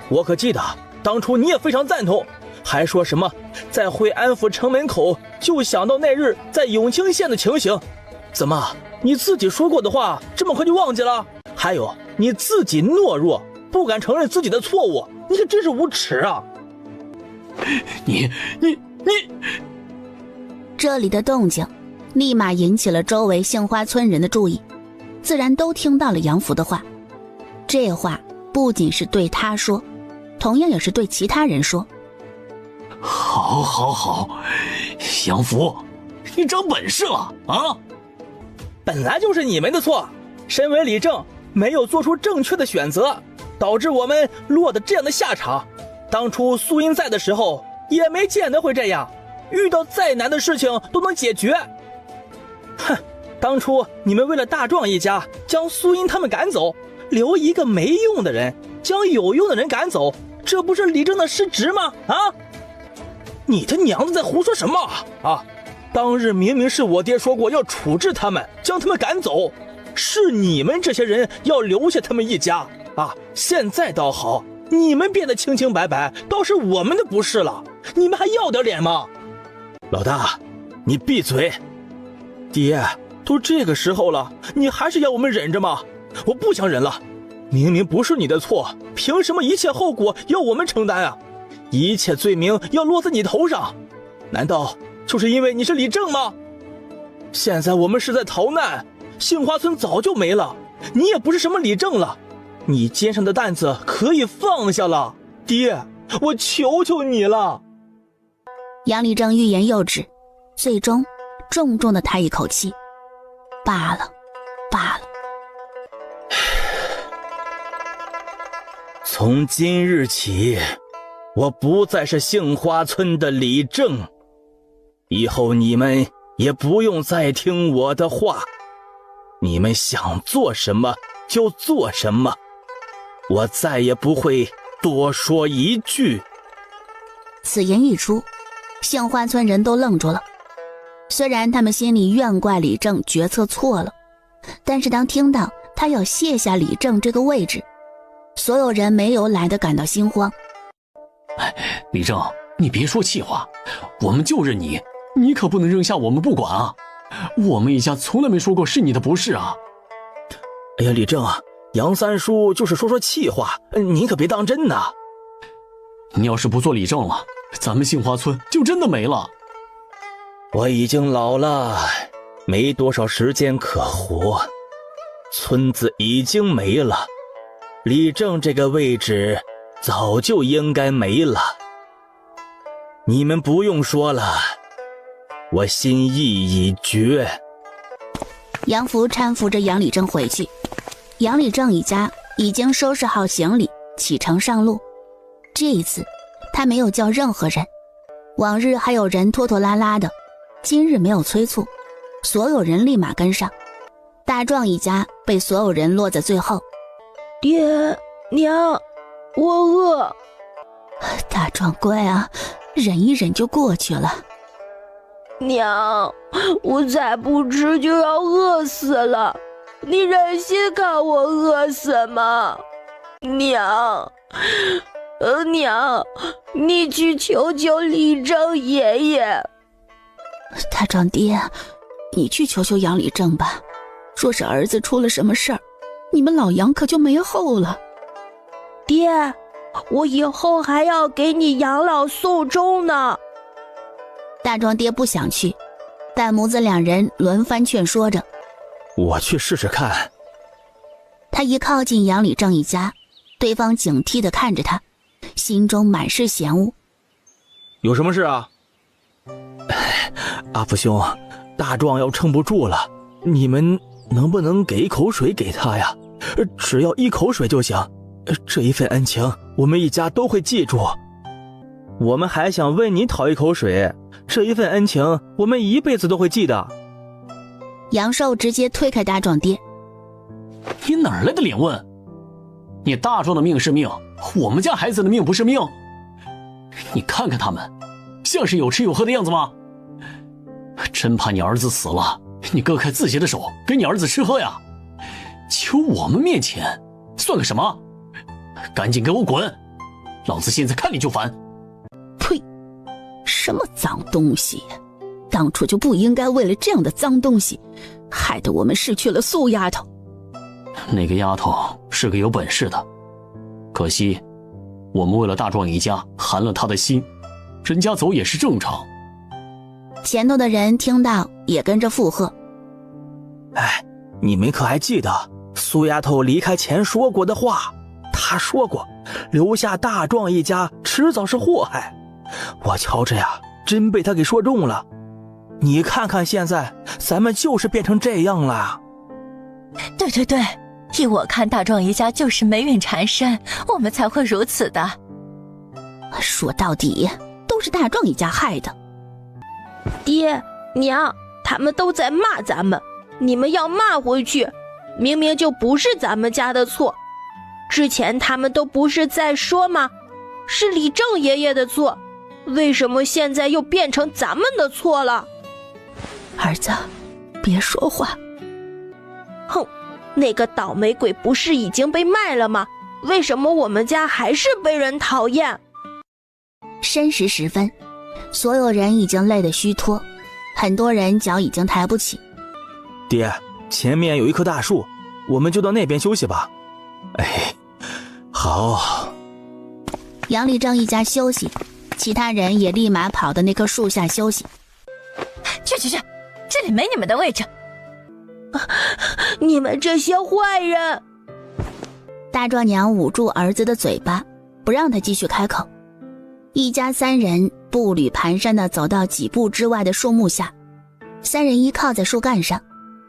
我可记得当初你也非常赞同，还说什么在惠安府城门口就想到那日在永清县的情形。怎么你自己说过的话这么快就忘记了？还有你自己懦弱，不敢承认自己的错误，你可真是无耻啊！你这里的动静立马引起了周围杏花村人的注意，自然都听到了杨福的话。这话不仅是对他说，同样也是对其他人说。好，杨福，你长本事了啊！本来就是你们的错，身为李正没有做出正确的选择，导致我们落得这样的下场。当初苏音在的时候，也没见得会这样，遇到再难的事情都能解决。哼，当初你们为了大壮一家将苏音他们赶走，留一个没用的人，将有用的人赶走，这不是李正的失职吗？啊！你的娘子在胡说什么啊？当日明明是我爹说过要处置他们，将他们赶走，是你们这些人要留下他们一家啊！现在倒好，你们变得清清白白，倒是我们的不是了，你们还要点脸吗？老大，你闭嘴！爹，都这个时候了，你还是要我们忍着吗？我不想忍了，明明不是你的错，凭什么一切后果要我们承担啊？一切罪名要落在你头上，难道就是因为你是李正吗？现在我们是在逃难，杏花村早就没了，你也不是什么李正了，你肩上的担子可以放下了。爹，我求求你了。杨李正欲言又止，最终重重地叹一口气，罢了罢了。从今日起，我不再是杏花村的李正，以后你们也不用再听我的话，你们想做什么就做什么，我再也不会多说一句。此言一出，杏花村人都愣住了。虽然他们心里怨怪李正决策错了，但是当听到他要卸下李正这个位置，所有人没有来的感到心慌。李正，你别说气话，我们就认你，你可不能扔下我们不管啊！我们一家从来没说过是你的不是啊！哎呀，李正啊，杨三叔就是说气话，您可别当真呐。你要是不做李正了，咱们杏花村就真的没了。我已经老了，没多少时间可活，村子已经没了，李正这个位置早就应该没了。你们不用说了，我心意已决。杨福搀扶着杨李正回去，杨李正一家已经收拾好行李，启程上路。这一次他没有叫任何人，往日还有人拖拖拉拉的，今日没有催促，所有人立马跟上。大壮一家被所有人落在最后。爹娘，我饿。大壮乖啊，忍一忍就过去了。娘，我再不吃就要饿死了，你忍心看我饿死吗？娘，娘，你去求求李正爷爷。大壮爹，你去求求杨李正吧，若是儿子出了什么事儿，你们老杨可就没后了。爹，我以后还要给你养老送终呢。大壮爹不想去，但母子两人轮番劝说着。我去试试看。他一靠近杨李正一家，对方警惕地看着他，心中满是嫌恶。有什么事啊？阿福兄，大壮要撑不住了，你们能不能给一口水给他呀？只要一口水就行，这一份恩情我们一家都会记住。我们还想问你讨一口水，这一份恩情我们一辈子都会记得。杨寿直接推开大壮爹。你哪来的脸问？你大壮的命是命，我们家孩子的命不是命？你看看他们，像是有吃有喝的样子吗？真怕你儿子死了，你割开自己的手给你儿子吃喝呀？求我们面前算个什么？赶紧给我滚！老子现在看你就烦。呸！什么脏东西呀！当初就不应该为了这样的脏东西，害得我们失去了苏丫头。那个丫头是个有本事的，可惜我们为了大壮一家寒了她的心，人家走也是正常。前头的人听到也跟着附和。哎，你们可还记得苏丫头离开前说过的话？她说过留下大壮一家迟早是祸害，我瞧着呀真被她给说中了。你看看现在咱们就是变成这样了。对对对，依我看大壮一家就是霉运缠身，我们才会如此的。说到底都都是大壮一家害的。爹娘，他们都在骂咱们，你们要骂回去，明明就不是咱们家的错。之前他们都不是在说吗？是李正爷爷的错，为什么现在又变成咱们的错了？儿子，别说话。哼，那个倒霉鬼不是已经被卖了吗？为什么我们家还是被人讨厌？申时时分，所有人已经累得虚脱，很多人脚已经抬不起。爹，前面有一棵大树，我们就到那边休息吧。哎，好。杨立正一家休息，其他人也立马跑到那棵树下休息。去，这里没你们的位置。你们这些坏人！大壮娘捂住儿子的嘴巴，不让他继续开口。一家三人步履蹒跚地走到几步之外的树木下，三人依靠在树干上，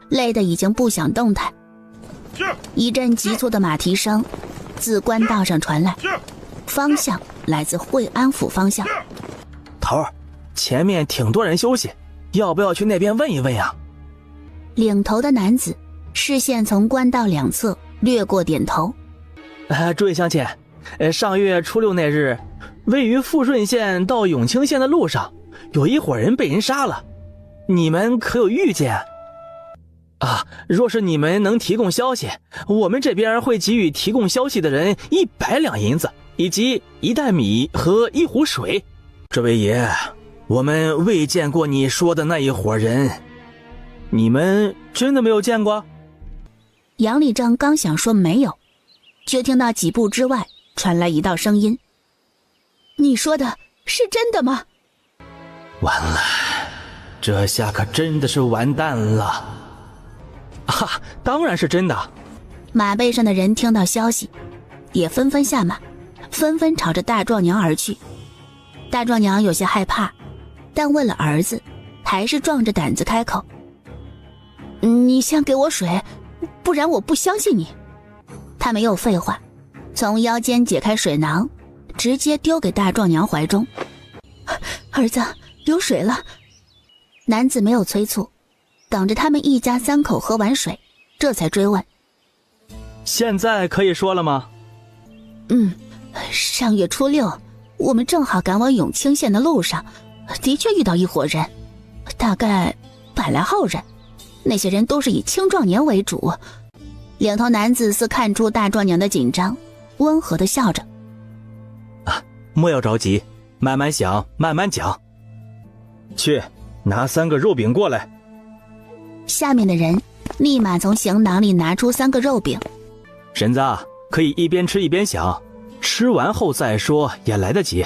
累得已经不想动弹。一阵急促的马蹄声自官道上传来，方向来自惠安府方向。头儿，前面挺多人休息，要不要去那边问一问呀？领头的男子视线从官道两侧掠过，点头。诸位乡亲，上月初6那日，位于富顺县到永清县的路上，有一伙人被人杀了，你们可有遇见？若是你们能提供消息，我们这边会给予提供消息的人100两银子，以及1袋米和1壶水。这位爷，我们未见过你说的那一伙人，你们真的没有见过？杨立正刚想说没有，就听到几步之外传来一道声音：你说的是真的吗？完了，这下可真的是完蛋了。当然是真的。马背上的人听到消息，也纷纷下马，纷纷朝着大壮娘而去。大壮娘有些害怕，但为了儿子，还是壮着胆子开口：你先给我水，不然我不相信你。他没有废话，从腰间解开水囊，直接丢给大壮娘怀中。儿子，有水了。男子没有催促，等着他们一家3口喝完水，这才追问：现在可以说了吗？上月初6，我们正好赶往永清县的路上，的确遇到一伙人，大概100来号人，那些人都是以青壮年为主。领头男子似看出大壮娘的紧张，温和地笑着：莫要着急，慢慢想，慢慢讲。去，拿3个肉饼过来。下面的人立马从行囊里拿出3个肉饼。婶子，可以一边吃一边想，吃完后再说也来得及。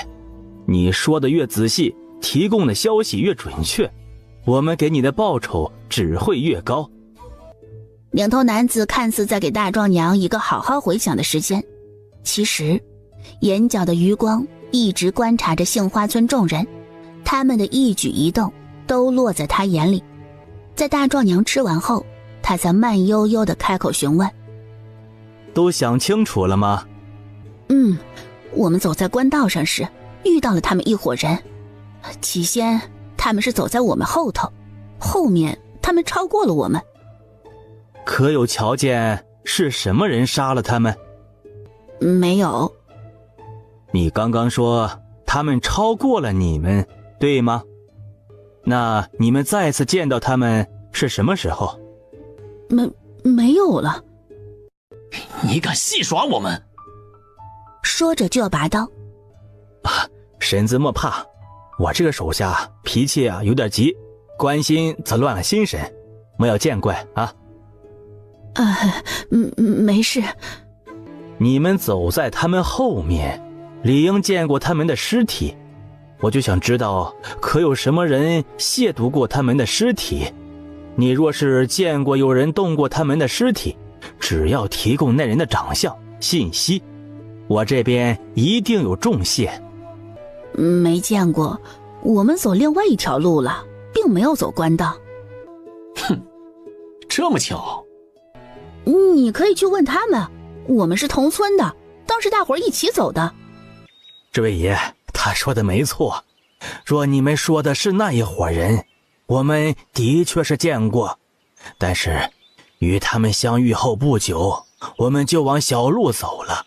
你说的越仔细，提供的消息越准确，我们给你的报酬只会越高。领头男子看似在给大壮娘一个好好回想的时间，其实眼角的余光一直观察着杏花村众人，他们的一举一动都落在他眼里。在大壮娘吃完后，他才慢悠悠地开口询问：都想清楚了吗？我们走在官道上时遇到了他们一伙人，起先他们是走在我们后头，后面他们超过了我们。可有瞧见是什么人杀了他们？没有。你刚刚说他们超过了你们，对吗？那你们再次见到他们是什么时候？没有了。你敢戏耍我们？说着就要拔刀。婶子莫怕，我这个手下脾气有点急，关心则乱了心神，莫要见怪啊。没事。你们走在他们后面，理应见过他们的尸体，我就想知道可有什么人亵渎过他们的尸体。你若是见过有人动过他们的尸体，只要提供那人的长相信息，我这边一定有重谢。没见过，我们走另外一条路了，并没有走官道。这么巧？你可以去问他们，我们是同村的，当时大伙儿一起走的。这位爷，他说的没错，若你们说的是那一伙人，我们的确是见过，但是与他们相遇后不久，我们就往小路走了，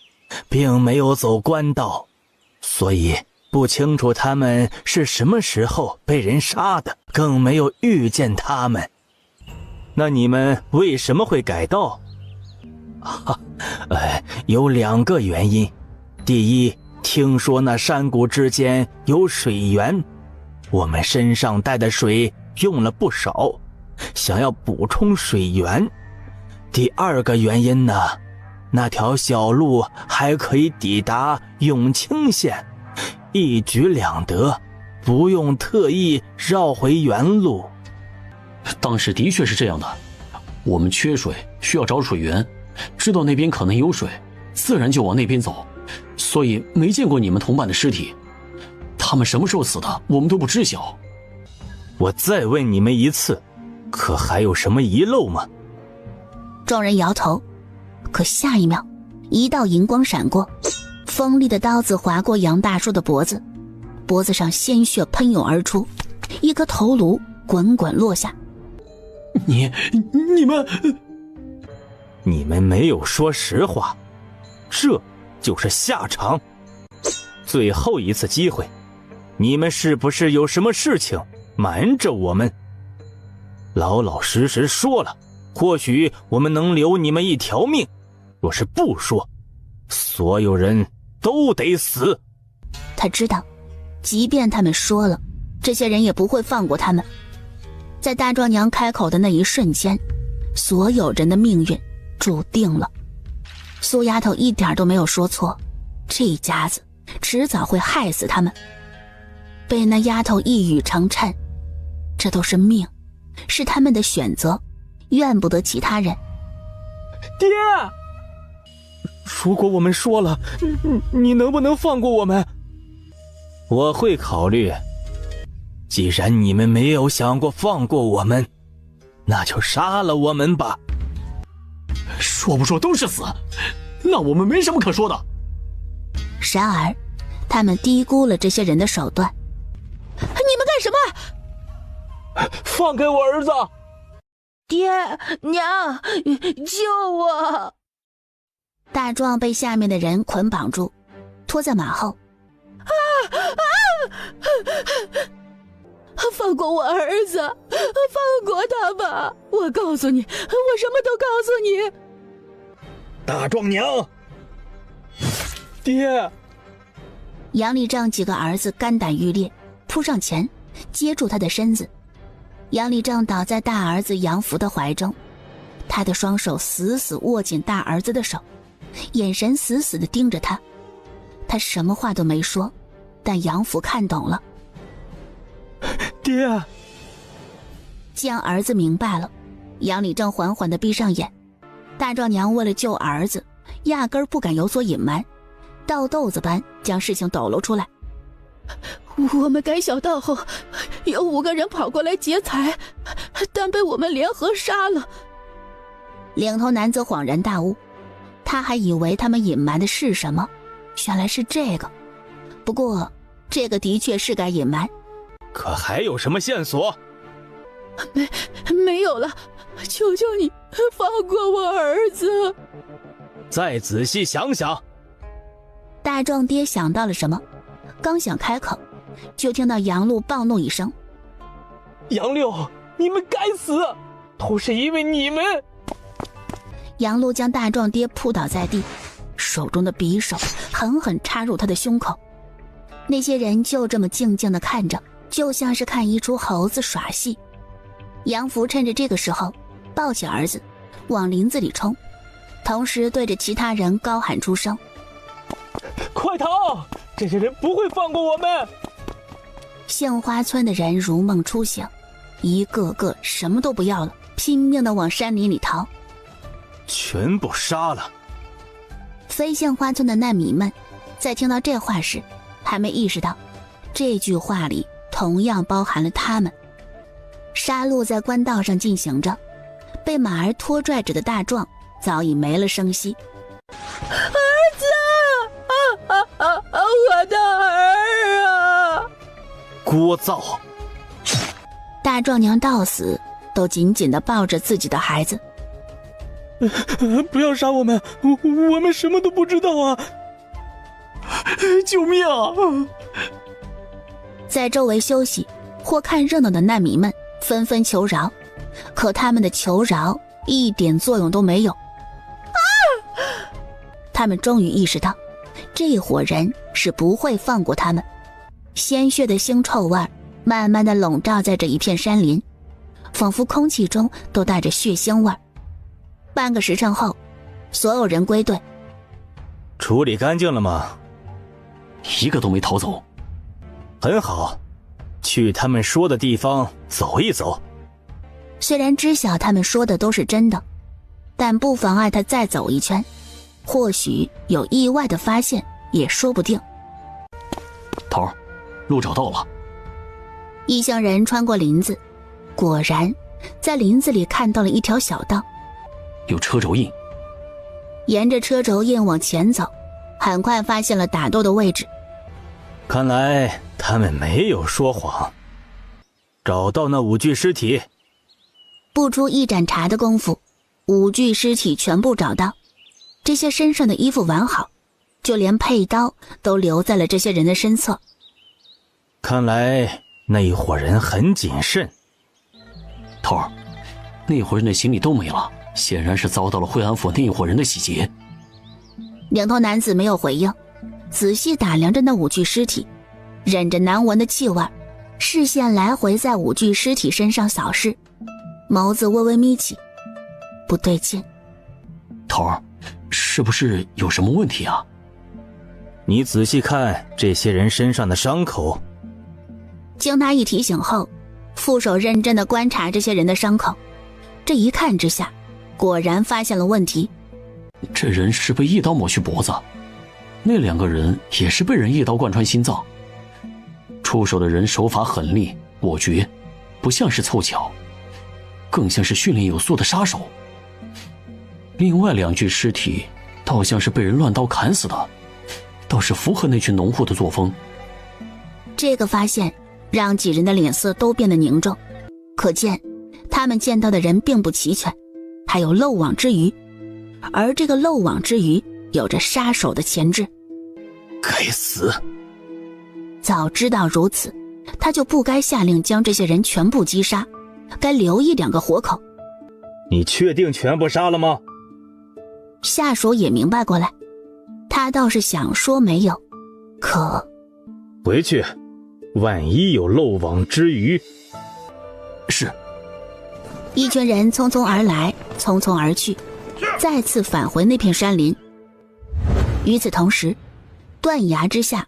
并没有走官道，所以不清楚他们是什么时候被人杀的，更没有遇见他们。那你们为什么会改道？有2个原因。第一，听说那山谷之间有水源，我们身上带的水用了不少，想要补充水源。第2个原因呢，那条小路还可以抵达永清县，一举两得，不用特意绕回原路。当时的确是这样的，我们缺水，需要找水源，知道那边可能有水，自然就往那边走，所以没见过你们同伴的尸体，他们什么时候死的，我们都不知晓。我再问你们一次，可还有什么遗漏吗？众人摇头，可下一秒，一道银光闪过，锋利的刀子划过杨大叔的脖子，脖子上鲜血喷涌而出，一颗头颅滚滚落下。你们没有说实话，这就是下场。最后一次机会，你们是不是有什么事情瞒着我们？老老实实说了，或许我们能留你们一条命，若是不说，所有人都得死。他知道，即便他们说了，这些人也不会放过他们。在大壮娘开口的那一瞬间，所有人的命运注定了。苏丫头一点都没有说错，这家子迟早会害死他们。被那丫头一语成谶，这都是命，是他们的选择，怨不得其他人。爹，如果我们说了，你能不能放过我们？我会考虑。既然你们没有想过放过我们，那就杀了我们吧。说不说都是死，那我们没什么可说的。然而他们低估了这些人的手段。你们干什么？放开我儿子！爹娘，救我！大壮被下面的人捆绑住，拖在马后。放过我儿子，放过他吧！我告诉你，我什么都告诉你。大壮娘，爹！杨立正几个儿子肝胆欲裂，扑上前接住他的身子。杨立正倒在大儿子杨福的怀中，他的双手死死握紧大儿子的手，眼神死死地盯着他。他什么话都没说，但杨福看懂了。爹！既然儿子明白了，杨立正缓缓地闭上眼。大壮娘为了救儿子，压根儿不敢有所隐瞒，倒豆子般将事情抖搂出来。我们赶小道后，有5个人跑过来劫财，但被我们联合杀了。领头男子恍然大悟，他还以为他们隐瞒的是什么，原来是这个。不过这个的确是该隐瞒。可还有什么线索？没有了，求求你放过我儿子。再仔细想想。大壮爹想到了什么，刚想开口，就听到杨璐暴怒一声：杨六，你们该死，都是因为你们！杨璐将大壮爹扑倒在地，手中的匕首狠狠插入他的胸口。那些人就这么静静地看着，就像是看一出猴子耍戏。杨福趁着这个时候抱起儿子往林子里冲，同时对着其他人高喊出声：快逃，这些人不会放过我们！杏花村的人如梦初醒，一个个什么都不要了，拼命地往山林里逃。全部杀了！非杏花村的难民们在听到这话时，还没意识到这句话里同样包含了他们。杀戮在官道上进行着，被马儿拖拽着的大壮早已没了声息。儿子！我的儿啊！聒噪。大壮娘到死都紧紧地抱着自己的孩子。不要杀我们，我们什么都不知道啊！救命啊！在周围休息或看热闹的难民们纷纷求饶，可他们的求饶一点作用都没有。他们终于意识到，这伙人是不会放过他们。鲜血的腥臭味慢慢地笼罩在这一片山林，仿佛空气中都带着血腥味。半个时辰后，所有人归队。处理干净了吗？一个都没逃走。很好，去他们说的地方走一走。虽然知晓他们说的都是真的，但不妨碍他再走一圈，或许有意外的发现也说不定。头，路找到了。一行人穿过林子，果然在林子里看到了一条小道，有车轴印。沿着车轴印往前走，很快发现了打斗的位置。看来他们没有说谎，找到那5具尸体。不出一盏茶的功夫，5具尸体全部找到。这些身上的衣服完好，就连佩刀都留在了这些人的身侧。看来那一伙人很谨慎。头儿，那伙人的行李都没了，显然是遭到了惠安府那一伙人的洗劫。领头男子没有回应，仔细打量着那5具尸体，忍着难闻的气味，视线来回在5具尸体身上扫视，眸子微微眯起，不对劲。头儿，是不是有什么问题啊？你仔细看这些人身上的伤口。经他一提醒后，副手认真地观察这些人的伤口，这一看之下，果然发现了问题。这人是被一刀抹去脖子，那2个人也是被人一刀贯穿心脏。出手的人手法狠厉果决，不像是凑巧，更像是训练有素的杀手。另外2具尸体倒像是被人乱刀砍死的，倒是符合那群农户的作风。这个发现让几人的脸色都变得凝重，可见他们见到的人并不齐全，还有漏网之鱼，而这个漏网之鱼有着杀手的潜质。该死！早知道如此，他就不该下令将这些人全部击杀，该留1、2个活口。你确定全部杀了吗？下属也明白过来，他倒是想说没有，可回去，万一有漏网之鱼。是。一群人匆匆而来，匆匆而去，再次返回那片山林。与此同时，断崖之下，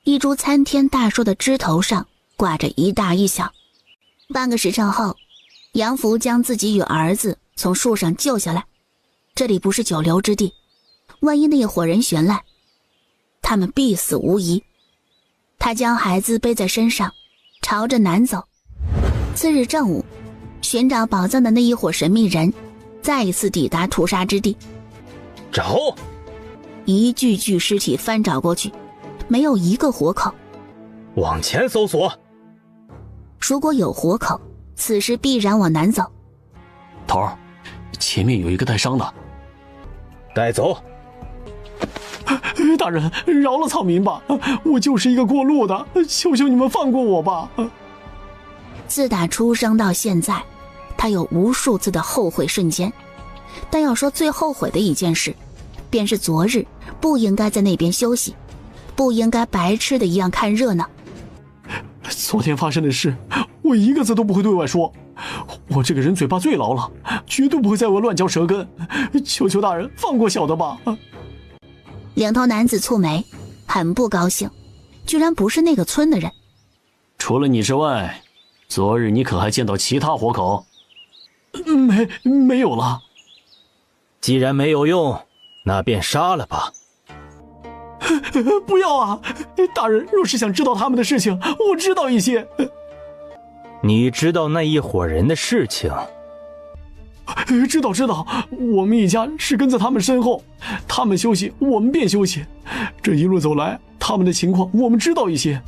一株参天大树的枝头上挂着一大一小。半个时辰后，杨福将自己与儿子从树上救下来。这里不是久留之地，万一那一伙人寻来，他们必死无疑。他将孩子背在身上，朝着南走。次日正午，寻找宝藏的那一伙神秘人再一次抵达屠杀之地。找！一具具尸体翻找过去，没有一个活口。往前搜索。如果有活口，此时必然往南走。头儿，前面有一个带伤的。带走。大人，饶了草民吧，我就是一个过路的，求求你们放过我吧。自打出生到现在，他有无数次的后悔瞬间，但要说最后悔的一件事，便是昨日不应该在那边休息，不应该白痴的一样看热闹。昨天发生的事，我一个字都不会对外说。我这个人嘴巴最牢了，绝对不会再为乱嚼舌根。求求大人放过小的吧。领头男子蹙眉，很不高兴，居然不是那个村的人。除了你之外，昨日你可还见到其他活口？没有了。既然没有用，那便杀了吧。不要啊！大人若是想知道他们的事情，我知道一些。你知道那一伙人的事情？知道，我们一家是跟在他们身后，他们休息，我们便休息。这一路走来，他们的情况我们知道一些。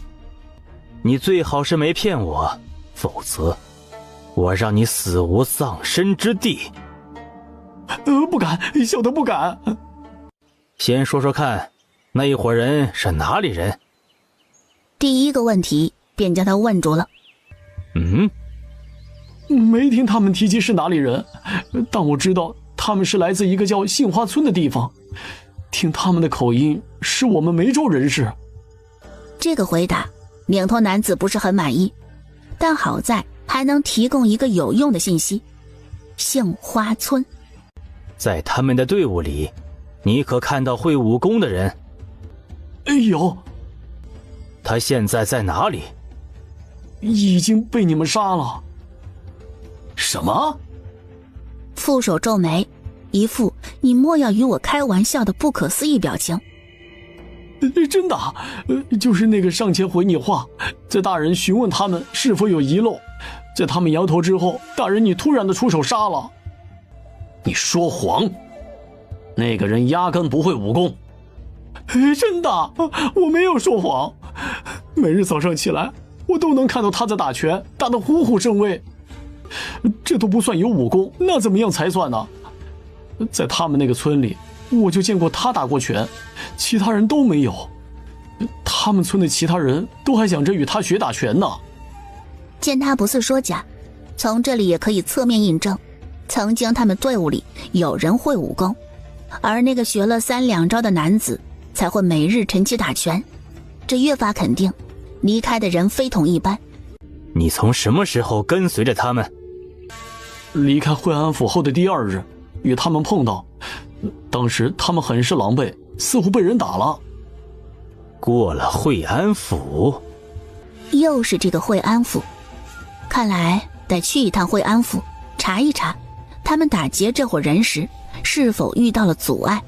你最好是没骗我，否则我让你死无葬身之地。不敢，小的不敢。先说说看，那一伙人是哪里人？第一个问题便将他问住了。没听他们提及是哪里人，但我知道他们是来自一个叫杏花村的地方，听他们的口音是我们梅州人士。这个回答领头男子不是很满意，但好在还能提供一个有用的信息。杏花村在他们的队伍里，你可看到会武功的人？有。他现在在哪里？已经被你们杀了。什么？副手皱眉，一副你莫要与我开玩笑的不可思议表情。真的，就是那个上前回你话，在大人询问他们是否有遗漏，在他们摇头之后，大人你突然的出手杀了。你说谎，那个人压根不会武功。真的，我没有说谎。每日早上起来，我都能看到他在打拳，打得虎虎生威。这都不算有武功，那怎么样才算呢？在他们那个村里，我就见过他打过拳，其他人都没有。他们村的其他人都还想着与他学打拳呢。见他不似说假，从这里也可以侧面印证，曾经他们队伍里有人会武功，而那个学了3两招的男子才会每日晨起打拳，这越发肯定离开的人非同一般。你从什么时候跟随着他们？离开惠安府后的第2日，与他们碰到，当时他们很是狼狈，似乎被人打了。过了惠安府？又是这个惠安府，看来得去一趟惠安府，查一查他们打劫这伙人时是否遇到了阻碍。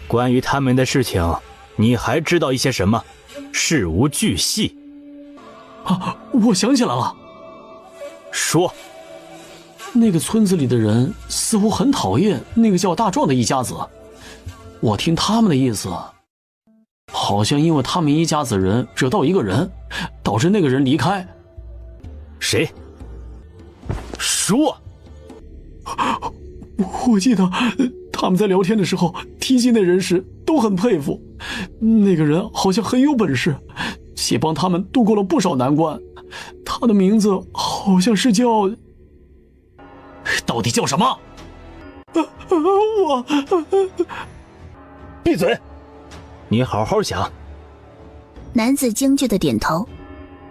关于他们的事情，你还知道一些什么？事无巨细。我想起来了。说。那个村子里的人似乎很讨厌那个叫大壮的一家子，我听他们的意思，好像因为他们一家子人惹到一个人，导致那个人离开。谁？说。我记得他们在聊天的时候提及那人时都很佩服，那个人好像很有本事，且帮他们度过了不少难关。他的名字好像是叫……到底叫什么？我……闭嘴！你好好想。男子惊惧的点头，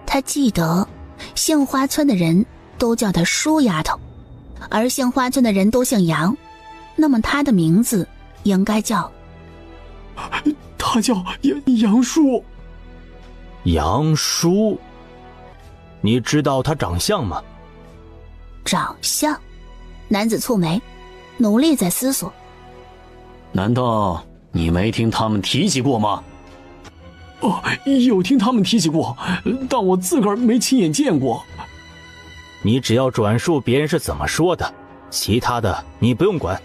他记得杏花村的人都叫他舒丫头，而杏花村的人都姓杨，那么他的名字应该叫……他叫杨叔。杨叔？你知道他长相吗？长相？男子蹙眉，努力在思索。难道你没听他们提起过吗？有听他们提起过，但我自个儿没亲眼见过。你只要转述别人是怎么说的，其他的你不用管。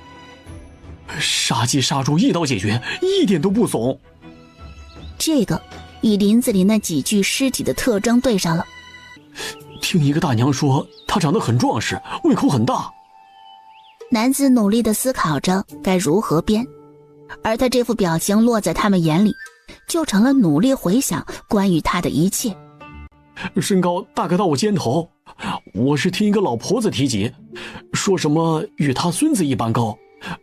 杀鸡杀猪一刀解决，一点都不怂。这个与林子里那几具尸体的特征对上了。听一个大娘说，他长得很壮实，胃口很大。男子努力地思考着该如何编，而他这副表情落在他们眼里，就成了努力回想关于他的一切。身高大概到我肩头，我是听一个老婆子提及，说什么与他孙子一般高，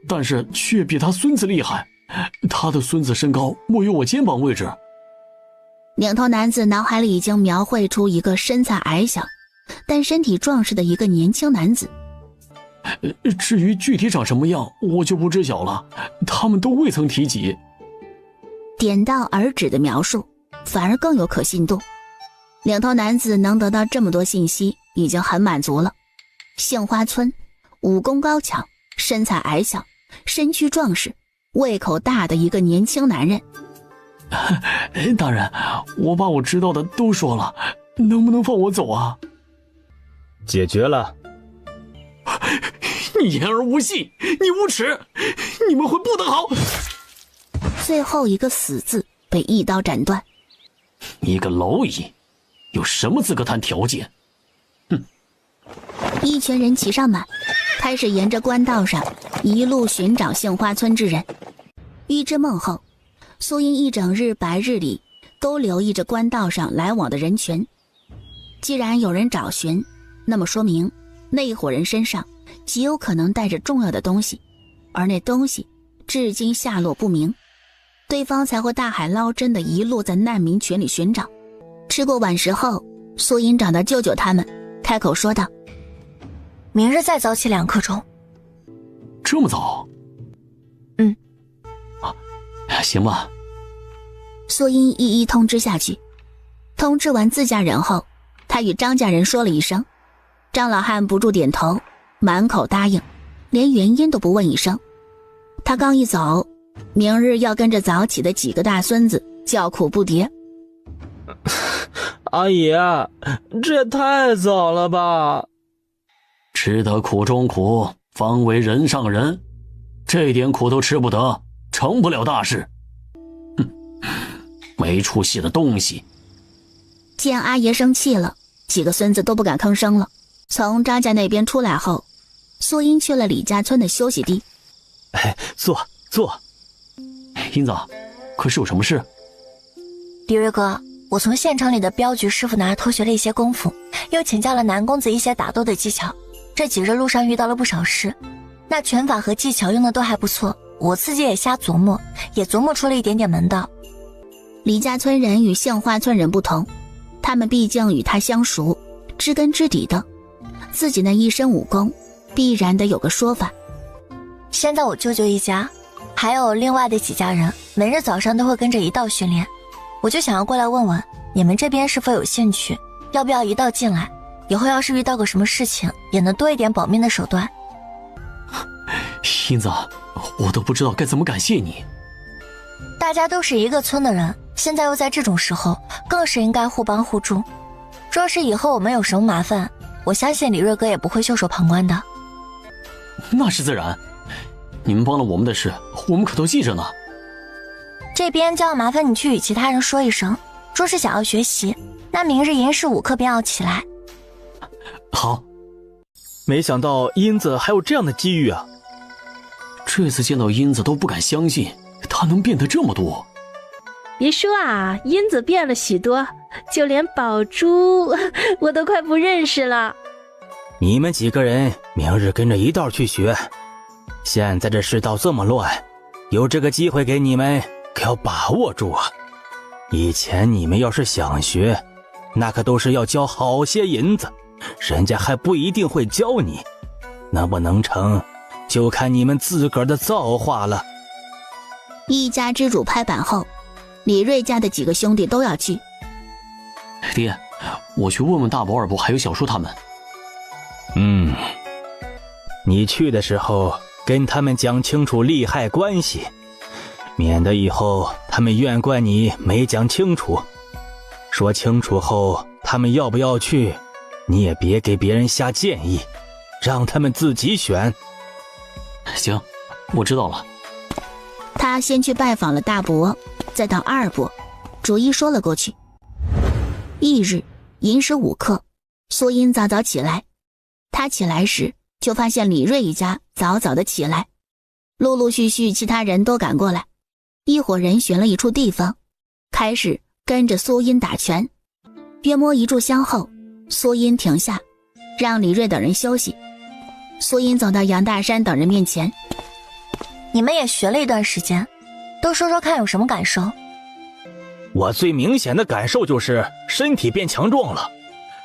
但是却比他孙子厉害。他的孙子身高没有我肩膀位置。领头男子脑海里已经描绘出一个身材矮小但身体壮实的一个年轻男子。至于具体长什么样，我就不知晓了，他们都未曾提及。点到而止的描述反而更有可信度。领头男子能得到这么多信息已经很满足了。杏花村，武功高强，身材矮小，身躯壮实，胃口大的一个年轻男人。大人，我把我知道的都说了，能不能放我走啊？解决了。你言而无信，你无耻，你们会不得好。最后一个死字被一刀斩断。一个蝼蚁，有什么资格谈条件？哼！一群人骑上马，开始沿着官道上一路寻找杏花村之人。预知梦后，苏音一整日白日里都留意着官道上来往的人群。既然有人找寻，那么说明那伙人身上极有可能带着重要的东西，而那东西至今下落不明，对方才会大海捞针的一路在难民群里寻找。吃过晚食后，苏音找到舅舅他们，开口说道：明日再早起2刻钟。这么早？行吧。苏音一一通知下去。通知完自家人后，他与张家人说了一声，张老汉不住点头，满口答应，连原因都不问一声。他刚一走，明日要跟着早起的几个大孙子叫苦不迭。阿姨，这也太早了吧。吃得苦中苦，方为人上人，这点苦都吃不得，成不了大事。哼，没出息的东西。见阿爷生气了，几个孙子都不敢吭声了。从张家那边出来后，苏音去了李家村的休息地。坐。英子，可是有什么事？李瑞哥，我从县城里的镖局师傅那儿偷学了一些功夫，又请教了南公子一些打斗的技巧。这几日路上遇到了不少事，那拳法和技巧用的都还不错，我自己也瞎琢磨，也琢磨出了一点点门道。李家村人与杏花村人不同，他们毕竟与他相熟，知根知底的，自己那一身武功必然得有个说法。现在我舅舅一家还有另外的几家人每日早上都会跟着一道训练，我就想要过来问问你们这边是否有兴趣，要不要一道进来，以后要是遇到个什么事情也能多一点保命的手段。英子，我都不知道该怎么感谢你。大家都是一个村的人，现在又在这种时候，更是应该互帮互助。若是以后我们有什么麻烦，我相信李瑞哥也不会袖手旁观的。那是自然，你们帮了我们的事，我们可都记着呢。这边就要麻烦你去与其他人说一声，若是想要学习，那明日寅时5刻便要起来。好。没想到英子还有这样的机遇啊！这次见到英子都不敢相信，她能变得这么多。别说啊，英子变了许多，就连宝珠我都快不认识了。你们几个人明日跟着一道去学，现在这世道这么乱，有这个机会给你们，可要把握住啊！以前你们要是想学，那可都是要交好些银子，人家还不一定会教你，能不能成，就看你们自个儿的造化了。一家之主拍板后，李瑞家的几个兄弟都要去。爹，我去问问大伯、二伯还有小叔他们。你去的时候跟他们讲清楚利害关系，免得以后他们怨怪你没讲清楚。说清楚后，他们要不要去，你也别给别人下建议，让他们自己选。行，我知道了。他先去拜访了大伯，再到二伯，逐一说了过去。翌日寅时5刻，苏音早早起来。他起来时就发现李瑞一家早早的起来，陆陆续续其他人都赶过来，一伙人选了一处地方，开始跟着苏音打拳。约摸1炷香后，苏音停下，让李瑞等人休息。苏音走到杨大山等人面前。你们也学了一段时间，都说说看有什么感受？我最明显的感受就是身体变强壮了，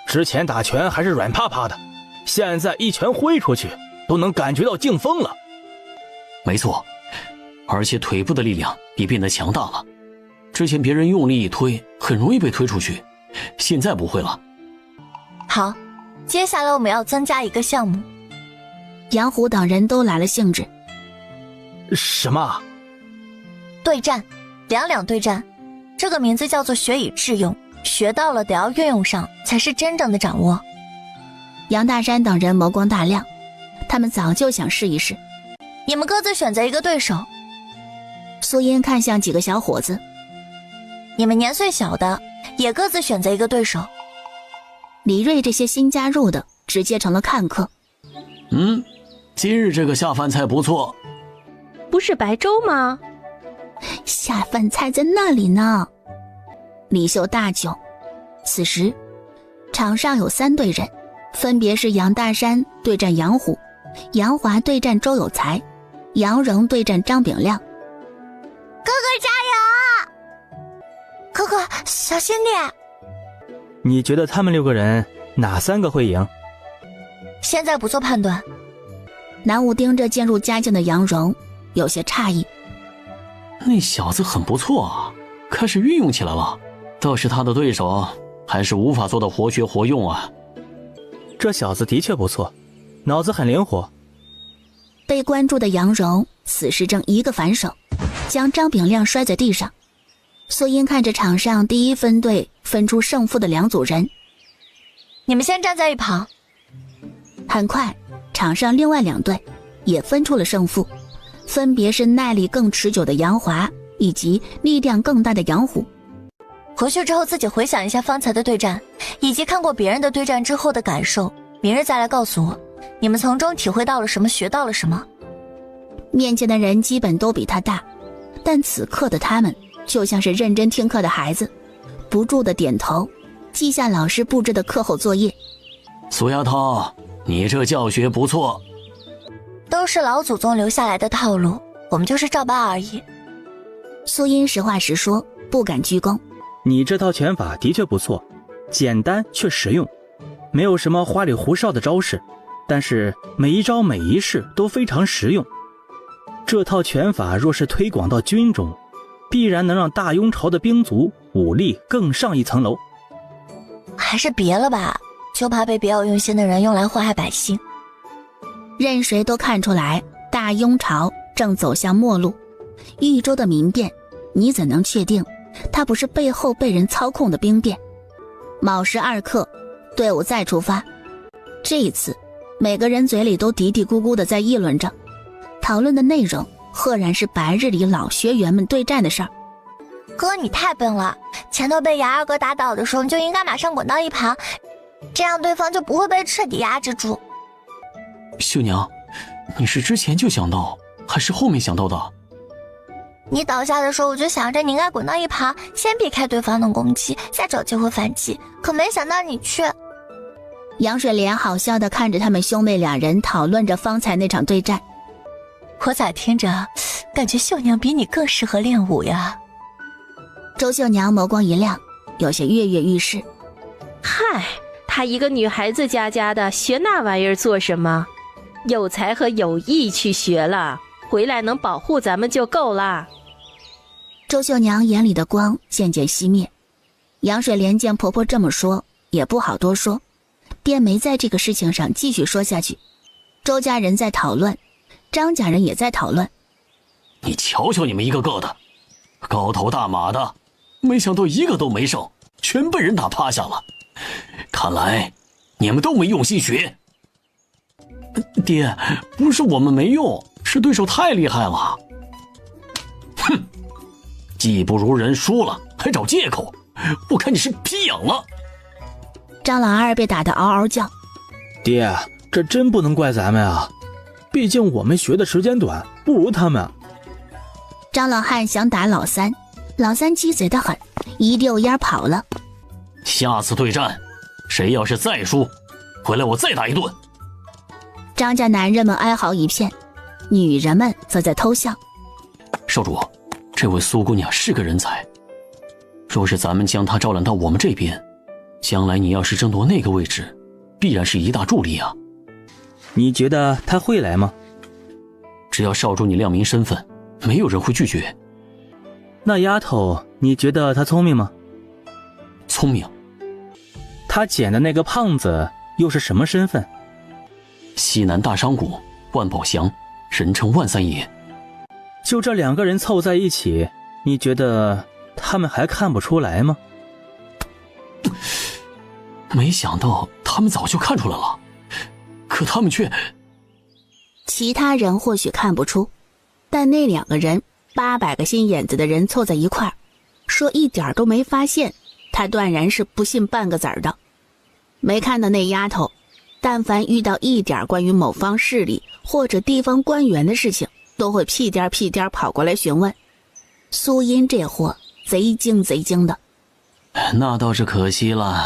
之前打拳还是软趴趴的，现在一拳挥出去都能感觉到劲风了。没错，而且腿部的力量也变得强大了，之前别人用力一推很容易被推出去，现在不会了。好，接下来我们要增加一个项目。杨虎等人都来了兴致。什么？对战，两两对战，这个名字叫做学以致用，学到了得要运用上，才是真正的掌握。杨大山等人眸光大亮，他们早就想试一试。你们各自选择一个对手。苏音看向几个小伙子，你们年岁小的也各自选择一个对手，李锐这些新加入的直接成了看客。今日这个下饭菜不错。不是白粥吗？下饭菜在那里呢。李秀大窘。此时场上有3队人，分别是杨大山对战杨虎，杨华对战周有才，杨荣对战张炳亮。哥哥加油！哥哥小心点。你觉得他们6个人哪3个会赢？现在不做判断。南武盯着渐入佳境的杨荣，有些诧异。那小子很不错啊，开始运用起来了。倒是他的对手还是无法做到活学活用啊。这小子的确不错，脑子很灵活。被关注的杨荣此时正一个反手将张炳亮摔在地上。素英看着场上第1分队分出胜负的2组人，你们先站在一旁。很快场上另外2队也分出了胜负，分别是耐力更持久的杨华以及力量更大的杨虎。回去之后自己回想一下方才的对战，以及看过别人的对战之后的感受，明日再来告诉我，你们从中体会到了什么，学到了什么。面前的人基本都比他大，但此刻的他们就像是认真听课的孩子，不住地点头，记下老师布置的课后作业。苏丫头，你这教学不错。都是老祖宗留下来的套路，我们就是照搬而已。苏音实话实说，不敢居功。你这套拳法的确不错，简单却实用，没有什么花里胡哨的招式，但是每一招每一式都非常实用。这套拳法若是推广到军中，必然能让大雍朝的兵卒武力更上一层楼。还是别了吧，就怕被别有用心的人用来祸害百姓。任谁都看出来，大雍朝正走向末路。豫州的民变，你怎能确定他不是背后被人操控的兵变？卯时2刻，队伍再出发。这一次，每个人嘴里都嘀嘀咕咕的在议论着，讨论的内容赫然是白日里老学员们对战的事儿。哥，你太笨了，前头被牙二哥打倒的时候，你就应该马上滚到一旁，这样对方就不会被彻底压制住。秀娘，你是之前就想到，还是后面想到的？你倒下的时候，我就想着你应该滚到一旁，先避开对方的攻击，再找机会反击。可没想到你却……杨水莲好笑地看着他们兄妹2人讨论着方才那场对战。我咋听着，感觉秀娘比你更适合练武呀？周秀娘眸光一亮，有些跃跃欲试。嗨，她一个女孩子家的，学那玩意儿做什么？有才和有意去学了，回来能保护咱们就够了。周秀娘眼里的光渐渐熄灭。杨水莲见婆婆这么说，也不好多说，便没在这个事情上继续说下去。周家人在讨论，张家人也在讨论。你瞧瞧你们一个个的，高头大马的，没想到一个都没剩，全被人打趴下了。看来你们都没用心学。爹，不是我们没用，是对手太厉害了。哼，技不如人，输了还找借口，我看你是皮痒了。张老二被打得嗷嗷叫。爹，这真不能怪咱们啊，毕竟我们学的时间短，不如他们。张老汉想打老三，老三鸡贼得很，一溜烟跑了。下次对战，谁要是再输，回来我再打一顿。张家男人们哀嚎一片，女人们则在偷笑。少主，这位苏姑娘是个人才，若是咱们将她招揽到我们这边，将来你要是争夺那个位置，必然是一大助力啊。你觉得她会来吗？只要少主你亮明身份，没有人会拒绝。那丫头，你觉得她聪明吗？聪明。她捡的那个胖子又是什么身份？西南大商贾万宝祥，人称万三爷。就这2个人凑在一起，你觉得他们还看不出来吗？没想到他们早就看出来了，可他们却……其他人或许看不出，但那2个人800个心眼子的人凑在一块儿，说一点都没发现，他断然是不信半个子儿的。没看到那丫头，但凡遇到一点关于某方势力或者地方官员的事情，都会屁颠屁颠跑过来询问。苏音这货贼精贼精的。那倒是可惜了。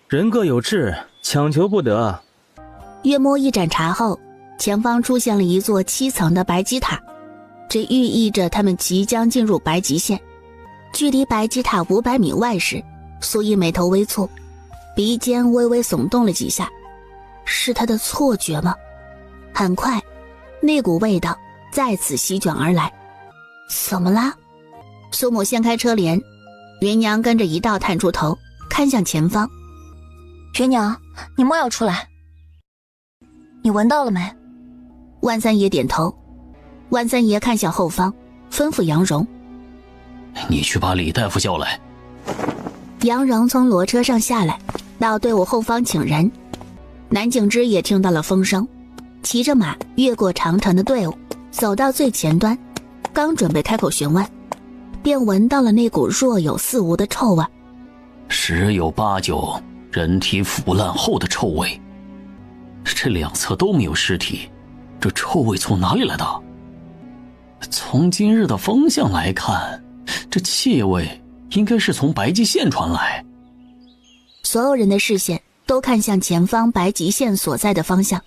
人各有志，强求不得。约摸一盏茶后，前方出现了一座7层的白鸡塔，这寓意着他们即将进入白极县。距离白鸡塔500米外时，苏音眉头微蹙，鼻尖微微耸动了几下。是他的错觉吗？很快，那股味道再次席卷而来。怎么啦？苏母掀开车帘，芸娘跟着一道探出头，看向前方。芸娘，你莫要出来。你闻到了没？万三爷点头。万三爷看向后方，吩咐杨荣：你去把李大夫叫来。杨荣从骡车上下来，到队伍后方请人。南景之也听到了风声，骑着马越过长长的队伍，走到最前端，刚准备开口询问，便闻到了那股若有似无的臭味。十有八九人体腐烂后的臭味。这两侧都没有尸体，这臭味从哪里来的？从今日的风向来看，这气味应该是从白极县传来。所有人的视线都看向前方白极县所在的方向。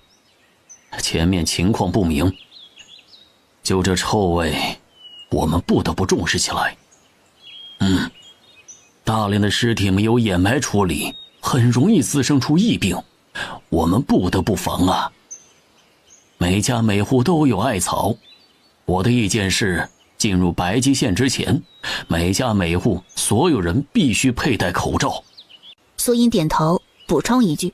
前面情况不明，就这臭味，我们不得不重视起来。大量的尸体没有掩埋处理，很容易滋生出疫病，我们不得不防啊。每家每户都有艾草，我的意见是，进入白极县之前，每家每户所有人必须佩戴口罩。苏音点头，补充一句：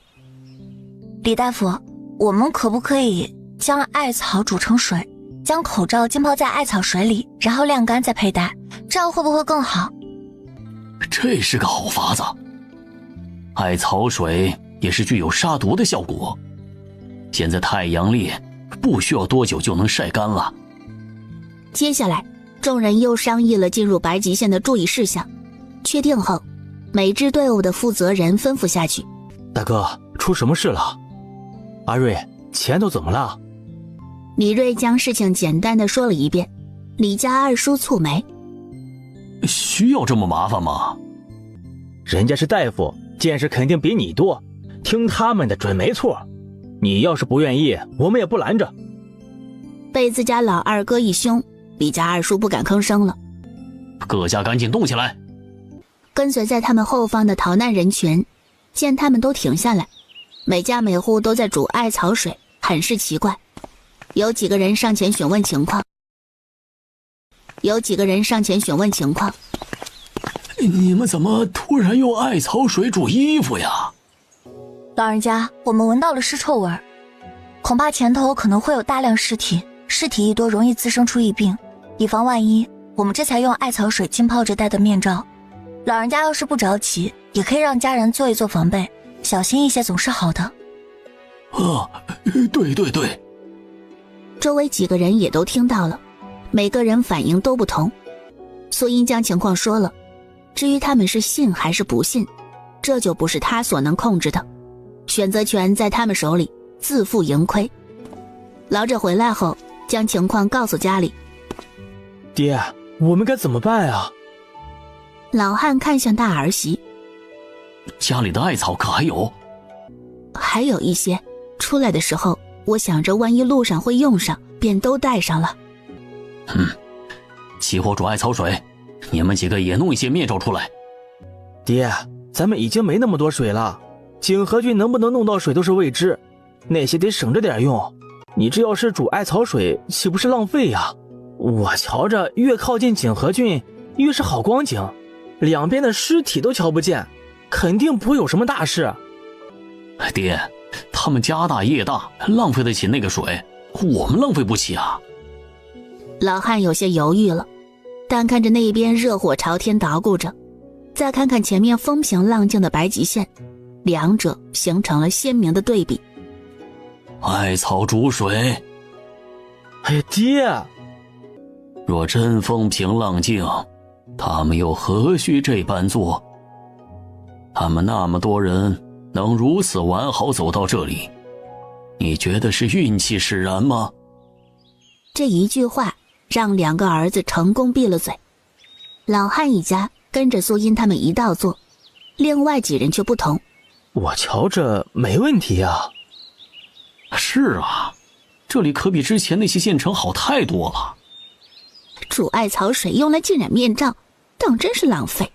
李大夫，我们可不可以将艾草煮成水，将口罩浸泡在艾草水里，然后晾干再佩戴，这样会不会更好？这是个好法子。艾草水也是具有杀毒的效果，现在太阳烈，不需要多久就能晒干了。接下来众人又商议了进入白极县的注意事项，确定后，每支队伍的负责人吩咐下去：大哥，出什么事了？阿瑞，前头怎么了？李瑞将事情简单的说了一遍。李家二叔蹙眉：需要这么麻烦吗？人家是大夫，见识肯定比你多，听他们的准没错。你要是不愿意，我们也不拦着。被自家老二哥一凶，李家二叔不敢吭声了。各家赶紧动起来！跟随在他们后方的逃难人群见他们都停下来，每家每户都在煮艾草水，很是奇怪。有几个人上前询问情况。你们怎么突然用艾草水煮衣服呀？老人家，我们闻到了尸臭味，恐怕前头可能会有大量尸体，尸体一多容易滋生出疫病，以防万一，我们这才用艾草水浸泡着戴的面罩。老人家要是不着急，也可以让家人做一做防备，小心一些总是好的。对对对。周围几个人也都听到了，每个人反应都不同。苏音将情况说了，至于他们是信还是不信，这就不是他所能控制的，选择权在他们手里，自负盈亏。老者回来后将情况告诉家里。爹，我们该怎么办啊？老汉看向大儿媳。家里的艾草可还有？还有一些，出来的时候我想着万一路上会用上，便都带上了。起火煮艾草水，你们几个也弄一些面罩出来。爹，咱们已经没那么多水了，景和郡能不能弄到水都是未知，那些得省着点用。你这要是煮艾草水，岂不是浪费呀？我瞧着越靠近景和郡越是好光景，两边的尸体都瞧不见，肯定不会有什么大事。爹，他们家大业大，浪费得起那个水，我们浪费不起啊。老汉有些犹豫了，但看着那边热火朝天捣鼓着，再看看前面风平浪静的白极县，两者形成了鲜明的对比。艾草煮水。哎呀，爹！若真风平浪静，他们又何须这般做？他们那么多人，能如此完好走到这里，你觉得是运气使然吗？这一句话让2个儿子成功闭了嘴。老汉一家跟着苏音他们一道做，另外几人却不同。我瞧着没问题啊。是啊，这里可比之前那些县城好太多了。煮艾草水用来浸染面罩，当真是浪费。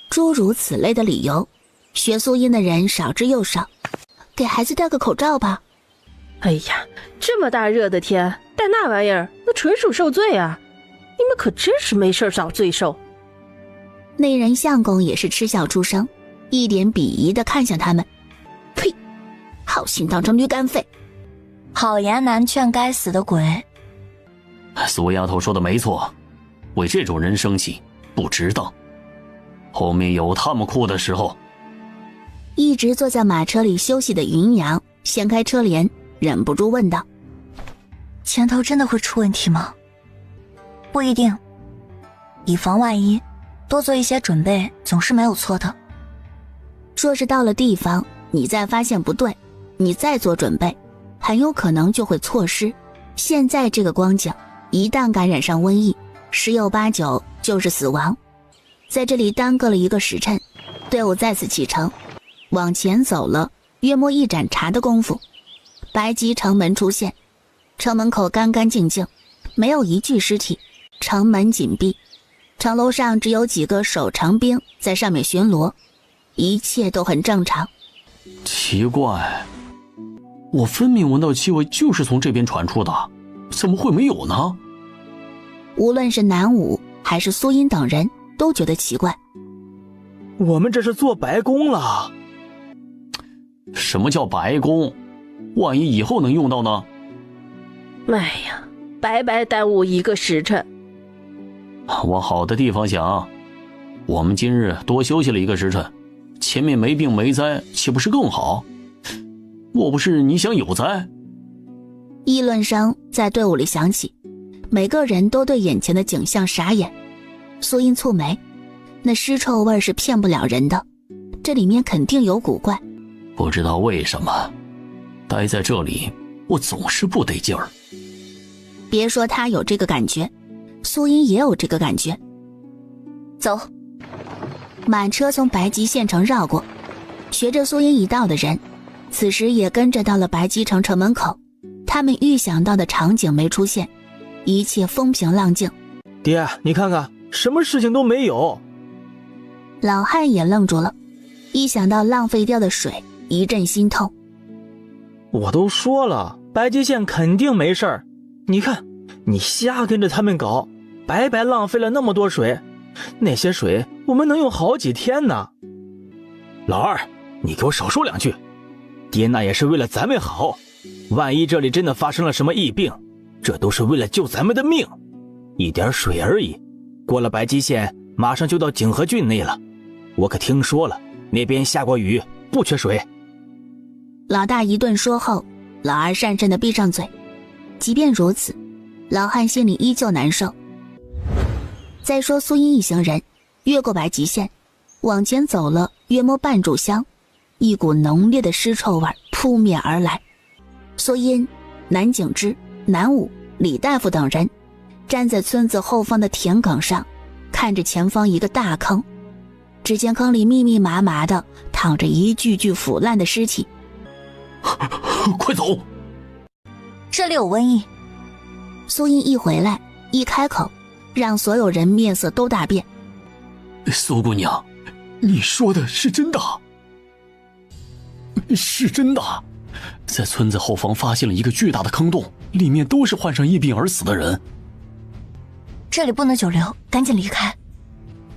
诸如此类的理由，学苏音的人少之又少。给孩子戴个口罩吧。哎呀，这么大热的天，戴那玩意儿，那纯属受罪啊！你们可真是没事找罪受。那人相公也是嗤笑出声，一脸鄙夷地看向他们。呸！好心当成驴肝肺。好言难劝该死的鬼。苏丫头说的没错，为这种人生气不值当，后面有他们哭的时候。一直坐在马车里休息的云阳掀开车帘，忍不住问道：前头真的会出问题吗？不一定，以防万一，多做一些准备总是没有错的。若是到了地方你再发现不对，你再做准备，很有可能就会错失。现在这个光景，一旦感染上瘟疫，10有8九就是死亡。在这里耽搁了1个时辰，队伍再次启程，往前走了约莫1盏茶的功夫，白吉城门出现。城门口干干净净，没有一具尸体，城门紧闭，城楼上只有几个守城兵在上面巡逻，一切都很正常。奇怪，我分明闻到气味就是从这边传出的，怎么会没有呢？无论是南武还是苏音等人都觉得奇怪。我们这是做白工了。什么叫白工？万一以后能用到呢？哎呀，白白耽误1个时辰。往好的地方想，我们今日多休息了1个时辰，前面没病没灾，岂不是更好？莫不是你想有灾？议论声在队伍里响起，每个人都对眼前的景象傻眼。苏音蹙眉，那尸臭味是骗不了人的，这里面肯定有古怪。不知道为什么，待在这里我总是不得劲儿。别说他有这个感觉，苏音也有这个感觉。走。马车从白吉县城绕过，学着苏音一道的人此时也跟着到了白吉城城门口。他们预想到的场景没出现，一切风平浪静。爹，你看看，什么事情都没有。老汉也愣住了，一想到浪费掉的水，一阵心痛。我都说了，白吉县肯定没事儿。你看，你瞎跟着他们搞，白白浪费了那么多水，那些水我们能用好几天呢。老二，你给我少说2句，爹那也是为了咱们好，万一这里真的发生了什么疫病，这都是为了救咱们的命。一点水而已，过了白吉县马上就到景和郡内了，我可听说了，那边下过雨，不缺水。老大一顿说后，老二讪讪地闭上嘴。即便如此，老汉心里依旧难受。再说苏音一行人越过白吉县，往前走了约莫半炷香，一股浓烈的尸臭味扑面而来。苏音、南景之、南武、李大夫等人站在村子后方的田埂上，看着前方一个大坑。只见坑里密密麻麻的躺着一具具腐烂的尸体。快走！这里有瘟疫。苏音一回来一开口，让所有人面色都大变。苏姑娘，你说的是真的？是真的，在村子后方发现了一个巨大的坑洞，里面都是患上疫病而死的人。这里不能久留，赶紧离开。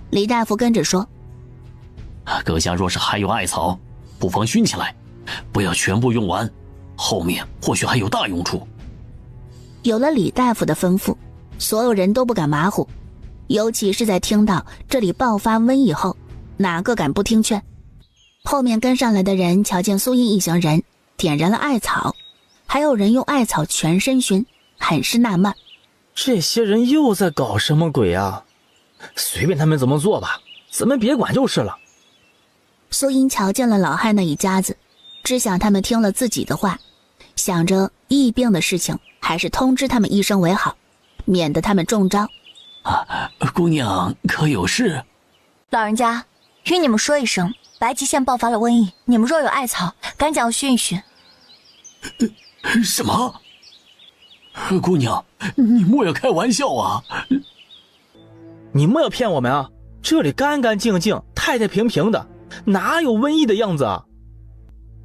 李大夫跟着说，阁下若是还有艾草，不妨熏起来，不要全部用完，后面或许还有大用处。有了李大夫的吩咐，所有人都不敢马虎，尤其是在听到这里爆发瘟疫后，哪个敢不听劝？后面跟上来的人瞧见苏音一行人点燃了艾草，还有人用艾草全身熏，很是纳闷，这些人又在搞什么鬼啊？随便他们怎么做吧，咱们别管就是了。苏英瞧见了老汉那一家子，只想他们听了自己的话，想着疫病的事情还是通知他们一声为好，免得他们中招。姑娘可有事？老人家，与你们说一声，白极县爆发了瘟疫，你们若有艾草，赶紧要熏一熏。什么？姑娘，你莫要开玩笑啊！你莫要骗我们啊！这里干干净净，太太平平的，哪有瘟疫的样子啊？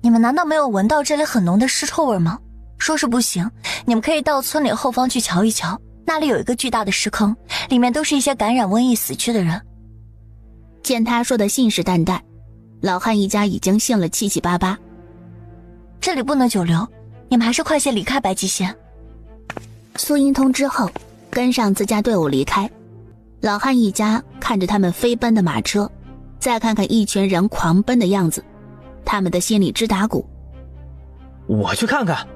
你们难道没有闻到这里很浓的尸臭味吗？说是不行，你们可以到村里后方去瞧一瞧，那里有一个巨大的尸坑，里面都是一些感染瘟疫死去的人。见他说的信誓旦旦，老汉一家已经信了七七八八。这里不能久留，你们还是快些离开白极县。苏英通知后，跟上自家队伍离开。老汉一家看着他们飞奔的马车，再看看一群人狂奔的样子，他们的心里直打鼓。我去看看。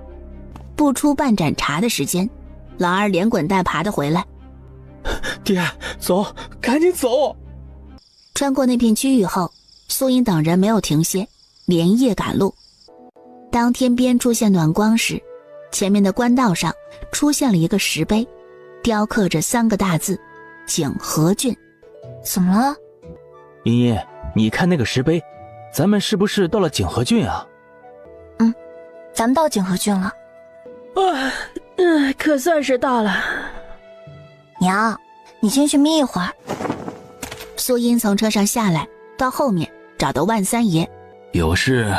不出半盏茶的时间，老二连滚带爬的回来。爹，走，赶紧走。穿过那片区域后，苏英等人没有停歇，连夜赶路。当天边出现暖光时，前面的官道上出现了一个石碑，雕刻着3个大字：景和郡。怎么了？茵茵，你看那个石碑，咱们是不是到了景和郡啊？咱们到景和郡了。可算是到了。娘，你先去眯一会儿。苏英从车上下来，到后面找到万三爷。有事？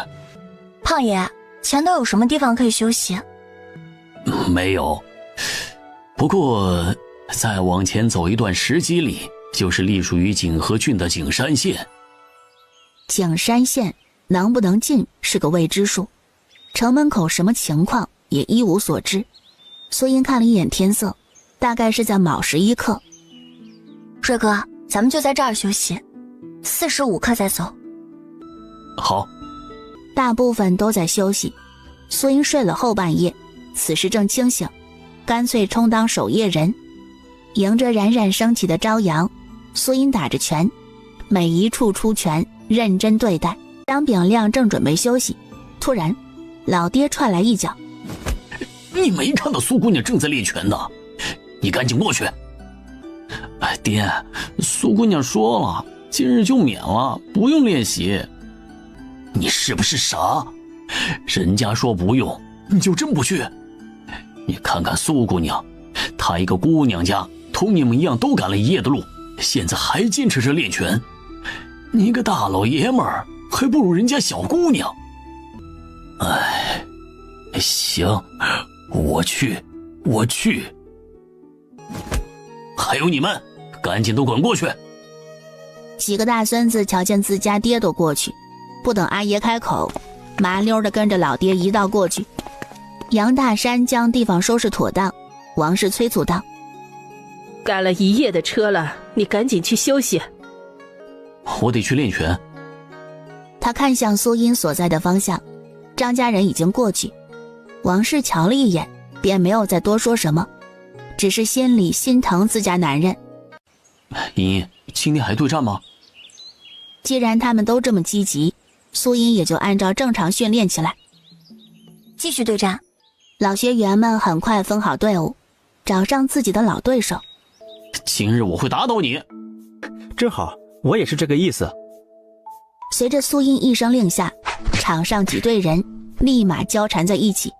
胖爷，前头有什么地方可以休息？没有，不过再往前走一段10几里，就是隶属于景和郡的景山县。景山县能不能进是个未知数，城门口什么情况也一无所知。苏英看了一眼天色，大概是在卯时1刻。瑞哥，咱们就在这儿休息，45刻再走。好。大部分都在休息，苏英睡了后半夜，此时正清醒，干脆充当守夜人。迎着冉冉升起的朝阳，苏英打着拳，每一处出拳，认真对待。张炳亮正准备休息，突然老爹踹来一脚。你没看到苏姑娘正在练拳呢？你赶紧过去。爹，苏姑娘说了，今日就免了，不用练习。你是不是傻？人家说不用，你就真不去？你看看苏姑娘，她一个姑娘家，同你们一样都赶了一夜的路，现在还坚持着练拳。你个大老爷们儿，还不如人家小姑娘。行，我去。还有你们，赶紧都滚过去。几个大孙子瞧见自家爹都过去，不等阿爷开口，麻溜的跟着老爹一道过去。杨大山将地方收拾妥当，王氏催促道：赶了一夜的车了，你赶紧去休息。我得去练拳。他看向苏英所在的方向，张家人已经过去。王氏瞧了一眼，便没有再多说什么，只是心里心疼自家男人。茵茵，今天还对战吗？既然他们都这么积极，苏英也就按照正常训练起来。继续对战。老学员们很快分好队伍，找上自己的老对手。今日我会打倒你。正好，我也是这个意思。随着苏英一声令下，场上几队人立马交缠在一起。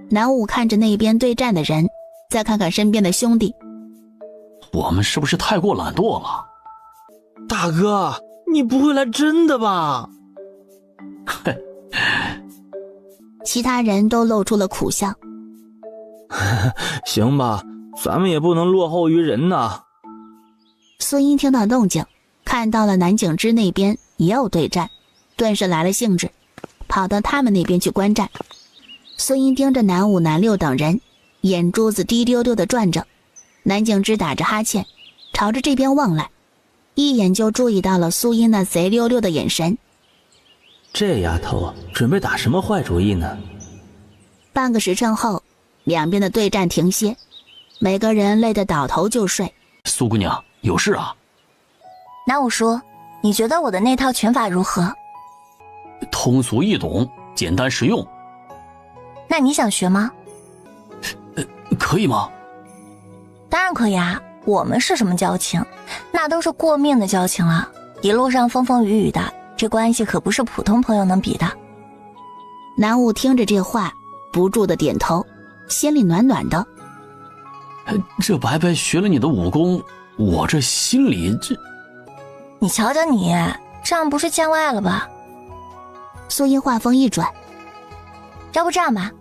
南武看着那边对战的人，再看看身边的兄弟，我们是不是太过懒惰了？大哥，你不会来真的吧？其他人都露出了苦笑。行吧，咱们也不能落后于人呐。苏英听到动静，看到了南景之那边也有对战，顿时来了兴致，跑到他们那边去观战。苏英盯着南武、南六等人，眼珠子滴溜溜地转着。南景之打着哈欠，朝着这边望来，一眼就注意到了苏英那贼溜溜的眼神。这丫头准备打什么坏主意呢？半个时辰后，两边的对战停歇，每个人累得倒头就睡。苏姑娘有事啊？南武叔，你觉得我的那套拳法如何？通俗易懂，简单实用。那你想学吗？可以吗？当然可以啊，我们是什么交情？那都是过命的交情了，一路上风风雨雨的，这关系可不是普通朋友能比的。南武听着这话，不住的点头，心里暖暖的。这白白学了你的武功，我这心里你瞧瞧你，这样不是见外了吧？苏音话锋一转，要不这样吧，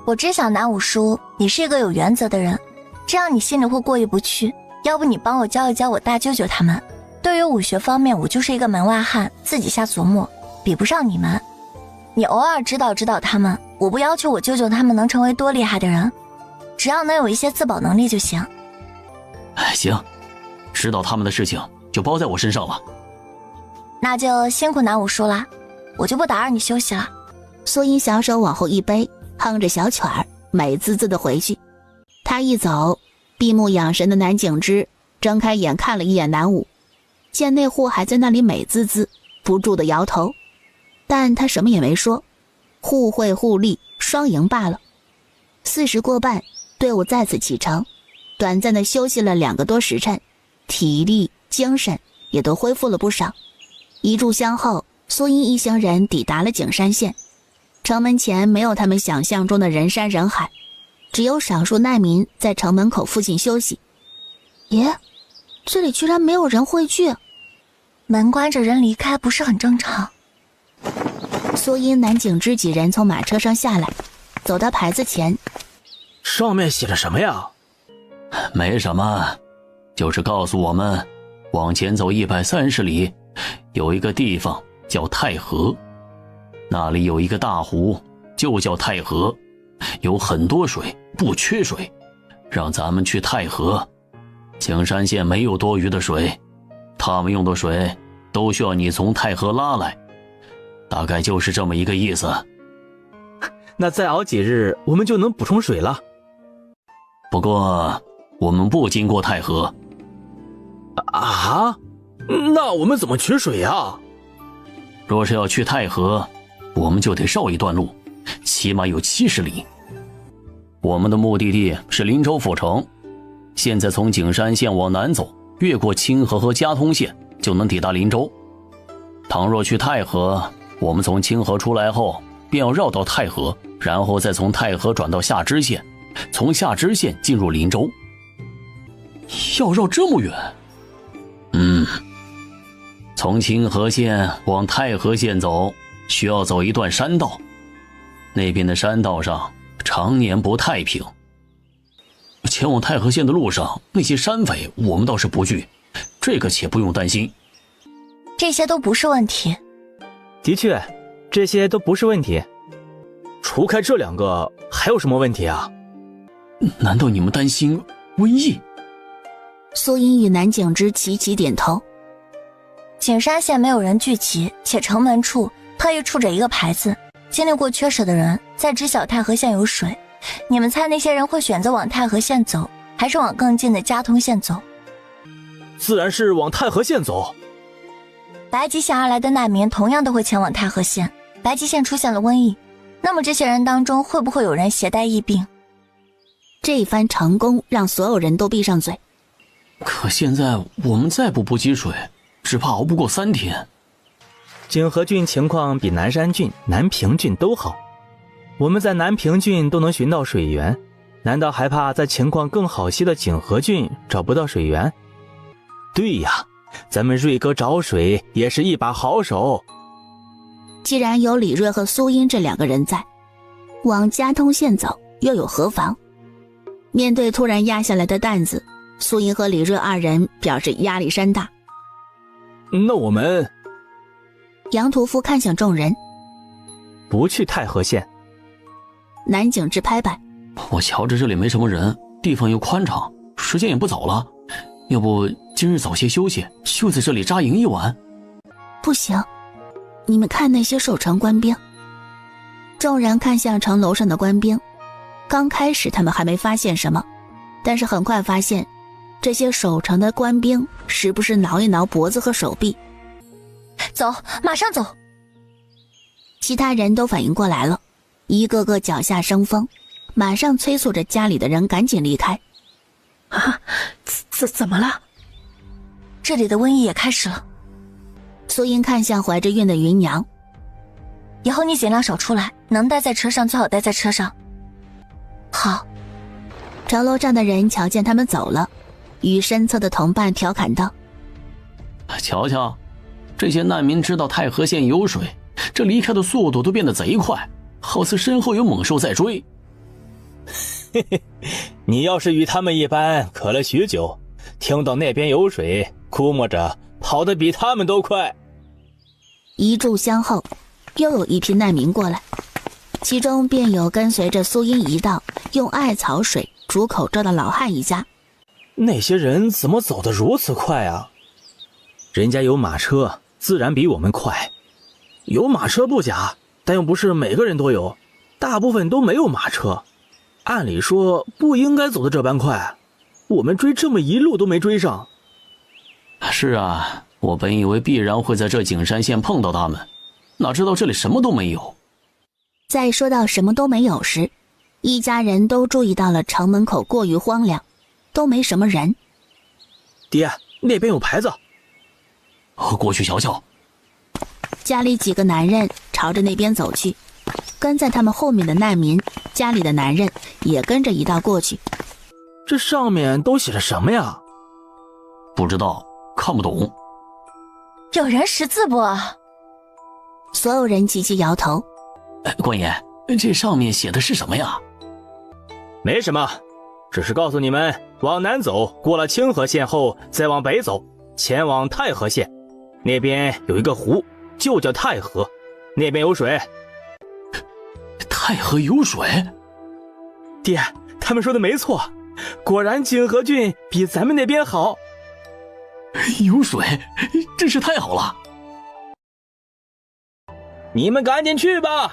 我知晓南武叔你是一个有原则的人，这样你心里会过意不去。要不你帮我教一教我大舅舅他们，对于武学方面我就是一个门外汉，自己瞎琢磨，比不上你们。你偶尔指导指导他们，我不要求我舅舅他们能成为多厉害的人，只要能有一些自保能力就行。行，指导他们的事情就包在我身上了。那就辛苦南武叔啦，我就不打扰你休息了。苏音小手往后一背，哼着小曲儿，美滋滋的回去。他一走，闭目养神的南景之睁开眼看了一眼南武，见那户还在那里美滋滋，不住的摇头，但他什么也没说，互惠互利，双赢罢了。40过半，队伍再次启程，短暂的休息了2个多时辰，体力精神也都恢复了不少。一炷香后，苏音一行人抵达了景山县。城门前没有他们想象中的人山人海，只有少数难民在城门口附近休息。耶，这里居然没有人汇聚，门关着人离开不是很正常？苏音、南景之几人从马车上下来，走到牌子前。上面写着什么呀？没什么，就是告诉我们往前走130里有一个地方叫太河，那里有一个大湖就叫太河，有很多水，不缺水，让咱们去太河。景山县没有多余的水，他们用的水都需要你从太河拉来，大概就是这么一个意思。那再熬几日我们就能补充水了。不过我们不经过太河。啊？那我们怎么取水呀？若是要去太河，我们就得绕一段路，起码有70里。我们的目的地是林州府城，现在从景山县往南走，越过清河和嘉通县就能抵达林州。倘若去太河，我们从清河出来后便要绕到太河，然后再从太河转到下支县，从下支县进入林州。要绕这么远？从清河县往太河县走，需要走一段山道，那边的山道上常年不太平。前往太河县的路上，那些山匪我们倒是不惧，这个且不用担心。这些都不是问题。的确，这些都不是问题。除开这2个，还有什么问题啊？难道你们担心瘟疫？苏音与南景之齐齐点头。景山县没有人聚集，且城门处特意竖着一个牌子，经历过缺水的人在知晓太河县有水。你们猜那些人会选择往太河县走，还是往更近的嘉通县走？自然是往太河县走。白吉县而来的难民同样都会前往太河县。白吉县出现了瘟疫，那么这些人当中会不会有人携带疫病？这一番成功让所有人都闭上嘴。可现在我们再不补给水，只怕熬不过3天。景河郡情况比南山郡、南平郡都好，我们在南平郡都能寻到水源，难道还怕在情况更好些的景河郡找不到水源？对呀，咱们瑞哥找水也是一把好手。既然有李瑞和苏音这2个人在，往嘉通县走又有何妨？面对突然压下来的担子，苏音和李瑞2人表示压力山大。那我们……杨屠夫看向众人，不去太河县。南景之拍板，我瞧着这里没什么人，地方又宽敞，时间也不早了，要不今日早些休息，就在这里扎营一晚。不行，你们看那些守城官兵。众人看向城楼上的官兵，刚开始他们还没发现什么，但是很快发现这些守城的官兵时不时挠一挠脖子和手臂。走，马上走。其他人都反应过来了，一个个脚下生风，马上催促着家里的人赶紧离开。啊，怎么了？这里的瘟疫也开始了。苏英看向怀着孕的芸娘，以后你尽量少出来，能待在车上最好待在车上。好。城楼上的人瞧见他们走了，与身侧的同伴调侃道：瞧瞧，这些难民知道太和县有水，这离开的速度都变得贼快，好似身后有猛兽在追。嘿嘿，你要是与他们一般，渴了许久，听到那边有水，估摸着跑得比他们都快。一炷香后，又有一批难民过来，其中便有跟随着苏英一道用艾草水煮口粥的老汉一家。那些人怎么走得如此快啊？人家有马车，自然比我们快。有马车不假，但又不是每个人都有，大部分都没有马车。按理说不应该走得这般快，我们追这么一路都没追上。是啊，我本以为必然会在这景山县碰到他们，哪知道这里什么都没有。在说到什么都没有时，一家人都注意到了城门口过于荒凉，都没什么人。爹，那边有牌子。过去瞧瞧。家里几个男人朝着那边走去，跟在他们后面的难民家里的男人也跟着一道过去。这上面都写着什么呀？不知道，看不懂。有人识字不？所有人齐齐摇头。官爷，这上面写的是什么呀？没什么，只是告诉你们往南走，过了清河县后再往北走，前往太和县，那边有一个湖，就叫太河，那边有水。太河有水？爹，他们说的没错，果然景和郡比咱们那边好。有水，真是太好了。你们赶紧去吧，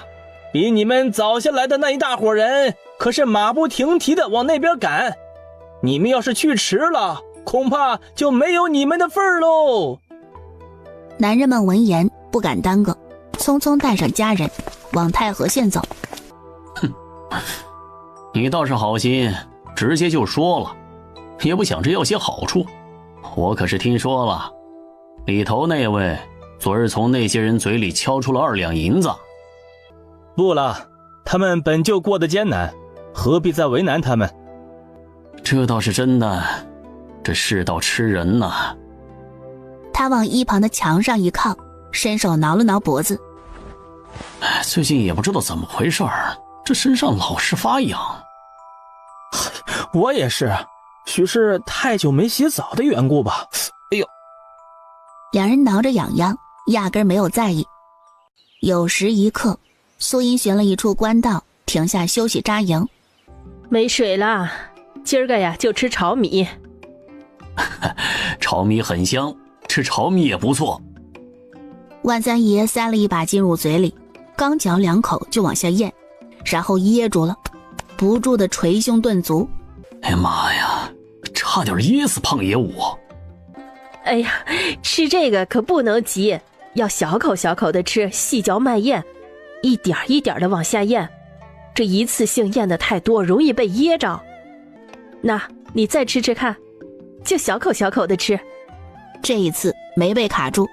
比你们早下来的那一大伙人可是马不停蹄的往那边赶，你们要是去迟了，恐怕就没有你们的份儿喽。男人们闻言不敢耽搁，匆匆带上家人往太和县走。哼，你倒是好心，直接就说了，也不想着要些好处。我可是听说了，里头那位昨日从那些人嘴里敲出了2两银子。不了，他们本就过得艰难，何必再为难他们？这倒是真的，这世道吃人呐。他往一旁的墙上一靠，伸手挠了挠脖子。最近也不知道怎么回事，这身上老是发痒。我也是，许是太久没洗澡的缘故吧。哎呦！两人挠着痒痒，压根没有在意。有时一刻，苏英寻了一处官道，停下休息扎营。没水了，今儿个呀就吃炒米。炒米很香，吃炒米也不错。万三爷塞了一把进入嘴里，刚嚼2口就往下咽，然后噎住了，不住的捶胸顿足。哎呀妈呀，差点噎死胖爷我。哎呀，吃这个可不能急，要小口小口的吃，细嚼慢咽，一点一点的往下咽，这一次性咽的太多容易被噎着。那你再吃吃看，就小口小口的吃。这一次没被卡住。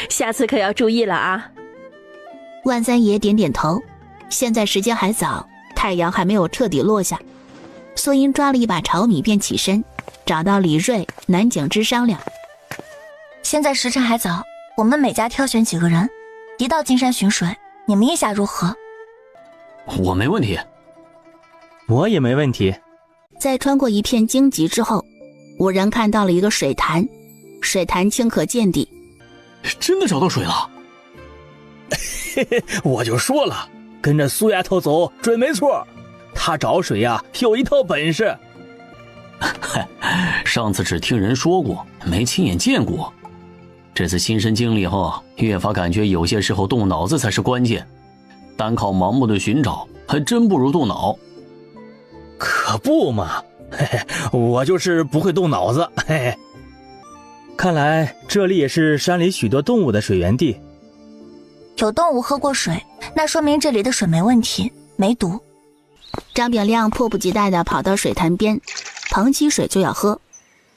下次可要注意了啊。万三爷点点头，现在时间还早，太阳还没有彻底落下。苏英抓了一把炒米便起身，找到李锐、南景之商量。现在时辰还早，我们每家挑选几个人，一道进山寻水，你们意下如何？我没问题。我也没问题。在穿过一片荆棘之后，5人看到了一个水潭，水潭清可见底。真的找到水了？嘿嘿，我就说了，跟着苏丫头走准没错，她找水呀有一套本事。上次只听人说过，没亲眼见过。这次亲身经历后，越发感觉有些时候动脑子才是关键，单靠盲目的寻找还真不如动脑。可不嘛，嘿嘿，我就是不会动脑子。嘿嘿，看来这里也是山里许多动物的水源地。有动物喝过水，那说明这里的水没问题，没毒。张炳亮迫不及待地跑到水潭边，捧起水就要喝。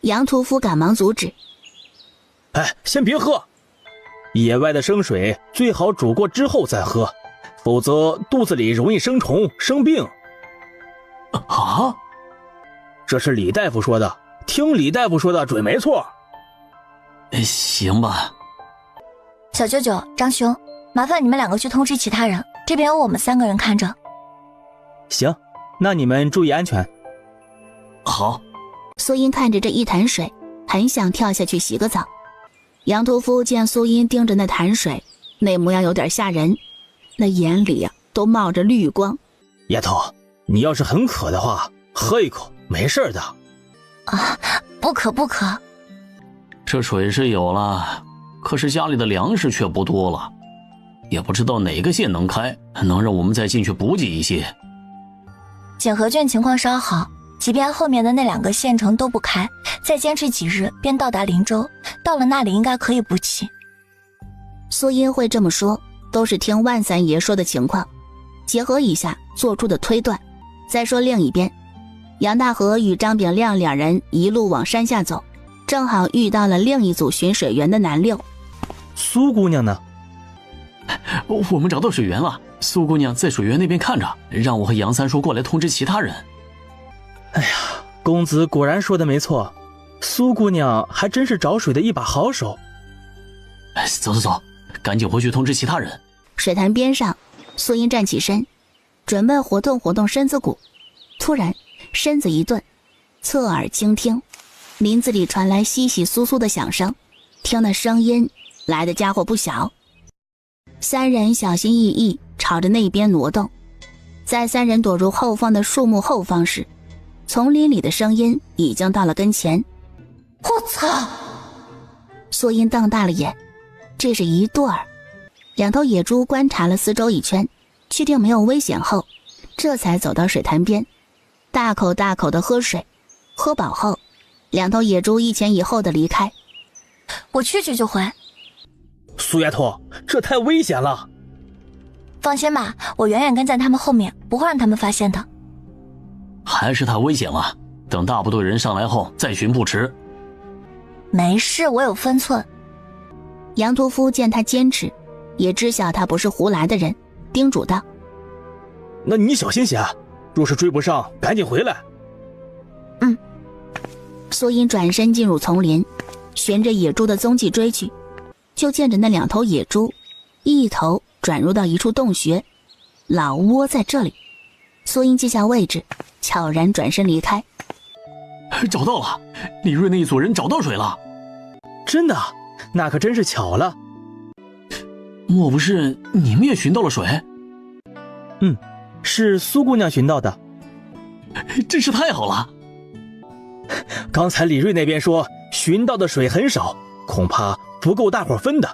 杨屠夫赶忙阻止：“哎，先别喝，野外的生水最好煮过之后再喝，否则肚子里容易生虫生病。”啊？这是李大夫说的，听李大夫说的准没错。行吧。小舅舅、张兄，麻烦你们2个去通知其他人，这边有我们3个人看着。行，那你们注意安全。好。苏音看着这一潭水，很想跳下去洗个澡。杨屠夫见苏音盯着那潭水，那模样有点吓人，那眼里都冒着绿光。丫头，你要是很渴的话，喝一口，没事的。啊，不渴不渴。这水是有了，可是家里的粮食却不多了，也不知道哪个县能开，能让我们再进去补给一些。检核郡情况稍好，即便后面的那2个县城都不开，再坚持几日便到达林州，到了那里应该可以补给。苏音会这么说，都是听万三爷说的情况，结合一下做出的推断。再说另一边，杨大河与张炳亮2人一路往山下走，正好遇到了另一组巡水员的南六。苏姑娘呢？我们找到水源了，苏姑娘在水源那边看着，让我和杨三叔过来通知其他人。哎呀，公子果然说的没错，苏姑娘还真是找水的一把好手。走走走，赶紧回去通知其他人。水潭边上，苏音站起身，准备活动活动身子骨。突然身子一顿，侧耳倾听，林子里传来窸窸窣窣的响声，听那声音来的家伙不小。3人小心翼翼朝着那边挪动，在3人躲入后方的树木后方时，丛林里的声音已经到了跟前。我操！苏音瞪大了眼，这是一对儿。2头野猪观察了四周一圈，确定没有危险后，这才走到水潭边，大口大口地喝水。喝饱后，2头野猪一前一后地离开。我去就回。苏丫头，这太危险了。放心吧，我远远跟在他们后面，不会让他们发现的。还是太危险了，等大部队人上来后再寻不迟。没事，我有分寸。杨屠夫见他坚持，也知晓他不是胡来的人，叮嘱道：“那你小心些，若是追不上，赶紧回来。”苏音转身进入丛林，循着野猪的踪迹追去，就见着那2头野猪，一头转入到一处洞穴，老窝在这里。苏音记下位置，悄然转身离开。找到了，李瑞那一组人找到水了。真的？那可真是巧了。莫不是你们也寻到了水？是苏姑娘寻到的。真是太好了。刚才李瑞那边说寻到的水很少，恐怕不够大伙分的。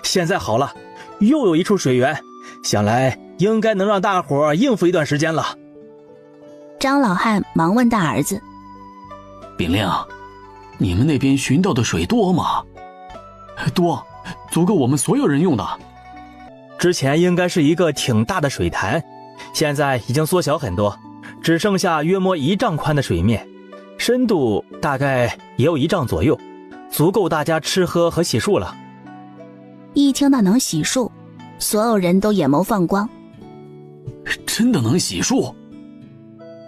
现在好了，又有一处水源，想来应该能让大伙应付一段时间了。张老汉忙问大儿子：“炳亮，你们那边寻到的水多吗？”“多，足够我们所有人用的。”之前应该是一个挺大的水潭，现在已经缩小很多，只剩下约摸1丈宽的水面，深度大概也有1丈左右，足够大家吃喝和洗漱了。一听到能洗漱，所有人都眼眸放光。真的能洗漱？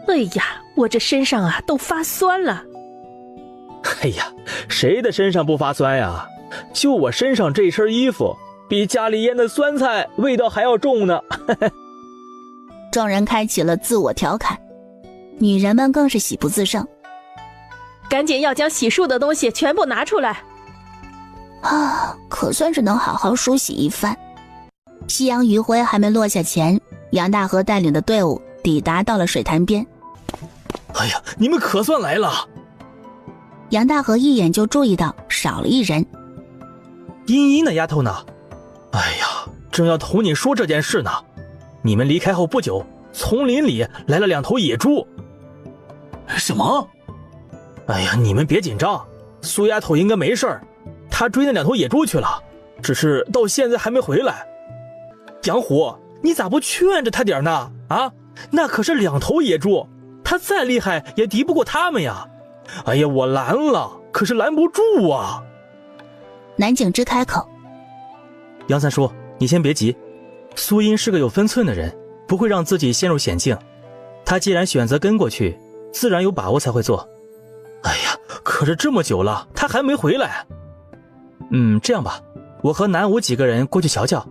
哎呀，我这身上都发酸了。哎呀，谁的身上不发酸呀？就我身上这身衣服，比家里腌的酸菜味道还要重呢。众人开启了自我调侃，女人们更是喜不自胜。赶紧要将洗漱的东西全部拿出来。可算是能好好梳洗一番。夕阳余晖还没落下前，杨大河带领的队伍抵达到了水潭边。哎呀，你们可算来了。杨大河一眼就注意到少了一人。茵茵那丫头呢？哎呀，正要同你说这件事呢。你们离开后不久，丛林里来了2头野猪。什么？哎呀，你们别紧张，苏丫头应该没事儿，她追那2头野猪去了，只是到现在还没回来。杨虎，你咋不劝着他点呢？啊，那可是2头野猪，他再厉害也敌不过他们呀！哎呀，我拦了，可是拦不住啊！南景之开口：“杨三叔，你先别急，苏音是个有分寸的人，不会让自己陷入险境。他既然选择跟过去，自然有把握才会做。哎呀，可是这么久了，他还没回来。这样吧，我和南武几个人过去瞧瞧，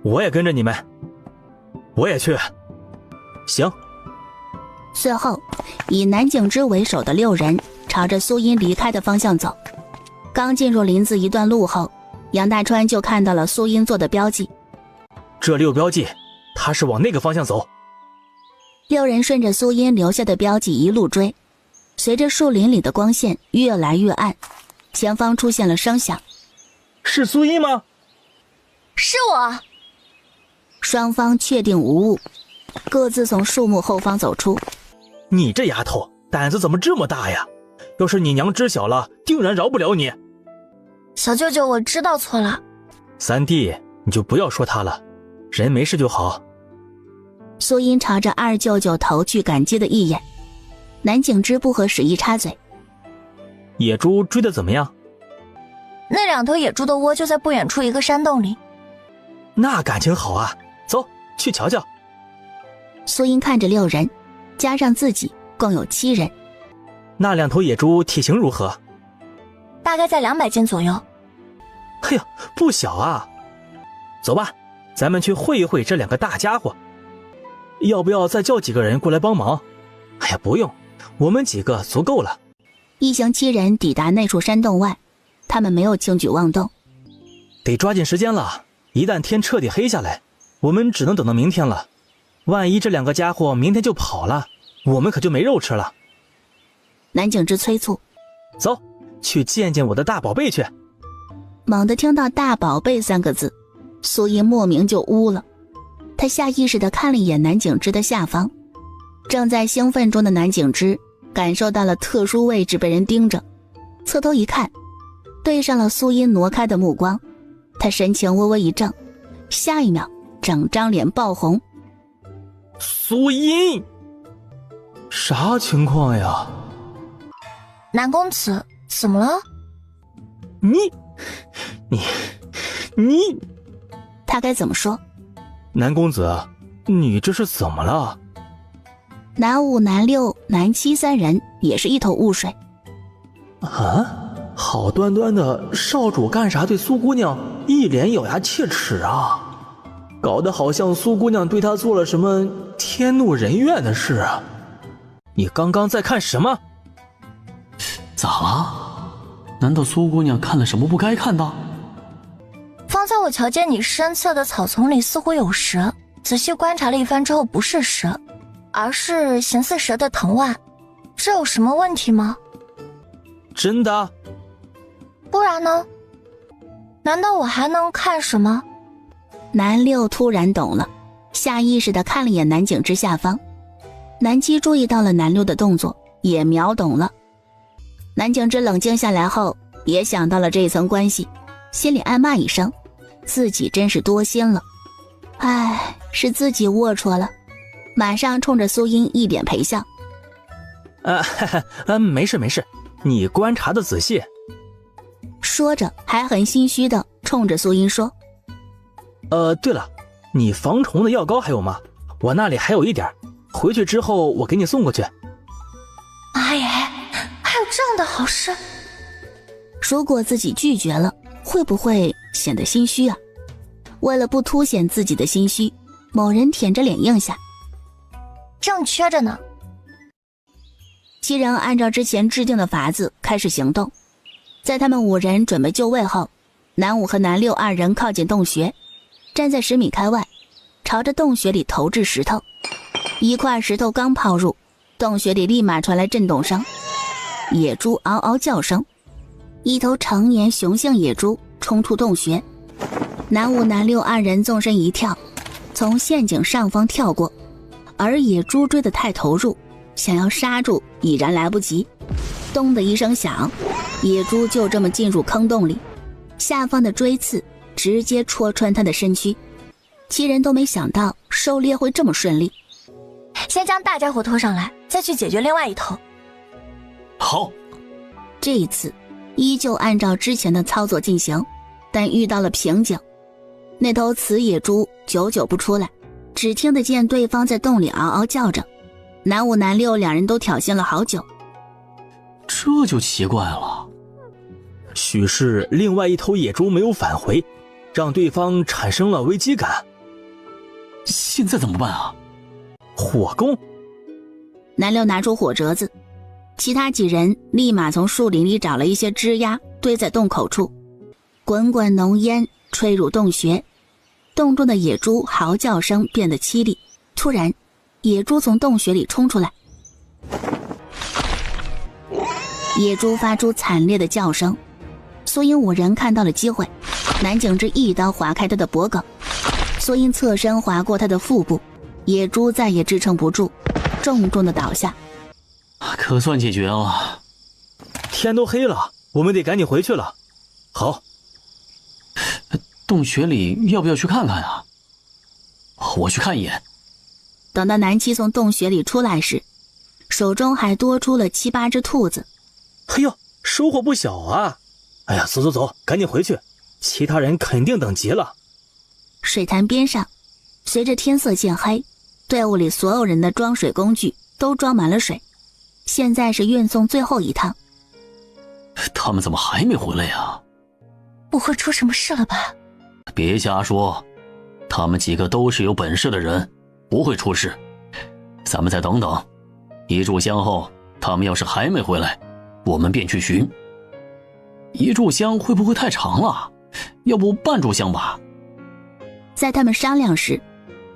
我也跟着你们。我也去。行。”随后，以南景之为首的6人朝着苏音离开的方向走。刚进入林子一段路后，杨大川就看到了苏音做的标记。这6标记，他是往那个方向走。6人顺着苏音留下的标记一路追，随着树林里的光线越来越暗，前方出现了声响。是苏音吗？是我。双方确定无误，各自从树木后方走出。你这丫头胆子怎么这么大呀？要是你娘知晓了，定然饶不了你。小舅舅，我知道错了。三弟，你就不要说他了，人没事就好。苏音朝着二舅舅投去感激的一眼。南景之不合时宜插嘴：“野猪追得怎么样？”那2头野猪的窝就在不远处一个山洞里。那感情好啊，走去瞧瞧。苏音看着6人，加上自己，共有7人。那2头野猪体型如何？大概在200斤左右。哎呀，不小啊！走吧，咱们去会一会这2个大家伙。要不要再叫几个人过来帮忙？哎呀，不用，我们几个足够了。一行7人抵达那处山洞外，他们没有轻举妄动。得抓紧时间了，一旦天彻底黑下来，我们只能等到明天了。万一这2个家伙明天就跑了，我们可就没肉吃了。南景之催促：“走，去见见我的大宝贝去。”猛地听到大宝贝3个字，苏音莫名就污了。他下意识地看了一眼南景之的下方，正在兴奋中的南景之感受到了特殊位置被人盯着，侧头一看，对上了苏音挪开的目光，他神情微微一怔，下一秒整张脸爆红。苏音，啥情况呀？南公子，怎么了？你，他该怎么说？南公子，你这是怎么了？南5、南6、南7 3人也是一头雾水。啊，好端端的少主干啥对苏姑娘一脸咬牙切齿啊？搞得好像苏姑娘对他做了什么天怒人怨的事啊！你刚刚在看什么？咋了？难道苏姑娘看了什么不该看的？方才我瞧见你身侧的草丛里似乎有蛇，仔细观察了一番之后，不是蛇，而是形似蛇的藤蔓，这有什么问题吗？真的？不然呢？难道我还能看什么？南6突然懂了，下意识地看了一眼南景之下方。南7注意到了南6的动作，也秒懂了。南景之冷静下来后，也想到了这一层关系，心里暗骂一声，自己真是多心了。唉，是自己龌龊了。马上冲着苏音一脸陪笑。没事没事，你观察的仔细。说着还很心虚的冲着苏音说：对了，你防虫的药膏还有吗？我那里还有一点，回去之后我给你送过去。哎呀，还有这样的好事？如果自己拒绝了，会不会显得心虚啊？为了不凸显自己的心虚，某人舔着脸应下：正缺着呢。7人按照之前制定的法子开始行动。在他们5人准备就位后，南5和南62人靠近洞穴，站在10米开外，朝着洞穴里投掷石头。一块石头刚抛入，洞穴里立马传来震动声，野猪嗷嗷叫声，一头成年雄性野猪冲出洞穴。南5南62人纵身一跳，从陷阱上方跳过，而野猪追得太投入，想要刹住已然来不及。咚的一声响，野猪就这么进入坑洞里，下方的锥刺直接戳穿他的身躯。7人都没想到狩猎会这么顺利。先将大家伙拖上来，再去解决另外一头。好。这一次依旧按照之前的操作进行，但遇到了瓶颈。那头雌野猪久久不出来，只听得见对方在洞里嗷嗷叫着。男5男6两人都挑衅了好久。这就奇怪了，许是另外一头野猪没有返回，让对方产生了危机感。现在怎么办啊？火攻。男6拿出火折子，其他几人立马从树林里找了一些枝丫堆在洞口处，滚滚浓烟吹入洞穴，洞中的野猪嚎叫声变得凄厉。突然，野猪从洞穴里冲出来，野猪发出惨烈的叫声。苏英5人看到了机会，南景之一刀划开他的脖颈，苏英侧身划过他的腹部，野猪再也支撑不住，重重的倒下。可算解决了。天都黑了，我们得赶紧回去了。好。洞穴里要不要去看看啊？我去看一眼。等到南七从洞穴里出来时，手中还多出了7、8只兔子。哎呦，收获不小啊！哎呀，走走走，赶紧回去，其他人肯定等急了。水潭边上，随着天色渐黑，队伍里所有人的装水工具都装满了水，现在是运送最后一趟。他们怎么还没回来呀？不会出什么事了吧？别瞎说，他们几个都是有本事的人，不会出事。咱们再等等，一炷香后，他们要是还没回来，我们便去寻。一炷香会不会太长了？要不半炷香吧？在他们商量时，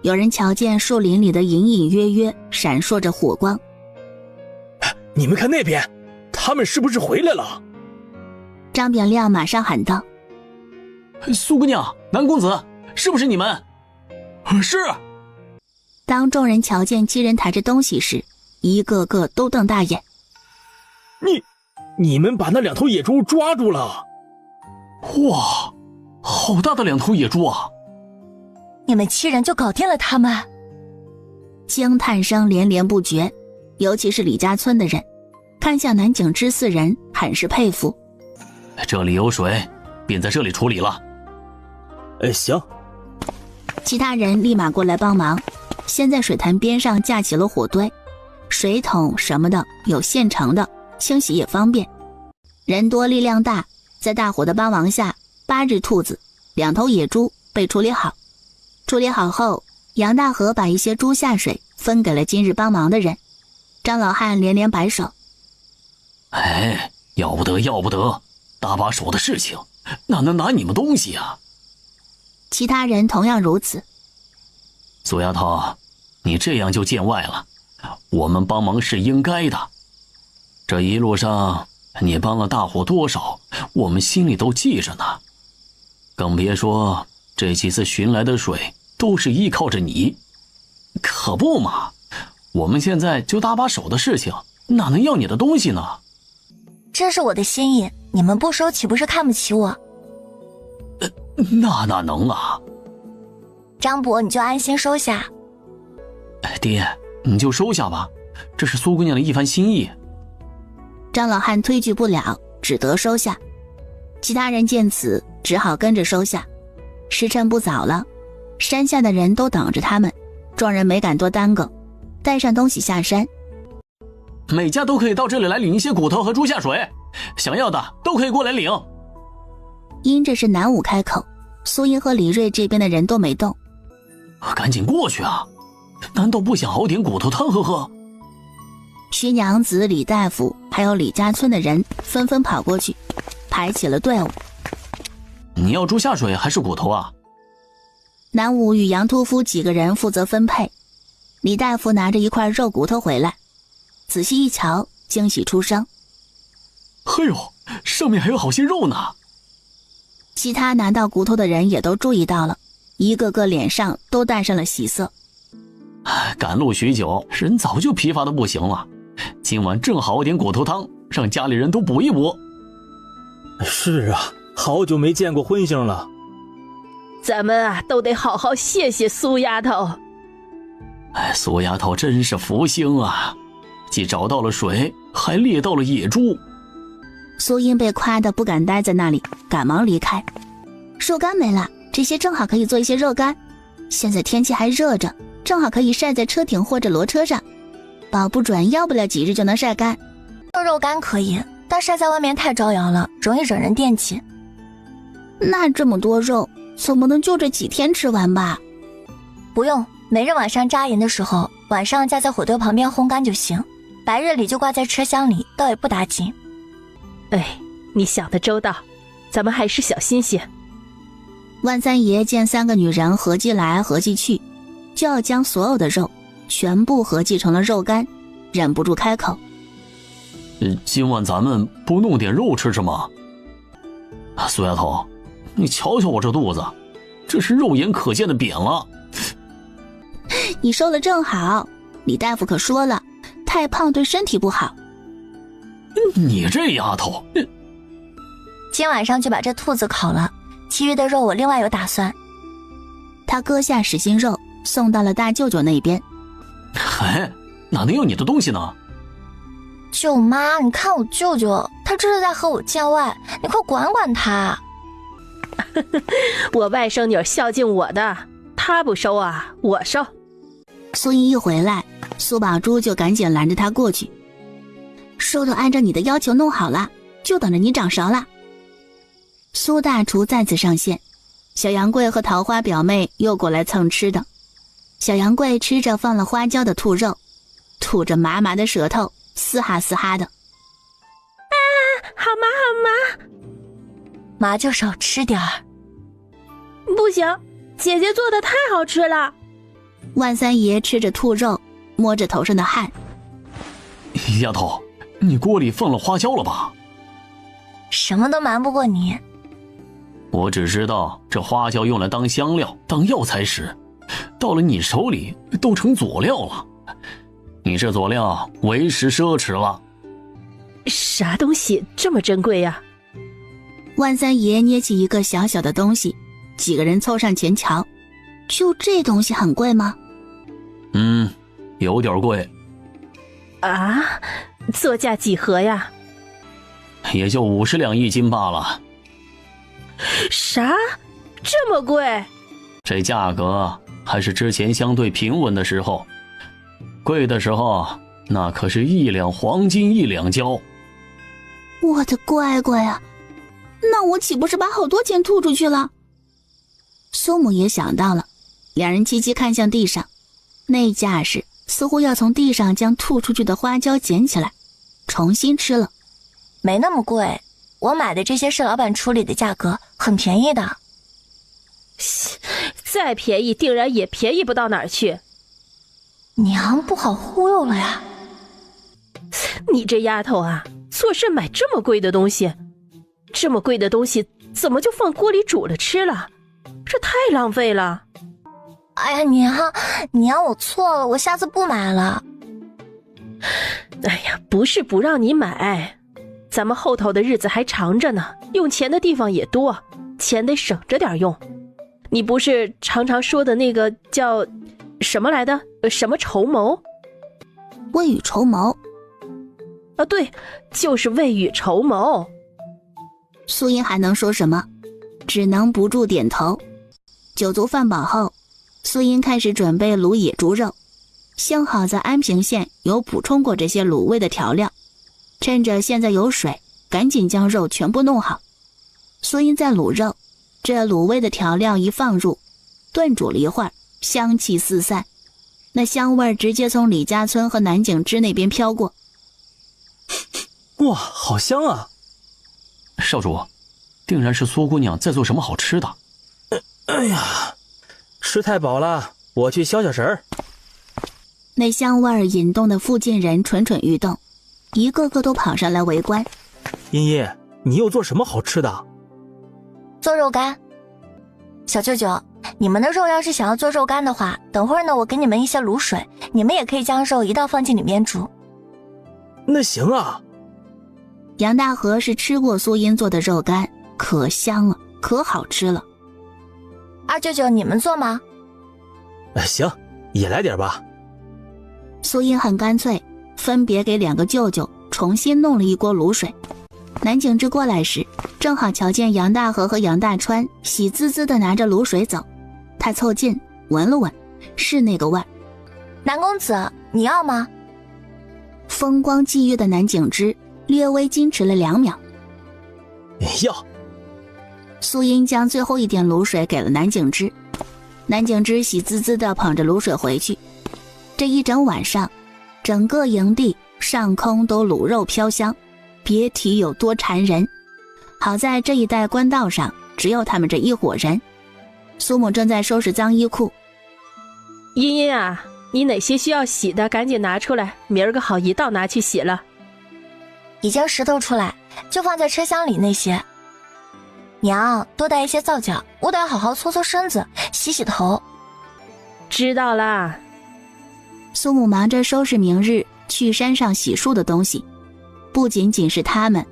有人瞧见树林里的隐隐约约闪烁着火光。你们看那边，他们是不是回来了？张炳亮马上喊道：苏姑娘，南公子，是不是你们？是。当众人瞧见7人抬着东西时，一个个都瞪大眼。你们把那2头野猪抓住了？哇，好大的2头野猪啊！你们7人就搞定了他们？惊叹声连连不绝，尤其是李家村的人，看向南景之4人，很是佩服。这里有水，便在这里处理了。行。其他人立马过来帮忙，先在水潭边上架起了火堆，水桶什么的有现成的，清洗也方便。人多力量大，在大伙的帮忙下，8只兔子、2头野猪被处理好。处理好后，杨大河把一些猪下水分给了今日帮忙的人。张老汉连连摆手：哎，要不得要不得，搭把手的事情哪能拿你们东西啊？其他人同样如此。苏丫头，你这样就见外了，我们帮忙是应该的。这一路上你帮了大伙多少，我们心里都记着呢。更别说这几次寻来的水都是依靠着你。可不嘛，我们现在就搭把手的事情，哪能要你的东西呢？这是我的心意，你们不收岂不是看不起我？那哪能啊？张伯，你就安心收下。爹，你就收下吧，这是苏姑娘的一番心意。张老汉推拒不了，只得收下。其他人见此，只好跟着收下。时辰不早了，山下的人都等着他们，众人没敢多耽搁，带上东西下山。每家都可以到这里来领一些骨头和猪下水，想要的都可以过来领。因这是南武开口，苏英和李瑞这边的人都没动。赶紧过去啊！难道不想熬点骨头汤喝喝？徐娘子、李大夫还有李家村的人纷纷跑过去，排起了队伍。你要猪下水还是骨头啊？南武与杨屠夫几个人负责分配。李大夫拿着一块肉骨头回来，仔细一瞧，惊喜出声：哎呦，上面还有好些肉呢！其他拿到骨头的人也都注意到了，一个个脸上都带上了喜色。赶路许久，人早就疲乏的不行了，今晚正好点骨头汤，让家里人都补一补。是啊，好久没见过荤腥了。咱们啊都得好好谢谢苏丫头。哎，苏丫头真是福星啊，既找到了水，还猎到了野猪。苏英被夸得不敢待在那里，赶忙离开。肉干没了，这些正好可以做一些肉干。现在天气还热着，正好可以晒在车顶或者骡车上，保不准要不了几日就能晒干。做肉干可以，但晒在外面太招摇了，容易惹人惦记。那这么多肉，总不能就这几天吃完吧？不用，每日晚上扎营的时候，晚上架在火堆旁边烘干就行，白日里就挂在车厢里，倒也不打紧。哎，你想得周到，咱们还是小心些。万三爷见三个女人合计来合计去，就要将所有的肉全部合计成了肉干，忍不住开口：今晚咱们不弄点肉吃吃吗？苏丫头，你瞧瞧我这肚子，这是肉眼可见的扁了。你瘦了正好，李大夫可说了，太胖对身体不好。你这丫头，今晚上就把这兔子烤了，其余的肉我另外有打算。他割下实心肉送到了大舅舅那边。哎，哪能有你的东西呢？舅妈，你看我舅舅，他这是在和我见外，你快管管他。我外甥女孝敬我的，他不收啊，我收。苏英一回来，苏宝珠就赶紧拦着他过去。肉都按照你的要求弄好了，就等着你掌勺了。苏大厨再次上线，小杨贵和桃花表妹又过来蹭吃的。小杨贵吃着放了花椒的兔肉，吐着麻麻的舌头，嘶哈嘶哈的。好麻好麻，麻就少吃点儿。不行，姐姐做的太好吃了。万三爷吃着兔肉，摸着头上的汗。丫头，你锅里放了花椒了吧？什么都瞒不过你。我只知道这花椒用来当香料、当药材使，到了你手里都成佐料了。你这佐料为时奢侈了。啥东西这么珍贵呀？万三爷捏起一个小小的东西，几个人凑上前瞧，就这东西很贵吗？有点贵。啊，作价几何呀？也就50两1斤罢了。啥？这么贵？这价格还是之前相对平稳的时候，贵的时候那可是1两黄金1两胶。我的乖乖啊，那我岂不是把好多钱吐出去了？苏母也想到了，两人齐齐看向地上，那架势似乎要从地上将吐出去的花椒捡起来重新吃了。没那么贵，我买的这些是老板处理的价格，很便宜的。再便宜定然也便宜不到哪儿去。娘不好忽悠了呀。你这丫头啊，做事买这么贵的东西，这么贵的东西怎么就放锅里煮了吃了？这太浪费了。哎呀，娘，我错了，我下次不买了。哎呀，不是不让你买，咱们后头的日子还长着呢，用钱的地方也多，钱得省着点用。你不是常常说的那个叫什么来的？什么筹谋？未雨绸缪。啊，对，就是未雨绸缪。苏英还能说什么？只能不住点头。酒足饭饱后，苏英开始准备卤野猪肉。幸好在安平县有补充过这些卤味的调料，趁着现在有水，赶紧将肉全部弄好。苏英在卤肉，这卤味的调料一放入，炖煮了一会儿，香气四散，那香味直接从李家村和南景之那边飘过。哇，好香啊！少主，定然是苏姑娘在做什么好吃的。哎呀，吃太饱了，我去消消食儿。那香味引动的附近人蠢蠢欲动，一个个都跑上来围观。茵茵，你又做什么好吃的？做肉干。小舅舅，你们的肉要是想要做肉干的话，等会儿呢我给你们一些卤水，你们也可以将肉一道放进里面煮。那行啊。杨大河是吃过苏英做的肉干，可香了，可好吃了。二舅舅，你们做吗？行，也来点吧。苏英很干脆，分别给2个舅舅重新弄了一锅卤水。南景之过来时，正好瞧见杨大河和杨大川喜滋滋地拿着卤水走，他凑近闻了闻，是那个味儿。南公子，你要吗？风光霁月的南景之略微矜持了2秒。要。苏英将最后一点卤水给了南景之，南景之喜滋滋地捧着卤水回去。这一整晚上，整个营地上空都卤肉飘香，别提有多馋人。好在这一带官道上只有他们这一伙人。苏母正在收拾脏衣裤。茵茵啊，你哪些需要洗的赶紧拿出来，明儿个好一道拿去洗了。已经拾掇出来，就放在车厢里那些。娘，多带一些皂角，我得好好搓搓身子，洗洗头。知道啦。苏母忙着收拾明日去山上洗漱的东西，不仅仅是他们，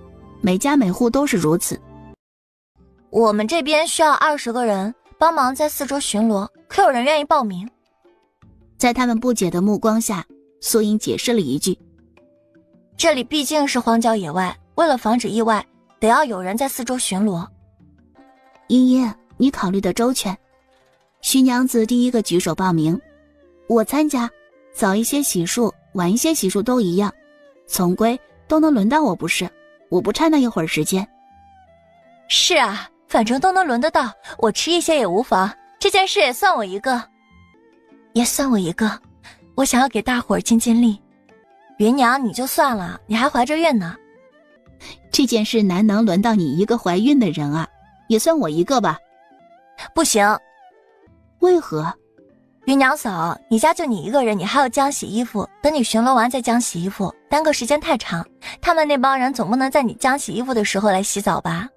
每家每户都是如此。我们这边需要20个人帮忙在四周巡逻，可有人愿意报名？在他们不解的目光下，苏英解释了一句：这里毕竟是荒郊野外，为了防止意外，得要有人在四周巡逻。茵茵，你考虑的周全。徐娘子第一个举手报名，我参加，早一些洗漱，晚一些洗漱都一样，总归都能轮到我不是？我不差那一会儿时间。是啊，反正都能轮得到，我吃一些也无妨。这件事也算我一个，也算我一个。我想要给大伙儿尽尽力。芸娘你就算了，你还怀着孕呢。这件事难能轮到你一个怀孕的人啊，也算我一个吧。不行。为何？芸娘嫂，你家就你一个人，你还要将洗衣服，等你巡逻完再将洗衣服，耽搁时间太长。他们那帮人总不能在你将洗衣服的时候来洗澡吧？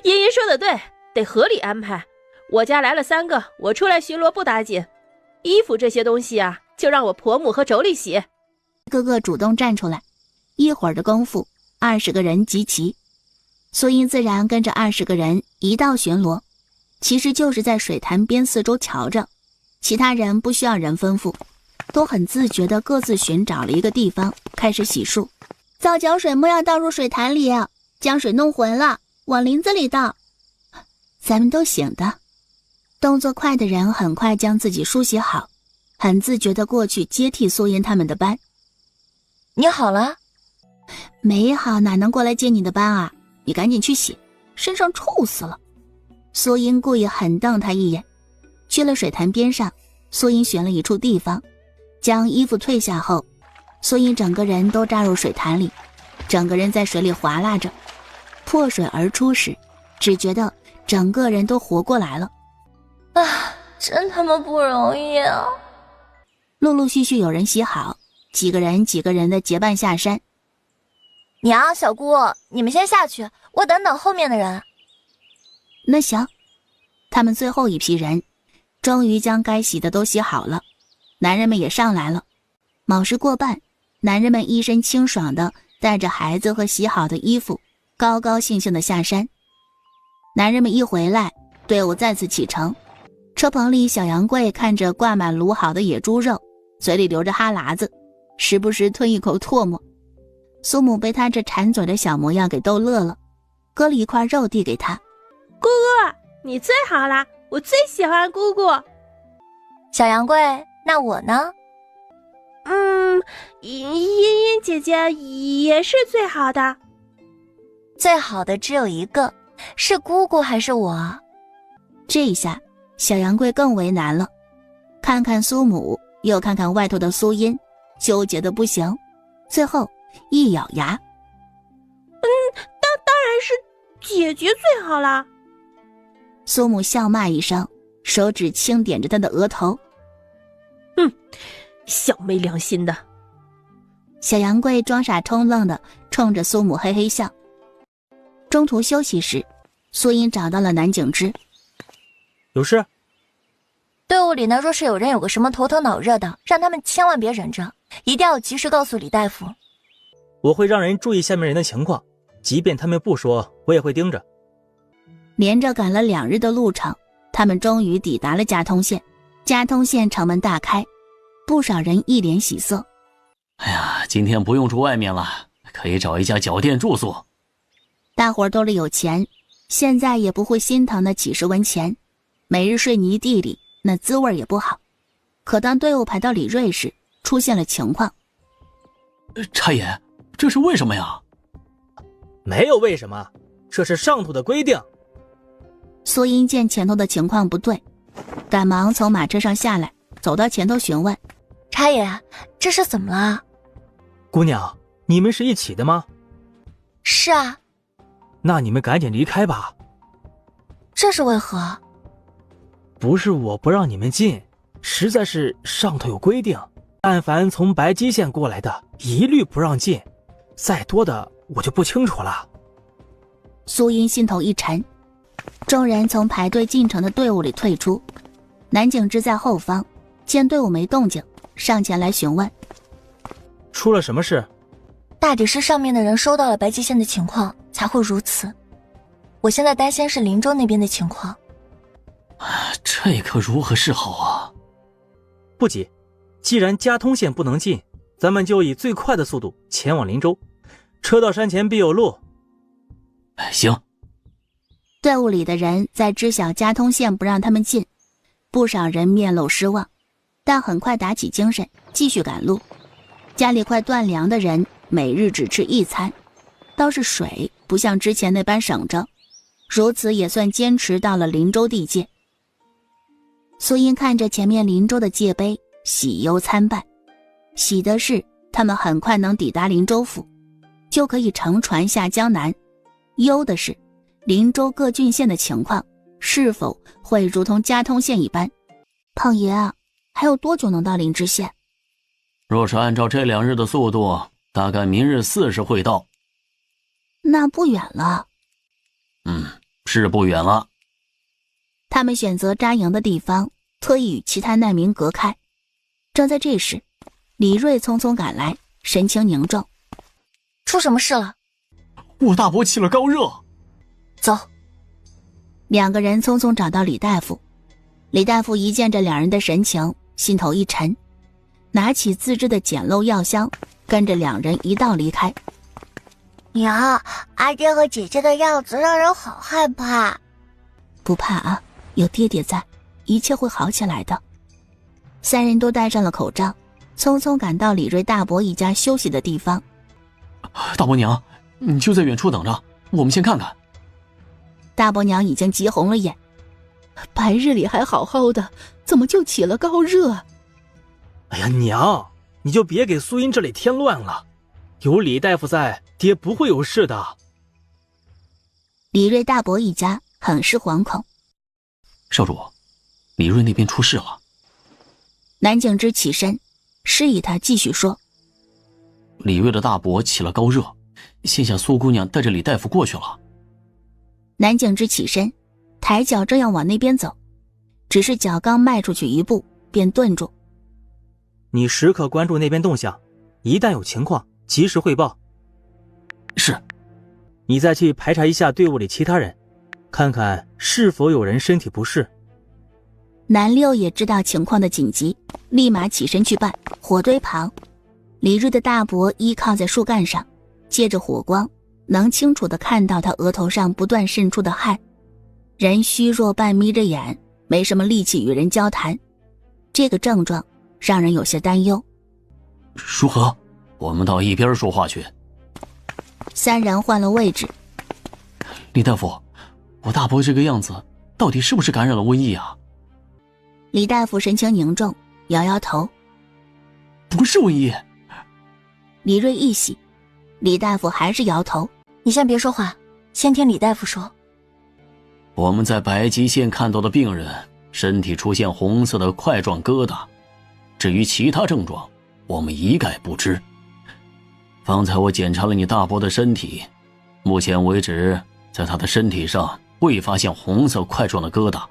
茵茵说的对，得合理安排。我家来了3个，我出来巡逻不打紧，衣服这些东西啊，就让我婆母和妯娌洗。个个主动站出来，一会儿的功夫，20个人集齐。苏英自然跟着20个人一道巡逻，其实就是在水潭边四周瞧着，其他人不需要人吩咐，都很自觉地各自寻找了一个地方开始洗漱。皂角水末要倒入水潭里，将水弄浑了，往林子里倒。咱们都醒的，动作快的人很快将自己梳洗好，很自觉地过去接替苏英他们的班。你好了？没好，哪能过来接你的班啊？你赶紧去洗，身上臭死了。苏英故意狠瞪他一眼，去了水潭边上。苏英选了一处地方，将衣服退下后，苏英整个人都扎入水潭里，整个人在水里划拉着。破水而出时，只觉得整个人都活过来了。啊，真他妈不容易啊！陆陆续续有人洗好，几个人的结伴下山。娘，小姑，你们先下去，我等等后面的人。那行，他们最后一批人终于将该洗的都洗好了，男人们也上来了。卯时过半，男人们一身清爽的带着孩子和洗好的衣服，高高兴兴的下山。男人们一回来，队伍再次启程。车棚里，小杨贵看着挂满卤好的野猪肉，嘴里流着哈喇子，时不时吞一口唾沫。苏母被他这馋嘴的小模样给逗乐了，割了一块肉递给他。姑姑，你最好啦，我最喜欢姑姑。小杨贵，那我呢？茵茵姐姐也是最好的。最好的只有一个，是姑姑还是我？这一下小杨贵更为难了，看看苏母，又看看外头的苏音，纠结的不行，最后一咬牙，当然是姐姐最好啦。苏母笑骂一声，手指轻点着他的额头。小没良心的。小杨贵装傻充愣的冲着苏母嘿嘿笑。中途休息时，苏英找到了南景之。有事？队伍里呢，若是有人有个什么头疼脑热的，让他们千万别忍着，一定要及时告诉李大夫。我会让人注意下面人的情况，即便他们不说，我也会盯着。连着赶了2日的路程，他们终于抵达了加通县。加通县城门大开，不少人一脸喜色。哎呀，今天不用住外面了，可以找一家酒店住宿。大伙儿都是有钱，现在也不会心疼那几10文钱，每日睡泥地里，那滋味也不好。可当队伍排到李瑞时，出现了情况。差爷，这是为什么呀？没有为什么，这是上头的规定。苏英见前头的情况不对，赶忙从马车上下来，走到前头询问：差爷，这是怎么了？姑娘，你们是一起的吗？是啊。那你们赶紧离开吧。这是为何？不是我不让你们进，实在是上头有规定，但凡从白鸡县过来的一律不让进，再多的我就不清楚了。苏英心头一沉，众人从排队进城的队伍里退出，南景之在后方，见队伍没动静，上前来询问：出了什么事？大抵是上面的人收到了白鸡县的情况，才会如此。我现在担心是林州那边的情况。这可如何是好啊？不急，既然加通县不能进，咱们就以最快的速度前往林州，车到山前必有路。行。队伍里的人在知晓加通县不让他们进，不少人面露失望，但很快打起精神，继续赶路。家里快断粮的人每日只吃1餐，倒是水不像之前那般省着，如此也算坚持到了林州地界。苏英看着前面林州的界碑，喜忧参半。喜的是他们很快能抵达林州府，就可以乘船下江南；忧的是林州各郡县的情况是否会如同加通县一般。胖爷啊，还有多久能到林知县？若是按照这2日的速度，大概明日4时会到。那不远了。是不远了。他们选择扎营的地方特意与其他难民隔开。正在这时，李瑞匆匆赶来，神情凝重。出什么事了？我大伯起了高热。走。2个人匆匆找到李大夫。李大夫一见这2人的神情，心头一沉，拿起自制的简陋药箱，跟着2人一道离开。娘，阿爹和姐姐的样子让人好害怕。不怕啊，有爹爹在，一切会好起来的。3人都戴上了口罩，匆匆赶到李瑞大伯一家休息的地方。大伯娘，你就在远处等着，我们先看看。大伯娘已经急红了眼，白日里还好好的，怎么就起了高热？哎呀，娘，你就别给苏英这里添乱了，有李大夫在，爹不会有事的。李瑞大伯一家很是惶恐。少主，李瑞那边出事了。南景之起身，示意他继续说。李瑞的大伯起了高热，现下苏姑娘带着李大夫过去了。南景之起身，抬脚正要往那边走，只是脚刚迈出去1步，便顿住。你时刻关注那边动向，一旦有情况，及时汇报。是。你再去排查一下队伍里其他人，看看是否有人身体不适。南六也知道情况的紧急，立马起身去办。火堆旁，李瑞的大伯依靠在树干上，借着火光能清楚地看到他额头上不断渗出的汗，人虚弱半眯着眼，没什么力气与人交谈。这个症状让人有些担忧。如何？我们到一边说话去。3人换了位置。李大夫，我大伯这个样子，到底是不是感染了瘟疫啊？李大夫神情凝重，摇摇头。不是瘟疫。李瑞一喜，李大夫还是摇头。你先别说话，先听李大夫说。我们在白鸡县看到的病人，身体出现红色的块状疙瘩，至于其他症状，我们一概不知。方才我检查了你大伯的身体，目前为止，在他的身体上未发现红色块状的疙瘩。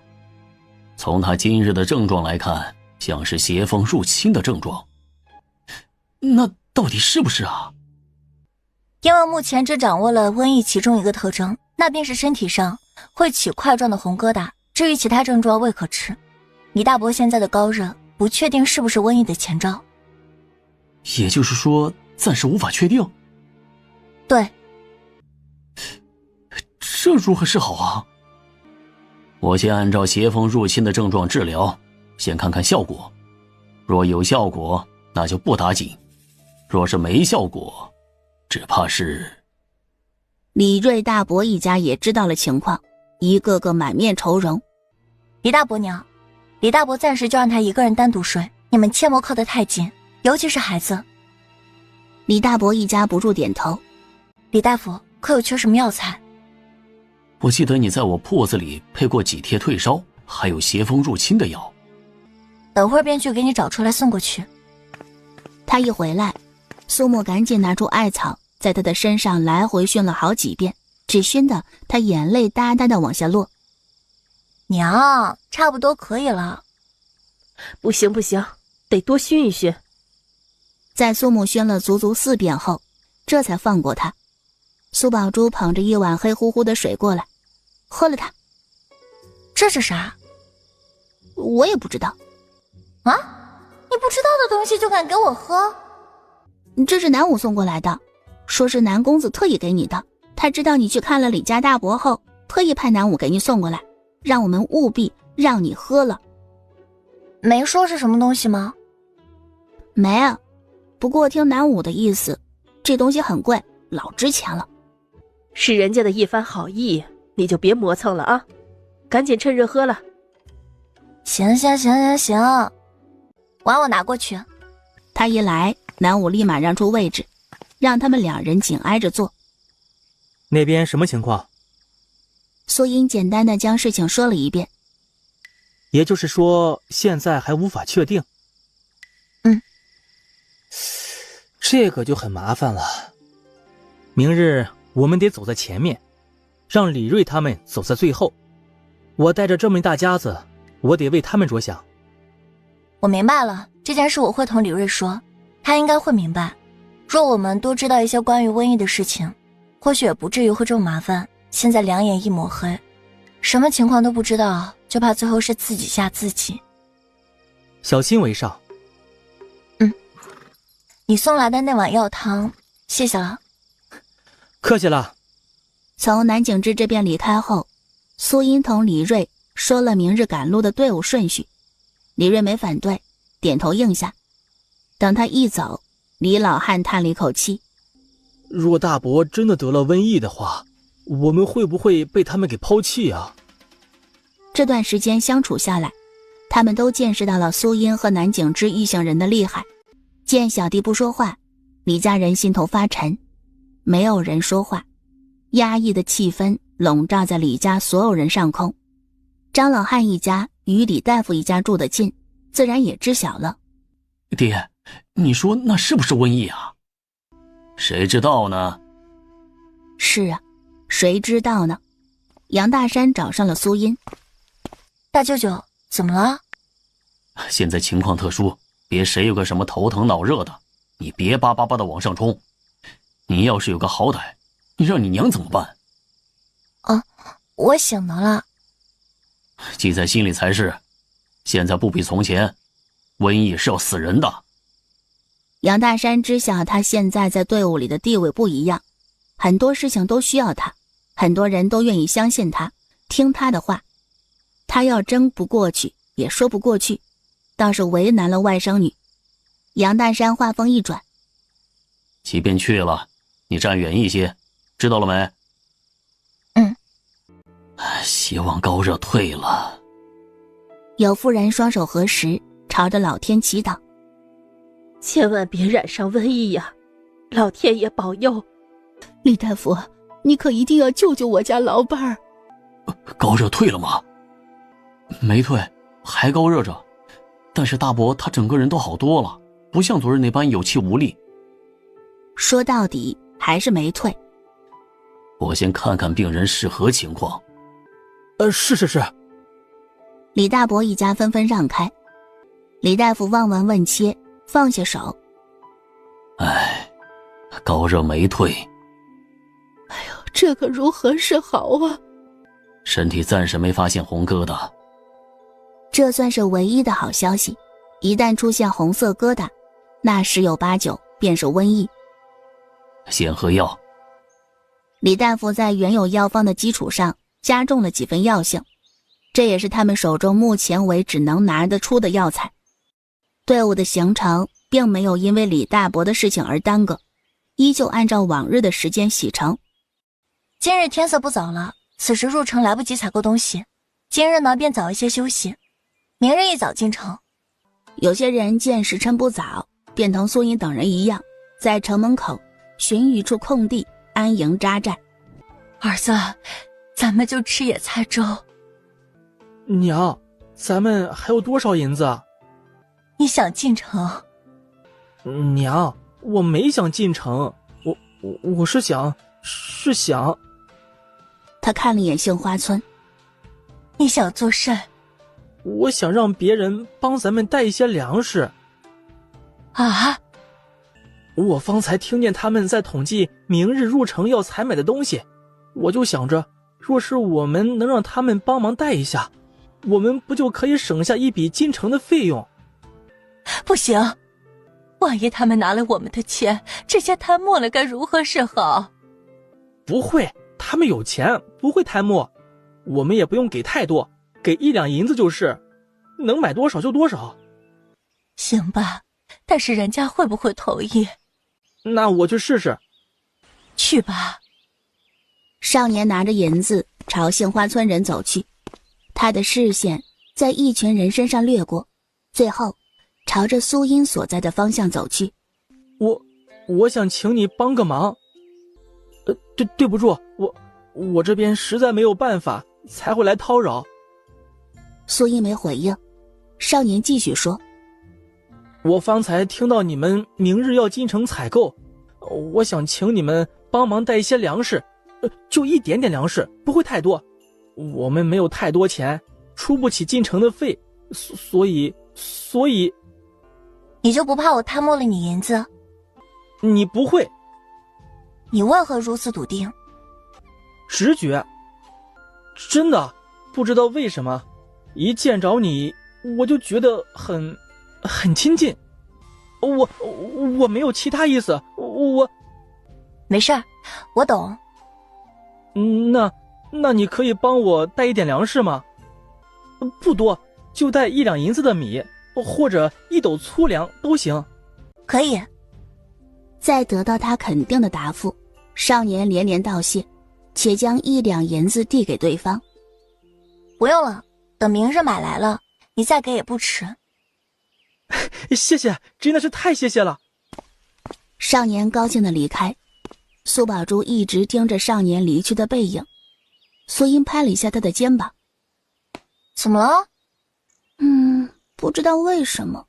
从他今日的症状来看，像是邪风入侵的症状。那到底是不是啊？因为目前只掌握了瘟疫其中一个特征，那便是身体上会起块状的红疙瘩，至于其他症状未可知。李大伯现在的高热，不确定是不是瘟疫的前兆。也就是说，暂时无法确定。对，这如何是好啊？我先按照邪风入侵的症状治疗，先看看效果。若有效果，那就不打紧；若是没效果，只怕是……李瑞大伯一家也知道了情况，一个个满面愁容。李大伯娘，李大伯暂时就让他一个人单独睡，你们切莫靠得太近，尤其是孩子。李大伯一家不住点头。李大夫，可有缺什么药材？我记得你在我铺子里配过几贴退烧，还有邪风入侵的药。等会儿便去给你找出来送过去。他一回来，苏沫赶紧拿出艾草，在他的身上来回熏了好几遍，只熏得他眼泪哒哒的往下落。娘，差不多可以了。不行不行，得多熏一熏。在苏沫熏了足足4遍后，这才放过他。苏宝珠捧着一碗黑乎乎的水过来，喝了它。这是啥？我也不知道。啊？你不知道的东西就敢给我喝？这是南武送过来的，说是南公子特意给你的。他知道你去看了李家大伯后，特意派南武给你送过来，让我们务必让你喝了。没说是什么东西吗？没啊，不过听南武的意思，这东西很贵，老值钱了。是人家的一番好意，你就别磨蹭了啊，赶紧趁热喝了。行，碗我拿过去。他一来，南武立马让出位置，让他们2人紧挨着坐。那边什么情况？苏英简单的将事情说了一遍。也就是说，现在还无法确定。这个就很麻烦了。明日我们得走在前面，让李瑞他们走在最后。我带着这么一大家子，我得为他们着想。我明白了，这件事我会同李瑞说，他应该会明白。若我们多知道一些关于瘟疫的事情，或许也不至于会这么麻烦。现在两眼一抹黑，什么情况都不知道，就怕最后是自己吓自己。小心为上。你送来的那碗药汤，谢谢了。客气了。从南景之这边离开后，苏英同李瑞说了明日赶路的队伍顺序。李瑞没反对，点头应下。等他一走，李老汉叹了一口气。若大伯真的得了瘟疫的话，我们会不会被他们给抛弃啊？这段时间相处下来，他们都见识到了苏英和南景之一行人的厉害。见小弟不说话，李家人心头发沉，没有人说话，压抑的气氛笼罩在李家所有人上空。张老汉一家与李大夫一家住得近，自然也知晓了。爹，你说那是不是瘟疫啊？谁知道呢？是啊，谁知道呢？杨大山找上了苏音。大舅舅，怎么了？现在情况特殊，别谁有个什么头疼脑热的，你别叭叭叭的往上冲。你要是有个好歹，你让你娘怎么办？我醒得了。记在心里才是。现在不比从前，瘟疫是要死人的。杨大山知晓他现在在队伍里的地位不一样，很多事情都需要他，很多人都愿意相信他，听他的话。他要争不过去，也说不过去，倒是为难了外甥女。杨大山话锋一转：即便去了，你站远一些，知道了没？希望高热退了。有妇人双手合十，朝着老天祈祷：千万别染上瘟疫呀，老天爷保佑。李大夫，你可一定要救救我家老伴儿。高热退了吗？没退，还高热着，但是大伯他整个人都好多了，不像昨日那般有气无力。说到底还是没退。我先看看病人是何情况。是。李大伯一家纷纷让开。李大夫望闻问切，放下手。高热没退。这可如何是好啊？身体暂时没发现红疙瘩。这算是唯一的好消息，一旦出现红色疙瘩，那十有八九便是瘟疫。先喝药。李大夫在原有药方的基础上加重了几分药性，这也是他们手中目前为止能拿得出的药材。队伍的行程并没有因为李大伯的事情而耽搁，依旧按照往日的时间启程。今日天色不早了，此时入城来不及采购东西，今日呢便早一些休息，明日一早进城。有些人见时辰不早，便同苏音等人一样，在城门口寻一处空地安营扎寨。儿子，咱们就吃野菜粥。娘，咱们还有多少银子啊？你想进城？娘，我没想进城，我是想。他看了眼杏花村。你想做甚？我想让别人帮咱们带一些粮食。啊？我方才听见他们在统计明日入城要采买的东西，我就想着，若是我们能让他们帮忙带一下，我们不就可以省下一笔进城的费用？不行，万一他们拿了我们的钱，这些贪墨了该如何是好？不会，他们有钱，不会贪墨，我们也不用给太多，给1两银子就是，能买多少就多少。行吧，但是人家会不会同意？那我去试试。去吧。少年拿着银子朝杏花村人走去，他的视线在一群人身上掠过，最后朝着苏音所在的方向走去。我想请你帮个忙。对不住，我这边实在没有办法，才会来叨扰。苏音没回应，少年继续说：我方才听到你们明日要进城采购，我想请你们帮忙带一些粮食，就一点点粮食，不会太多。我们没有太多钱，出不起进城的费，所以你就不怕我贪墨了你银子？你不会。你为何如此笃定？直觉，真的不知道为什么，一见着你我就觉得很亲近。我没有其他意思，我没事儿，我懂。那你可以帮我带一点粮食吗？不多，就带1两银子的米，或者1斗粗粮都行。可以。再得到他肯定的答复，少年连连道谢，且将1两银子递给对方。不用了，等明日买来了，你再给也不迟。谢谢，真的是太谢谢了。少年高兴地离开，苏宝珠一直盯着少年离去的背影。苏音拍了一下他的肩膀。怎么了？不知道为什么，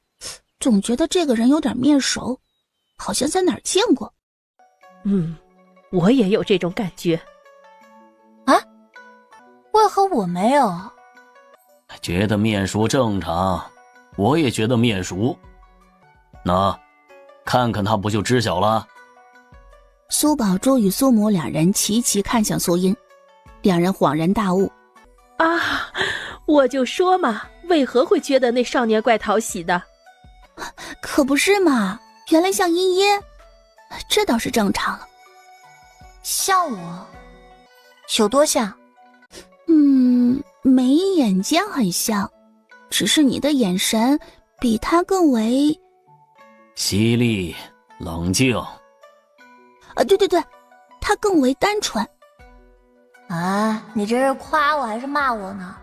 总觉得这个人有点面熟，好像在哪儿见过。我也有这种感觉。啊？为何我没有？觉得面熟正常，我也觉得面熟。那，看看他不就知晓了？苏宝珠与苏母两人齐齐看向苏音，两人恍然大悟。啊，我就说嘛，为何会觉得那少年怪讨喜的？可不是嘛，原来像茵茵，这倒是正常了。像我？有多像？眉眼间很像，只是你的眼神比他更为犀利冷静。对，他更为单纯。啊，你这是夸我还是骂我呢？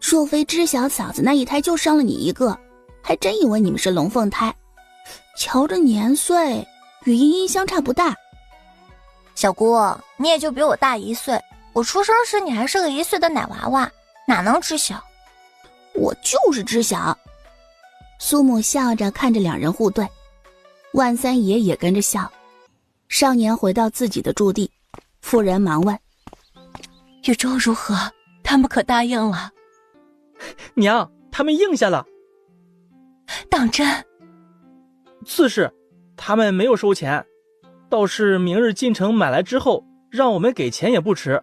若非知晓嫂子那一胎就生了你一个，还真以为你们是龙凤胎。瞧着年岁，与茵茵相差不大。小姑，你也就比我大1岁，我出生时你还是个1岁的奶娃娃，哪能知晓？我就是知晓。苏母笑着看着两人互对，万三爷也跟着笑。少年回到自己的驻地，妇人忙问：玉州如何？他们可答应了？娘，他们应下了。当真？自是，他们没有收钱，倒是明日进城买来之后，让我们给钱也不迟。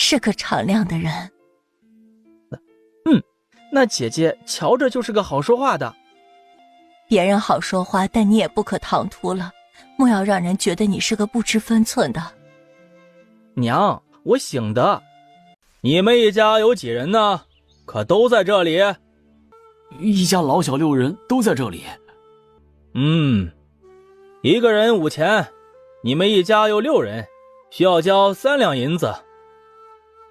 是个敞亮的人。那姐姐瞧着就是个好说话的。别人好说话，但你也不可唐突了，莫要让人觉得你是个不知分寸的。娘，我醒的。你们一家有几人呢？可都在这里？一家老小6人都在这里。一个人5钱，你们一家有6人，需要交3两银子。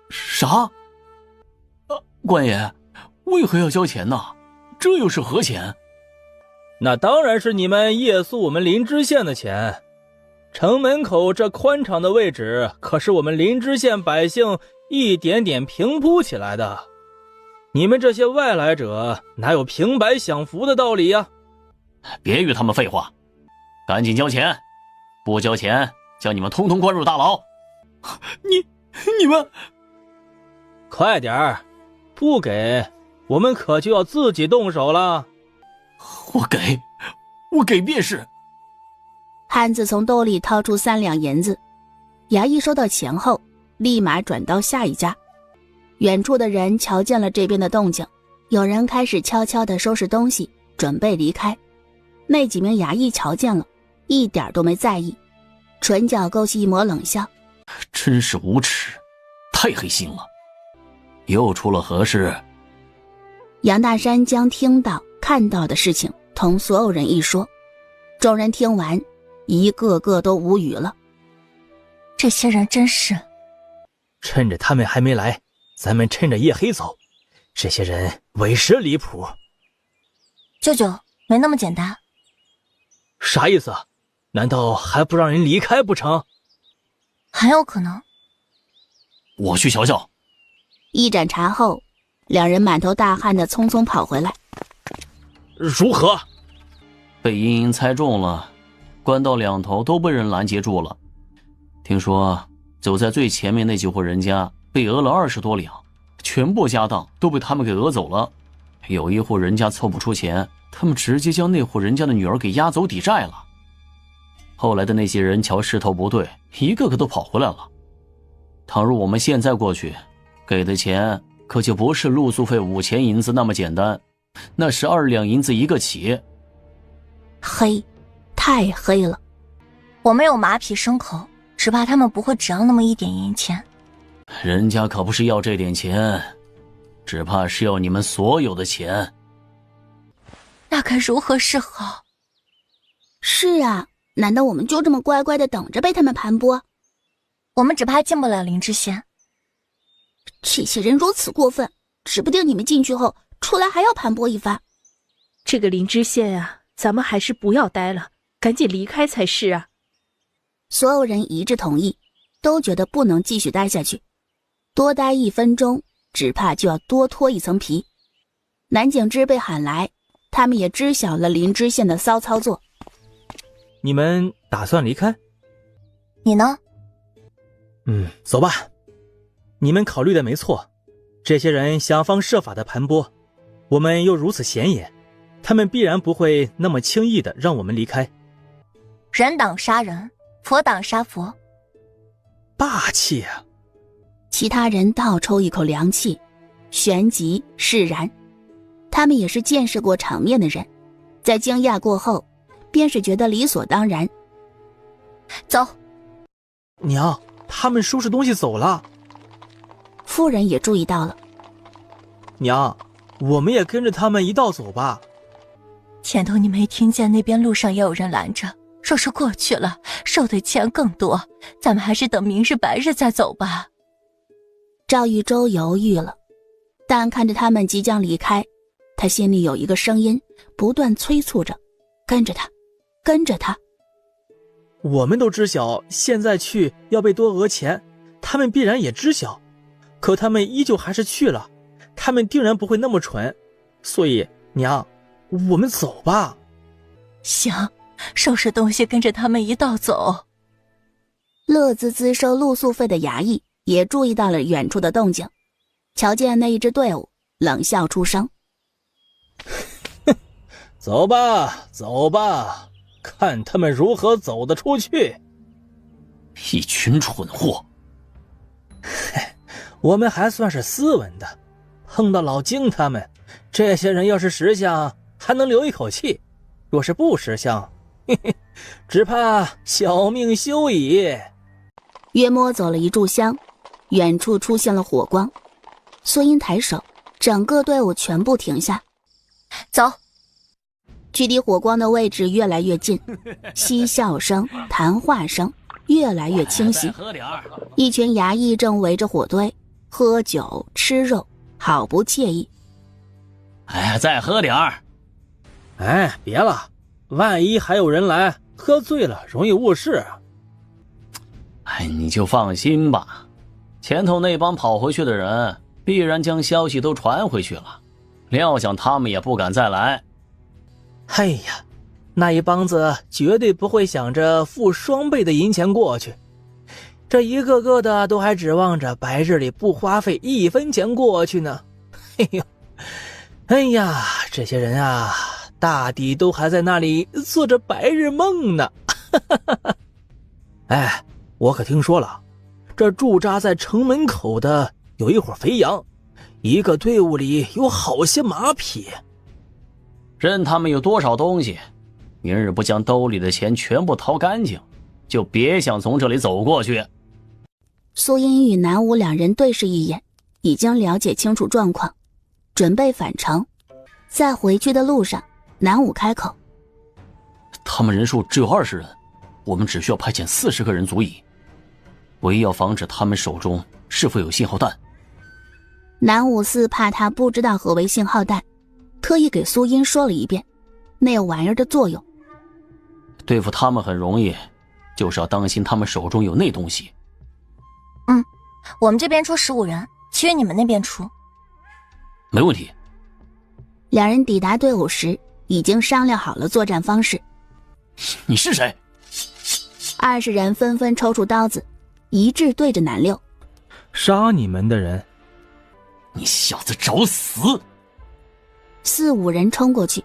啥？官爷，为何要交钱呢？这又是何钱？那当然是你们夜宿我们灵芝县的钱。城门口这宽敞的位置，可是我们灵芝县百姓一点点平铺起来的。你们这些外来者，哪有平白享福的道理呀？别与他们废话，赶紧交钱，不交钱，将你们通通关入大牢。你们快点儿，不给，我们可就要自己动手了。我给便是。汉子从兜里掏出3两银子，衙役收到钱后，立马转到下一家。远处的人瞧见了这边的动静，有人开始悄悄地收拾东西，准备离开。那几名衙役瞧见了，一点都没在意，唇角勾起一抹冷笑。真是无耻，太黑心了。又出了何事？杨大山将听到看到的事情同所有人一说，众人听完，一个个都无语了。这些人真是……趁着他们还没来，咱们趁着夜黑走。这些人委实离谱。舅舅，没那么简单。啥意思？难道还不让人离开不成？很有可能。我去瞧瞧。一盏茶后，两人满头大汗的匆匆跑回来。如何？被茵茵猜中了，官道两头都被人拦截住了。听说走在最前面那几户人家被讹了20多两，全部家当都被他们给讹走了。有一户人家凑不出钱，他们直接将那户人家的女儿给押走抵债了。后来的那些人瞧势头不对，一个个都跑回来了。倘若我们现在过去，给的钱可就不是露宿费5钱银子那么简单，那是2两银子一个起。黑，太黑了。我没有马匹牲口，只怕他们不会只要那么一点银钱。人家可不是要这点钱，只怕是要你们所有的钱。那该如何是好？是啊，难道我们就这么乖乖的等着被他们盘剥？我们只怕进不了灵芝县。这些人如此过分，指不定你们进去后出来还要盘剥一番。这个灵芝县啊，咱们还是不要待了，赶紧离开才是啊。所有人一致同意，都觉得不能继续待下去，多待1分钟只怕就要多脱一层皮。南景之被喊来，他们也知晓了灵芝县的骚操作。你们打算离开？你呢？走吧。你们考虑的没错，这些人想方设法的盘剥，我们又如此显眼，他们必然不会那么轻易的让我们离开。人挡杀人，佛挡杀佛。霸气啊！其他人倒抽一口凉气，旋即释然。他们也是见识过场面的人，在惊讶过后，便是觉得理所当然。走。娘，他们收拾东西走了。夫人也注意到了。娘，我们也跟着他们一道走吧。前头你没听见那边路上也有人拦着，若是过去了，收的钱更多，咱们还是等明日白日再走吧。赵玉洲犹豫了，但看着他们即将离开，他心里有一个声音不断催促着，跟着他，跟着他。我们都知晓现在去要被多讹钱，他们必然也知晓，可他们依旧还是去了，他们定然不会那么蠢，所以娘，我们走吧。行，收拾东西跟着他们一道走。乐滋滋收露宿费的衙役也注意到了远处的动静，瞧见那一支队伍，冷笑出声。走吧，走吧，看他们如何走得出去。一群蠢货。我们还算是斯文的，碰到老荆他们这些人，要是识相还能留一口气，若是不识相，嘿嘿，只怕小命休矣。约摸走了一炷香，远处出现了火光。苏音抬手，整个队伍全部停下。走。距离火光的位置越来越近，嬉笑声、谈话声越来越清晰。一群衙役正围着火堆喝酒吃肉，好不惬意。哎，再喝点儿。哎，别了，万一还有人来，喝醉了容易误事。哎，你就放心吧，前头那帮跑回去的人必然将消息都传回去了，料想他们也不敢再来。哎呀，那一帮子绝对不会想着付双倍的银钱过去，这一个个的都还指望着白日里不花费1分钱过去呢。嘿呦，哎呀，这些人啊，大抵都还在那里做着白日梦呢。哎，我可听说了，这驻扎在城门口的有一伙肥羊，一个队伍里有好些马匹。任他们有多少东西，明日不将兜里的钱全部掏干净，就别想从这里走过去。苏音与南武两人对视一眼，已经了解清楚状况，准备返程。在回去的路上，南武开口：他们人数只有20人，我们只需要派遣40个人足矣，唯一要防止他们手中是否有信号弹。南武似怕他不知道何为信号弹，特意给苏音说了一遍那玩意儿的作用。对付他们很容易，就是要当心他们手中有那东西。我们这边出15人，其余你们那边出。没问题。两人抵达队伍时，已经商量好了作战方式。你是谁？20人纷纷抽出刀子，一致对着南六。杀你们的人。你小子找死！4、5人冲过去，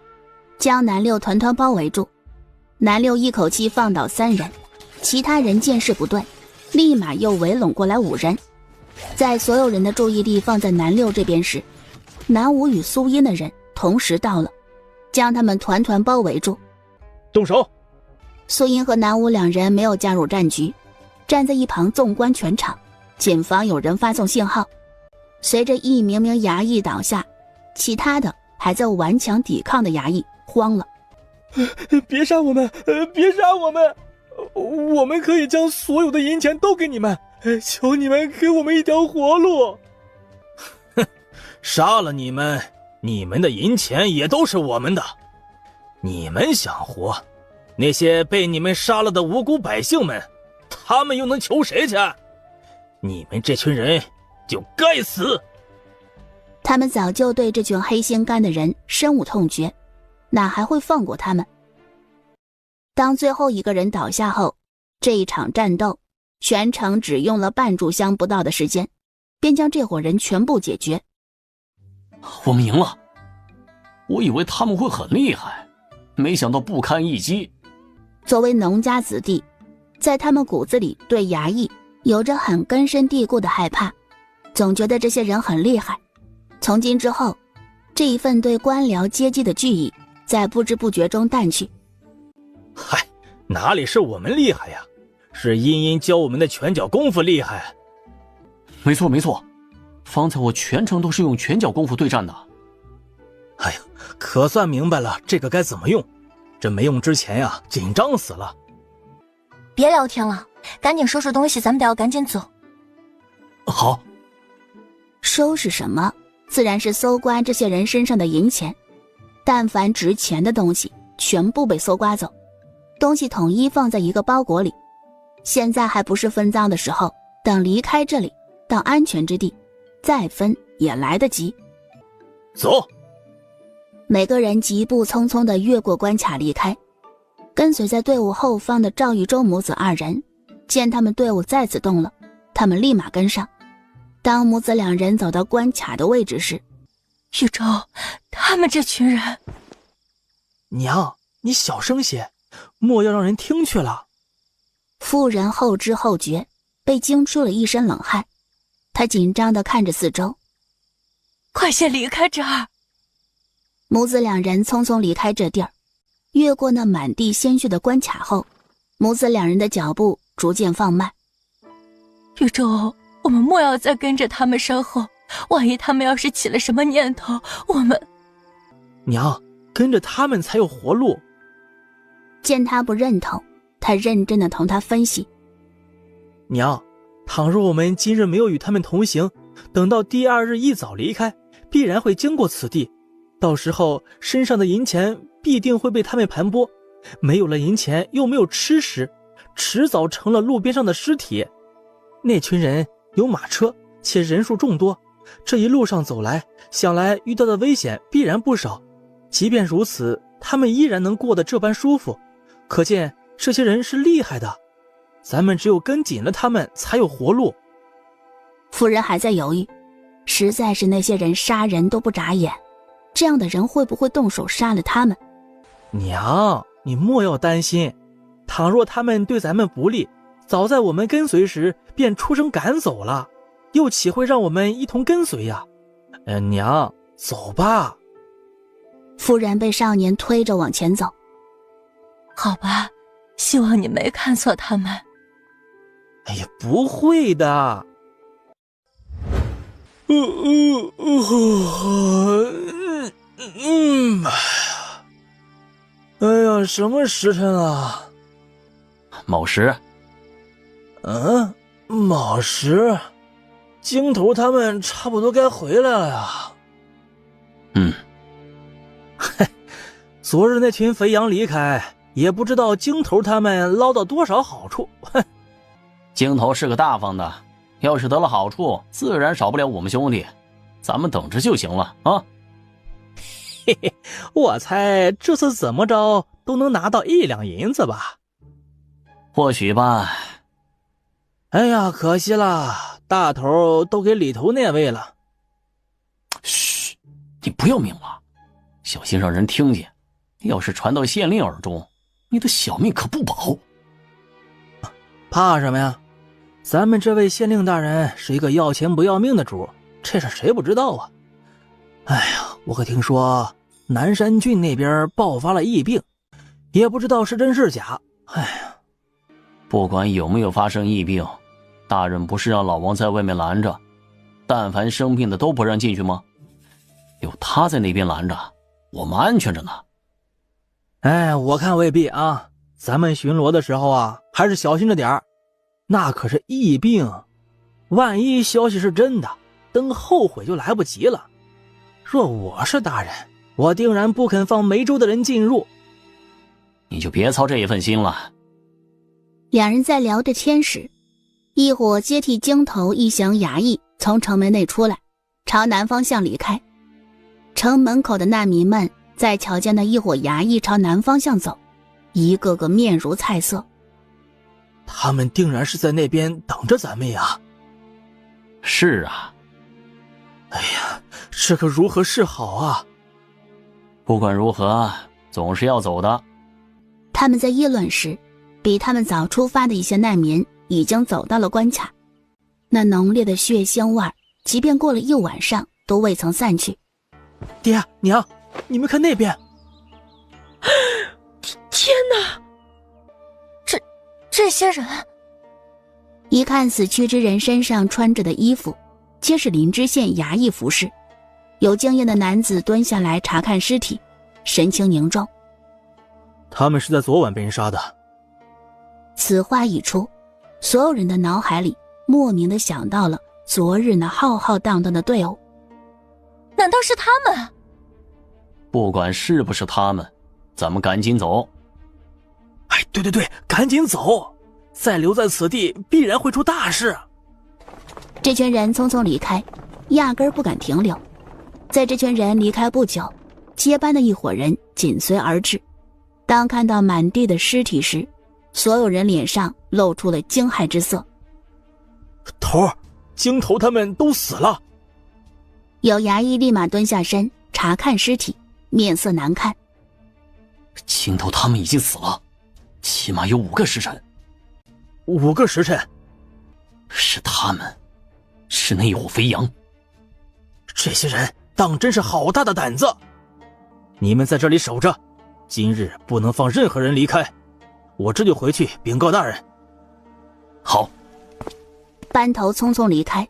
将南六团团包围住。南六一口气放倒3人，其他人见势不对，立马又围拢过来5人。在所有人的注意力放在南六这边时，南武与苏音的人同时到了，将他们团团包围住。动手！苏音和南武两人没有加入战局，站在一旁纵观全场，谨防有人发送信号。随着一名名衙役倒下，其他的还在顽强抵抗的衙役慌了。别杀我们，别杀我们，我们可以将所有的银钱都给你们，求你们给我们一条活路。哼，杀了你们，你们的银钱也都是我们的。你们想活，那些被你们杀了的无辜百姓们，他们又能求谁去？你们这群人就该死！他们早就对这群黑心肝的人深恶痛绝，哪还会放过他们？当最后一个人倒下后，这一场战斗全程只用了半炷香不到的时间，便将这伙人全部解决。我们赢了！我以为他们会很厉害，没想到不堪一击。作为农家子弟，在他们骨子里对衙役有着很根深蒂固的害怕，总觉得这些人很厉害。从今之后，这一份对官僚阶级的惧意在不知不觉中淡去。嗨，哪里是我们厉害呀，是茵茵教我们的拳脚功夫厉害。没错没错，方才我全程都是用拳脚功夫对战的。哎呀，可算明白了这个该怎么用，这没用之前呀，紧张死了。别聊天了，赶紧收拾东西，咱们得要赶紧走。好。收拾什么？自然是搜刮这些人身上的银钱，但凡值钱的东西全部被搜刮走，东西统一放在一个包裹里。现在还不是分赃的时候，等离开这里到安全之地再分也来得及。走！每个人急步匆匆地越过关卡离开。跟随在队伍后方的赵玉洲母子2人见他们队伍再次动了，他们立马跟上。当母子2人走到关卡的位置时，玉洲，他们这群人……娘，你小声些，莫要让人听去了。妇人后知后觉，被惊出了一身冷汗。她他紧张地看着四周。快些离开这儿！母子两人匆匆离开这地儿，越过那满地鲜血的关卡后，母子两人的脚步逐渐放慢。宇宙，我们莫要再跟着他们身后，万一他们要是起了什么念头，我们……娘，跟着他们才有活路。见他不认同，他认真地同他分析。娘，倘若我们今日没有与他们同行，等到第二日一早离开，必然会经过此地，到时候身上的银钱必定会被他们盘剥，没有了银钱又没有吃食，迟早成了路边上的尸体。那群人有马车，且人数众多，这一路上走来，想来遇到的危险必然不少。即便如此，他们依然能过得这般舒服，可见这些人是厉害的。咱们只有跟紧了他们，才有活路。夫人还在犹豫，实在是那些人杀人都不眨眼，这样的人会不会动手杀了他们？娘，你莫要担心，倘若他们对咱们不利，早在我们跟随时便出声赶走了，又岂会让我们一同跟随呀？娘，走吧。夫人被少年推着往前走。好吧，希望你没看错他们。哎呀，不会的。哎呀，什么时辰了？卯时。卯时，京头他们差不多该回来了呀。昨日那群肥羊离开，也不知道京头他们捞到多少好处。京头是个大方的，要是得了好处，自然少不了我们兄弟，咱们等着就行了啊。嘿嘿，我猜这次怎么着都能拿到1两银子吧。或许吧。哎呀，可惜了，大头都给里头那位了。嘘，你不要命了，小心让人听见，要是传到县令耳中，你的小命可不保。怕什么呀？咱们这位县令大人是一个要钱不要命的主，这事谁不知道啊？哎呀，我可听说南山郡那边爆发了疫病，也不知道是真是假。哎呀，不管有没有发生疫病，大人不是让老王在外面拦着，但凡生病的都不让进去吗？有他在那边拦着，我们安全着呢。哎，我看未必啊，咱们巡逻的时候啊，还是小心着点儿。那可是疫病，万一消息是真的，等后悔就来不及了。若我是大人，我定然不肯放梅州的人进入。你就别操这一份心了。两人在聊着天时，一伙接替京头一行衙役从城门内出来，朝南方向离开。城门口的难民们在瞧见那一伙衙役朝南方向走，一个个面如菜色。他们定然是在那边等着咱们呀。是啊。哎呀，这可如何是好啊？不管如何，总是要走的。他们在议论时，比他们早出发的一些难民已经走到了关卡，那浓烈的血腥味，即便过了一晚上都未曾散去。爹娘，你们看那边！天哪！这些人，一看死去之人身上穿着的衣服，皆是林知县衙役服饰。有经验的男子蹲下来查看尸体，神情凝重。他们是在昨晚被人杀的。此话一出，所有人的脑海里莫名地想到了昨日那浩浩荡荡的队伍。难道是他们？不管是不是他们，咱们赶紧走。哎，对对对，赶紧走！再留在此地，必然会出大事。这群人匆匆离开，压根儿不敢停留。在这群人离开不久，接班的一伙人紧随而至。当看到满地的尸体时，所有人脸上露出了惊骇之色。头儿，京头他们都死了。有衙役立马蹲下身查看尸体，面色难看。京头他们已经死了，起码有5个时辰。 5个时辰？是他们，是那一伙肥羊。这些人当真是好大的胆子！你们在这里守着，今日不能放任何人离开。我这就回去禀告大人。好。班头匆匆离开。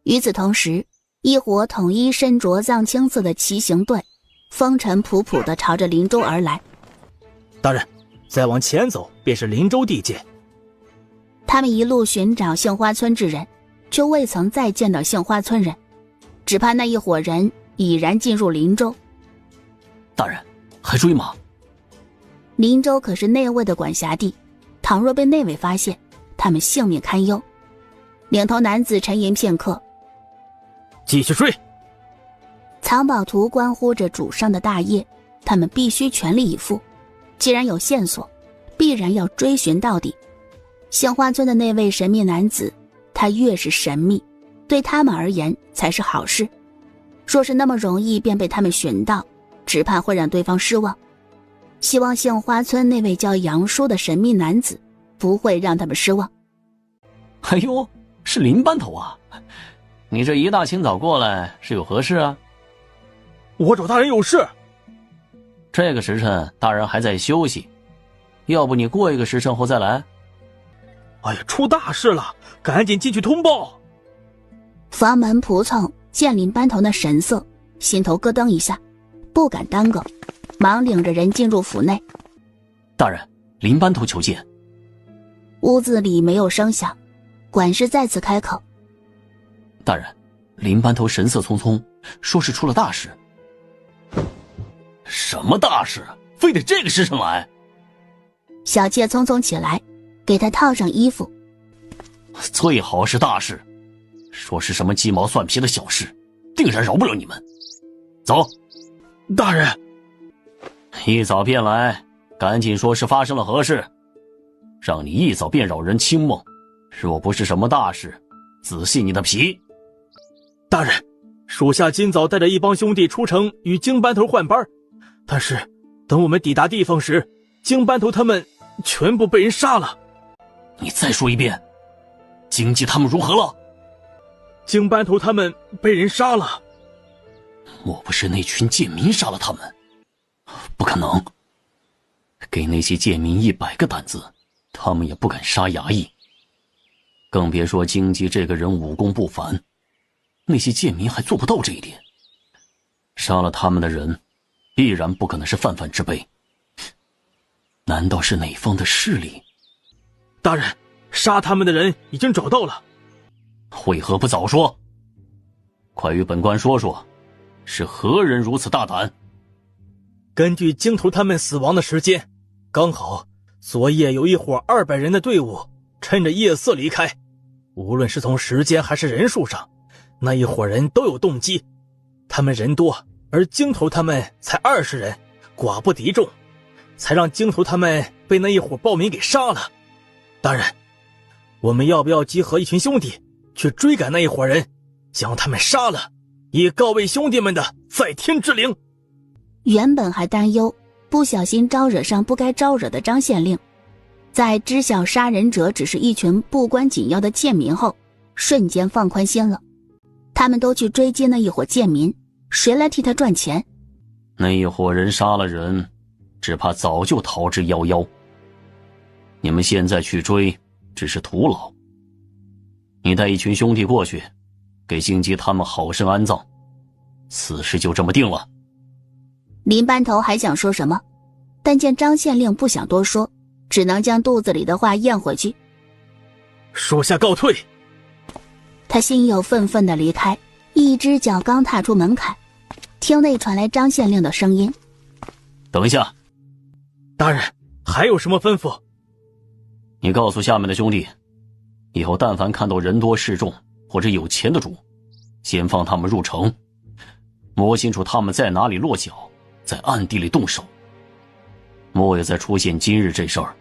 与此同时，一伙统一身着藏青色的骑行队，风尘仆仆地朝着林州而来。大人，再往前走便是林州地界。他们一路寻找杏花村之人，却未曾再见到杏花村人，只怕那一伙人已然进入林州。大人，还追吗？林州可是内卫的管辖地，倘若被内卫发现，他们性命堪忧。领头男子沉吟片刻，继续追。藏宝图关乎着主上的大业，他们必须全力以赴。既然有线索，必然要追寻到底。杏花村的那位神秘男子，他越是神秘，对他们而言才是好事。若是那么容易便被他们寻到，只怕会让对方失望。希望杏花村那位叫杨叔的神秘男子不会让他们失望。哎呦，是林班头啊！你这一大清早过来是有何事啊？我找大人有事。这个时辰大人还在休息，要不你过一个时辰后再来？哎呀，出大事了，赶紧进去通报。房门仆从见林班头那神色，心头咯噔一下，不敢耽搁，忙领着人进入府内。大人，林班头求见。屋子里没有声响，管事再次开口。大人，林班头神色匆匆，说是出了大事。什么大事？非得这个时辰来？小妾匆匆起来，给他套上衣服。最好是大事，说是什么鸡毛蒜皮的小事，定然饶不了你们。走。大人，一早便来，赶紧说是发生了何事。让你一早便扰人清梦，若不是什么大事，仔细你的皮。大人，属下今早带着一帮兄弟出城与京班头换班，但是等我们抵达地方时，京班头他们全部被人杀了。你再说一遍，京记他们如何了？京班头他们被人杀了。莫不是那群贱民杀了他们？不可能，给那些贱民100个胆子，他们也不敢杀衙役。更别说京记这个人武功不凡，那些贱民还做不到这一点。杀了他们的人，必然不可能是泛泛之辈。难道是哪方的势力？大人，杀他们的人已经找到了。为何不早说？快与本官说说，是何人如此大胆？根据京头他们死亡的时间，刚好昨夜有一伙200人的队伍趁着夜色离开。无论是从时间还是人数上，那一伙人都有动机。他们人多，而京头他们才20人，寡不敌众，才让京头他们被那一伙暴民给杀了。大人，我们要不要集合一群兄弟去追赶那一伙人，将他们杀了，以告慰兄弟们的在天之灵？原本还担忧不小心招惹上不该招惹的张县令，在知晓杀人者只是一群不关紧要的贱民后，瞬间放宽心了。他们都去追击那一伙贱民，谁来替他赚钱？那一伙人杀了人，只怕早就逃之夭夭。你们现在去追，只是徒劳。你带一群兄弟过去，给京记他们好生安葬，此事就这么定了。林班头还想说什么，但见张县令不想多说，只能将肚子里的话咽回去。属下告退。他心有愤愤地离开，一只脚刚踏出门槛，厅内传来张县令的声音：等一下。大人，还有什么吩咐？你告诉下面的兄弟，以后但凡看到人多势众或者有钱的主，先放他们入城，摸清楚他们在哪里落脚，在暗地里动手，莫有再出现今日这事儿。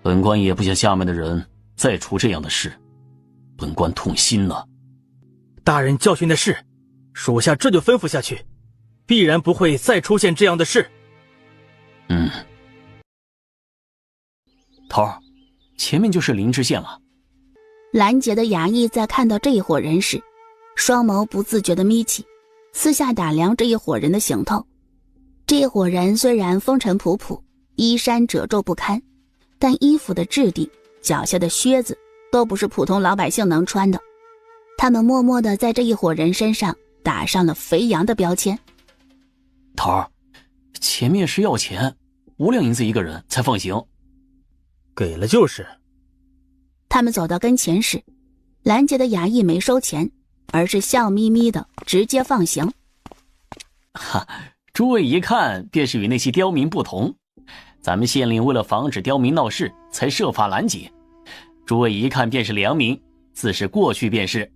本官也不想下面的人再出这样的事，本官痛心了。大人教训的是，属下这就吩咐下去，必然不会再出现这样的事。头儿，前面就是林知县了。拦截的衙役在看到这一伙人时，双眸不自觉地眯起，私下打量这一伙人的行头。这一伙人虽然风尘仆仆，衣衫褶皱不堪，但衣服的质地、脚下的靴子都不是普通老百姓能穿的。他们默默地在这一伙人身上打上了肥羊的标签。头儿，前面是要钱，5两银子一个人才放行。给了就是。他们走到跟前时，拦截的衙役没收钱，而是笑眯眯的直接放行。哈，诸位一看便是与那些刁民不同，咱们县令为了防止刁民闹事，才设法拦截。诸位一看便是良民，自是过去便是。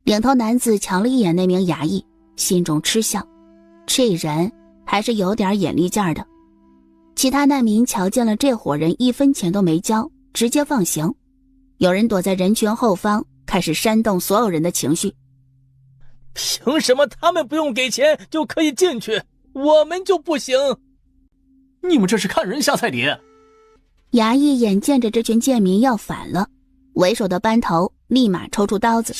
领头男子瞧了一眼那名衙役，心中嗤笑，这人还是有点眼力劲儿的。其他难民瞧见了这伙人1分钱都没交，直接放行。有人躲在人群后方，开始煽动所有人的情绪。凭什么他们不用给钱就可以进去，我们就不行？你们这是看人下菜碟。衙役眼见着这群贱民要反了，为首的班头立马抽出刀子，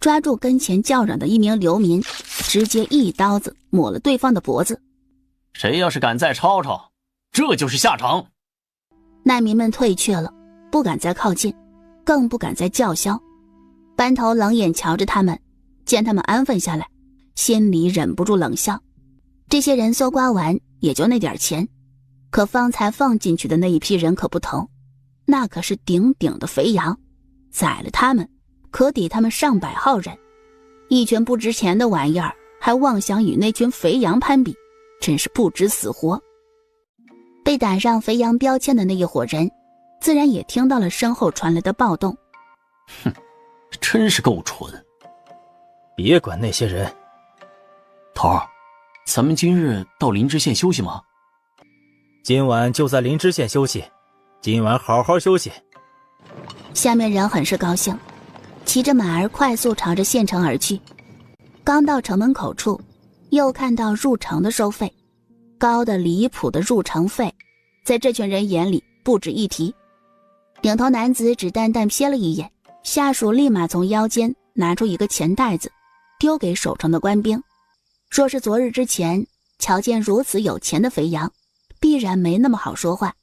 抓住跟前叫嚷的一名流民，直接一刀子抹了对方的脖子。谁要是敢再吵吵，这就是下场。难民们退却了，不敢再靠近，更不敢再叫嚣。班头冷眼瞧着他们，见他们安分下来，心里忍不住冷笑。这些人搜刮完也就那点钱，可方才放进去的那一批人可不同，那可是顶顶的肥羊，宰了他们可抵他们上百号人。一群不值钱的玩意儿，还妄想与那群肥羊攀比，真是不知死活。被打上肥羊标签的那一伙人，自然也听到了身后传来的暴动。哼，真是够蠢。别管那些人。头儿，咱们今日到林芝县休息吗？今晚就在林芝县休息，今晚好好休息。下面人很是高兴，骑着马儿快速朝着县城而去。刚到城门口处，又看到入城的收费，高的离谱的入城费，在这群人眼里不值一提。领头男子只淡淡瞥了一眼，下属立马从腰间拿出一个钱袋子，丢给守城的官兵。若是昨日之前瞧见如此有钱的肥羊，必然没那么好说话，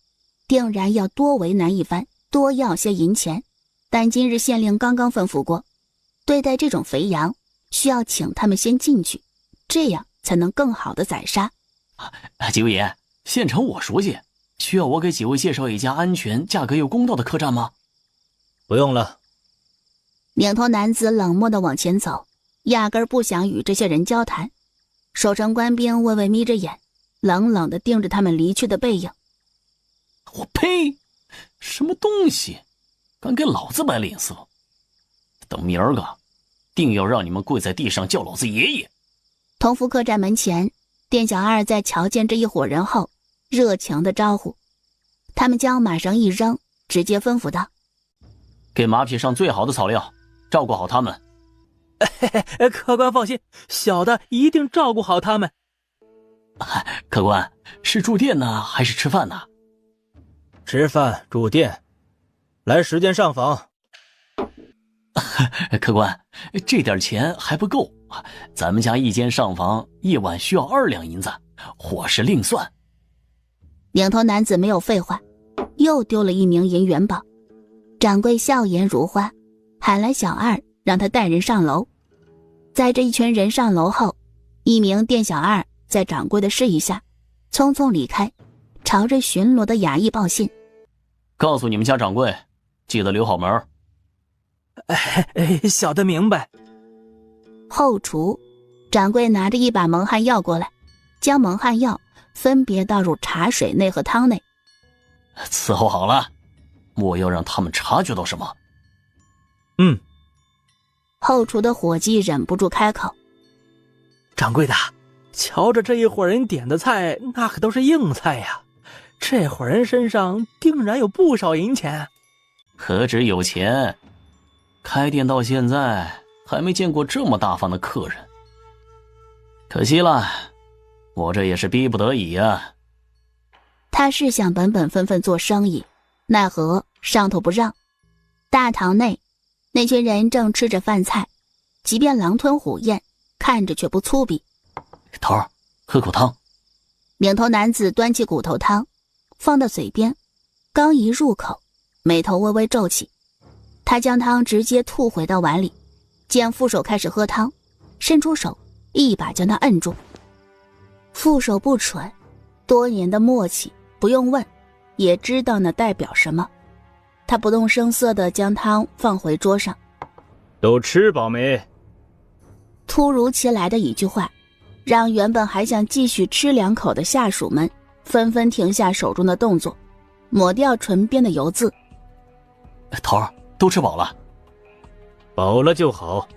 定然要多为难一番，多要些银钱。但今日县令刚刚吩咐过，对待这种肥羊，需要请他们先进去，这样才能更好的宰杀。几位爷，县城我熟悉，需要我给几位介绍一家安全、价格又公道的客栈吗？不用了。领头男子冷漠地往前走，压根儿不想与这些人交谈。守城官兵微微眯着眼，冷冷地盯着他们离去的背影。我呸！什么东西，敢给老子摆脸色？等明儿个，定要让你们跪在地上叫老子爷爷！同福客栈门前，店小二在瞧见这一伙人后，热情地招呼。他们将马绳一扔，直接吩咐道：给马匹上最好的草料，照顾好他们。客官放心，小的一定照顾好他们。客官，是住店呢，还是吃饭呢？吃饭住店，来时间上房。客官，这点钱还不够，咱们家一间上房一晚需要2两银子，伙食另算。领头男子没有废话，又丢了1名银元宝。掌柜笑颜如花，喊来小二，让他带人上楼。在这一群人上楼后，一名店小二在掌柜的示意下，匆匆离开，朝着巡逻的衙役报信：告诉你们家掌柜，记得留好门。小的明白。后厨，掌柜拿着一把蒙汗药过来，将蒙汗药分别倒入茶水内和汤内。伺候好了，莫要让他们察觉到什么。后厨的伙计忍不住开口：掌柜的，瞧着这一伙人点的菜，那可都是硬菜呀，这伙人身上定然有不少银钱。何止有钱，开店到现在还没见过这么大方的客人。可惜了，我这也是逼不得已呀。他是想本本分分做生意，奈何上头不让，大堂内，那群人正吃着饭菜，即便狼吞虎咽，看着却不粗鄙。头儿，喝口汤。领头男子端起骨头汤，放到嘴边，刚一入口，眉头微微皱起。他将汤直接吐回到碗里，见副手开始喝汤，伸出手一把将他摁住。副手不蠢，多年的默契，不用问也知道那代表什么。他不动声色地将汤放回桌上。都吃饱没？突如其来的一句话，让原本还想继续吃2口的下属们纷纷停下手中的动作，抹掉唇边的油渍。头儿，都吃饱了。饱了就好。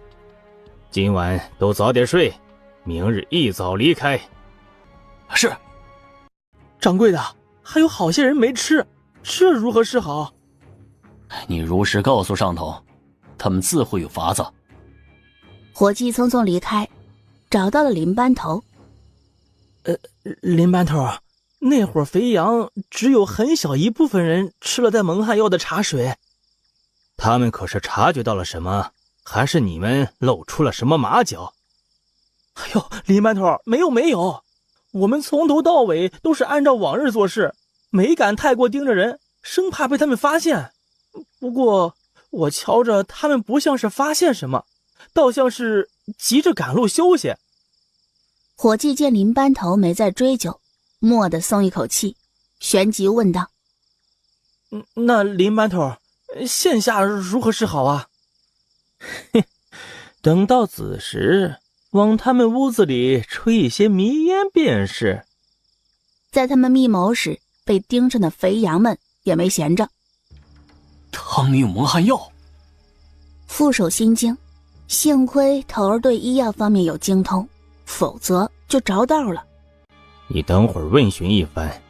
今晚都早点睡，明日一早离开。是。掌柜的，还有好些人没吃，这如何是好？你如实告诉上头，他们自会有法子。伙计匆匆离开，找到了林班头。林班头，那会儿肥羊只有很小一部分人吃了带蒙汗药的茶水。他们可是察觉到了什么，还是你们露出了什么马脚？哎呦，林班头，没有，我们从头到尾都是按照往日做事，没敢太过盯着人，生怕被他们发现。不过我瞧着他们不像是发现什么，倒像是急着赶路休息。伙计见林班头没再追究，蓦地松一口气，旋即问道：那林班头，现下如何是好啊？等到子时，往他们屋子里吹一些迷烟便是。在他们密谋时，被盯着的肥羊们也没闲着。汤用蒙汗药。副手心惊，幸亏头儿对医药方面有精通，否则就着道了。你等会儿问询一番，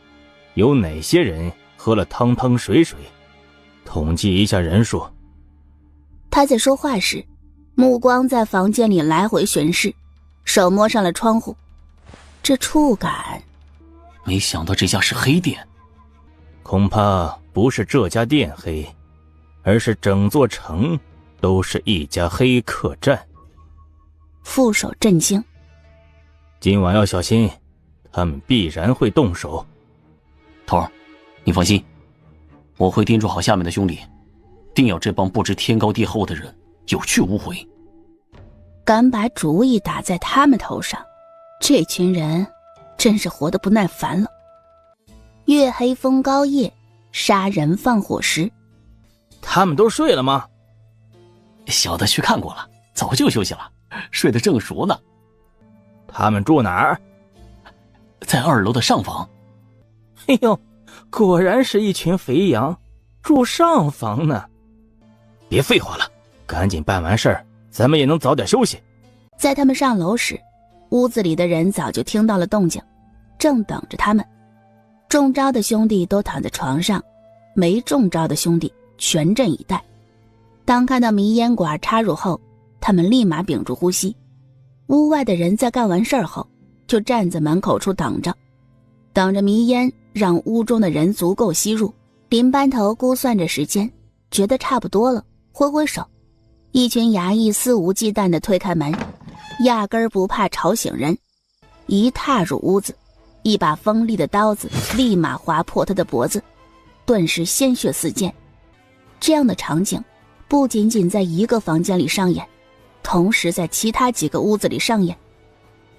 有哪些人喝了汤水，统计一下人数。他在说话时，目光在房间里来回巡视，手摸上了窗户。这触感，没想到这家是黑店。恐怕不是这家店黑，而是整座城都是一家黑客栈。副手震惊。今晚要小心，他们必然会动手。头儿，你放心，我会叮嘱好下面的兄弟，定要这帮不知天高地厚的人有去无回。敢把主意打在他们头上，这群人真是活得不耐烦了。月黑风高夜，杀人放火时。他们都睡了吗？小的去看过了，早就休息了，睡得正熟呢。他们住哪儿？在2楼的上房。哎呦，果然是一群肥羊，住上房呢。别废话了，赶紧办完事儿，咱们也能早点休息。在他们上楼时，屋子里的人早就听到了动静，正等着他们。中招的兄弟都躺在床上，没中招的兄弟全镇以待。当看到迷烟管插入后，他们立马屏住呼吸。屋外的人在干完事儿后，就站在门口处等着迷烟让屋中的人足够吸入。林班头估算着时间，觉得差不多了，挥挥手，一群衙役肆无忌惮地推开门，压根儿不怕吵醒人。一踏入屋子，一把锋利的刀子立马划破他的脖子，顿时鲜血四溅。这样的场景不仅仅在一个房间里上演，同时在其他几个屋子里上演。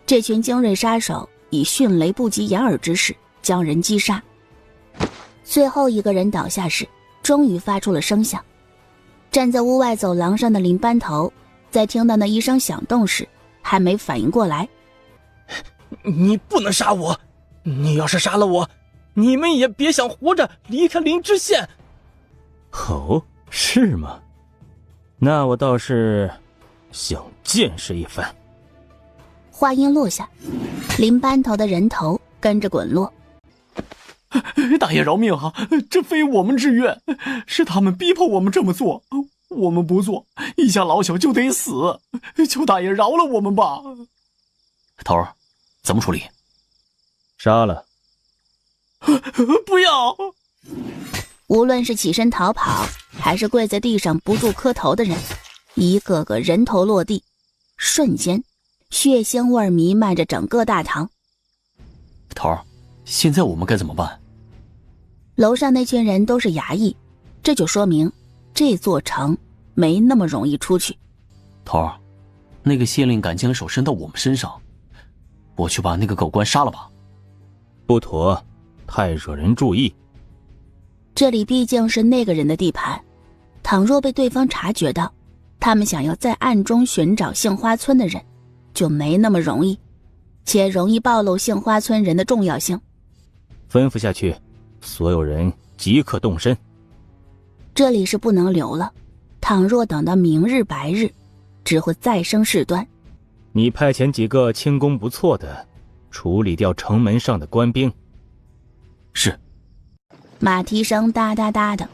这群精锐杀手以迅雷不及掩耳之势将人击杀。最后一个人倒下时，终于发出了声响。站在屋外走廊上的林班头，在听到那一声响动时，还没反应过来。你不能杀我，你要是杀了我，你们也别想活着离开灵芝县。哦，是吗？那我倒是想见识一番。话音落下，林班头的人头跟着滚落。大爷饶命啊！这非我们之愿，是他们逼迫我们这么做，我们不做，一家老小就得死，求大爷饶了我们吧。头儿，怎么处理？杀了。不要！无论是起身逃跑，还是跪在地上不住磕头的人，一个个人头落地，瞬间血腥味弥漫着整个大堂。头儿，现在我们该怎么办？楼上那群人都是衙役，这就说明这座城没那么容易出去。头儿，那个县令敢将手伸到我们身上，我去把那个狗官杀了吧。不妥，太惹人注意。这里毕竟是那个人的地盘，倘若被对方察觉到，他们想要在暗中寻找杏花村的人，就没那么容易，且容易暴露杏花村人的重要性。吩咐下去，所有人即刻动身。这里是不能留了，倘若等到明日白日，只会再生事端。你派遣几个轻功不错的，处理掉城门上的官兵。是。马蹄声哒哒哒的，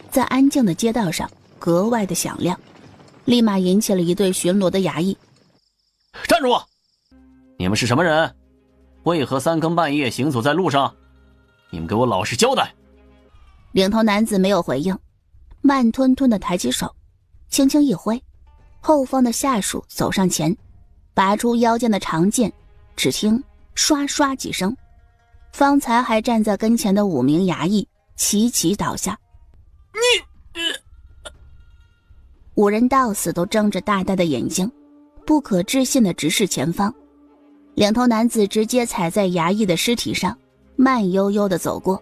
在安静的街道上格外的响亮，立马引起了一队巡逻的衙役。站住！你们是什么人？为何3更半夜行走在路上？你们给我老实交代！领头男子没有回应，慢吞吞地抬起手，轻轻一挥，后方的下属走上前，拔出腰间的长剑，只听刷刷几声，方才还站在跟前的5名衙役齐齐倒下。5人到死都睁着大大的眼睛，不可置信地直视前方。领头男子直接踩在衙役的尸体上，慢悠悠地走过。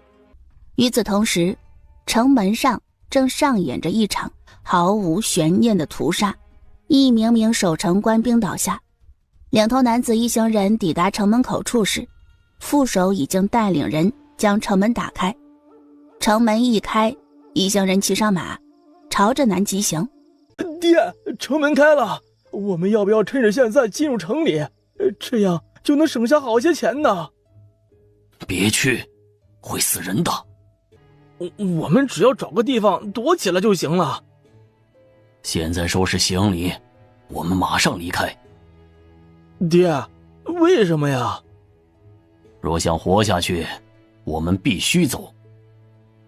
与此同时，城门上正上演着一场毫无悬念的屠杀，一名名守城官兵倒下。领头男子一行人抵达城门口处时，副手已经带领人将城门打开。城门一开，一行人骑上马，朝着南疾行。爹，城门开了，我们要不要趁着现在进入城里？这样就能省下好些钱呢。别去，会死人的。我们只要找个地方躲起来就行了。现在收拾行李，我们马上离开。爹，为什么呀？若想活下去，我们必须走。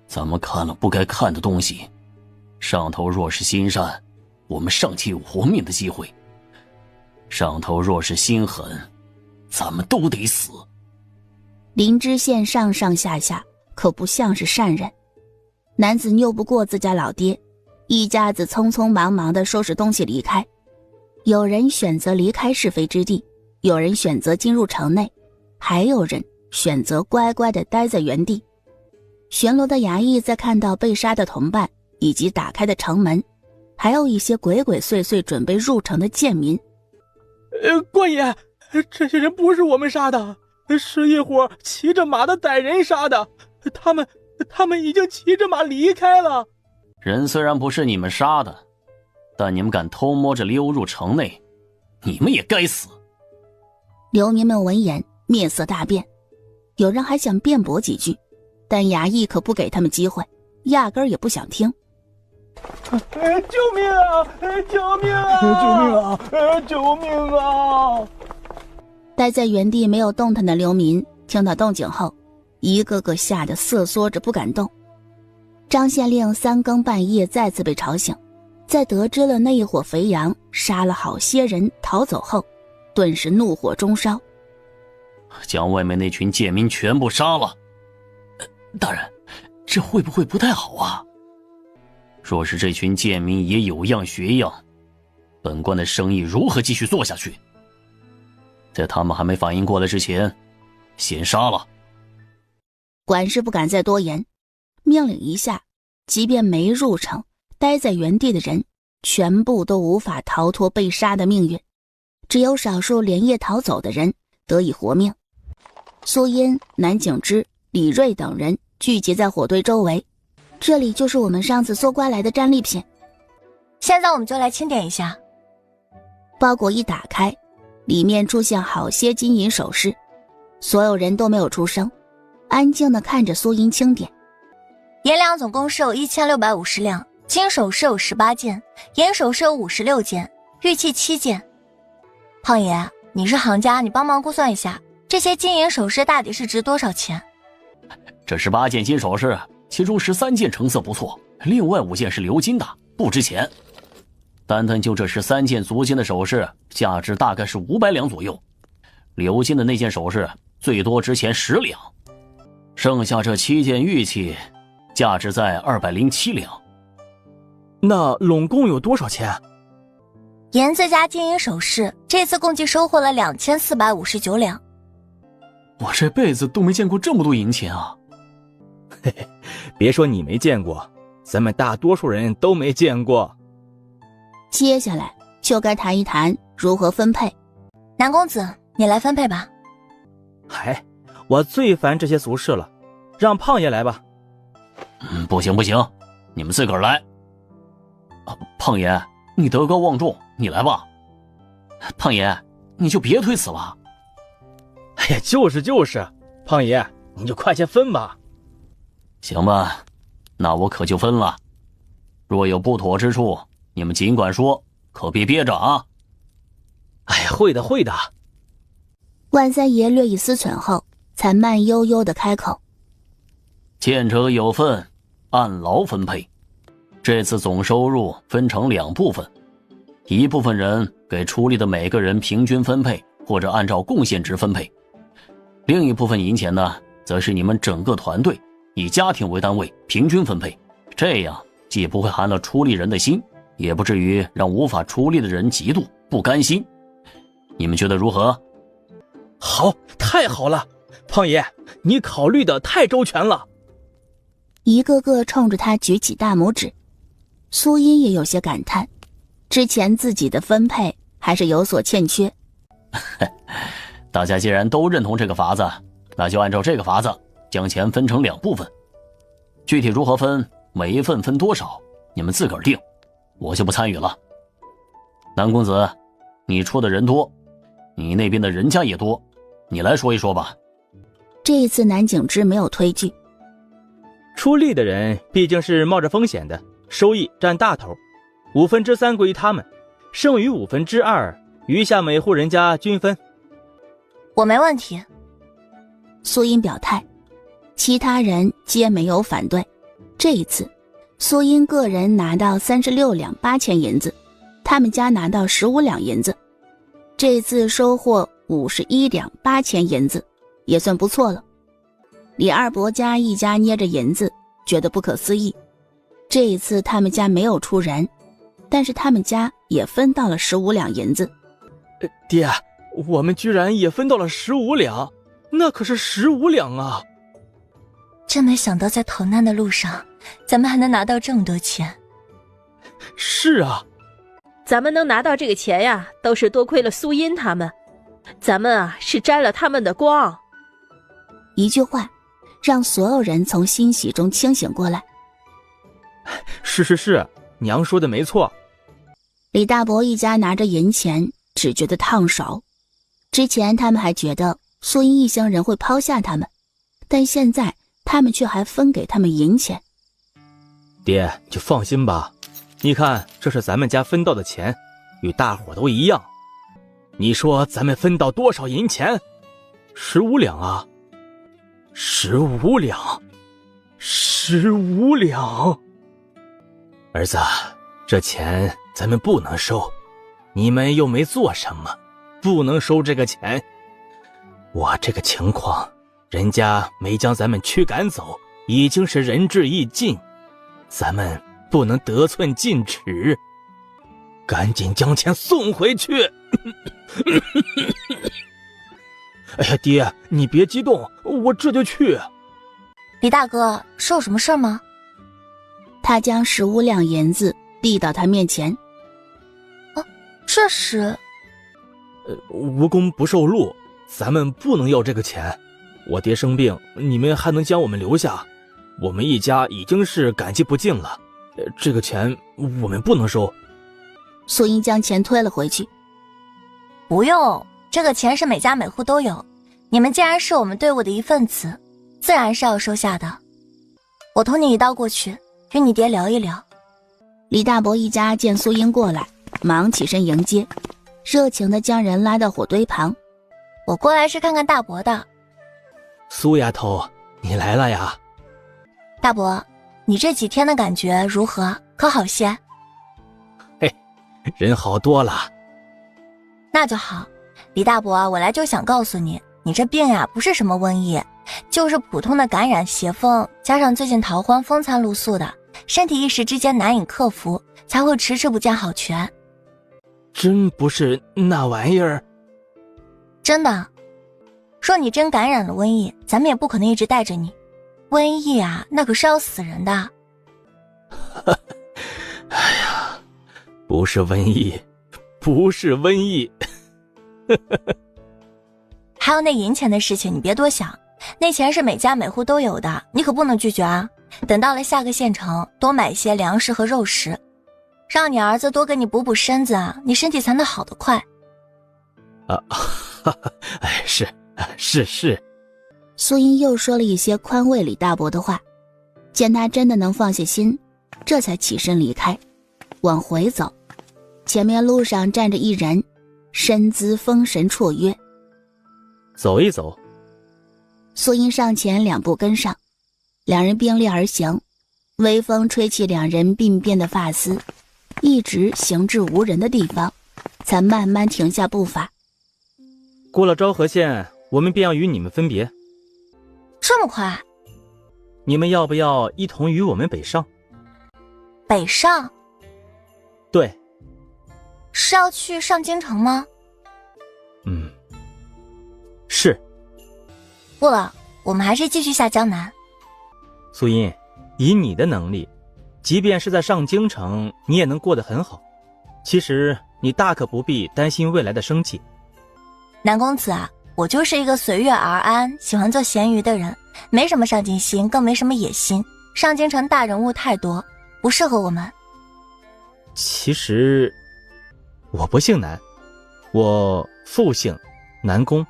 咱们看了不该看的东西，上头若是心善，我们尚且有活命的机会；上头若是心狠，咱们都得死。林知县上上下下可不像是善人，男子拗不过自家老爹，一家子匆匆忙忙地收拾东西离开。有人选择离开是非之地，有人选择进入城内，还有人选择乖乖地待在原地。巡逻的衙役在看到被杀的同伴以及打开的城门，还有一些鬼鬼祟祟准备入城的贱民。官爷，这些人不是我们杀的，是一伙骑着马的歹人杀的，他们已经骑着马离开了。人虽然不是你们杀的，但你们敢偷摸着溜入城内，你们也该死。流民们闻言面色大变，有人还想辩驳几句，但衙役可不给他们机会，压根儿也不想听。救命啊！救命啊！救命啊！救命啊！待在原地没有动弹的流民听到动静后，一个个吓得瑟缩着不敢动。张县令3更半夜再次被吵醒，在得知了那一伙肥羊杀了好些人逃走后，顿时怒火中烧，将外面那群贱民全部杀了。大人，这会不会不太好啊？若是这群贱民也有样学样，本官的生意如何继续做下去？在他们还没反应过来之前，先杀了。管事不敢再多言，命令一下，即便没入城，待在原地的人全部都无法逃脱被杀的命运，只有少数连夜逃走的人得以活命。苏音、南景之、李瑞等人聚集在火堆周围，这里就是我们上次搜刮来的战利品。现在我们就来清点一下。包裹一打开，里面出现好些金银首饰，所有人都没有出声，安静地看着苏音清点。银两总共是有1650两，金首饰有18件，银首饰有56件，玉器7件。胖爷，你是行家，你帮忙估算一下，这些金银首饰大抵是值多少钱？这18件金首饰其中13件成色不错，另外5件是鎏金的，不值钱。单就这13件足金的首饰，价值大概是500两左右。鎏金的那件首饰最多值钱10两，剩下这7件玉器，价值在207两。那拢共有多少钱？银子加金银首饰，这次共计收获了2459两。我这辈子都没见过这么多银钱啊！嘿嘿，别说你没见过，咱们大多数人都没见过。接下来就该谈一谈如何分配。南公子，你来分配吧。嗨，我最烦这些俗事了，让胖爷来吧。不行，你们自个儿来。胖爷，你德高望重，你来吧。胖爷，你就别推辞了。哎呀，就是，胖爷，你就快些分吧。行吧，那我可就分了。若有不妥之处，你们尽管说，可别憋着啊。哎呀，会的。万三爷略一思忖后，才慢悠悠地开口：见者有份，按劳分配。这次总收入分成2部分，一部分人给出力的每个人平均分配，或者按照贡献值分配。另一部分银钱呢，则是你们整个团队以家庭为单位平均分配，这样既不会寒了出力人的心，也不至于让无法出力的人嫉妒不甘心。你们觉得如何？好，太好了，胖爷，你考虑的太周全了。一个个冲着他举起大拇指。苏音也有些感叹，之前自己的分配还是有所欠缺。大家既然都认同这个法子，那就按照这个法子将钱分成2部分。具体如何分，每一份分多少，你们自个儿定，我就不参与了。南公子，你出的人多，你那边的人家也多，你来说一说吧。这一次南景之没有推拒。出力的人毕竟是冒着风险的，收益占大头，3/5归于他们，剩余2/5，余下每户人家均分。我没问题。苏音表态，其他人皆没有反对。这一次，苏音个人拿到36两8千银子，他们家拿到15两银子，这次收获51两8千银子，也算不错了。李二伯家一家捏着银子，觉得不可思议。这一次他们家没有出人，但是他们家也分到了15两银子。爹，我们居然也分到了15两，那可是15两啊！真没想到在逃难的路上，咱们还能拿到这么多钱。是啊，咱们能拿到这个钱呀，都是多亏了苏音他们，咱们啊是沾了他们的光。一句话，让所有人从欣喜中清醒过来。是，娘说的没错。李大伯一家拿着银钱，只觉得烫手。之前他们还觉得苏音一行人会抛下他们，但现在他们却还分给他们银钱。爹，你就放心吧，你看这是咱们家分到的钱，与大伙都一样。你说咱们分到多少银钱？15两啊！15两，15两！儿子，这钱咱们不能收，你们又没做什么，不能收这个钱。我这个情况，人家没将咱们驱赶走，已经是仁至义尽，咱们不能得寸进尺，赶紧将钱送回去。哎呀，爹，你别激动，我这就去。李大哥，是有什么事吗？他将15两银子递到他面前。这是无功不受禄，咱们不能要这个钱。我爹生病，你们还能将我们留下，我们一家已经是感激不尽了。这个钱我们不能收。苏英将钱推了回去。不用，这个钱是每家每户都有，你们既然是我们队伍的一份子，自然是要收下的。我同你一道过去，与你爹聊一聊。李大伯一家见苏英过来，忙起身迎接，热情地将人拉到火堆旁。我过来是看看大伯的。苏丫头，你来了呀。大伯，你这几天的感觉如何？可好些？嘿，人好多了。那就好。李大伯，我来就想告诉你，你这病呀不是什么瘟疫，就是普通的感染邪风，加上最近逃荒风餐露宿的，身体一时之间难以克服，才会迟迟不见好全。真不是那玩意儿？真的。若你真感染了瘟疫，咱们也不可能一直带着你。瘟疫啊，那可是要死人的。哎呀，不是瘟疫，不是瘟疫。还有那银钱的事情，你别多想，那钱是每家每户都有的，你可不能拒绝啊。等到了下个县城，多买些粮食和肉食，让你儿子多给你补补身子啊，你身体才能好得快。哎，是。苏英又说了一些宽慰李大伯的话，见他真的能放下心，这才起身离开，往回走。前面路上站着一人，身姿风神绰约。走一走。苏英上前2步跟上，两人并列而行，微风吹起两人鬓边的发丝，一直行至无人的地方，才慢慢停下步伐。过了昭和县，我们便要与你们分别。这么快？你们要不要一同与我们北上？北上？对。是要去上京城吗？是。不了，我们还是继续下江南。苏音，以你的能力，即便是在上京城，你也能过得很好。其实你大可不必担心未来的生计。南公子啊，我就是一个随遇而安，喜欢做咸鱼的人，没什么上进心，更没什么野心。上京城大人物太多，不适合我们。其实我不姓南，我父姓南宫。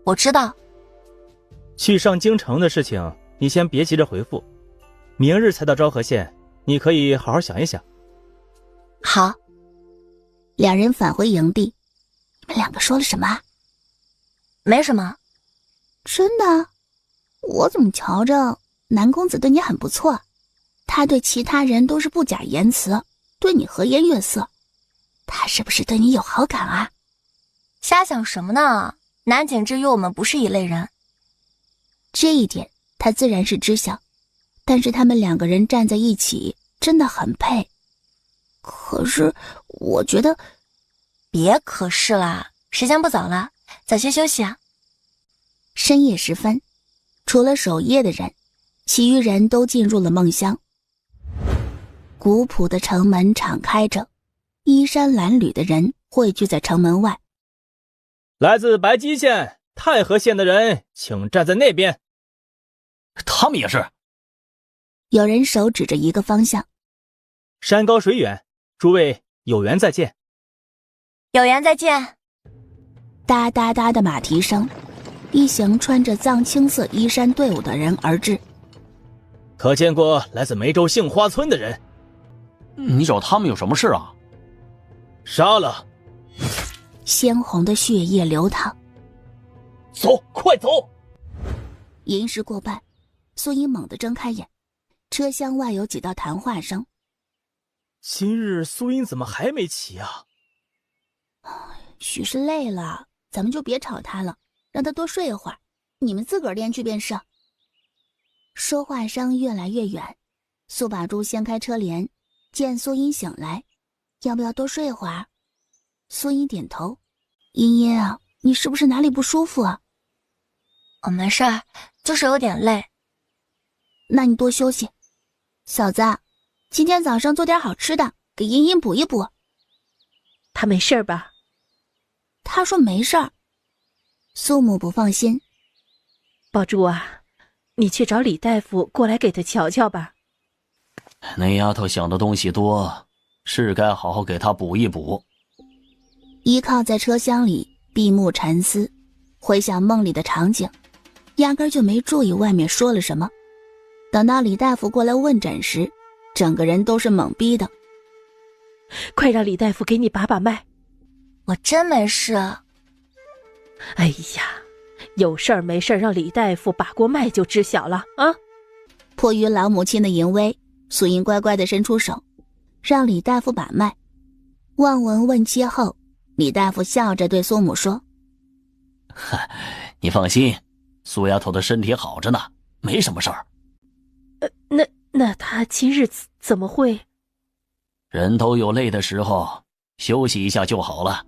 我知道。去上京城的事情你先别急着回复，明日才到昭和县，你可以好好想一想。好。两人返回营地。你们两个说了什么？没什么。真的？我怎么瞧着南公子对你很不错，他对其他人都是不假言辞，对你和颜悦色，他是不是对你有好感啊？瞎想什么呢？南景之与我们不是一类人。这一点他自然是知晓，但是他们两个人站在一起真的很配。可是我觉得……别可是啦，时间不早了，早些休息啊。深夜时分，除了守夜的人，其余人都进入了梦乡。古朴的城门敞开着，衣衫褴褛的人汇聚在城门外。来自白鸡县、太和县的人，请站在那边。他们也是。有人手指着一个方向。山高水远，诸位有缘再见。有缘再见。哒哒哒的马蹄声，一行穿着藏青色衣衫队伍的人而至。可见过来自梅州杏花村的人？你找他们有什么事啊？杀了！鲜红的血液流淌。走，快走！吟诗过半，苏英猛地睁开眼，车厢外有几道谈话声。今日苏英怎么还没起啊？许是累了，咱们就别吵他了，让他多睡一会儿，你们自个儿练去便是。说话声越来越远，苏把珠掀开车帘，见苏英醒来，要不要多睡一会儿？苏英点头。茵茵啊，你是不是哪里不舒服啊？我没事儿，就是有点累。那你多休息。嫂子，今天早上做点好吃的，给茵茵补一补。她没事吧？她说没事儿。苏母不放心。宝珠啊，你去找李大夫过来给她瞧瞧吧。那丫头想的东西多，是该好好给她补一补。依靠在车厢里闭目沉思，回想梦里的场景，压根就没注意外面说了什么。等到李大夫过来问诊时，整个人都是懵逼的。快让李大夫给你把把脉。我真没事。哎呀，有事儿没事儿让李大夫把过脉就知晓了啊。迫于老母亲的淫威，苏英乖乖地伸出手，让李大夫把脉。望闻问切后，李大夫笑着对苏母说：“你放心，苏丫头的身体好着呢，没什么事儿。”那她今日怎么会？人都有累的时候，休息一下就好了。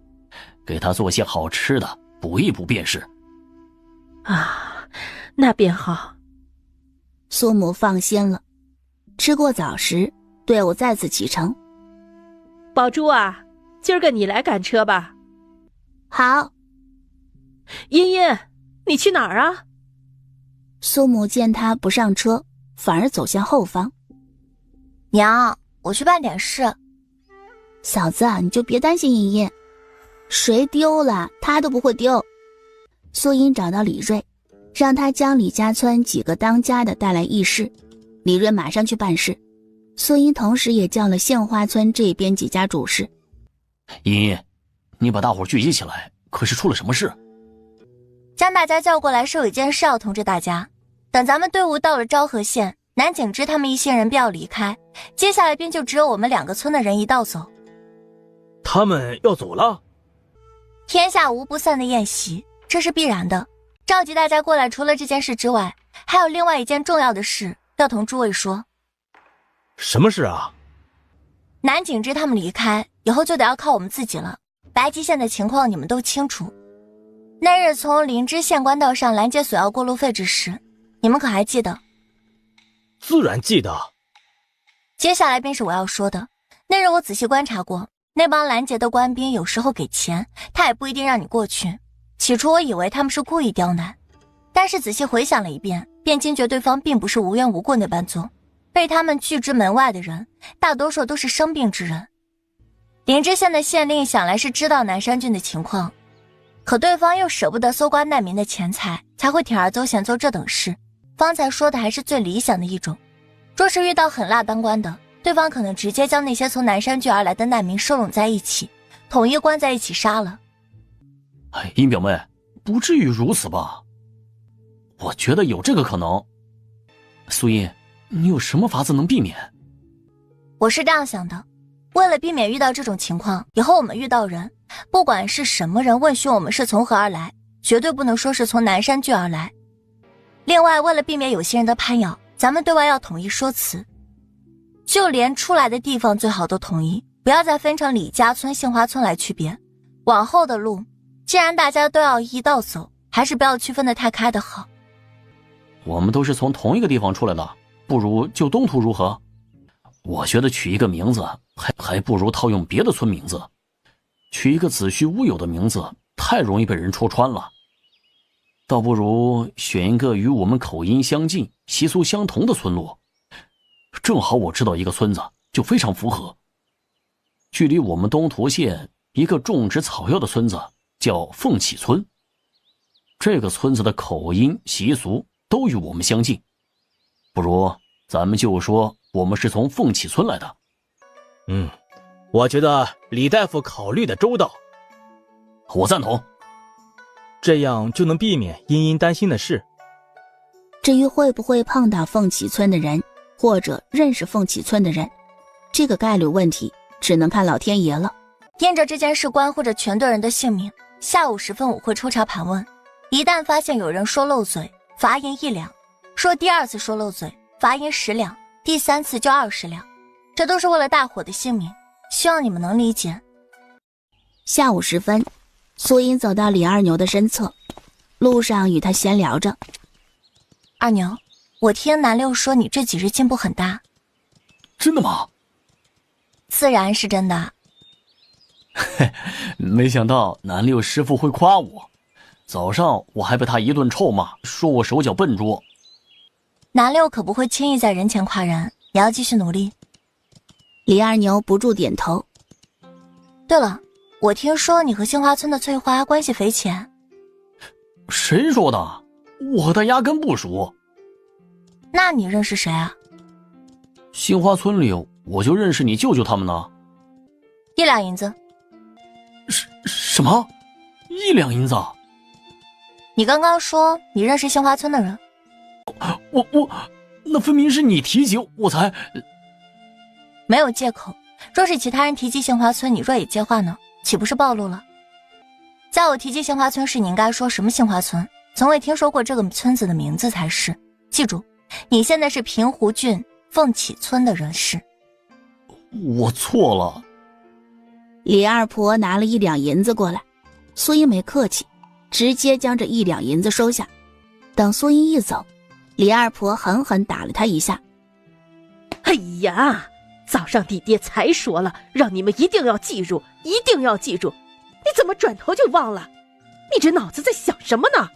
给她做些好吃的，补一补便是。啊，那便好。苏母放心了。吃过早时，队伍再次启程。宝珠啊，今儿个你来赶车吧。好。茵茵，你去哪儿啊？苏母见他不上车，反而走向后方。娘，我去办点事。嫂子啊，你就别担心茵茵，谁丢了他都不会丢。苏英找到李瑞，让他将李家村几个当家的带来议事。李瑞马上去办事。苏英同时也叫了杏花村这边几家主事。茵茵，你把大伙聚集起来，可是出了什么事？将大家叫过来是有一件事要通知大家。等咱们队伍到了昭和县，南景之他们一些人便要离开，接下来便就只有我们2个村的人一道走。他们要走了？天下无不散的宴席，这是必然的。召集大家过来，除了这件事之外，还有另外一件重要的事要同诸位说。什么事啊？南景之他们离开以后就得要靠我们自己了。白吉县的情况你们都清楚。那日从灵芝县官道上拦截索要过路费之时，你们可还记得？自然记得。接下来便是我要说的。那日我仔细观察过，那帮拦截的官兵有时候给钱，他也不一定让你过去。起初我以为他们是故意刁难，但是仔细回想了一遍，便惊觉对方并不是无缘无故那般做。被他们拒之门外的人，大多数都是生病之人。灵芝县的县令想来是知道南山郡的情况，可对方又舍不得搜刮难民的钱财，才会铤而走险做这等事。方才说的还是最理想的一种。若是遇到狠辣当官的，对方可能直接将那些从南山郡而来的难民收拢在一起，统一关在一起杀了。殷表妹，不至于如此吧？我觉得有这个可能。苏殷，你有什么法子能避免？我是这样想的，为了避免遇到这种情况，以后我们遇到人，不管是什么人问询我们是从何而来，绝对不能说是从南山郡而来。另外，为了避免有些人的攀咬，咱们对外要统一说辞，就连出来的地方最好都统一，不要再分成李家村、杏花村来区别。往后的路，既然大家都要一道走，还是不要区分得太开的好。我们都是从同一个地方出来的，不如就东途如何？我觉得取一个名字还不如套用别的村名字。取一个子虚乌有的名字太容易被人戳穿了，倒不如选一个与我们口音相近、习俗相同的村落。正好我知道一个村子，就非常符合。距离我们东图县一个种植草药的村子叫凤起村，这个村子的口音习俗都与我们相近，不如咱们就说我们是从凤起村来的。我觉得李大夫考虑的周到，我赞同。这样就能避免茵茵担心的事。至于会不会碰到凤起村的人，或者认识凤起村的人，这个概率问题只能看老天爷了。因着这件事关乎着全队人的性命，下午时分我会抽查盘问，一旦发现有人说漏嘴，罚银1两，说第2次说漏嘴，罚银10两，第3次就20两，这都是为了大伙的性命，希望你们能理解。下午时分，苏英走到李二牛的身侧，路上与他闲聊着。二牛，我听南六说你这几日进步很大。真的吗？自然是真的。没想到南六师傅会夸我，早上我还被他一顿臭骂，说我手脚笨拙。南六可不会轻易在人前夸人，也要继续努力。李二牛不住点头。对了，我听说你和杏花村的翠花关系匪浅。谁说的？我和他压根不熟。那你认识谁啊？杏花村里我就认识你舅舅他们呢。1两银子。什么？1两银子？你刚刚说你认识杏花村的人。那分明是你提起我才……没有借口。若是其他人提及杏花村，你若也接话呢，岂不是暴露了？在我提及杏花村时，你应该说什么杏花村？从未听说过这个村子的名字才是。记住，你现在是平湖郡凤起村的人士。我错了。李二婆拿了1两银子过来，苏英没客气，直接将这1两银子收下。等苏英一走，李二婆狠狠打了他一下。哎呀，早上你爹才说了，让你们一定要记住，一定要记住，你怎么转头就忘了？你这脑子在想什么呢？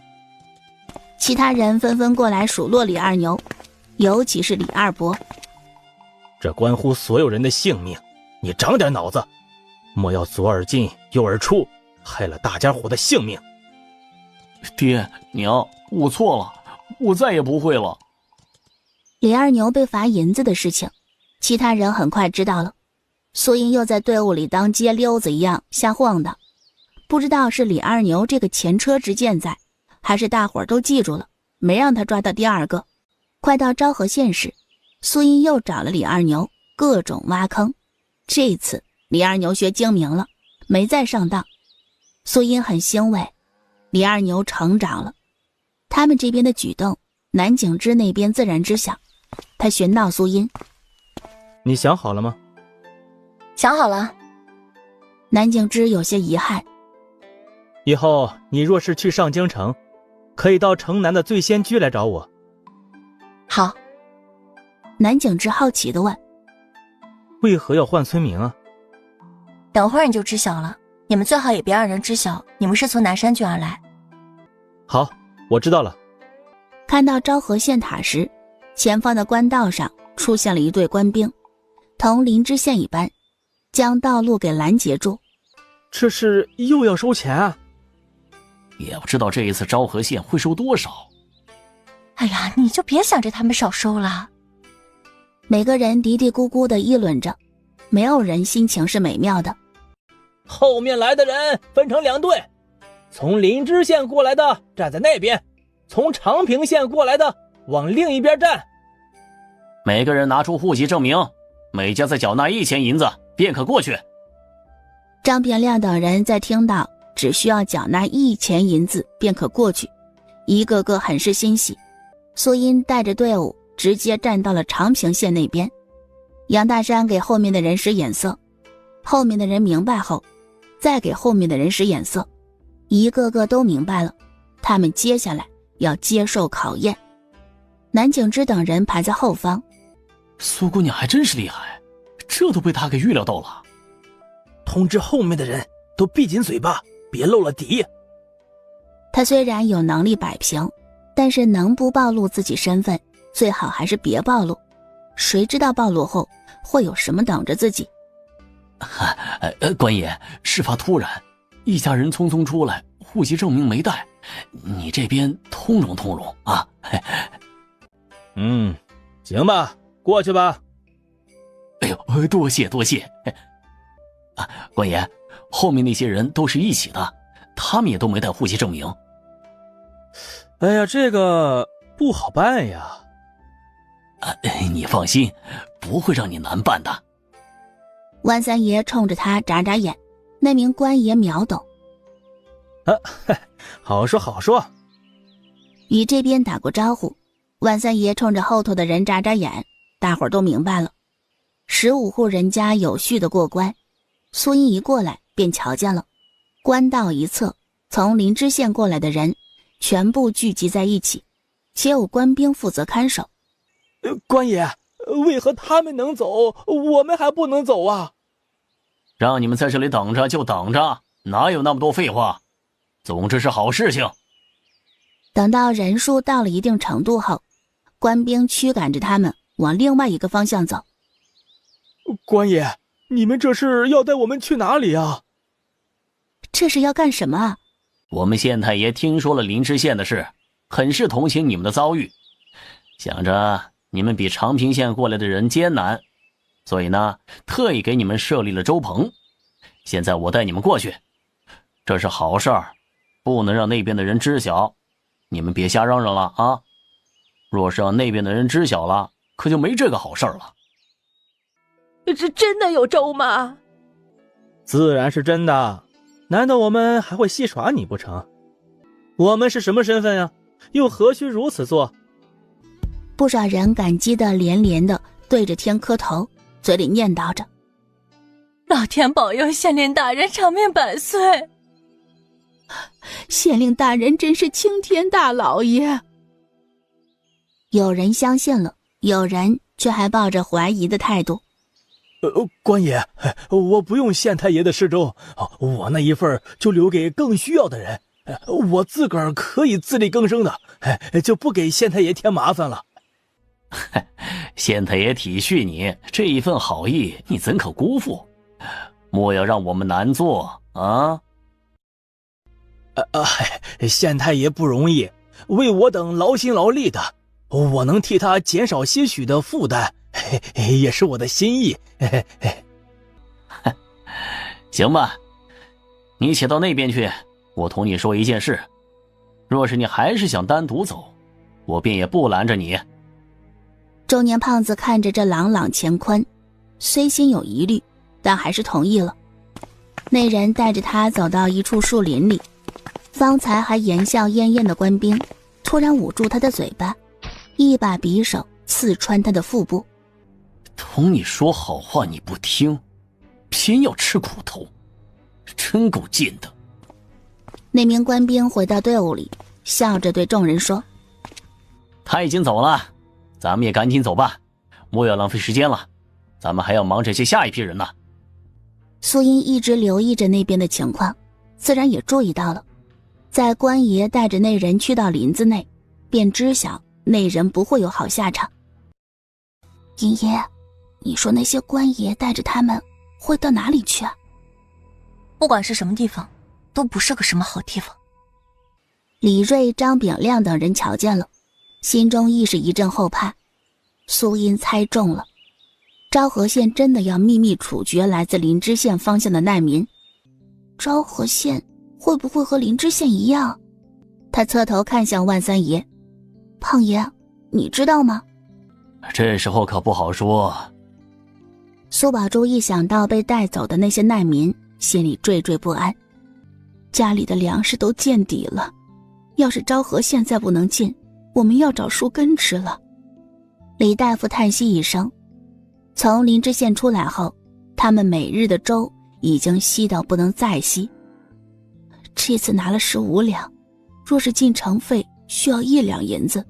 其他人纷纷过来数落李二牛，尤其是李二伯。这关乎所有人的性命，你长点脑子，莫要左耳进右耳出，害了大家伙的性命。爹娘，我错了，我再也不会了。李二牛被罚银子的事情，其他人很快知道了。苏英又在队伍里当街溜子一样瞎晃荡，不知道是李二牛这个前车之鉴在，还是大伙儿都记住了，没让他抓到第2个。快到昭和县时，苏英又找了李二牛，各种挖坑。这次李二牛学精明了，没再上当。苏英很欣慰，李二牛成长了。他们这边的举动，南景之那边自然知晓。他询道苏英：“你想好了吗？”想好了。南景之有些遗憾。以后你若是去上京城，可以到城南的醉仙居来找我。好。南景之好奇地问：“为何要换村名啊？”等会儿你就知晓了。你们最好也别让人知晓你们是从南山郡而来。好，我知道了。看到昭和县塔时，前方的官道上出现了一队官兵，同林知县一般，将道路给拦截住。这是又要收钱啊？也不知道这一次昭和县会收多少。哎呀，你就别想着他们少收了。每个人嘀嘀咕咕地议论着，没有人心情是美妙的。后面来的人分成2队，从林知县过来的站在那边，从长平县过来的往另一边站。每个人拿出户籍证明，每家再缴纳1000银子，便可过去。张平亮等人在听到只需要缴纳1000银子便可过去，一个个很是欣喜。苏英带着队伍直接站到了长平县那边。杨大山给后面的人使眼色，后面的人明白后，再给后面的人使眼色，一个个都明白了，他们接下来要接受考验。南景之等人排在后方。苏姑娘还真是厉害，这都被她给预料到了。通知后面的人都闭紧嘴巴，别露了底。他虽然有能力摆平，但是能不暴露自己身份，最好还是别暴露。谁知道暴露后会有什么等着自己？官爷，事发突然，一家人匆匆出来，户籍证明没带，你这边通融通融啊。行吧，过去吧。哎呦，多谢多谢。官爷，后面那些人都是一起的，他们也都没带户籍证明。哎呀，这个不好办呀。你放心，不会让你难办的。万三爷冲着他眨眨眼，那名官爷秒懂。好说好说。与这边打过招呼，万三爷冲着后头的人眨眨眼，大伙儿都明白了。15户人家有序的过关，苏英一过来便瞧见了，官道一侧从林知县过来的人全部聚集在一起，且有官兵负责看守。官爷，为何他们能走，我们还不能走啊？让你们在这里等着就等着，哪有那么多废话？总之是好事情。等到人数到了一定程度后，官兵驱赶着他们往另外一个方向走。官爷，你们这是要带我们去哪里啊？这是要干什么啊？我们县太爷听说了林知县的事，很是同情你们的遭遇，想着你们比长平县过来的人艰难，所以呢，特意给你们设立了粥棚。现在我带你们过去，这是好事儿，不能让那边的人知晓，你们别瞎嚷嚷了啊。若是让那边的人知晓了，可就没这个好事了。这真的有粥吗？自然是真的，难道我们还会戏耍你不成？我们是什么身份呀？又何须如此做？不少人感激的连连的对着天磕头，嘴里念叨着：老天保佑县令大人长命百岁。县令大人真是青天大老爷。有人相信了，有人却还抱着怀疑的态度。官爷，我不用县太爷的施粥，我那一份就留给更需要的人，我自个儿可以自力更生的，就不给县太爷添麻烦了。县太爷体恤你，这一份好意你怎可辜负？莫要让我们难做啊！县太爷不容易，为我等劳心劳力的，我能替他减少些许的负担，也是我的心意。行吧，你且到那边去，我同你说一件事。若是你还是想单独走，我便也不拦着你。中年胖子看着这朗朗乾坤，虽心有疑虑，但还是同意了。那人带着他走到一处树林里，方才还言笑晏晏的官兵突然捂住他的嘴巴，一把匕首刺穿他的腹部。同你说好话你不听，偏要吃苦头，真够贱的。那名官兵回到队伍里，笑着对众人说：他已经走了，咱们也赶紧走吧，莫要浪费时间了，咱们还要忙着接下一批人呢。苏音一直留意着那边的情况，自然也注意到了。在官爷带着那人去到林子内，便知晓那人不会有好下场。银爷，你说那些官爷带着他们会到哪里去啊？不管是什么地方，都不是个什么好地方。李瑞、张炳亮等人瞧见了，心中亦是一阵后怕。苏音猜中了，昭和县真的要秘密处决来自林知县方向的难民。昭和县会不会和林知县一样？他侧头看向万三爷：胖爷，你知道吗？这时候可不好说。苏宝珠一想到被带走的那些难民，心里惴惴不安。家里的粮食都见底了，要是昭和县再不能进，我们要找树根吃了。李大夫叹息一声，从林知县出来后，他们每日的粥已经稀到不能再稀。这次拿了15两，若是进城费需要1两银子，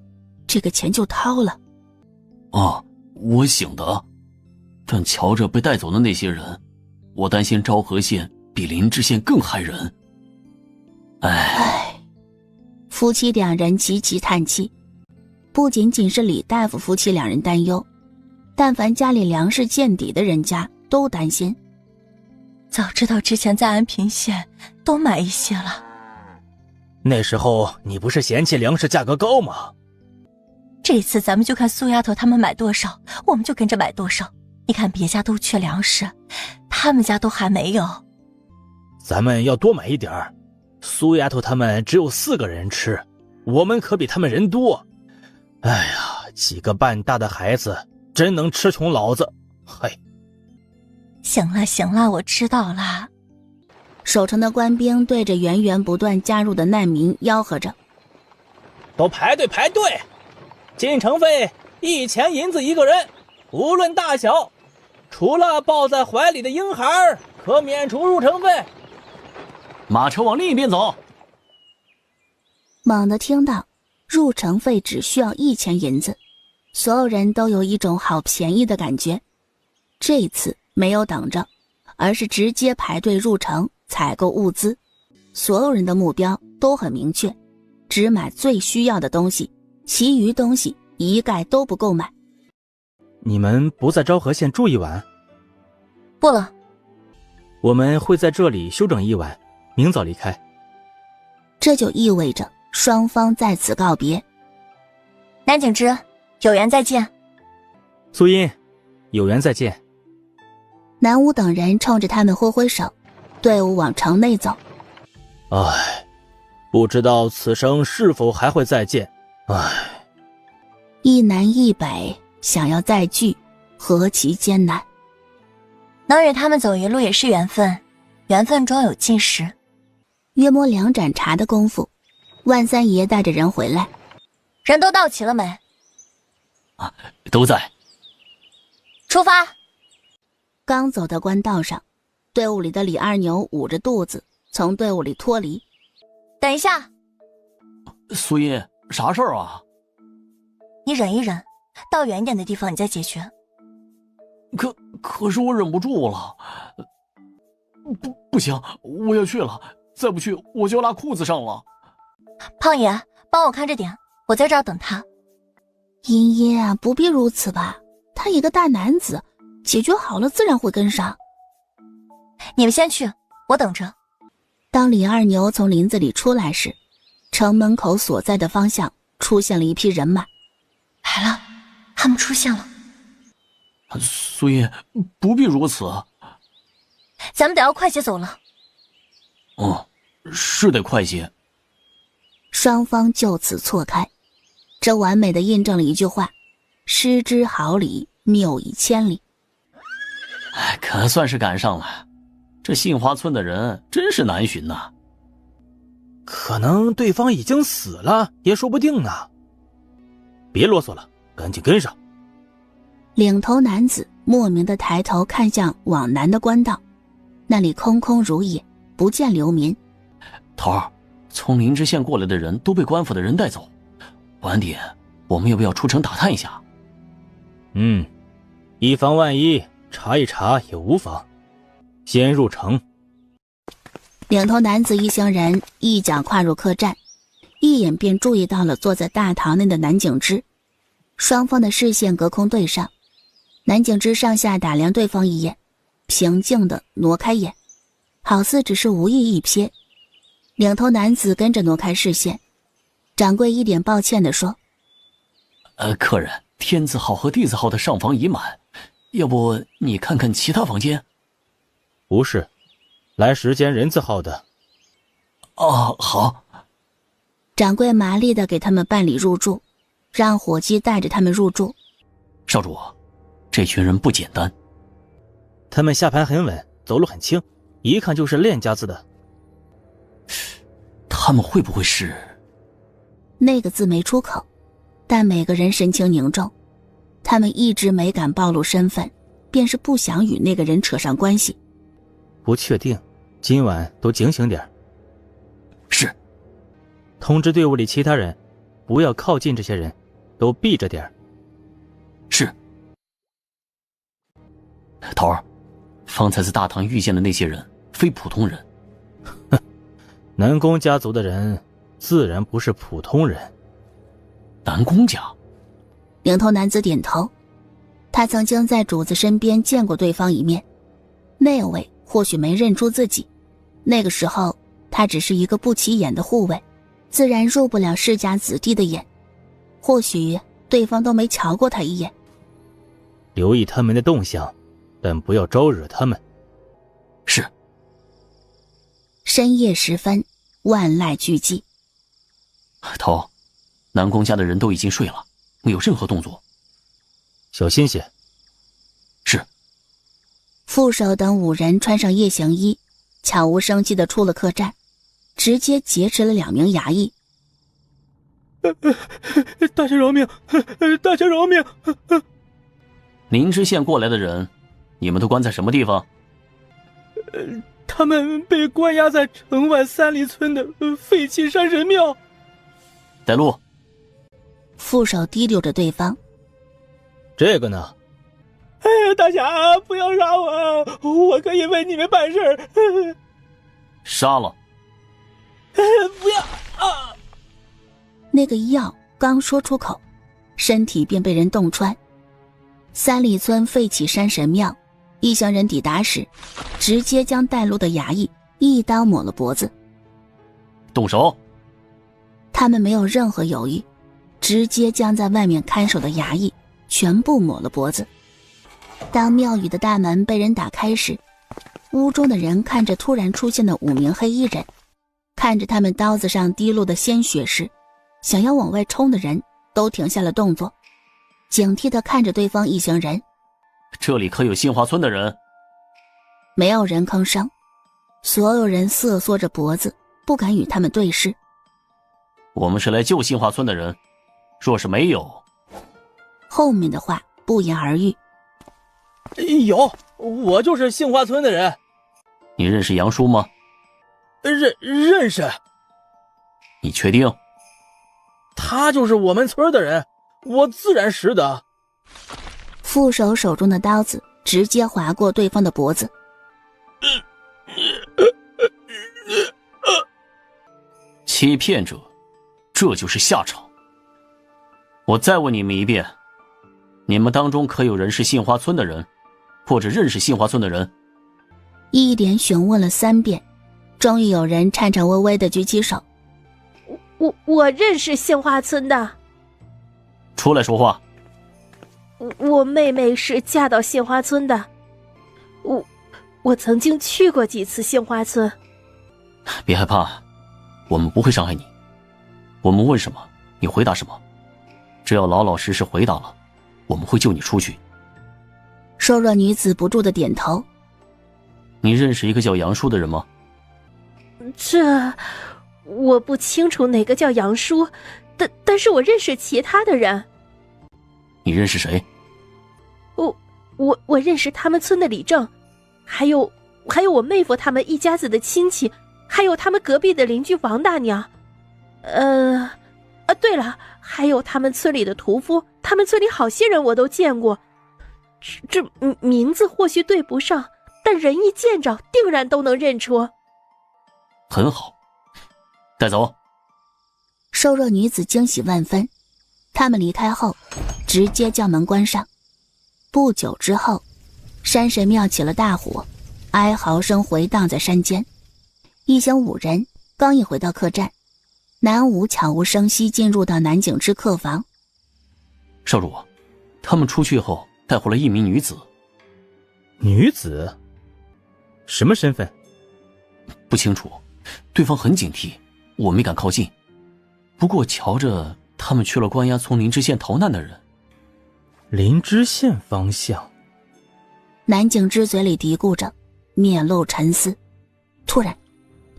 这个钱就掏了。哦，我醒的，但瞧着被带走的那些人，我担心昭和县比林知县更害人。唉，夫妻两人齐齐叹气。不仅仅是李大夫夫妻两人担忧，但凡家里粮食见底的人家都担心。早知道之前在安平县多买一些了。那时候你不是嫌弃粮食价格高吗？这次咱们就看苏丫头他们买多少，我们就跟着买多少。你看别家都缺粮食，他们家都还没有。咱们要多买一点儿。苏丫头他们只有4个人吃，我们可比他们人多。哎呀，几个半大的孩子真能吃穷老子。嘿，行了行了，我知道了。守城的官兵对着源源不断加入的难民吆喝着：都排队排队，进城费1000银子1个人，无论大小，除了抱在怀里的婴孩可免除入城费。马车往另一边走。猛地听到入城费只需要1000银子，所有人都有一种好便宜的感觉。这次没有等着，而是直接排队入城采购物资。所有人的目标都很明确，只买最需要的东西，其余东西一概都不购买。你们不在昭和县住一晚？不了，我们会在这里休整1晚，明早离开。这就意味着双方在此告别。南景之，有缘再见。苏音，有缘再见。南武等人冲着他们挥挥手，队伍往城内走。唉，不知道此生是否还会再见。唉。一南一北，想要再聚，何其艰难。能与他们走一路也是缘分，缘分终有尽时。约摸2盏茶的功夫，万三爷带着人回来。人都到齐了没？啊，都在。出发。刚走到官道上，队伍里的李二牛捂着肚子从队伍里脱离。等一下。苏音，啥事儿啊？你忍一忍，到远一点的地方你再解决。可是我忍不住了。不行，我要去了，再不去我就要拉裤子上了。胖爷，帮我看着点，我在这儿等他。茵茵啊，不必如此吧，他一个大男子，解决好了自然会跟上。你们先去，我等着。当李二牛从林子里出来时，城门口所在的方向出现了一批人马。来了，他们出现了。苏音，不必如此。咱们得要快些走了。是得快些。双方就此错开，这完美的印证了一句话：失之毫厘，谬以千里。可算是赶上了，这杏花村的人真是难寻呐。可能对方已经死了，也说不定呢。别啰嗦了，赶紧跟上。领头男子莫名地抬头看向往南的官道，那里空空如也，不见流民。头儿，从灵芝县过来的人都被官府的人带走，晚点我们要不要出城打探一下？以防万一，查一查也无妨。先入城。领头男子一行人一脚跨入客栈，一眼便注意到了坐在大堂内的南景之。双方的视线隔空对上，南景之上下打量对方一眼，平静地挪开眼，好似只是无意一瞥。领头男子跟着挪开视线，掌柜一脸抱歉地说：客人天字号和地字号的上房已满，要不你看看其他房间？不是，来10间人字号的。好。掌柜麻利地给他们办理入住，让伙计带着他们入住。少主，这群人不简单。他们下盘很稳，走路很轻，一看就是练家子的。他们会不会是……那个字没出口，但每个人神情凝重，他们一直没敢暴露身份，便是不想与那个人扯上关系。不确定，今晚都警醒点。是。通知队伍里其他人，不要靠近这些人，都避着点。是。头儿，方才在大堂遇见的那些人非普通人。南宫家族的人自然不是普通人。南宫家？领头男子点头，他曾经在主子身边见过对方一面，那位或许没认出自己，那个时候他只是一个不起眼的护卫，自然入不了世家子弟的眼，或许对方都没瞧过他一眼。留意他们的动向，但不要招惹他们。是。深夜时分，万籁俱寂。头，南宫家的人都已经睡了，没有任何动作。小心些。是。副手等5人穿上夜行衣，悄无声息地出了客栈，直接劫持了2名衙役。大侠饶命！大侠饶命！灵芝县过来的人，你们都关在什么地方？他们被关押在城外3里村的废弃山神庙。带路。副手提溜着对方。这个呢？大侠，不要杀我，我可以为你们办事。杀了。不要啊！那个药刚说出口，身体便被人洞穿。3里村废弃山神庙，一行人抵达时，直接将带路的衙役一刀抹了脖子。动手！他们没有任何犹豫，直接将在外面看守的衙役全部抹了脖子。当庙宇的大门被人打开时，屋中的人看着突然出现的5名黑衣人，看着他们刀子上滴落的鲜血时，想要往外冲的人都停下了动作。警惕地看着对方一行人。这里可有杏花村的人？没有人吭声，所有人瑟缩着脖子，不敢与他们对视。我们是来救杏花村的人，若是没有……后面的话不言而喻。有，我就是杏花村的人。你认识杨叔吗？认识。你确定？他就是我们村的人，我自然识得。副手手中的刀子直接划过对方的脖子。欺骗者，这就是下场。我再问你们一遍，你们当中可有人是杏花村的人，或者认识杏花村的人？一连询问了3遍，终于有人颤颤巍巍地举起手。我认识杏花村的。出来说话。我妹妹是嫁到杏花村的。我曾经去过几次杏花村。别害怕，我们不会伤害你。我们问什么，你回答什么。只要老老实实回答了，我们会救你出去。瘦弱女子不住地点头。你认识一个叫杨叔的人吗？这我不清楚哪个叫杨叔，但是我认识其他的人。你认识谁？我认识他们村的李正，还有我妹夫他们一家子的亲戚，还有他们隔壁的邻居王大娘。对了，还有他们村里的屠夫，他们村里好些人我都见过。这名字或许对不上，但人一见着定然都能认出。很好，带走。瘦弱女子惊喜万分，他们离开后直接将门关上。不久之后，山神庙起了大火，哀嚎声回荡在山间。一行5人刚一回到客栈，南武悄无声息进入到南景之客房。少主，他们出去后带回了一名女子。女子？什么身份？不清楚，对方很警惕，我没敢靠近。不过瞧着他们去了关押从灵芝县逃难的人。灵芝县方向。南景之嘴里嘀咕着，面露沉思。突然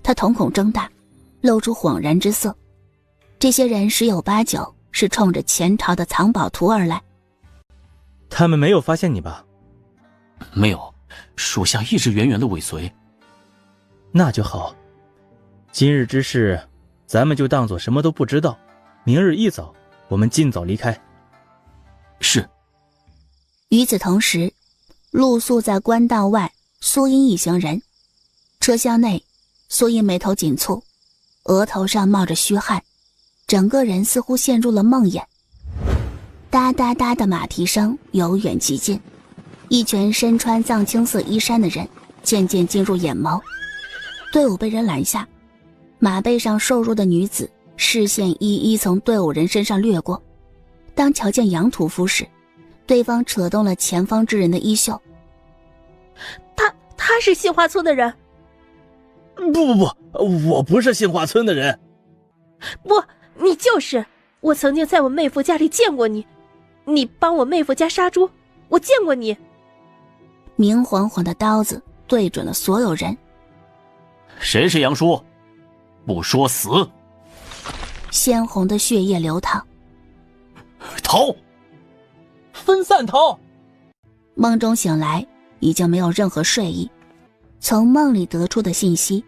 他瞳孔睁大，露出恍然之色。这些人十有八九是冲着前朝的藏宝图而来。他们没有发现你吧？没有，属下一直远远的尾随。那就好，今日之事咱们就当作什么都不知道，明日一早我们尽早离开。是。与此同时，露宿在官道外苏音一行人。车厢内，苏音眉头紧蹙，额头上冒着虚汗，整个人似乎陷入了梦魇。哒哒哒的马蹄声由远及近，一群身穿藏青色衣衫的人渐渐进入眼眸。队伍被人拦下，马背上瘦弱的女子视线一一从队伍人身上掠过。当瞧见杨屠夫时，对方扯动了前方之人的衣袖。他是杏花村的人。不，我不是杏花村的人。不，你就是。我曾经在我妹夫家里见过你，你帮我妹夫家杀猪，我见过你。明晃晃的刀子对准了所有人。谁是杨叔？不说死！鲜红的血液流淌。逃！分散逃！梦中醒来，已经没有任何睡意。从梦里得出的信息，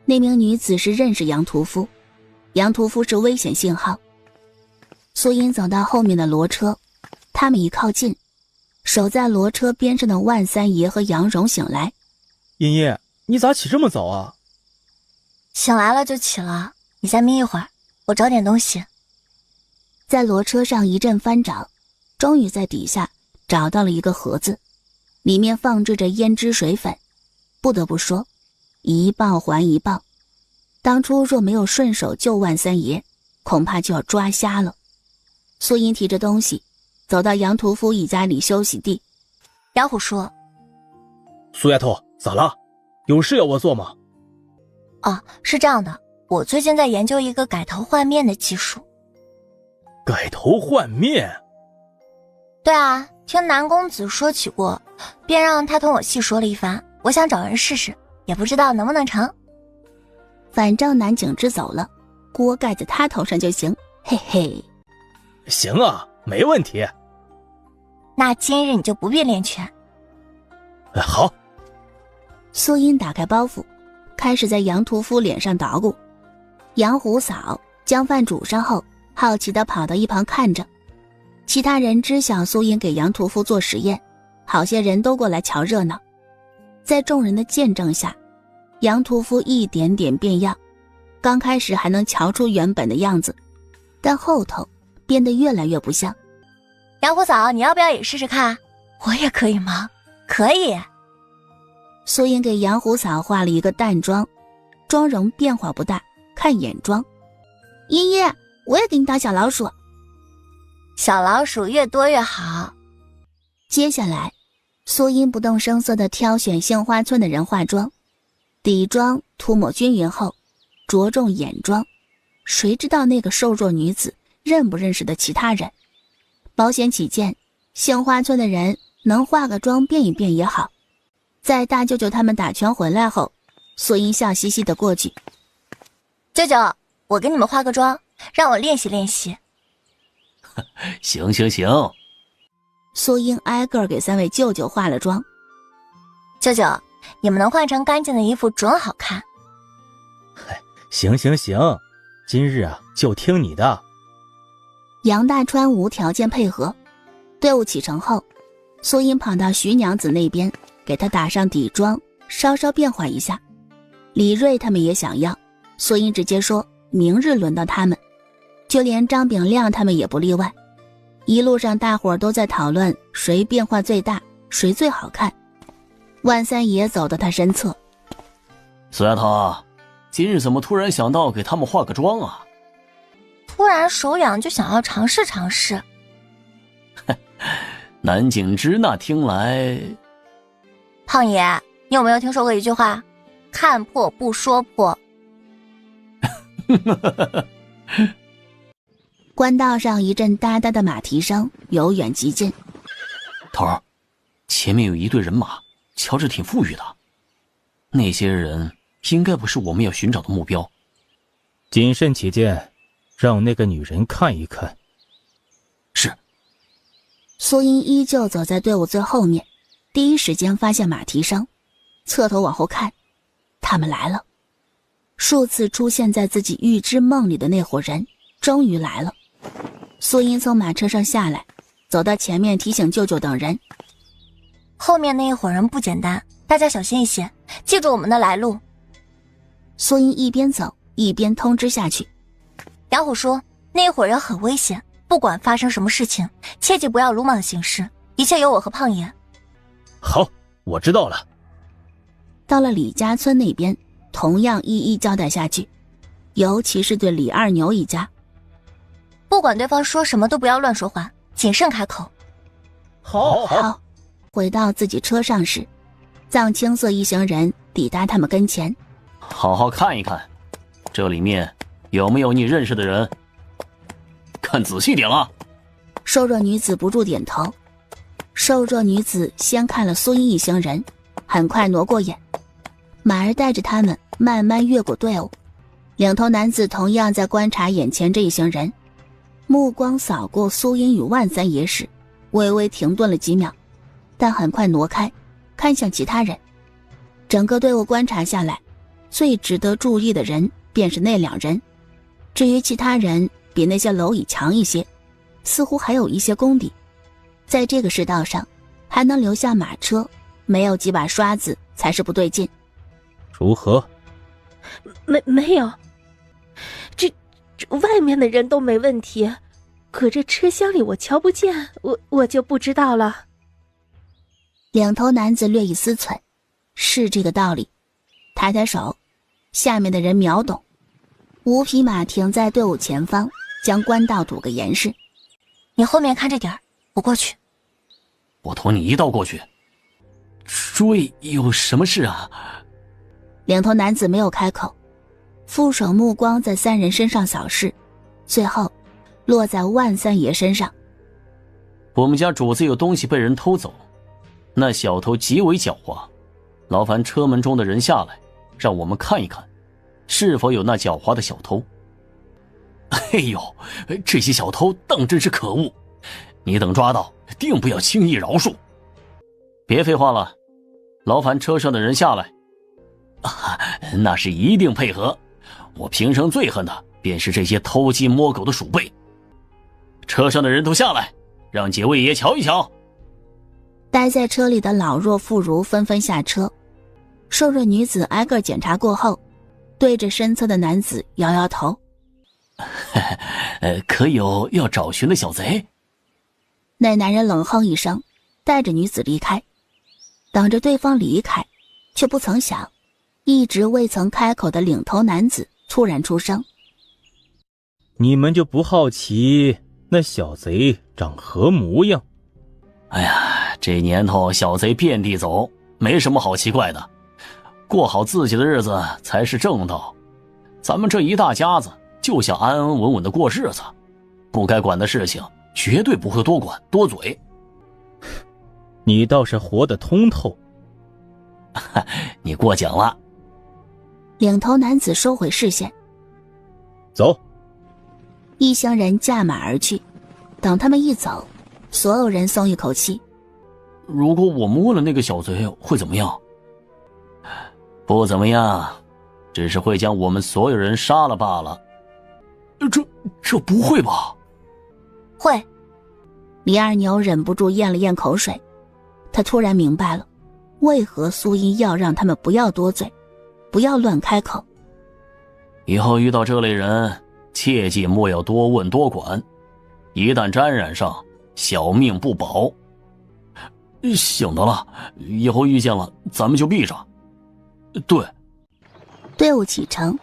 那名女子是认识杨屠夫，杨屠夫是危险信号。苏音走到后面的骡车，他们一靠近，守在骡车边上的万三爷和杨荣醒来。茵茵，你咋起这么早啊？醒来了就起了，你再眯一会儿，我找点东西。在骡车上一阵翻找，终于在底下找到了一个盒子，里面放置着胭脂水粉。不得不说，一报还一报，当初若没有顺手救万三爷，恐怕就要抓瞎了。苏音提着东西走到杨屠夫一家里休息地。杨虎说：苏丫头，咋了？有事要我做吗？是这样的，我最近在研究一个改头换面的技术。改头换面？对啊，听南公子说起过，便让他同我细说了一番。我想找人试试，也不知道能不能成。反正南景之走了，锅盖在他头上就行，嘿嘿。行啊，没问题。那今日你就不必练拳。好。苏音打开包袱，开始在杨屠夫脸上捣鼓。杨虎嫂将饭煮上后，好奇地跑到一旁看着。其他人知晓苏音给杨屠夫做实验，好些人都过来瞧热闹。在众人的见证下，杨屠夫一点点变样，刚开始还能瞧出原本的样子，但后头变得越来越不像。杨虎嫂，你要不要也试试看？我也可以吗？可以。苏音给杨虎嫂画了一个淡妆，妆容变化不大，看眼妆。依依，我也给你当小老鼠。小老鼠越多越好。接下来，苏音不动声色地挑选杏花村的人化妆，底妆涂抹均匀后，着重眼妆。谁知道那个瘦弱女子认不认识的其他人？保险起见，杏花村的人能化个妆变一变也好。在大舅舅他们打拳回来后，苏音笑嘻嘻地过去。舅舅，我给你们化个妆，让我练习练习。行行行。苏音挨个给3位舅舅化了妆。舅舅，你们能换成干净的衣服准好看。行行行，今日啊就听你的。杨大川无条件配合。队伍启程后，苏音跑到徐娘子那边，给她打上底妆，稍稍变化一下。李瑞他们也想要，苏音直接说明日轮到他们。就连张炳亮他们也不例外。一路上大伙儿都在讨论谁变化最大，谁最好看。万三爷走到他身侧。苏丫头，今日怎么突然想到给他们化个妆啊？突然手痒就想要尝试尝试。南景之那听来……胖爷，你有没有听说过一句话？看破不说破。官道上一阵哒哒的马蹄声由远及近。头儿，前面有一队人马，瞧着挺富裕的。那些人应该不是我们要寻找的目标。谨慎起见，让那个女人看一看。是。苏音依旧走在队伍最后面，第一时间发现马蹄声，侧头往后看，他们来了。数次出现在自己预知梦里的那伙人终于来了。苏音从马车上下来，走到前面提醒舅舅等人。后面那一伙人不简单，大家小心一些，记住我们的来路。苏音一边走一边通知下去。杨虎说，那一伙人很危险，不管发生什么事情，切记不要鲁莽行事，一切由我和胖爷。好，我知道了。到了李家村那边，同样一一交代下去，尤其是对李二牛一家。不管对方说什么都不要乱说话，谨慎开口。好。回到自己车上时，藏青色一行人抵达他们跟前。好好看一看，这里面有没有你认识的人？看仔细点了。瘦弱女子不住点头。瘦弱女子先看了苏音一行人，很快挪过眼。马儿带着他们慢慢越过队伍，领头男子同样在观察眼前这一行人，目光扫过苏音与万三爷时，微微停顿了几秒，但很快挪开，看向其他人。整个队伍观察下来，最值得注意的人便是那2人，至于其他人比那些蝼蚁强一些，似乎还有一些功底，在这个世道上还能留下马车，没有几把刷子才是不对劲。如何？没有，这外面的人都没问题，可这车厢里我瞧不见，我就不知道了。领头男子略一思忖，是这个道理，抬抬手，下面的人秒懂。5匹马停在队伍前方，将官道堵个严实。你后面看着点儿，我过去。我驮你一道过去。诸位有什么事啊？领头男子没有开口，副手目光在3人身上扫视，最后落在万三爷身上。我们家主子有东西被人偷走，那小偷极为狡猾，劳烦车门中的人下来，让我们看一看，是否有那狡猾的小偷。哎呦，这些小偷当真是可恶，你等抓到，定不要轻易饶恕。别废话了，劳烦车上的人下来。那是一定配合，我平生最恨的便是这些偷鸡摸狗的鼠辈。车上的人都下来，让几位爷瞧一瞧。待在车里的老弱妇孺纷纷下车，瘦弱女子挨个检查过后，对着身侧的男子摇摇头。可有要找寻的小贼？那男人冷哼一声，带着女子离开。等着对方离开，却不曾想一直未曾开口的领头男子突然出声：你们就不好奇那小贼长何模样？哎呀，这年头小贼遍地走，没什么好奇怪的，过好自己的日子才是正道。咱们这一大家子就想安安稳稳的过日子，不该管的事情绝对不会多管多嘴。你倒是活得通透。你过奖了。领头男子收回视线，走。一行人驾马而去。等他们一走，所有人松一口气。如果我们问了那个小贼会怎么样？不怎么样，只是会将我们所有人杀了罢了。这不会吧？会。李二牛忍不住咽了咽口水，他突然明白了，为何苏音要让他们不要多嘴，不要乱开口。以后遇到这类人，切记莫要多问多管，一旦沾染上，小命不保。想得了，以后遇见了咱们就避着。对。队伍启程，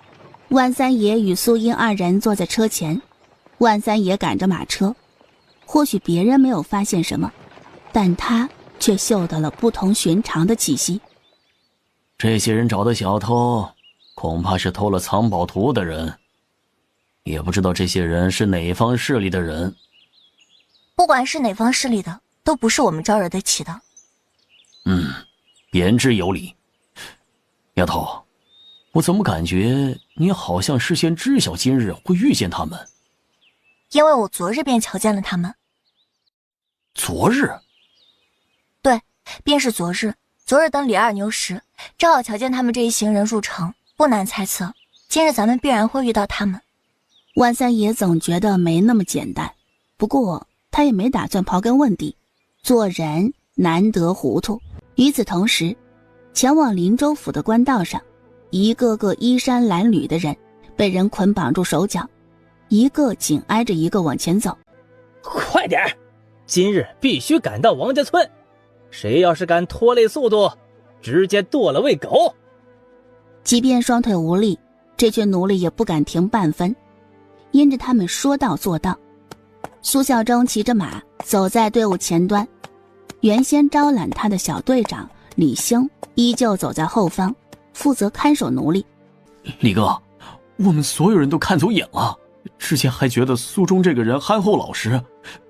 万三爷与苏音二人坐在车前，万三爷赶着马车。或许别人没有发现什么，但他却嗅到了不同寻常的气息。这些人找的小偷，恐怕是偷了藏宝图的人，也不知道这些人是哪方势力的人。不管是哪方势力的，都不是我们招惹得起的。言之有理。丫头，我怎么感觉你好像事先知晓今日会遇见他们？因为我昨日便瞧见了他们。昨日？对，便是昨日。昨日等李二牛时，正好瞧见他们这一行人入城，不难猜测，今日咱们必然会遇到他们。万三爷总觉得没那么简单，不过他也没打算刨根问底，做人难得糊涂。与此同时，前往林州府的官道上，一个个衣衫褴褛的人被人捆绑住手脚，一个紧挨着一个往前走。快点，今日必须赶到王家村，谁要是敢拖累速度，直接剁了喂狗。即便双腿无力，这群奴隶也不敢停半分，因着他们说到做到。苏孝忠骑着马走在队伍前端，原先招揽他的小队长李兴依旧走在后方，负责看守奴隶。李哥，我们所有人都看走眼了，之前还觉得苏中这个人憨厚老实，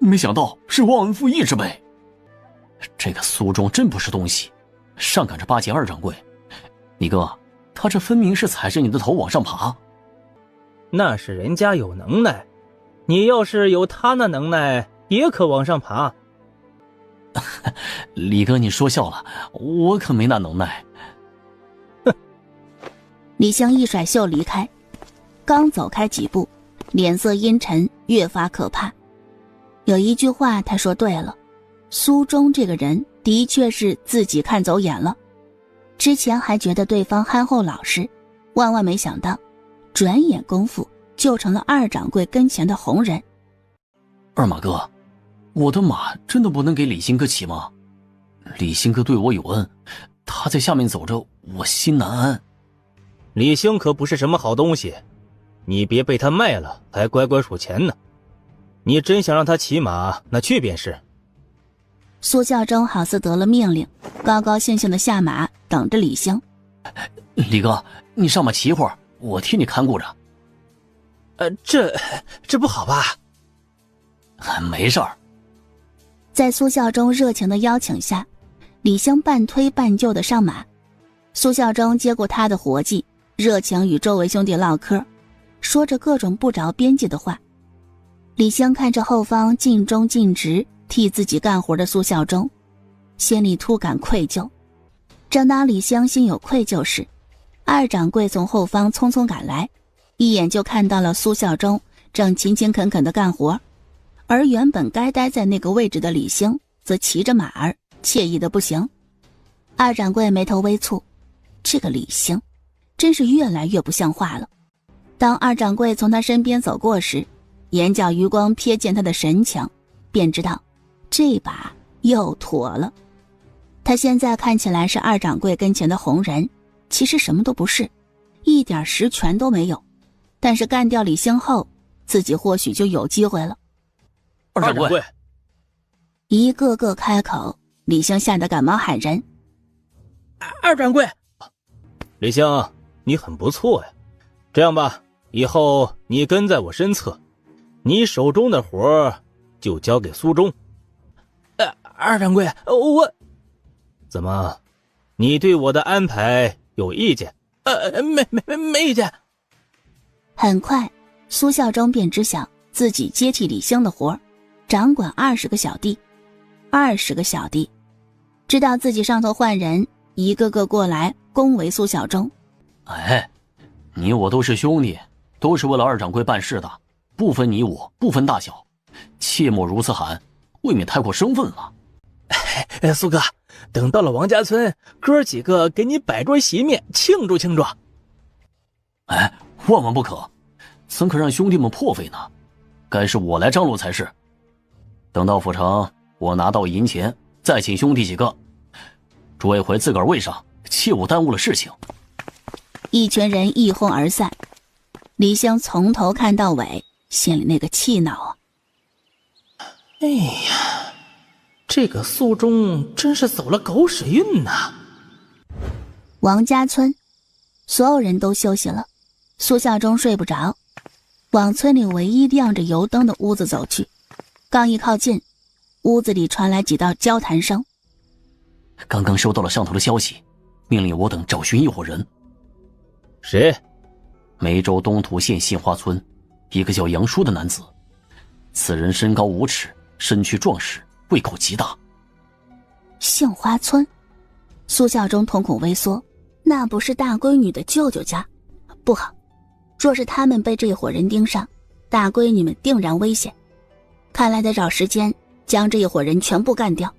没想到是忘恩负义之辈。这个苏中真不是东西，上赶着巴结二掌柜。李哥，他这分明是踩着你的头往上爬。那是人家有能耐，你要是有他那能耐，也可往上爬。李哥，你说笑了，我可没那能耐。哼！李兴一甩袖离开，刚走开几步，脸色阴沉，越发可怕。有一句话他说对了，苏中这个人的确是自己看走眼了。之前还觉得对方憨厚老实，万万没想到，转眼功夫就成了二掌柜跟前的红人。二马哥，我的马真的不能给李兴哥骑吗？李兴哥对我有恩，他在下面走着，我心难安。李兴可不是什么好东西，你别被他卖了还乖乖数钱呢。你真想让他骑马，那去便是。苏孝忠好似得了命令，高高兴兴的下马等着李兴。李哥，你上马骑一会儿，我替你看顾着。这不好吧？没事儿。在苏孝忠热情的邀请下，李湘半推半就的上马。苏孝忠接过他的活计，热情与周围兄弟唠嗑，说着各种不着边际的话。李湘看着后方尽忠尽职替自己干活的苏孝忠，心里突感愧疚。正当李湘心有愧疚时，二掌柜从后方匆匆赶来，一眼就看到了苏孝忠正勤勤恳恳地干活，而原本该待在那个位置的李兴则骑着马儿惬意的不行。二掌柜眉头微蹙，这个李兴真是越来越不像话了。当二掌柜从他身边走过时，眼角余光瞥见他的神情，便知道这把又妥了。他现在看起来是二掌柜跟前的红人，其实什么都不是，一点实权都没有，但是干掉李兴后，自己或许就有机会了。二掌柜，一个个开口，李兴吓得赶忙喊人。二掌柜，李兴，你很不错呀。这样吧，以后你跟在我身侧，你手中的活就交给苏忠。二掌柜，我怎么，你对我的安排有意见？没意见。很快，苏孝忠便只想自己接替李兴的活，掌管20个小弟。20个小弟知道自己上头换人，一个个过来恭维苏孝忠。哎，你我都是兄弟，都是为了二掌柜办事的，不分你我，不分大小，切莫如此喊，未免太过生分了。苏哥，等到了王家村，哥几个给你摆桌席面，庆祝庆祝。哎，万万不可，怎可让兄弟们破费呢？该是我来张罗才是。等到府城，我拿到银钱，再请兄弟几个。诸位回自个儿位上，切勿耽误了事情。一群人一哄而散，李湘从头看到尾，心里那个气恼啊！哎呀，这个苏忠真是走了狗屎运呐！王家村，所有人都休息了，苏孝忠睡不着，往村里唯一亮着油灯的屋子走去。刚一靠近，屋子里传来几道交谈声。刚刚收到了上头的消息，命令我等找寻一伙人。谁？梅州东涂县杏花村一个叫杨叔的男子，此人身高5尺，身躯壮实，胃口极大。杏花村，苏孝忠瞳孔微缩，那不是大闺女的舅舅家，不好，若是他们被这伙人盯上，大闺女们定然危险。看来得找时间将这一伙人全部干掉。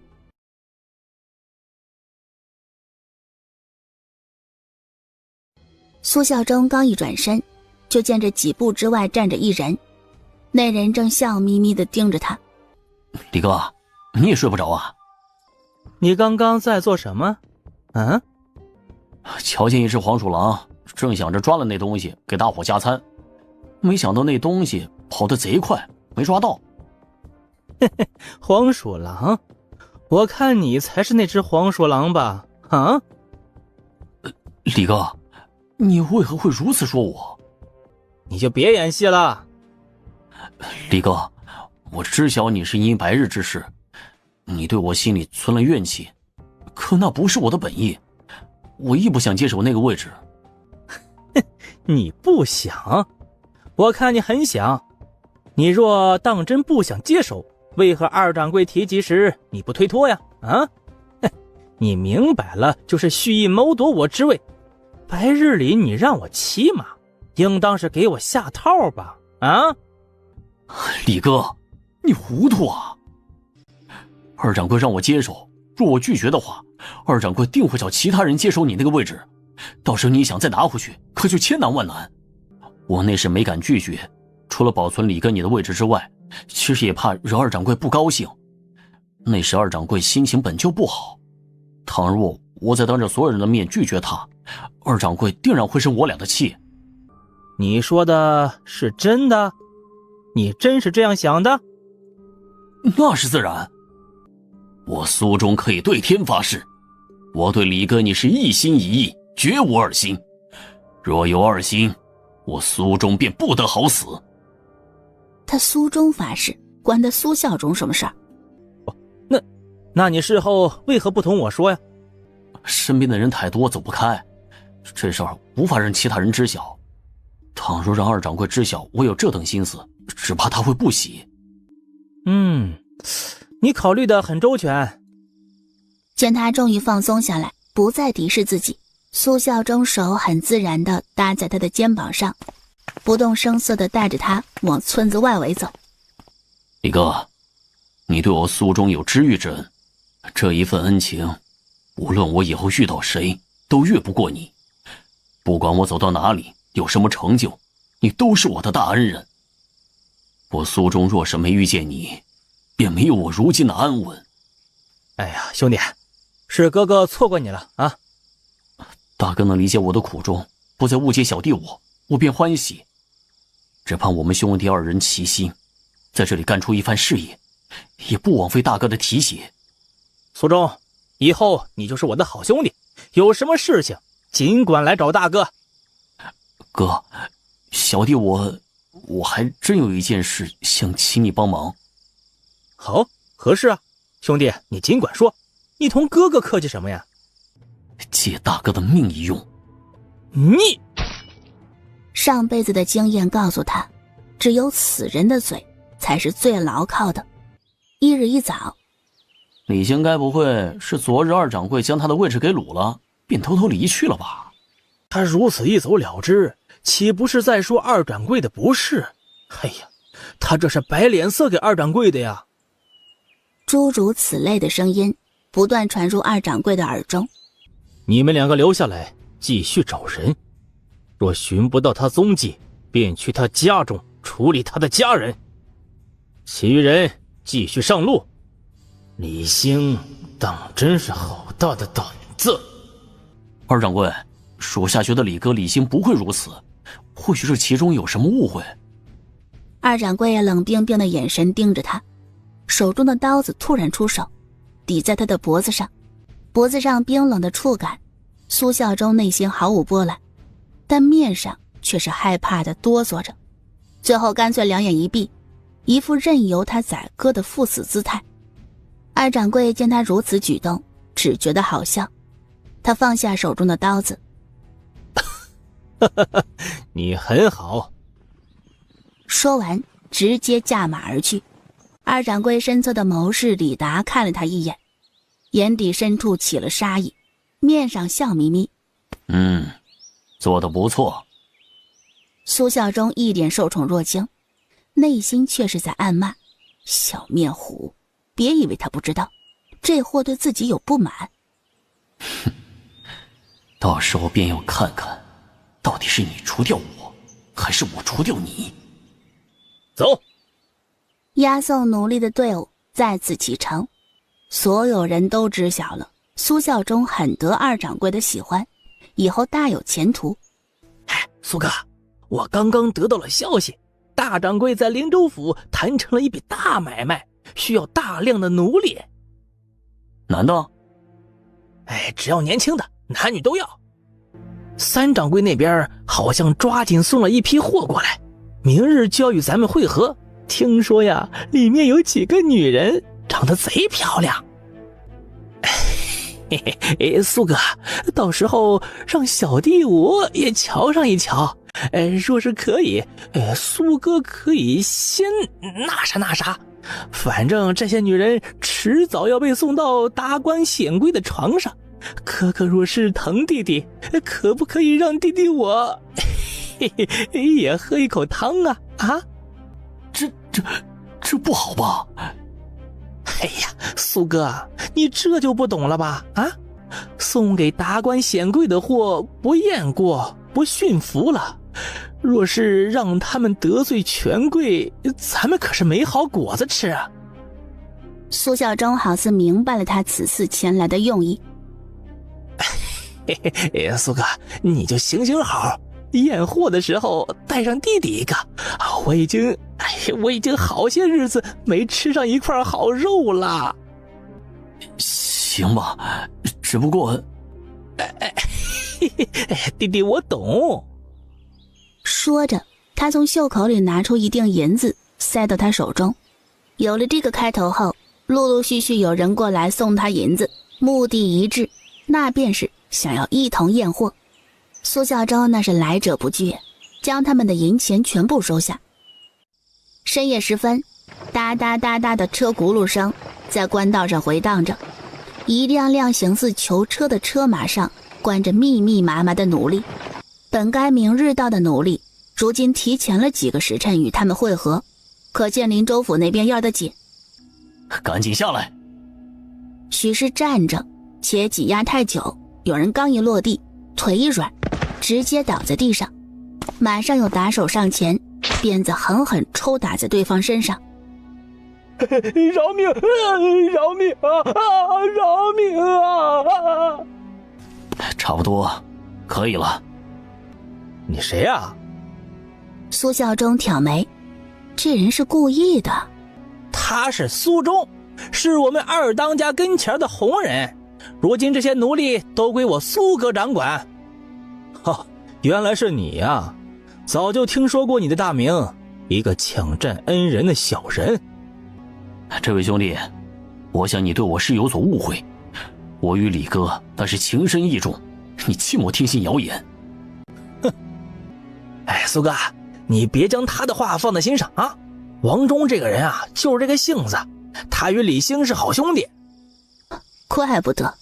苏孝忠刚一转身，就见着几步之外站着一人，那人正笑眯眯地盯着他。李哥，你也睡不着啊？你刚刚在做什么？啊？瞧见一只黄鼠狼，正想着抓了那东西给大伙加餐，没想到那东西跑得贼快，没抓到。嘿嘿，黄鼠狼，我看你才是那只黄鼠狼吧？啊？李哥，你为何会如此说我？你就别演戏了。李哥，我知晓你是因白日之事，你对我心里存了怨气，可那不是我的本意，我亦不想接手那个位置。你不想？我看你很想。你若当真不想接手，为何二掌柜提及时你不推脱呀？啊？你明摆了就是蓄意谋夺我之位。白日里你让我骑马，应当是给我下套吧？啊？李哥，你糊涂啊！二掌柜让我接手，若我拒绝的话，二掌柜定会找其他人接手你那个位置，到时候你想再拿回去，可就千难万难。我那时没敢拒绝，除了保存李哥你的位置之外，其实也怕惹二掌柜不高兴。那时二掌柜心情本就不好，倘若我再当着所有人的面拒绝他，二掌柜定然会生我俩的气。你说的是真的？你真是这样想的？那是自然。我苏忠可以对天发誓，我对李哥你是一心一意，绝无二心。若有二心，我苏忠便不得好死。他苏忠发誓，关他苏孝忠什么事儿？那你事后为何不同我说呀？身边的人太多，走不开，这事儿无法让其他人知晓。倘若让二掌柜知晓我有这等心思，只怕他会不喜。你考虑的很周全。见他终于放松下来，不再敌视自己，苏孝忠手很自然地搭在他的肩膀上，不动声色地带着他往村子外围走。李哥，你对我苏中有知遇之恩，这一份恩情，无论我以后遇到谁，都越不过你。不管我走到哪里，有什么成就，你都是我的大恩人。我苏中若是没遇见你，便没有我如今的安稳。哎呀，兄弟，是哥哥错过你了啊！大哥能理解我的苦衷，不再误解小弟我便欢喜。只盼我们兄弟二人齐心，在这里干出一番事业，也不枉费大哥的提携。苏中，以后你就是我的好兄弟，有什么事情尽管来找大哥。哥，小弟我还真有一件事想请你帮忙。好，何事啊？兄弟，你尽管说，你同哥哥客气什么呀？借大哥的命一用。你上辈子的经验告诉他，只有死人的嘴才是最牢靠的。一日一早，李兴该不会是昨日二掌柜将他的位置给掳了，便偷偷离去了吧？他如此一走了之，岂不是在说二掌柜的不是？哎呀，他这是摆脸色给二掌柜的呀！诸如此类的声音不断传入二掌柜的耳中。你们两个留下来继续找人，若寻不到他踪迹，便去他家中处理他的家人，其余人继续上路。李兴当真是好大的胆子！二掌柜，属下觉得李哥李兴不会如此，或许这其中有什么误会。二掌柜冷冰冰的眼神盯着他，手中的刀子突然出手，抵在他的脖子上，脖子上冰冷的触感。苏孝忠内心毫无波澜，但面上却是害怕的哆嗦着，最后干脆两眼一闭，一副任由他宰割的赴死姿态。二掌柜见他如此举动，只觉得好笑，他放下手中的刀子。你很好。说完直接驾马而去。二掌柜身侧的谋士李达看了他一眼，眼底深处起了杀意，面上笑眯眯。做得不错。苏孝忠一脸受宠若惊，内心却是在暗骂：小面虎，别以为他不知道，这货对自己有不满。到时候便要看看，到底是你除掉我，还是我除掉你。走。押送奴隶的队伍再次启程，所有人都知晓了苏孝忠很得二掌柜的喜欢，以后大有前途。苏哥，我刚刚得到了消息，大掌柜在灵州府谈成了一笔大买卖，需要大量的奴隶。男的？只要年轻的，男女都要。三掌柜那边好像抓紧送了一批货过来，明日就要与咱们会合。听说呀，里面有几个女人长得贼漂亮。苏哥，到时候让小弟我也瞧上一瞧。若是可以，苏哥可以先那啥。反正这些女人迟早要被送到达官显贵的床上。哥哥若是疼弟弟，可不可以让弟弟我也喝一口汤啊？这不好吧？苏哥，你这就不懂了吧？送给达官显贵的货不验过，不驯服了。若是让他们得罪权贵，咱们可是没好果子吃啊。苏孝忠好似明白了他此次前来的用意。苏哥，你就行好，验货的时候带上弟弟一个。我已经好些日子没吃上一块好肉了。行吧，只不过弟弟我懂。说着，他从袖口里拿出一锭银子塞到他手中。有了这个开头后，陆陆续续有人过来送他银子，目的一致，那便是想要一同验货。苏孝周那是来者不拒，将他们的银钱全部收下。深夜时分，哒哒哒哒的车轱辘声在官道上回荡着，一辆辆形似囚车的车马上关着密密麻麻的奴隶。本该明日到的奴隶，如今提前了几个时辰与他们会合，可见林州府那边要得紧。赶紧下来！许是站着且挤压太久，有人刚一落地，腿一软，直接倒在地上。马上有打手上前，鞭子狠狠抽打在对方身上。饶命！饶命啊！饶命啊！差不多可以了。你谁啊？苏孝忠挑眉，这人是故意的。他是苏忠，是我们二当家跟前的红人，如今这些奴隶都归我苏哥掌管。原来是你呀！早就听说过你的大名，一个抢占恩人的小人。这位兄弟，我想你对我是有所误会，我与李哥那是情深义重，你切莫听信谣言。苏哥，你别将他的话放在心上啊！王忠这个人啊，就是这个性子，他与李兴是好兄弟。怪不得。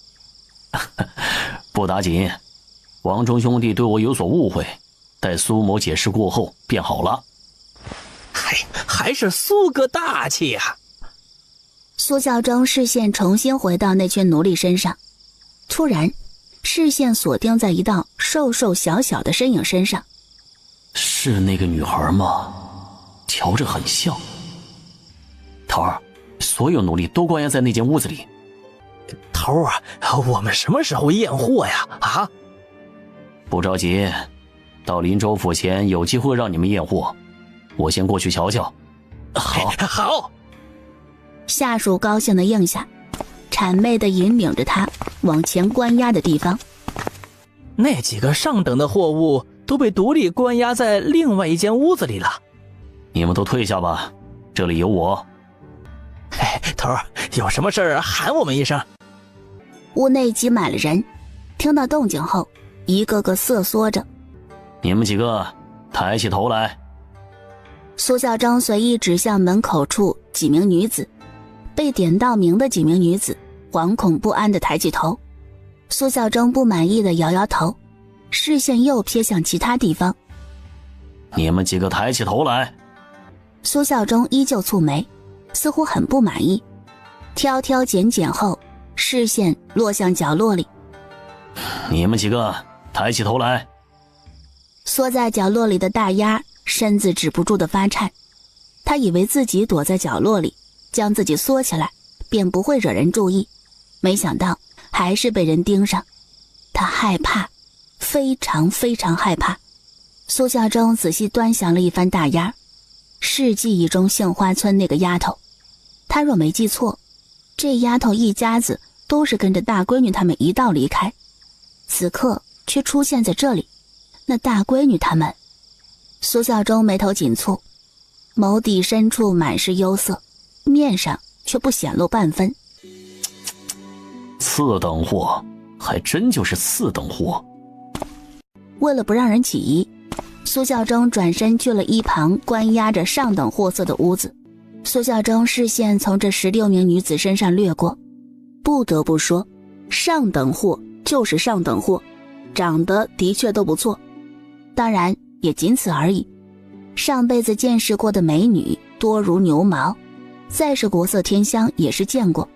不打紧，王忠兄弟对我有所误会，待苏某解释过后便好了。还是苏哥大气啊！苏孝忠视线重新回到那群奴隶身上，突然视线锁定在一道瘦瘦小小的身影身上。是那个女孩吗？瞧着很像。头儿，所有奴隶都关押在那间屋子里。头儿啊，我们什么时候验货呀？啊？不着急，到林州府前有机会让你们验货，我先过去瞧瞧。好。下属高兴地应下，谄媚地引领着他往前关押的地方。那几个上等的货物都被独立关押在另外一间屋子里了。你们都退下吧，这里有我。头儿，有什么事儿喊我们一声。屋内挤满了人，听到动静后，一个个瑟缩着。你们几个抬起头来。苏孝忠随意指向门口处几名女子，被点到名的几名女子惶恐不安地抬起头。苏孝忠不满意地摇摇头，视线又瞥向其他地方。你们几个抬起头来。苏孝忠依旧蹙眉，似乎很不满意，挑挑拣拣后，视线落向角落里。你们几个抬起头来。缩在角落里的大丫身子止不住地发颤，他以为自己躲在角落里，将自己缩起来便不会惹人注意，没想到还是被人盯上。他害怕，非常非常害怕。苏孝忠仔细端详了一番大丫，是记忆中杏花村那个丫头。他若没记错，这丫头一家子都是跟着大闺女他们一道离开，此刻却出现在这里。那大闺女他们……苏孝忠眉头紧蹙，眸底深处满是忧色，面上却不显露半分。次等货，还真就是次等货。为了不让人起疑，苏孝忠转身去了一旁关押着上等货色的屋子。苏孝忠视线从这16名女子身上掠过，不得不说，上等货就是上等货，长得的确都不错，当然也仅此而已。上辈子见识过的美女多如牛毛，再是国色天香也是见过。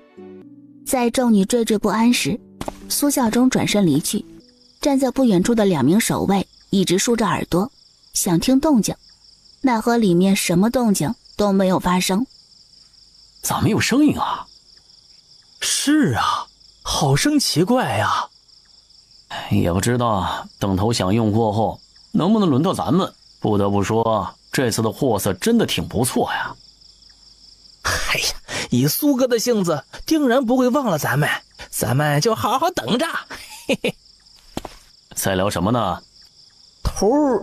在众女惴惴不安时，苏孝忠转身离去，站在不远处的2名守卫一直竖着耳朵，想听动静，奈何里面什么动静都没有发生。咋没有声音啊？是啊，好生奇怪呀。也不知道等头享用过后能不能轮到咱们。不得不说，这次的货色真的挺不错呀。哎呀，以苏哥的性子，定然不会忘了咱们就好好等着。嘿嘿。在聊什么呢？头儿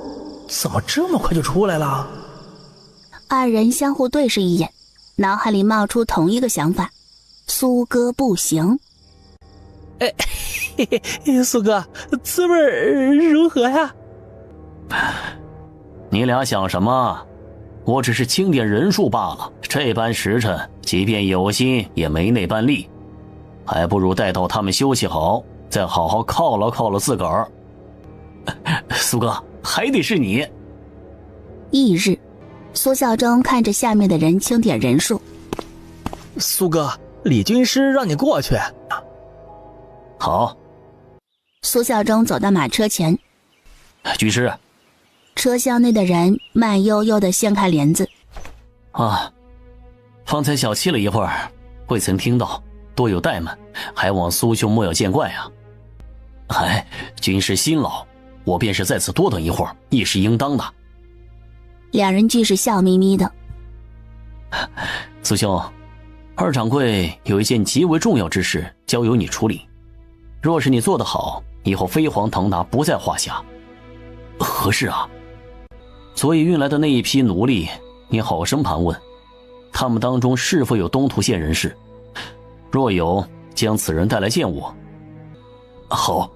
怎么这么快就出来了？二人相互对视一眼，脑海里冒出同一个想法，苏哥不行。嘿嘿，苏哥，滋味如何呀？你俩想什么？我只是清点人数罢了，这般时辰，即便有心也没那般力，还不如待到他们休息好，再好好犒劳犒劳自个儿。苏哥，还得是你。翌日，苏孝忠看着下面的人清点人数。苏哥，李军师让你过去。好。苏孝忠走到马车前。军师。车厢内的人慢悠悠地掀开帘子。啊，方才小憩了一会儿，未曾听到，多有怠慢，还望苏兄莫要见怪啊。哎，军师辛劳，我便是在此多等一会儿，亦是应当的。两人俱是笑眯眯的。苏兄，二掌柜有一件极为重要之事，交由你处理。若是你做得好，以后飞黄腾达不在话下。何事啊？所以运来的那一批奴隶，你好生盘问，他们当中是否有东土县人士？若有，将此人带来见我。好，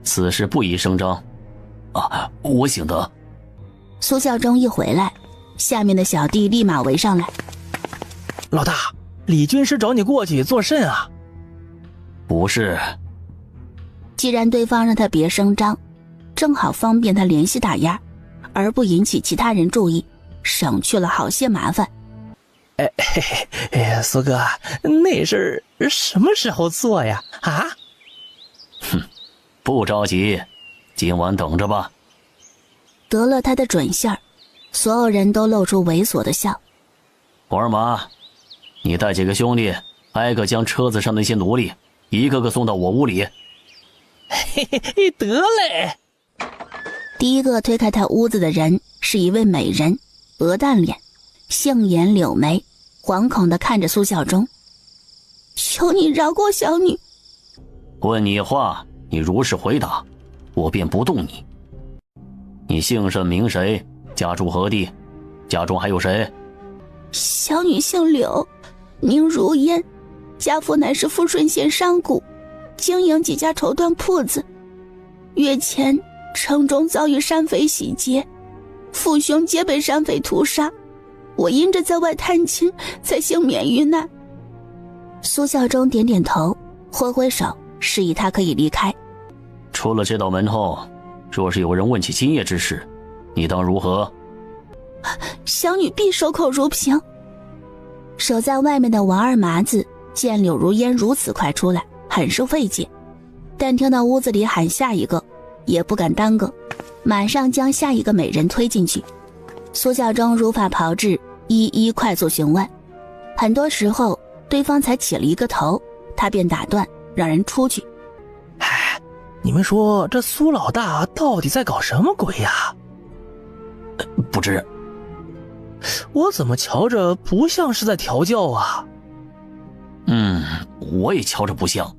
此事不宜声张。啊，我醒得。苏孝忠一回来，下面的小弟立马围上来。老大，李军师找你过去做甚啊？不是。既然对方让他别声张，正好方便他联系大丫，而不引起其他人注意，省去了好些麻烦。苏哥，那事儿什么时候做呀？啊？哼，不着急，今晚等着吧。得了他的准信儿，所有人都露出猥琐的笑。黄二马，你带几个兄弟，挨个将车子上那些奴隶一个个送到我屋里。得嘞。第一个推开他屋子的人是一位美人，鹅蛋脸，杏眼柳眉，惶恐地看着苏孝忠。求你饶过小女。问你话，你如实回答，我便不动你。你姓甚名谁？家住何地？家中还有谁？小女姓柳，名如烟，家父乃是富顺县商贾，经营几家绸缎铺子。月前城中遭遇山匪洗劫，父兄皆被山匪屠杀，我因着在外探亲，才幸免于难。苏孝忠点点头，挥挥手，示意他可以离开。出了这道门后，若是有人问起今夜之事，你当如何？小女必守口如瓶。守在外面的王二麻子见柳如烟如此快出来，很是费解，但听到屋子里喊下一个，也不敢耽搁，马上将下一个美人推进去。苏孝忠如法炮制，一一快速询问，很多时候对方才起了一个头，他便打断，让人出去。你们说这苏老大到底在搞什么鬼呀？不知。我怎么瞧着不像是在调教啊？我也瞧着不像。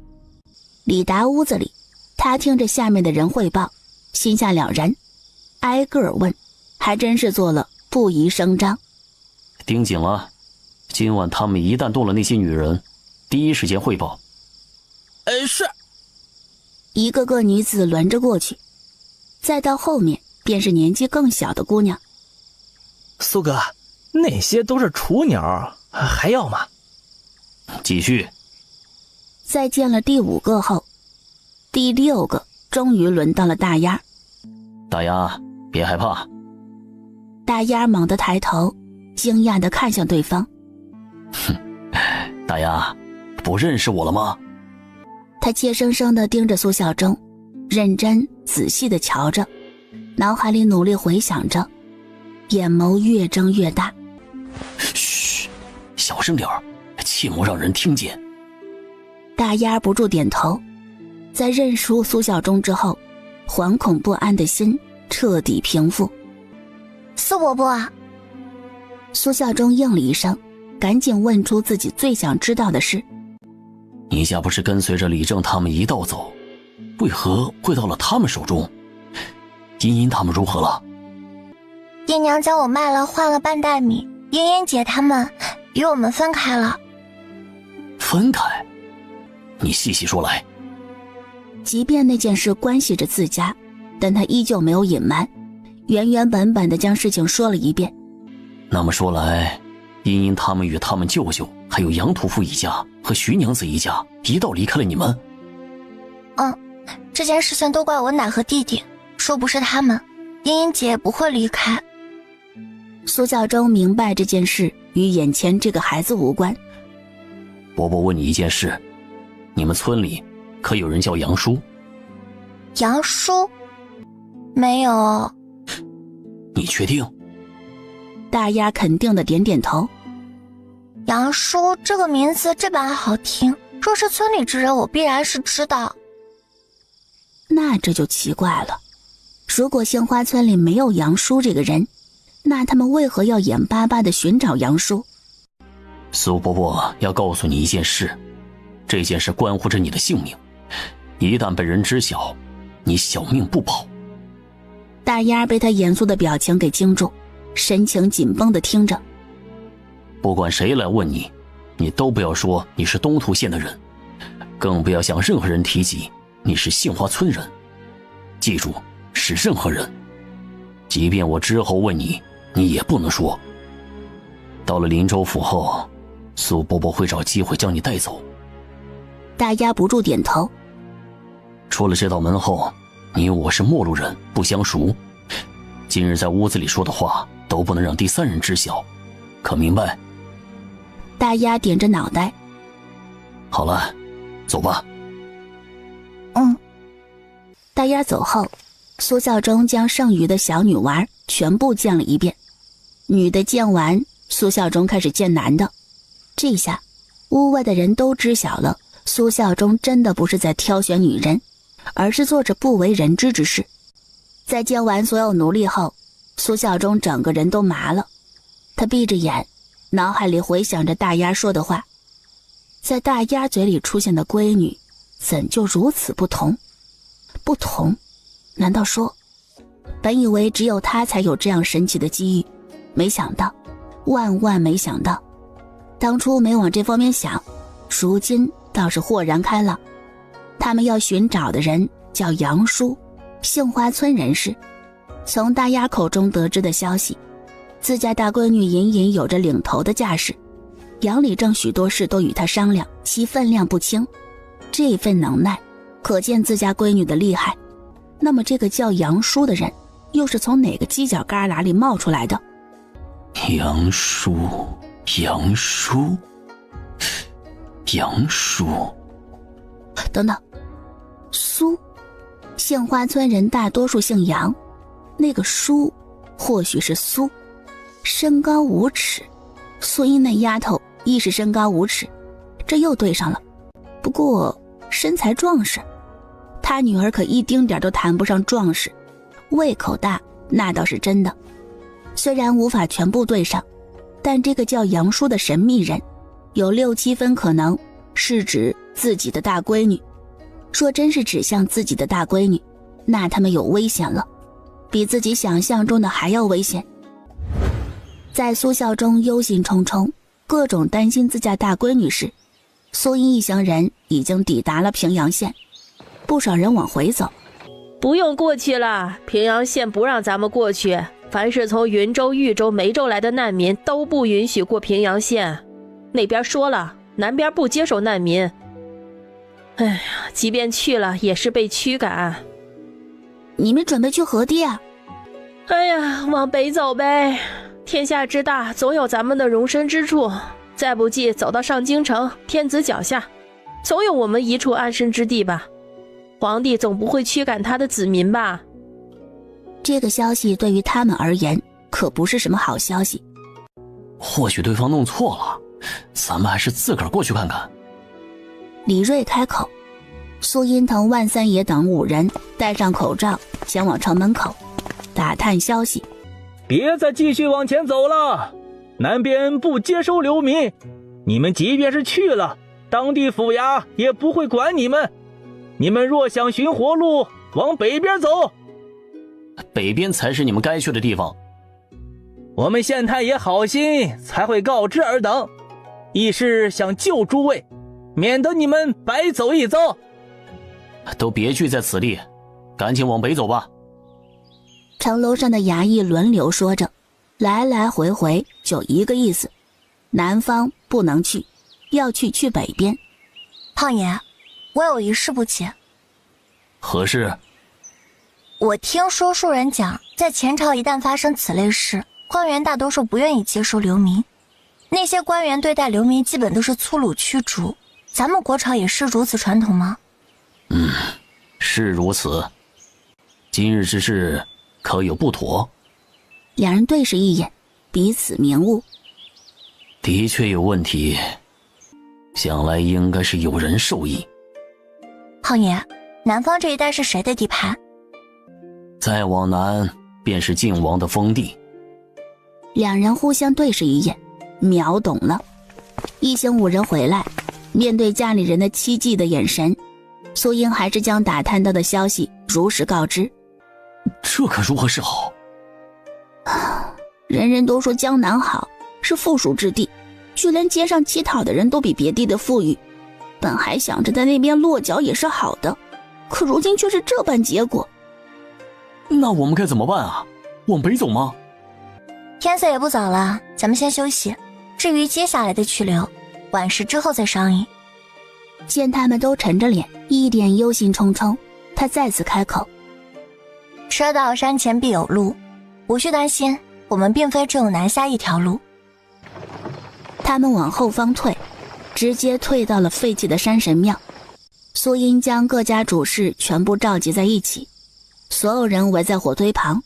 李达屋子里，他听着下面的人汇报，心下了然，挨个问，还真是做了不宜声张。盯紧了，今晚他们一旦动了那些女人，第一时间汇报。是。一个个女子轮着过去，再到后面便是年纪更小的姑娘。苏哥，那些都是雏鸟，还要吗？继续。再见了第5个后，第6个终于轮到了大丫。大丫，别害怕。大丫猛地抬头，惊讶地看向对方。大丫，不认识我了吗？他怯生生地盯着苏孝忠，认真仔细地瞧着，脑海里努力回想着，眼眸越睁越大。嘘，小声点儿，切莫让人听见。大丫不住点头，在认出苏孝忠之后，惶恐不安的心彻底平复。苏伯伯。苏孝忠应了一声，赶紧问出自己最想知道的事。你家不是跟随着李正他们一道走，为何会到了他们手中？茵茵他们如何了？爹娘将我卖了，换了半袋米。茵茵姐他们与我们分开了。分开？你细细说来。即便那件事关系着自家，但他依旧没有隐瞒，原原本本地将事情说了一遍。那么说来，茵茵他们与他们舅舅还有杨屠夫一家和徐娘子一家一道离开了你们？这件事情都怪我奶和弟弟，说不是他们，茵茵姐也不会离开。苏孝忠明白这件事与眼前这个孩子无关。伯伯问你一件事，你们村里可有人叫杨叔？杨叔？没有。你确定？大丫肯定的点点头。杨叔这个名字这般好听，若是村里之人，我必然是知道。那这就奇怪了，如果杏花村里没有杨叔这个人，那他们为何要眼巴巴地寻找杨叔？苏伯伯要告诉你一件事，这件事关乎着你的性命，一旦被人知晓，你小命不保。大丫被他严肃的表情给惊住，神情紧绷地听着。不管谁来问你，你都不要说你是东土县的人，更不要向任何人提及你是杏花村人。记住，是任何人，即便我之后问你，你也不能说。到了林州府后，苏伯伯会找机会将你带走。大丫不住点头。出了这道门后，你我是陌路人，不相熟，今日在屋子里说的话都不能让第三人知晓，可明白？大丫点着脑袋。好了，走吧。大丫走后，苏孝忠将剩余的小女娃全部见了一遍。女的见完，苏孝忠开始见男的。这下屋外的人都知晓了，苏孝忠真的不是在挑选女人，而是做着不为人知之事。在见完所有奴隶后，苏孝忠整个人都麻了。他闭着眼，脑海里回想着大丫说的话。在大丫嘴里出现的闺女，怎就如此不同？不同？难道说，本以为只有他才有这样神奇的机遇，没想到，万万没想到，当初没往这方面想，如今倒是豁然开朗。他们要寻找的人叫杨叔，杏花村人士。从大丫口中得知的消息，自家大闺女隐隐有着领头的架势，杨里正许多事都与她商量，其分量不轻。这份能耐可见自家闺女的厉害。那么这个叫杨叔的人又是从哪个犄角旮旯里冒出来的？杨叔，杨叔，杨叔。等等，苏，杏花村人大多数姓杨，那个叔或许是苏。身高5尺，苏英那丫头亦是身高5尺，这又对上了。不过身材壮实，他女儿可一丁点都谈不上壮实，胃口大那倒是真的。虽然无法全部对上，但这个叫杨叔的神秘人有6、7分可能是指自己的大闺女。若真是指向自己的大闺女，那他们有危险了，比自己想象中的还要危险。在苏孝忠忧心忡忡，各种担心自家大闺女时，苏英一行人已经抵达了平阳县，不少人往回走。不用过去了，平阳县不让咱们过去，凡是从云州、豫州、梅州来的难民都不允许过平阳县。那边说了，南边不接受难民。哎呀，即便去了也是被驱赶。你们准备去何地啊？哎呀，往北走呗，天下之大，总有咱们的容身之处。再不济走到上京城，天子脚下，总有我们一处安身之地吧。皇帝总不会驱赶他的子民吧？这个消息对于他们而言可不是什么好消息。或许对方弄错了，咱们还是自个儿过去看看。李瑞开口。苏荫腾、万三爷等5人戴上口罩，前往城门口打探消息。别再继续往前走了，南边不接收流民，你们即便是去了，当地府衙也不会管你们。你们若想寻活路，往北边走。北边才是你们该去的地方。我们县太爷好心才会告知尔等，亦是想救诸位，免得你们白走一遭。都别聚在此地，赶紧往北走吧。城楼上的衙役轮流说着，来来回回就一个意思：南方不能去，要去北边。胖爷，我有一事不解。何事？我听说书人讲，在前朝一旦发生此类事，官员大多数不愿意接收流民，那些官员对待流民基本都是粗鲁驱逐。咱们国朝也是如此传统吗？是如此。今日之事可有不妥？两人对视一眼，彼此明悟。的确有问题，想来应该是有人受益。胖爷，南方这一带是谁的地盘？再往南便是晋王的封地。两人互相对视一眼，秒懂了。一行5人回来，面对家里人的期冀的眼神，苏英还是将打探到的消息如实告知。这可如何是好？人人都说江南好，是富庶之地，就连街上乞讨的人都比别地的富裕。本还想着在那边落脚也是好的，可如今却是这般结果。那我们该怎么办啊？往北走吗？天色也不早了，咱们先休息。至于接下来的去留，晚市之后再商议。见他们都沉着脸，一脸忧心忡忡，他再次开口：车到山前必有路，无需担心，我们并非只有南下一条路。他们往后方退，直接退到了废弃的山神庙。苏英将各家主事全部召集在一起，所有人围在火堆旁。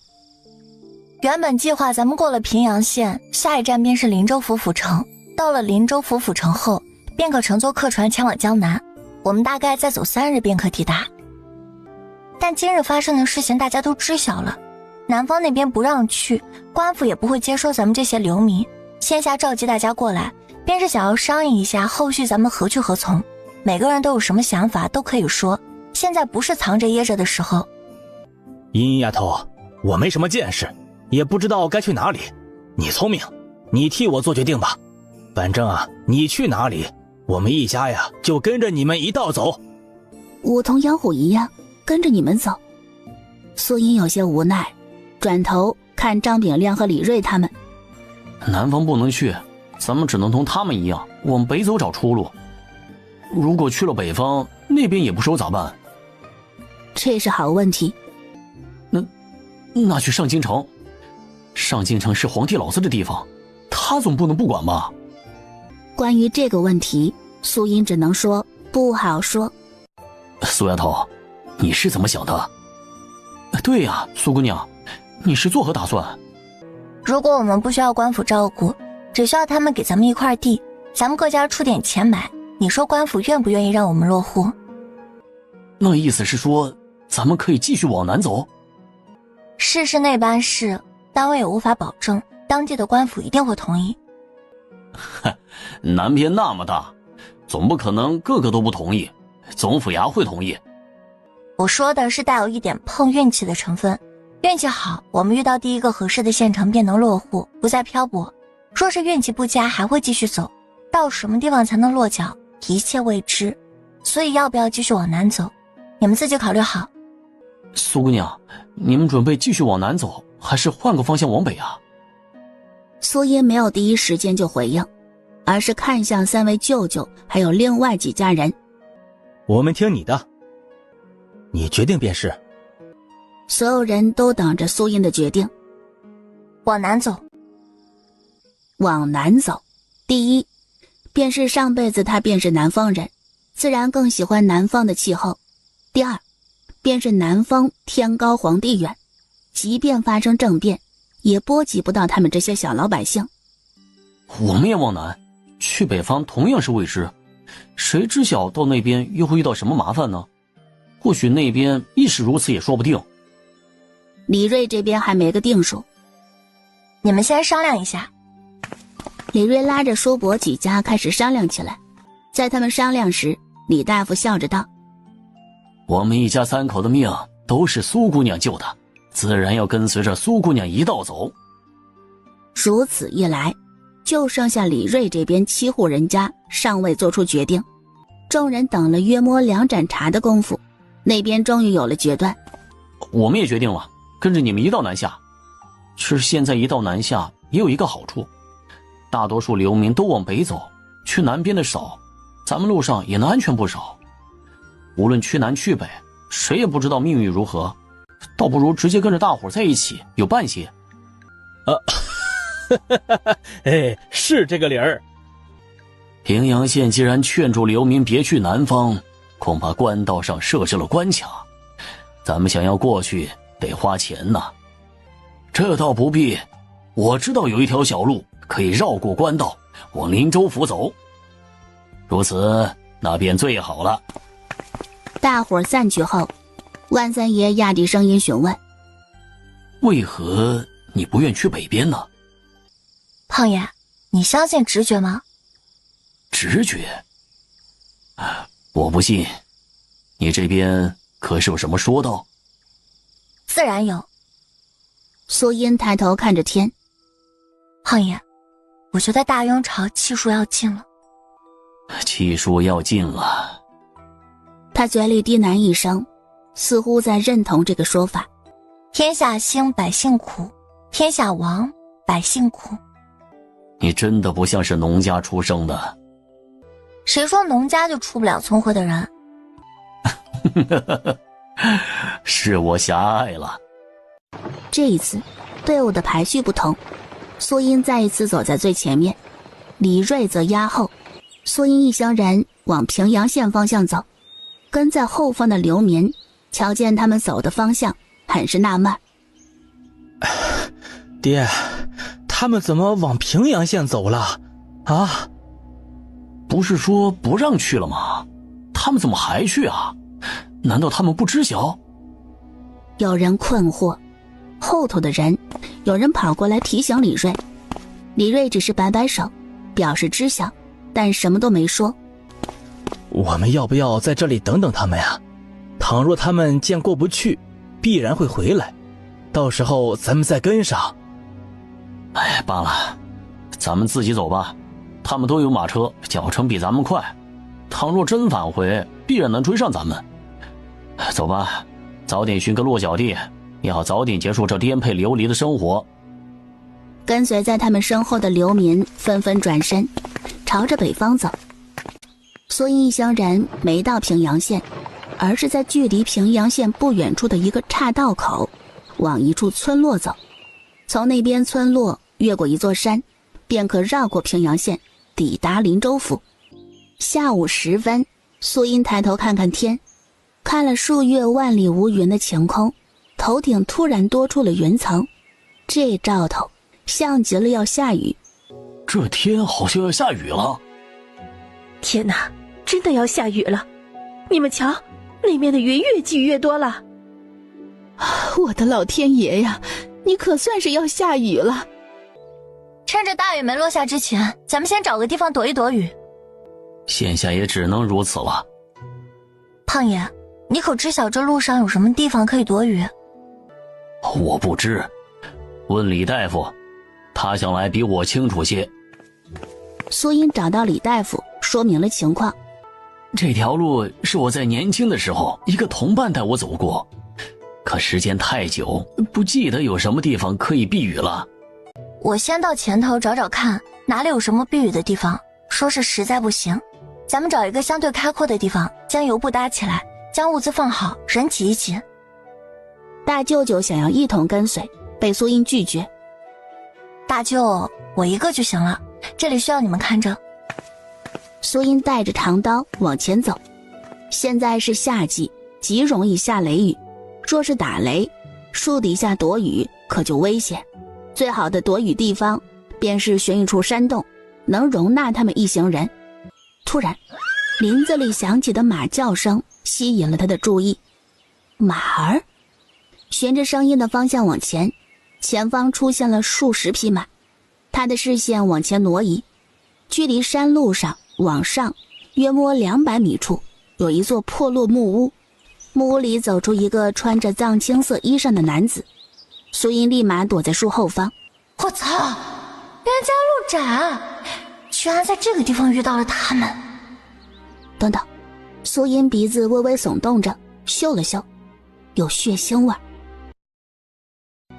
原本计划咱们过了平阳县，下一站便是林州府府城，到了林州府府城后，便可乘坐客船前往江南，我们大概再走3日便可抵达。但今日发生的事情大家都知晓了，南方那边不让去，官府也不会接收咱们这些流民，线下召集大家过来，便是想要商议一下后续咱们何去何从，每个人都有什么想法都可以说，现在不是藏着掖着的时候。殷丫头，我没什么见识，也不知道该去哪里，你聪明，你替我做决定吧。反正啊，你去哪里，我们一家呀就跟着你们一道走。我同杨虎一样跟着你们走。苏英有些无奈，转头看张炳亮和李锐他们。南方不能去，咱们只能同他们一样往北走找出路。如果去了北方，那边也不收咋办？这是好问题。那去上京城，上京城是皇帝老子的地方，他总不能不管吧？关于这个问题，苏英只能说不好说。苏丫头，你是怎么想的？对呀，苏姑娘，你是作何打算？如果我们不需要官府照顾，只需要他们给咱们一块地，咱们各家出点钱买，你说官府愿不愿意让我们落户？那意思是说，咱们可以继续往南走？事是那般事，单位也无法保证当地的官府一定会同意。南边那么大，总不可能个个都不同意，总府衙会同意。我说的是带有一点碰运气的成分，运气好，我们遇到第一个合适的县城便能落户，不再漂泊；若是运气不佳，还会继续走，到什么地方才能落脚，一切未知。所以要不要继续往南走，你们自己考虑好。苏姑娘，你们准备继续往南走，还是换个方向往北啊？苏英没有第一时间就回应，而是看向3位舅舅还有另外几家人。我们听你的，你决定便是。所有人都等着苏英的决定。往南走。往南走，第一便是上辈子他便是南方人，自然更喜欢南方的气候。第二便是南方天高皇帝远，即便发生政变也波及不到他们这些小老百姓。我们也往南，去北方同样是未知，谁知晓到那边又会遇到什么麻烦呢？或许那边亦是如此也说不定。李锐这边还没个定数，你们先商量一下。李锐拉着叔伯几家开始商量起来。在他们商量时，李大夫笑着道：我们一家3口的命都是苏姑娘救的，自然要跟随着苏姑娘一道走。如此一来，就剩下李锐这边7户人家尚未做出决定。众人等了约摸2盏茶的功夫，那边终于有了决断。我们也决定了，跟着你们一道南下。是现在一道南下也有一个好处，大多数流民都往北走，去南边的少，咱们路上也能安全不少。无论去南去北，谁也不知道命运如何，倒不如直接跟着大伙在一起，有伴些。哎，是这个理儿。平阳县既然劝住流民别去南方，恐怕官道上设置了关卡，咱们想要过去得花钱呐。这倒不必，我知道有一条小路可以绕过官道，往林州府走。如此，那便最好了。大伙散去后，万三爷压低声音询问：为何你不愿去北边呢？胖爷，你相信直觉吗？直觉？我不信。你这边可是有什么说道？自然有。苏音抬头看着天：胖爷，我觉得大雍朝气数要尽了。气数要尽了。他嘴里低喃一声，似乎在认同这个说法。天下兴，百姓苦；天下亡，百姓苦。你真的不像是农家出生的。谁说农家就出不了聪慧的人？是我狭隘了。这一次队伍的排序不同，苏音再一次走在最前面，李锐则压后。苏音一行人往平阳县方向走，跟在后方的流民瞧见他们走的方向，很是纳闷。爹，他们怎么往平阳县走了？啊？不是说不让去了吗？他们怎么还去啊？难道他们不知晓？有人困惑，后头的人有人跑过来提醒李锐，李锐只是摆摆手表示知晓，但什么都没说。我们要不要在这里等等他们呀？倘若他们见过不去，必然会回来，到时候咱们再跟上。哎，罢了，咱们自己走吧。他们都有马车，脚程比咱们快，倘若真返回，必然能追上咱们。走吧，早点寻个落脚地，也好早点结束这颠沛流离的生活。跟随在他们身后的流民纷纷转身，朝着北方走。苏音一行人没到平阳县，而是在距离平阳县不远处的一个岔道口，往一处村落走。从那边村落越过一座山，便可绕过平阳县，抵达林州府。下午时分，苏音抬头看看天，看了数月万里无云的晴空，头顶突然多出了云层，这兆头像极了要下雨。这天好像要下雨了。天哪，真的要下雨了！你们瞧，那边的云越积越多了。我的老天爷呀，你可算是要下雨了。趁着大雨没落下之前，咱们先找个地方躲一躲雨。现下也只能如此了。胖爷，你可知晓这路上有什么地方可以躲雨？我不知，问李大夫，他想来比我清楚些。苏音找到李大夫，说明了情况。这条路是我在年轻的时候一个同伴带我走过，可时间太久，不记得有什么地方可以避雨了。我先到前头找找看，哪里有什么避雨的地方。说是实在不行，咱们找一个相对开阔的地方，将油布搭起来，将物资放好，人挤一挤。大舅舅想要一同跟随，被苏音拒绝。大舅，我一个就行了，这里需要你们看着。苏音带着长刀往前走。现在是夏季，极容易下雷雨，若是打雷，树底下躲雨可就危险。最好的躲雨地方便是寻一处山洞，能容纳他们一行人。突然，林子里响起的马叫声吸引了他的注意。马儿循着声音的方向往前，前方出现了数十匹马。他的视线往前挪移，距离山路上往上约摸200米处有一座破落木屋，木屋里走出一个穿着藏青色衣裳的男子。苏音立马躲在树后方。我操，冤家路窄，居然在这个地方遇到了他们。等等，苏音鼻子微微耸动着，嗅了嗅，有血腥味。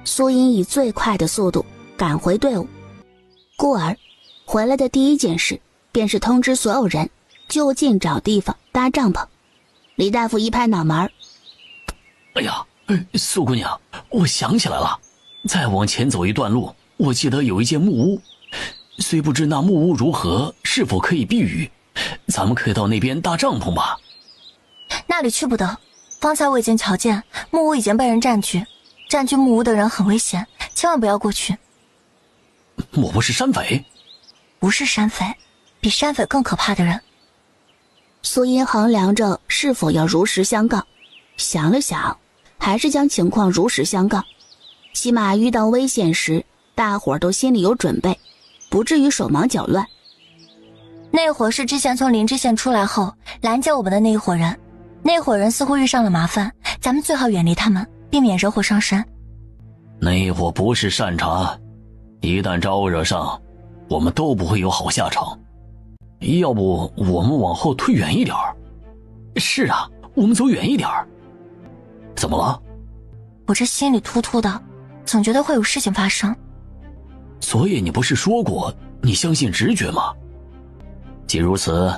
苏音以最快的速度赶回队伍，故而回来的第一件事便是通知所有人就近找地方搭帐篷。李大夫一拍脑门：“哎呀，苏姑娘，我想起来了，再往前走一段路，我记得有一间木屋，虽不知那木屋如何，是否可以避雨，咱们可以到那边搭帐篷吧？”“那里去不得，方才我已经瞧见木屋已经被人占据，占据木屋的人很危险，千万不要过去。”“莫不是山匪？”“不是山匪，比山匪更可怕的人。”苏音衡量着是否要如实相告，想了想，还是将情况如实相告，起码遇到危险时大伙儿都心里有准备，不至于手忙脚乱。那伙是之前从灵芝县出来后拦截我们的那一伙人，那伙人似乎遇上了麻烦，咱们最好远离他们，避免惹火上身。那伙不是善茬，一旦招惹上，我们都不会有好下场。要不我们往后退远一点儿？”“是啊，我们走远一点儿。”“怎么了？”“我这心里突突的，总觉得会有事情发生。”“所以你不是说过你相信直觉吗？既如此，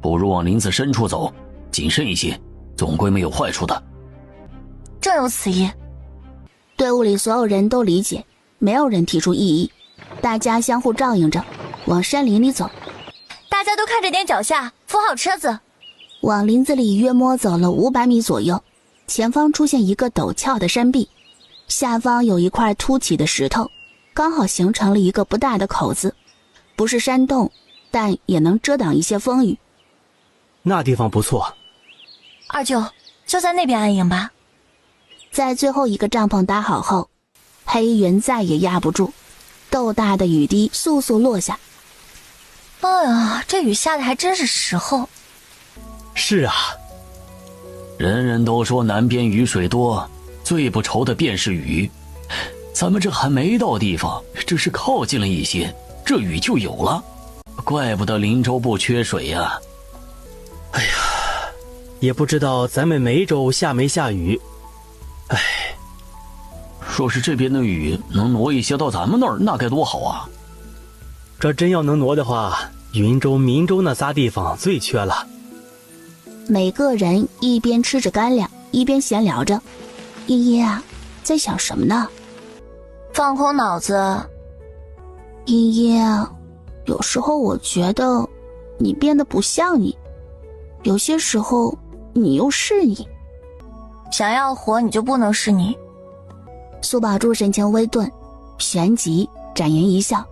不如往林子深处走，谨慎一些，总归没有坏处的。”“正有此意。”队伍里所有人都理解，没有人提出异议，大家相互照应着往山林里走。大家都看着点脚下，扶好车子。往林子里约摸走了500米左右，前方出现一个陡峭的山壁，下方有一块凸起的石头，刚好形成了一个不大的口子，不是山洞，但也能遮挡一些风雨。那地方不错。二舅，就在那边安营吧。在最后一个帐篷搭好后，黑云再也压不住，豆大的雨滴簌簌落下。哎呀，这雨下的还真是时候。是啊，人人都说南边雨水多，最不愁的便是雨。咱们这还没到地方，只是靠近了一些，这雨就有了。怪不得林州不缺水呀。哎呀，也不知道咱们梅州下没下雨。哎，若是这边的雨能挪一些到咱们那儿，那该多好啊！这真要能挪的话，云州、民州那仨地方最缺了。每个人一边吃着干粮，一边闲聊着。依依啊，在想什么呢？放空脑子。依依啊，有时候我觉得你变得不像你，有些时候你又是你。想要活，你就不能是你。苏宝柱神情微顿，旋即展颜一笑。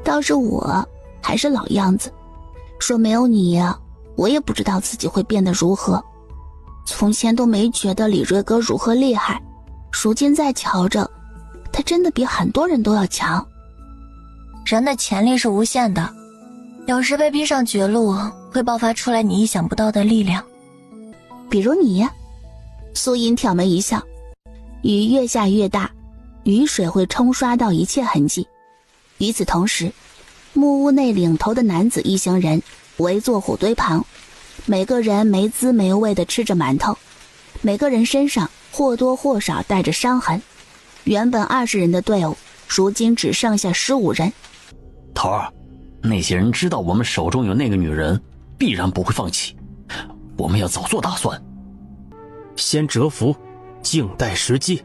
倒是我还是老样子，说没有你呀，我也不知道自己会变得如何。从前都没觉得李瑞哥如何厉害，如今再瞧着，他真的比很多人都要强。人的潜力是无限的，有时被逼上绝路，会爆发出来你意想不到的力量。比如你呀。苏音挑眉一笑，雨越下越大，雨水会冲刷到一切痕迹。与此同时，木屋内领头的男子一行人围坐火堆旁，每个人没滋没味地吃着馒头，每个人身上或多或少带着伤痕。原本20人的队伍，如今只剩下15人。头儿，那些人知道我们手中有那个女人，必然不会放弃，我们要早做打算。先蛰伏，静待时机。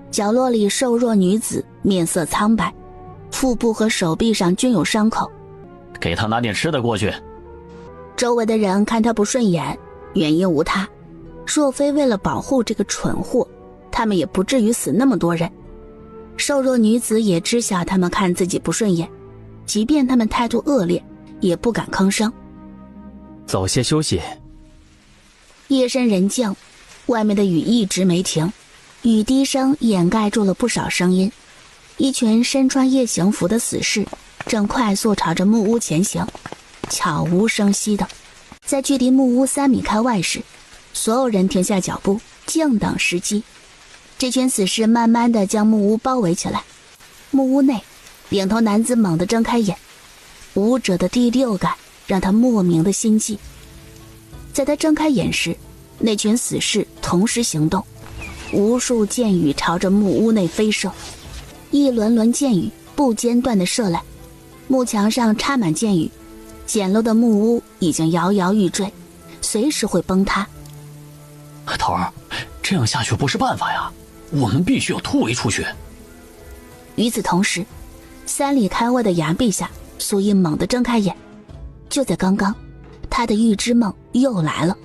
角落里瘦弱女子面色苍白，腹部和手臂上均有伤口。给他拿点吃的过去。周围的人看他不顺眼，原因无他，若非为了保护这个蠢货，他们也不至于死那么多人。瘦弱女子也知晓他们看自己不顺眼，即便他们态度恶劣，也不敢吭声。早些休息。夜深人静，外面的雨一直没停，雨滴声掩盖住了不少声音。一群身穿夜行服的死士正快速朝着木屋前行，悄无声息的。在距离木屋3米开外时，所有人停下脚步，静等时机。这群死士慢慢地将木屋包围起来。木屋内，领头男子猛地睁开眼，武者的第6感让他莫名的心悸。在他睁开眼时，那群死士同时行动，无数箭雨朝着木屋内飞射，一轮轮箭雨不间断地射来，木墙上插满箭雨，简陋的木屋已经摇摇欲坠，随时会崩塌。头儿，这样下去不是办法呀，我们必须要突围出去。与此同时，3里开外的崖壁下，苏音猛地睁开眼。就在刚刚，他的预知梦又来了。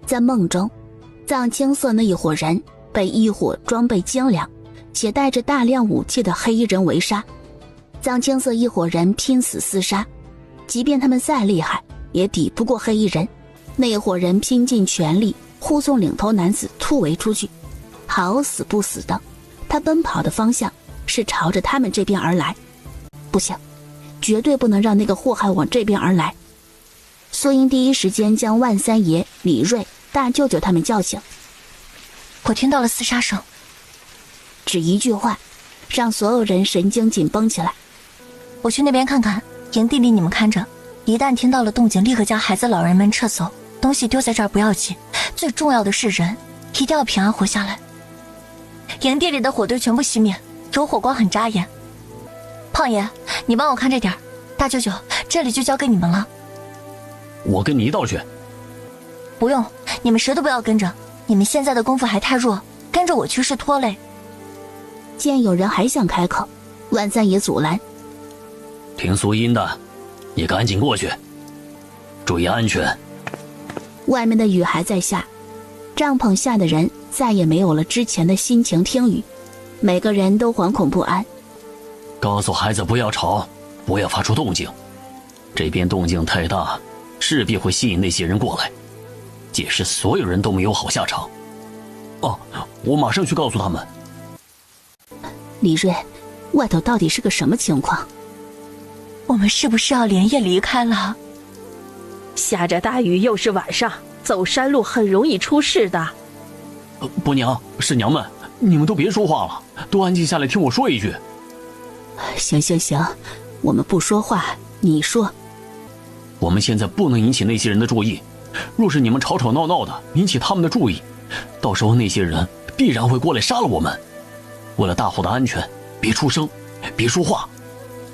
在梦中，藏青色那一伙人被一伙装备精良且带着大量武器的黑衣人围杀。藏青色一伙人拼死厮杀，即便他们再厉害，也抵不过黑衣人。那一伙人拼尽全力护送领头男子突围出去，好死不死的，他奔跑的方向是朝着他们这边而来。不行，绝对不能让那个祸害往这边而来。苏英第一时间将万三爷、李瑞、大舅舅他们叫醒。我听到了厮杀声。只一句话，让所有人神经紧绷起来。我去那边看看，营地里你们看着，一旦听到了动静，立刻将孩子老人们撤走，东西丢在这儿不要紧，最重要的是人，一定要平安活下来。营地里的火堆全部熄灭，有火光很扎眼。胖爷，你帮我看着点儿，大舅舅，这里就交给你们了。我跟你一道去。不用，你们谁都不要跟着，你们现在的功夫还太弱，跟着我去是拖累。见有人还想开口，万三爷阻拦。听苏音的，你赶紧过去，注意安全。外面的雨还在下，帐篷下的人再也没有了之前的心情听雨，每个人都惶恐不安。告诉孩子不要吵，不要发出动静，这边动静太大，势必会吸引那些人过来，届时所有人都没有好下场。哦，我马上去告诉他们。李瑞，外头到底是个什么情况？我们是不是要连夜离开了？下着大雨，又是晚上，走山路很容易出事的。伯娘、婶娘们，你们都别说话了，都安静下来听我说一句。行行行，我们不说话，你说。我们现在不能引起那些人的注意，若是你们吵吵闹闹的引起他们的注意，到时候那些人必然会过来杀了我们。为了大伙的安全，别出声，别说话，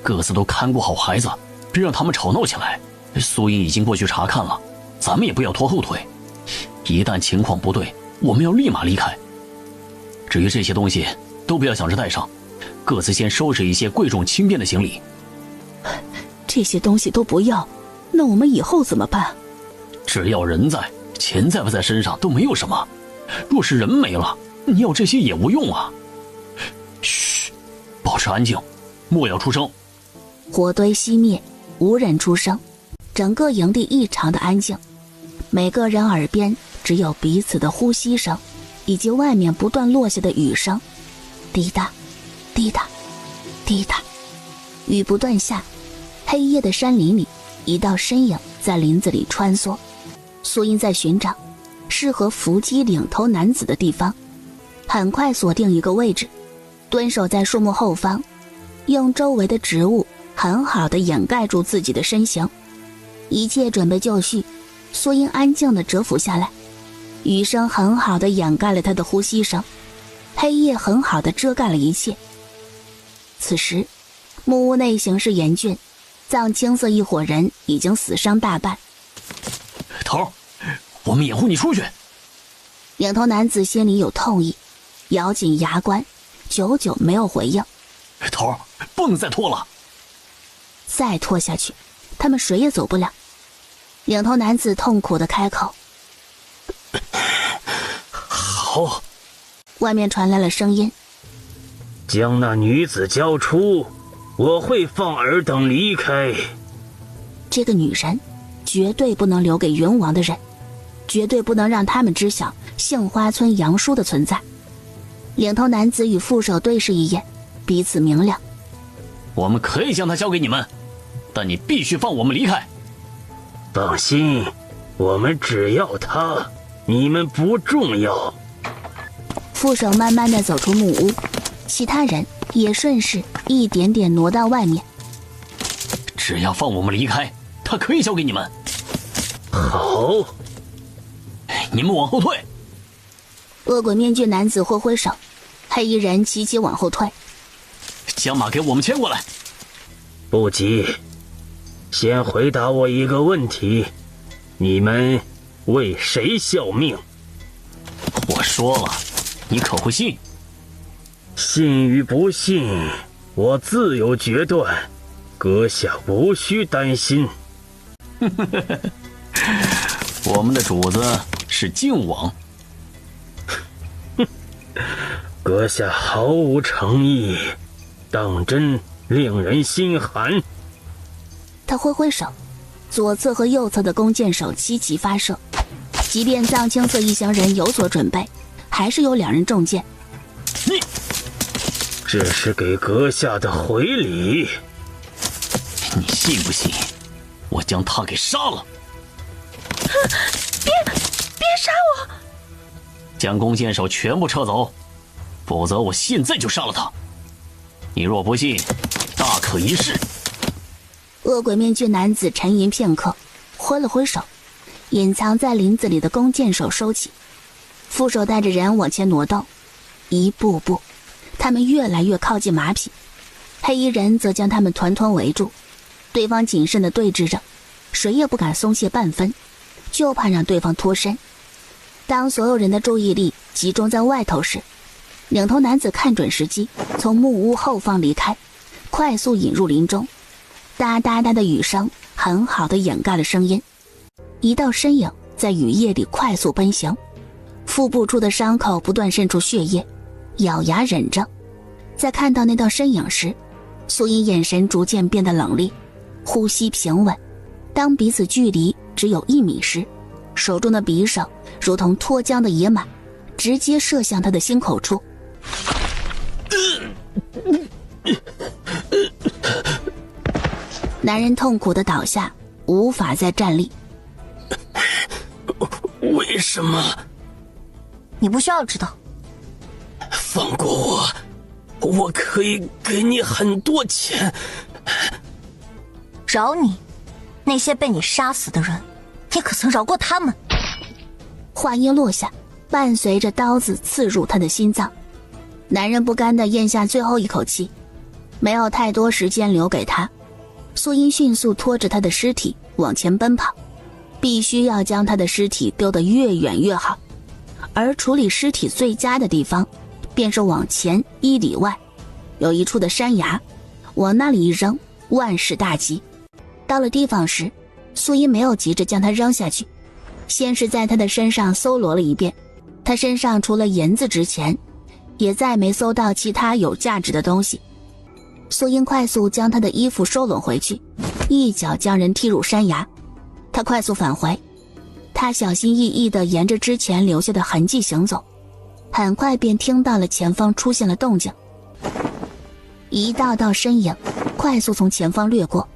各自都看顾好孩子，别让他们吵闹起来。苏英已经过去查看了，咱们也不要拖后腿，一旦情况不对，我们要立马离开。至于这些东西都不要想着带上，各自先收拾一些贵重轻便的行李。这些东西都不要，那我们以后怎么办？只要人在，钱在不在身上都没有什么，若是人没了，你要这些也无用啊。嘘，保持安静，莫要出声。火堆熄灭，无人出声，整个营地异常的安静，每个人耳边只有彼此的呼吸声，以及外面不断落下的雨声，滴答滴答滴答，雨不断下。黑夜的山林里，一道身影在林子里穿梭。苏音在寻找适合伏击领头男子的地方，很快锁定一个位置，蹲守在树木后方，用周围的植物很好的掩盖住自己的身形。一切准备就绪，苏音安静地蛰伏下来，雨声很好地掩盖了他的呼吸声，黑夜很好地遮盖了一切。此时木屋内形势严峻，藏青色一伙人已经死伤大半。头，我们掩护你出去。领头男子心里有痛意，咬紧牙关，久久没有回应。头，不能再拖了，再拖下去他们谁也走不了。领头男子痛苦地开口。好。外面传来了声音，将那女子交出，我会放尔等离开。这个女人绝对不能留给云王的人，绝对不能让他们知晓杏花村杨叔的存在。领头男子与副手对视一眼，彼此明了。我们可以将她交给你们，但你必须放我们离开。放心，我们只要她，你们不重要。副手慢慢地走出木屋，其他人也顺势一点点挪到外面。只要放我们离开，他可以交给你们。好，你们往后退。恶鬼面具男子挥挥手，黑衣人齐齐往后退。将马给我们牵过来。不急，先回答我一个问题：你们为谁效命？我说了，你可会信？信与不信，我自有决断，阁下无需担心。我们的主子是靖王。阁下毫无诚意，当真令人心寒。他挥挥手，左侧和右侧的弓箭手齐齐发射。即便藏青色一行人有所准备，还是有2人中箭。这是给阁下的回礼。你信不信我将他给杀了？别杀我！将弓箭手全部撤走，否则我现在就杀了他。你若不信，大可一试。恶鬼面具男子沉吟片刻，挥了挥手，隐藏在林子里的弓箭手收起，副手带着人往前挪动，一步步，他们越来越靠近马匹，黑衣人则将他们团团围住，对方谨慎地对峙着，谁也不敢松懈半分，就怕让对方脱身。当所有人的注意力集中在外头时，领头男子看准时机，从木屋后方离开，快速引入林中。哒哒哒的雨声很好地掩盖了声音。一道身影在雨夜里快速奔行，腹部处的伤口不断渗出血液，咬牙忍着。在看到那道身影时，苏音眼神逐渐变得冷厉，呼吸平稳。当彼此距离只有1米时，手中的匕首如同脱缰的野马，直接射向他的心口处。男人痛苦地倒下，无法再站立。为什么？你不需要知道。放过我，我可以给你很多钱。饶你？那些被你杀死的人，你可曾饶过他们？话音落下，伴随着刀子刺入他的心脏。男人不甘地咽下最后一口气，没有太多时间留给他。苏音迅速拖着他的尸体往前奔跑，必须要将他的尸体丢得越远越好。而处理尸体最佳的地方，便是往前1里外，有一处的山崖，往那里一扔，万事大吉。到了地方时，苏音没有急着将他扔下去，先是在他的身上搜罗了一遍。他身上除了银子值钱，也再没搜到其他有价值的东西。苏音快速将他的衣服收拢回去，一脚将人踢入山崖。他快速返回，他小心翼翼地沿着之前留下的痕迹行走，很快便听到了前方出现了动静。一道道身影快速从前方掠过，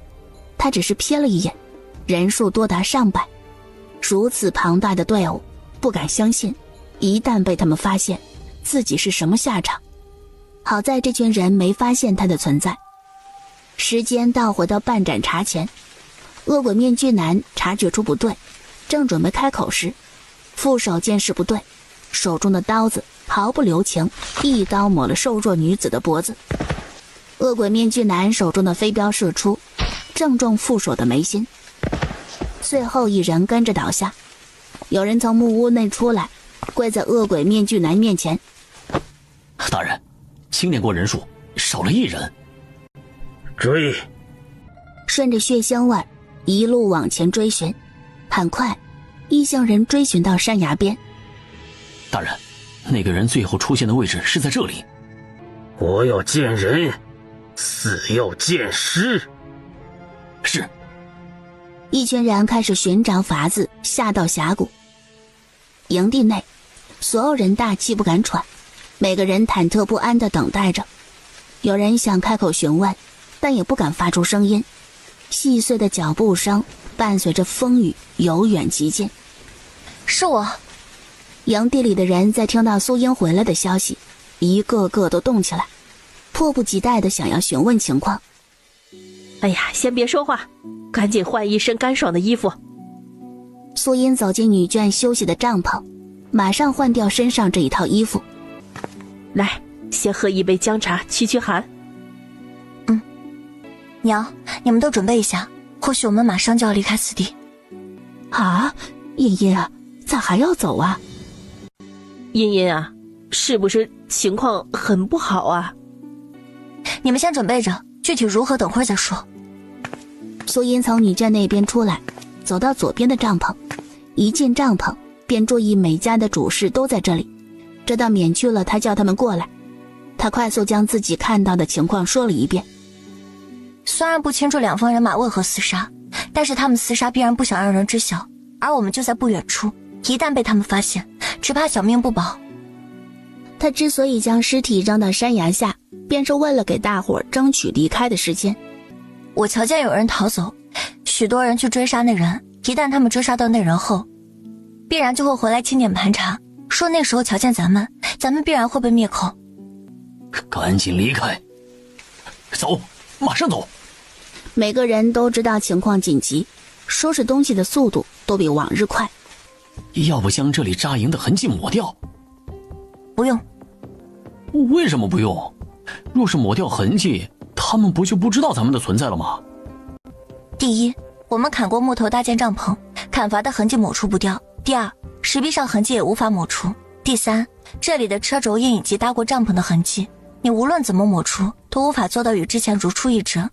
他只是瞥了一眼，人数多达上百。如此庞大的队伍，不敢相信一旦被他们发现，自己是什么下场。好在这群人没发现他的存在。时间倒回到半盏茶前，恶鬼面具男察觉出不对，正准备开口时，副手见势不对，手中的刀子毫不留情，一刀抹了瘦弱女子的脖子。恶鬼面具男手中的飞镖射出，正中副手的眉心。最后一人跟着倒下，有人从木屋内出来，跪在恶鬼面具男面前。大人，清点过人数，少了1人。追！顺着血腥味一路往前追寻，很快一行人追寻到山崖边。大人，那个人最后出现的位置是在这里。活要见人，死要见尸。是。一群人开始寻找法子下到峡谷。营地内，所有人大气不敢喘，每个人忐忑不安地等待着。有人想开口询问，但也不敢发出声音。细碎的脚步声伴随着风雨由远及近。是我。营地里的人在听到苏英回来的消息，一个个都动起来，迫不及待地想要询问情况。哎呀，先别说话，赶紧换一身干爽的衣服。苏音走进女眷休息的帐篷，马上换掉身上这一套衣服。来，先喝一杯姜茶驱驱寒。娘，你们都准备一下，或许我们马上就要离开此地。啊，茵茵啊，咋还要走啊？茵茵啊，是不是情况很不好啊？你们先准备着，具体如何等会儿再说。苏音从女眷那边出来，走到左边的帐篷，一进帐篷便注意每家的主事都在这里，这倒免去了他叫他们过来。他快速将自己看到的情况说了一遍。虽然不清楚两方人马为何厮杀，但是他们厮杀必然不想让人知晓，而我们就在不远处，一旦被他们发现，只怕小命不保。他之所以将尸体扔到山崖下，便是为了给大伙争取离开的时间。我瞧见有人逃走，许多人去追杀那人，一旦他们追杀到那人后，必然就会回来清点盘查，说那时候瞧见咱们必然会被灭口。赶紧离开，走，马上走。每个人都知道情况紧急，收拾东西的速度都比往日快。要不将这里扎营的痕迹抹掉？不用。为什么不用？若是抹掉痕迹，他们不就不知道咱们的存在了吗？第一，我们砍过木头搭建帐篷，砍伐的痕迹抹除不掉；第二，石壁上痕迹也无法抹除；第三，这里的车轴印以及搭过帐篷的痕迹，你无论怎么抹除，都无法做到与之前如出一辙。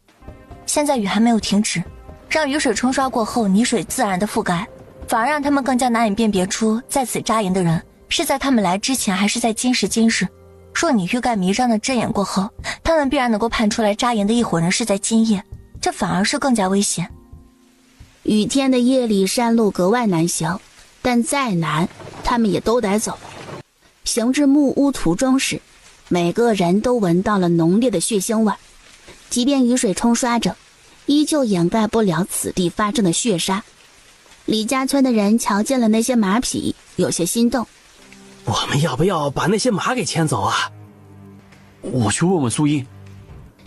现在雨还没有停止，让雨水冲刷过后泥水自然的覆盖，反而让他们更加难以辨别出在此扎营的人是在他们来之前还是在今时今日。若你欲盖弥彰的睁眼过后，他们必然能够判出来扎营的一伙人是在今夜，这反而是更加危险。雨天的夜里山路格外难行，但再难他们也都得走。行至木屋途中时，每个人都闻到了浓烈的血腥味，即便雨水冲刷着，依旧掩盖不了此地发生的血杀。李家村的人瞧见了那些马匹，有些心动。我们要不要把那些马给牵走啊？我去问问苏音。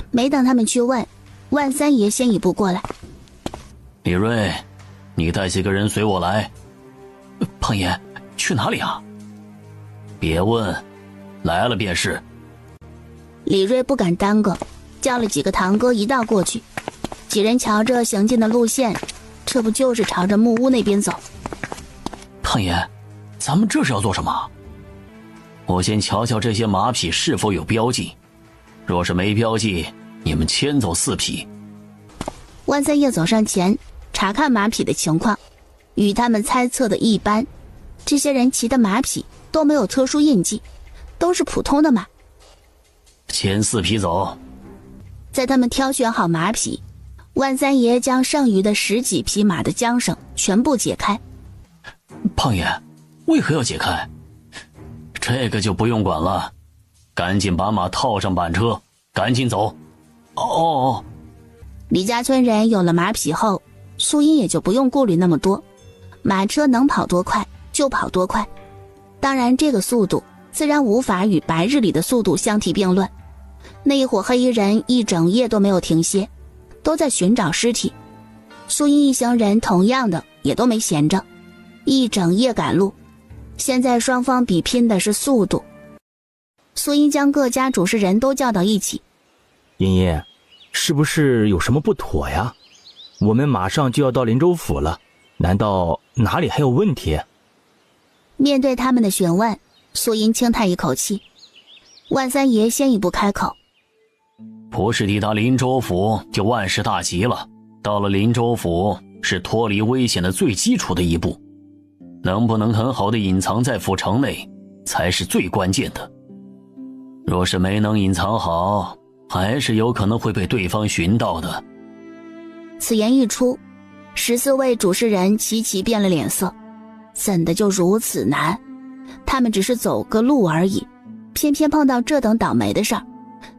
没等他们去问，万三爷先一步过来。李瑞，你带几个人随我来。胖爷，去哪里啊？别问，来了便是。李瑞不敢耽搁，叫了几个堂哥一道过去。几人瞧着行进的路线，这不就是朝着木屋那边走？胖爷，咱们这是要做什么？我先瞧瞧这些马匹是否有标记，若是没标记，你们牵走4匹。万三爷走上前查看马匹的情况，与他们猜测的一般，这些人骑的马匹都没有特殊印记，都是普通的马。牵4匹走。在他们挑选好马匹，万三爷将剩余的10几匹马的缰绳全部解开。胖爷，为何要解开？这个就不用管了，赶紧把马套上板车，赶紧走。哦。李家村人有了马匹后，苏音也就不用顾虑那么多，马车能跑多快就跑多快。当然这个速度自然无法与白日里的速度相提并论。那一伙黑衣人一整夜都没有停歇，都在寻找尸体。苏音一行人同样的也都没闲着，一整夜赶路。现在双方比拼的是速度。苏音将各家主事人都叫到一起。茵茵，是不是有什么不妥呀？我们马上就要到林州府了，难道哪里还有问题？面对他们的询问，苏音轻叹一口气。万三爷先一步开口。不是抵达林州府就万事大吉了，到了林州府是脱离危险的最基础的一步，能不能很好的隐藏在府城内才是最关键的。若是没能隐藏好，还是有可能会被对方寻到的。此言一出，14位主事人齐齐变了脸色，怎的就如此难？他们只是走个路而已，偏偏碰到这等倒霉的事儿，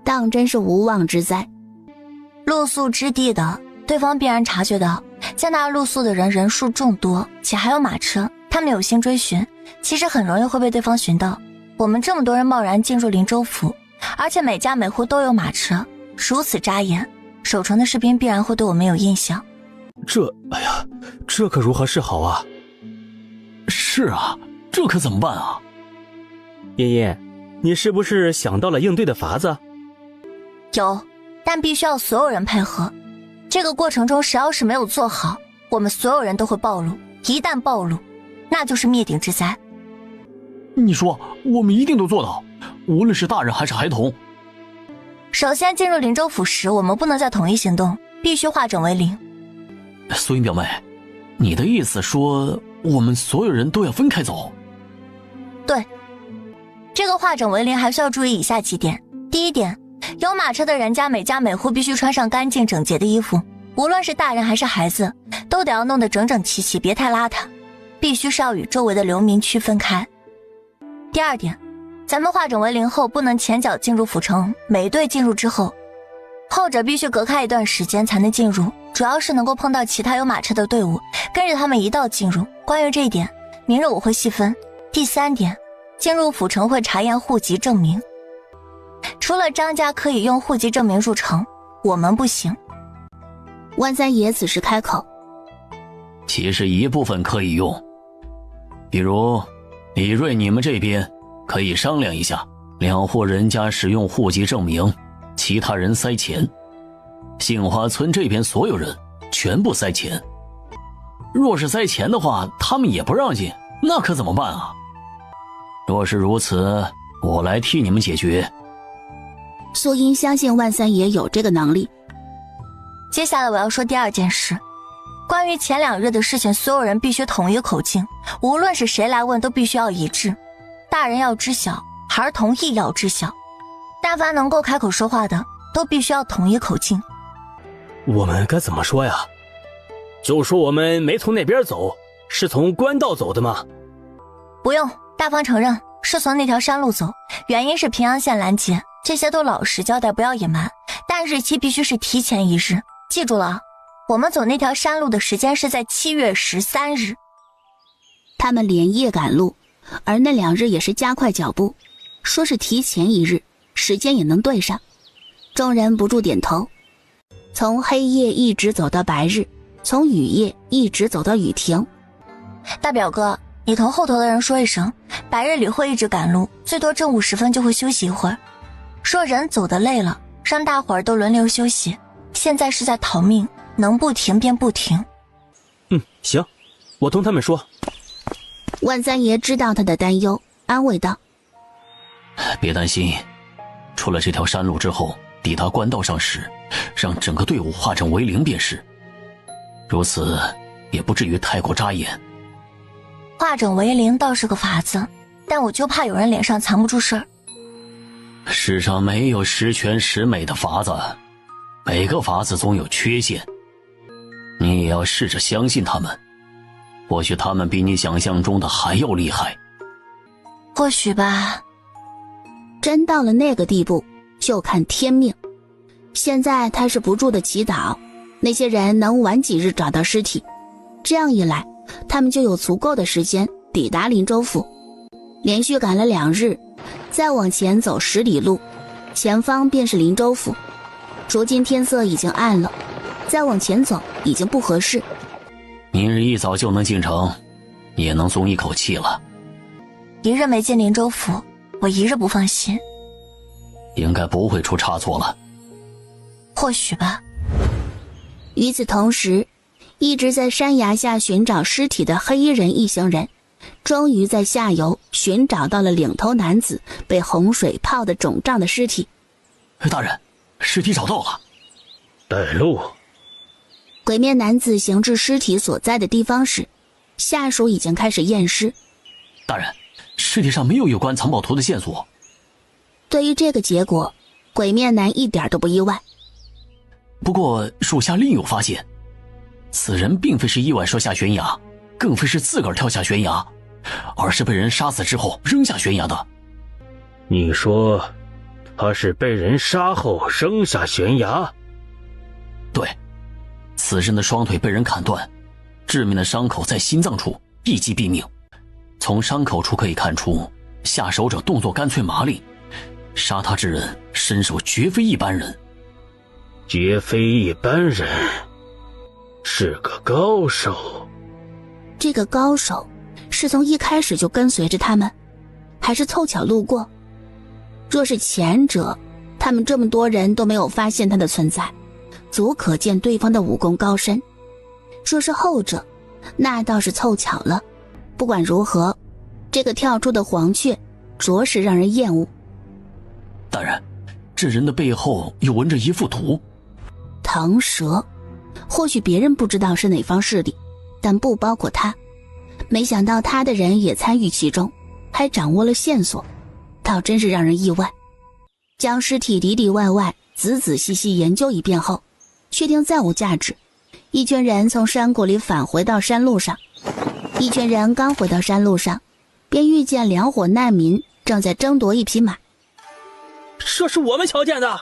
当真是无妄之灾。露宿之地的，对方必然察觉到，在那露宿的人数众多，且还有马车，他们有心追寻，其实很容易会被对方寻到。我们这么多人贸然进入林州府，而且每家每户都有马车，如此扎眼，守城的士兵必然会对我们有印象。哎呀，这可如何是好啊？是啊，这可怎么办啊？茵茵，你是不是想到了应对的法子？有，但必须要所有人配合。这个过程中谁要是没有做好，我们所有人都会暴露，一旦暴露，那就是灭顶之灾。你说我们一定都做到，无论是大人还是孩童。首先进入灵州府时，我们不能再统一行动，必须化整为零。苏音表妹，你的意思说我们所有人都要分开走？对，这个化整为零还需要注意以下几点。第一点，有马车的人家每家每户必须穿上干净整洁的衣服，无论是大人还是孩子，都得要弄得整整齐齐，别太邋遢，必须是要与周围的流民区分开。第二点，咱们化整为零后不能前脚进入府城，每队进入之后，后者必须隔开一段时间才能进入，主要是能够碰到其他有马车的队伍，跟着他们一道进入。关于这一点，明日我会细分。第三点，进入府城会查验户籍证明，除了张家可以用户籍证明入城，我们不行。万三爷此时开口，其实一部分可以用，比如李瑞你们这边可以商量一下，2户人家使用户籍证明，其他人塞钱。杏花村这边所有人全部塞钱。若是塞钱的话，他们也不让进，那可怎么办啊？若是如此，我来替你们解决。素音相信万三爷有这个能力。接下来我要说第二件事，关于前2日的事情，所有人必须统一口径，无论是谁来问都必须要一致，大人要知晓，孩童亦要知晓，但凡能够开口说话的都必须要统一口径。我们该怎么说呀？就说我们没从那边走，是从官道走的吗？不用，大方承认是从那条山路走，原因是平阳县拦截，这些都老实交代，不要隐瞒，但日期必须是提前1日，记住了啊，我们走那条山路的时间是在7月13日。他们连夜赶路，而那2日也是加快脚步，说是提前1日，时间也能对上。众人不住点头。从黑夜一直走到白日，从雨夜一直走到雨停。大表哥，你同后头的人说一声，白日里会一直赶路，最多正午时分就会休息一会儿，说人走得累了，让大伙儿都轮流休息，现在是在逃命，能不停便不停。行，我同他们说。万三爷知道他的担忧，安慰道：别担心，出了这条山路之后，抵达官道上时，让整个队伍化整为零便是，如此也不至于太过扎眼。化整为零倒是个法子，但我就怕有人脸上藏不住事儿。世上没有十全十美的法子，每个法子总有缺陷，你也要试着相信他们，或许他们比你想象中的还要厉害。或许吧。真到了那个地步，就看天命。现在他是不住的祈祷，那些人能晚几日找到尸体，这样一来，他们就有足够的时间抵达林州府。连续赶了2日，再往前走10里路，前方便是林州府。如今天色已经暗了，再往前走已经不合适。明日一早就能进城，也能松一口气了。1日没进林州府，我1日不放心。应该不会出差错了。或许吧。与此同时，一直在山崖下寻找尸体的黑衣人一行人，终于在下游寻找到了领头男子被洪水泡得肿胀的尸体。大人，尸体找到了。带路。鬼面男子行至尸体所在的地方时，下属已经开始验尸。大人，尸体上没有有关藏宝图的线索。对于这个结果，鬼面男一点都不意外。不过属下另有发现，此人并非是意外摔下悬崖，更非是自个儿跳下悬崖，而是被人杀死之后扔下悬崖的。你说他是被人杀后扔下悬崖？对，此人的双腿被人砍断，致命的伤口在心脏处，一击毙命。从伤口处可以看出，下手者动作干脆麻利，杀他之人身手绝非一般人。绝非一般人。是个高手。这个高手是从一开始就跟随着他们，还是凑巧路过？若是前者，他们这么多人都没有发现他的存在，足可见对方的武功高深；若是后者，那倒是凑巧了。不管如何，这个跳出的黄雀着实让人厌恶。大人，这人的背后又纹着一幅图。腾蛇，或许别人不知道是哪方势力，但不包括他。没想到他的人也参与其中，还掌握了线索，倒真是让人意外。将尸体里里外外仔仔细细研究一遍后，确定再无价值，一群人从山谷里返回到山路上。一群人刚回到山路上，便遇见2伙难民正在争夺一匹马。这是我们瞧见的，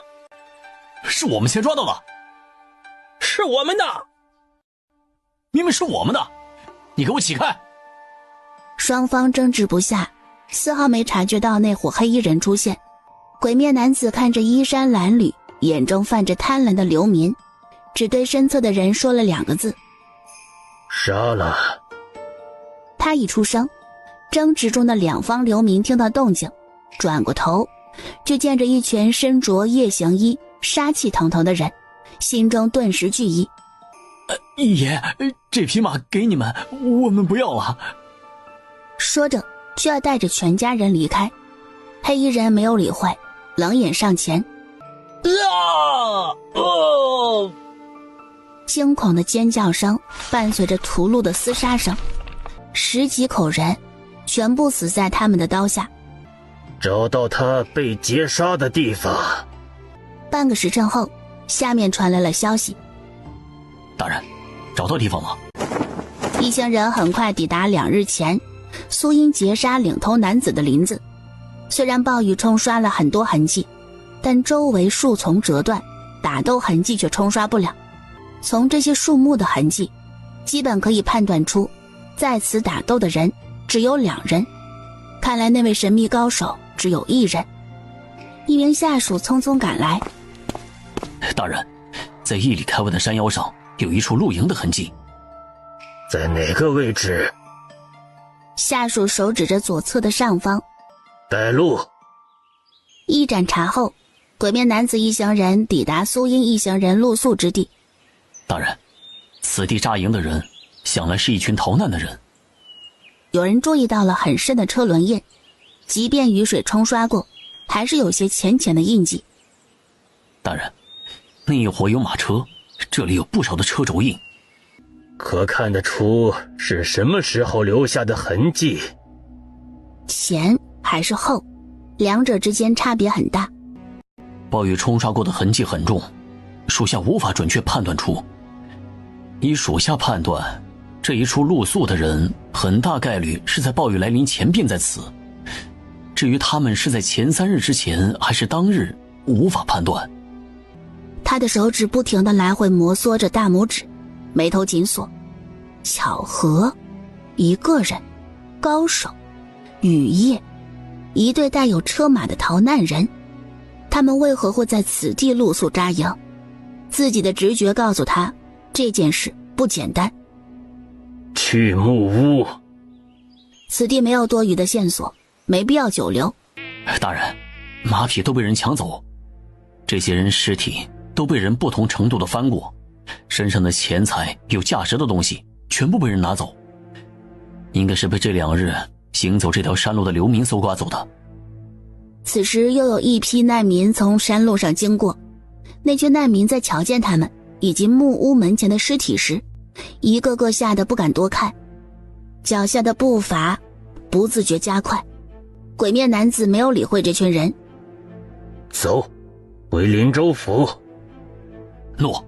是我们先抓到的，是我们的，明明是我们的，你给我起开！双方争执不下，丝毫没察觉到那伙黑衣人出现。鬼面男子看着衣衫褴褛、眼中泛着贪婪的流民，只对身侧的人说了2个字：杀了。他一出声，争执中的2方流民听到动静，转过头就见着一群身着夜行衣、杀气腾腾的人，心中顿时惧意。爷，这匹马给你们，我们不要了。说着就要带着全家人离开。黑衣人没有理会，冷眼上前。惊恐的尖叫声伴随着屠戮的厮杀声，10几口人全部死在他们的刀下。找到他被劫杀的地方。半个时辰后，下面传来了消息。大人，找到地方了。一行人很快抵达2日前苏英劫杀领头男子的林子。虽然暴雨冲刷了很多痕迹，但周围树丛折断，打斗痕迹却冲刷不了。从这些树木的痕迹，基本可以判断出在此打斗的人只有2人。看来那位神秘高手只有1人。一名下属匆匆赶来。大人，在1里开外的山腰上有一处露营的痕迹。在哪个位置？下属手指着左侧的上方。带路。一盏茶后，鬼面男子一行人抵达苏英一行人露宿之地。大人，此地扎营的人想来是一群逃难的人。有人注意到了很深的车轮印，即便雨水冲刷过，还是有些浅浅的印记。大人，那一伙有马车，这里有不少的车轴印，可看得出是什么时候留下的痕迹。前还是后，两者之间差别很大。暴雨冲刷过的痕迹很重，属下无法准确判断出。依属下判断，这一处露宿的人很大概率是在暴雨来临前便在此。至于他们是在前3日之前还是当日，无法判断。他的手指不停地来回摩挲着大拇指，眉头紧锁。巧合，一个人，高手，雨夜，一队带有车马的逃难人，他们为何会在此地露宿扎营？自己的直觉告诉他，这件事不简单。去木屋。此地没有多余的线索，没必要久留。大人，马匹都被人抢走，这些人尸体都被人不同程度的翻过，身上的钱财有价值的东西全部被人拿走，应该是被这2日行走这条山路的流民搜刮走的。此时又有一批难民从山路上经过，那群难民在瞧见他们以及木屋门前的尸体时，一个个吓得不敢多看，脚下的步伐不自觉加快。鬼面男子没有理会这群人。走，回林州府。诺。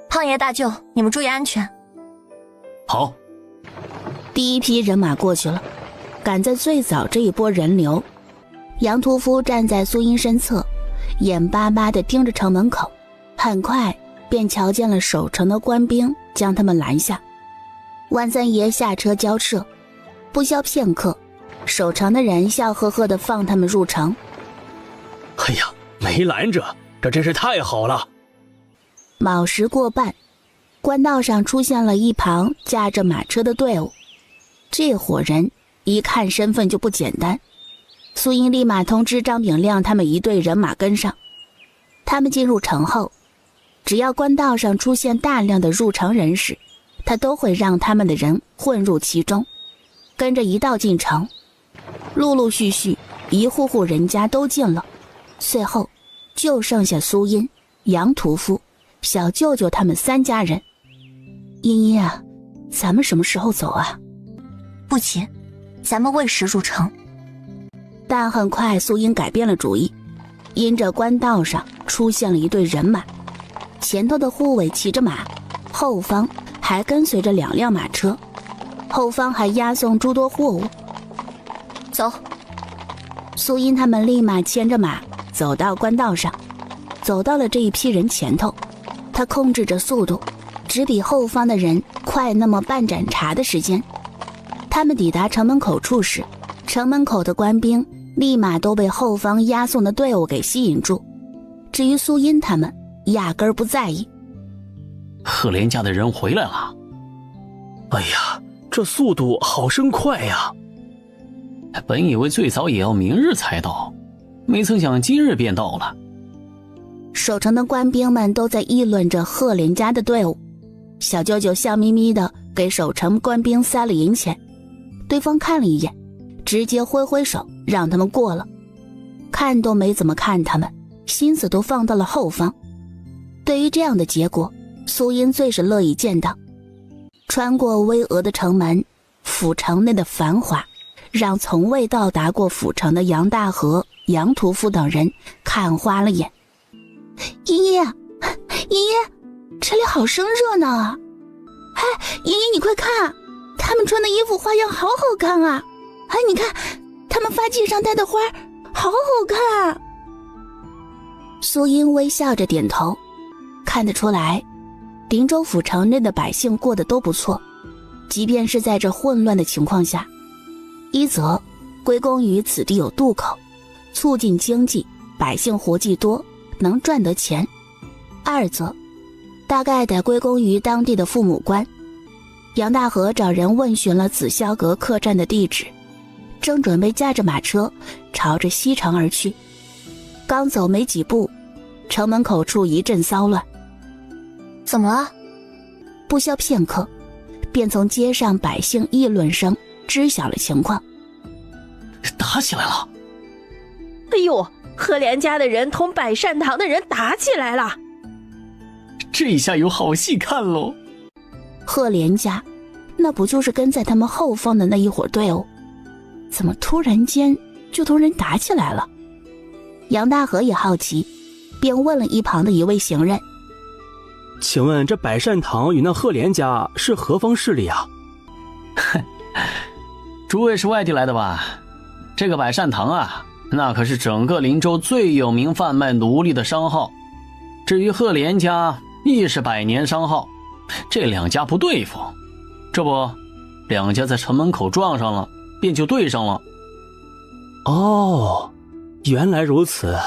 胖爷大舅，你们注意安全。好。第一批人马过去了，赶在最早这一波人流。杨屠夫站在苏英身侧，眼巴巴地盯着城门口，很快便瞧见了守城的官兵将他们拦下。万三爷下车交涉，不消片刻，守城的人笑呵呵地放他们入城。哎呀，没拦着，这真是太好了。卯时过半，官道上出现了一旁驾着马车的队伍，这伙人一看身份就不简单。苏英立马通知张炳亮他们一队人马跟上。他们进入城后，只要官道上出现大量的入城人士，他都会让他们的人混入其中，跟着一道进城。陆陆续续一户户人家都进了，最后就剩下苏音、杨屠夫、小舅舅他们3家人。茵茵啊，咱们什么时候走啊？不急，咱们未时入城。但很快苏音改变了主意，因着官道上出现了一队人马，前头的护卫骑着马，后方还跟随着2辆马车，后方还押送诸多货物。走。苏音他们立马牵着马走到官道上，走到了这一批人前头，他控制着速度，只比后方的人快那么半盏茶的时间。他们抵达城门口处时，城门口的官兵立马都被后方押送的队伍给吸引住，至于苏音他们压根儿不在意。赫连家的人回来了。哎呀，这速度好生快呀！本以为最早也要明日才到，没曾想今日便到了。守城的官兵们都在议论着赫连家的队伍，小舅舅笑眯眯地给守城官兵塞了银钱，对方看了一眼，直接挥挥手让他们过了，看都没怎么看他们，心思都放到了后方。对于这样的结果，苏音最是乐意见到。穿过巍峨的城门，府城内的繁华让从未到达过府城的杨大和、杨屠夫等人看花了眼。茵茵，茵茵，这里好生热闹啊！哎，茵茵，你快看，他们穿的衣服花样好好看啊！哎，你看，他们发髻上戴的花好好看啊！苏音微笑着点头，看得出来，灵州府城内的百姓过得都不错，即便是在这混乱的情况下，一则归功于此地有渡口，促进经济，百姓活计多，能赚得钱；二则大概得归功于当地的父母官。杨大和找人问询了紫霄阁客栈的地址，正准备驾着马车朝着西城而去，刚走没几步，城门口处一阵骚乱。怎么了？不消片刻，便从街上百姓议论声知晓了情况。打起来了！哎呦，赫连家的人同百善堂的人打起来了！这下有好戏看喽！赫连家，那不就是跟在他们后方的那一伙队伍？怎么突然间就同人打起来了？杨大和也好奇，便问了一旁的一位行人：“请问这百善堂与那赫连家是何方势力啊？”诸位是外地来的吧？这个百善堂啊，那可是整个灵州最有名贩卖奴隶的商号。至于赫连家，亦是百年商号。这两家不对付，这不，两家在城门口撞上了，便就对上了。哦，原来如此。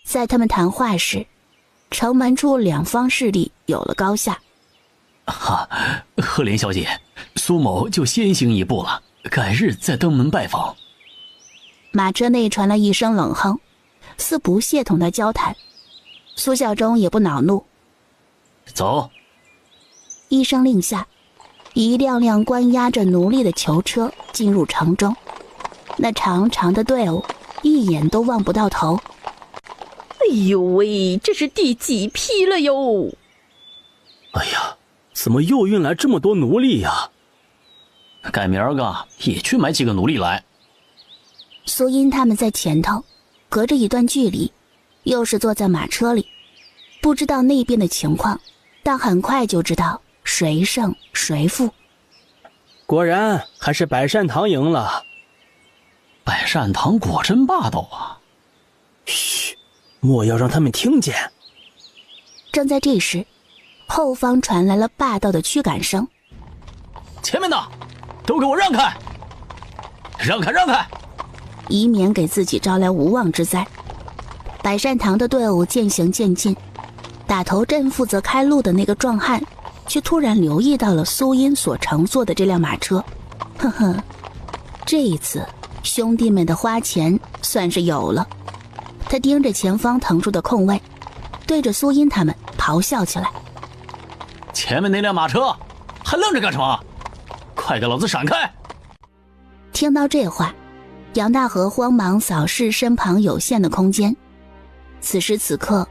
在他们谈话时，城门处两方势力有了高下。赫连小姐，苏某就先行一步了，改日再登门拜访。马车内传来一声冷哼，似不屑同他交谈。苏孝忠也不恼怒，走。一声令下，一辆辆关押着奴隶的囚车进入城中，那长长的队伍一眼都望不到头。哎呦喂，这是第几批了哟？哎呀，怎么又运来这么多奴隶呀？改明儿个也去买几个奴隶来。苏音他们在前头，隔着一段距离，又是坐在马车里，不知道那边的情况，但很快就知道谁胜谁负。果然还是百善堂赢了。百善堂果真霸道啊！嘘，莫要让他们听见。正在这时，后方传来了霸道的驱赶声。前面的，都给我让开！让开，让开！以免给自己招来无妄之灾。百善堂的队伍渐行渐近，打头阵负责开路的那个壮汉却突然留意到了苏音所乘坐的这辆马车。呵呵，这一次兄弟们的花钱算是有了。他盯着前方腾出的空位，对着苏音他们咆哮起来：前面那辆马车还愣着干什么？快给老子闪开！听到这话，杨大河慌忙扫视身旁有限的空间。此时此刻，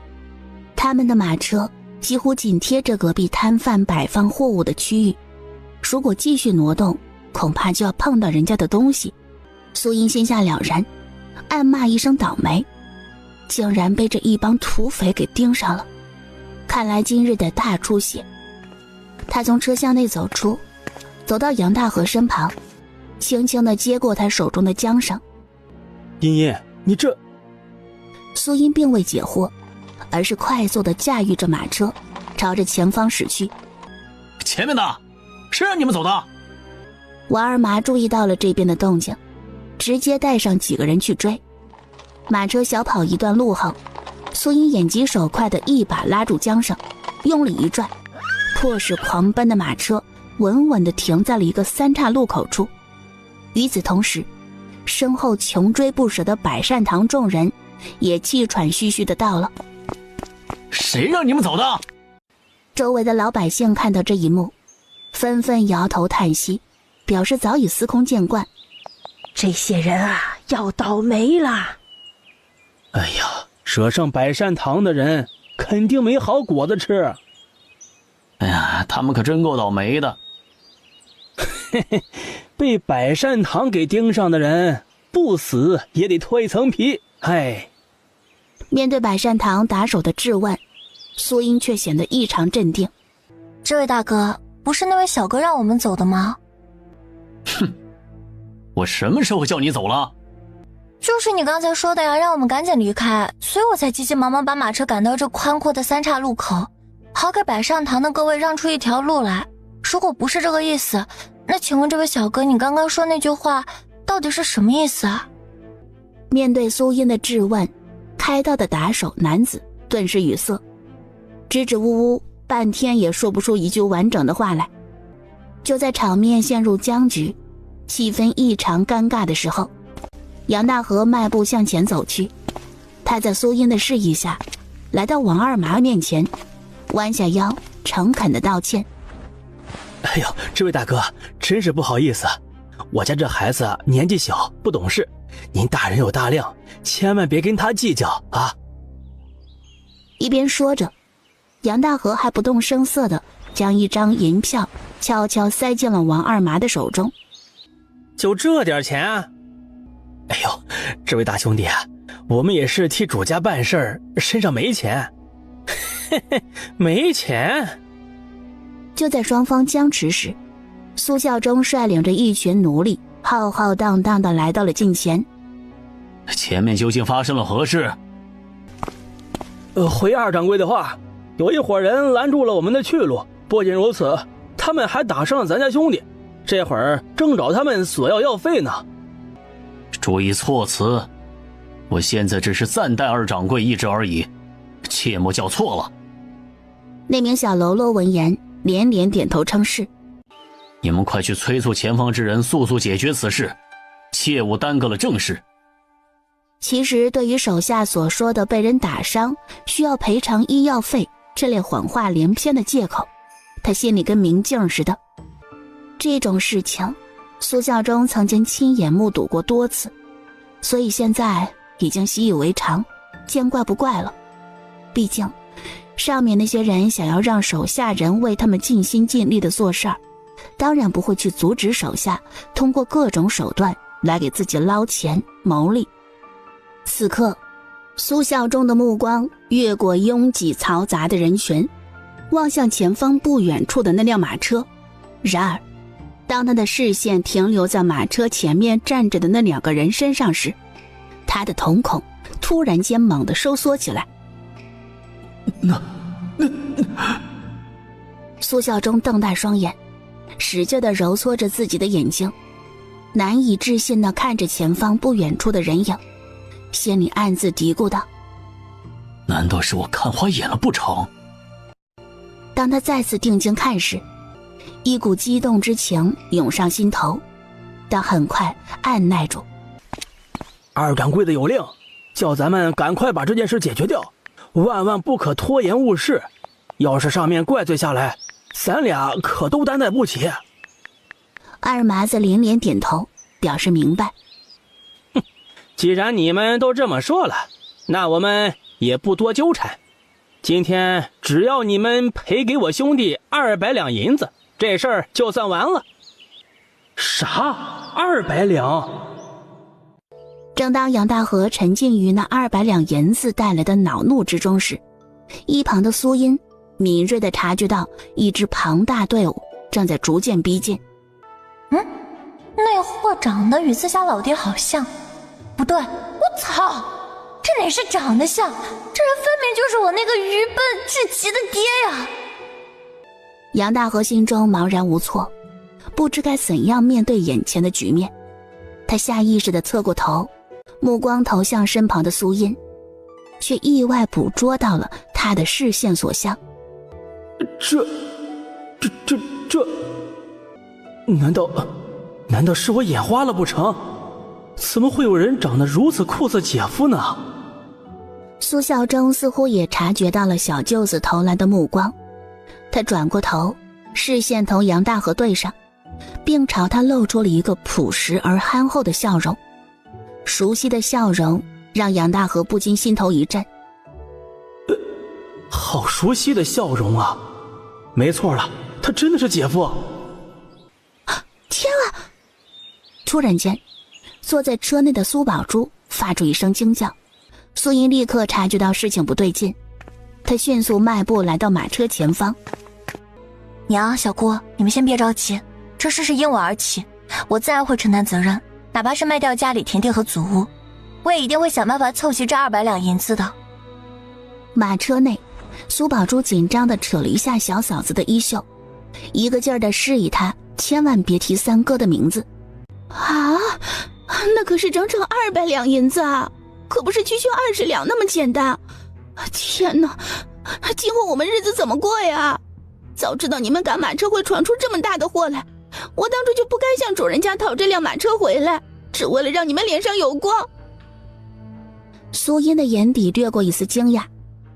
他们的马车几乎紧贴着隔壁摊贩摆放货物的区域，如果继续挪动，恐怕就要碰到人家的东西。苏音心下了然，暗骂一声倒霉，竟然被这一帮土匪给盯上了，看来今日得大出血。他从车厢内走出，走到杨大河身旁，轻轻地接过他手中的缰绳。茵茵，你这……苏音并未解惑，而是快速地驾驭着马车朝着前方驶去。前面的谁让你们走的？王二麻注意到了这边的动静，直接带上几个人去追。马车小跑一段路后，苏音眼疾手快地一把拉住缰绳，用力一拽，迫使狂奔的马车稳稳地停在了一个三岔路口处。与此同时，身后穷追不舍的百善堂众人也气喘吁吁地到了。谁让你们走的？周围的老百姓看到这一幕，纷纷摇头叹息，表示早已司空见惯。这些人啊，要倒霉啦！哎呀，惹上百善堂的人肯定没好果子吃。哎呀，他们可真够倒霉的。嘿嘿，被百善堂给盯上的人，不死也得脱一层皮。哎，面对百善堂打手的质问，苏音却显得异常镇定。这位大哥，不是那位小哥让我们走的吗？哼，我什么时候叫你走了？就是你刚才说的呀，让我们赶紧离开，所以我才急急忙忙把马车赶到这宽阔的三岔路口，好给百善堂的各位让出一条路来。如果不是这个意思，那请问这位小哥，你刚刚说那句话到底是什么意思啊？面对苏音的质问，开道的打手男子顿时语塞，支支吾吾半天也说不出一句完整的话来。就在场面陷入僵局，气氛异常尴尬的时候，杨大河迈步向前走去。他在苏音的示意下来到王二麻面前，弯下腰诚恳地道歉。哎呦，这位大哥，真是不好意思，我家这孩子年纪小不懂事，您大人有大量，千万别跟他计较啊。一边说着，杨大河还不动声色地将一张银票悄悄塞进了王二麻的手中。就这点钱？哎呦，这位大兄弟，我们也是替主家办事儿，身上没钱。嘿嘿，没钱。就在双方僵持时，苏孝忠率领着一群奴隶浩浩荡荡地来到了近前。前面究竟发生了何事？回二掌柜的话，有一伙人拦住了我们的去路，不仅如此，他们还打伤了咱家兄弟，这会儿正找他们索要费呢。注意措辞，我现在只是暂代二掌柜一职而已，切莫叫错了。那名小喽啰闻言连连点头称是。你们快去催促前方之人速速解决此事，切勿耽搁了正事。其实对于手下所说的被人打伤需要赔偿医药费这类谎话连篇的借口，他心里跟明镜似的。这种事情苏孝忠曾经亲眼目睹过多次，所以现在已经习以为常，见怪不怪了。毕竟上面那些人想要让手下人为他们尽心尽力的做事儿，当然不会去阻止手下通过各种手段来给自己捞钱牟利。此刻苏孝忠的目光越过拥挤嘈杂的人群，望向前方不远处的那辆马车。然而当他的视线停留在马车前面站着的那两个人身上时，他的瞳孔突然间猛地收缩起来。苏孝忠瞪大双眼，使劲地揉搓着自己的眼睛，难以置信地看着前方不远处的人影，心里暗自嘀咕道：难道是我看花眼了不成？当他再次定睛看时，一股激动之情涌上心头，但很快按耐住。二掌柜的有令，叫咱们赶快把这件事解决掉，万万不可拖延误事。要是上面怪罪下来，咱俩可都担待不起。二麻子连连点头，表示明白。既然你们都这么说了，那我们也不多纠缠。今天只要你们赔给我兄弟200两银子，这事儿就算完了。啥？200两？正当杨大河沉浸于那200两银子带来的恼怒之中时，一旁的苏音敏锐地察觉到一支庞大队伍正在逐渐逼近。那货长得与自家老爹好像，不对，我操，这哪是长得像，这人分明就是我那个愚笨至极的爹呀！杨大河心中茫然无措，不知该怎样面对眼前的局面。他下意识地侧过头，目光投向身旁的苏音，却意外捕捉到了他的视线所向。这，难道是我眼花了不成？怎么会有人长得如此酷似姐夫呢？苏孝忠似乎也察觉到了小舅子投来的目光，他转过头，视线同杨大河对上，并朝他露出了一个朴实而憨厚的笑容。熟悉的笑容让杨大河不禁心头一震。好熟悉的笑容啊！没错了，他真的是姐夫。天啊！突然间，坐在车内的苏宝珠发出一声惊叫。苏音立刻察觉到事情不对劲，她迅速迈步来到马车前方。娘，小姑，你们先别着急，这事是因我而起，我自然会承担责任，哪怕是卖掉家里田地和祖屋，我也一定会想办法凑齐这200两银子的。马车内，苏宝珠紧张地扯了一下小嫂子的衣袖，一个劲儿地示意她千万别提三哥的名字。啊，那可是整整200两银子啊，可不是区区20两那么简单。天哪，今后我们日子怎么过呀？早知道你们赶马车会闯出这么大的祸来，我当初就不该向主人家讨这辆马车回来，只为了让你们脸上有光。苏音的眼底掠过一丝惊讶，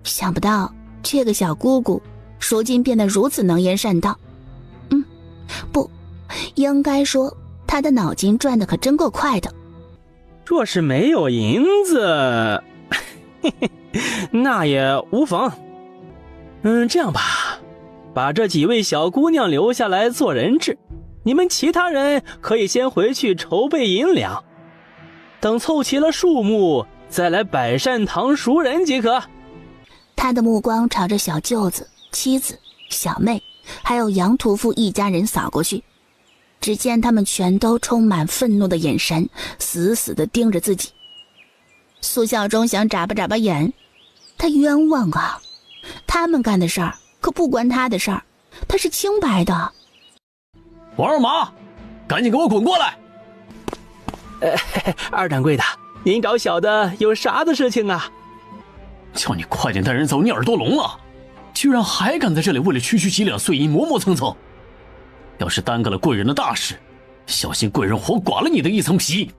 想不到这个小姑姑如今变得如此能言善道。不，应该说她的脑筋转得可真够快的。若是没有银子，那也无妨。这样吧，把这几位小姑娘留下来做人质，你们其他人可以先回去筹备银两，等凑齐了数目，再来百善堂赎人即可。他的目光朝着小舅子、妻子、小妹还有杨屠夫一家人扫过去，只见他们全都充满愤怒的眼神，死死地盯着自己。苏孝忠想眨巴眨巴眼，他冤枉啊！他们干的事儿可不关他的事儿，他是清白的。王二麻，赶紧给我滚过来！二掌柜的，您找小的有啥的事情啊？叫你快点带人走，你耳朵聋了？居然还敢在这里为了区区几两碎银磨磨蹭蹭！要是耽搁了贵人的大事，小心贵人活剐了你的一层皮！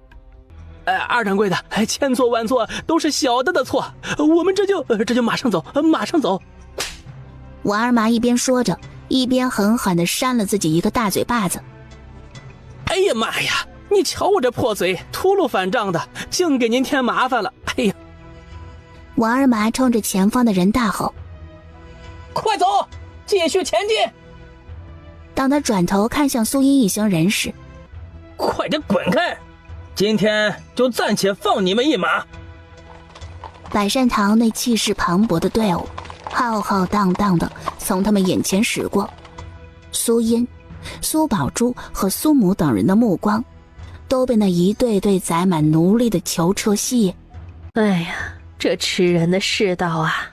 二掌柜的，千错万错，都是小的错，我们这就马上走，马上走。王二麻一边说着，一边狠狠地扇了自己一个大嘴巴子。哎呀妈呀！你瞧我这破嘴，秃噜反账的，净给您添麻烦了！哎呀！王二麻冲着前方的人大吼：“快走，继续前进！”当他转头看向苏音一行人时，快点滚开！今天就暂且放你们一马。百善堂那气势磅礴的队伍浩浩荡荡的从他们眼前驶过，苏音、苏宝珠和苏母等人的目光都被那一对对载满奴隶的囚车吸引。哎呀，这吃人的世道啊！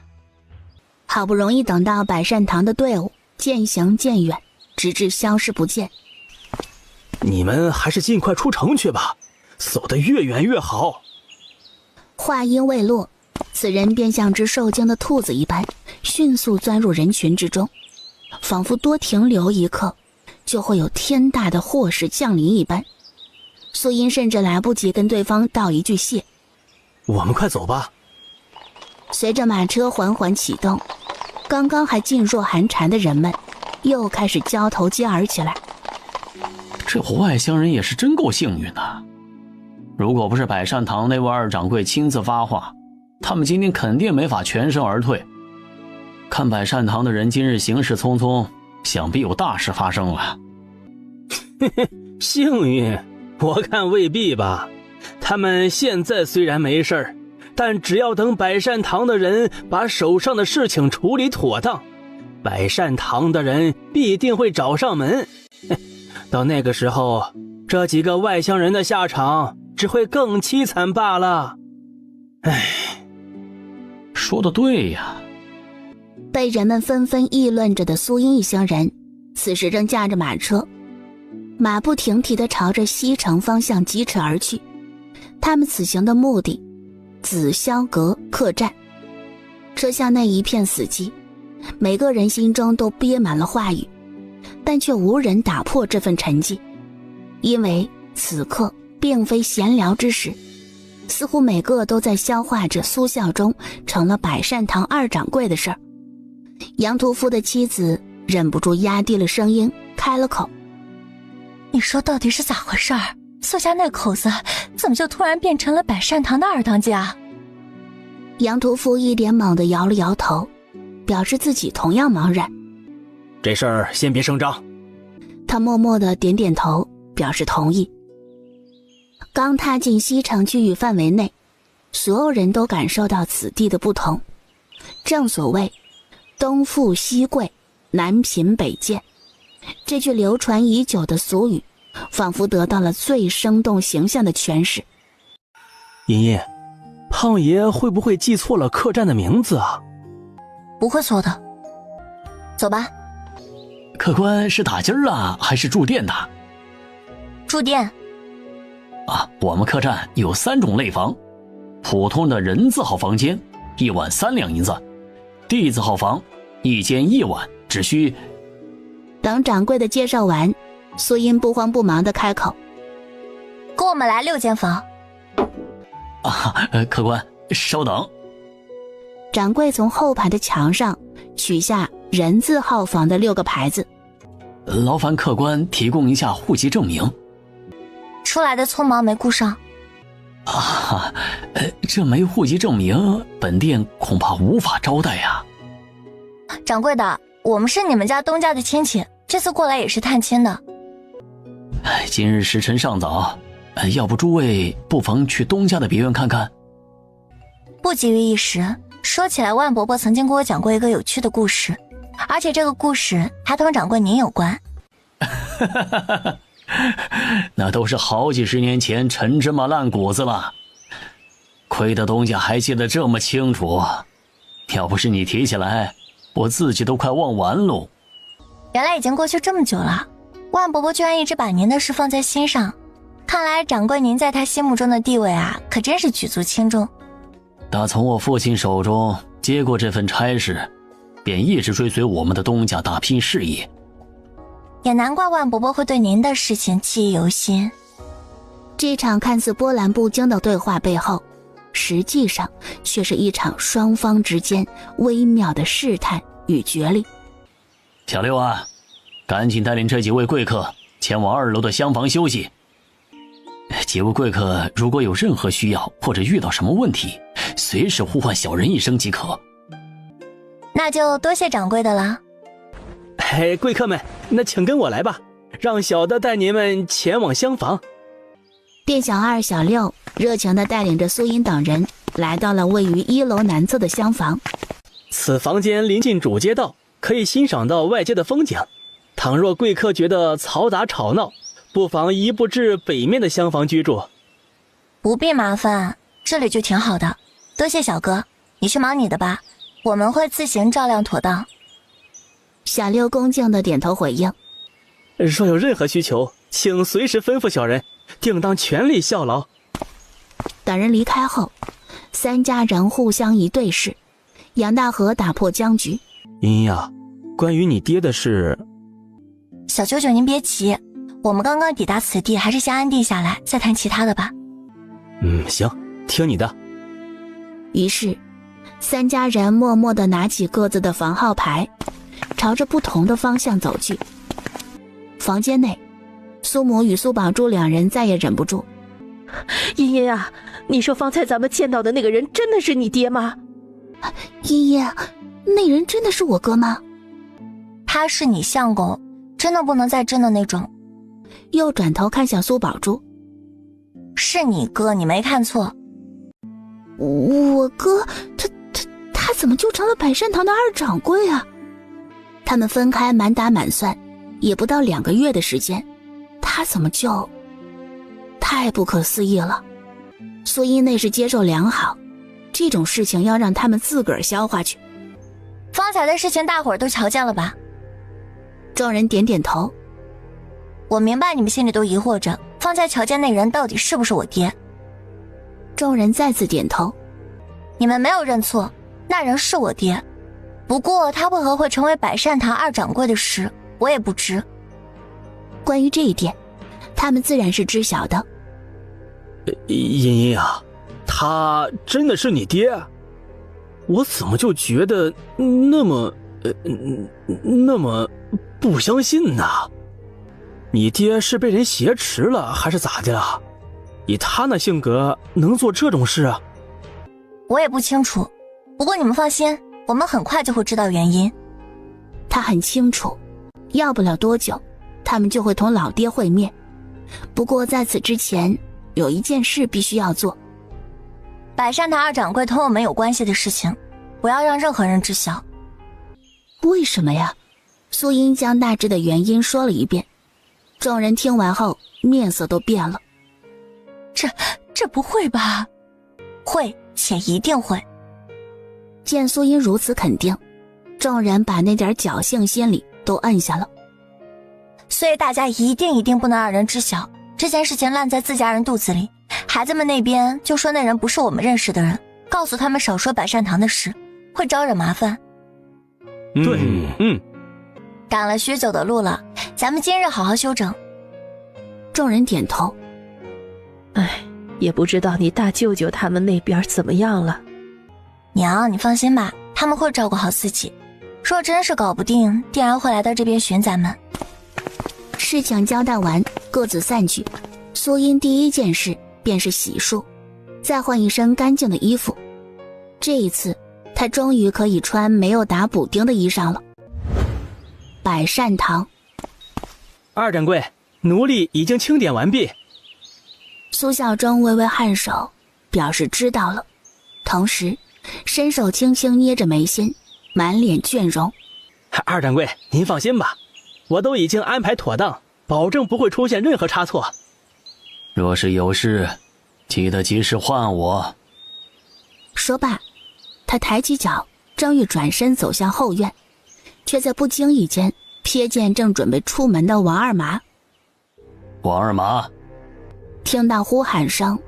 好不容易等到百善堂的队伍渐行渐远，直至消失不见。你们还是尽快出城去吧，走得越远越好。话音未落，此人便像只受惊的兔子一般，迅速钻入人群之中。仿佛多停留一刻，就会有天大的祸事降临一般。素音甚至来不及跟对方道一句谢。我们快走吧。随着马车缓缓启动，刚刚还噤若寒蝉的人们又开始交头接耳起来。这伙外乡人也是真够幸运的，如果不是百善堂那位二掌柜亲自发话，他们今天肯定没法全身而退。看百善堂的人今日行事匆匆，想必有大事发生了。幸运？我看未必吧。他们现在虽然没事儿，但只要等百善堂的人把手上的事情处理妥当，百善堂的人必定会找上门。到那个时候，这几个外乡人的下场只会更凄惨罢了。唉，说得对呀。被人们纷纷议论着的苏音一行人，此时正驾着马车，马不停蹄地朝着西城方向疾驰而去。他们此行的目的，紫霄阁客栈。车厢内一片死寂，每个人心中都憋满了话语，但却无人打破这份沉寂，因为此刻并非闲聊之时，似乎每个都在消化着苏孝忠成了百善堂二掌柜的事儿。杨屠夫的妻子忍不住压低了声音开了口：你说到底是咋回事儿？苏家那口子怎么就突然变成了百善堂的二当家？杨屠夫一脸懵地摇了摇头，表示自己同样茫然。这事儿先别声张。他默默地点点头，表示同意。刚踏进西城区域范围内，所有人都感受到此地的不同。正所谓东富西贵，南贫北贱，这句流传已久的俗语仿佛得到了最生动形象的诠释。茵茵，胖爷会不会记错了客栈的名字啊？不会错的。走吧。客官是打金儿啊，还是住店的？住店。啊，我们客栈有3种类房，普通的人字号房间1晚3两银子，地字号房1间1晚，只需……等掌柜的介绍完，苏音不慌不忙地开口：跟我们来6间房。客官稍等。掌柜从后排的墙上取下人字号房的6个牌子。劳烦客官提供一下户籍证明。出来的匆忙没顾上。这没户籍证明，本店恐怕无法招待呀。掌柜的，我们是你们家东家的亲戚，这次过来也是探亲的。今日时辰尚早，要不诸位不妨去东家的别院看看。不急于一时。说起来，万伯伯曾经给我讲过一个有趣的故事，而且这个故事还同掌柜您有关。那都是好几十年前陈芝麻烂谷子了，亏得东家还记得这么清楚，要不是你提起来，我自己都快忘完喽。原来已经过去这么久了，万伯伯居然一直把您的事放在心上，看来掌柜您在他心目中的地位啊，可真是举足轻重。打从我父亲手中接过这份差事，便一直追随我们的东家打拼事业。也难怪万伯伯会对您的事情记忆犹新。这场看似波澜不惊的对话背后，实际上却是一场双方之间微妙的试探与角力。小六啊，赶紧带领这几位贵客前往2楼的厢房休息。几位贵客如果有任何需要或者遇到什么问题，随时呼唤小人一声即可。那就多谢掌柜的了。贵客们，那请跟我来吧，让小的带您们前往厢房。店小二小六热情地带领着苏音等人来到了位于1楼南侧的厢房。此房间临近主街道，可以欣赏到外界的风景。倘若贵客觉得嘈杂吵闹，不妨移步至北面的厢房居住。不必麻烦，这里就挺好的。多谢小哥，你去忙你的吧，我们会自行照料妥当。小六恭敬地点头回应。若有任何需求，请随时吩咐小人，定当全力效劳。等人离开后，3家人互相一对视。杨大河打破僵局：茵茵啊，关于你爹的事。小舅舅您别急，我们刚刚抵达此地，还是先安定下来再谈其他的吧。行，听你的。于是三家人默默地拿起各自的房号牌，朝着不同的方向走去。房间内，苏母与苏宝珠两人再也忍不住。茵茵啊，你说方才咱们见到的那个人真的是你爹吗？茵茵，那人真的是我哥吗？他是你相公，真的不能再真的那种。又转头看向苏宝珠。是你哥，你没看错。我哥，他怎么就成了百善堂的二掌柜啊？他们分开满打满算也不到2个月的时间，他怎么就……太不可思议了。苏音那是接受良好，这种事情要让他们自个儿消化去。方才的事情大伙儿都瞧见了吧？众人点点头。我明白你们心里都疑惑着，方才瞧见那人到底是不是我爹？众人再次点头。你们没有认错，那人是我爹。不过他为何会成为百善堂二掌柜的事，我也不知。关于这一点，他们自然是知晓的。茵茵啊，他真的是你爹？我怎么就觉得那么不相信呢？你爹是被人挟持了还是咋的了？以他那性格能做这种事啊？我也不清楚，不过你们放心，我们很快就会知道原因。他很清楚，要不了多久他们就会同老爹会面。不过在此之前有一件事必须要做。百善堂二掌柜同我们有关系的事情，不要让任何人知晓。为什么呀？苏音将大致的原因说了一遍。众人听完后面色都变了。这不会吧？会，且一定会。见苏音如此肯定，众人把那点侥幸心理都摁下了。所以大家一定不能让人知晓这件事情，烂在自家人肚子里。孩子们那边就说那人不是我们认识的人，告诉他们少说百善堂的事，会招惹麻烦。对，赶了许久的路了，咱们今日好好休整。众人点头。也不知道你大舅舅他们那边怎么样了。娘，你放心吧，他们会照顾好自己。若真是搞不定，定然会来到这边寻咱们。事情交代完，各自散去。苏音第一件事便是洗漱，再换一身干净的衣服。这一次她终于可以穿没有打补丁的衣裳了。百善堂，二掌柜，奴隶已经清点完毕。苏孝忠微微颔首，表示知道了，同时伸手轻轻捏着眉心，满脸倦容。二掌柜，您放心吧，我都已经安排妥当，保证不会出现任何差错。若是有事，记得及时唤我。说罢，他抬起脚，正欲转身走向后院，却在不经意间瞥见正准备出门的王二麻。王二麻！听到呼喊声，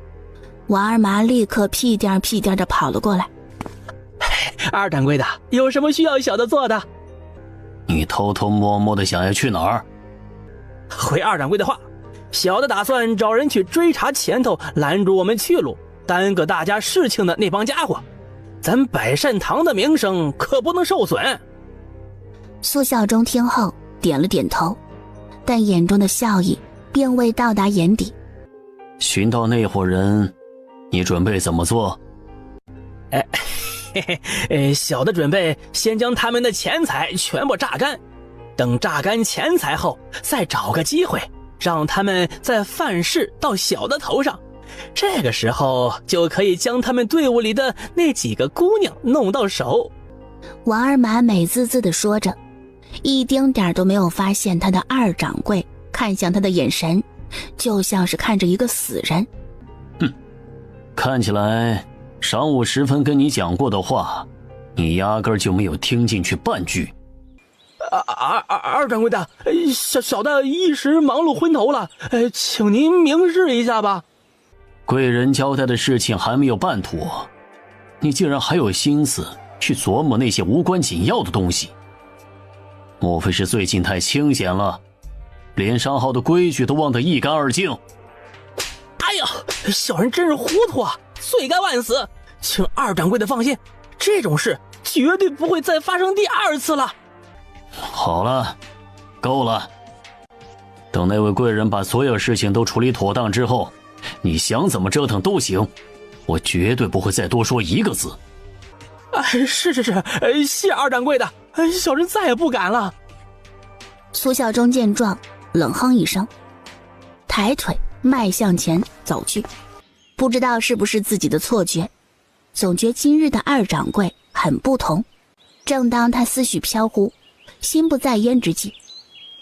王二麻立刻屁颠屁颠地跑了过来。二掌柜的，有什么需要小的做的？你偷偷摸摸的想要去哪儿？回二掌柜的话，小的打算找人去追查前头拦住我们去路，耽搁大家事情的那帮家伙，咱百善堂的名声可不能受损。苏孝忠听后点了点头，但眼中的笑意并未到达眼底。寻到那伙人，你准备怎么做？小的准备先将他们的钱财全部榨干，等榨干钱财后，再找个机会让他们再犯事到小的头上，这个时候就可以将他们队伍里的那几个姑娘弄到手。王二麻美滋滋地说着，一丁点都没有发现他的二掌柜看向他的眼神就像是看着一个死人。看起来晌午时分跟你讲过的话，你压根就没有听进去半句。二掌柜的，小的一时忙碌昏头了，请您明示一下吧。贵人交代的事情还没有办妥，你竟然还有心思去琢磨那些无关紧要的东西。莫非是最近太清闲了，连商号的规矩都忘得一干二净？哎呀，小人真是糊涂啊，罪该万死，请二掌柜的放心，这种事绝对不会再发生第二次了。好了，够了。等那位贵人把所有事情都处理妥当之后，你想怎么折腾都行，我绝对不会再多说一个字。是，谢二掌柜的，小人再也不敢了。苏孝忠见状，冷哼一声，抬腿迈向前走去。不知道是不是自己的错觉，总觉今日的二掌柜很不同。正当他思绪飘忽，心不在焉之际，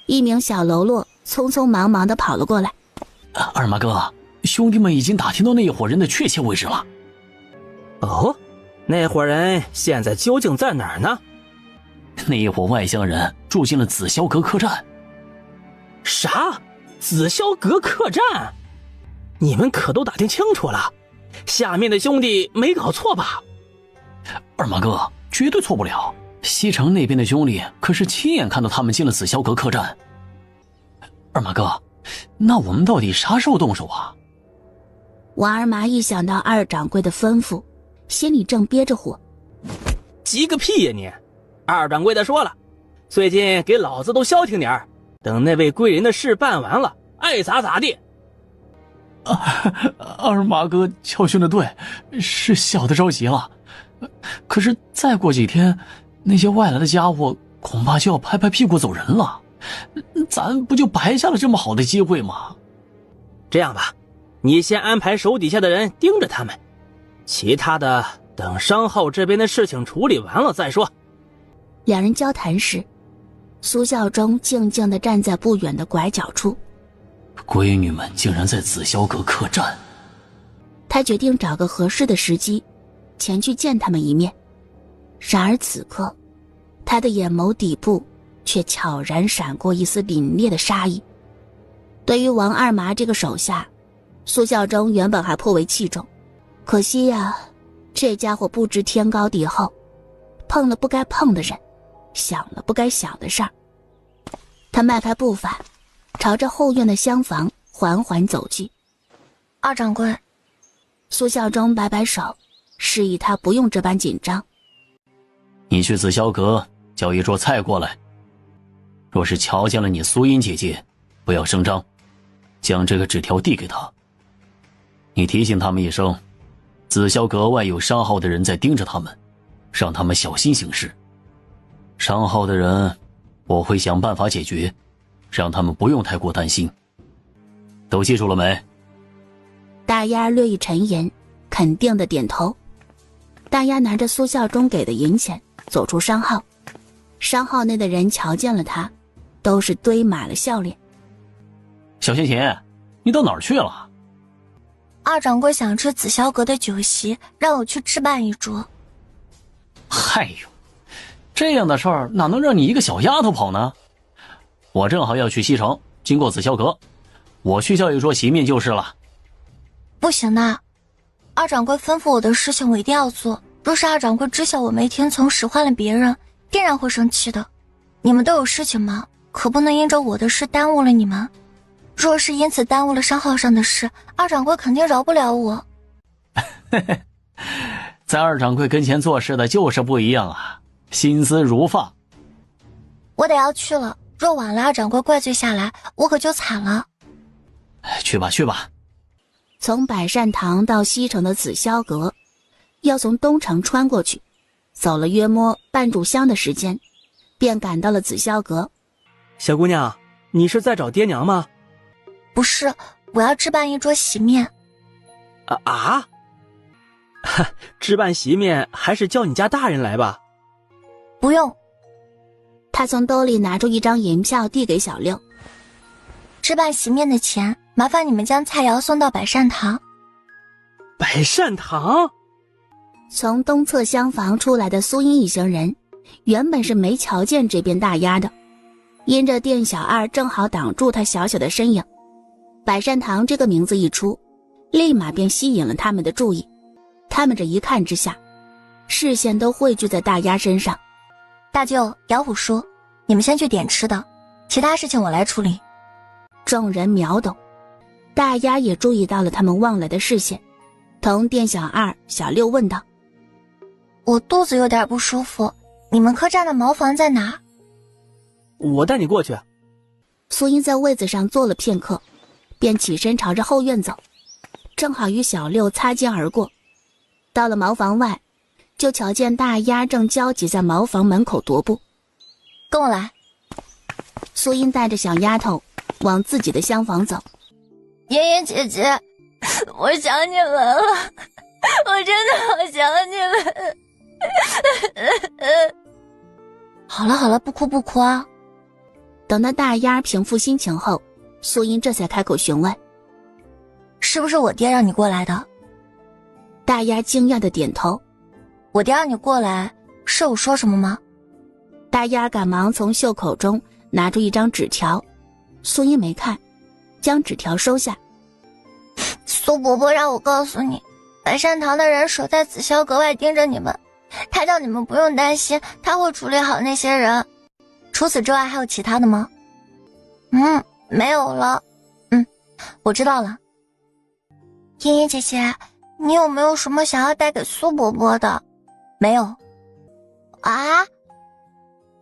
一名小喽啰匆匆忙忙地跑了过来。二马哥，兄弟们已经打听到那一伙人的确切位置了。哦，那伙人现在究竟在哪儿呢？那一伙外乡人住进了紫霄阁客栈。啥？紫霄阁客栈？你们可都打听清楚了？下面的兄弟没搞错吧？二马哥，绝对错不了。西城那边的兄弟可是亲眼看到他们进了紫霄阁客栈。二马哥，那我们到底啥时候动手啊？王二麻一想到二掌柜的吩咐，心里正憋着火。急个屁呀你！二掌柜的说了，最近给老子都消停点，等那位贵人的事办完了，爱咋咋地。二马哥教训的对，是小的着急了。可是再过几天，那些外来的家伙恐怕就要拍拍屁股走人了，咱不就白下了这么好的机会吗？这样吧，你先安排手底下的人盯着他们，其他的等商号这边的事情处理完了再说。两人交谈时，苏孝忠静静地站在不远的拐角处。闺女们竟然在紫霄阁客栈。他决定找个合适的时机前去见他们一面。然而此刻，他的眼眸底部却悄然闪过一丝凛冽的杀意。对于王二麻这个手下，苏孝忠原本还颇为器重，可惜呀，这家伙不知天高地厚，碰了不该碰的人，想了不该想的事儿。他迈开步伐，朝着后院的厢房缓缓走去。二掌柜，苏孝忠摆摆手，示意他不用这般紧张。你去紫霄阁叫一桌菜过来，若是瞧见了你苏音姐姐，不要声张，将这个纸条递给她。你提醒他们一声，紫霄阁外有商号的人在盯着他们，让他们小心行事。商号的人我会想办法解决，让他们不用太过担心。都记住了没？大丫略一沉吟，肯定的点头。大丫拿着苏孝忠给的银钱走出商号，商号内的人瞧见了他，都是堆满了笑脸。小贤琴，你到哪儿去了？二掌柜想吃紫霄阁的酒席，让我去置办一桌。嗨呦，这样的事儿哪能让你一个小丫头跑呢？我正好要去西城，经过紫霄阁，我去叫一桌席面就是了。不行的，二掌柜吩咐我的事情我一定要做，若是二掌柜知晓我没听从使唤了别人，定然会生气的。你们都有事情吗？可不能因着我的事耽误了你们。若是因此耽误了商号上的事，二掌柜肯定饶不了我。在二掌柜跟前做事的就是不一样啊，心思如发。我得要去了，若晚了二掌柜怪罪下来，我可就惨了。去吧去吧。从百善堂到西城的紫霄阁，要从东城穿过去，走了约摸半炷香的时间，便赶到了紫霄阁。小姑娘，你是在找爹娘吗？不是，我要置办一桌席面。置办席面还是叫你家大人来吧。不用。他从兜里拿出一张银票递给小六。置办席面的钱，麻烦你们将菜肴送到百善堂。百善堂？从东侧厢房出来的苏音一行人，原本是没瞧见这边大丫的，因着店小二正好挡住他小小的身影，百善堂这个名字一出，立马便吸引了他们的注意。他们这一看之下，视线都汇聚在大丫身上。大舅，姚虎说，你们先去点吃的，其他事情我来处理。众人秒懂，大丫也注意到了他们望来的视线，同店小二、小六问道：“我肚子有点不舒服，你们客栈的茅房在哪？”我带你过去。苏英在位子上坐了片刻，便起身朝着后院走，正好与小六擦肩而过。到了茅房外，就瞧见大丫正焦急在茅房门口踱步。跟我来。苏英带着小丫头往自己的厢房走。妍妍姐姐，我想你们了，我真的好想你们。好了好了，不哭不哭啊。等到大丫平复心情后，苏英这才开口询问：“是不是我爹让你过来的？”大丫惊讶地点头：“我爹让你过来，是我说什么吗？”大丫赶忙从袖口中拿出一张纸条，苏英没看，将纸条收下。苏伯伯让我告诉你，白善堂的人守在紫霄阁外盯着你们，他叫你们不用担心，他会处理好那些人。除此之外还有其他的吗？没有了。我知道了。妍妍姐姐，你有没有什么想要带给苏伯伯的？没有。啊？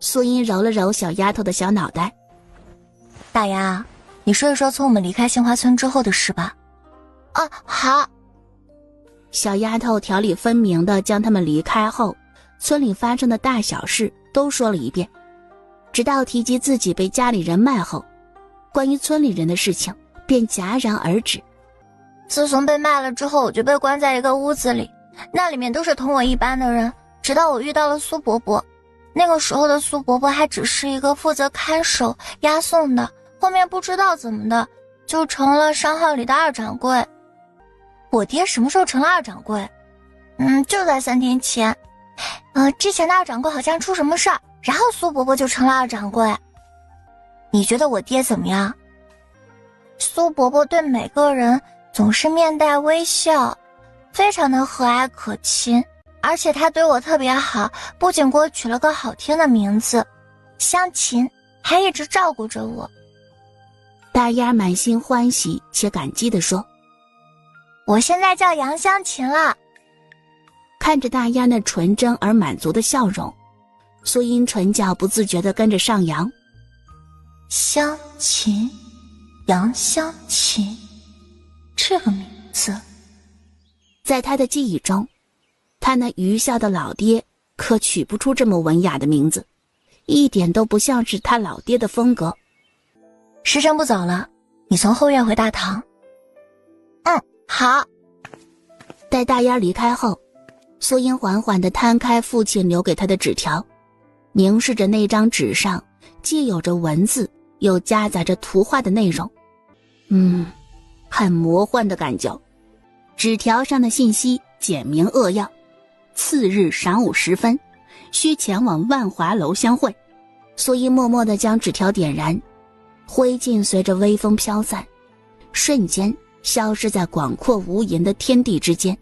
苏英揉了揉小丫头的小脑袋。大丫，你说一说从我们离开杏花村之后的事吧。好。小丫头条理分明地将他们离开后村里发生的大小事都说了一遍，直到提及自己被家里人卖后，关于村里人的事情便戛然而止。自从被卖了之后，我就被关在一个屋子里，那里面都是同我一般的人，直到我遇到了苏伯伯。那个时候的苏伯伯还只是一个负责看守押送的，后面不知道怎么的就成了商号里的二掌柜。我爹什么时候成了二掌柜？就在3天前。之前的二掌柜好像出什么事儿，然后苏伯伯就成了二掌柜。你觉得我爹怎么样？苏伯伯对每个人总是面带微笑，非常的和蔼可亲，而且他对我特别好，不仅给我取了个好听的名字香琴，还一直照顾着我。大丫满心欢喜且感激地说：“我现在叫杨香琴了。”看着大丫那纯真而满足的笑容，苏英唇角不自觉地跟着上扬。香琴，杨香琴，这个名字，在他的记忆中，他那愚孝的老爹可取不出这么文雅的名字，一点都不像是他老爹的风格。时辰不早了，你从后院回大堂。好。待大丫离开后，苏英缓缓地摊开父亲留给他的纸条，凝视着那张纸上既有着文字又夹杂着图画的内容。很魔幻的感觉。纸条上的信息简明扼要：次日晌午时分，需前往万华楼相会。苏英默默地将纸条点燃，灰烬随着微风飘散，瞬间消失在广阔无垠的天地之间。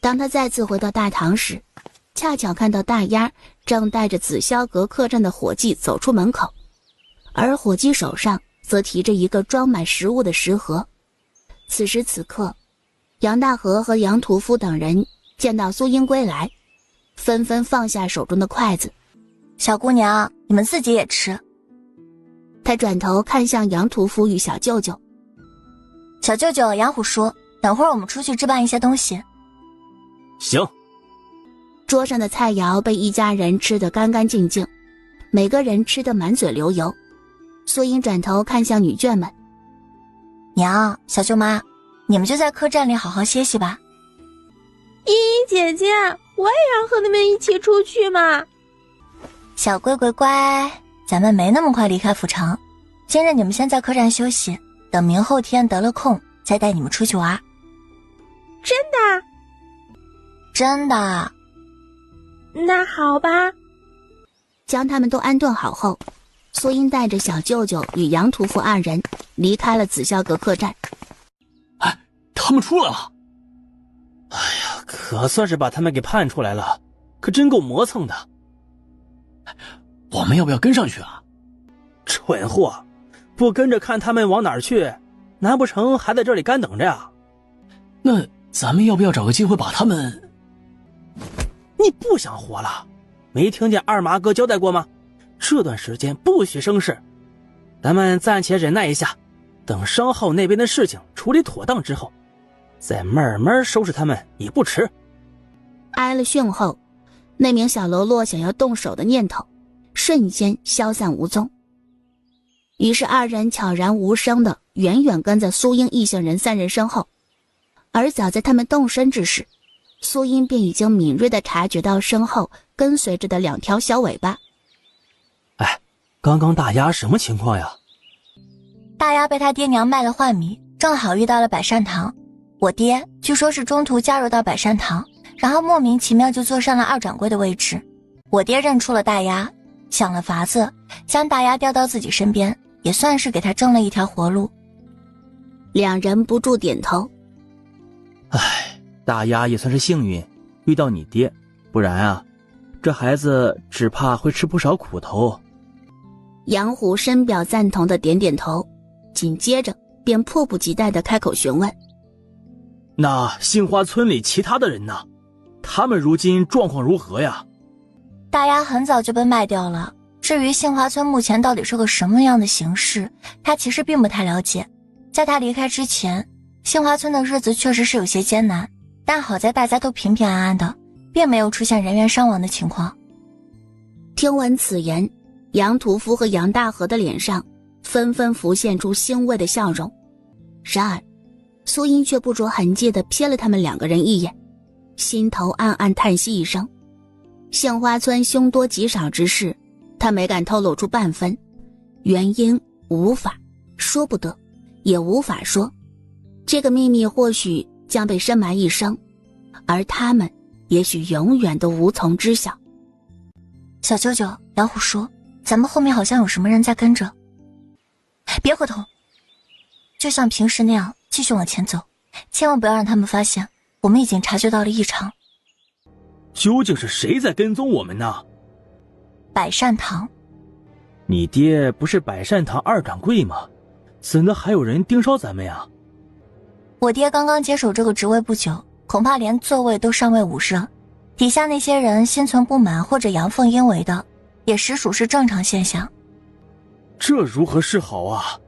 当他再次回到大堂时，恰巧看到大丫正带着紫霄阁客栈的伙计走出门口，而伙计手上则提着一个装满食物的食盒。此时此刻，杨大河和杨屠夫等人见到苏英归来，纷纷放下手中的筷子。小姑娘，你们自己也吃。他转头看向杨屠夫与小舅舅。小舅舅杨虎说，等会儿我们出去置办一些东西。行。桌上的菜肴被一家人吃得干干净净，每个人吃得满嘴流油。苏英转头看向女眷们：娘，小舅妈，你们就在客栈里好好歇息吧。茵茵姐姐，我也要和你们一起出去嘛。小龟龟乖，咱们没那么快离开府城，今日你们先在客栈休息，等明后天得了空再带你们出去玩。真的？真的。那好吧。将他们都安顿好后，苏英带着小舅舅与杨屠夫二人离开了紫霄阁客栈。他们出来了。哎呀，可算是把他们给盼出来了，可真够磨蹭的。我们要不要跟上去啊？蠢货，不跟着看他们往哪儿去，难不成还在这里干等着呀？那咱们要不要找个机会把他们……你不想活了？没听见二麻哥交代过吗？这段时间不许生事，咱们暂且忍耐一下，等商号那边的事情处理妥当之后，再慢慢收拾他们也不迟。挨了训后，那名小喽啰想要动手的念头瞬间消散无踪。于是二人悄然无声地远远跟在苏英一行人3人身后，而早在他们动身之时，苏英便已经敏锐地察觉到身后跟随着的2条小尾巴。哎，刚刚大丫什么情况呀？大丫被他爹娘卖了幻迷，正好遇到了百善堂。我爹据说是中途加入到百善堂，然后莫名其妙就坐上了2掌柜的位置。我爹认出了大丫，想了法子将大丫调到自己身边，也算是给他挣了一条活路。2人不住点头。唉，大丫也算是幸运遇到你爹，不然啊，这孩子只怕会吃不少苦头。杨虎深表赞同的点点头，紧接着便迫不及待地开口询问：那杏花村里其他的人呢？他们如今状况如何呀？大丫很早就被卖掉了，至于杏花村目前到底是个什么样的形势，他其实并不太了解。在他离开之前，杏花村的日子确实是有些艰难，但好在大家都平平安安的，并没有出现人员伤亡的情况。听闻此言，杨屠夫和杨大河的脸上纷纷浮现出欣慰的笑容。然而苏英却不着痕迹地瞥了他们2个人一眼，心头暗暗叹息一声。杏花村凶多吉少之事，他没敢透露出半分，原因无法说，不得也无法说。这个秘密或许将被深埋一生，而他们也许永远都无从知晓。小舅舅，老虎说咱们后面好像有什么人在跟着，别回头，就像平时那样继续往前走，千万不要让他们发现我们已经察觉到了异常。究竟是谁在跟踪我们呢？百善堂。你爹不是百善堂2掌柜吗？怎的还有人盯梢咱们呀？我爹刚刚接手这个职位不久，恐怕连座位都尚未捂热，底下那些人心存不满或者阳奉阴违的，也实属是正常现象。这如何是好啊？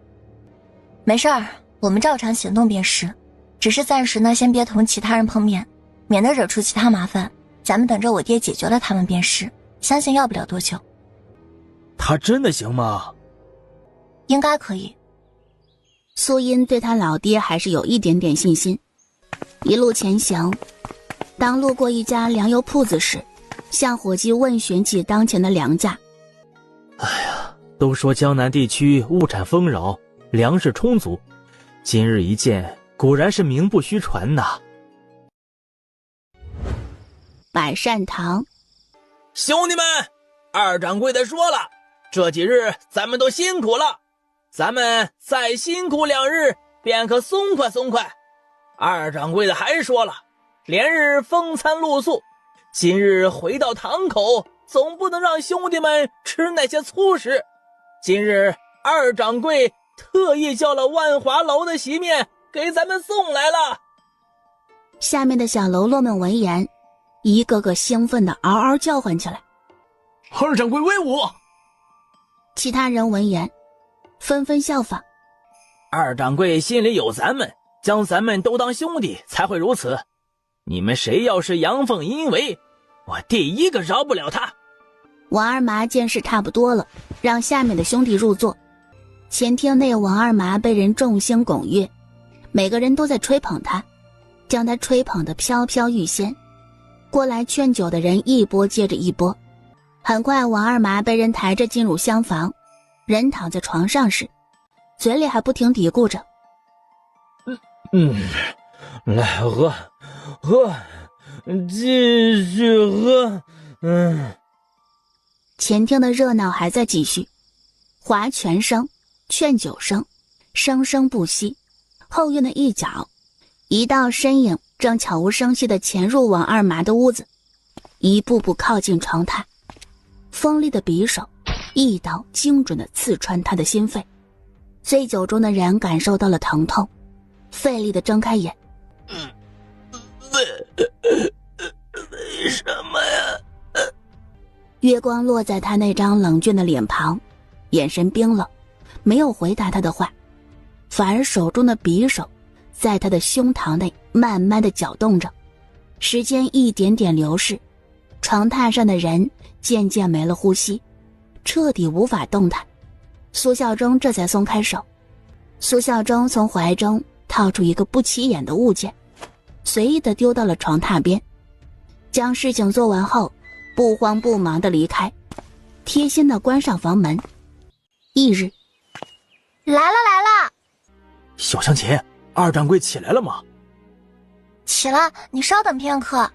没事儿，我们照常行动便是，只是暂时呢先别同其他人碰面，免得惹出其他麻烦。咱们等着我爹解决了他们便是，相信要不了多久。他真的行吗？应该可以。苏音对他老爹还是有一点点信心。一路前行，当路过一家粮油铺子时，向伙计问询起当前的粮价。哎呀，都说江南地区物产丰饶，粮食充足，今日一见，果然是名不虚传呐。百善堂。兄弟们，2掌柜的说了，这几日咱们都辛苦了，咱们再辛苦2日便可松快松快。2掌柜的还说了，连日风餐露宿，今日回到堂口，总不能让兄弟们吃那些粗食。今日2掌柜特意叫了万华楼的席面给咱们送来了。下面的小喽啰们闻言，一个个兴奋地嗷嗷叫唤起来。2掌柜威武！其他人闻言纷纷效仿。2掌柜心里有咱们，将咱们都当兄弟才会如此。你们谁要是阳奉阴违，我第一个饶不了他。王二麻见事差不多了，让下面的兄弟入座。前厅内王二麻被人众星拱月，每个人都在吹捧他，将他吹捧得飘飘欲仙。过来劝酒的人一波接着一波，很快王二麻被人抬着进入厢房，人躺在床上时，嘴里还不停嘀咕着：来喝，继续喝。前厅的热闹还在继续，划拳声、劝酒声，声声不息。后院的一角，一道身影正悄无声息地潜入王二麻的屋子，一步步靠近床榻，锋利的匕首一刀精准地刺穿他的心肺。醉酒中的人感受到了疼痛，费力地睁开眼。为什么呀？月光落在他那张冷峻的脸庞，眼神冰冷，没有回答他的话，反而手中的匕首在他的胸膛内慢慢地搅动着。时间一点点流逝，床榻上的人渐渐没了呼吸，彻底无法动弹。苏孝忠这才松开手。苏孝忠从怀中掏出一个不起眼的物件，随意地丢到了床榻边，将事情做完后不慌不忙地离开，贴心地关上房门。翌日，来了！小香琴，二掌柜起来了吗？起了，你稍等片刻。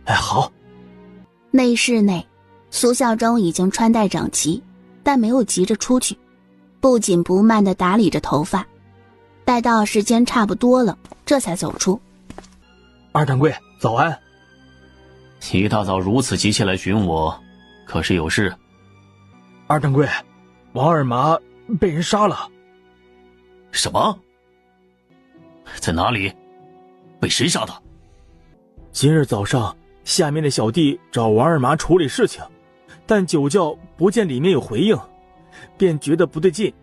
哎，好。内室内，苏孝忠已经穿戴整齐，但没有急着出去，不紧不慢地打理着头发，待到时间差不多了，这才走出。二掌柜，早安。一大早如此急切来寻我，可是有事？二掌柜，王二麻被人杀了。什么？在哪里？被谁杀的？今日早上，下面的小弟找王二麻处理事情，但酒窖不见里面有回应，便觉得不对劲，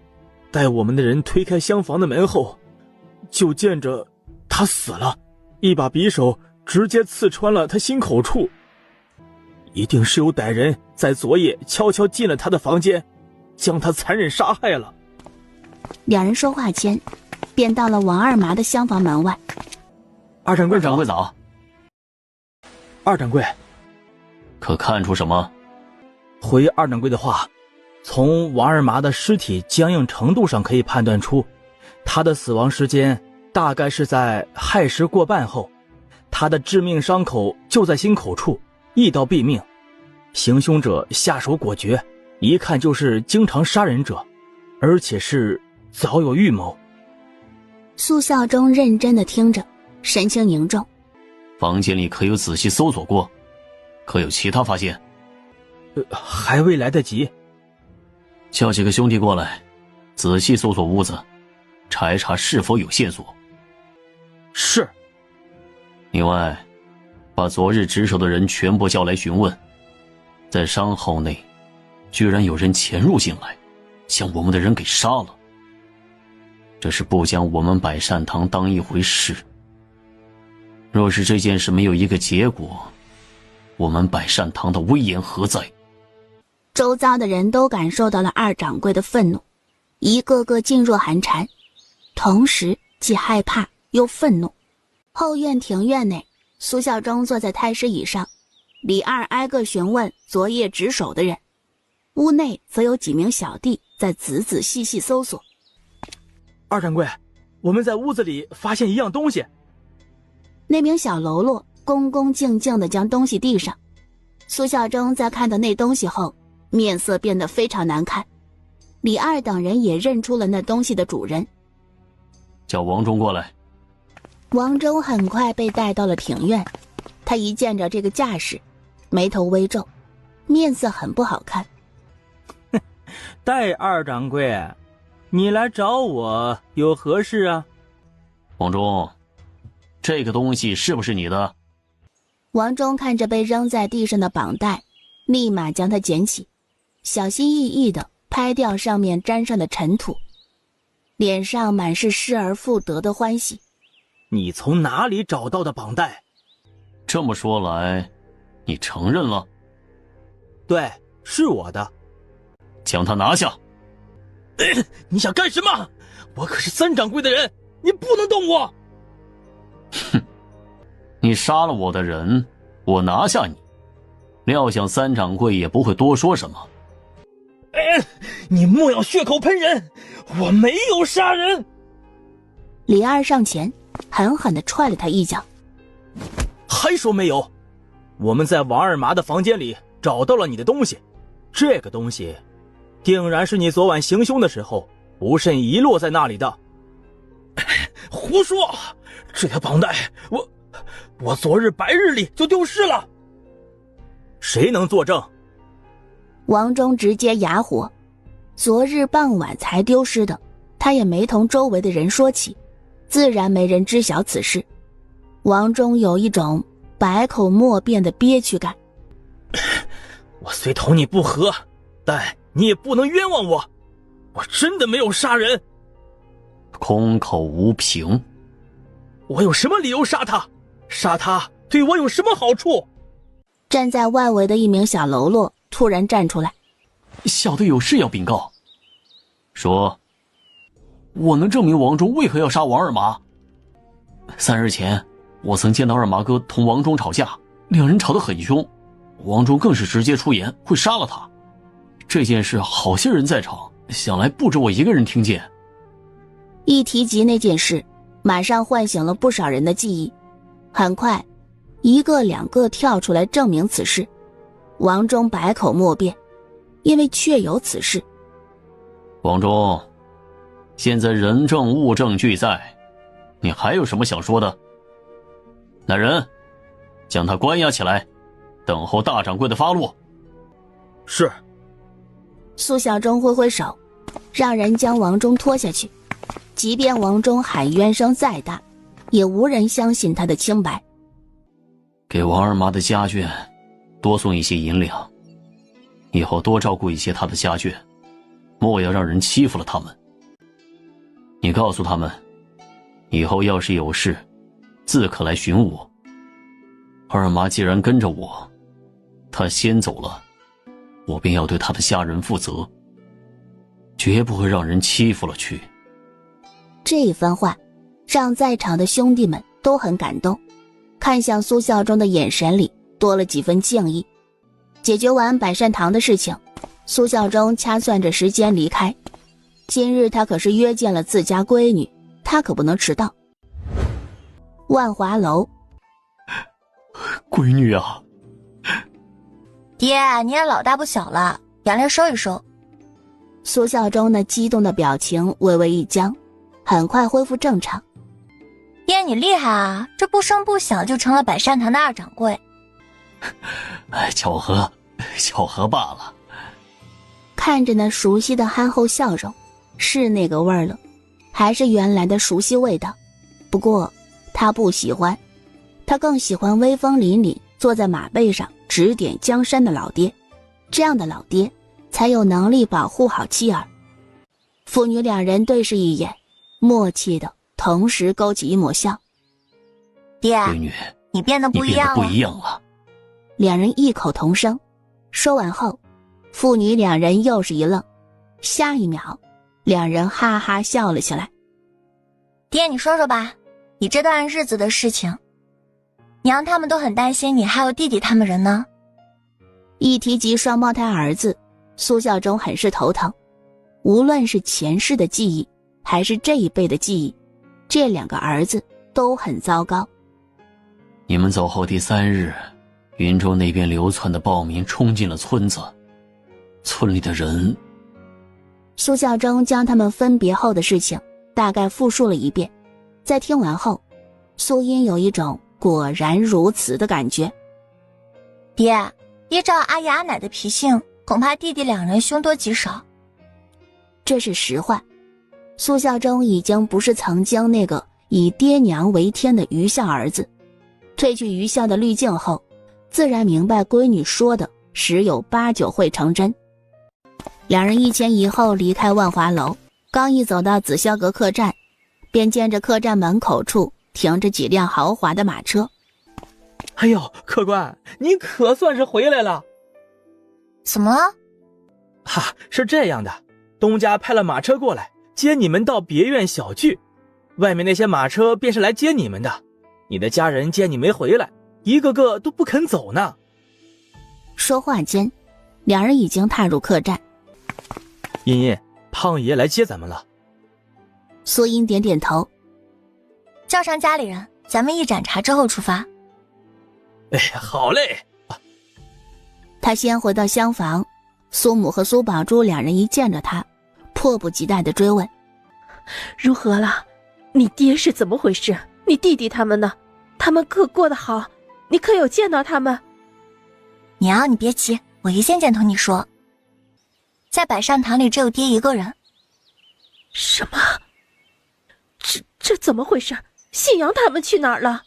待我们的人推开厢房的门后，就见着他死了，一把匕首直接刺穿了他心口处。一定是有歹人在昨夜悄悄进了他的房间，将他残忍杀害了。两人说话间，便到了王二麻的厢房门外。二掌柜，掌柜早。二掌柜，可看出什么？回二掌柜的话，从王二麻的尸体僵硬程度上可以判断出，他的死亡时间大概是在亥时过半后，他的致命伤口就在心口处，一刀毙命。行凶者下手果决，一看就是经常杀人者，而且是早有预谋。苏孝忠认真地听着，神情凝重。房间里可有仔细搜索过？可有其他发现？还未来得及。叫几个兄弟过来，仔细搜索屋子，查一查是否有线索。是。另外，把昨日值守的人全部叫来询问。在商号内，居然有人潜入进来，将我们的人给杀了。这是不将我们百善堂当一回事。若是这件事没有一个结果，我们百善堂的威严何在？周遭的人都感受到了二掌柜的愤怒，一个个噤若寒蝉，同时既害怕又愤怒。后院庭院内，苏孝忠坐在太师椅上，李二挨个询问昨夜值守的人，屋内则有几名小弟在仔仔细细搜索。二掌柜，我们在屋子里发现一样东西。那名小喽啰恭恭敬敬地将东西递上。苏孝忠在看到那东西后，面色变得非常难看。李二等人也认出了那东西的主人。叫王忠过来。王忠很快被带到了庭院，他一见着这个架势，眉头微皱，面色很不好看。戴二掌柜，你来找我有何事啊？王忠，这个东西是不是你的？王忠看着被扔在地上的绑带，立马将它捡起，小心翼翼地拍掉上面沾上的尘土，脸上满是失而复得的欢喜。你从哪里找到的绑带？这么说来，你承认了？对，是我的。将它拿下。你想干什么？我可是三掌柜的人，你不能动我。哼，你杀了我的人，我拿下你，料想三掌柜也不会多说什么。你莫要血口喷人，我没有杀人。李二上前狠狠地踹了他一脚。还说没有？我们在王二麻的房间里找到了你的东西，这个东西定然是你昨晚行凶的时候不慎遗落在那里的。胡说！这条绑带我昨日白日里就丢失了。谁能作证？王忠直接哑火，昨日傍晚才丢失的，他也没同周围的人说起，自然没人知晓此事。王忠有一种百口莫辩的憋屈感。我虽同你不和，但你也不能冤枉我，我真的没有杀人。空口无凭。我有什么理由杀他？杀他对我有什么好处？站在外围的一名小喽啰突然站出来。小的有事要禀告。说。我能证明王忠为何要杀王二麻。3日前，我曾见到二麻哥同王忠吵架，两人吵得很凶，王忠更是直接出言会杀了他。这件事好些人在场，想来不止我一个人听见。一提及那件事，马上唤醒了不少人的记忆。很快，一个两个跳出来证明此事。王忠百口莫辩，因为确有此事。王忠，现在人证物证俱在，你还有什么想说的？来人，将他关押起来，等候大掌柜的发落。是。苏小忠挥挥手，让人将王忠拖下去。即便王忠喊冤声再大，也无人相信他的清白。给王二麻的家眷多送一些银两，以后多照顾一些他的家眷，莫要让人欺负了他们。你告诉他们，以后要是有事，自可来寻我。二麻既然跟着我，他先走了，我便要对他的家人负责，绝不会让人欺负了去。这一番话让在场的兄弟们都很感动，看向苏孝忠的眼神里多了几分敬意。解决完百善堂的事情，苏孝忠掐算着时间离开。今日他可是约见了自家闺女，他可不能迟到。万华楼。闺女啊。爹，你也老大不小了，眼泪收一收。苏孝忠那激动的表情微微一僵，很快恢复正常。爹你厉害啊，这不声不响就成了百善堂的二掌柜。巧合罢了。看着那熟悉的憨厚笑容，是那个味儿了，还是原来的熟悉味道。不过他不喜欢，他更喜欢威风凛凛坐在马背上指点江山的老爹，这样的老爹才有能力保护好妻儿。父女两人对视一眼，默契的同时勾起一抹笑。爹，闺女，你变得不一样了。两人异口同声。说完后，父女两人又是一愣，下一秒两人哈哈笑了起来。爹，你说说吧，你这段日子的事情，娘他们都很担心你，还有弟弟他们人呢。一提及双胞胎儿子，苏孝忠很是头疼。无论是前世的记忆还是这一辈的记忆，这两个儿子都很糟糕。你们走后第3日，云州那边流窜的暴民冲进了村子，村里的人……苏孝忠将他们分别后的事情大概复述了一遍。在听完后，苏音有一种果然如此的感觉。爹，依照阿姨阿奶的脾性，恐怕弟弟两人凶多吉少。这是实话，苏孝忠已经不是曾经那个以爹娘为天的愚孝儿子，褪去愚孝的滤镜后，自然明白闺女说的十有八九会成真。两人一前一后离开万华楼，刚一走到紫霄阁客栈，便见着客栈门口处停着几辆豪华的马车。哎呦，客官，你可算是回来了。怎么了？哈，是这样的，东家派了马车过来接你们到别院小聚，外面那些马车便是来接你们的。你的家人见你没回来，一个个都不肯走呢。说话间，两人已经踏入客栈。茵茵，胖爷来接咱们了。苏音点点头。叫上家里人，咱们一盏茶之后出发。哎，好嘞。他先回到厢房，苏母和苏宝珠两人一见着他，迫不及待地追问：如何了？你爹是怎么回事？你弟弟他们呢？他们可过得好？你可有见到他们？娘，你别急，我一见同你说。在百善堂里只有爹一个人。什么？这怎么回事？信阳他们去哪儿了？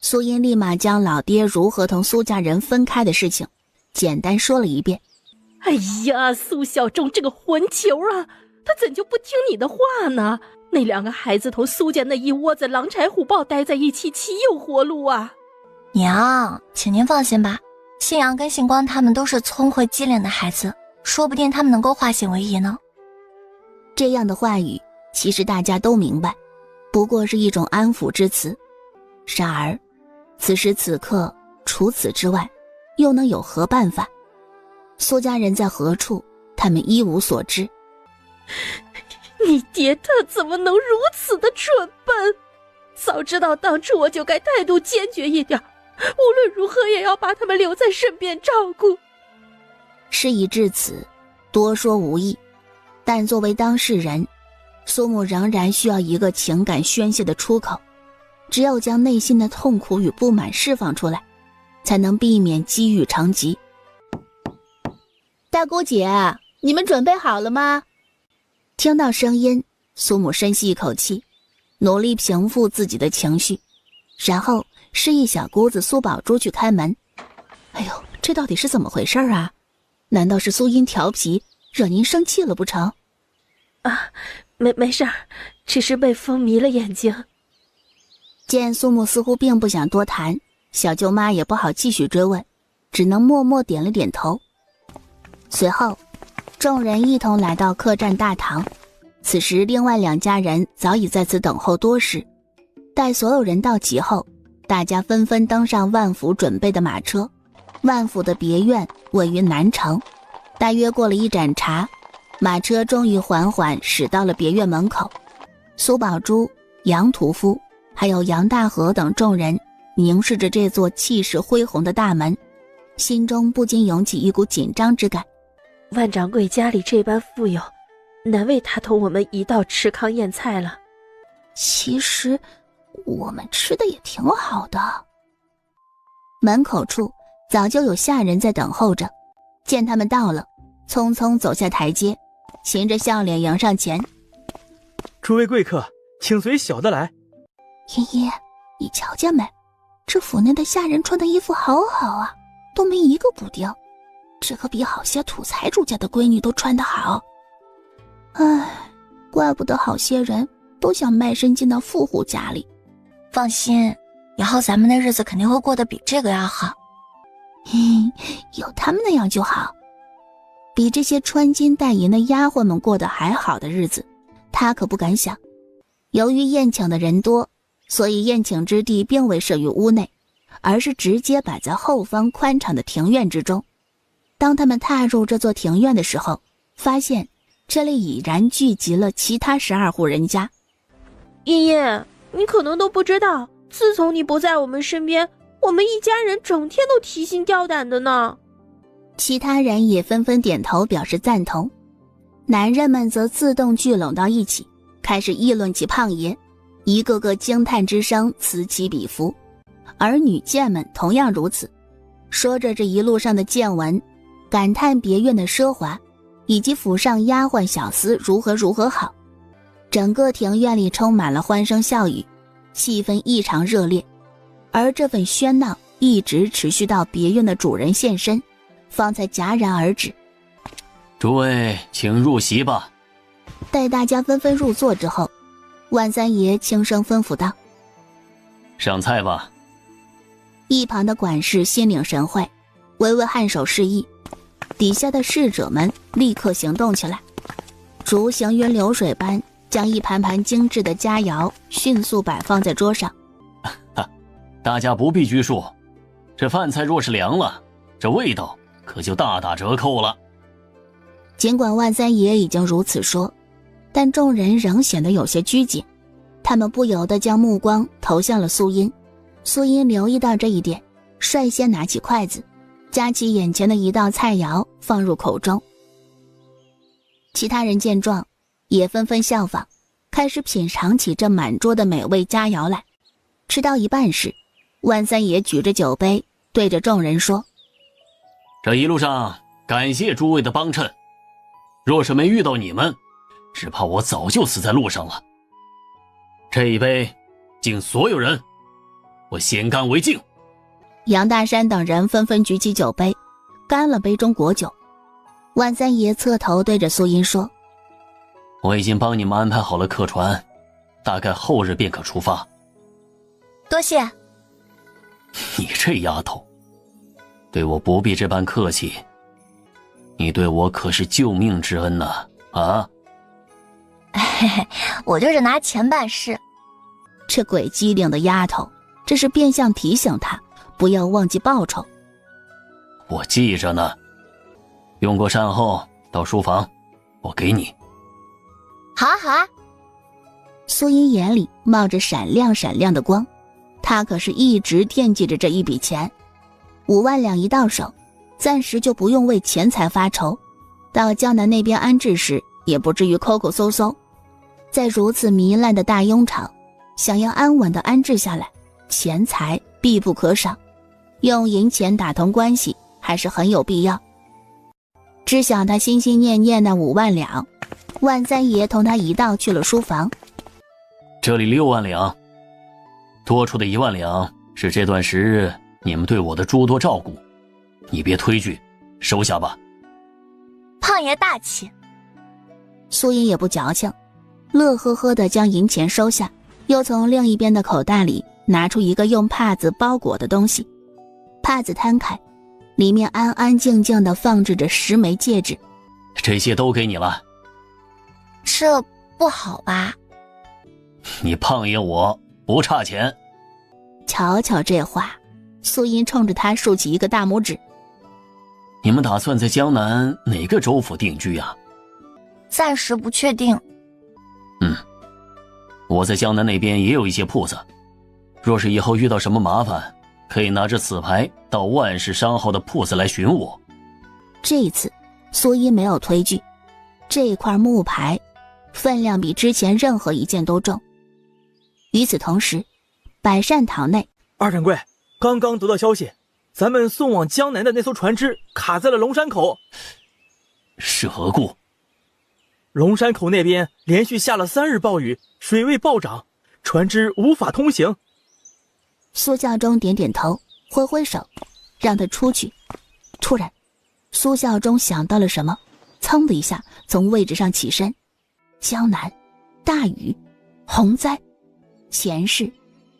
苏音立马将老爹如何同苏家人分开的事情简单说了一遍。哎呀，苏小仲这个混球啊，他怎就不听你的话呢？那两个孩子同苏家那一窝子狼豺虎豹待在一起，岂有活路啊？娘，请您放心吧，信阳跟信光他们都是聪慧机灵的孩子，说不定他们能够化险为夷呢。这样的话语其实大家都明白，不过是一种安抚之词。然而此时此刻除此之外又能有何办法？苏家人在何处，他们一无所知。你爹他怎么能如此的蠢笨？早知道当初我就该态度坚决一点，无论如何也要把他们留在身边照顾。事已至此，多说无益，但作为当事人，苏母仍然需要一个情感宣泄的出口，只有将内心的痛苦与不满释放出来，才能避免积郁成疾。大姑姐，你们准备好了吗？听到声音，苏母深吸一口气，努力平复自己的情绪，然后示意小姑子苏宝珠去开门。哎呦，这到底是怎么回事啊？难道是苏音调皮，惹您生气了不成？啊，没事儿，只是被风迷了眼睛。见苏母似乎并不想多谈，小舅妈也不好继续追问，只能默默点了点头。随后众人一同来到客栈大堂，此时另外两家人早已在此等候多时。待所有人到齐后，大家纷纷登上万府准备的马车。万府的别院位于南城，大约过了一盏茶，马车终于缓缓驶到了别院门口。苏宝珠、杨屠夫还有杨大和等众人凝视着这座气势恢宏的大门，心中不禁涌起一股紧张之感。万掌柜家里这般富有，难为他同我们一道吃糠咽菜了。其实我们吃的也挺好的。门口处早就有下人在等候着，见他们到了，匆匆走下台阶，噙着笑脸迎上前。诸位贵客，请随小的来。爷爷，你瞧见没？这府内的下人穿的衣服好好啊，都没一个补丁，这可比好些土财主家的闺女都穿得好。唉，怪不得好些人都想卖身进到富户家里。放心，以后咱们的日子肯定会过得比这个要好。有他们那样就好。比这些穿金戴银的丫鬟们过得还好的日子，他可不敢想。由于宴请的人多，所以宴请之地并未设于屋内，而是直接摆在后方宽敞的庭院之中。当他们踏入这座庭院的时候，发现这里已然聚集了其他12户人家。爷爷，你可能都不知道，自从你不在我们身边，我们一家人整天都提心吊胆的呢。其他人也纷纷点头表示赞同，男人们则自动聚拢到一起，开始议论起胖爷，一个个惊叹之声此起彼伏，而女眷们同样如此，说着这一路上的见闻，感叹别院的奢华，以及府上丫鬟小厮如何好。整个庭院里充满了欢声笑语，气氛异常热烈，而这份喧闹一直持续到别院的主人现身，方才戛然而止。诸位请入席吧。待大家纷纷入座之后，万三爷轻声吩咐道：上菜吧。一旁的管事心领神会，微微颔首示意，底下的侍者们立刻行动起来，如行云流水般将一盘盘精致的佳肴迅速摆放在桌上。大家不必拘束，这饭菜若是凉了，这味道可就大打折扣了。尽管万三爷已经如此说，但众人仍显得有些拘谨，他们不由得将目光投向了苏音。苏音留意到这一点，率先拿起筷子，夹起眼前的一道菜肴放入口中。其他人见状也纷纷效仿，开始品尝起这满桌的美味佳肴来。吃到一半时，万三爷举着酒杯对着众人说：这一路上感谢诸位的帮衬，若是没遇到你们，只怕我早就死在路上了。这一杯，敬所有人，我先干为敬。杨大山等人纷纷举起酒杯，干了杯中果酒。万三爷侧头对着苏音说：我已经帮你们安排好了客船，大概后日便可出发。多谢。你这丫头，对我不必这般客气，你对我可是救命之恩呐！啊！嘿嘿，我就是拿钱办事。这鬼机灵的丫头，这是变相提醒他不要忘记报酬。我记着呢，用过膳后到书房，我给你。好啊好啊。苏音眼里冒着闪亮闪亮的光，她可是一直惦记着这一笔钱，5万两一到手，暂时就不用为钱财发愁，到江南那边安置时也不至于抠抠搜搜。在如此糜烂的大庸场，想要安稳的安置下来，钱财必不可少，用银钱打通关系还是很有必要。只想他心心念念那5万两，万三爷同他一道去了书房。这里6万两，多出的1万两是这段时日你们对我的诸多照顾，你别推拒，收下吧。胖爷大气。苏音也不矫情，乐呵呵地将银钱收下，又从另一边的口袋里拿出一个用帕子包裹的东西。帕子摊开，里面安安静静地放置着10枚戒指。这些都给你了。这不好吧？你胖爷我不差钱。瞧瞧这话，苏音冲着他竖起一个大拇指。你们打算在江南哪个州府定居啊？暂时不确定。我在江南那边也有一些铺子，若是以后遇到什么麻烦，可以拿着此牌到万氏商号的铺子来寻我。这一次苏音没有推拒，这块木牌分量比之前任何一件都重。与此同时，百善堂内，二掌柜，刚刚得到消息，咱们送往江南的那艘船只卡在了龙山口。是何故？龙山口那边连续下了3日暴雨，水位暴涨，船只无法通行。苏孝忠点点头，挥挥手，让他出去。突然，苏孝忠想到了什么，噌的一下从位置上起身。江南，大雨，洪灾。前世，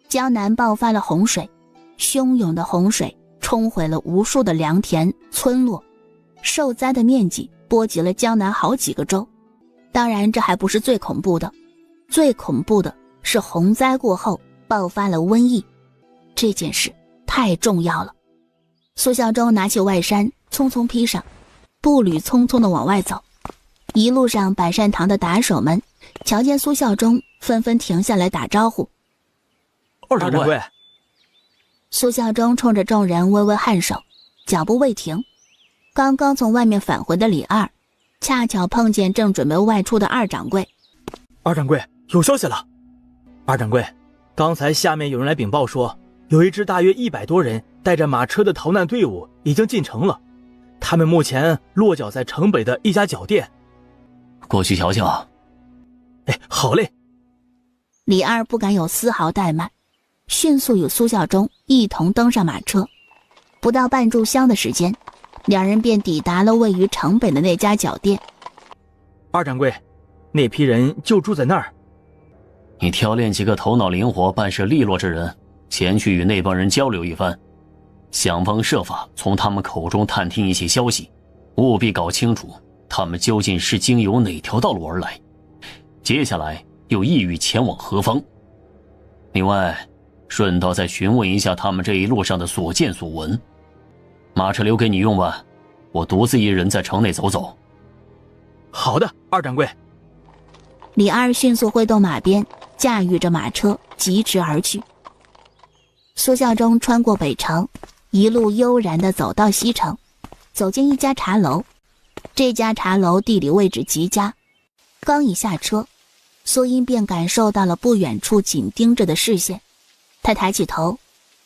江南爆发了洪水，汹涌的洪水冲毁了无数的良田村落，受灾的面积波及了江南好几个州。当然，这还不是最恐怖的，最恐怖的是洪灾过后爆发了瘟疫。这件事太重要了。苏孝忠拿起外衫，匆匆披上，步履匆匆地往外走。一路上，百善堂的打手们瞧见苏孝忠，纷纷停下来打招呼。二掌柜。苏孝忠冲着众人微微颔首，脚步未停。刚刚从外面返回的李二，恰巧碰见正准备外出的二掌柜。二掌柜，有消息了。二掌柜，刚才下面有人来禀报说，有一支大约100多人带着马车的逃难队伍已经进城了，他们目前落脚在城北的一家脚店。过去瞧瞧。哎，好嘞。李二不敢有丝毫怠慢，迅速与苏孝忠一同登上马车。不到半炷香的时间，两人便抵达了位于城北的那家脚店。二掌柜，那批人就住在那儿。你挑练几个头脑灵活、办事利落之人，前去与那帮人交流一番，想方设法从他们口中探听一些消息，务必搞清楚他们究竟是经由哪条道路而来，接下来又意欲前往何方。另外，顺道再询问一下他们这一路上的所见所闻。马车留给你用吧，我独自一人在城内走走。好的，二掌柜。李二迅速挥动马鞭，驾驭着马车疾驰而去。苏孝忠穿过北城，一路悠然地走到西城，走进一家茶楼。这家茶楼地理位置极佳，刚一下车，苏音便感受到了不远处紧盯着的视线。他抬起头，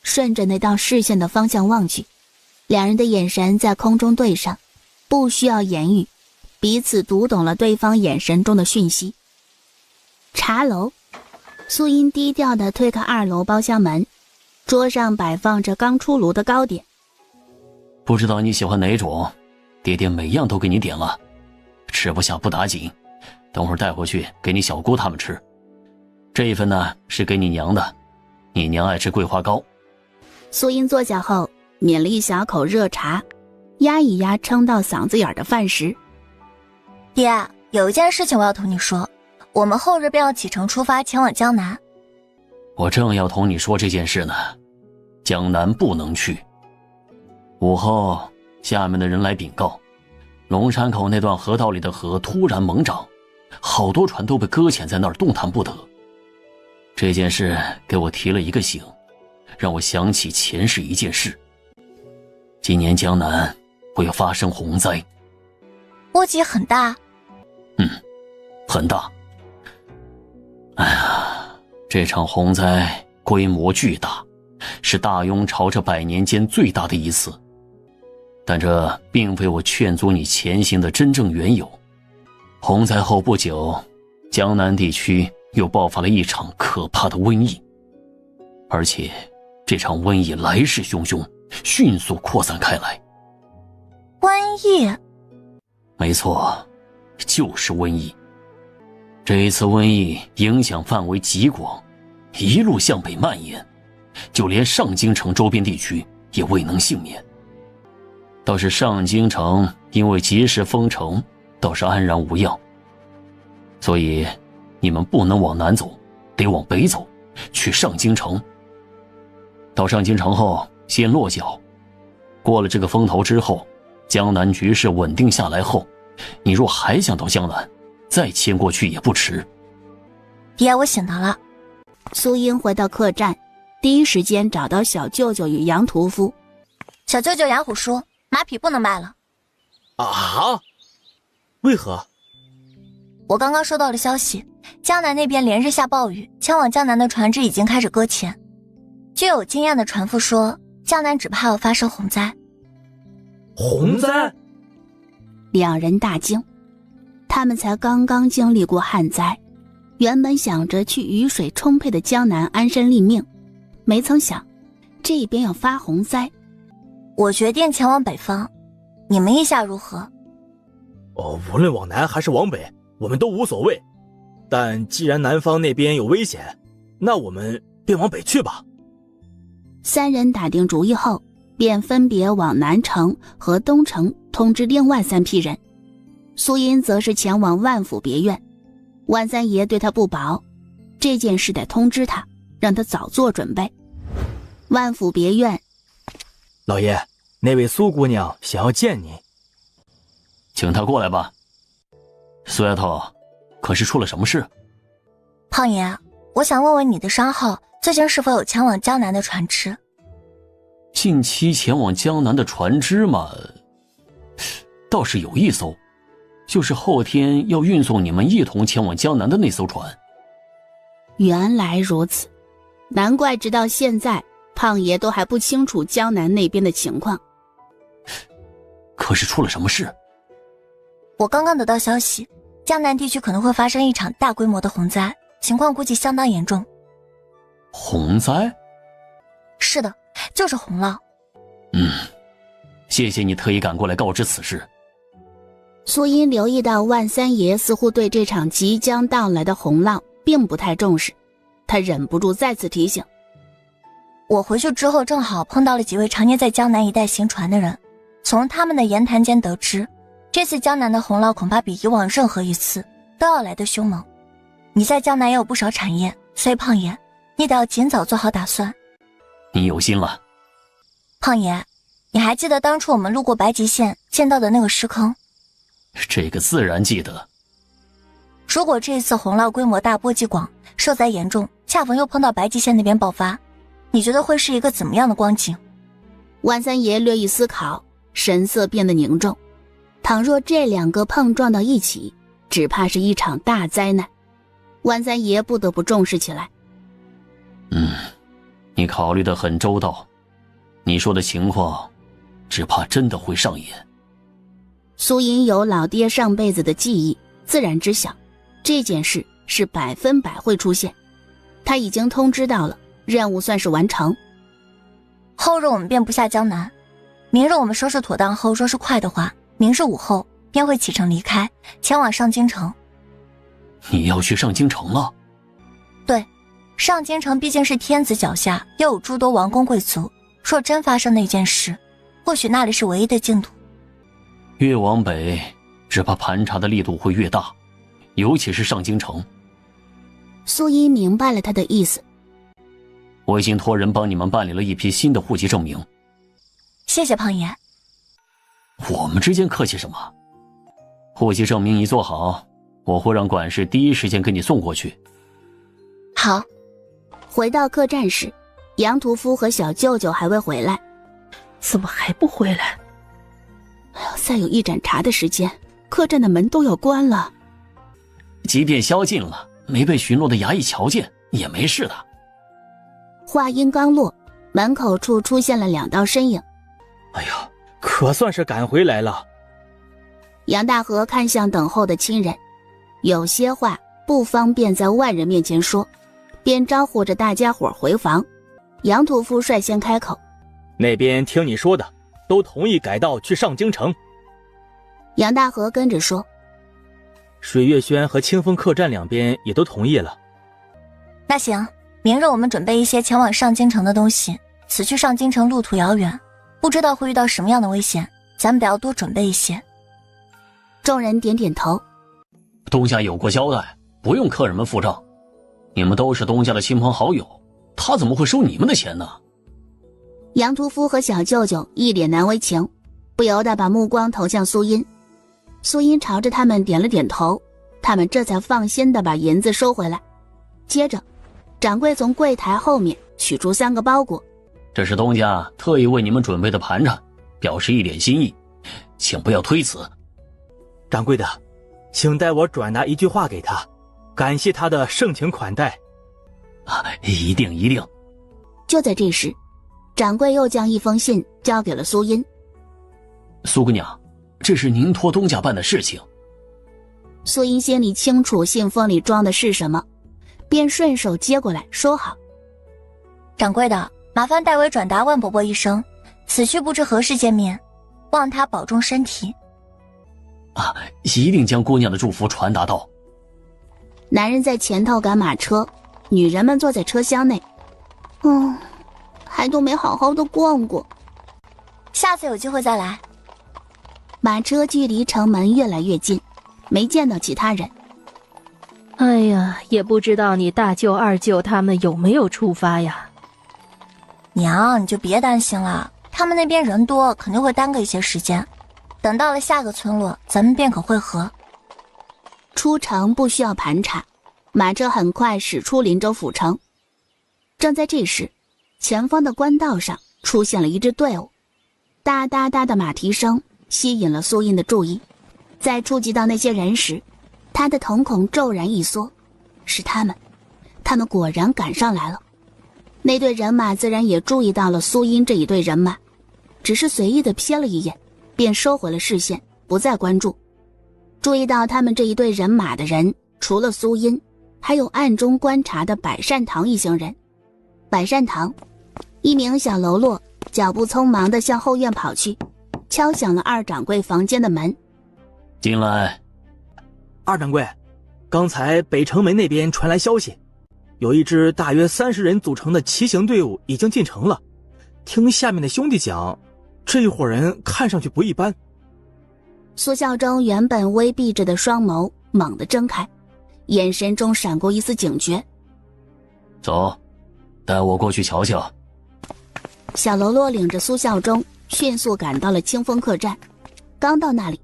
顺着那道视线的方向望去，两人的眼神在空中对上，不需要言语，彼此读懂了对方眼神中的讯息。茶楼，苏音低调地推开2楼包厢门，桌上摆放着刚出炉的糕点。不知道你喜欢哪种，爹爹每样都给你点了，吃不下不打紧，等会儿带回去给你小姑他们吃。这一份呢是给你娘的，你娘爱吃桂花糕。苏音坐下后抿了一小口热茶，压一压撑到嗓子眼的饭食。爹，有一件事情我要同你说，我们后日便要启程出发前往江南。我正要同你说这件事呢，江南不能去。午后下面的人来禀告，龙山口那段河道里的河突然猛涨，好多船都被搁浅在那儿动弹不得。这件事给我提了一个醒，让我想起前世一件事。今年江南会发生洪灾。波及很大？很大。哎呀，这场洪灾规模巨大，是大雍朝这100年间最大的一次。但这并非我劝阻你前行的真正缘由。洪灾后不久，江南地区又爆发了一场可怕的瘟疫，而且这场瘟疫来势汹汹，迅速扩散开来。瘟疫？没错，就是瘟疫。这一次瘟疫影响范围极广，一路向北蔓延，就连上京城周边地区也未能幸免。倒是上京城因为及时封城，倒是安然无恙。所以你们不能往南走，得往北走，去上京城。到上京城后先落脚，过了这个风头之后，江南局势稳定下来后，你若还想到江南，再迁过去也不迟。爹，我醒到了。苏英回到客栈，第一时间找到小舅舅与杨屠夫。小舅舅杨虎说，马匹不能卖了。啊？为何？我刚刚收到了消息，江南那边连日下暴雨，前往江南的船只已经开始搁浅。据有经验的船夫说，江南只怕要发生洪灾。洪灾？两人大惊，他们才刚刚经历过旱灾，原本想着去雨水充沛的江南安身立命，没曾想这边要发洪灾。我决定前往北方，你们意下如何？无论往南还是往北，我们都无所谓。但既然南方那边有危险，那我们便往北去吧。三人打定主意后，便分别往南城和东城通知另外3批人。苏音则是前往万府别院，万三爷对他不薄，这件事得通知他，让他早做准备。万府别院，老爷，那位苏姑娘想要见你。请她过来吧。苏丫头，可是出了什么事？胖爷，我想问问你的商号最近是否有前往江南的船只？近期前往江南的船只嘛，倒是有一艘，就是后天要运送你们一同前往江南的那艘船。原来如此，难怪直到现在胖爷都还不清楚江南那边的情况。可是出了什么事？我刚刚得到消息，江南地区可能会发生一场大规模的洪灾，情况估计相当严重。洪灾？是的，就是洪涝。谢谢你特意赶过来告知此事。苏音留意到万三爷似乎对这场即将到来的洪涝并不太重视，他忍不住再次提醒。我回去之后正好碰到了几位常年在江南一带行船的人，从他们的言谈间得知，这次江南的洪涝恐怕比以往任何一次都要来得凶猛。你在江南也有不少产业，所以胖爷，你得要尽早做好打算。你有心了。胖爷，你还记得当初我们路过白极县见到的那个尸坑？这个自然记得。如果这次洪涝规模大，波及广，受灾严重，恰逢又碰到白极县那边爆发，你觉得会是一个怎么样的光景？万三爷略一思考，神色变得凝重。倘若这2个碰撞到一起，只怕是一场大灾难。万三爷不得不重视起来。你考虑得很周到，你说的情况只怕真的会上演。苏银有老爹上辈子的记忆，自然知晓这件事是100%会出现。他已经通知到了，任务算是完成。后日我们便不下江南，明日我们收拾妥当后，若是快的话，明日午后便会启程离开，前往上京城。你要去上京城了？对，上京城毕竟是天子脚下，又有诸多王公贵族，若真发生那件事，或许那里是唯一的净土。越往北，只怕盘查的力度会越大，尤其是上京城。苏一明白了他的意思。我已经托人帮你们办理了一批新的户籍证明。谢谢胖爷。我们之间客气什么？户籍证明一做好，我会让管事第一时间给你送过去。好。回到客栈时，杨屠夫和小舅舅还未回来。怎么还不回来？再有一盏茶的时间，客栈的门都要关了。即便宵禁了，没被巡逻的衙役瞧见也没事的。话音刚落，门口处出现了2道身影。哎呀，可算是赶回来了。杨大河看向等候的亲人，有些话不方便在外人面前说，便招呼着大家伙回房。杨屠夫率先开口：那边听你说的，都同意改道去上京城。杨大河跟着说：水月轩和清风客栈两边也都同意了。那行，明日我们准备一些前往上京城的东西。此去上京城路途遥远，不知道会遇到什么样的危险，咱们得要多准备一些。众人点点头。东家有过交代，不用客人们付账。你们都是东家的亲朋好友，他怎么会收你们的钱呢？杨屠夫和小舅舅一脸难为情，不由得把目光投向苏音。苏音朝着他们点了点头，他们这才放心地把银子收回来。接着，掌柜从柜台后面取出3个包裹。这是东家特意为你们准备的盘缠，表示一点心意，请不要推辞。掌柜的，请代我转达一句话给他，感谢他的盛情款待。一定一定。就在这时，掌柜又将一封信交给了苏音。苏姑娘，这是您托东家办的事情。苏音心里清楚信封里装的是什么，便顺手接过来收好。掌柜的，麻烦代为转达万伯伯一声，此去不知何时见面，望他保重身体。一定将姑娘的祝福传达到。男人在前头赶马车，女人们坐在车厢内。还都没好好的逛过，下次有机会再来。马车距离城门越来越近，没见到其他人。哎呀，也不知道你大舅二舅他们有没有出发呀？娘，你就别担心了，他们那边人多，肯定会耽搁一些时间。等到了下个村落，咱们便可会合。出城不需要盘查，马车很快驶出林州府城。正在这时，前方的官道上出现了一支队伍，哒哒哒的马蹄声吸引了苏印的注意。在触及到那些人时，他的瞳孔骤然一缩，是他们，他们果然赶上来了。那队人马自然也注意到了苏印这一队人马，只是随意的瞥了一眼，便收回了视线，不再关注。注意到他们这一队人马的人，除了苏印，还有暗中观察的百善堂一行人。百善堂，一名小喽啰脚步匆忙地向后院跑去，敲响了二掌柜房间的门。进来。二掌柜，刚才北城门那边传来消息，有一支大约30人组成的骑行队伍已经进城了。听下面的兄弟讲，这一伙人看上去不一般。苏孝忠原本微闭着的双眸猛地睁开，眼神中闪过一丝警觉。走，带我过去瞧瞧。小喽啰领着苏孝忠迅速赶到了清风客栈。刚到那里，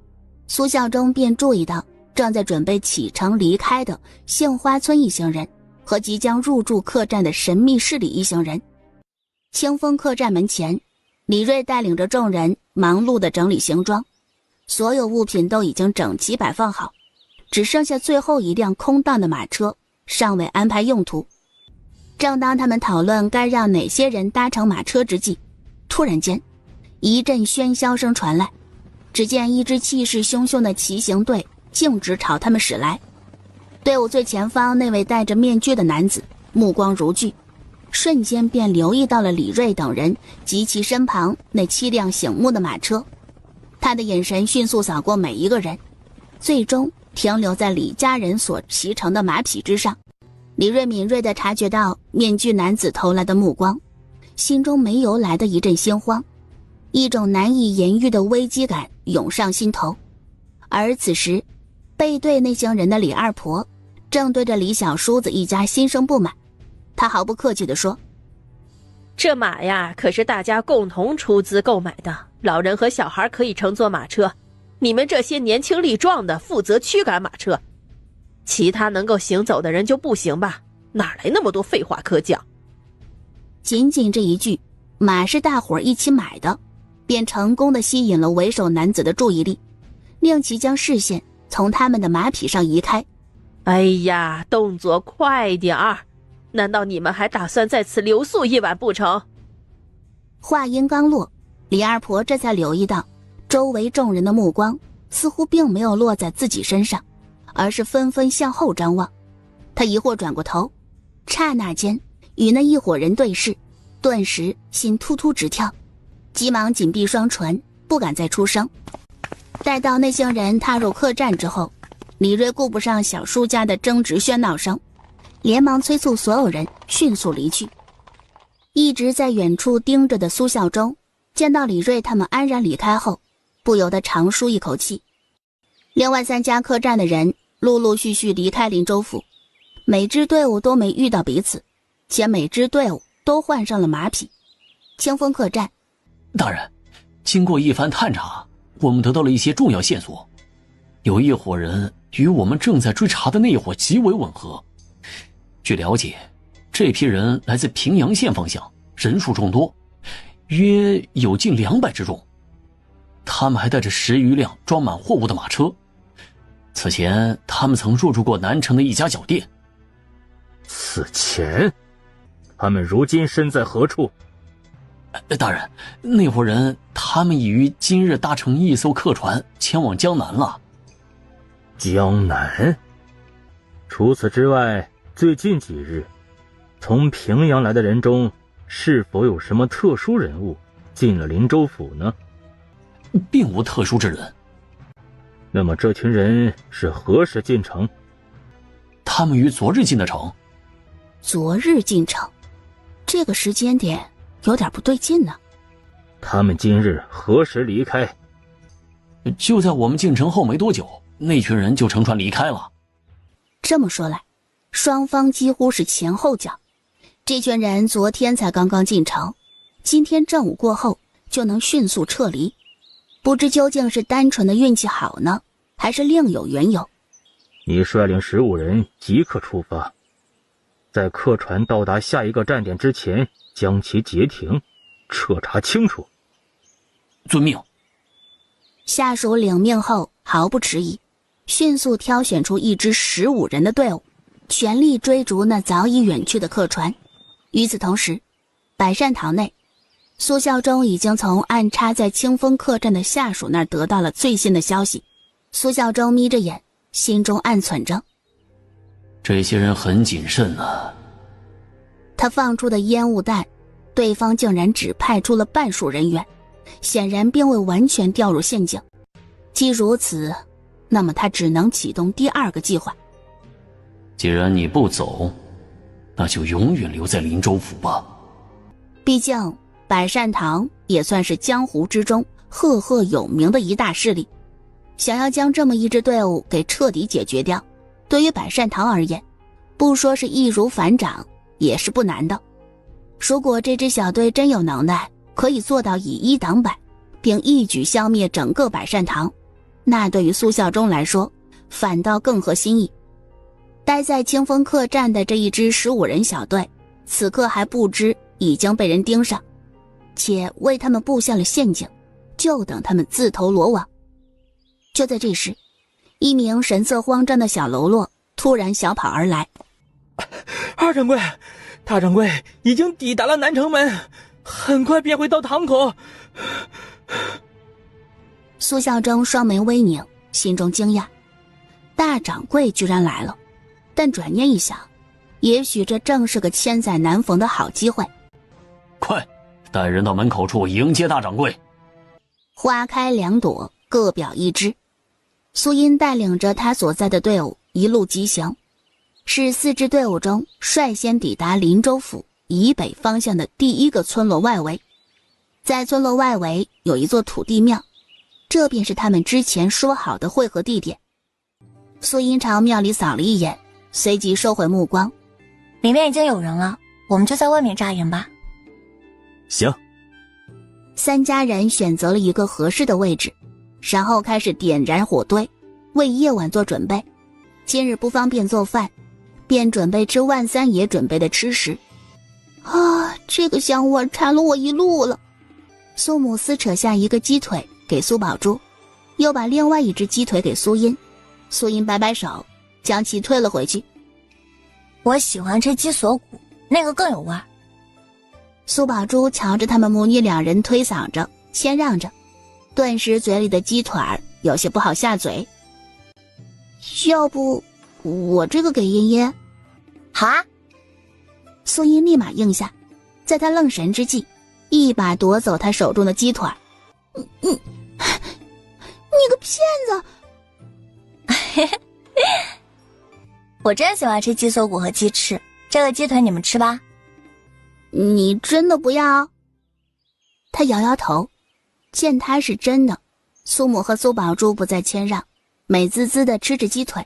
苏孝忠便注意到正在准备启程离开的杏花村一行人和即将入住客栈的神秘势力一行人。清风客栈门前，李瑞带领着众人忙碌地整理行装，所有物品都已经整齐摆放好，只剩下最后一辆空荡的马车尚未安排用途。正当他们讨论该让哪些人搭乘马车之际，突然间一阵喧嚣声传来，只见一支气势汹汹的骑行队径直朝他们驶来。队伍最前方那位戴着面具的男子目光如炬，瞬间便留意到了李锐等人及其身旁那7辆醒目的马车。他的眼神迅速扫过每一个人，最终停留在李家人所骑乘的马匹之上。李锐敏锐地察觉到面具男子投来的目光，心中没由来的一阵心慌，一种难以言喻的危机感涌上心头。而此时背对那行人的李二婆正对着李小叔子一家心生不满，他毫不客气地说：这马呀可是大家共同出资购买的，老人和小孩可以乘坐马车，你们这些年轻力壮的负责驱赶马车，其他能够行走的人就不行吧？哪来那么多废话可讲？仅仅这一句，马是大伙儿一起买的，便成功地吸引了为首男子的注意力，令其将视线从他们的马匹上移开。哎呀，动作快点儿！难道你们还打算在此留宿一晚不成？话音刚落，李二婆这才留意到周围众人的目光似乎并没有落在自己身上，而是纷纷向后张望。他疑惑转过头，刹那间与那一伙人对视，顿时心突突直跳，急忙紧闭双唇，不敢再出声。待到那行人踏入客栈之后，李锐顾不上小叔家的争执喧闹声，连忙催促所有人迅速离去。一直在远处盯着的苏孝忠见到李锐他们安然离开后，不由得长舒一口气。另外3家客栈的人陆陆续续离开林州府，每支队伍都没遇到彼此，且每支队伍都换上了马匹。清风客栈，大人，经过一番探查，我们得到了一些重要线索，有一伙人与我们正在追查的那一伙极为吻合。据了解，这批人来自平阳县方向，人数众多，约有近200之众。他们还带着10余辆装满货物的马车。此前他们曾入住过南城的一家酒店。此前？他们如今身在何处？大人，那伙人他们已于今日搭乘一艘客船前往江南了。江南？除此之外，最近几日从平阳来的人中，是否有什么特殊人物进了林州府呢？并无特殊之人。那么这群人是何时进城？他们于昨日进的城。昨日进城，这个时间点有点不对劲呢。他们今日何时离开？就在我们进城后没多久，那群人就乘船离开了。这么说来，双方几乎是前后脚。这群人昨天才刚刚进城，今天正午过后就能迅速撤离，不知究竟是单纯的运气好呢，还是另有缘由。你率领15人即刻出发，在客船到达下一个站点之前将其截停，彻查清楚。遵命。下属领命后毫不迟疑，迅速挑选出一支15人的队伍，全力追逐那早已远去的客船。与此同时，百善堂内，苏孝忠已经从安插在清风客栈的下属那儿得到了最新的消息。苏孝忠眯着眼，心中暗忖着，这些人很谨慎啊。他放出的烟雾弹，对方竟然只派出了半数人员，显然并未完全掉入陷阱。既如此，那么他只能启动第2个计划。既然你不走，那就永远留在林州府吧。毕竟百善堂也算是江湖之中赫赫有名的一大势力，想要将这么一支队伍给彻底解决掉，对于百善堂而言，不说是易如反掌，也是不难的。如果这支小队真有能耐，可以做到以1挡百，并一举消灭整个百善堂，那对于苏孝忠来说反倒更合心意。待在清风客栈的这一支15人小队，此刻还不知已经被人盯上，且为他们布下了陷阱，就等他们自投罗网。就在这时，一名神色慌张的小喽啰突然小跑而来。二掌柜，大掌柜已经抵达了南城门，很快便会到堂口。苏孝忠双眉微拧，心中惊讶，大掌柜居然来了。但转念一想，也许这正是个千载难逢的好机会。快，带人到门口处迎接大掌柜。花开两朵，各表一枝。苏音带领着他所在的队伍一路疾行，是4支队伍中率先抵达林州府以北方向的第一个村落外围。在村落外围有一座土地庙，这便是他们之前说好的会合地点。苏音朝庙里扫了一眼，随即收回目光。里面已经有人了，我们就在外面扎营吧。行。3家人选择了一个合适的位置，然后开始点燃火堆，为夜晚做准备。今日不方便做饭，便准备吃万三爷准备的吃食。这个香味馋了我一路了。苏母撕扯下一个鸡腿给苏宝珠，又把另外一只鸡腿给苏音。苏音摆摆手，将其推了回去。我喜欢吃鸡锁骨，那个更有味儿。苏宝珠瞧着他们母女2人推搡着谦让着，顿时嘴里的鸡腿儿有些不好下嘴。要不我这个给茵茵？好啊。苏音立马应下，在他愣神之际，一把夺走他手中的鸡腿。你个骗子！我真喜欢吃鸡锁骨和鸡翅，这个鸡腿你们吃吧。你真的不要？他摇摇头，见他是真的，苏母和苏宝珠不再谦让，美滋滋地吃着鸡腿。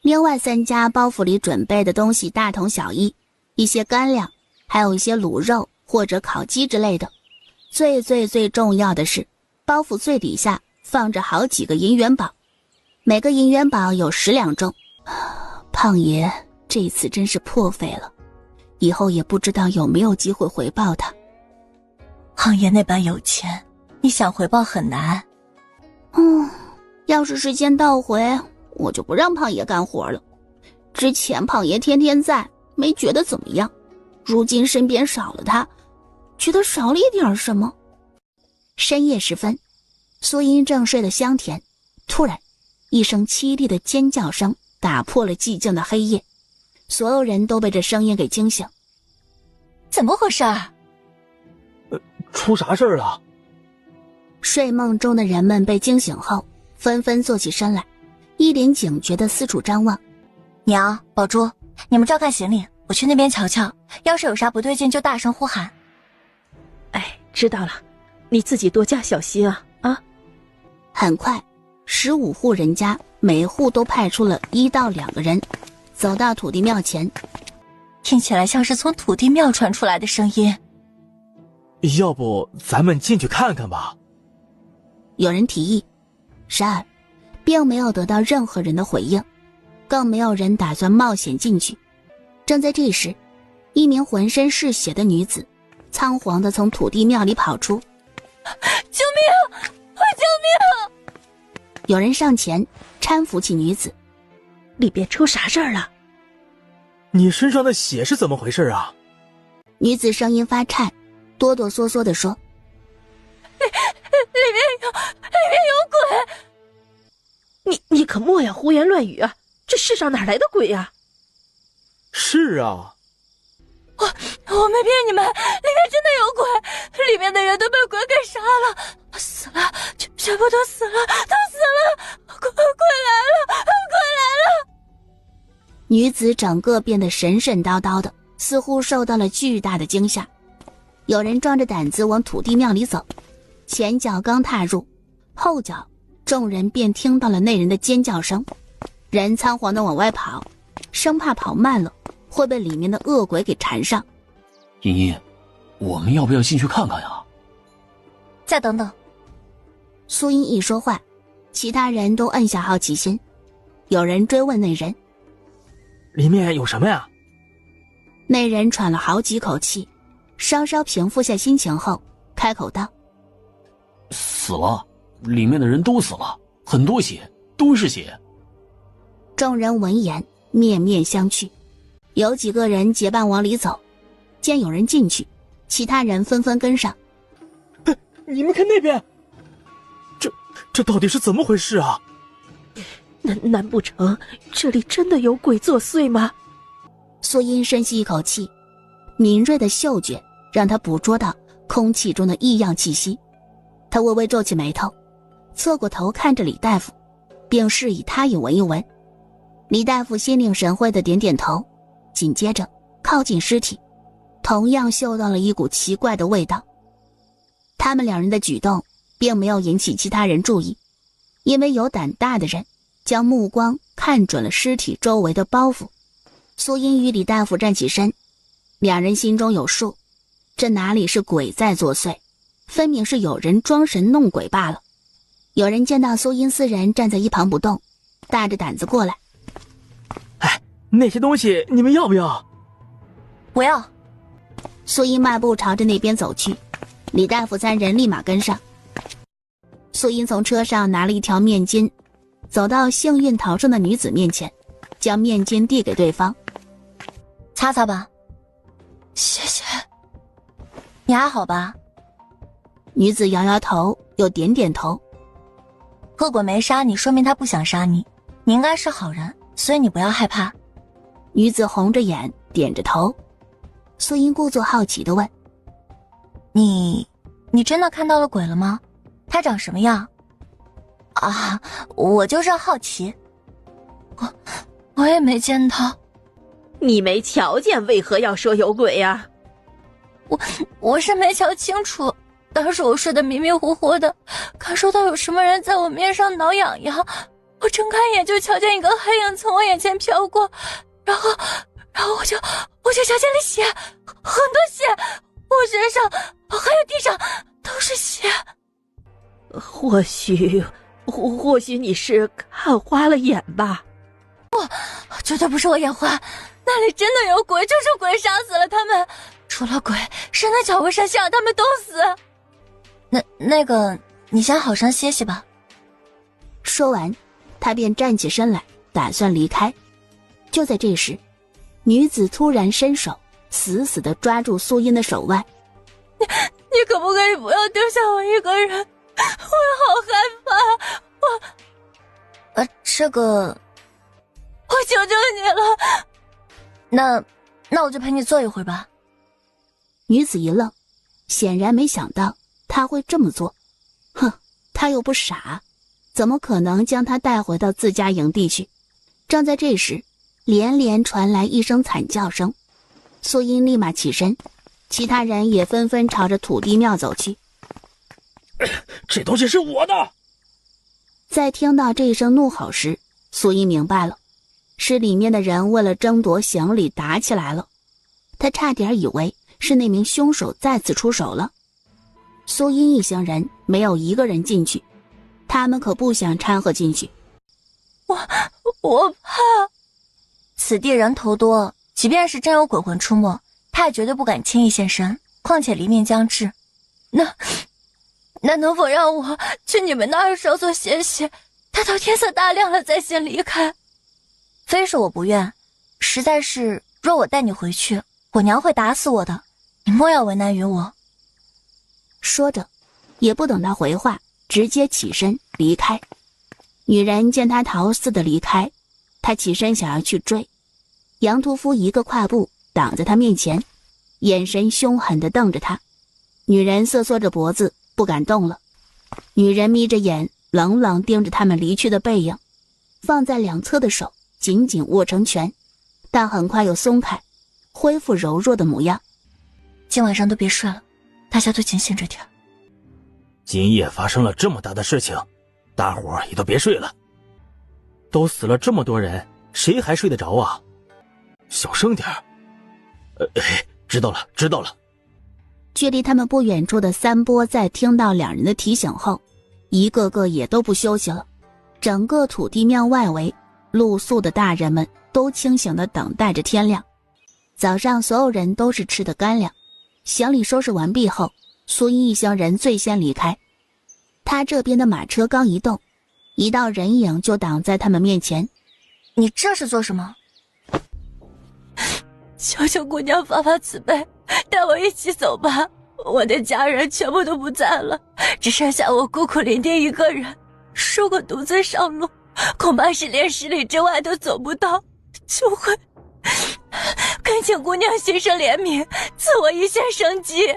另外3家包袱里准备的东西大同小异，一些干粮，还有一些卤肉或者烤鸡之类的。最重要的是，包袱最底下放着好几个银元宝，每个银元宝有10两重。胖爷这次真是破费了，以后也不知道有没有机会回报他。胖爷那般有钱，你想回报很难。要是时间倒回，我就不让胖爷干活了。之前胖爷天天在，没觉得怎么样，如今身边少了他，觉得少了一点什么。深夜时分，苏音正睡得香甜，突然一声凄厉的尖叫声打破了寂静的黑夜，所有人都被这声音给惊醒。怎么回事？出啥事儿了？睡梦中的人们被惊醒后，纷纷坐起身来，一脸警觉地四处张望。娘，宝珠，你们照看行李，我去那边瞧瞧，要是有啥不对劲就大声呼喊。知道了，你自己多加小心啊！很快，15户人家，每户都派出了1到2个人，走到土地庙前。听起来像是从土地庙传出来的声音。要不咱们进去看看吧？有人提议，然而并没有得到任何人的回应，更没有人打算冒险进去。正在这时，一名浑身是血的女子仓皇地从土地庙里跑出。救命！救命！有人上前搀扶起女子。里边出啥事儿了？你身上的血是怎么回事啊？女子声音发颤，哆哆嗦嗦地说：里面有鬼！你可莫要胡言乱语啊！这世上哪来的鬼啊？是啊，我没骗你们，里面真的有鬼，里面的人都被鬼给杀了，死了，全部都死了，都死了！鬼来了，鬼来了！女子整个变得神神叨叨的，似乎受到了巨大的惊吓。有人壮着胆子往土地庙里走，前脚刚踏入，后脚众人便听到了那人的尖叫声，人仓皇地往外跑，生怕跑慢了会被里面的恶鬼给缠上。茵茵，我们要不要进去看看呀？再等等。苏音一说话，其他人都摁下好奇心。有人追问那人，里面有什么呀？那人喘了好几口气，稍稍平复下心情后开口道：死了，里面的人都死了，很多血，都是血。众人闻言面面相觑，有几个人结伴往里走，见有人进去，其他人纷纷跟上。你们看那边，这到底是怎么回事啊？难不成这里真的有鬼作祟吗？苏音深吸一口气，敏锐的嗅觉让他捕捉到空气中的异样气息。他微微皱起眉头，侧过头看着李大夫，并示意他也闻一闻。李大夫心领神会的点点头，紧接着靠近尸体，同样嗅到了一股奇怪的味道。他们两人的举动并没有引起其他人注意，因为有胆大的人将目光看准了尸体周围的包袱。苏音与李大夫站起身，两人心中有数，这哪里是鬼在作祟，分明是有人装神弄鬼罢了。有人见到苏音四人站在一旁不动，大着胆子过来。哎，那些东西你们要不要？不要。苏音迈步朝着那边走去，李大夫三人立马跟上。苏音从车上拿了一条面巾，走到幸运逃生的女子面前，将面巾递给对方。擦擦吧。谢谢。你还好吧？女子摇摇头，又点点头。恶鬼没杀你，说明他不想杀你，你应该是好人，所以你不要害怕。女子红着眼，点着头。苏音故作好奇地问：你真的看到了鬼了吗？他长什么样？啊，我就是好奇。我也没见到。你没瞧见，为何要说有鬼呀？我是没瞧清楚，当时我睡得迷迷糊糊的，感受到有什么人在我面上挠痒痒，我睁开眼就瞧见一个黑影从我眼前飘过，然后我就瞧见了血，很多血，我身上还有地上都是血。或许你是看花了眼吧？绝对不是我眼花，那里真的有鬼，就是鬼杀死了他们。除了鬼，谁能搅和神仙让他们都死？那个，你先好生歇息吧。说完，他便站起身来，打算离开。就在这时，女子突然伸手，死死地抓住苏音的手腕。你可不可以不要丢下我一个人？我好害怕。这个，我求求你了。那我就陪你坐一会儿吧。女子一愣，显然没想到他会这么做。哼，他又不傻，怎么可能将他带回到自家营地去？正在这时，连连传来一声惨叫声。苏音立马起身，其他人也纷纷朝着土地庙走去。这东西是我的！在听到这一声怒吼时，苏音明白了，是里面的人为了争夺行李打起来了。他差点以为是那名凶手再次出手了。苏音一行人没有一个人进去，他们可不想掺和进去。我怕。此地人头多，即便是真有鬼魂出没，他也绝对不敢轻易现身，况且黎明将至。那能否让我去你们那儿稍作歇息，待到天色大亮了再先离开？非是我不愿，实在是若我带你回去，我娘会打死我的，你莫要为难于我。说着，也不等他回话，直接起身离开。女人见他逃似的离开，她起身想要去追，杨屠夫一个跨步挡在他面前，眼神凶狠地瞪着他。女人瑟缩着脖子不敢动了。女人眯着眼冷冷盯着他们离去的背影，放在两侧的手紧紧握成拳，但很快又松开，恢复柔弱的模样。今晚上都别睡了，大家都警醒着点。今夜发生了这么大的事情，大伙儿也都别睡了。都死了这么多人，谁还睡得着啊？小声点儿。知道了。距离他们不远处的三波在听到两人的提醒后，一个个也都不休息了。整个土地庙外围露宿的大人们都清醒地等待着天亮。早上所有人都是吃得干粮。行李收拾完毕后，苏音一行人最先离开。他这边的马车刚移动，一道人影就挡在他们面前。你这是做什么？求求姑娘发发慈悲，带我一起走吧。我的家人全部都不在了，只剩下我孤苦伶仃一个人。如果独自上路，恐怕是连10里之外都走不到，就会恳请姑娘心生怜悯，赐我一线生机。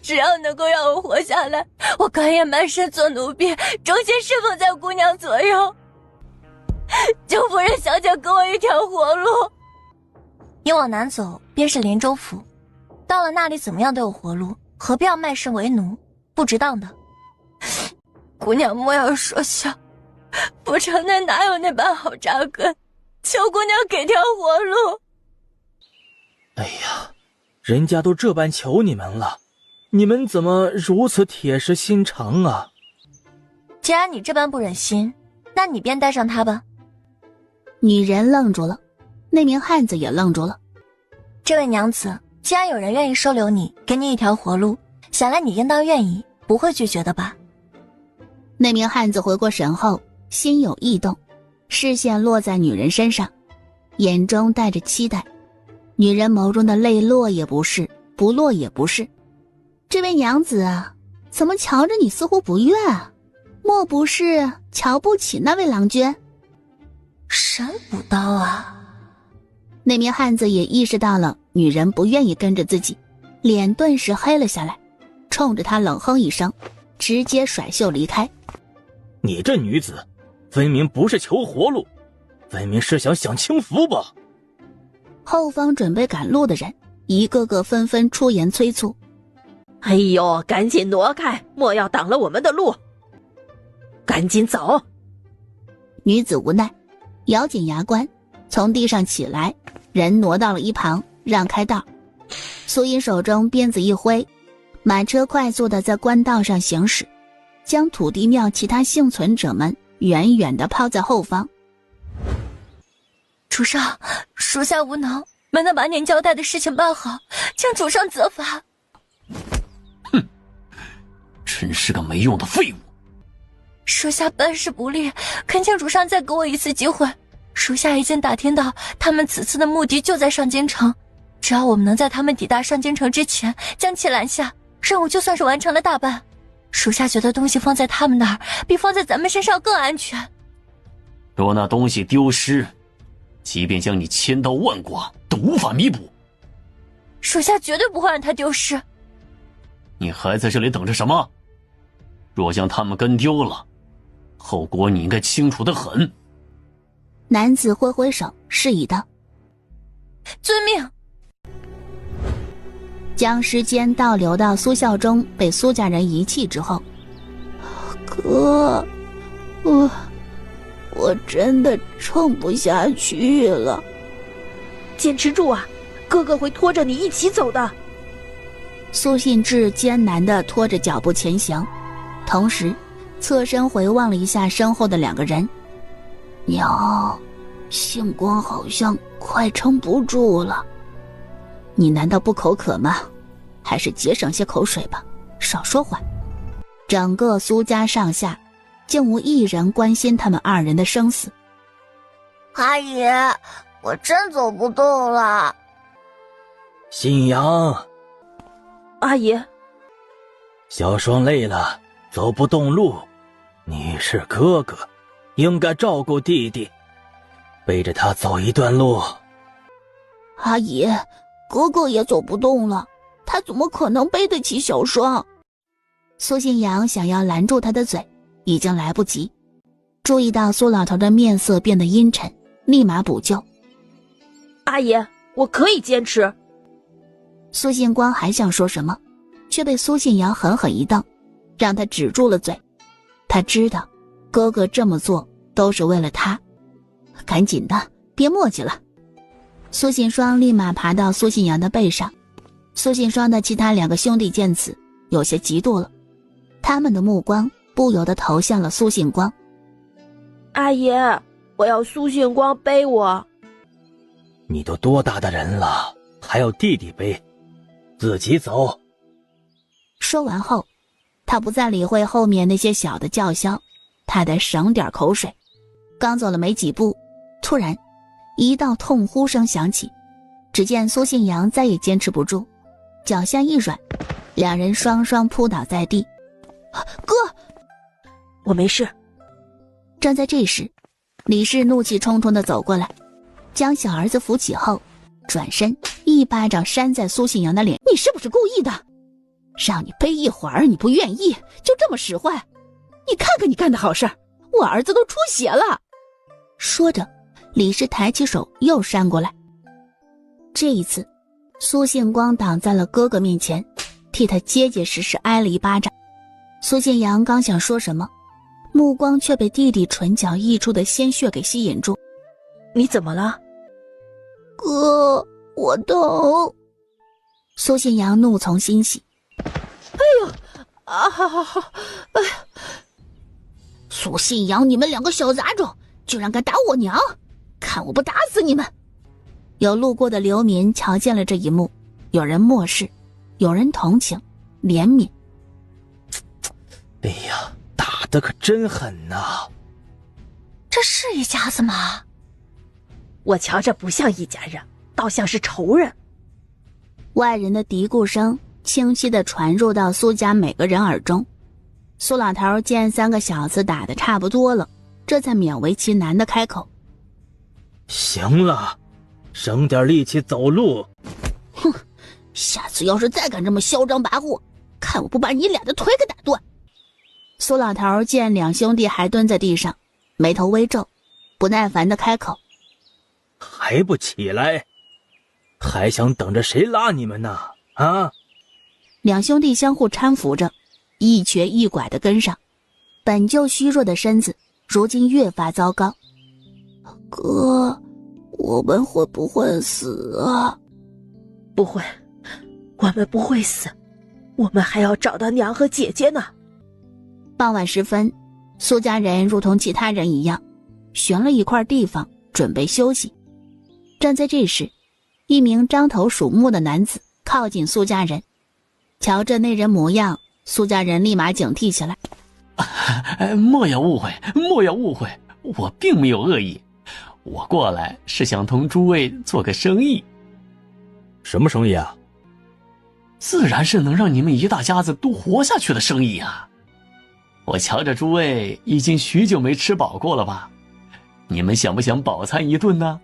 只要能够让我活下来，我甘愿满身做奴婢，忠心侍奉在姑娘左右。求夫人小姐给我一条活路。你往南走，便是连州府，到了那里怎么样都有活路，何必要卖身为奴？不值当的。姑娘莫要说笑，府城内哪有那般好扎根？求姑娘给条活路。哎呀，人家都这般求你们了，你们怎么如此铁石心肠啊？既然你这般不忍心，那你便带上他吧。女人愣住了，那名汉子也愣住了。这位娘子，既然有人愿意收留你，给你一条活路，想来你应当愿意，不会拒绝的吧？那名汉子回过神后，心有异动，视线落在女人身上，眼中带着期待。女人眸中的泪落也不是，不落也不是。这位娘子啊，怎么瞧着你似乎不悦啊？莫不是瞧不起那位郎君？神补刀啊！那名汉子也意识到了女人不愿意跟着自己，脸顿时黑了下来，冲着她冷哼一声，直接甩袖离开。你这女子，分明不是求活路，分明是想享清福吧？后方准备赶路的人一个个纷纷出言催促。哎呦，赶紧挪开，莫要挡了我们的路，赶紧走。女子无奈，咬紧牙关，从地上起来，人挪到了一旁，让开道。苏音手中鞭子一挥，马车快速地在官道上行驶，将土地庙其他幸存者们远远地抛在后方。主上，属下无能，没能把您交代的事情办好，请主上责罚。哼，真是个没用的废物。属下办事不力，恳请主上再给我一次机会。属下已经打听到，他们此次的目的就在上京城，只要我们能在他们抵达上京城之前将其拦下，任务就算是完成了大半。属下觉得东西放在他们那儿，比放在咱们身上更安全。若那东西丢失，即便将你千刀万剐，都无法弥补。属下绝对不会让他丢失。你还在这里等着什么？若将他们跟丢了，后果你应该清楚得很。男子挥挥手示意道：遵命。将时间倒流到苏孝忠被苏家人遗弃之后，哥，我真的撑不下去了。坚持住啊，哥哥会拖着你一起走的。苏信志艰难地拖着脚步前行，同时侧身回望了一下身后的两个人。娘，星光好像快撑不住了。你难道不口渴吗？还是节省些口水吧，少说话。整个苏家上下竟无一人关心他们二人的生死。阿姨，我真走不动了。信阳，阿姨，小双累了，走不动路，你是哥哥，应该照顾弟弟，背着他走一段路。阿姨，哥哥也走不动了，他怎么可能背得起小双？苏信阳想要拦住他的嘴，已经来不及。注意到苏老头的面色变得阴沉，立马补救。阿姨，我可以坚持。苏信光还想说什么，却被苏信阳狠狠一瞪，让他止住了嘴。他知道哥哥这么做都是为了他，赶紧的，别磨叽了。苏信双立马爬到苏信阳的背上。苏信双的其他两个兄弟见此，有些嫉妒了，他们的目光不由得投向了苏信光。阿姨，我要苏信光背我。你都多大的人了，还要弟弟背，自己走。说完后，他不再理会后面那些小的叫嚣，他得省点口水。刚走了没几步，突然一道痛呼声响起，只见苏信阳再也坚持不住，脚下一软，两人双双扑倒在地。哥，我没事。正在这时，李氏怒气冲冲地走过来，将小儿子扶起后，转身一巴掌扇在苏信阳的脸。你是不是故意的？让你背一会儿你不愿意，就这么使坏？你看看你干的好事，我儿子都出血了。说着，李氏抬起手又扇过来。这一次，苏信光挡在了哥哥面前，替他结结实实挨了一巴掌。苏信阳刚想说什么，目光却被弟弟唇角溢出的鲜血给吸引住。你怎么了？哥，我疼。苏信阳怒从心起。哎呦，哎呀！苏信阳，你们两个小杂种，居然敢打我娘！看我不打死你们！有路过的流民瞧见了这一幕，有人漠视，有人同情、怜悯。哎呀，打得可真狠呐！这是一家子吗？我瞧着不像一家人，倒像是仇人。外人的嘀咕声清晰地传入到苏家每个人耳中。苏老头见三个小子打得差不多了，这才勉为其难地开口：行了，省点力气走路。哼，下次要是再敢这么嚣张跋扈，看我不把你俩的腿给打断！苏老头见两兄弟还蹲在地上，眉头微皱，不耐烦地开口：还不起来？还想等着谁拉你们呢？啊！两兄弟相互搀扶着，一瘸一拐地跟上，本就虚弱的身子如今越发糟糕。哥，我们会不会死啊？不会，我们不会死，我们还要找到娘和姐姐呢。傍晚时分，苏家人如同其他人一样，寻了一块地方准备休息。正在这时，一名獐头鼠目的男子靠近苏家人，瞧着那人模样，苏家人立马警惕起来。莫要误会，莫要误会，我并没有恶意，我过来是想同诸位做个生意。什么生意啊？自然是能让你们一大家子都活下去的生意啊！我瞧着诸位已经许久没吃饱过了吧？你们想不想饱餐一顿呢？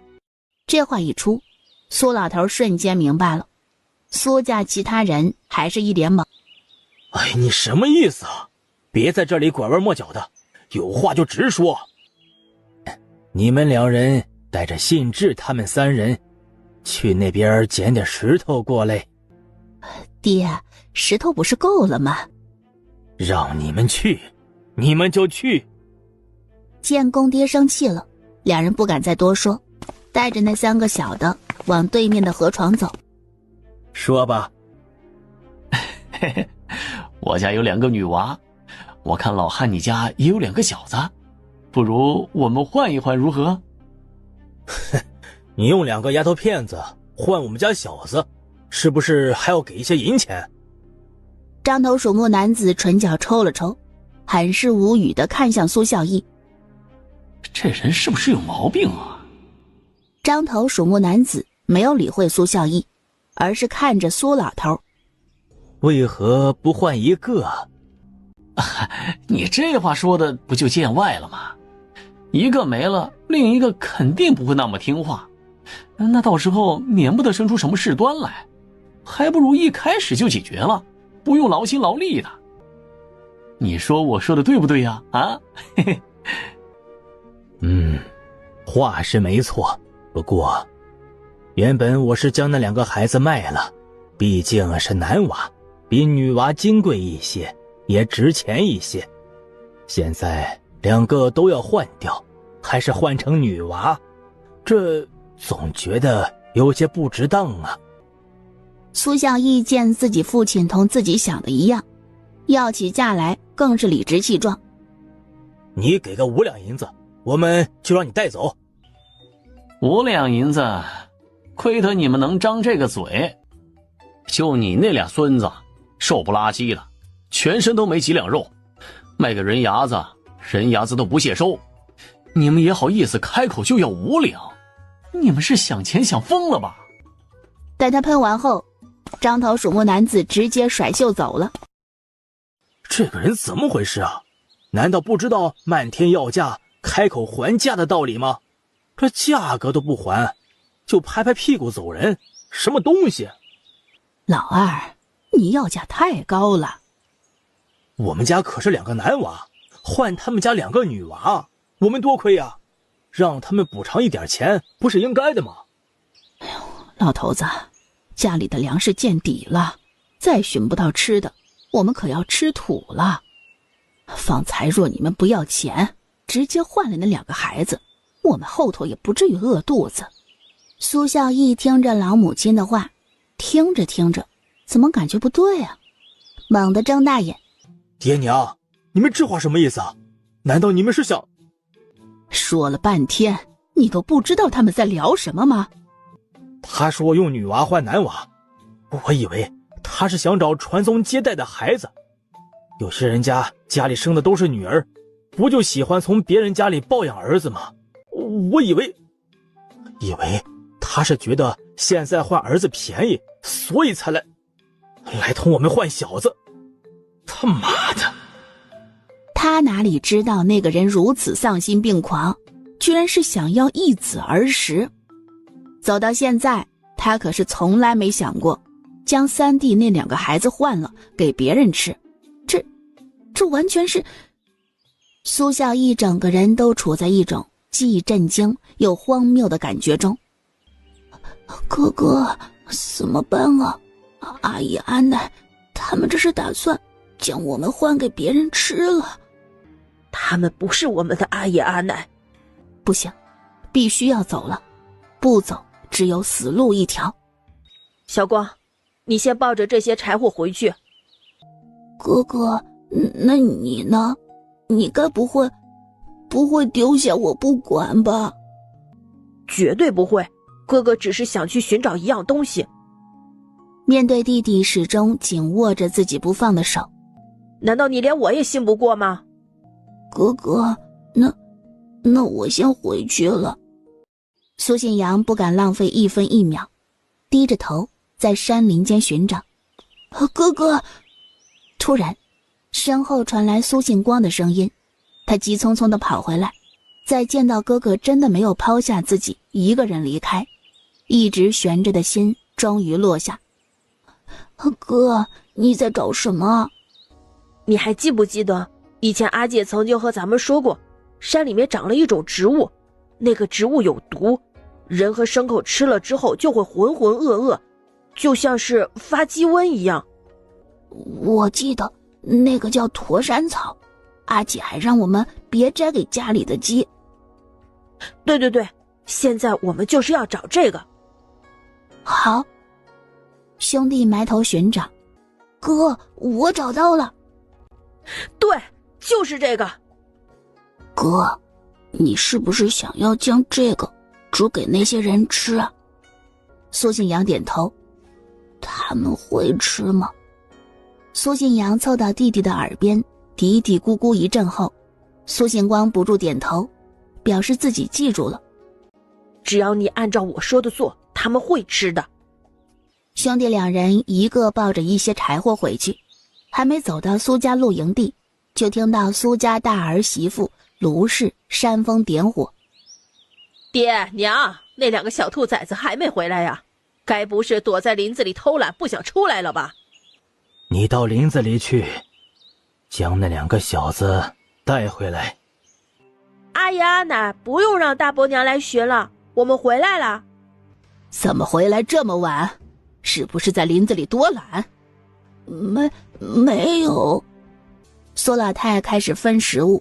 这话一出，苏老头瞬间明白了，苏家其他人还是一脸懵。哎，你什么意思啊？别在这里拐弯抹角的，有话就直说。你们两人带着信志他们三人去那边捡点石头过来。爹，石头不是够了吗？让你们去，你们就去。见公爹生气了，两人不敢再多说，带着那三个小的往对面的河床走。说吧。嘿嘿，我家有2个女娃，我看老汉你家也有2个小子，不如我们换一换如何？你用2个丫头片子换我们家小子，是不是还要给一些银钱？獐头鼠目男子唇角抽了抽，很是无语地看向苏孝义。这人是不是有毛病啊？獐头鼠目男子没有理会苏孝义，而是看着苏老头。为何不换一个？你这话说的不就见外了吗？一个没了，另一个肯定不会那么听话，那到时候免不得生出什么事端来，还不如一开始就解决了，不用劳心劳力的。你说我说的对不对呀？啊，嘿嘿。话是没错，不过原本我是将那2个孩子卖了，毕竟是男娃，比女娃金贵一些，也值钱一些。现在2个都要换掉，还是换成女娃，这总觉得有些不值当啊。苏孝义见自己父亲同自己想的一样，要起价来更是理直气壮。你给个5两银子，我们就让你带走。5两银子，亏得你们能张这个嘴。就你那俩孙子，瘦不拉几的，全身都没几两肉，卖个人牙子，人牙子都不屑收，你们也好意思开口就要5两？你们是想钱想疯了吧？待他喷完后，獐头鼠目男子直接甩袖走了。这个人怎么回事啊？难道不知道漫天要价开口还价的道理吗？这价格都不还，就拍拍屁股走人，什么东西？老二，你要价太高了。我们家可是2个男娃，换他们家2个女娃，我们多亏呀，让他们补偿一点钱，不是应该的吗？哎呦，老头子，家里的粮食见底了，再寻不到吃的，我们可要吃土了。方才若你们不要钱，直接换了那2个孩子，我们后头也不至于饿肚子。苏孝义听着老母亲的话，听着听着，怎么感觉不对啊？猛地睁大眼，爹娘，你们这话什么意思啊？难道你们是想……说了半天，你都不知道他们在聊什么吗？他说用女娃换男娃，我以为他是想找传宗接代的孩子。有些人家里生的都是女儿，不就喜欢从别人家里抱养儿子吗？我以为他是觉得现在换儿子便宜，所以才来同我们换小子。他妈的！他哪里知道那个人如此丧心病狂，居然是想要一子而食。走到现在，他可是从来没想过将三弟那2个孩子换了给别人吃，这完全是……苏孝义整个人都处在一种既震惊又荒谬的感觉中。哥哥，怎么办啊？阿姨阿奶他们这是打算将我们换给别人吃了。他们不是我们的阿爷阿奶。不行，必须要走了，不走只有死路一条。小光，你先抱着这些柴火回去。哥哥，那你呢？你该不会丢下我不管吧？绝对不会，哥哥只是想去寻找一样东西。面对弟弟始终紧握着自己不放的手，难道你连我也信不过吗？哥哥，那我先回去了。苏信阳不敢浪费1分1秒，低着头在山林间寻找。哥哥！突然身后传来苏信光的声音，他急匆匆地跑回来，在见到哥哥真的没有抛下自己一个人离开，一直悬着的心终于落下。哥，你在找什么？你还记不记得以前阿姐曾经和咱们说过，山里面长了一种植物，那个植物有毒，人和牲口吃了之后就会浑浑噩噩，就像是发鸡瘟一样。我记得那个叫驼山草，阿姐还让我们别摘给家里的鸡。对，现在我们就是要找这个。好，兄弟埋头寻找。哥，我找到了。对，就是这个。哥，你是不是想要将这个煮给那些人吃啊？苏信阳点头。他们会吃吗？苏信阳凑到弟弟的耳边嘀嘀咕咕一阵后，苏信光不住点头，表示自己记住了。只要你按照我说的做，他们会吃的。兄弟2人一个抱着一些柴火回去，还没走到苏家露营地，就听到苏家大儿媳妇卢氏煽风点火。爹娘，那2个小兔崽子还没回来呀？该不是躲在林子里偷懒不想出来了吧？你到林子里去，将那2个小子带回来。阿爷阿奶，不用让大伯娘来寻了，我们回来了。怎么回来这么晚？是不是在林子里多懒？没有。苏老太开始分食物，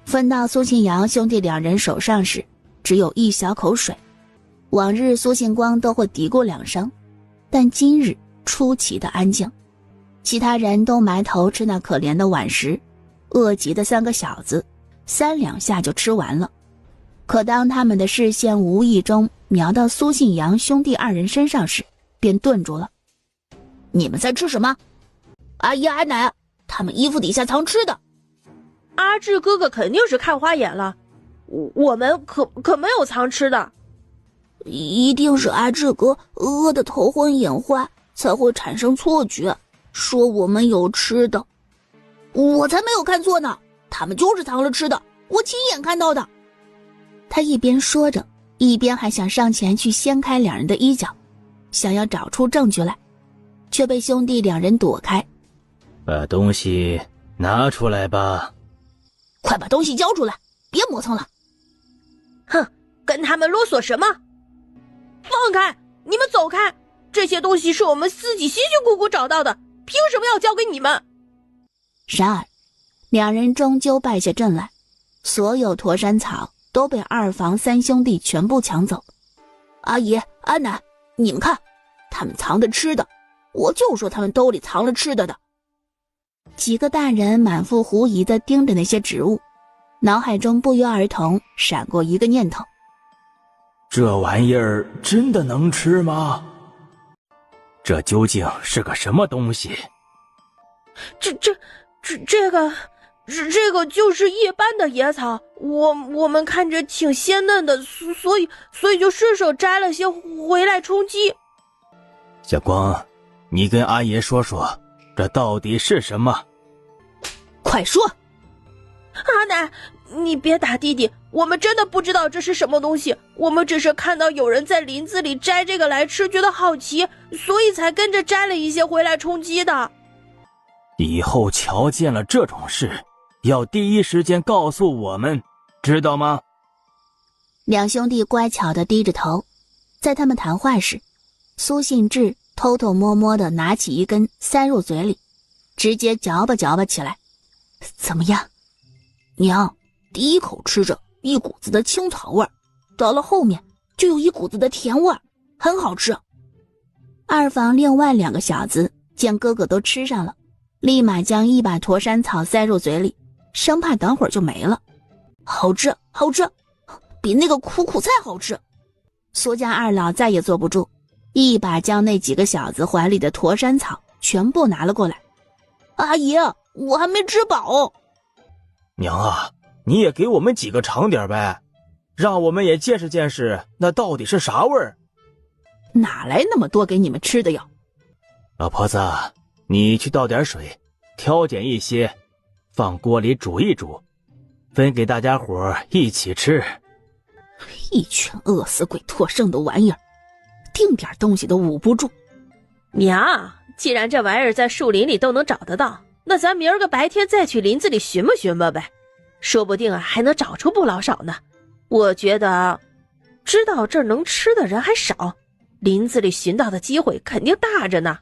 分到苏信阳兄弟2人手上时，只有1小口水。往日苏信光都会嘀咕2声，但今日出奇的安静。其他人都埋头吃那可怜的晚食，饿极的3个小子3两下就吃完了。可当他们的视线无意中瞄到苏信阳兄弟2人身上时，便顿住了。你们在吃什么？阿姨阿奶，他们衣服底下藏吃的。阿志哥哥肯定是看花眼了，我们可没有藏吃的。一定是阿志哥饿得头昏眼花，才会产生错觉，说我们有吃的。我才没有看错呢，他们就是藏了吃的，我亲眼看到的。他一边说着，一边还想上前去掀开两人的衣角，想要找出证据来，却被兄弟两人躲开。把东西拿出来吧。快把东西交出来，别磨蹭了。哼，跟他们啰嗦什么？放开，你们走开，这些东西是我们自己辛辛苦苦找到的，凭什么要交给你们？然而两人终究败下阵来，所有驼山草都被二房三兄弟全部抢走。阿姨、阿奶，你们看，他们藏着吃的，我就说他们兜里藏了吃的的。几个大人满腹狐疑地盯着那些植物，脑海中不约而同闪过一个念头：这玩意儿真的能吃吗？这究竟是个什么东西？这个就是一般的野草，我们看着挺鲜嫩的，所以就顺手摘了些回来充饥。小光，你跟阿爷说说，这到底是什么？快说！阿奶，你别打弟弟，我们真的不知道这是什么东西，我们只是看到有人在林子里摘这个来吃，觉得好奇，所以才跟着摘了一些回来充饥的。以后瞧见了这种事，要第一时间告诉我们，知道吗？两兄弟乖巧地低着头，在他们谈话时，苏信志偷偷摸摸地拿起一根塞入嘴里，直接嚼吧嚼吧起来。怎么样？娘，第一口吃着一股子的青草味儿，到了后面就有一股子的甜味儿，很好吃。二房另外两个小子见哥哥都吃上了，立马将一把驼山草塞入嘴里，生怕等会儿就没了。好吃，好吃，比那个苦苦菜好吃。苏家二老再也坐不住，一把将那几个小子怀里的驼山草全部拿了过来。阿姨，我还没吃饱。娘啊，你也给我们几个尝点呗，让我们也见识见识那到底是啥味儿。哪来那么多给你们吃的呀？老婆子，你去倒点水，挑拣一些，放锅里煮一煮，分给大家伙一起吃。一群饿死鬼托生的玩意儿，订点东西都捂不住。娘，既然这玩意儿在树林里都能找得到，那咱明儿个白天再去林子里寻吧寻吧呗，说不定还能找出不老少呢。我觉得知道这儿能吃的人还少，林子里寻到的机会肯定大着呢。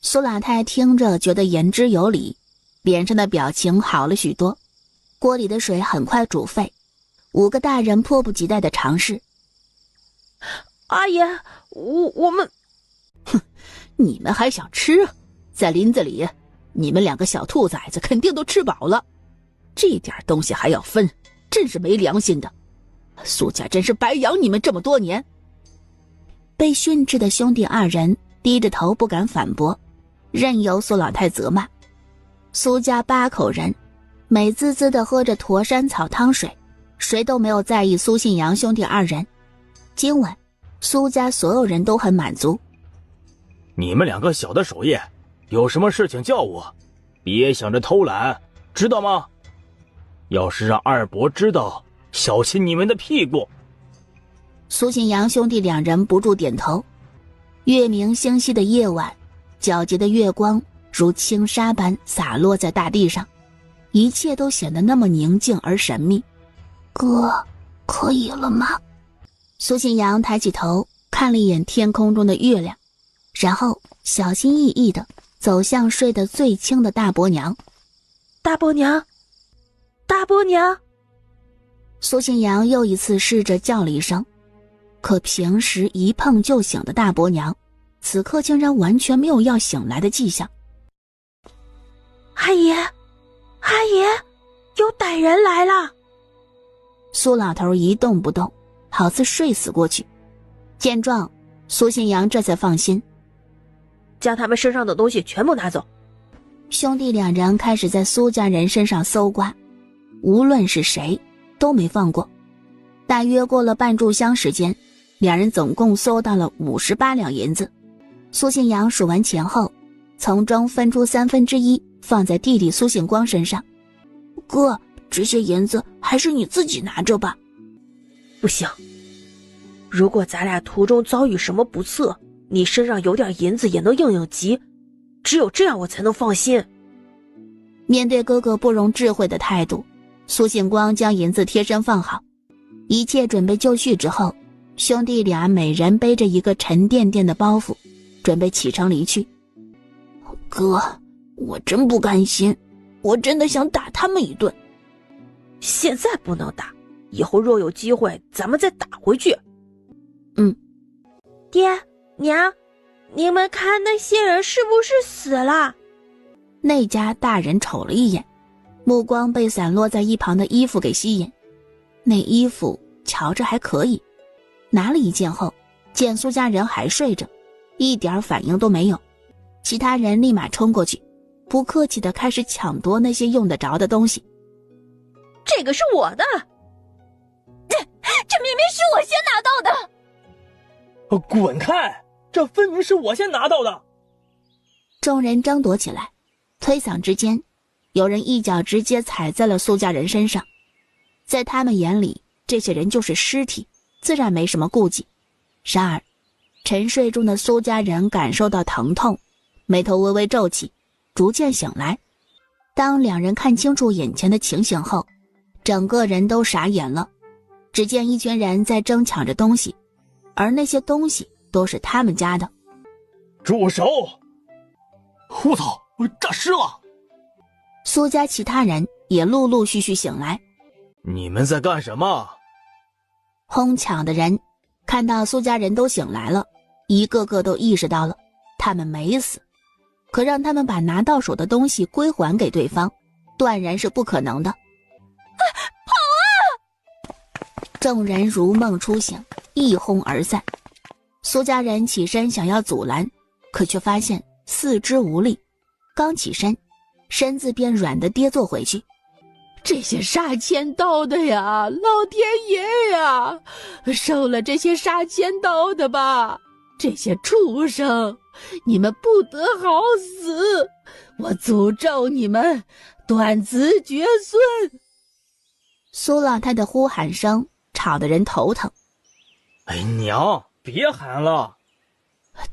苏老太听着觉得言之有理，脸上的表情好了许多。锅里的水很快煮沸，五个大人迫不及待地尝试。阿爷，我们……哼，你们还想吃？在林子里，你们两个小兔崽子肯定都吃饱了，这点东西还要分，真是没良心的。苏家真是白养你们这么多年。被训斥的兄弟二人低着头不敢反驳，任由苏老太责骂。苏家8口人美滋滋地喝着驼山草汤水，谁都没有在意苏信阳兄弟二人。今晚苏家所有人都很满足。你们两个小的手艺，有什么事情叫我，别想着偷懒，知道吗？要是让二伯知道，小心你们的屁股。苏信阳兄弟两人不住点头。月明星稀的夜晚，皎洁的月光如轻纱般洒落在大地上，一切都显得那么宁静而神秘。哥，可以了吗？苏信阳抬起头看了一眼天空中的月亮，然后小心翼翼地走向睡得最轻的大伯娘。大伯娘，大伯娘！苏信阳又一次试着叫了一声，可平时一碰就醒的大伯娘，此刻竟然完全没有要醒来的迹象。阿爷，阿爷，有歹人来了！苏老头一动不动，好似睡死过去。见状，苏信阳这才放心，将他们身上的东西全部拿走。兄弟两人开始在苏家人身上搜刮，无论是谁都没放过。大约过了半炷香时间，两人总共搜到了58两银子。苏信阳数完钱后，从中分出1/3放在弟弟苏信光身上。哥，这些银子还是你自己拿着吧。不行，如果咱俩途中遭遇什么不测，你身上有点银子也能应应急，只有这样我才能放心。面对哥哥不容置喙的态度，苏醒光将银子贴身放好，一切准备就绪之后，兄弟俩每人背着一个沉甸甸的包袱，准备启程离去。哥，我真不甘心，我真的想打他们一顿。现在不能打，以后若有机会咱们再打回去。爹娘，你们看那些人是不是死了？那家大人瞅了一眼，目光被散落在一旁的衣服给吸引。那衣服瞧着还可以，拿了一件后，见苏家人还睡着，一点反应都没有。其他人立马冲过去，不客气地开始抢夺那些用得着的东西。这个是我的，这明明是我先拿到的。滚开！这分明是我先拿到的。众人争夺起来，推搡之间，有人一脚直接踩在了苏家人身上。在他们眼里，这些人就是尸体，自然没什么顾忌。然而沉睡中的苏家人感受到疼痛，眉头微微皱起，逐渐醒来。当两人看清楚眼前的情形后，整个人都傻眼了。只见一群人在争抢着东西，而那些东西都是他们家的。住手！我操，诈尸了！苏家其他人也陆陆续续醒来。你们在干什么？哄抢的人看到苏家人都醒来了，一个个都意识到了他们没死，可让他们把拿到手的东西归还给对方，断然是不可能的。跑啊！众人如梦初醒，一哄而散。苏家人起身想要阻拦，可却发现四肢无力，刚起身，身子便软地跌坐回去。这些杀千刀的呀，老天爷呀，收了这些杀千刀的吧！这些畜生，你们不得好死！我诅咒你们断子绝孙！苏老太的呼喊声吵得人头疼。哎，娘，别喊了！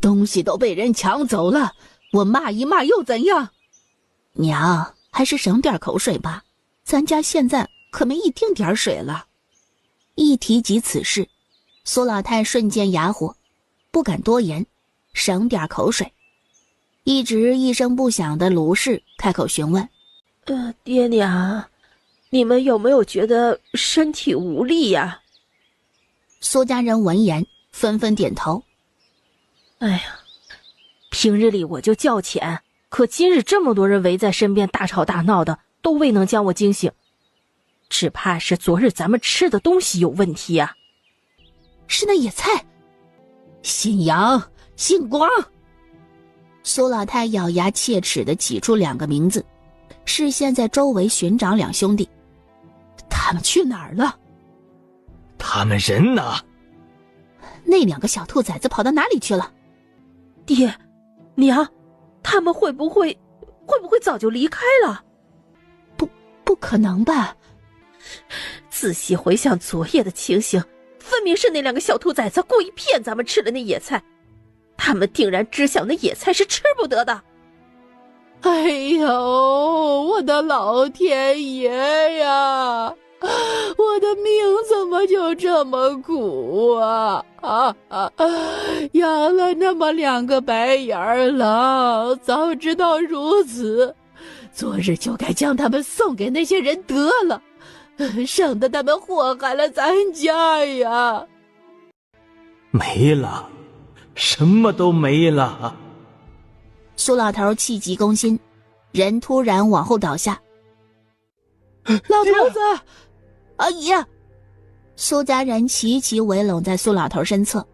东西都被人抢走了，我骂一骂又怎样？娘，还是省点口水吧，咱家现在可没一丁点水了。一提及此事，苏老太瞬间哑火，不敢多言，省点口水。一直一声不响的卢氏开口询问：爹娘，你们有没有觉得身体无力呀？苏家人闻言纷纷点头。哎呀，平日里我就较浅，可今日这么多人围在身边大吵大闹的，都未能将我惊醒，只怕是昨日咱们吃的东西有问题呀。是那野菜。姓杨，姓光。苏老太咬牙切齿地挤出两个名字，视线在周围寻找两兄弟。他们去哪儿了？他们人呢？那两个小兔崽子跑到哪里去了？爹娘，他们会不会早就离开了？不可能吧。仔细回想昨夜的情形，分明是那两个小兔崽子故意骗咱们吃了那野菜，他们定然知晓那野菜是吃不得的。哎呦，我的老天爷呀，我的命怎么就这么苦啊！养了那么两个白眼狼，早知道如此，昨日就该将他们送给那些人得了，省得他们祸害了咱家呀。没了，什么都没了。苏老头气急攻心，人突然往后倒下。老头子，阿姨！苏家人齐齐围拢在苏老头身侧，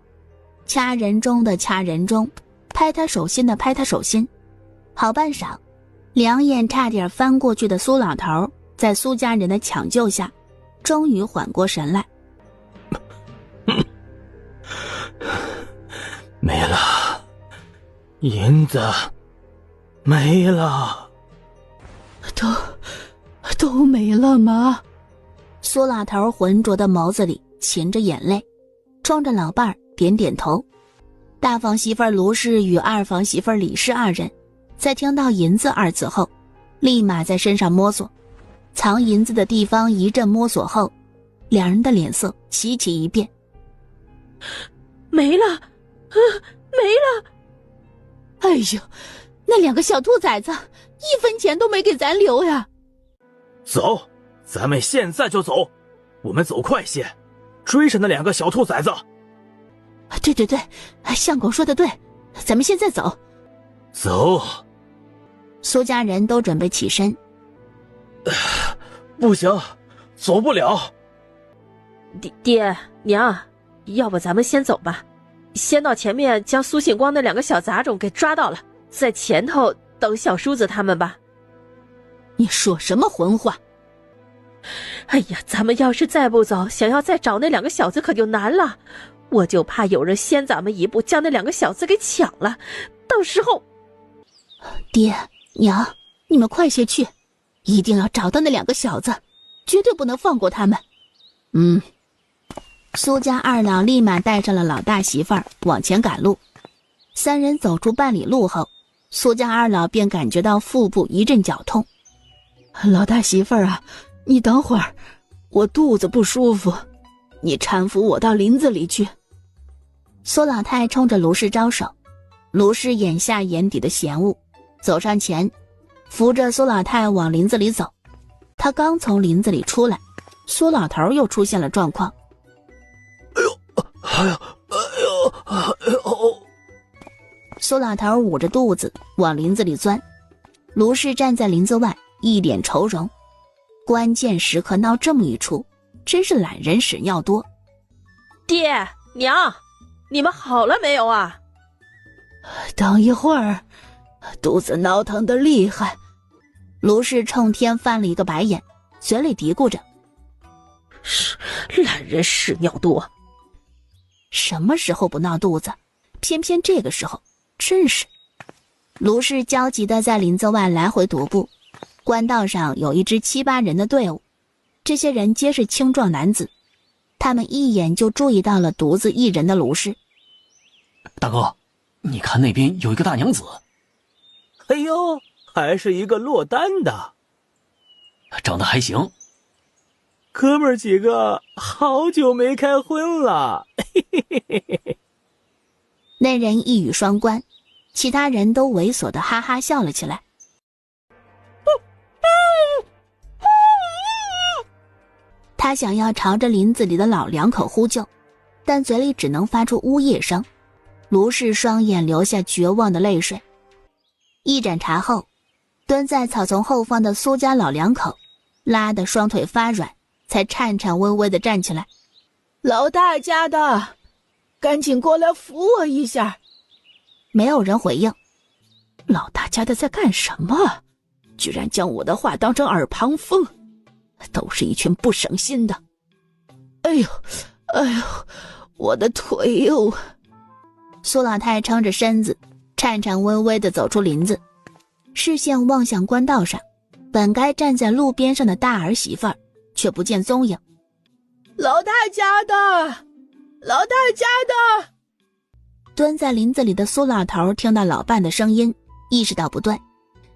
掐人中的掐人中，拍他手心的拍他手心。好半晌，两眼差点翻过去的苏老头，在苏家人的抢救下，终于缓过神来。没了，银子没了，都没了吗？苏老头浑浊的眸子里噙着眼泪，冲着老伴儿点点头。大房媳妇卢氏与二房媳妇李氏二人在听到银子二字后，立马在身上摸索，藏银子的地方一阵摸索后，两人的脸色齐齐一变。没了，没了！哎呦，那两个小兔崽子1分钱都没给咱留呀！走，咱们现在就走，我们走快些，追上那两个小兔崽子。对，相公说的对，咱们现在走。走。苏家人都准备起身。不行，走不了。爹娘，要不咱们先走吧，先到前面将苏信光那两个小杂种给抓到了，在前头等小叔子他们吧。你说什么混话？哎呀，咱们要是再不走，想要再找那两个小子可就难了。我就怕有人先咱们一步将那两个小子给抢了，到时候……爹娘，你们快些去，一定要找到那两个小子，绝对不能放过他们。苏家二老立马带上了老大媳妇儿往前赶路。三人走出半里路后，苏家二老便感觉到腹部一阵绞痛。老大媳妇儿啊，你等会儿，我肚子不舒服，你搀扶我到林子里去。苏老太冲着卢氏招手，卢氏眼下眼底的嫌恶，走上前扶着苏老太往林子里走。他刚从林子里出来，苏老头又出现了状况。苏老头捂着肚子往林子里钻，卢氏站在林子外一脸愁容。关键时刻闹这么一出，真是懒人屎尿多。爹娘，你们好了没有啊？等一会儿，肚子挠疼的厉害。卢氏冲天翻了一个白眼，嘴里嘀咕着：懒人屎尿多。什么时候不闹肚子，偏偏这个时候，真是。卢氏焦急地在林子外来回踱步，官道上有一支7、8人的队伍，这些人皆是青壮男子，他们一眼就注意到了独自一人的卢氏。大哥，你看那边有一个大娘子。哎呦，还是一个落单的，长得还行。哥们儿几个好久没开荤了。那人一语双关，其他人都猥琐地哈哈笑了起来。他想要朝着林子里的老两口呼救，但嘴里只能发出呜咽声。卢氏双眼流下绝望的泪水。一盏茶后，蹲在草丛后方的苏家老两口拉得双腿发软，才颤颤巍巍地站起来。老大家的，赶紧过来扶我一下。没有人回应。老大家的在干什么？居然将我的话当成耳旁风，都是一群不省心的。哎呦，我的腿哟！苏老太撑着身子，颤颤巍巍地走出林子，视线望向官道上，本该站在路边上的大儿媳妇儿却不见踪影。老大家的，老大家的！蹲在林子里的苏老头听到老伴的声音，意识到不对，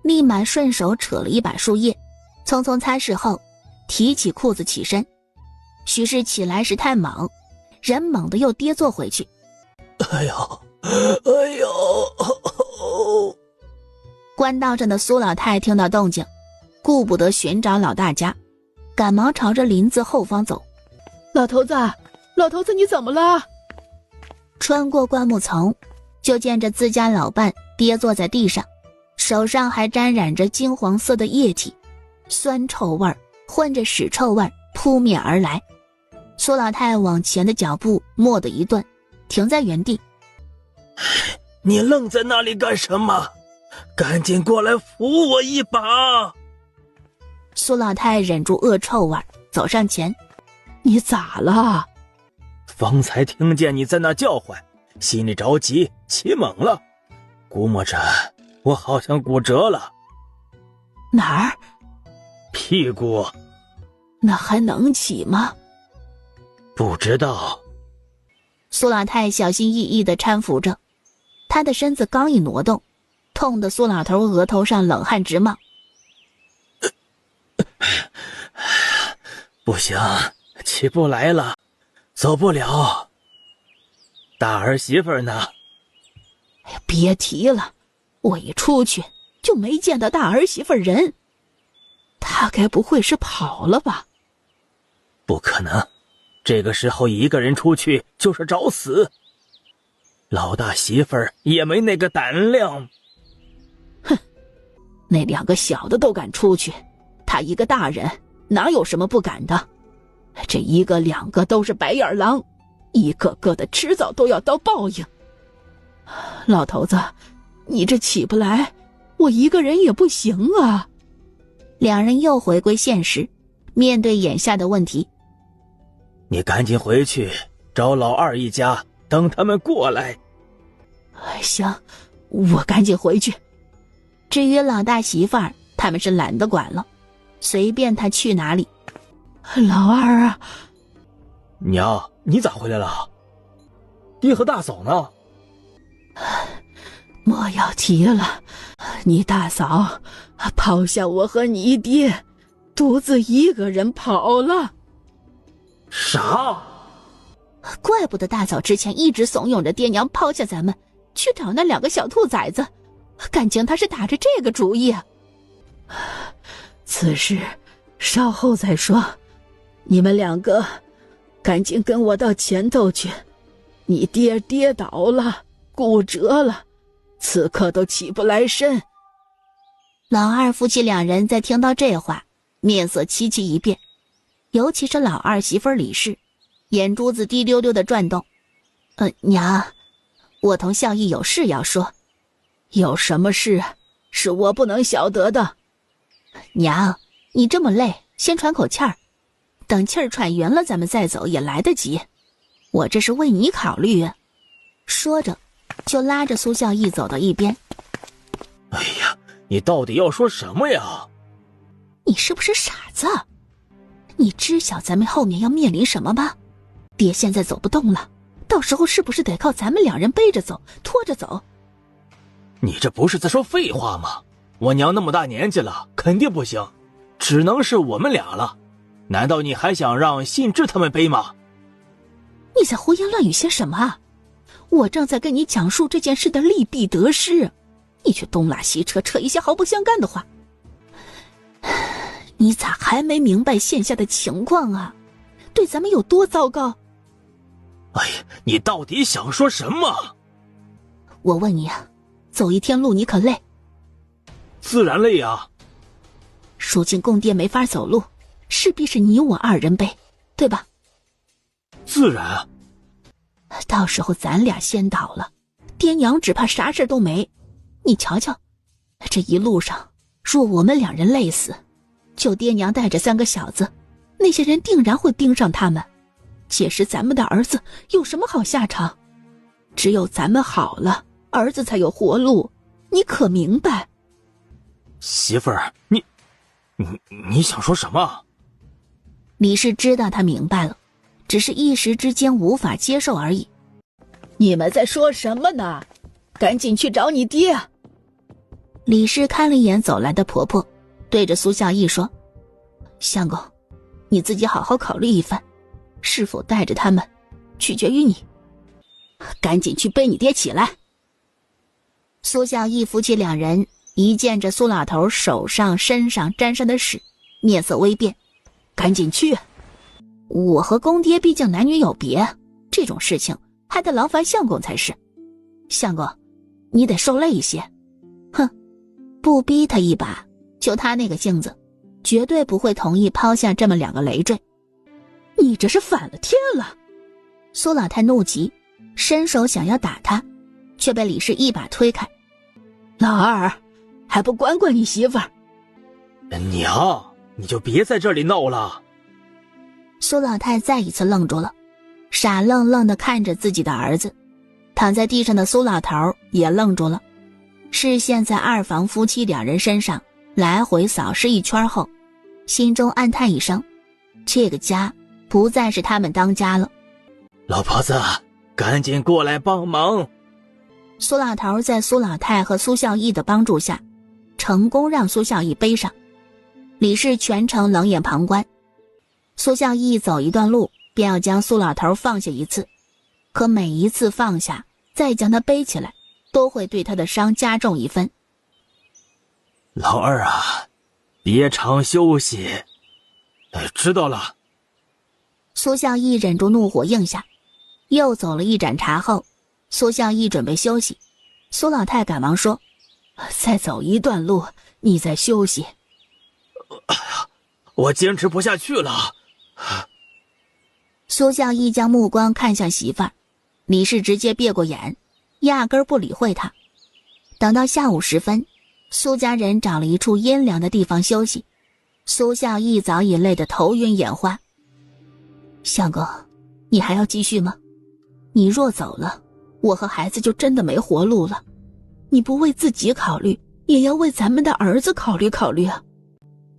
立马顺手扯了一把树叶，匆匆擦拭后，提起裤子起身。许是起来时太猛，人猛地又跌坐回去。哎呦！官道上的苏老太听到动静，顾不得寻找老大家，赶忙朝着林子后方走。老头子你怎么了？穿过灌木丛，就见着自家老伴跌坐在地上，手上还沾染着金黄色的液体，酸臭味混着屎臭味扑面而来。苏老太往前的脚步蓦地一顿，停在原地。你愣在那里干什么？赶紧过来扶我一把！苏老太忍住恶臭味，走上前。你咋了？方才听见你在那叫唤，心里着急，起猛了，估摸着我好像骨折了。哪儿？屁股。那还能起吗？不知道。苏老太小心翼翼地搀扶着，他的身子刚一挪动，痛得苏老头额头上冷汗直冒。不行，起不来了，走不了。大儿媳妇呢？哎呀，别提了，我一出去就没见到大儿媳妇人。她该不会是跑了吧？不可能，这个时候一个人出去就是找死。老大媳妇儿也没那个胆量。哼，那2个小的都敢出去，他一个大人哪有什么不敢的？这1个2个都是白眼狼，一个个的迟早都要遭报应。老头子，你这起不来，我一个人也不行啊。两人又回归现实，面对眼下的问题。你赶紧回去找老二一家，等他们过来。行，我赶紧回去。至于老大媳妇儿，他们是懒得管了，随便他去哪里。老二啊！娘，你咋回来了？爹和大嫂呢？莫要提了，你大嫂抛下我和你爹，独自一个人跑了。啥？怪不得大嫂之前一直怂恿着爹娘抛下咱们，去找那2个小兔崽子，感情他是打着这个主意啊。此事稍后再说，你们2个赶紧跟我到前头去。你爹跌倒了，骨折了，此刻都起不来身。老二夫妻2人在听到这话，面色凄凄一变，尤其是老二媳妇李氏，眼珠子滴溜溜的转动。娘，我同孝义有事要说。有什么事是我不能晓得的？娘，你这么累，先喘口气儿，等气儿喘匀了咱们再走也来得及。我这是为你考虑啊。说着就拉着苏孝义走到一边。哎呀，你到底要说什么呀？你是不是傻子？你知晓咱们后面要面临什么吗？爹现在走不动了，到时候是不是得靠咱们2人背着走，拖着走？你这不是在说废话吗？我娘那么大年纪了，肯定不行，只能是我们俩了。难道你还想让信之他们背吗？你在胡言乱语些什么？我正在跟你讲述这件事的利弊得失，你却东拉西扯，扯一些毫不相干的话。你咋还没明白现下的情况啊？对咱们有多糟糕？哎呀，你到底想说什么？我问你啊，走一天路你可累？自然累啊。如今公爹没法走路，势必是你我2人背，对吧？自然。到时候咱俩先倒了，爹娘只怕啥事都没。你瞧瞧，这一路上若我们2人累死，就爹娘带着3个小子，那些人定然会盯上他们，届时咱们的儿子有什么好下场？只有咱们好了，儿子才有活路，你可明白？媳妇儿，你想说什么？李氏知道他明白了，只是一时之间无法接受而已。你们在说什么呢？赶紧去找你爹。李氏看了一眼走来的婆婆，对着苏孝义说：相公，你自己好好考虑一番，是否带着他们，取决于你。赶紧去背你爹起来。苏孝义夫妻2人一见着苏老头手上身上沾上的屎，面色微变。赶紧去。我和公爹毕竟男女有别，这种事情还得劳烦相公才是。相公，你得受累一些。哼，不逼他一把，就他那个性子，绝对不会同意抛下这么2个累赘。你这是反了天了！苏老太怒极，伸手想要打他，却被李氏一把推开。老二，还不管管你媳妇儿？娘，你就别在这里闹了。苏老太再一次愣住了，傻愣愣地看着自己的儿子。躺在地上的苏老头也愣住了，视线在2房夫妻2人身上来回扫视一圈后，心中暗叹一声，这个家不再是他们当家了。老婆子，赶紧过来帮忙。苏老头在苏老太和苏孝义的帮助下，成功让苏孝义背上。李氏全程冷眼旁观。苏孝义走一段路，便要将苏老头放下一次，可每一次放下，再将他背起来，都会对他的伤加重一分。老二啊，别常休息。知道了。苏孝义忍住怒火应下。又走了一盏茶后，苏孝义准备休息。苏老太赶忙说：“再走一段路，你再休息。”我坚持不下去了。苏孝义将目光看向媳妇儿，李氏直接别过眼，压根儿不理会他。等到下午时分，苏家人找了一处阴凉的地方休息。苏孝义早已累得头晕眼花。相公，你还要继续吗？你若走了，我和孩子就真的没活路了。你不为自己考虑，也要为咱们的儿子考虑考虑啊。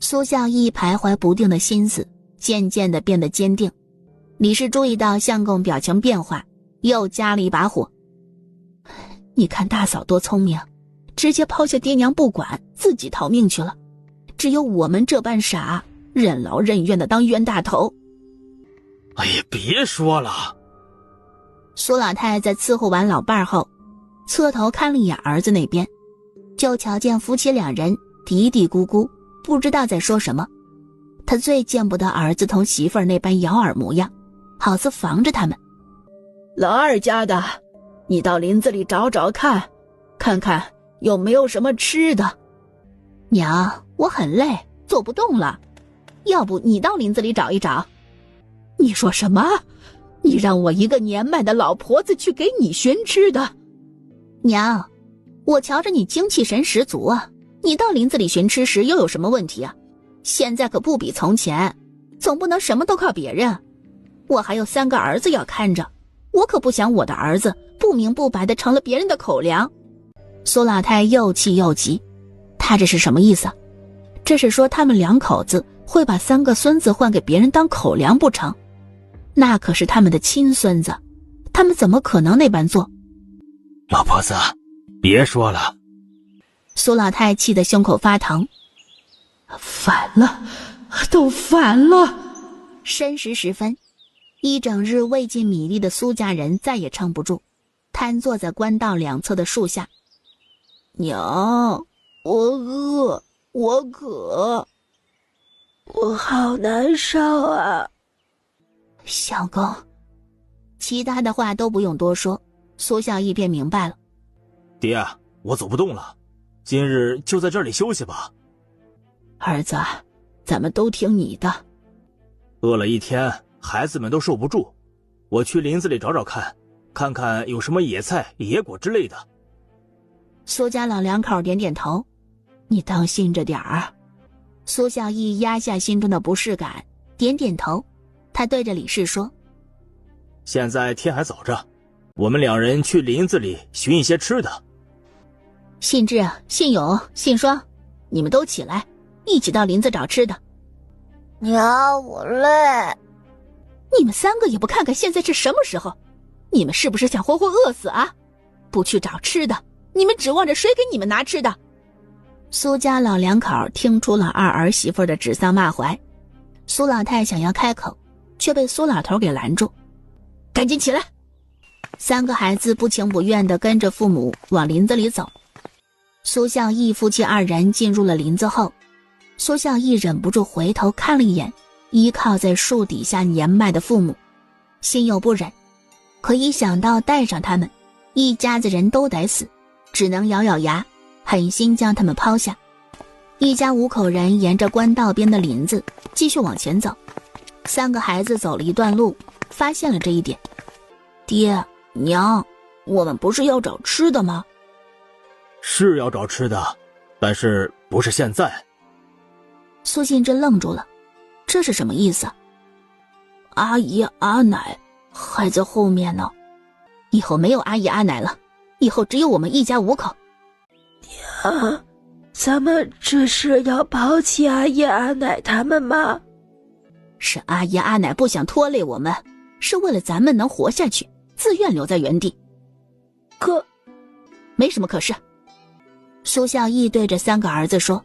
苏孝义徘徊不定的心思渐渐地变得坚定。李氏注意到相公表情变化，又加了一把火。你看大嫂多聪明，直接抛下爹娘不管，自己逃命去了。只有我们这般傻，任劳任怨的当冤大头。哎呀，别说了。苏老太在伺候完老伴儿后，侧头看了一眼儿子那边，就瞧见夫妻两人嘀嘀咕咕，不知道在说什么。他最见不得儿子同媳妇儿那般咬耳模样，好似防着他们。老二家的，你到林子里找找看，看看有没有什么吃的。娘，我很累，走不动了，要不你到林子里找一找。你说什么？你让我一个年迈的老婆子去给你寻吃的？娘，我瞧着你精气神十足啊，你到林子里寻吃时又有什么问题啊？现在可不比从前，总不能什么都靠别人。我还有3个儿子要看着，我可不想我的儿子不明不白的成了别人的口粮。苏老太又气又急，她这是什么意思？这是说他们2口子会把3个孙子换给别人当口粮不成？那可是他们的亲孙子，他们怎么可能那般做？老婆子，别说了。苏老太气得胸口发疼。反了，都反了。申时时分，一整日未进米粒的苏家人再也撑不住，瘫坐在官道两侧的树下。娘，我饿，我渴，我好难受啊。相公，其他的话都不用多说，苏孝义便明白了。爹，我走不动了，今日就在这里休息吧。儿子，咱们都听你的。饿了一天，孩子们都受不住，我去林子里找找看，看看有什么野菜、野果之类的。苏家老2口点点头。你当心着点儿。苏孝义压下心中的不适感，点点头。他对着李氏说：现在天还早着，我们2人去林子里寻一些吃的。信志、信勇、信双，你们都起来，一起到林子找吃的。娘，我累。你们3个也不看看现在是什么时候？你们是不是想活活饿死啊？不去找吃的，你们指望着谁给你们拿吃的？苏家老2口听出了二儿媳妇的指桑骂槐，苏老太想要开口，却被苏老头给拦住。赶紧起来！3个孩子不情不愿地跟着父母往林子里走。苏孝义夫妻2人进入了林子后，苏孝义忍不住回头看了一眼依靠在树底下年迈的父母，心有不忍，可一想到带上他们，一家子人都得死，只能咬咬牙，狠心将他们抛下。一家5口人沿着官道边的林子继续往前走。3个孩子走了一段路，发现了这一点。爹娘，我们不是要找吃的吗？是要找吃的，但是不是现在。苏信之愣住了，这是什么意思？阿姨阿奶还在后面呢。以后没有阿姨阿奶了，以后只有我们一家5口。娘，咱们这是要抛弃阿爷阿奶他们吗？是阿爷阿奶不想拖累我们，是为了咱们能活下去，自愿留在原地。可，没什么可是。苏孝义对着3个儿子说：“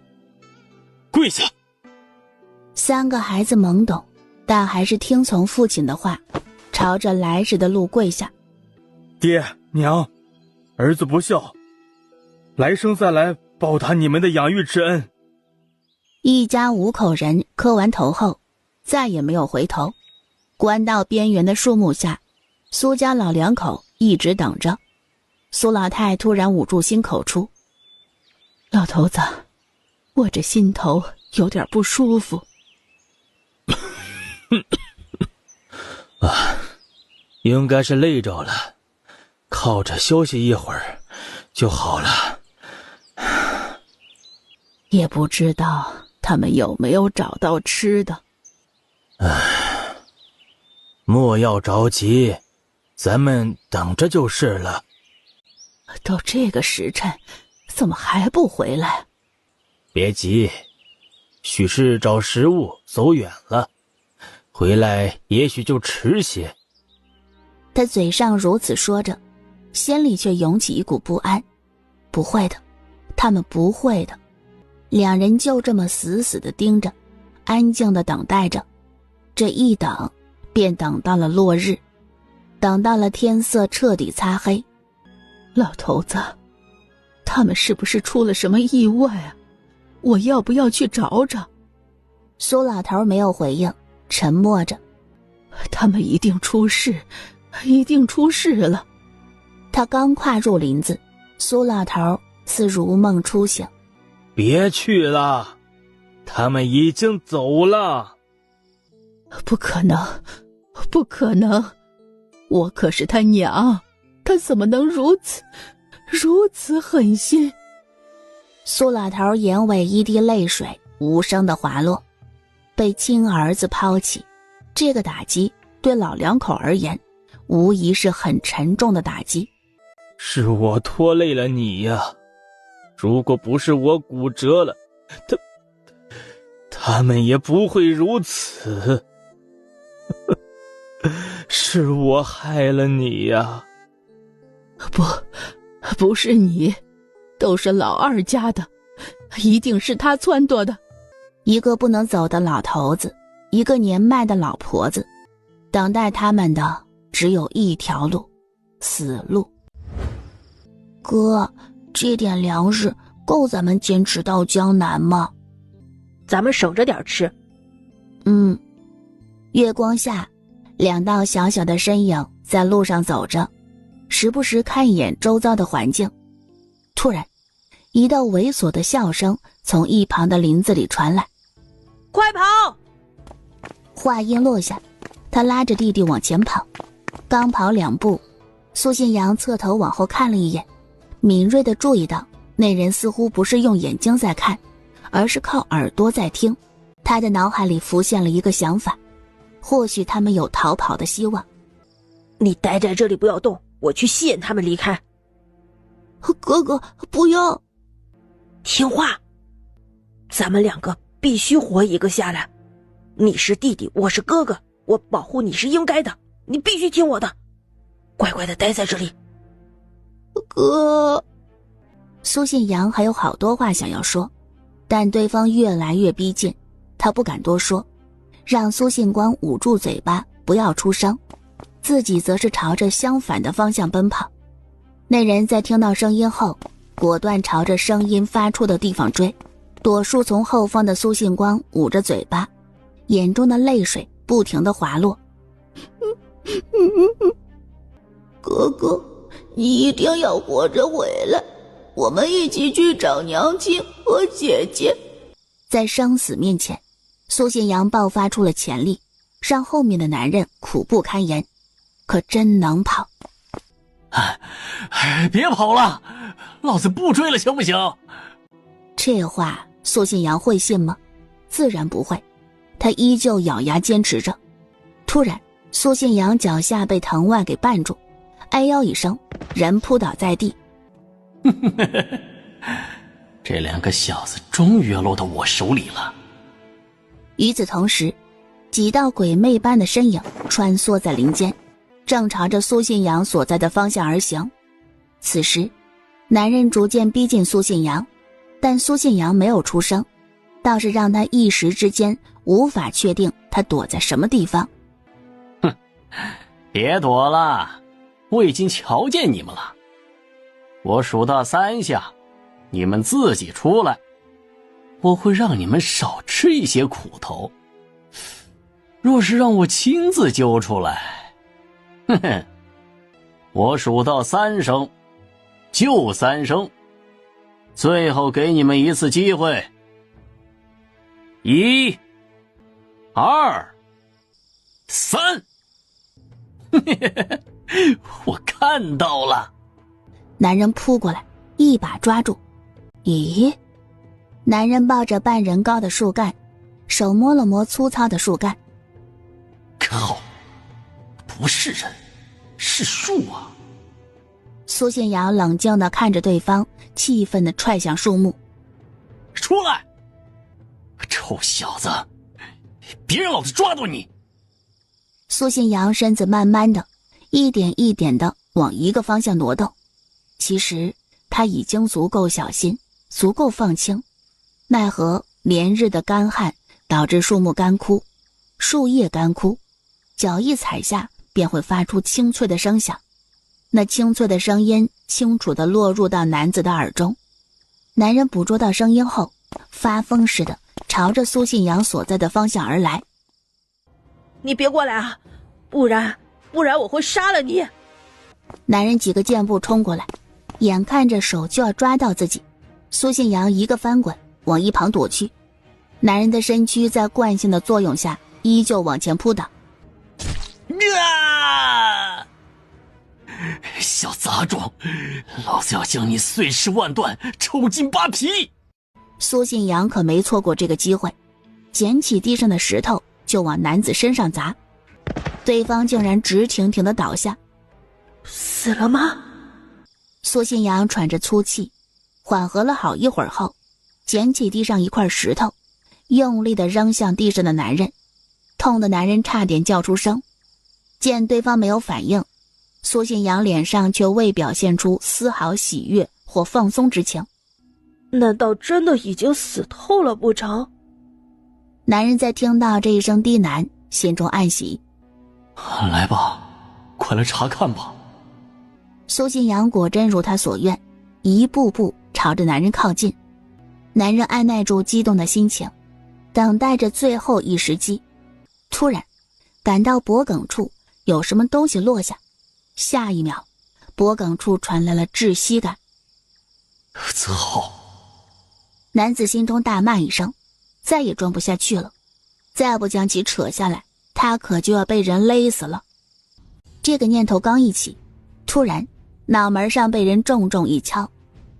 跪下。”3个孩子懵懂，但还是听从父亲的话，朝着来时的路跪下。爹娘，儿子不孝，来生再来报答你们的养育之恩。一家5口人磕完头后，再也没有回头。官道边缘的树木下，苏家老2口一直等着。苏老太突然捂住心口出：“老头子，我这心头有点不舒服。”应该是累着了，靠着休息一会儿就好了。也不知道他们有没有找到吃的。莫要着急，咱们等着就是了。都这个时辰，怎么还不回来？别急，许是找食物走远了，回来也许就迟些。他嘴上如此说着，心里却涌起一股不安。不会的，他们不会的。2人就这么死死地盯着，安静地等待着。这一等，便等到了落日，等到了天色彻底擦黑。老头子，他们是不是出了什么意外啊？我要不要去找找？苏老头没有回应，沉默着。他们一定出事，一定出事了。他刚跨入林子，苏老头似如梦初醒。别去了，他们已经走了。不可能，不可能，我可是他娘，他怎么能如此狠心？苏老头眼尾一滴泪水无声地滑落。被亲儿子抛弃，这个打击对老2口而言无疑是很沉重的打击。是我拖累了你呀，如果不是我骨折了，他们也不会如此。是我害了你呀。不是你，都是老2家的，一定是他撺掇的。一个不能走的老头子，一个年迈的老婆子，等待他们的只有一条路，死路。哥，这点粮食够咱们坚持到江南吗？咱们省着点吃。月光下，2道小小的身影在路上走着，时不时看一眼周遭的环境。突然，一道猥琐的笑声从一旁的林子里传来。快跑！话音落下，他拉着弟弟往前跑。刚跑2步，苏信阳侧头往后看了一眼，敏锐地注意到那人似乎不是用眼睛在看，而是靠耳朵在听。他的脑海里浮现了一个想法，或许他们有逃跑的希望。你待在这里不要动，我去吸引他们离开。哥哥，不要！听话，咱们2个必须活一个下来。你是弟弟，我是哥哥，我保护你是应该的，你必须听我的，乖乖的待在这里。哥，苏信阳还有好多话想要说，但对方越来越逼近，他不敢多说，让苏信光捂住嘴巴不要出声，自己则是朝着相反的方向奔跑。那人在听到声音后，果断朝着声音发出的地方追。躲树从后方的苏信光捂着嘴巴，眼中的泪水不停地滑落。哥哥，你一定要活着回来，我们一起去找娘亲和姐姐。在生死面前，苏信阳爆发出了潜力，让后面的男人苦不堪言。可真能跑！别跑了，老子不追了，行不行？这话苏信阳会信吗？自然不会，他依旧咬牙坚持着。突然，苏信阳脚下被藤蔓给绊住，哎呦一声，人扑倒在地。这两个小子终于要落到我手里了。与此同时，几道鬼魅般的身影穿梭在林间，正朝着苏信阳所在的方向而行。此时，男人逐渐逼近苏信阳，但苏信阳没有出声，倒是让他一时之间无法确定他躲在什么地方。哼，别躲了，我已经瞧见你们了。我数到3下，你们自己出来，我会让你们少吃一些苦头。若是让我亲自揪出来，哼哼，我数到3声，就3声，最后给你们一次机会。1、2、3，我看到了。男人扑过来，一把抓住。咦？男人抱着半人高的树干，手摸了摸粗糙的树干。靠，不是人，是树啊！苏信阳冷静地看着对方，气愤地踹向树木。出来！臭小子，别让老子抓到你！苏信阳身子慢慢的一点一点的往一个方向挪动。其实他已经足够小心，足够放轻，奈何连日的干旱导致树木干枯，树叶干枯，脚一踩下便会发出清脆的声响。那清脆的声音清楚地落入到男子的耳中。男人捕捉到声音后，发疯似的朝着苏信阳所在的方向而来。你别过来啊，不然我会杀了你！男人几个箭步冲过来，眼看着手就要抓到自己，苏信阳一个翻滚往一旁躲去。男人的身躯在惯性的作用下依旧往前扑倒。啊！小杂种，老子要将你碎尸万段，抽筋扒皮！苏信阳可没错过这个机会，捡起地上的石头就往男子身上砸，对方竟然直挺挺地倒下。死了吗？苏信阳喘着粗气，缓和了好一会儿后，捡起地上一块石头，用力地扔向地上的男人，痛的男人差点叫出声。见对方没有反应，苏信阳脸上却未表现出丝毫喜悦或放松之情。难道真的已经死透了不成？男人在听到这一声低喃，心中暗喜。来吧，快来查看吧。苏信阳果真如他所愿，一步步朝着男人靠近。男人按耐住激动的心情，等待着最后一时机。突然感到脖颈处有什么东西落下，下一秒脖颈处传来了窒息感。泽浩！男子心中大骂一声，再也装不下去了，再不将其扯下来，他可就要被人勒死了。这个念头刚一起，突然脑门上被人重重一敲，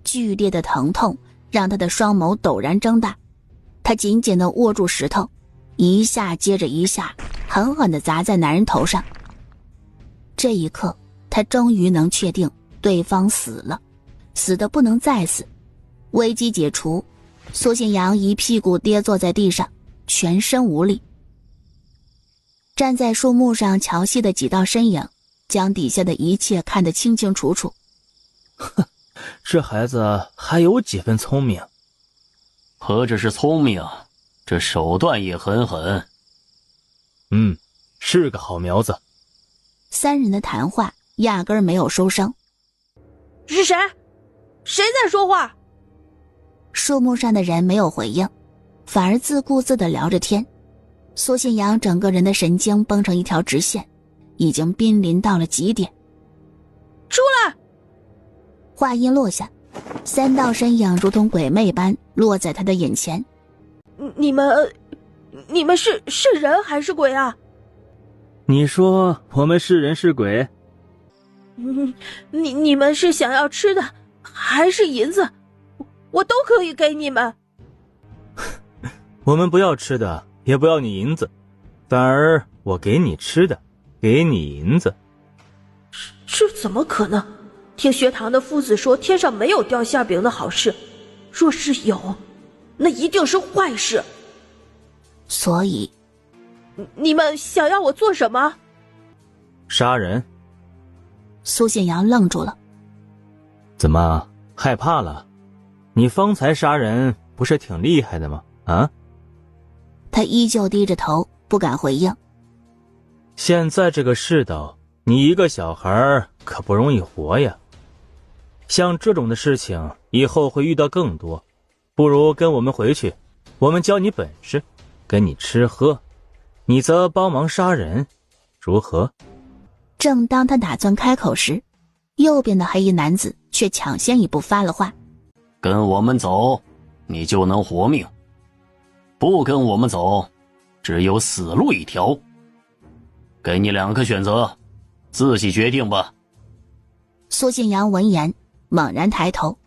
剧烈的疼痛让他的双眸陡然睁大。他紧紧地握住石头，一下接着一下狠狠地砸在男人头上。这一刻他终于能确定对方死了，死得不能再死。危机解除，苏信阳一屁股跌坐在地上，全身无力。站在树木上瞧戏的几道身影将底下的一切看得清清楚楚。哼，这孩子还有几分聪明。何止是聪明，这手段也很狠。是个好苗子。三人的谈话压根儿没有收声。是谁？谁在说话？树木上的人没有回应，反而自顾自地聊着天。苏信阳整个人的神经绷成一条直线，已经濒临到了极点。出来！话音落下，三道身影如同鬼魅般落在他的眼前。你们是人还是鬼啊？你说我们是人是鬼？你们是想要吃的还是银子？我都可以给你们。我们不要吃的，也不要你银子，反而我给你吃的，给你银子。这怎么可能？听学堂的夫子说天上没有掉馅饼的好事，若是有，那一定是坏事。所以，你们想要我做什么？杀人。苏信阳愣住了。怎么害怕了？你方才杀人不是挺厉害的吗？啊？他依旧低着头，不敢回应。现在这个世道，你一个小孩可不容易活呀。像这种的事情以后会遇到更多，不如跟我们回去，我们教你本事，跟你吃喝，你则帮忙杀人，如何？正当他打算开口时，右边的黑衣男子却抢先一步发了话：跟我们走，你就能活命；不跟我们走，只有死路一条。给你2个选择，自己决定吧。苏信阳闻言猛然抬头，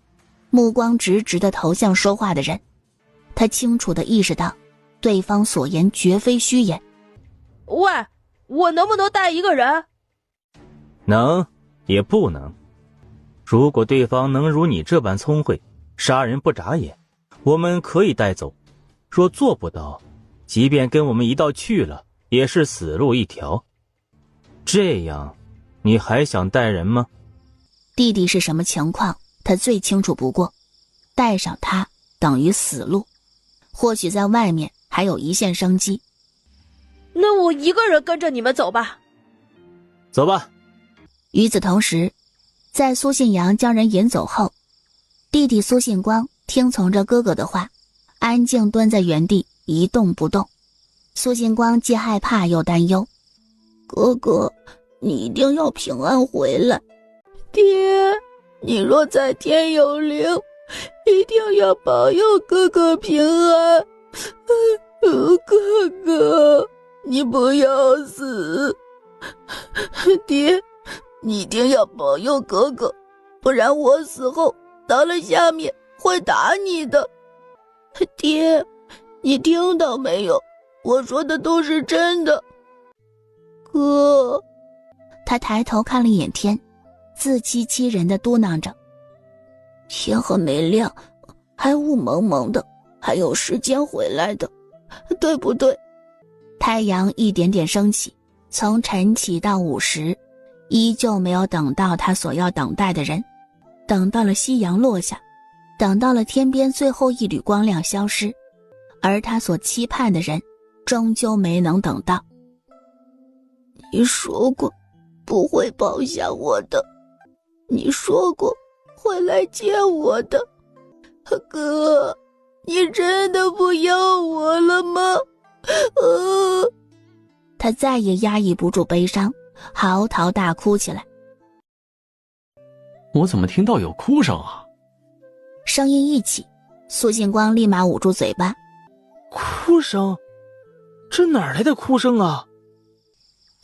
目光直直地投向说话的人。他清楚地意识到对方所言绝非虚言。喂，我能不能带一个人？能也不能。如果对方能如你这般聪慧，杀人不眨眼，我们可以带走；若做不到，即便跟我们一道去了，也是死路一条。这样，你还想带人吗？弟弟是什么情况，他最清楚不过。带上他等于死路，或许在外面还有一线生机。那我一个人跟着你们走吧。走吧。与此同时，在苏信阳将人引走后，弟弟苏信光听从着哥哥的话，安静蹲在原地一动不动。苏信光既害怕又担忧。哥哥，你一定要平安回来。爹，你若在天有灵，一定要保佑哥哥平安。哥哥，你不要死。爹，你一定要保佑哥哥，不然我死后到了下面会打你的。爹，你听到没有？我说的都是真的。哥，他抬头看了一眼天，自欺欺人地嘟囔着：天还没亮，还雾蒙蒙的，还有时间回来的，对不对？太阳一点点升起，从晨起到午时，依旧没有等到他所要等待的人。等到了夕阳落下，等到了天边最后一缕光亮消失，而他所期盼的人终究没能等到。你说过不会抛下我的，你说过会来接我的。哥，你真的不要我了吗？他再也压抑不住悲伤，嚎啕大哭起来。我怎么听到有哭声啊？声音一起，苏信光立马捂住嘴巴。哭声？这哪来的哭声啊？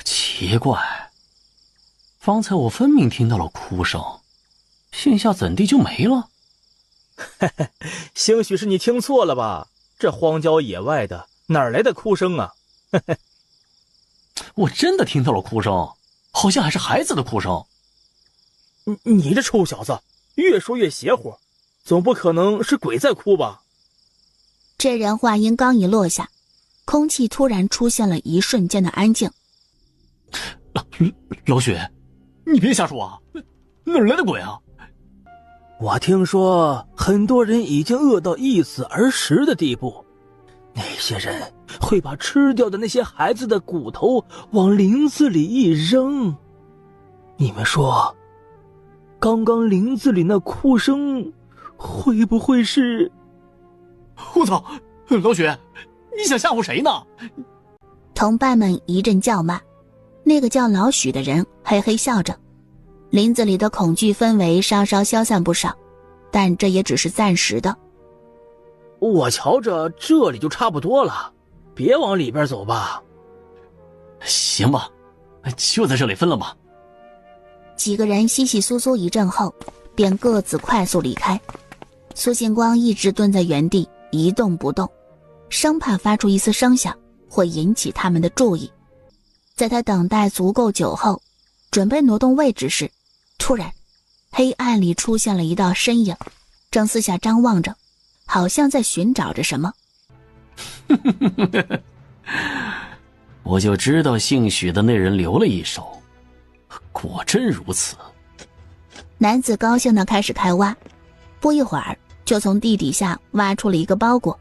奇怪，方才我分明听到了哭声，现下怎地就没了？嘿嘿，兴许是你听错了吧？这荒郊野外的，哪来的哭声啊？嘿嘿，我真的听到了哭声，好像还是孩子的哭声。你这臭小子，越说越邪乎，总不可能是鬼在哭吧？这人话音刚一落下，空气突然出现了一瞬间的安静。老许，你别瞎说啊，哪来的鬼啊？我听说很多人已经饿到一死而食的地步，那些人会把吃掉的那些孩子的骨头往林子里一扔。你们说，刚刚林子里那哭声会不会是……我操，老许，你想吓唬谁呢？同伴们一阵叫骂，那个叫老许的人嘿嘿笑着。林子里的恐惧氛围稍稍消散不少，但这也只是暂时的。我瞧着这里就差不多了，别往里边走吧。行吧，就在这里分了吧。几个人窸窸窣窣一阵后，便各自快速离开。苏信光一直蹲在原地一动不动，生怕发出一丝声响会引起他们的注意。在他等待足够久后，准备挪动位置时，突然黑暗里出现了一道身影，正四下张望着，好像在寻找着什么。我就知道姓许的那人留了一手，果真如此。男子高兴地开始开挖，不一会儿就从地底下挖出了一个包裹。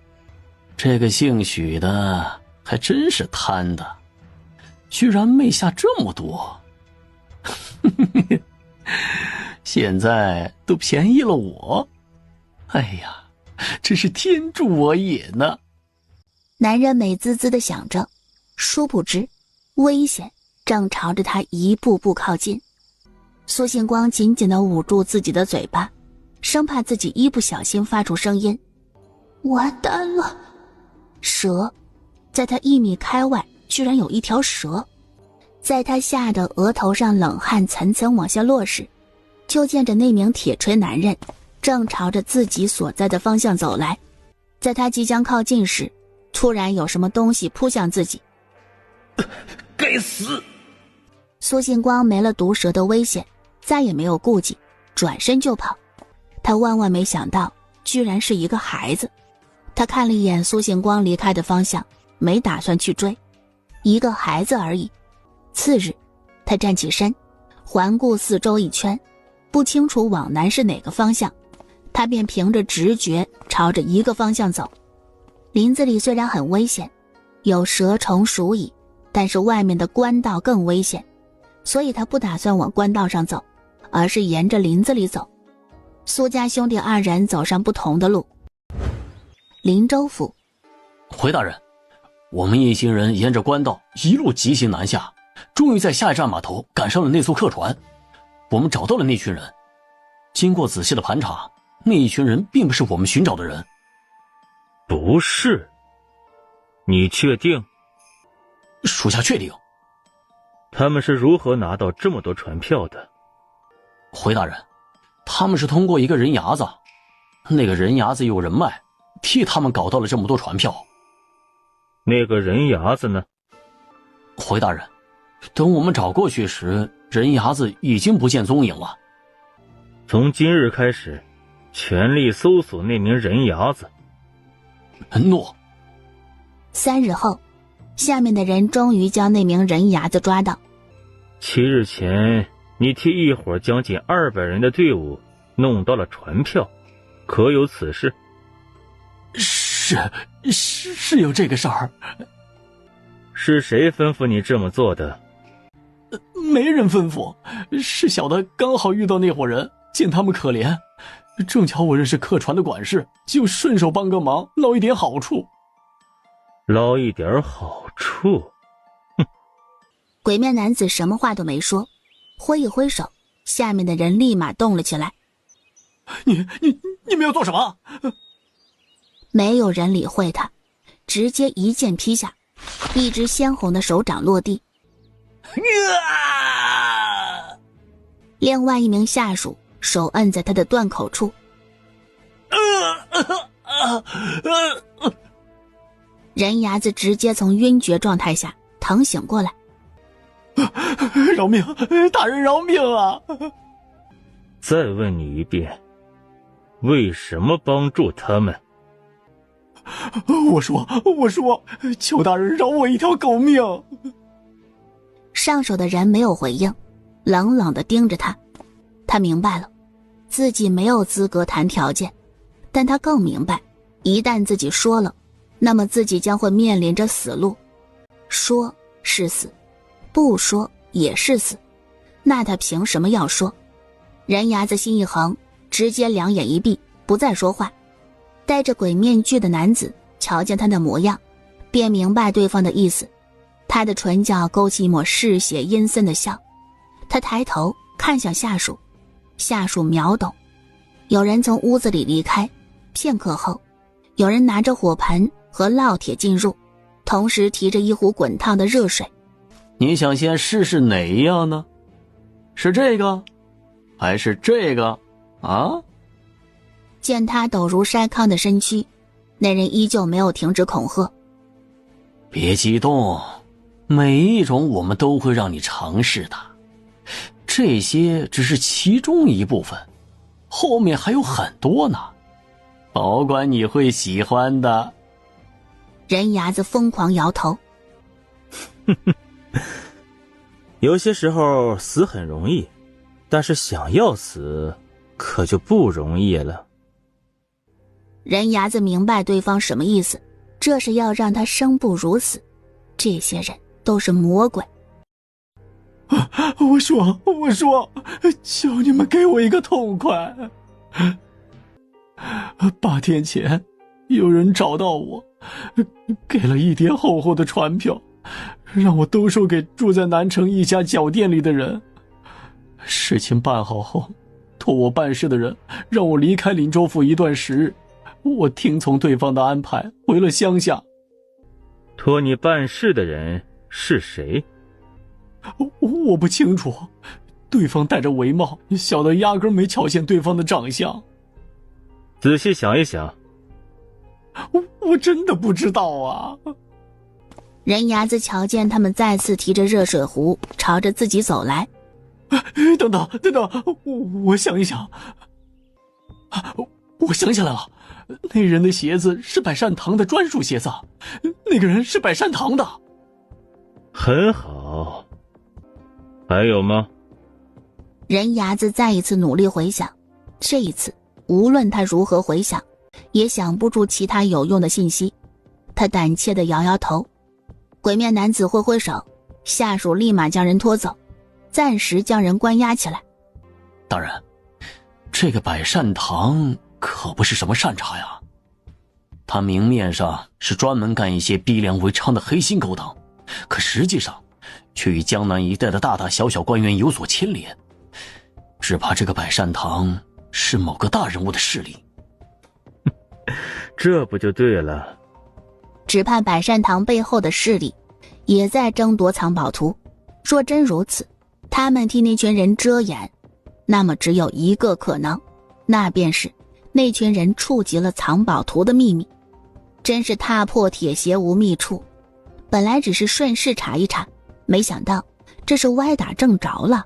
这个姓许的还真是贪的，居然昧下这么多。现在都便宜了我，哎呀，真是天助我也呢。男人美滋滋地想着，殊不知危险正朝着他一步步靠近。苏信光紧紧地捂住自己的嘴巴，生怕自己一不小心发出声音。完蛋了！蛇，在他1米开外居然有一条蛇。在他吓得额头上冷汗层层往下落时，就见着那名铁锤男人正朝着自己所在的方向走来。在他即将靠近时，突然有什么东西扑向自己。该死！苏信光没了毒蛇的危险，再也没有顾忌，转身就跑。他万万没想到，居然是一个孩子。他看了一眼苏信光离开的方向，没打算去追。一个孩子而已。次日，他站起身，环顾四周一圈，不清楚往南是哪个方向，他便凭着直觉朝着一个方向走。林子里虽然很危险，有蛇虫鼠蚁，但是外面的官道更危险，所以他不打算往官道上走，而是沿着林子里走。苏家兄弟二人走上不同的路。林州府，回大人，我们一行人沿着官道一路急行南下，终于在下一站码头赶上了那艘客船。我们找到了那群人，经过仔细的盘查，那一群人并不是我们寻找的人。不是？你确定？属下确定。他们是如何拿到这么多船票的？回大人，他们是通过一个人牙子，那个人牙子有人脉，替他们搞到了这么多船票。那个人牙子呢？回大人，等我们找过去时，人牙子已经不见踪影了。从今日开始，全力搜索那名人牙子。诺。3日后，下面的人终于将那名人牙子抓到。7日前，你替一伙将近200人的队伍弄到了船票，可有此事？是有这个事儿。是谁吩咐你这么做的？没人吩咐，是小的刚好遇到那伙人，见他们可怜，正巧我认识客船的管事，就顺手帮个忙，捞一点好处。捞一点好处？哼！鬼面男子什么话都没说，挥一挥手，下面的人立马动了起来。你们要做什么？没有人理会他，直接一剑劈下，一只鲜红的手掌落地。另外一名下属手摁在他的断口处。人牙子直接从晕厥状态下疼醒过来。饶命！大人饶命啊！再问你一遍，为什么帮助他们？我说，求大人饶我一条狗命。上手的人没有回应，冷冷地盯着他。他明白了，自己没有资格谈条件，但他更明白，一旦自己说了，那么自己将会面临着死路。说是死，不说也是死，那他凭什么要说？人牙子心一横，直接两眼一闭，不再说话。戴着鬼面具的男子瞧见他的模样，便明白对方的意思。他的唇角勾起一抹嗜血阴森的笑，他抬头看向下属，下属秒懂。有人从屋子里离开，片刻后，有人拿着火盆和烙铁进入，同时提着一壶滚烫的热水。你想先试试哪一样呢？是这个，还是这个？啊？见他陡如筛糠的身躯，那人依旧没有停止恐吓。别激动，每一种我们都会让你尝试的，这些只是其中一部分，后面还有很多呢。保管你会喜欢的。人牙子疯狂摇头。有些时候死很容易，但是想要死可就不容易了。人牙子明白对方什么意思，这是要让他生不如死。这些人都是魔鬼。我说，求你们给我一个痛快。8天前，有人找到我，给了一叠厚厚的传票，让我兜售给住在南城一家脚店里的人。事情办好后，托我办事的人让我离开林州府一段时日，我听从对方的安排，回了乡下。托你办事的人是谁？我不清楚，对方戴着围帽，小的压根没瞧见对方的长相。仔细想一想。我真的不知道啊。人牙子瞧见他们再次提着热水壶朝着自己走来。等等，我想一想。我想起来了，那人的鞋子是百善堂的专属鞋子，那个人是百善堂的。很好。还有吗？人牙子再一次努力回想，这一次无论他如何回想，也想不出其他有用的信息。他胆怯地摇摇头。鬼面男子挥挥手，下属立马将人拖走，暂时将人关押起来。大人，这个百善堂可不是什么善茬呀，他明面上是专门干一些逼良为娼的黑心勾当，可实际上却与江南一带的大大小小官员有所牵连，只怕这个百善堂是某个大人物的势力。这不就对了。只怕百善堂背后的势力也在争夺藏宝图，若真如此，他们替那群人遮掩，那么只有一个可能，那便是那群人触及了藏宝图的秘密。真是踏破铁鞋无觅处，本来只是顺势查一查，没想到这是歪打正着了。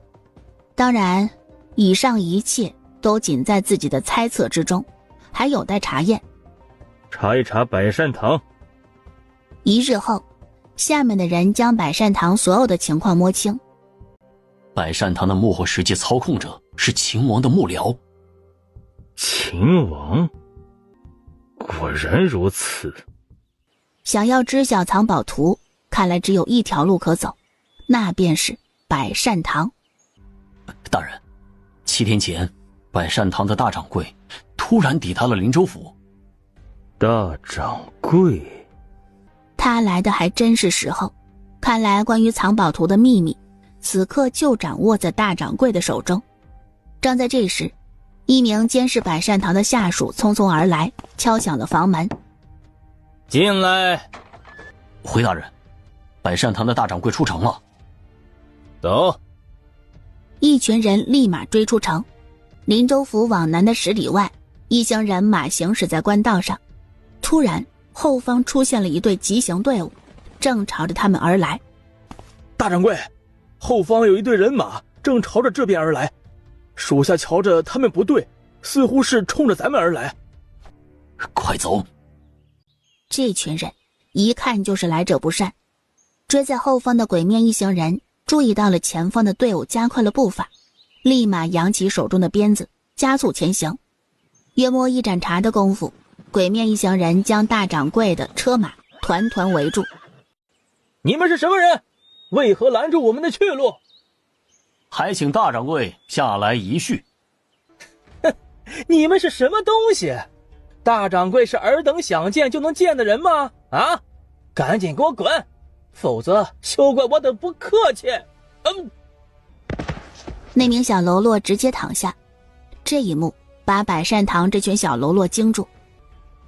当然，以上一切都仅在自己的猜测之中，还有待查验。查一查百善堂。1日后，下面的人将百善堂所有的情况摸清。百善堂的幕后实际操控者是秦王的幕僚。秦王？果然如此。想要知晓藏宝图，看来只有一条路可走，那便是百善堂。大人，7天前，百善堂的大掌柜突然抵达了林州府。大掌柜？他来的还真是时候，看来关于藏宝图的秘密，此刻就掌握在大掌柜的手中。正在这时，一名监视百善堂的下属匆匆而来，敲响了房门。进来。回大人，百善堂的大掌柜出城了。走。一群人立马追出城。林州府往南的10里外，一行人马行驶在官道上。突然，后方出现了一队急行队伍，正朝着他们而来。大掌柜，后方有一队人马正朝着这边而来，属下瞧着他们不对，似乎是冲着咱们而来。快走！这群人一看就是来者不善。追在后方的鬼面一行人注意到了前方的队伍加快了步伐，立马扬起手中的鞭子，加速前行。约摸一盏茶的功夫，鬼面一行人将大掌柜的车马团团围住。你们是什么人？为何拦住我们的去路？还请大掌柜下来一叙。你们是什么东西？大掌柜是尔等想见就能见的人吗？啊！赶紧给我滚，否则休怪我等不客气。那名小喽啰直接躺下，这一幕把百善堂这群小喽啰惊住。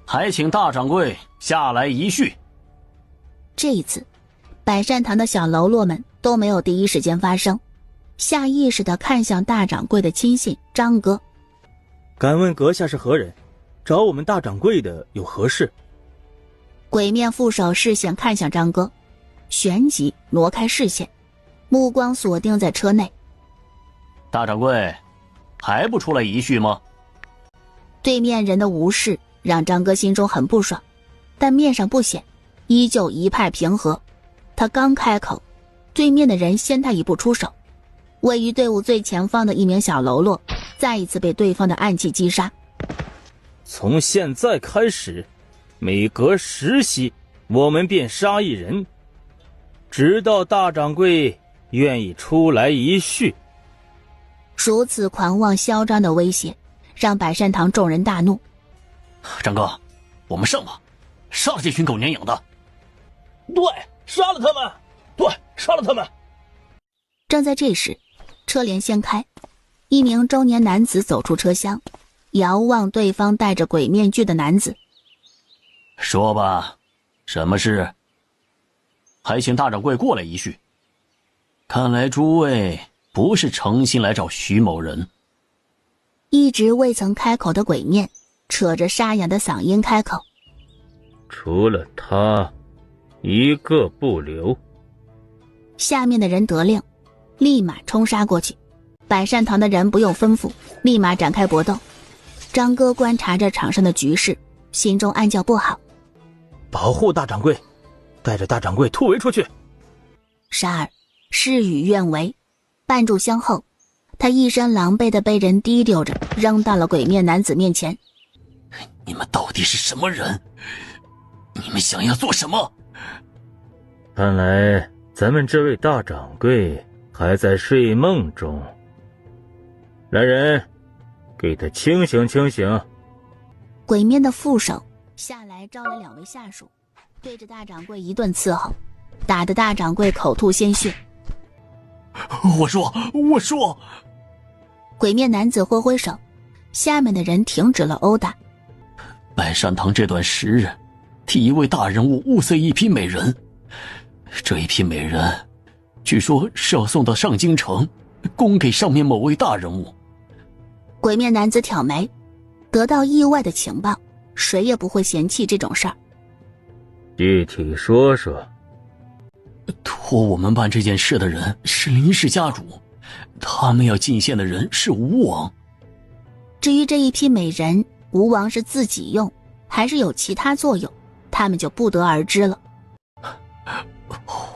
还请大掌柜下来一叙。这一次，百善堂的小喽啰们都没有第一时间发声，下意识地看向大掌柜的亲信张哥。敢问阁下是何人？找我们大掌柜的有何事？鬼面副手视线看向张哥，旋即挪开视线，目光锁定在车内。大掌柜，还不出来一叙吗？对面人的无视让张哥心中很不爽，但面上不显，依旧一派平和。他刚开口，对面的人先他一步出手，位于队伍最前方的一名小喽啰再一次被对方的暗器击杀。从现在开始，每隔10息我们便杀一人，直到大掌柜愿意出来一叙。如此狂妄嚣张的威胁让百善堂众人大怒。张哥，我们上吧，杀了这群狗娘养的。对，杀了他们！对，杀了他们！正在这时，车帘掀开，一名中年男子走出车厢，遥望对方戴着鬼面具的男子。说吧，什么事？还请大掌柜过来一叙。看来诸位不是诚心来找徐某人。一直未曾开口的鬼面扯着沙哑的嗓音开口：除了他，一个不留。下面的人得令，立马冲杀过去。百善堂的人不用吩咐，立马展开搏斗。张哥观察着场上的局势，心中暗叫不好。保护大掌柜，带着大掌柜突围出去。沙儿事与愿违，绊住香后，他一身狼狈地被人提溜着扔到了鬼面男子面前。你们到底是什么人？你们想要做什么？看来咱们这位大掌柜还在睡梦中。来人，给他清醒清醒。鬼面的副手下来招来2位下属，对着大掌柜一顿伺候，打得大掌柜口吐鲜血。我说鬼面男子挥挥手，下面的人停止了殴打。百善堂这段时日替一位大人物物色一批美人，这一批美人据说是要送到上京城供给上面某位大人物。鬼面男子挑眉，得到意外的情报，谁也不会嫌弃这种事儿。具体说说。托我们办这件事的人是林氏家主，他们要进献的人是吴王。至于这一批美人，吴王是自己用还是有其他作用，他们就不得而知了。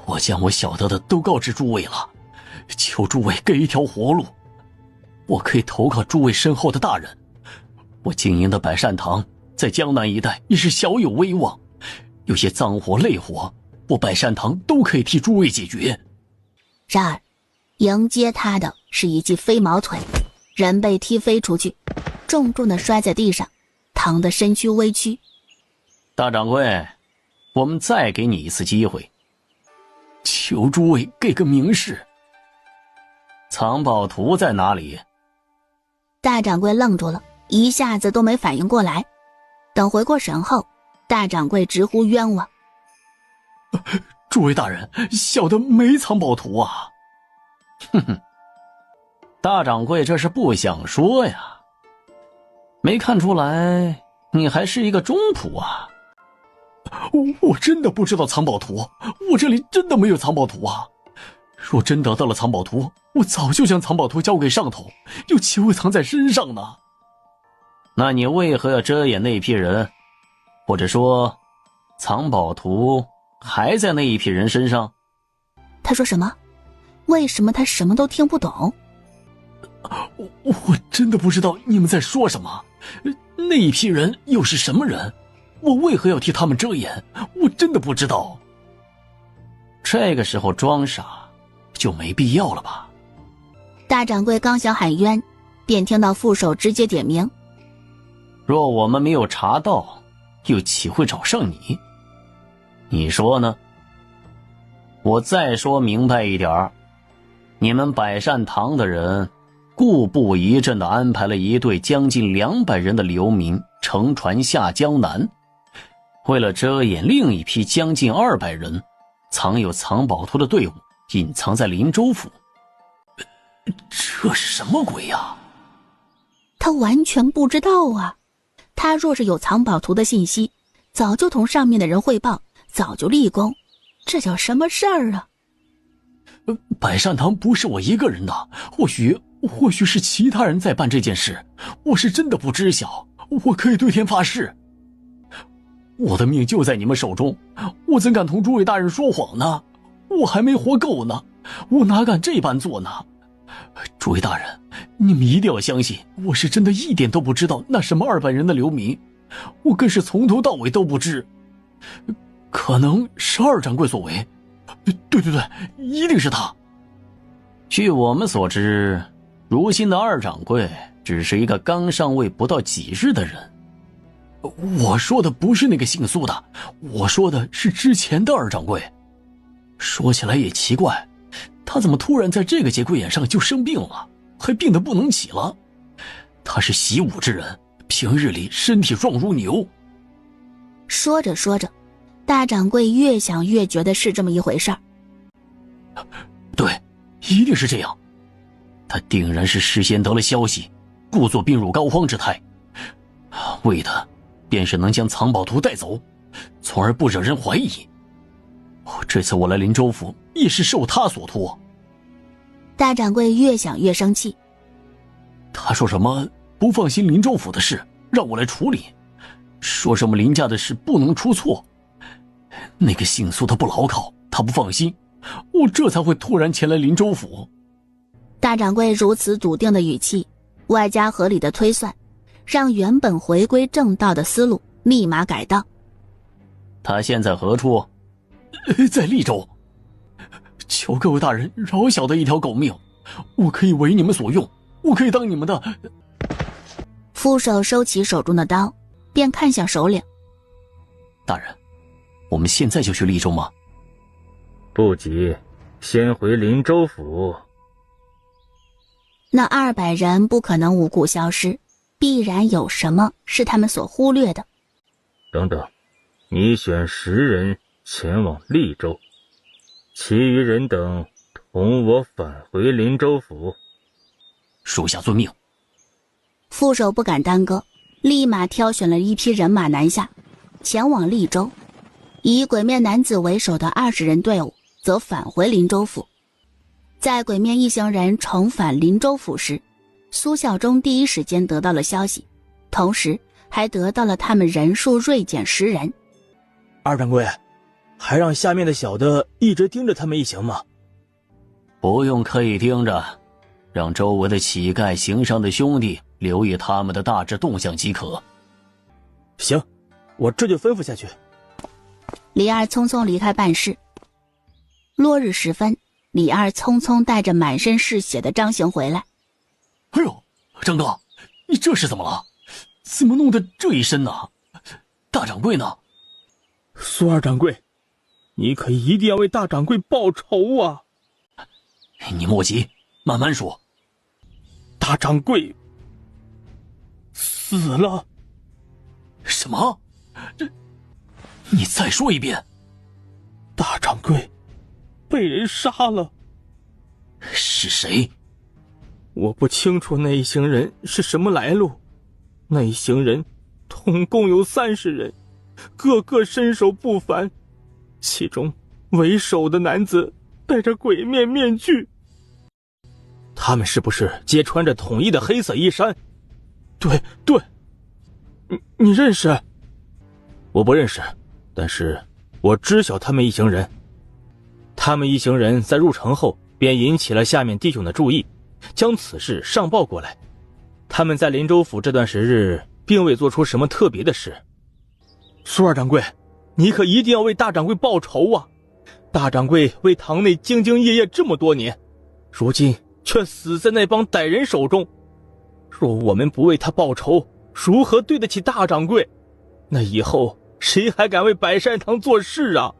我将我晓得的都告知诸位了，求诸位给一条活路。我可以投靠诸位身后的大人，我经营的百善堂在江南一带也是小有威望，有些脏活累活，我百善堂都可以替诸位解决。然而迎接他的是一记飞毛腿，人被踢飞出去，重重地摔在地上，疼得身躯微曲。大掌柜，我们再给你一次机会，求诸位给个明示。藏宝图在哪里？大掌柜愣住了，一下子都没反应过来。等回过神后，大掌柜直呼冤枉。诸位大人，小的没藏宝图啊。哼哼，大掌柜这是不想说呀。没看出来你还是一个中仆啊。我真的不知道藏宝图，我这里真的没有藏宝图啊。若真得到了藏宝图，我早就将藏宝图交给上头，又岂会藏在身上呢？那你为何要遮掩那批人？或者说，藏宝图还在那一批人身上？他说什么？为什么他什么都听不懂？我真的不知道你们在说什么。那一批人又是什么人？我为何要替他们遮掩？我真的不知道。这个时候装傻就没必要了吧？大掌柜刚想喊冤，便听到副手直接点名：若我们没有查到，又岂会找上你？你说呢？我再说明白一点，你们百善堂的人故布疑阵地安排了一队将近200人的流民乘船下江南，为了遮掩另一批将近200人藏有藏宝图的队伍隐藏在林州府。这是什么鬼呀？他完全不知道啊！他若是有藏宝图的信息，早就同上面的人汇报，早就立功。这叫什么事儿啊？百善堂不是我一个人的，或许是其他人在办这件事，我是真的不知晓，我可以对天发誓。我的命就在你们手中，我怎敢同诸位大人说谎呢？我还没活够呢，我哪敢这般做呢？诸位大人，你们一定要相信，我是真的一点都不知道那什么200人的流民，我更是从头到尾都不知。可能是2掌柜所为。对，一定是他。据我们所知，如今的2掌柜只是一个刚上位不到几日的人。我说的不是那个姓苏的，我说的是之前的2掌柜。说起来也奇怪，他怎么突然在这个节骨眼上就生病了，还病得不能起了？他是习武之人，平日里身体壮如牛。说着说着，大掌柜越想越觉得是这么一回事儿。对，一定是这样。他定然是事先得了消息，故作病入膏肓之态，为的便是能将藏宝图带走，从而不惹人怀疑。这次我来林州府也是受他所托。大掌柜越想越生气。他说什么不放心林州府的事，让我来处理，说什么林家的事不能出错。那个姓苏的不牢靠，他不放心，我这才会突然前来林州府。大掌柜如此笃定的语气，外加合理的推算，让原本回归正道的思路立马改道。他现在何处？在利州。求各位大人饶小的一条狗命，我可以为你们所用，我可以当你们的。副手收起手中的刀，便看向首领。大人，我们现在就去利州吗？不急，先回林州府。那200人不可能无故消失，必然有什么是他们所忽略的。等等，你选10人前往利州，其余人等同我返回林州府。属下遵命。副手不敢耽搁，立马挑选了一批人马南下，前往利州。以鬼面男子为首的20人队伍则返回林州府。在鬼面一行人重返林州府时，苏孝忠第一时间得到了消息，同时还得到了他们人数锐减10人。2掌柜，还让下面的小的一直盯着他们一行吗？不用刻意盯着，让周围的乞丐行商的兄弟留意他们的大致动向即可。行，我这就吩咐下去。李二匆匆离开办事。落日时分，李二匆匆带着满身是血的张行回来。哎呦，张哥，你这是怎么了？怎么弄得这一身呢？大掌柜呢？苏2掌柜，你可一定要为大掌柜报仇啊！你莫急，慢慢说。大掌柜死了。什么？这，你再说一遍。大掌柜被人杀了。是谁？我不清楚那一行人是什么来路，那一行人统共有30人，个个身手不凡，其中为首的男子戴着鬼面面具。他们是不是皆穿着统一的黑色衣衫？对，你认识？我不认识，但是我知晓他们一行人。他们一行人在入城后便引起了下面弟兄的注意，将此事上报过来。他们在林州府这段时日并未做出什么特别的事。苏2掌柜，你可一定要为大掌柜报仇啊！大掌柜为堂内兢兢业业这么多年，如今却死在那帮歹人手中。若我们不为他报仇，如何对得起大掌柜？那以后谁还敢为百善堂做事啊？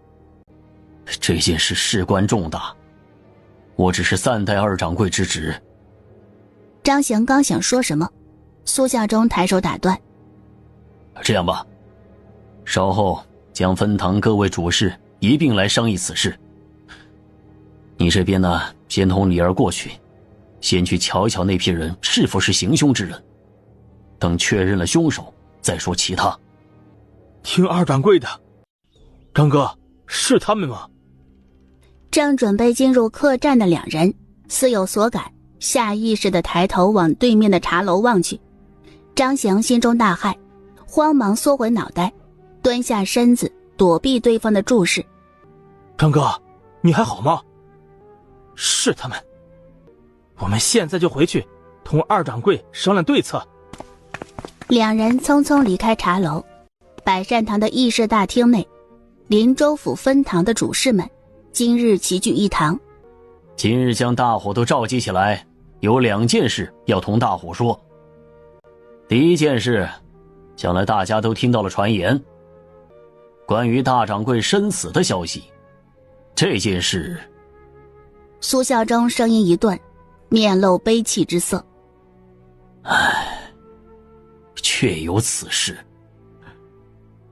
这件事事关重大，我只是暂代2掌柜之职。张行刚想说什么，苏孝忠抬手打断。这样吧，稍后将分堂各位主事一并来商议此事。你这边呢，先同李儿过去，先去瞧一瞧那批人是否是行凶之人，等确认了凶手再说其他。听2掌柜的。张哥，是他们吗？正准备进入客栈的2人似有所感，下意识地抬头往对面的茶楼望去。张翔心中大骇，慌忙缩回脑袋，蹲下身子躲避对方的注视。张哥，你还好吗？是他们，我们现在就回去同二掌柜商量对策。两人匆匆离开茶楼，百善堂的议事大厅内，林州府分堂的主事们今日齐聚一堂。今日将大伙都召集起来，有2件事要同大伙说。第一件事，想来大家都听到了传言，关于大掌柜身死的消息。这件事，苏孝忠声音一顿，面露悲戚之色。确有此事。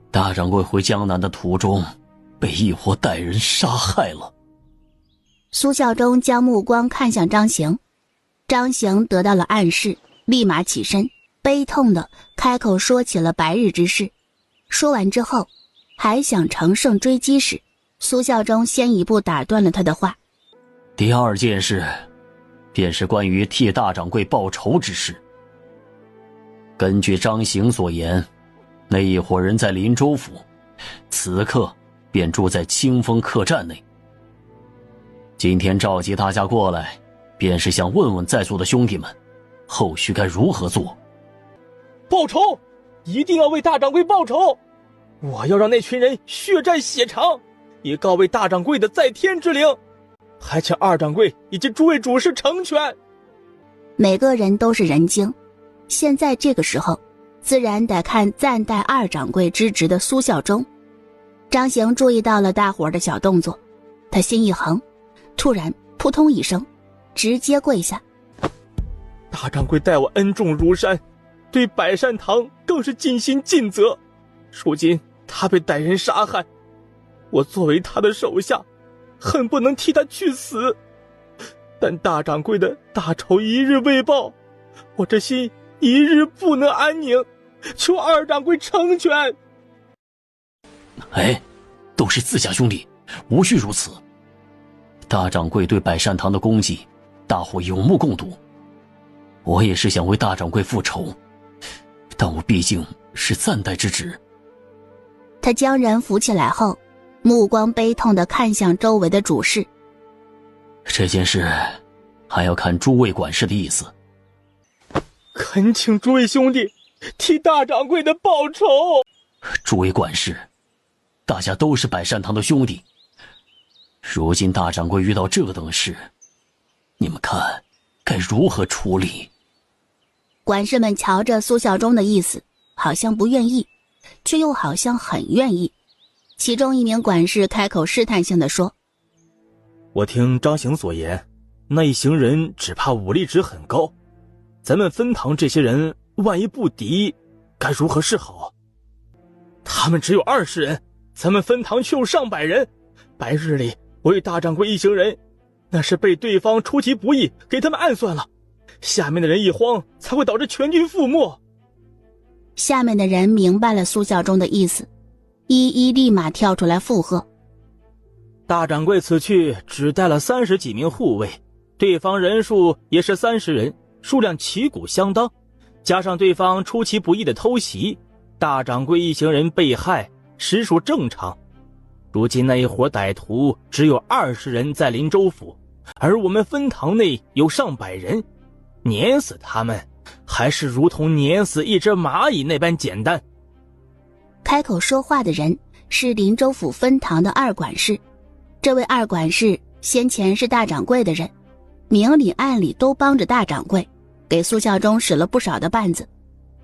大掌柜回江南的途中，被一伙歹人杀害了。苏孝忠将目光看向张行，张行得到了暗示，立马起身，悲痛地开口说起了白日之事。说完之后，还想乘胜追击时，苏孝忠先一步打断了他的话。第二件事，便是关于替大掌柜报仇之事。根据张行所言，那一伙人在林州府，此刻便住在清风客栈内。今天召集大家过来，便是想问问在座的兄弟们，后续该如何做。报仇，一定要为大掌柜报仇！我要让那群人血债血偿，以告慰大掌柜的在天之灵，还请二掌柜以及诸位主事成全。每个人都是人精，现在这个时候，自然得看暂代二掌柜之职的苏孝忠。张行注意到了大伙儿的小动作，他心一横，突然扑通一声，直接跪下。大掌柜待我恩重如山，对百善堂更是尽心尽责。如今他被歹人杀害，我作为他的手下，恨不能替他去死。但大掌柜的大仇一日未报，我这心一日不能安宁，求二掌柜成全。都是自家兄弟，无需如此。大掌柜对百善堂的功绩，大伙有目共睹。我也是想为大掌柜复仇，但我毕竟是暂代之职。他将人扶起来后，目光悲痛地看向周围的主事。这件事还要看诸位管事的意思。恳请诸位兄弟替大掌柜的报仇。诸位管事，大家都是百善堂的兄弟，如今大掌柜遇到这等事，你们看该如何处理？管事们瞧着苏孝忠的意思，好像不愿意，却又好像很愿意。其中一名管事开口试探性地说：我听张行所言，那一行人只怕武力值很高，咱们分堂这些人万一不敌，该如何是好？他们只有20人，咱们分堂却有上百人，白日里我与大掌柜一行人，那是被对方出其不意给他们暗算了，下面的人一慌，才会导致全军覆没。下面的人明白了苏孝忠的意思，一立马跳出来附和。大掌柜此去只带了30几名护卫，对方人数也是30人，数量旗鼓相当，加上对方出其不意的偷袭，大掌柜一行人被害实属正常。如今那一伙歹徒只有20人在林州府，而我们分堂内有上百人，碾死他们还是如同碾死一只蚂蚁那般简单。开口说话的人是林州府分堂的二管事，这位二管事先前是大掌柜的人，明里暗里都帮着大掌柜，给苏孝忠使了不少的绊子。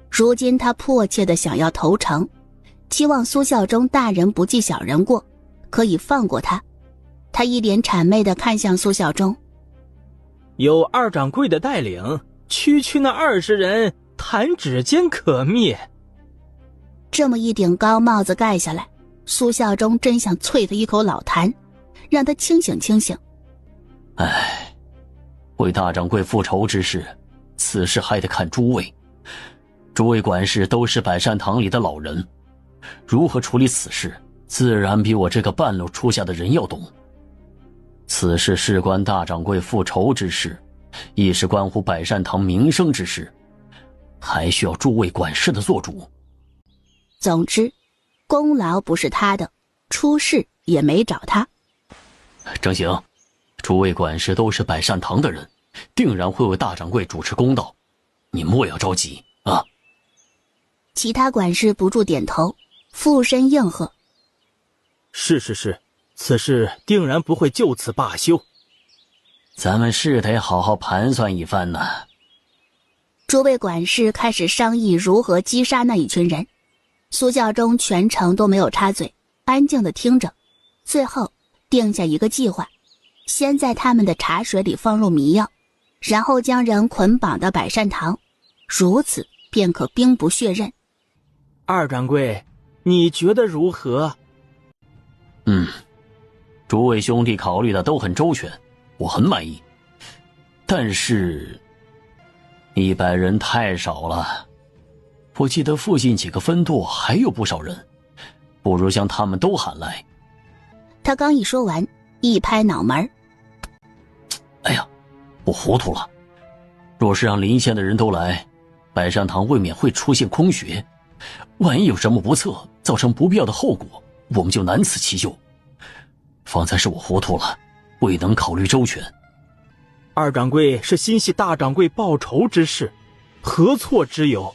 如今他迫切地想要投诚，期望苏孝忠大人不计小人过，可以放过他。他一脸谄媚地看向苏孝忠，有二掌柜的带领，区区那20人弹指间可灭。这么一顶高帽子盖下来，苏孝忠真想啐他一口老痰，让他清醒清醒。为大掌柜复仇之事，此事还得看诸位。诸位管事都是百善堂里的老人，如何处理此事，自然比我这个半路出家的人要懂。此事事关大掌柜复仇之事，亦是关乎百善堂名声之事，还需要诸位管事的做主。总之，功劳不是他的，出事也没找他。张行，诸位管事都是百善堂的人，定然会为大掌柜主持公道，你莫要着急啊。其他管事不住点头，附身应和。是，此事定然不会就此罢休。咱们是得好好盘算一番呢。诸位管事开始商议如何击杀那一群人。苏教中全程都没有插嘴，安静地听着，最后定下一个计划：先在他们的茶水里放入迷药，然后将人捆绑到百善堂，如此便可兵不血刃。二掌柜，你觉得如何？诸位兄弟考虑的都很周全，我很满意。但是100人太少了，我记得附近几个分舵还有不少人，不如将他们都喊来。他刚一说完，一拍脑门，哎呀，我糊涂了。若是让邻县的人都来，百善堂未免会出现空穴，万一有什么不测，造成不必要的后果，我们就难辞其咎。方才是我糊涂了，未能考虑周全。二掌柜是心系大掌柜报仇之事，何错之有？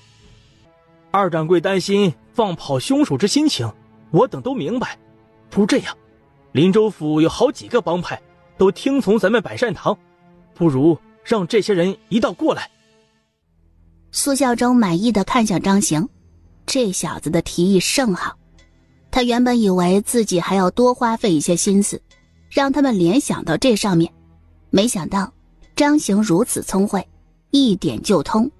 二掌柜担心放跑凶手之心情，我等都明白。不如这样，林州府有好几个帮派都听从咱们百善堂，不如让这些人一道过来。苏孝忠满意地看向张行，这小子的提议甚好。他原本以为自己还要多花费一些心思，让他们联想到这上面，没想到张行如此聪慧，一点就通。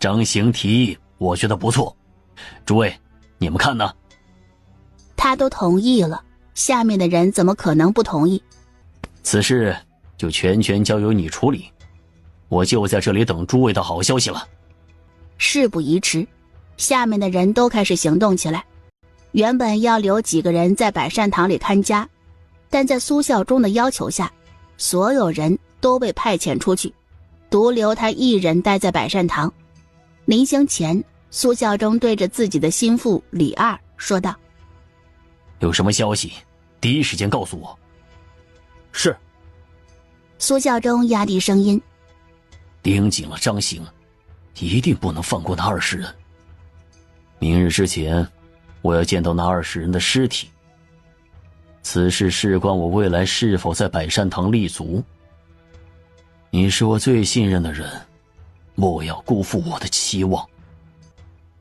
张行提议我觉得不错，诸位你们看呢？他都同意了，下面的人怎么可能不同意？此事就全交由你处理，我就在这里等诸位的好消息了。事不宜迟，下面的人都开始行动起来。原本要留几个人在百善堂里看家，但在苏孝忠的要求下，所有人都被派遣出去，独留他一人待在百善堂。临行前，苏孝忠对着自己的心腹李二说道：有什么消息第一时间告诉我。是。苏孝忠压低声音：盯紧了张行，一定不能放过那20人。明日之前，我要见到那20人的尸体。此事事关我未来是否在百善堂立足。你是我最信任的人，莫要辜负我的期望。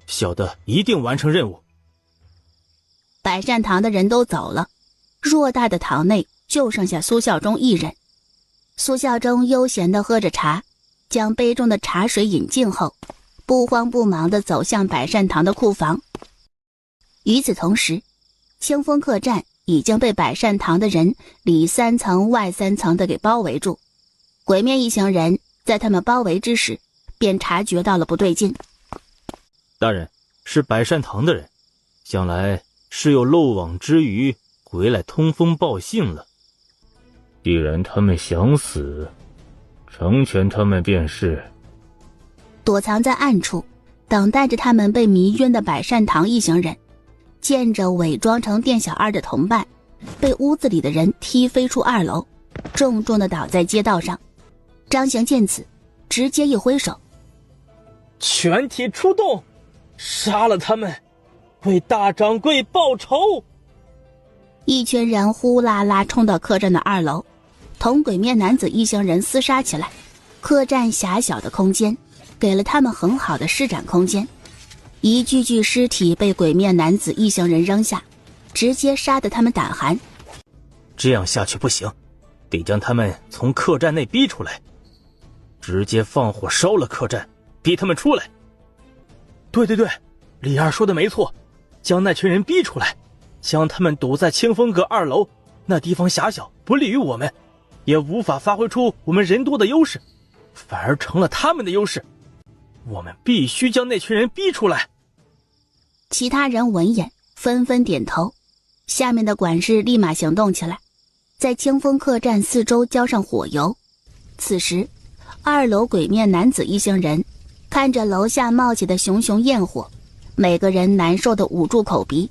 小的一定完成任务。百善堂的人都走了，偌大的堂内就剩下苏孝忠一人。苏孝忠悠闲地喝着茶，将杯中的茶水饮尽后，不慌不忙地走向百善堂的库房。与此同时，清风客栈已经被百善堂的人里3层外3层地给包围住。鬼面一行人在他们包围之时，便察觉到了不对劲。大人，是百善堂的人，想来是有漏网之鱼回来通风报信了。既然他们想死，成全他们便是。躲藏在暗处等待着他们被迷晕的百善堂一行人，见着伪装成店小二的同伴被屋子里的人踢飞出2楼，重重地倒在街道上。张行见此，直接一挥手：全体出动，杀了他们，为大掌柜报仇！一群人呼啦啦冲到客栈的2楼，同鬼面男子一行人厮杀起来。客栈狭小的空间给了他们很好的施展空间，一具具尸体被鬼面男子一行人扔下，直接杀得他们胆寒。这样下去不行，得将他们从客栈内逼出来，直接放火烧了客栈，逼他们出来。对，李二说的没错，将那群人逼出来，将他们堵在清风阁2楼，那地方狭小，不利于我们，也无法发挥出我们人多的优势，反而成了他们的优势。我们必须将那群人逼出来。其他人闻言纷纷点头，下面的管事立马行动起来，在清风客栈4周浇上火油。此时2楼鬼面男子一行人看着楼下冒起的熊熊焰火，每个人难受的捂住口鼻。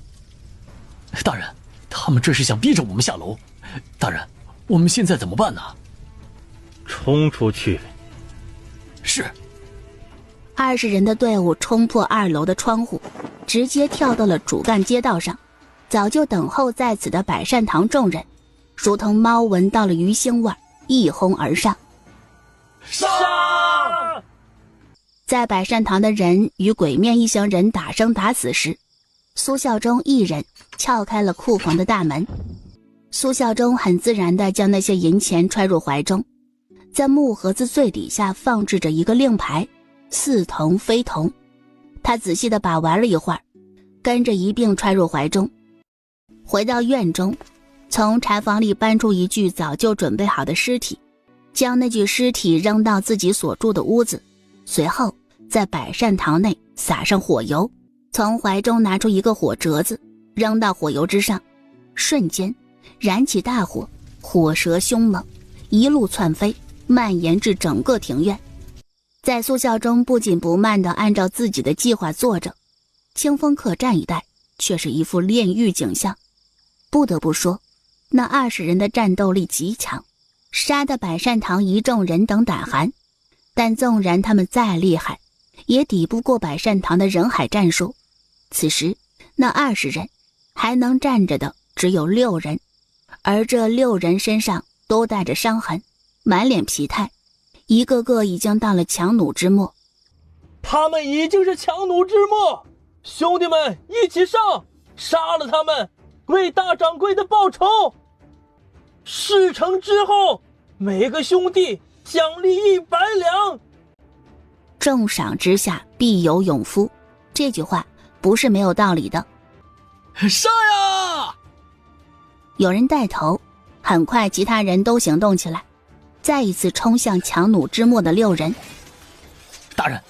大人，他们这是想逼着我们下楼。大人，我们现在怎么办呢？冲出去。是。20人的队伍冲破2楼的窗户，直接跳到了主干街道上。早就等候在此的百善堂众人，如同猫闻到了鱼腥味，一哄而上。上！在百善堂的人与鬼面一行人打生打死时，苏孝忠一人撬开了库房的大门。苏孝忠很自然地将那些银钱揣入怀中，在木盒子最底下放置着一个令牌，似铜非铜。他仔细地把玩了一会儿，跟着一并揣入怀中。回到院中，从柴房里搬出一具早就准备好的尸体，将那具尸体扔到自己所住的屋子，随后在百善堂内撒上火油，从怀中拿出一个火折子，扔到火油之上，瞬间燃起大火，火舌凶猛，一路窜飞，蔓延至整个庭院。在苏孝忠不紧不慢地按照自己的计划做着，清风客栈一带却是一副炼狱景象。不得不说，那20人的战斗力极强，杀得百善堂一众人等胆寒。但纵然他们再厉害，也抵不过百善堂的人海战术。此时那20人还能站着的只有6人，而这6人身上都带着伤痕，满脸疲态，一个个已经到了强弩之末。他们已经是强弩之末，兄弟们一起上，杀了他们，为大掌柜的报仇。事成之后，每个兄弟奖励100两。重赏之下必有勇夫，这句话不是没有道理的。杀呀！有人带头，很快其他人都行动起来，再一次冲向强弩之末的6人。大人，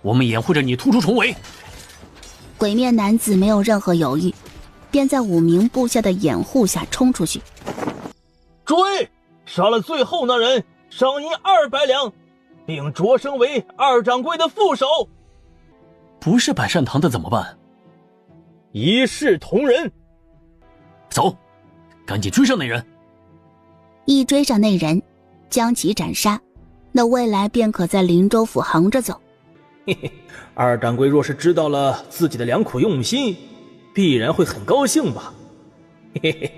我们掩护着你突出重围。鬼面男子没有任何犹豫，便在5名部下的掩护下冲出去。追！杀了最后那人，赏银200两，并擢升为2掌柜的副手。不是百善堂的怎么办？一视同仁。走，赶紧追上那人。一追上那人，将其斩杀，那未来便可在林州府横着走。嘿嘿，2掌柜若是知道了自己的良苦用心，必然会很高兴吧。嘿嘿嘿。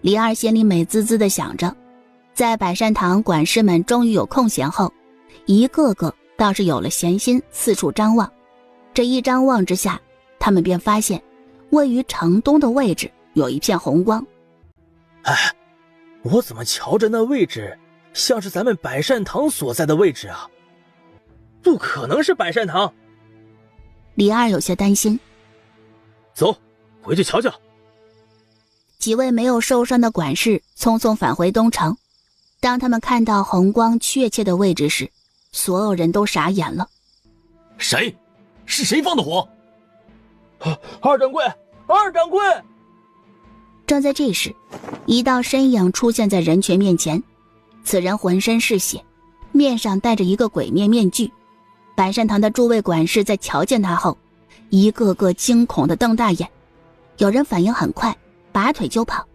李二心里美滋滋地想着，在百善堂管事们终于有空闲后，一个个倒是有了闲心四处张望。这一张望之下，他们便发现位于城东的位置有一片红光。哎，我怎么瞧着那位置像是咱们百善堂所在的位置啊？不可能是百善堂。李二有些担心。走，回去瞧瞧。几位没有受伤的管事匆匆返回东城。当他们看到红光确切的位置时，所有人都傻眼了。谁？是谁放的火？二掌柜，二掌柜！正在这时，一道身影出现在人群面前。此人浑身是血，面上戴着一个鬼面面具。百善堂的诸位管事在瞧见他后，一个个惊恐地瞪大眼。有人反应很快，拔腿就跑。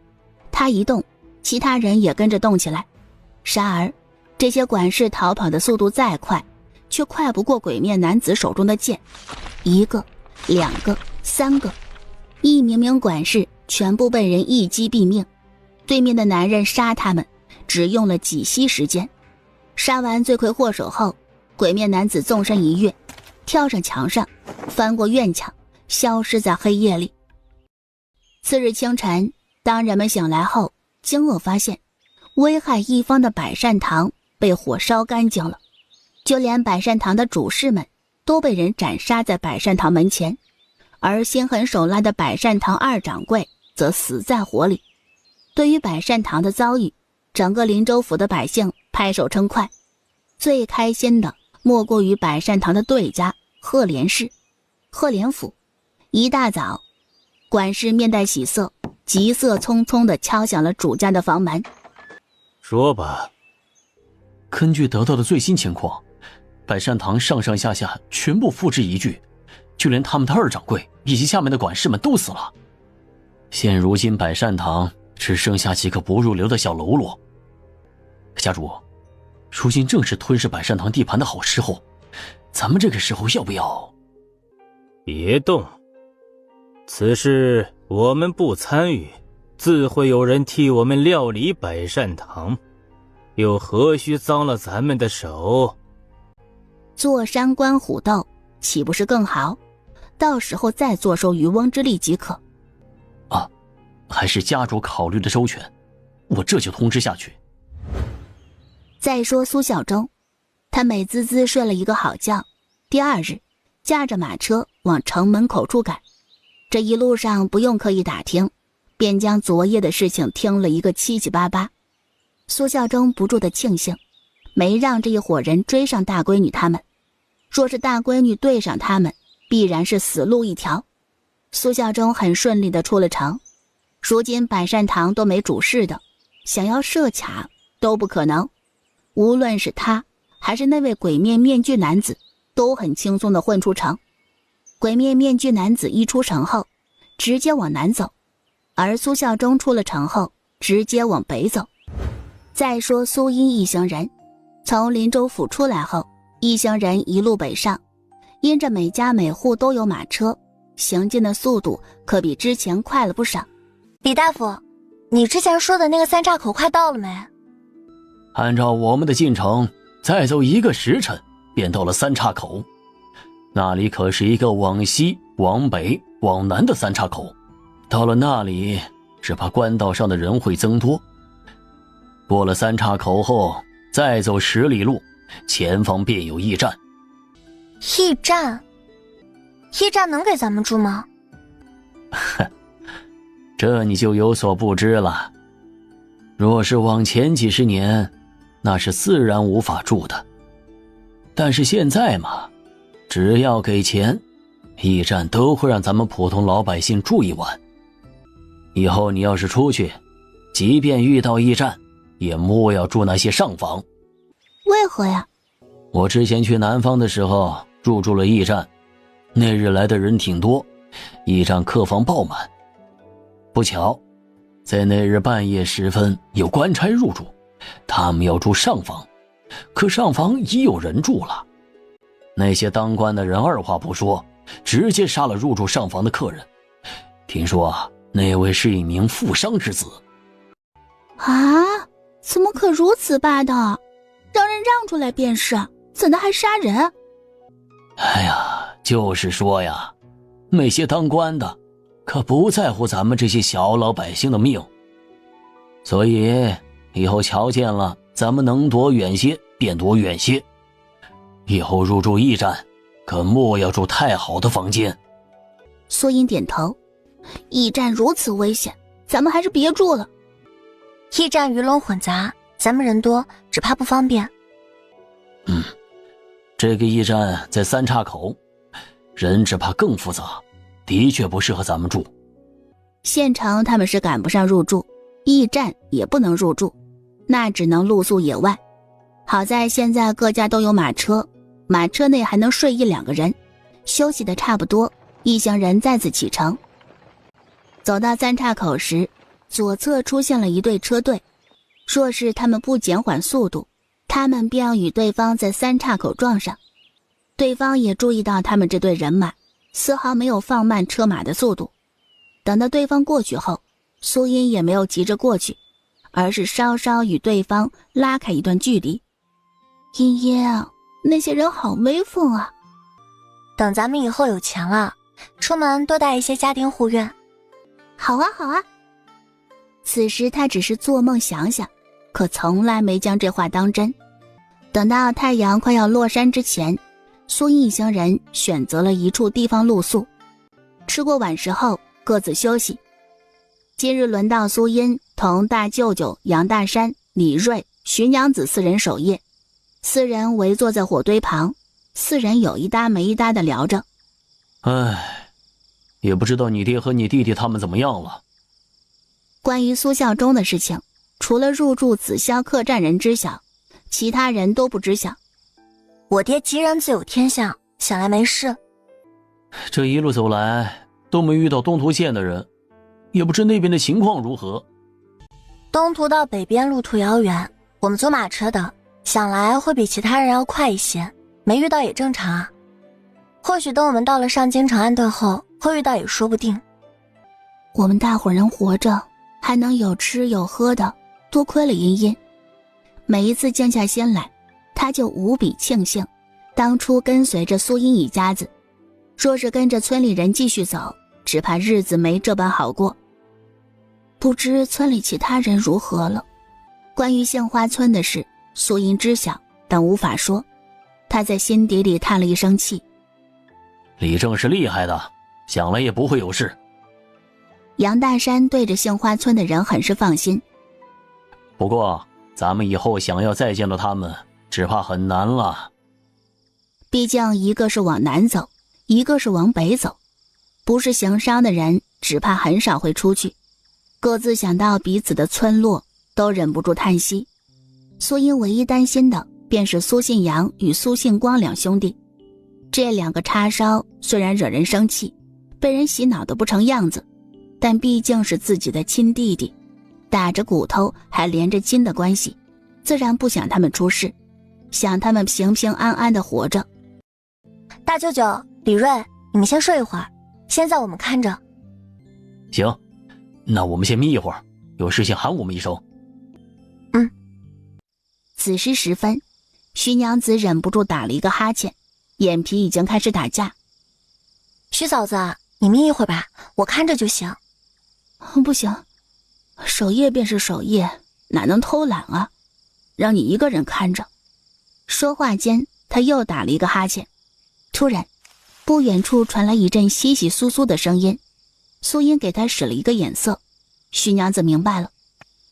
他一动，其他人也跟着动起来。然而，这些管事逃跑的速度再快，却快不过鬼面男子手中的剑。1个、2个、3个，一名名管事全部被人一击毙命。对面的男人杀他们只用了几息时间。杀完罪魁祸首后，鬼面男子纵身一跃，跳上墙上，翻过院墙，消失在黑夜里。次日清晨，当人们醒来后，惊愕发现危害一方的百善堂被火烧干净了，就连百善堂的主事们都被人斩杀在百善堂门前，而心狠手辣的百善堂2掌柜则死在火里。对于百善堂的遭遇，整个林州府的百姓拍手称快。最开心的莫过于百善堂的对家赫连氏、赫连府。一大早，管事面带喜色，急色匆匆地敲响了主家的房门。说吧。根据得到的最新情况，百善堂上上下下全部付之一炬，就连他们的二掌柜以及下面的管事们都死了。现如今百善堂只剩下几个不入流的小喽啰。家主，如今正是吞噬百善堂地盘的好时候，咱们这个时候要不要……别动，此事我们不参与，自会有人替我们料理百善堂，又何须脏了咱们的手？坐山观虎斗，岂不是更好？到时候再坐收渔翁之利即可。啊，还是家主考虑的周全，我这就通知下去。再说苏孝忠，他美滋滋睡了一个好觉，第二日驾着马车往城门口处赶。这一路上不用刻意打听，便将昨夜的事情听了一个七七八八。苏孝忠不住地庆幸，没让这一伙人追上大闺女他们。若是大闺女对上他们，必然是死路一条。苏孝忠很顺利地出了城。如今百善堂都没主事的，想要设卡都不可能。无论是他还是那位鬼面面具男子，都很轻松地混出城。鬼面面具男子一出城后直接往南走，而苏孝忠出了城后直接往北走。再说苏殷一行人从林州府出来后，一行人一路北上，因着每家每户都有马车，行进的速度可比之前快了不少。李大夫，你之前说的那个三岔口快到了没？按照我们的进程，再走1个时辰便到了三岔口。那里可是一个往西、往北、往南的三岔口，到了那里只怕官道上的人会增多。过了三岔口后，再走10里路，前方便有驿站。驿站？驿站能给咱们住吗？这你就有所不知了。若是往前几十年，那是自然无法住的。但是现在嘛，只要给钱，驿站都会让咱们普通老百姓住一晚。以后你要是出去，即便遇到驿站，也莫要住那些上房。为何呀？我之前去南方的时候入住了驿站，那日来的人挺多，驿站客房爆满。不巧，在那日半夜时分有官差入住，他们要住上房，可上房已有人住了。那些当官的人二话不说，直接杀了入住上房的客人。听说那位是一名富商之子。啊，怎么可如此霸道？让人让出来便是，怎的还杀人？哎呀，就是说呀，那些当官的可不在乎咱们这些小老百姓的命。所以以后瞧见了，咱们能躲远些便躲远些。以后入住驿站，可莫要住太好的房间。苏殷点头，驿站如此危险，咱们还是别住了。驿站鱼龙混杂，咱们人多，只怕不方便。这个驿站在三岔口，人只怕更复杂，的确不适合咱们住。县城他们是赶不上入住，驿站也不能入住，那只能露宿野外。好在现在各家都有马车，马车内还能睡1-2个人，休息的差不多，一行人再次启程。走到三岔口时，左侧出现了一队车队，若是他们不减缓速度，他们便要与对方在三岔口撞上。对方也注意到他们这队人马，丝毫没有放慢车马的速度。等到对方过去后，苏殷也没有急着过去，而是稍稍与对方拉开一段距离。殷殷啊，那些人好威风啊！等咱们以后有钱了，出门多带一些家丁护院。好啊好啊。此时他只是做梦想想，可从来没将这话当真。等到太阳快要落山之前，苏殷一行人选择了一处地方露宿，吃过晚食后各自休息。今日轮到苏殷同大舅舅杨大山、李瑞、徐娘子4人守夜，4人围坐在火堆旁，4人有一搭没一搭地聊着。唉，也不知道你爹和你弟弟他们怎么样了。关于苏孝忠的事情，除了入住紫霄客栈人知晓，其他人都不知晓。我爹吉人自有天相，想来没事。这一路走来都没遇到东图县的人，也不知那边的情况如何。东图到北边路途遥远，我们坐马车的，想来会比其他人要快一些，没遇到也正常啊。或许等我们到了上京城安顿后，会遇到也说不定。我们大伙人活着，还能有吃有喝的，多亏了茵茵。每一次静下心来，他就无比庆幸当初跟随着苏茵一家子，若是跟着村里人继续走，只怕日子没这般好过。不知村里其他人如何了。关于杏花村的事，苏茵知晓，但无法说。他在心底里叹了一声气。李正是厉害的，想来也不会有事。杨大山对着杏花村的人很是放心。不过咱们以后想要再见到他们，只怕很难了。毕竟一个是往南走，一个是往北走，不是行商的人只怕很少会出去。各自想到彼此的村落，都忍不住叹息。苏茵唯一担心的便是苏信阳与苏信光两兄弟。这两个叉烧虽然惹人生气，被人洗脑得不成样子，但毕竟是自己的亲弟弟，打着骨头还连着筋的关系，自然不想他们出事，想他们平平安安的活着。大舅舅李瑞，你们先睡一会儿，现在我们看着。行，那我们先眯一会儿，有事情喊我们一声。此时时分，徐娘子忍不住打了一个哈欠，眼皮已经开始打架。徐嫂子，你眯一会儿吧，我看着就行。不行，守夜便是守夜，哪能偷懒啊？让你一个人看着。说话间，他又打了一个哈欠。突然，不远处传来一阵窸窸窣窣的声音。苏茵给他使了一个眼色，徐娘子明白了。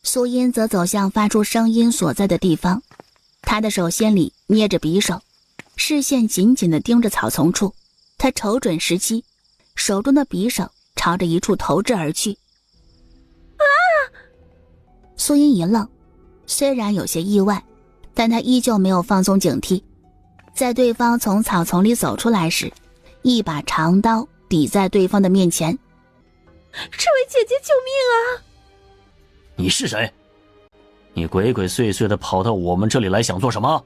苏茵则走向发出声音所在的地方，她的手心里捏着匕首，视线紧紧地盯着草丛处。她瞅准时机，手中的匕首朝着一处投掷而去。苏茵一愣，虽然有些意外，但她依旧没有放松警惕。在对方从草丛里走出来时，一把长刀抵在对方的面前。这位姐姐，救命啊！你是谁？你鬼鬼祟祟的跑到我们这里来想做什么？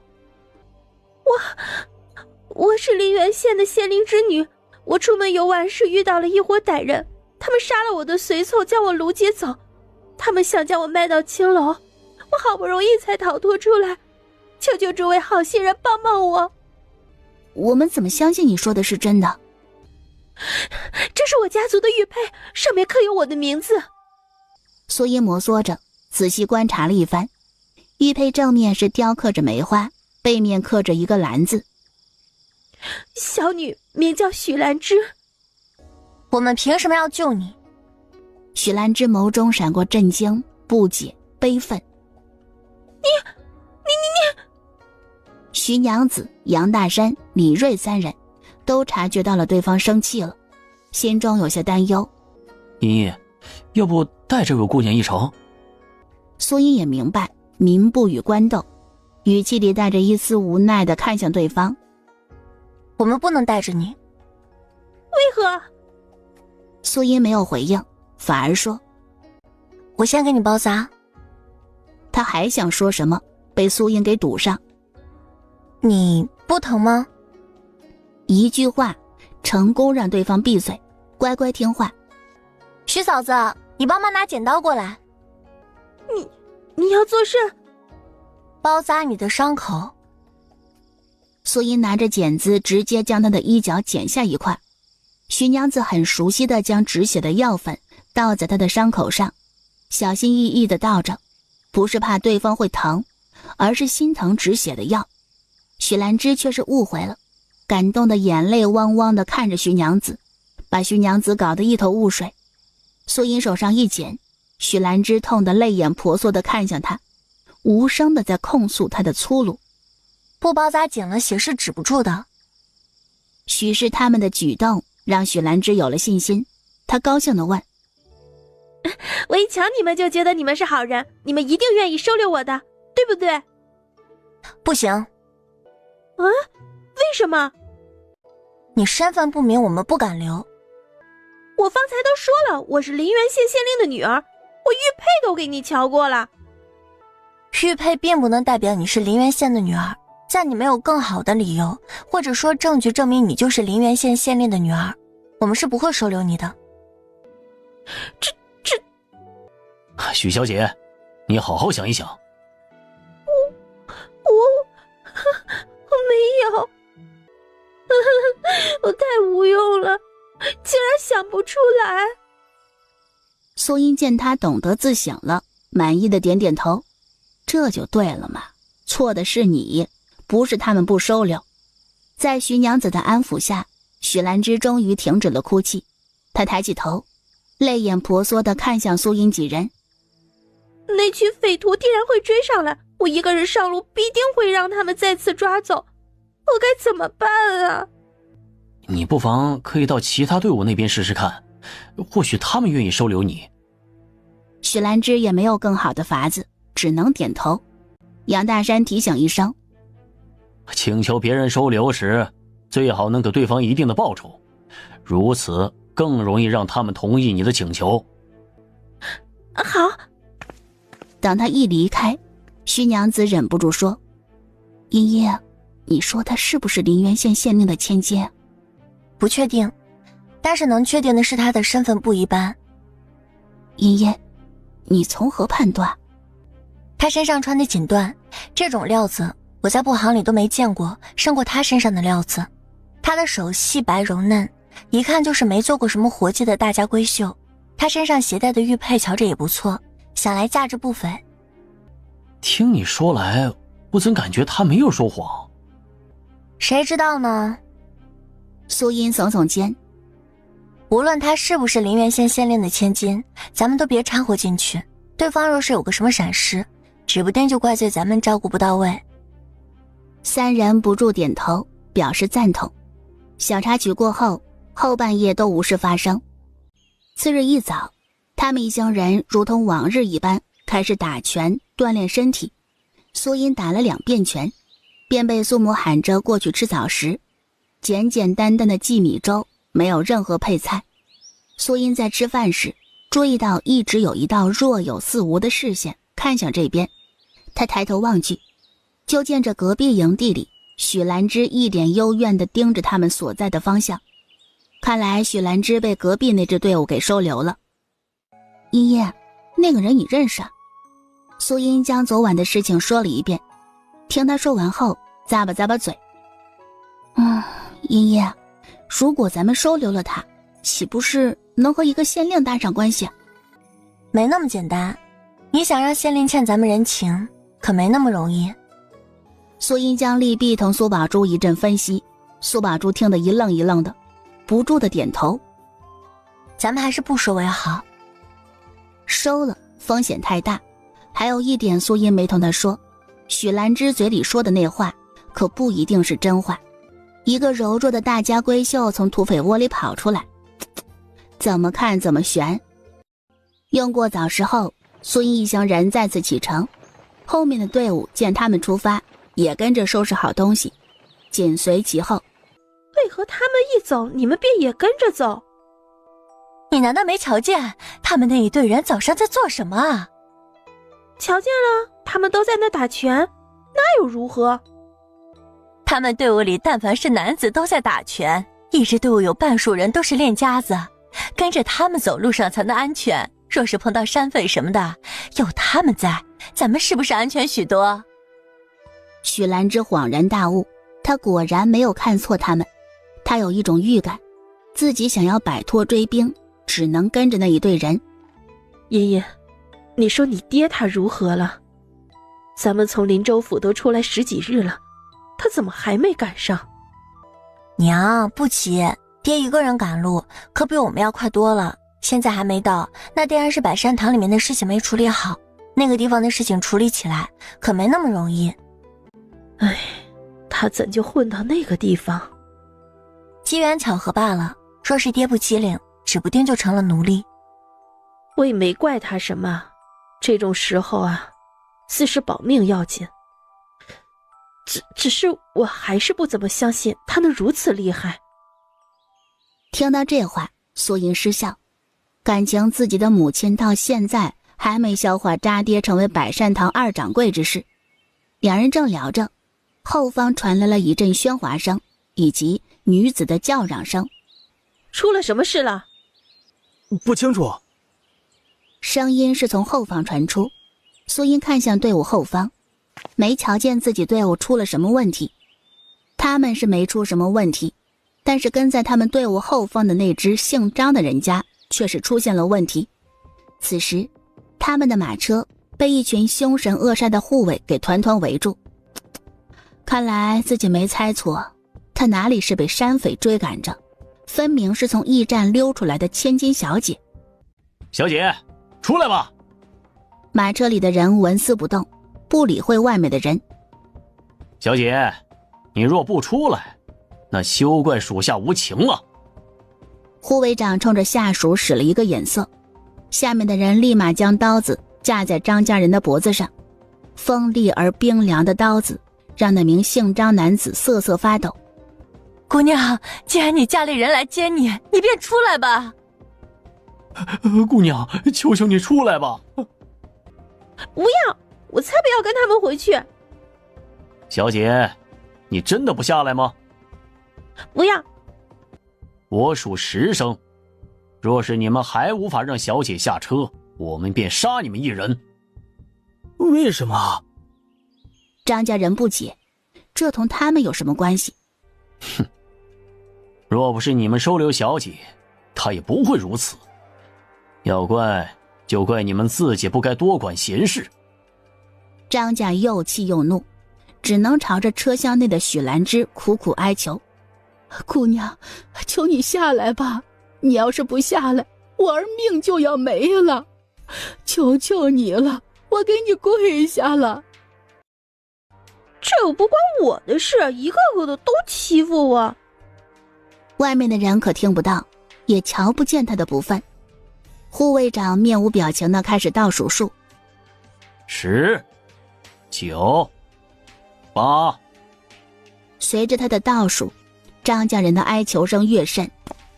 我是梨园县的县令之女，我出门游玩时遇到了一伙歹人，他们杀了我的随从，将我掳劫走，他们想将我卖到青楼，我好不容易才逃脱出来，求求诸位好心人帮帮我。我们怎么相信你说的是真的？这是我家族的玉佩，上面刻有我的名字。苏茵摩挲着，仔细观察了一番。玉佩正面是雕刻着梅花，背面刻着一个兰字。小女名叫许兰芝。我们凭什么要救你？许兰芝眸中闪过震惊、不解、悲愤。你！徐娘子、杨大山、李瑞三人都察觉到了对方生气了，心中有些担忧。茵茵，要不带这位姑娘一程？苏茵也明白民不与官斗，语气里带着一丝无奈地看向对方。我们不能带着你。为何？苏茵没有回应，反而说：我先给你包扎。他还想说什么，被苏茵给堵上。你不疼吗？一句话成功让对方闭嘴，乖乖听话。徐嫂子，你帮忙拿剪刀过来。你要做甚？包扎你的伤口。苏茵拿着剪子直接将他的衣角剪下一块。徐娘子很熟悉地将止血的药粉倒在他的伤口上，小心翼翼地倒着，不是怕对方会疼，而是心疼止血的药。许兰芝却是误会了，感动的眼泪汪汪地看着徐娘子，把徐娘子搞得一头雾水。苏茵手上一剪，许兰芝痛得泪眼婆娑地看向他，无声地在控诉他的粗鲁。不包扎剪了血是止不住的。许是他们的举动让许兰芝有了信心，她高兴地问：我一瞧你们就觉得你们是好人，你们一定愿意收留我的，对不对？不行。为什么？你身份不明，我们不敢留。我方才都说了，我是林源县县令的女儿，我玉佩都给你瞧过了。玉佩并不能代表你是林源县的女儿，在你没有更好的理由，或者说证据证明你就是林源县县令的女儿，我们是不会收留你的。许小姐，你好好想一想。我没有，我太无用了，竟然想不出来。苏音见他懂得自省了，满意的点点头，这就对了嘛，错的是你，不是他们不收留。在徐娘子的安抚下，许兰芝终于停止了哭泣，她抬起头，泪眼婆娑地看向苏音几人。那群匪徒定然会追上来，我一个人上路必定会让他们再次抓走，我该怎么办啊？你不妨可以到其他队伍那边试试看，或许他们愿意收留你。许兰芝也没有更好的法子，只能点头。杨大山提醒一声，请求别人收留时，最好能给对方一定的报酬，如此更容易让他们同意你的请求。好。等他一离开，徐娘子忍不住说，茵茵，你说他是不是林源县县令的千金？不确定，但是能确定的是他的身份不一般。茵茵，你从何判断？他身上穿的锦缎，这种料子我在布行里都没见过，胜过他身上的料子。他的手细白柔嫩，一看就是没做过什么活计的大家闺秀。他身上携带的玉佩瞧着也不错，想来价值不菲。听你说来，我怎感觉他没有说谎？谁知道呢？苏音耸耸肩，无论他是不是林源县县令的千金，咱们都别掺和进去。对方若是有个什么闪失，指不定就怪罪咱们照顾不到位。三人不住点头，表示赞同。小插曲过后，后半夜都无事发生。次日一早，他们一行人如同往日一般开始打拳锻炼身体。苏音打了2遍拳，便被苏母喊着过去吃早食。简简单单的荠米粥，没有任何配菜。苏音在吃饭时注意到一直有一道若有似无的视线看向这边，他抬头望去，就见着隔壁营地里许兰芝一脸幽怨地盯着他们所在的方向。看来许兰芝被隔壁那支队伍给收留了。茵茵，那个人你认识啊？苏音将昨晚的事情说了一遍，听他说完后咂巴咂巴嘴。茵茵，如果咱们收留了他，岂不是能和一个县令搭上关系？没那么简单，你想让县令欠咱们人情，可没那么容易。苏音将利弊同苏宝珠一阵分析，苏宝珠听得一愣一愣的，不住的点头。咱们还是不说为好。收了风险太大，还有一点苏音没同他说，许兰芝嘴里说的那话可不一定是真话。一个柔弱的大家闺秀从土匪窝里跑出来，怎么看怎么悬。用过早食后，苏音一行人再次启程，后面的队伍见他们出发，也跟着收拾好东西，紧随其后。为何他们一走，你们便也跟着走？你难道没瞧见他们那一队人早上在做什么啊？瞧见了，他们都在那打拳，那又如何？他们队伍里但凡是男子都在打拳，一支队伍有半数人都是练家子，跟着他们走路上才能安全。若是碰到山匪什么的，有他们在，咱们是不是安全许多？许兰芝恍然大悟，她果然没有看错他们。她有一种预感，自己想要摆脱追兵，只能跟着那一队人。茵茵，你说你爹他如何了？咱们从林州府都出来10几日了，他怎么还没赶上？娘，不急，爹一个人赶路，可比我们要快多了。现在还没到，那定然是百山堂里面的事情没处理好，那个地方的事情处理起来可没那么容易。唉，他怎就混到那个地方？机缘巧合罢了，若是爹不机灵，指不定就成了奴隶。我也没怪他什么，这种时候啊，自是保命要紧。只是我还是不怎么相信他能如此厉害。听到这话，苏音失笑，感情自己的母亲到现在还没消化渣爹成为百善堂二掌柜之事。两人正聊着，后方传来了一阵喧哗声以及女子的叫嚷声。出了什么事了？不清楚。声音是从后方传出，苏音看向队伍后方，没瞧见自己队伍出了什么问题。他们是没出什么问题，但是跟在他们队伍后方的那支姓张的人家却是出现了问题。此时他们的马车被一群凶神恶煞的护卫给团团围住。看来自己没猜错，他哪里是被山匪追赶着，分明是从驿站溜出来的千金小姐。小姐，出来吧。马车里的人纹丝不动，不理会外面的人。小姐，你若不出来，那休怪属下无情了。护卫长冲着下属使了一个眼色，下面的人立马将刀子架在张家人的脖子上，锋利而冰凉的刀子让那名姓张男子瑟瑟发抖。姑娘，既然你家里人来接你，你便出来吧。姑娘，求求你出来吧。不要，我才不要跟他们回去。小姐，你真的不下来吗？不要。我数10声，若是你们还无法让小姐下车，我们便杀你们一人。为什么？张家人不解，这同他们有什么关系？哼，若不是你们收留小姐，她也不会如此。要怪就怪你们自己不该多管闲事。张家又气又怒，只能朝着车厢内的许兰芝苦苦哀求：姑娘，求你下来吧，你要是不下来，我儿命就要没了，求求你了，我给你跪下了。这又不关我的事，一个个的都欺负我。外面的人可听不到，也瞧不见他的不忿。护卫长面无表情地开始倒数数：10、9、8。随着他的倒数，张家人的哀求声越甚，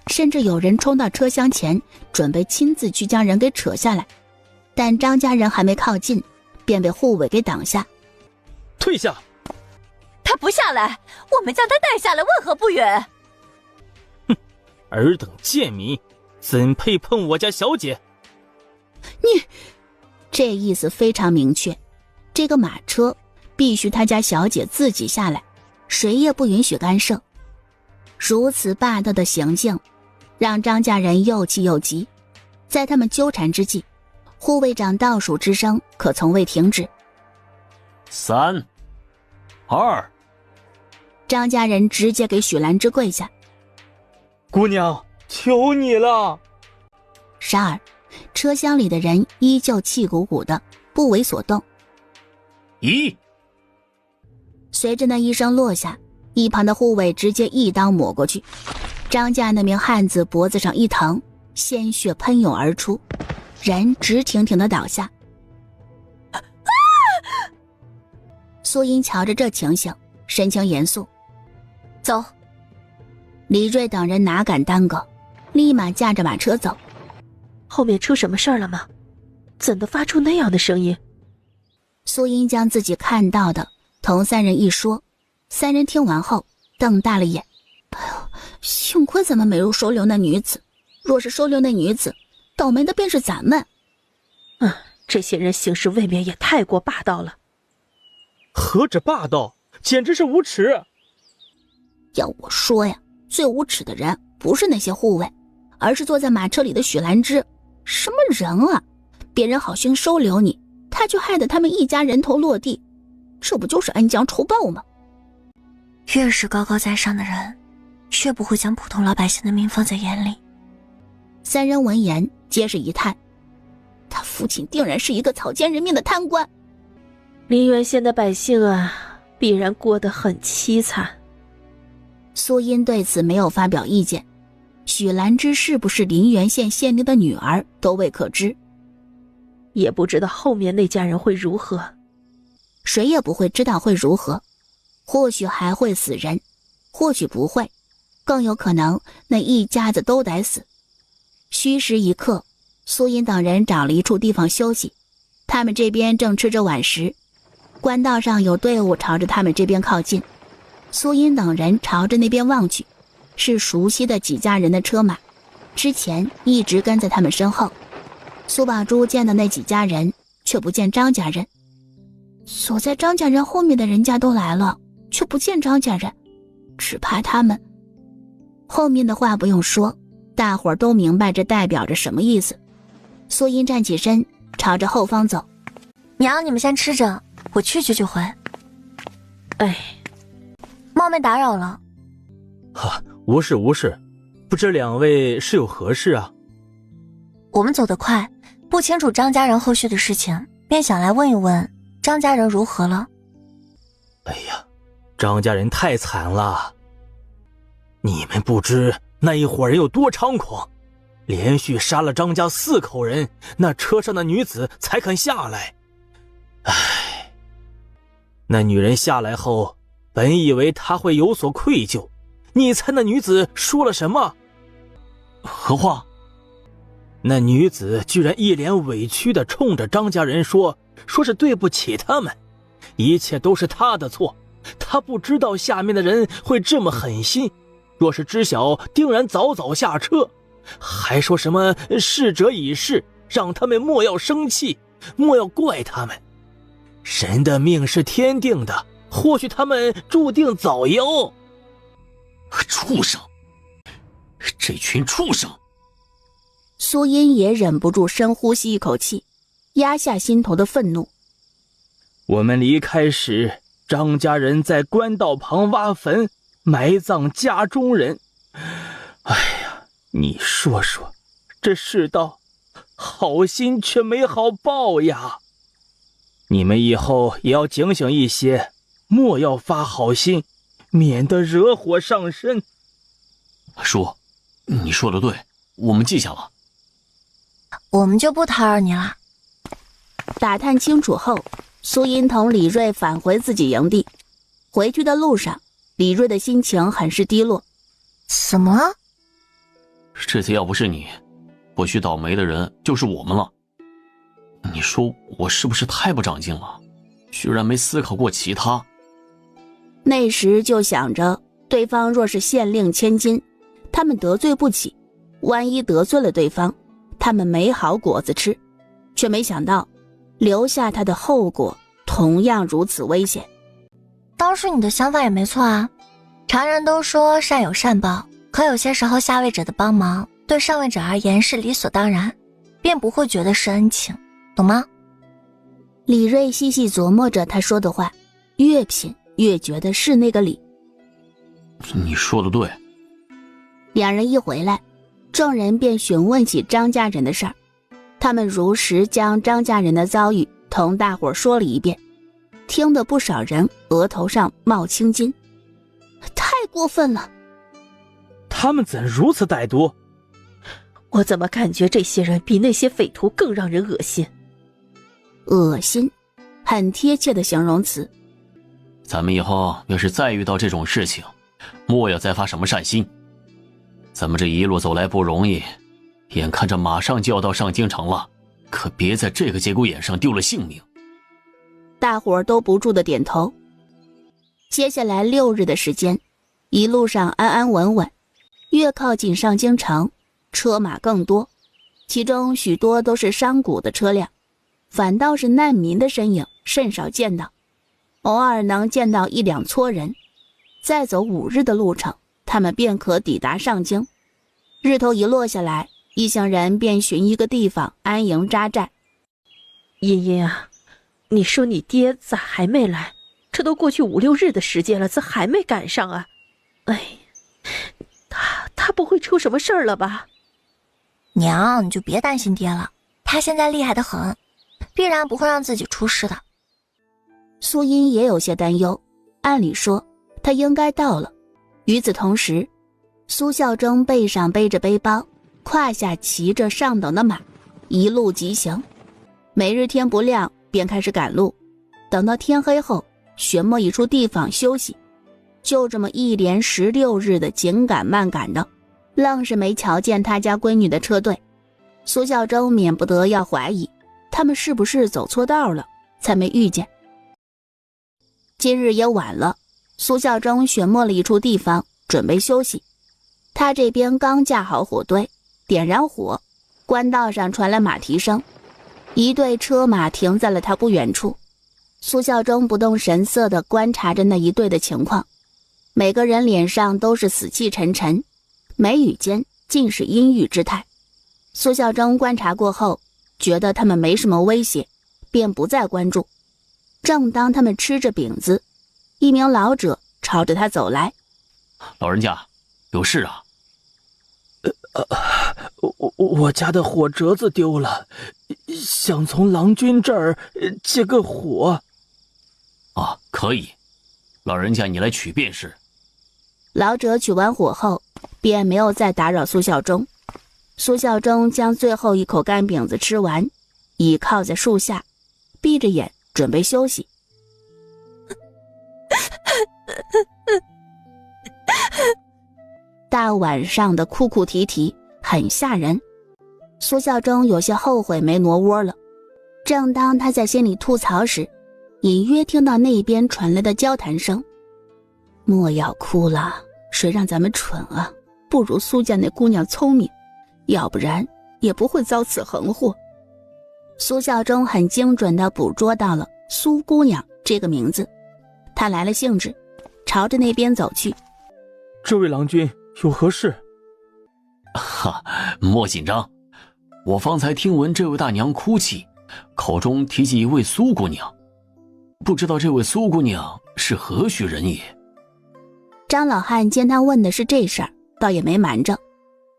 甚至有人冲到车厢前，准备亲自去将人给扯下来。但张家人还没靠近，便被护卫给挡下。退下！他不下来，我们将他带下来，为何不远？哼，尔等贱民，怎配碰我家小姐？你，这意思非常明确，这个马车必须他家小姐自己下来，谁也不允许干涉。如此霸道的行径，让张家人又气又急。在他们纠缠之际，护卫长倒数之声可从未停止。3、2。张家人直接给许兰芝跪下：姑娘，求你了。然而车厢里的人依旧气鼓鼓的，不为所动。1。随着那一声落下，一旁的护卫直接一刀抹过去，张家那名汉子脖子上一疼，鲜血喷涌而出，人直挺挺的倒下。苏音瞧着这情形，神情严肃：走。李瑞等人哪敢耽搁，立马驾着马车走。后面出什么事儿了吗？怎的发出那样的声音？苏音将自己看到的同三人一说，三人听完后瞪大了眼。哎呦，幸亏咱们没有收留那女子，若是收留那女子，倒霉的便是咱们。这些人行事未免也太过霸道了。何止霸道，简直是无耻！要我说呀，最无耻的人不是那些护卫，而是坐在马车里的许兰芝。什么人啊，别人好心收留你，他却害得他们一家人头落地，这不就是恩将仇报吗？越是高高在上的人，越不会将普通老百姓的命放在眼里。三人闻言皆是一叹，他父亲定然是一个草菅人命的贪官。临源县的百姓啊，必然过得很凄惨。苏音对此没有发表意见，许兰芝是不是临源县县令的女儿都未可知，也不知道后面那家人会如何，谁也不会知道会如何，或许还会死人，或许不会，更有可能那一家子都得死。虚时一刻，苏音等人找了一处地方休息，他们这边正吃着晚食。官道上有队伍朝着他们这边靠近，苏音等人朝着那边望去，是熟悉的几家人的车马，之前一直跟在他们身后。苏宝珠见到那几家人，却不见张家人。锁在张家人后面的人家都来了，却不见张家人，只怕他们……后面的话不用说，大伙儿都明白这代表着什么意思。苏音站起身，朝着后方走。娘，你们先吃着，我去就回。哎，冒昧打扰了。无事无事，不知两位是有何事啊？我们走得快，不清楚张家人后续的事情，便想来问一问张家人如何了。哎呀，张家人太惨了，你们不知那一伙人有多猖狂，连续杀了张家4口人，那车上的女子才肯下来。唉，那女人下来后，本以为她会有所愧疚，你猜那女子说了什么？何话？那女子居然一脸委屈地冲着张家人说是对不起他们，一切都是她的错，她不知道下面的人会这么狠心，若是知晓定然早早下车，还说什么逝者已逝，让他们莫要生气，莫要怪他们。神的命是天定的，或许他们注定早夭。畜生，这群畜生！苏音也忍不住深呼吸一口气，压下心头的愤怒。我们离开时，张家人在官道旁挖坟，埋葬家中人。哎呀，你说说，这世道，好心却没好报呀！你们以后也要警醒一些，莫要发好心，免得惹火上身。叔，你说的对，我们记下了。我们就不打扰你了。打探清楚后，苏音同李锐返回自己营地。回去的路上，李锐的心情很是低落。怎么了？这次要不是你，或许倒霉的人就是我们了。你说我是不是太不长进了，居然没思考过其他？那时就想着，对方若是县令千金，他们得罪不起，万一得罪了对方，他们没好果子吃，却没想到留下他的后果同样如此危险。当时你的想法也没错啊，常人都说善有善报，可有些时候下位者的帮忙对上位者而言是理所当然，便不会觉得是恩情，懂吗？李锐细细琢磨着他说的话，越品越觉得是那个理。你说的对。两人一回来，众人便询问起张家人的事儿，他们如实将张家人的遭遇同大伙说了一遍，听得不少人额头上冒青筋。太过分了！他们怎如此歹毒？我怎么感觉这些人比那些匪徒更让人恶心？恶心，很贴切的形容词。咱们以后要是再遇到这种事情，莫要再发什么善心。咱们这一路走来不容易，眼看着马上就要到上京城了，可别在这个节骨眼上丢了性命。大伙儿都不住的点头。接下来6日的时间，一路上安安稳稳，越靠近上京城，车马更多，其中许多都是商贾的车辆，反倒是难民的身影甚少见到，偶尔能见到1、2撮人。再走5日的路程，他们便可抵达上京。日头一落下来，一行人便寻一个地方安营扎寨。茵茵啊，你说你爹咋还没来？这都过去5、6日的时间了，咋还没赶上啊？哎，他不会出什么事儿了吧？娘，你就别担心爹了，他现在厉害得很，必然不会让自己出事的。苏音也有些担忧，按理说他应该到了。与此同时，苏孝忠背上背着背包，胯下骑着上等的马，一路疾行。每日天不亮便开始赶路，等到天黑后，寻摸一处地方休息。就这么一连16日的紧赶慢赶的，愣是没瞧见他家闺女的车队。苏孝忠免不得要怀疑，他们是不是走错道了，才没遇见。今日也晚了，苏孝忠选摸了一处地方，准备休息。他这边刚架好火堆，点燃火，官道上传来马蹄声，一队车马停在了他不远处。苏孝忠不动神色地观察着那一队的情况，每个人脸上都是死气沉沉，眉宇间尽是阴郁之态。苏孝忠观察过后，觉得他们没什么威胁，便不再关注。正当他们吃着饼子，一名老者朝着他走来。老人家，有事啊？我家的火折子丢了，想从郎君这儿借个火。啊，可以，老人家你来取便是。老者取完火后，便没有再打扰苏孝忠。苏孝忠将最后一口干饼子吃完，倚靠在树下，闭着眼准备休息。大晚上的哭哭啼啼，很吓人。苏孝忠有些后悔没挪窝了。正当他在心里吐槽时，隐约听到那边传来的交谈声。莫要哭了，谁让咱们蠢啊，不如苏家那姑娘聪明，要不然也不会遭此横祸。苏孝忠很精准地捕捉到了苏姑娘这个名字，他来了兴致，朝着那边走去。这位郎君有何事？哈，莫紧张，我方才听闻这位大娘哭泣，口中提及一位苏姑娘，不知道这位苏姑娘是何许人也。张老汉见他问的是这事儿，倒也没瞒着。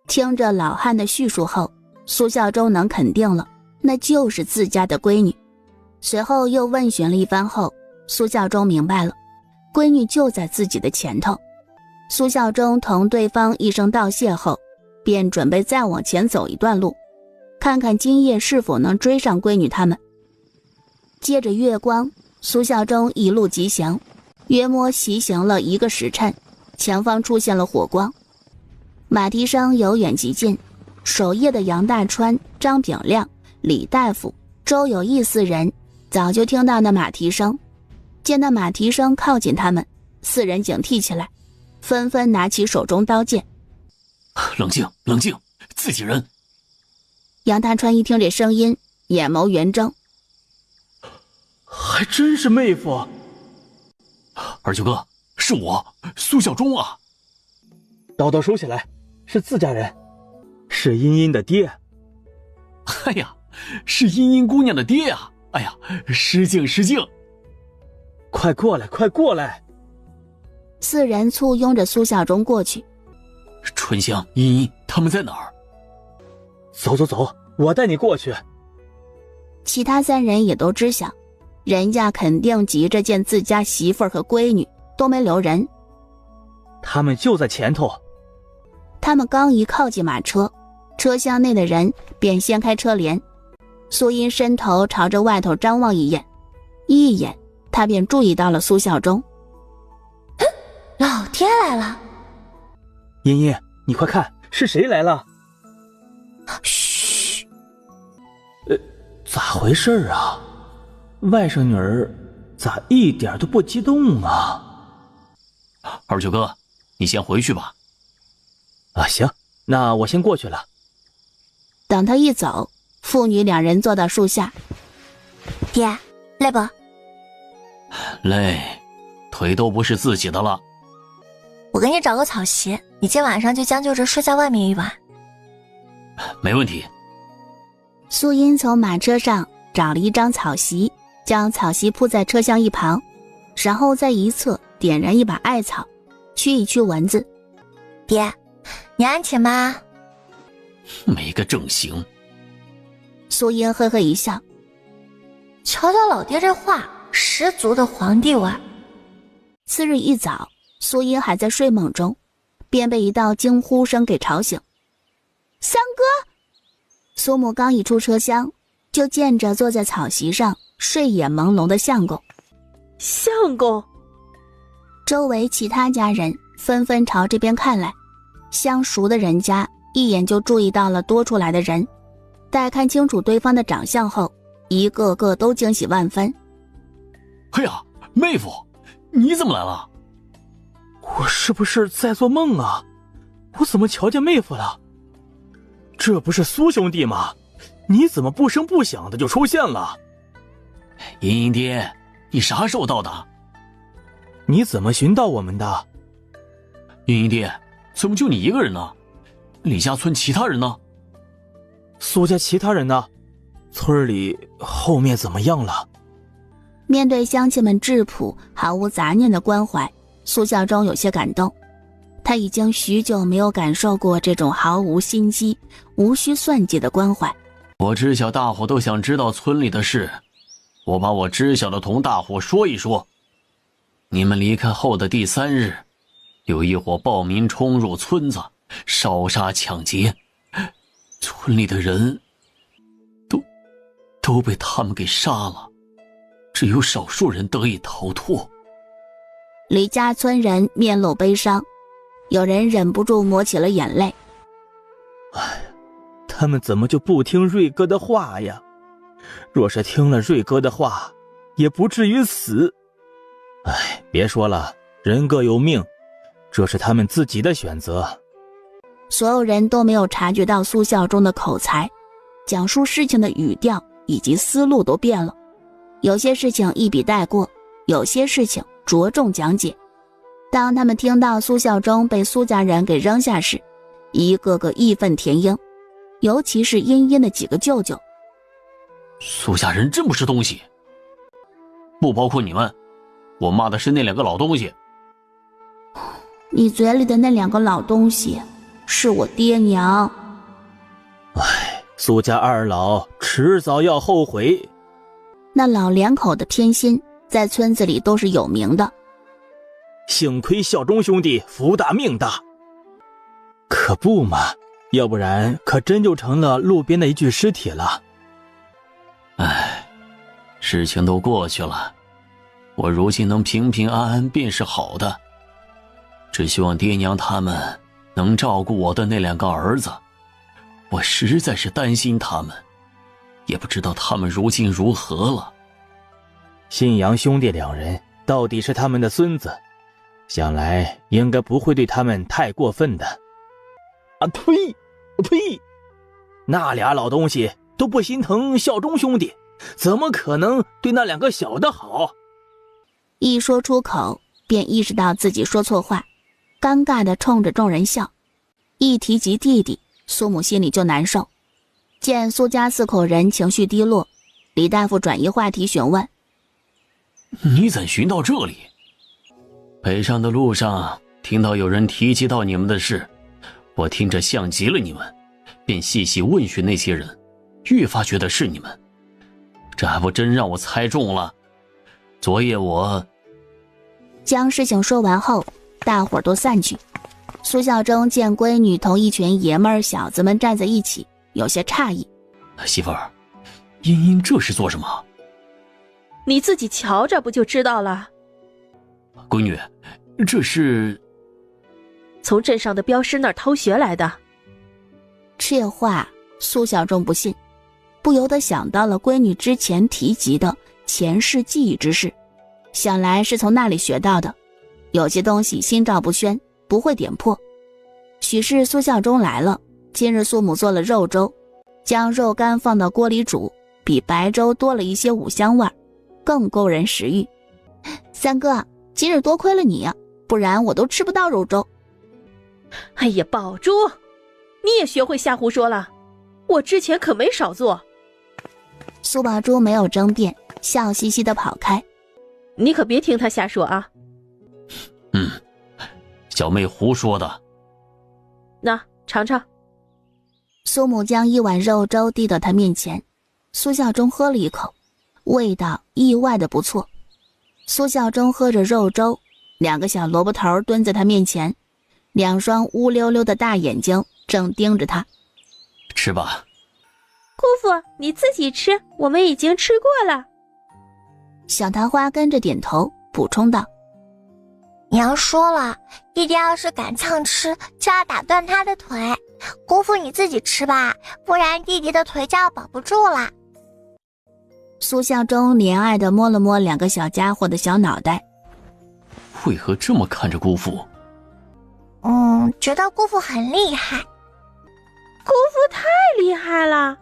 听着老汉的叙述后，苏孝忠能肯定了，那就是自家的闺女。随后又问询了一番后，苏孝忠明白了，闺女就在自己的前头。苏孝忠同对方一声道谢后，便准备再往前走一段路，看看今夜是否能追上闺女他们。借着月光，苏孝忠一路疾行，约摸骑行了1个时辰，前方出现了火光。马蹄声由远及近，守夜的杨大川、张炳亮、李大夫、周有义4人早就听到那马蹄声，见那马蹄声靠近他们，4人警惕起来，纷纷拿起手中刀剑。冷静，冷静，自己人。杨大川一听这声音，眼眸圆睁。还真是妹夫。二舅哥，是我，苏孝忠啊。刀收起来，是自家人，是茵茵的爹。哎呀，是茵茵姑娘的爹啊！哎呀，失敬失敬。快过来，快过来！4人簇拥着苏孝忠过去。春香、茵茵他们在哪儿？走走走，我带你过去。其他3人也都知晓，人家肯定急着见自家媳妇儿和闺女，都没留人。他们就在前头。他们刚一靠近马车，车厢内的人便掀开车帘。苏茵伸头朝着外头张望一眼，他便注意到了苏孝忠。老爹来了！茵茵，你快看，是谁来了？嘘！咋回事啊？外甥女儿咋一点都不激动啊？二舅哥，你先回去吧。啊，行，那我先过去了。等他一走，父女2人坐到树下。爹，累不？累，腿都不是自己的了。我给你找个草席，你今晚上就将就着睡在外面一晚。没问题。苏茵从马车上找了一张草席，将草席铺在车厢一旁，然后在一侧点燃一把艾草，驱一驱蚊子。爹，你安寝吗？没个正形。苏茵呵呵一笑，瞧瞧老爹这话，十足的皇帝味。次日一早，苏茵还在睡梦中，便被一道惊呼声给吵醒。三哥！苏母刚一出车厢，就见着坐在草席上睡眼朦胧的相公。相公，周围其他家人纷纷朝这边看来，相熟的人家一眼就注意到了多出来的人，待看清楚对方的长相后，一个个都惊喜万分。哎呀，妹夫，你怎么来了？我是不是在做梦啊？我怎么瞧见妹夫了？这不是苏兄弟吗？你怎么不声不响的就出现了？茵茵爹，你啥时候到的？你怎么寻到我们的？茵茵爹，怎么就你一个人呢？李家村其他人呢？苏家其他人呢？村里后面怎么样了？面对乡亲们质朴毫无杂念的关怀，苏孝忠有些感动。他已经许久没有感受过这种毫无心机、无需算计的关怀。我知晓大伙都想知道村里的事，我把我知晓的同大伙说一说。你们离开后的第3日，有一伙暴民冲入村子，烧杀抢劫，村里的人都被他们给杀了，只有少数人得以逃脱。李家村人面露悲伤，有人忍不住抹起了眼泪。哎，他们怎么就不听瑞哥的话呀？若是听了瑞哥的话，也不至于死。哎，别说了，人各有命，这是他们自己的选择。所有人都没有察觉到苏孝忠的口才，讲述事情的语调以及思路都变了，有些事情一笔带过，有些事情着重讲解。当他们听到苏孝忠被苏家人给扔下时，一个个义愤填膺，尤其是茵茵的几个舅舅。苏家人真不是东西，不包括你们，我骂的是那2个老东西。你嘴里的那2个老东西是我爹娘。哎，苏家2老迟早要后悔。那老两口的偏心在村子里都是有名的。幸亏孝忠兄弟福大命大。可不嘛，要不然可真就成了路边的一具尸体了。唉，事情都过去了，我如今能平平安安便是好的。只希望爹娘他们能照顾我的那2个儿子，我实在是担心他们，也不知道他们如今如何了。信阳兄弟2人到底是他们的孙子，想来应该不会对他们太过分的。啊呸！呸！那俩老东西都不心疼孝忠兄弟，怎么可能对那2个小的好？一说出口，便意识到自己说错话，尴尬地冲着众人笑。一提及弟弟，苏母心里就难受。见苏家4口人情绪低落，李大夫转移话题询问：你怎寻到这里？北上的路上听到有人提及到你们的事，我听着像极了你们，便细细问询那些人，越发觉得是你们。这还不真让我猜中了。昨夜我……将事情说完后，大伙儿都散去。苏孝忠见闺女同一群爷们儿小子们站在一起，有些诧异。媳妇儿，茵茵这是做什么？你自己瞧着不就知道了。闺女，这是从镇上的镖师那儿偷学来的。这话苏孝忠不信，不由得想到了闺女之前提及的前世记忆之事，想来是从那里学到的。有些东西心照不宣，不会点破。许是苏孝忠来了，今日苏母做了肉粥，将肉干放到锅里煮，比白粥多了一些五香味，更勾人食欲。三哥，今日多亏了你呀，不然我都吃不到肉粥。哎呀，宝珠，你也学会瞎胡说了，我之前可没少做。苏宝珠没有争辩，笑嘻嘻地跑开。你可别听他瞎说啊。小妹胡说的。那尝尝。苏母将一碗肉粥递到他面前，苏孝忠喝了一口，味道意外的不错。苏孝忠喝着肉粥，两个小萝卜头蹲在他面前，两双乌溜溜的大眼睛正盯着他。吃吧。姑父，你自己吃，我们已经吃过了。小桃花跟着点头，补充道：你娘说了，弟弟要是敢蹭吃，就要打断他的腿。姑父你自己吃吧，不然弟弟的腿就要保不住了。苏孝忠怜爱地摸了摸两个小家伙的小脑袋。为何这么看着姑父？觉得姑父很厉害。姑父太厉害了。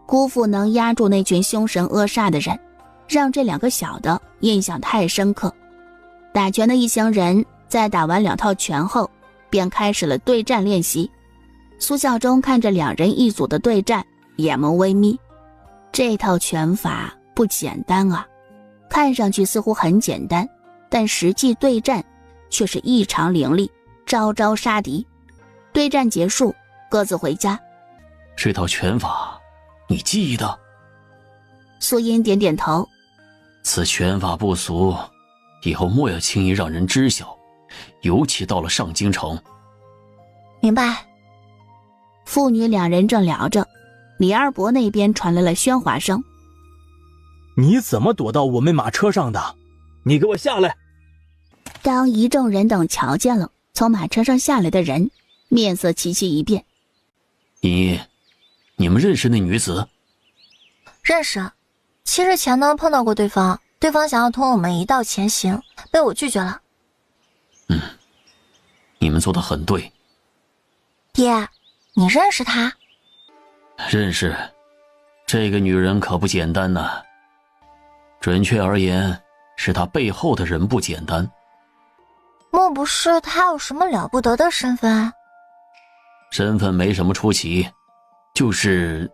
姑父能压住那群凶神恶煞的人，让这两个小的印象太深刻。打拳的一行人在打完2套拳后，便开始了对战练习。苏孝忠看着2人一组的对战，眼眸微眯。这套拳法不简单啊，看上去似乎很简单，但实际对战却是异常凌厉，招招杀敌。对战结束，各自回家。这套拳法你记得？苏音点点头。此拳法不俗，以后莫要轻易让人知晓，尤其到了上京城。明白。父女2人正聊着，李二伯那边传来了喧哗声。你怎么躲到我们马车上的？你给我下来！当一众人等瞧见了从马车上下来的人，面色齐齐一变。你们认识那女子？认识，7日前呢碰到过对方，对方想要同我们一道前行，被我拒绝了。你们做得很对。爹，你认识她？认识，这个女人可不简单呐。准确而言，是她背后的人不简单。莫不是她有什么了不得的身份？身份没什么出奇，就是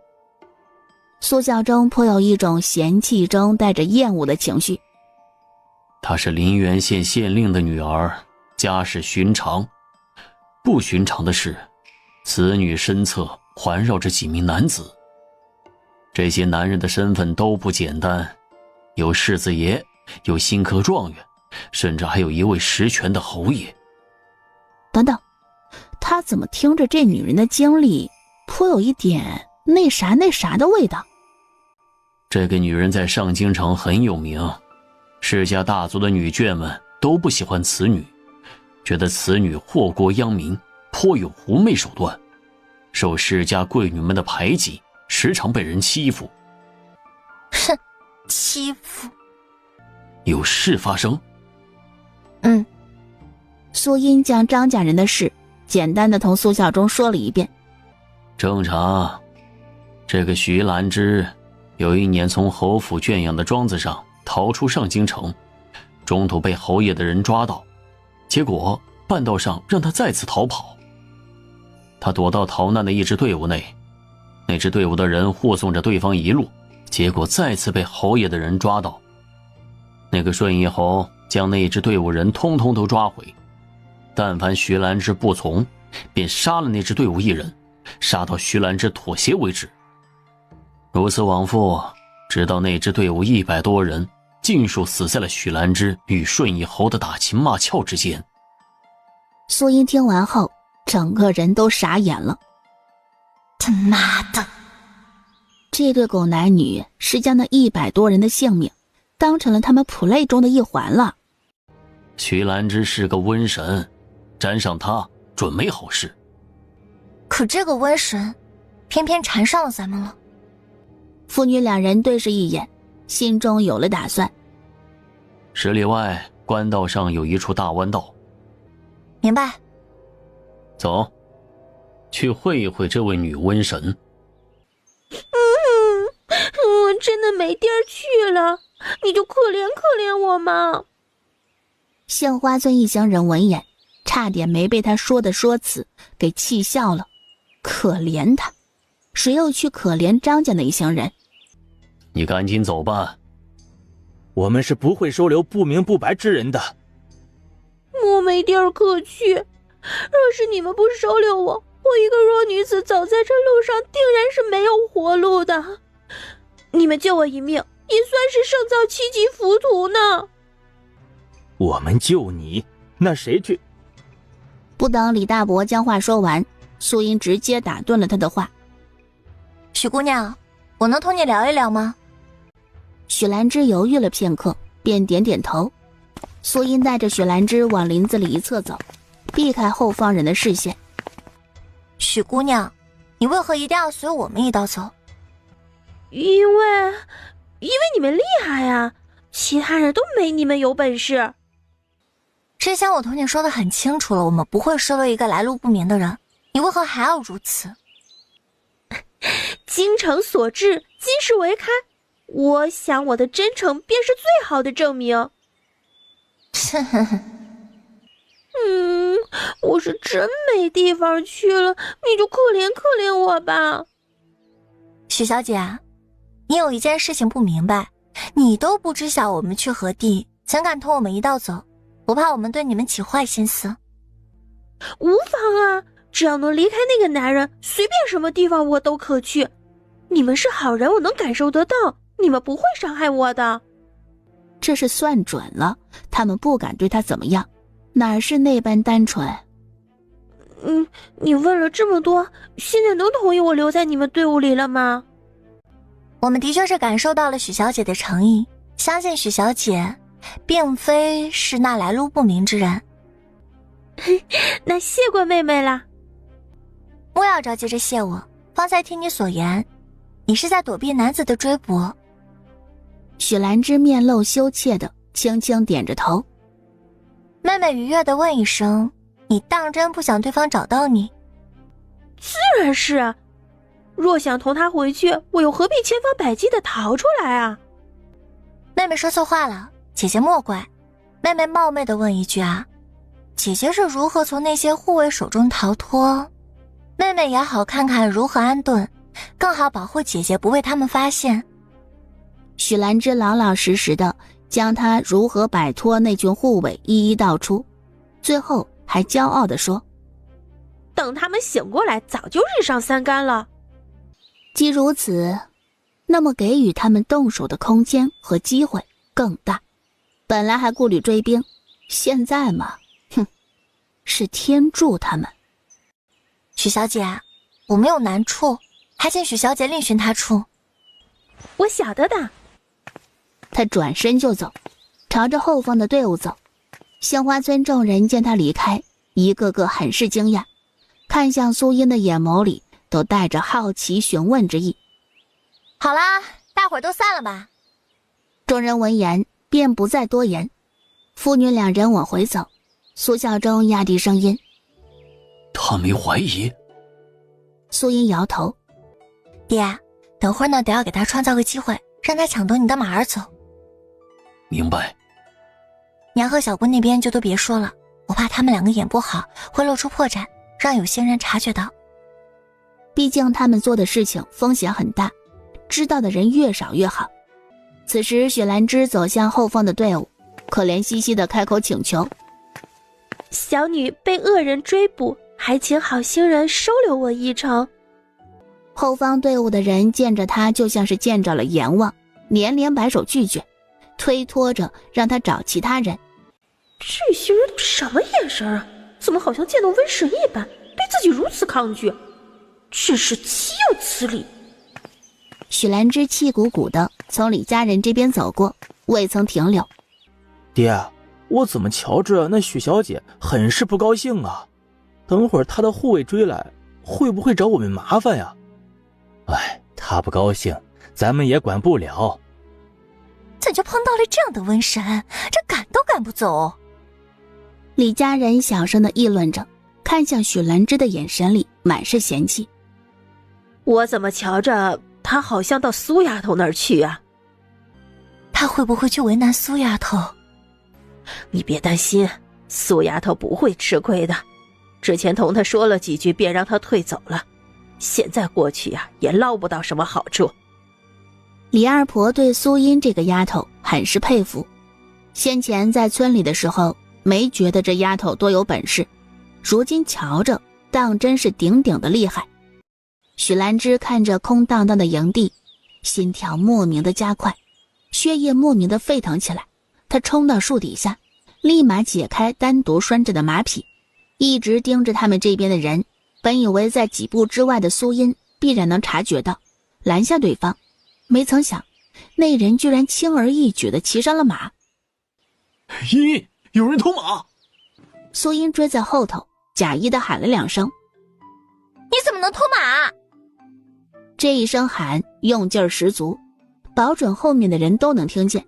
苏孝忠颇有一种嫌弃中带着厌恶的情绪。她是临源县县令的女儿，家世寻常。不寻常的是，此女身侧环绕着几名男子。这些男人的身份都不简单，有世子爷，有新科状元，甚至还有一位实权的侯爷。等等，他怎么听着这女人的经历颇有一点那啥的味道？这个女人在上京城很有名，世家大族的女眷们都不喜欢此女，觉得此女祸国殃民，颇有狐媚手段，受世家贵女们的排挤，时常被人欺负。哼，欺负？有事发生？苏音将张家人的事简单的同苏孝忠说了一遍。正常，这个徐兰芝有一年从侯府圈养的庄子上逃出上京城，中途被侯爷的人抓到，结果半道上让他再次逃跑。他躲到逃难的一支队伍内，那支队伍的人护送着对方一路，结果再次被侯爷的人抓到。那个顺义侯将那一支队伍人通通都抓回，但凡徐兰芝不从，便杀了那支队伍一人，杀到徐兰芝妥协为止。如此往复，直到那支队伍100多人尽数死在了许兰芝与顺义侯的打情骂俏之间。苏音听完后，整个人都傻眼了。他妈的，这对狗男女是将那100多人的性命当成了他们 play 中的一环了。徐兰芝是个瘟神，沾上她准没好事。可这个瘟神偏偏缠上了咱们了。父女2人对视一眼，心中有了打算。10里外官道上有一处大弯道。明白。走，去会一会这位女瘟神。我真的没地儿去了，你就可怜可怜我嘛。杏花村一行人闻言，差点没被他说的说辞给气笑了。可怜他，谁又去可怜张家的一行人？你赶紧走吧，我们是不会收留不明不白之人的。我没地儿可去，若是你们不收留我，我一个弱女子走在这路上定然是没有活路的。你们救我一命，也算是胜造7级浮屠呢。我们救你，那谁去？不等李大伯将话说完，苏音直接打断了他的话。许姑娘，我能同你聊一聊吗？许兰芝犹豫了片刻，便点点头。苏音带着雪兰芝往林子里一侧走，避开后方人的视线。许姑娘，你为何一定要随我们一道走？因为你们厉害啊，其他人都没你们有本事。之前我同你说的很清楚了，我们不会收留一个来路不明的人，你为何还要如此？精诚所至，金石为开。我想我的真诚便是最好的证明。我是真没地方去了，你就可怜我吧。许小姐，你有一件事情不明白，你都不知晓我们去何地，怎敢同我们一道走？不怕我们对你们起坏心思？无妨啊，只要能离开那个男人，随便什么地方我都可去。你们是好人，我能感受得到，你们不会伤害我的。这是算准了，他们不敢对他怎么样，哪是那般单纯。你问了这么多，现在能同意我留在你们队伍里了吗？我们的确是感受到了许小姐的诚意，相信许小姐并非是那来路不明之人。那谢过妹妹啦。莫要着急着谢我，方才听你所言，你是在躲避男子的追捕。许兰芝面露羞怯的轻轻点着头。妹妹愉悦地问一声，你当真不想对方找到你？自然是啊，若想同他回去，我又何必千方百计地逃出来啊？妹妹说错话了，姐姐莫怪。妹妹冒昧地问一句啊，姐姐是如何从那些护卫手中逃脱？妹妹也好看看如何安顿，更好保护姐姐不被他们发现。许兰芝老老实实的将她如何摆脱那群护卫一一道出，最后还骄傲地说，等他们醒过来，早就日上三竿了。既如此，那么给予他们动手的空间和机会更大。本来还顾虑追兵，现在嘛，是天助他们。许小姐，我们有难处，还请许小姐另寻他处。我晓得的。他转身就走，朝着后方的队伍走。杏花村众人见他离开，一个个很是惊讶，看向苏音的眼眸里都带着好奇询问之意。好啦，大伙儿都散了吧。众人闻言便不再多言，父女两人往回走。苏孝忠压低声音，他没怀疑？苏音摇头，爹，等会儿呢得要给他创造个机会，让他抢夺你的马儿走。明白。娘和小姑那边就都别说了，我怕他们两个演不好，会露出破绽，让有心人察觉到。毕竟他们做的事情风险很大，知道的人越少越好。此时雪兰芝走向后方的队伍，可怜兮兮地开口请求，小女被恶人追捕，还请好心人收留我一程。后方队伍的人见着他就像是见着了阎王，连连摆手拒绝，推脱着让他找其他人。这些人都什么眼神啊？怎么好像见到瘟神一般，对自己如此抗拒？真是岂有此理！许兰芝气鼓鼓的从李家人这边走过，未曾停留。爹，我怎么瞧着那许小姐很是不高兴啊？等会儿她的护卫追来，会不会找我们麻烦呀？哎，她不高兴，咱们也管不了。怎就碰到了这样的瘟神，这赶都赶不走。李家人小声的议论着，看向许兰芝的眼神里满是嫌弃。我怎么瞧着她好像到苏丫头那儿去啊？她会不会去为难苏丫头？你别担心，苏丫头不会吃亏的。之前同她说了几句，便让她退走了。现在过去啊，也捞不到什么好处。李二婆对苏音这个丫头很是佩服，先前在村里的时候没觉得这丫头多有本事，如今瞧着当真是顶顶的厉害。许兰芝看着空荡荡的营地，心跳莫名的加快，血液莫名的沸腾起来。她冲到树底下，立马解开单独拴着的马匹，一直盯着他们这边的人。本以为在几步之外的苏音必然能察觉到，拦下对方，没曾想那人居然轻而易举地骑上了马。音，有人偷马！苏音追在后头，假意的喊了2声：“你怎么能偷马？”这一声喊用劲儿十足，保准后面的人都能听见。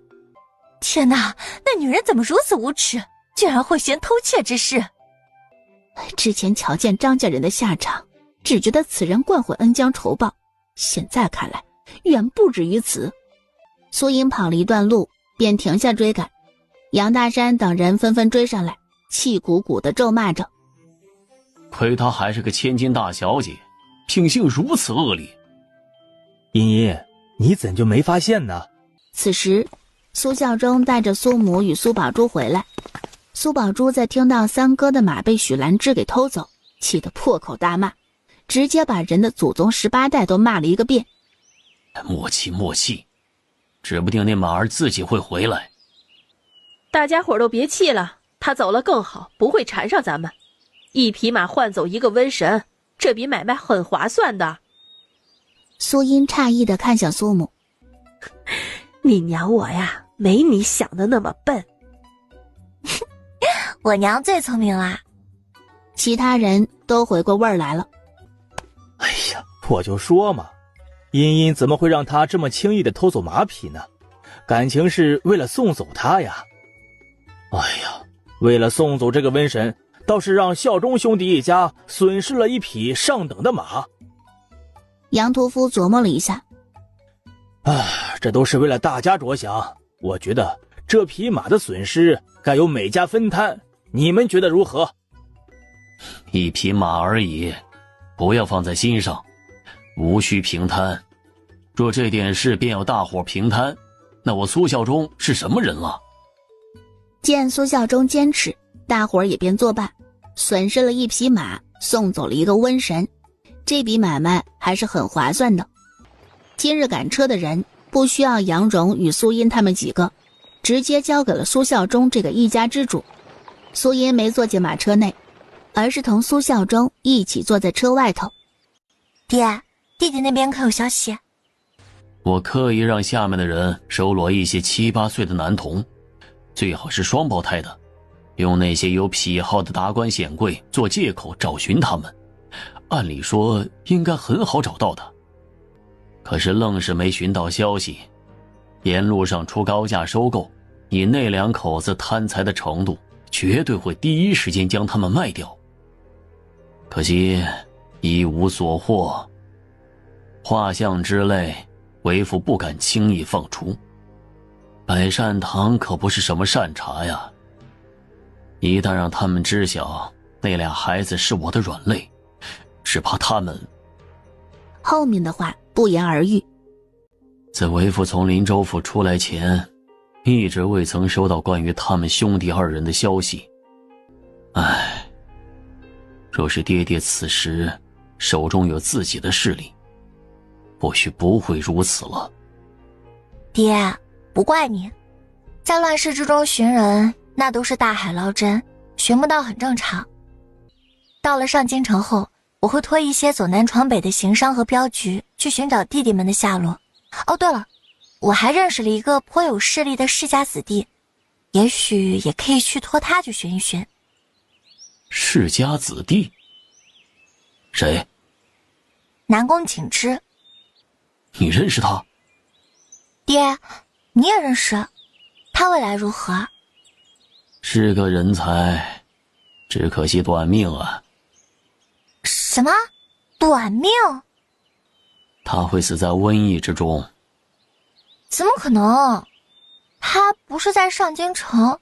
天哪，那女人怎么如此无耻，竟然会行偷窃之事？之前瞧见张家人的下场，只觉得此人惯会恩将仇报，现在看来远不止于此。苏音跑了一段路便停下追赶，杨大山等人纷纷追上来，气鼓鼓地咒骂着：亏她还是个千金大小姐，品性如此恶劣。茵茵，你怎就没发现呢？此时苏孝忠带着苏母与苏宝珠回来，苏宝珠在听到三哥的马被许兰芝给偷走，气得破口大骂，直接把人的祖宗18代都骂了一个遍。莫气，指不定那马儿自己会回来。大家伙都别气了，他走了更好，不会缠上咱们。一匹马换走一个瘟神，这笔买卖很划算的。苏音诧异地看向苏母：你娘我呀，没你想的那么笨。我娘最聪明啦。其他人都回过味儿来了。哎呀，我就说嘛，茵茵怎么会让他这么轻易地偷走马匹呢？感情是为了送走他呀。哎呀，为了送走这个瘟神，倒是让孝忠兄弟一家损失了一匹上等的马。杨屠夫琢磨了一下，这都是为了大家着想，我觉得这匹马的损失该由每家分摊，你们觉得如何？一匹马而已，不要放在心上，无需平摊。若这点事便要大伙平摊，那我苏孝忠是什么人了？见苏孝忠坚持，大伙儿也便作罢，损失了一匹马，送走了一个瘟神，这笔买卖还是很划算的。今日赶车的人不需要杨荣与苏音他们几个，直接交给了苏孝忠这个一家之主。苏音没坐进马车内，而是同苏孝忠一起坐在车外头。爹，弟弟那边可有消息？我刻意让下面的人收罗一些7、8岁的男童，最好是双胞胎的，用那些有癖好的达官显贵做借口找寻他们。按理说应该很好找到的，可是愣是没寻到消息。沿路上出高价收购，以那2口子贪财的程度，绝对会第一时间将他们卖掉。可惜一无所获，画像之类为父不敢轻易放出。百善堂可不是什么善茬呀，一旦让他们知晓那俩孩子是我的软肋，只怕他们……后面的话不言而喻。在为父从林州府出来前，一直未曾收到关于他们兄弟2人的消息。唉，若是爹爹此时手中有自己的势力，或许不会如此了。爹，不怪你，在乱世之中寻人，那都是大海捞针，寻不到很正常。到了上京城后，我会托一些走南闯北的行商和镖局去寻找弟弟们的下落。哦，对了，我还认识了一个颇有势力的世家子弟，也许也可以去托他去寻一寻。世家子弟？谁？南宫景之。你认识他？爹，你也认识？他未来如何？是个人才，只可惜短命啊。什么？短命？他会死在瘟疫之中。怎么可能？他不是在上京城？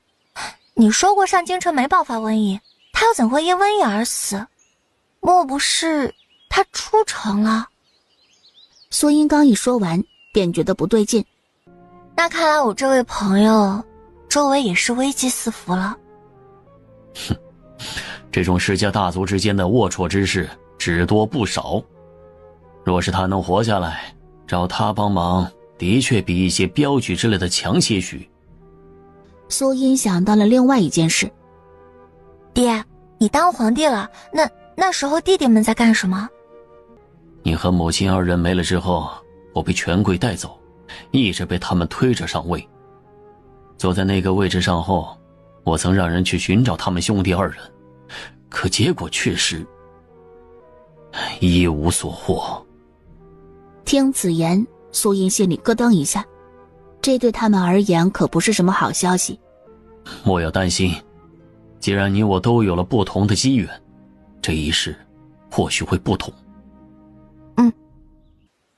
你说过上京城没爆发瘟疫，他又怎会因瘟疫而死？莫不是他出城了？苏音刚一说完，便觉得不对劲。那看来我这位朋友周围也是危机四伏了。哼，这种世家大族之间的龌龊之事只多不少。若是他能活下来，找他帮忙的确比一些镖局之类的强些许。苏音想到了另外一件事。爹，你当皇帝了，那时候弟弟们在干什么？你和母亲2人没了之后，我被权贵带走，一直被他们推着上位。坐在那个位置上后，我曾让人去寻找他们兄弟二人，可结果却是一无所获。听此言，苏音心里咯噔一下，这对他们而言可不是什么好消息。莫要担心，既然你我都有了不同的机缘，这一世或许会不同。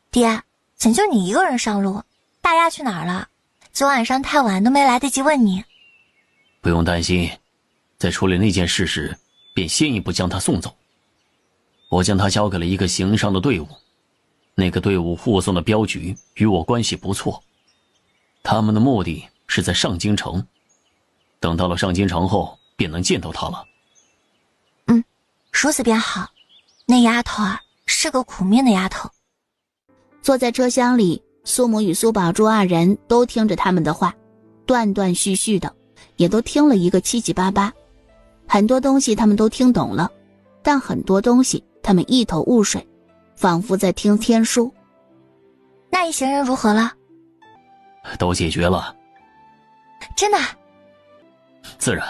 爹，怎就你一个人上路？大丫去哪儿了？昨晚上太晚都没来得及问你。不用担心，在处理那件事时便先一步将他送走。我将他交给了一个行商的队伍，那个队伍护送的镖局与我关系不错，他们的目的是在上京城，等到了上京城后便能见到他了。如此便好，那丫头啊是个苦命的丫头。坐在车厢里，苏母与苏宝珠二人都听着他们的话，断断续续的，也都听了一个七七八八。很多东西他们都听懂了，但很多东西他们一头雾水，仿佛在听天书。那一行人如何了？都解决了。真的？自然。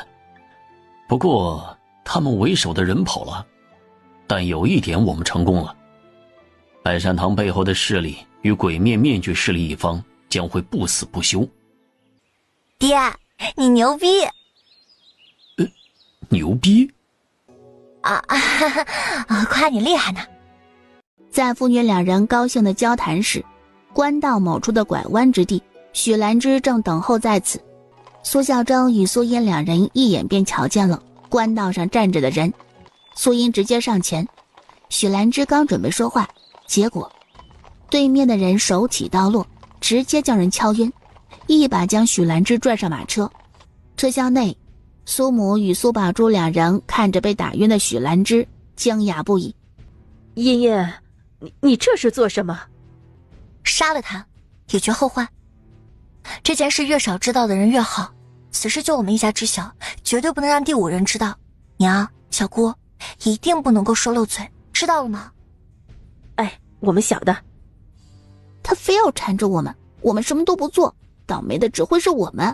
不过他们为首的人跑了，但有一点我们成功了。百善堂背后的势力与鬼面面具势力一方将会不死不休。爹，你牛逼！牛逼？夸你厉害呢。在父女两人高兴的交谈时，官道某处的拐弯之地，许兰芝正等候在此。苏孝征与苏音两人一眼便瞧见了官道上站着的人，苏音直接上前，许兰芝刚准备说话，结果对面的人手起刀落，直接将人敲晕，一把将许兰芝拽上马车。车厢内，苏母与苏宝珠两人看着被打晕的许兰芝，惊讶不已。茵茵，你这是做什么？杀了他，以绝后患。这件事越少知道的人越好，此事就我们一家知晓，绝对不能让第五人知道。娘，小姑，一定不能够说漏嘴，知道了吗？哎，我们晓得。他非要缠着我们，我们什么都不做，倒霉的只会是我们，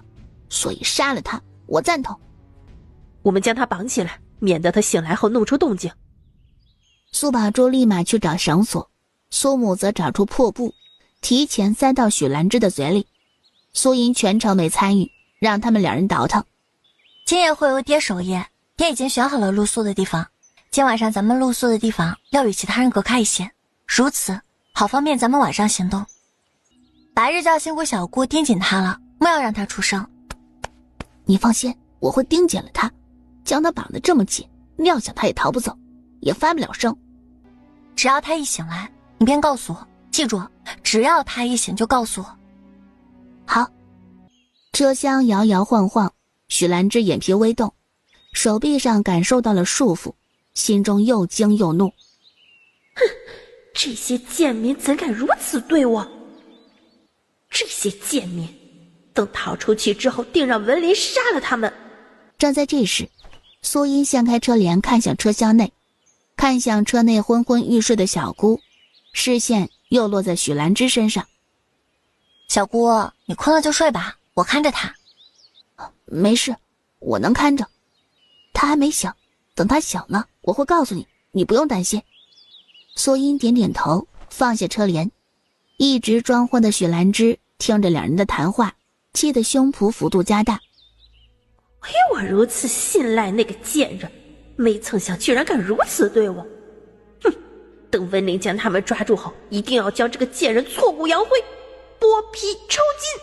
所以杀了他，我赞同。我们将他绑起来，免得他醒来后弄出动静。苏宝珠立马去找绳索，苏母则找出破布，提前塞到许兰芝的嘴里。苏银全程没参与，让他们两人倒腾。今夜会由爹守夜，爹已经选好了露宿的地方。今晚上咱们露宿的地方要与其他人隔开一些，如此好方便咱们晚上行动。白日就要辛苦小姑盯紧他了，莫要让他出声。你放心，我会盯紧了他，将他绑得这么紧，料想他也逃不走，也翻不了身。只要他一醒来，你便告诉我，记住，只要他一醒就告诉我。好。车厢摇摇晃晃，许兰芝眼皮微动，手臂上感受到了束缚，心中又惊又怒。哼，这些贱民怎敢如此对我？这些贱民，等逃出去之后，定让文林杀了他们。正在这时，苏音掀开车帘，看向车厢内，看向车内昏昏欲睡的小姑，视线又落在许兰芝身上。小姑，你困了就睡吧，我看着他。没事，我能看着。他还没醒，等他醒了，我会告诉你，你不用担心。苏音点点头，放下车帘。一直装昏的许兰芝听着两人的谈话，气得胸脯幅度加大。亏我如此信赖那个贱人，没曾想居然敢如此对我。哼，等温玲将他们抓住后，一定要将这个贱人挫骨扬灰，剥皮抽筋。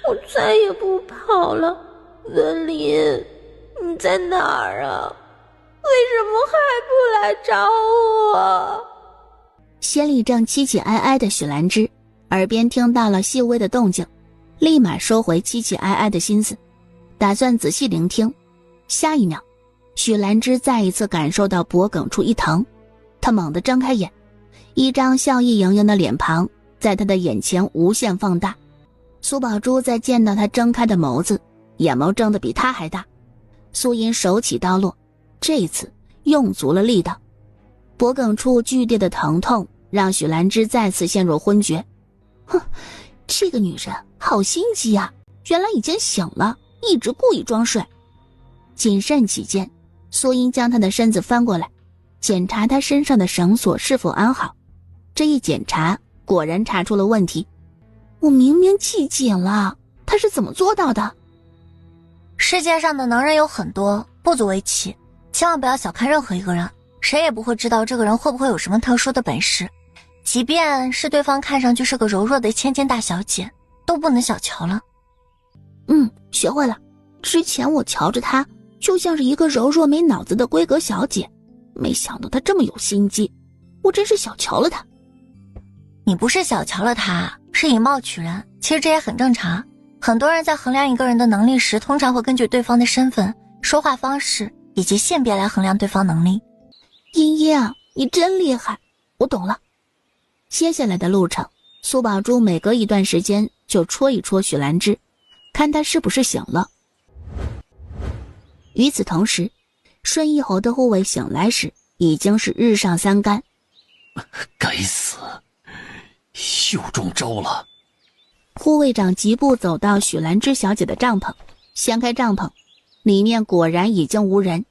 我再也不跑了。温林，你在哪儿啊？为什么还不来找我？心里正凄凄哀哀的许兰芝，耳边听到了细微的动静，立马收回凄凄哀哀的心思，打算仔细聆听。下一秒，许兰芝再一次感受到脖颈处一疼，她猛地睁开眼，一张笑意盈盈的脸庞在她的眼前无限放大。苏宝珠在见到她睁开的眸子，眼眸睁得比她还大。苏音手起刀落，这一次用足了力道，脖颈处剧烈的疼痛让许兰芝再次陷入昏厥。哼，这个女人好心机啊，原来已经醒了，一直故意装睡。谨慎起见，苏英将他的身子翻过来，检查他身上的绳索是否安好。这一检查，果然查出了问题。我明明系紧了，他是怎么做到的？世界上的能人有很多，不足为奇，千万不要小看任何一个人，谁也不会知道这个人会不会有什么特殊的本事。即便是对方看上去是个柔弱的千金大小姐，都不能小瞧了。学会了。之前我瞧着她就像是一个柔弱没脑子的闺阁小姐，没想到她这么有心机，我真是小瞧了她。你不是小瞧了她，是以貌取人，其实这也很正常。很多人在衡量一个人的能力时，通常会根据对方的身份、说话方式以及性别来衡量对方能力。茵茵啊，你真厉害，我懂了。接下来的路程，苏宝珠每隔一段时间就戳一戳许兰芝，看她是不是醒了。与此同时，顺义侯的护卫醒来时已经是日上三竿。该死，又中招了。护卫长疾步走到许兰芝小姐的帐篷，掀开帐篷，里面果然已经无人，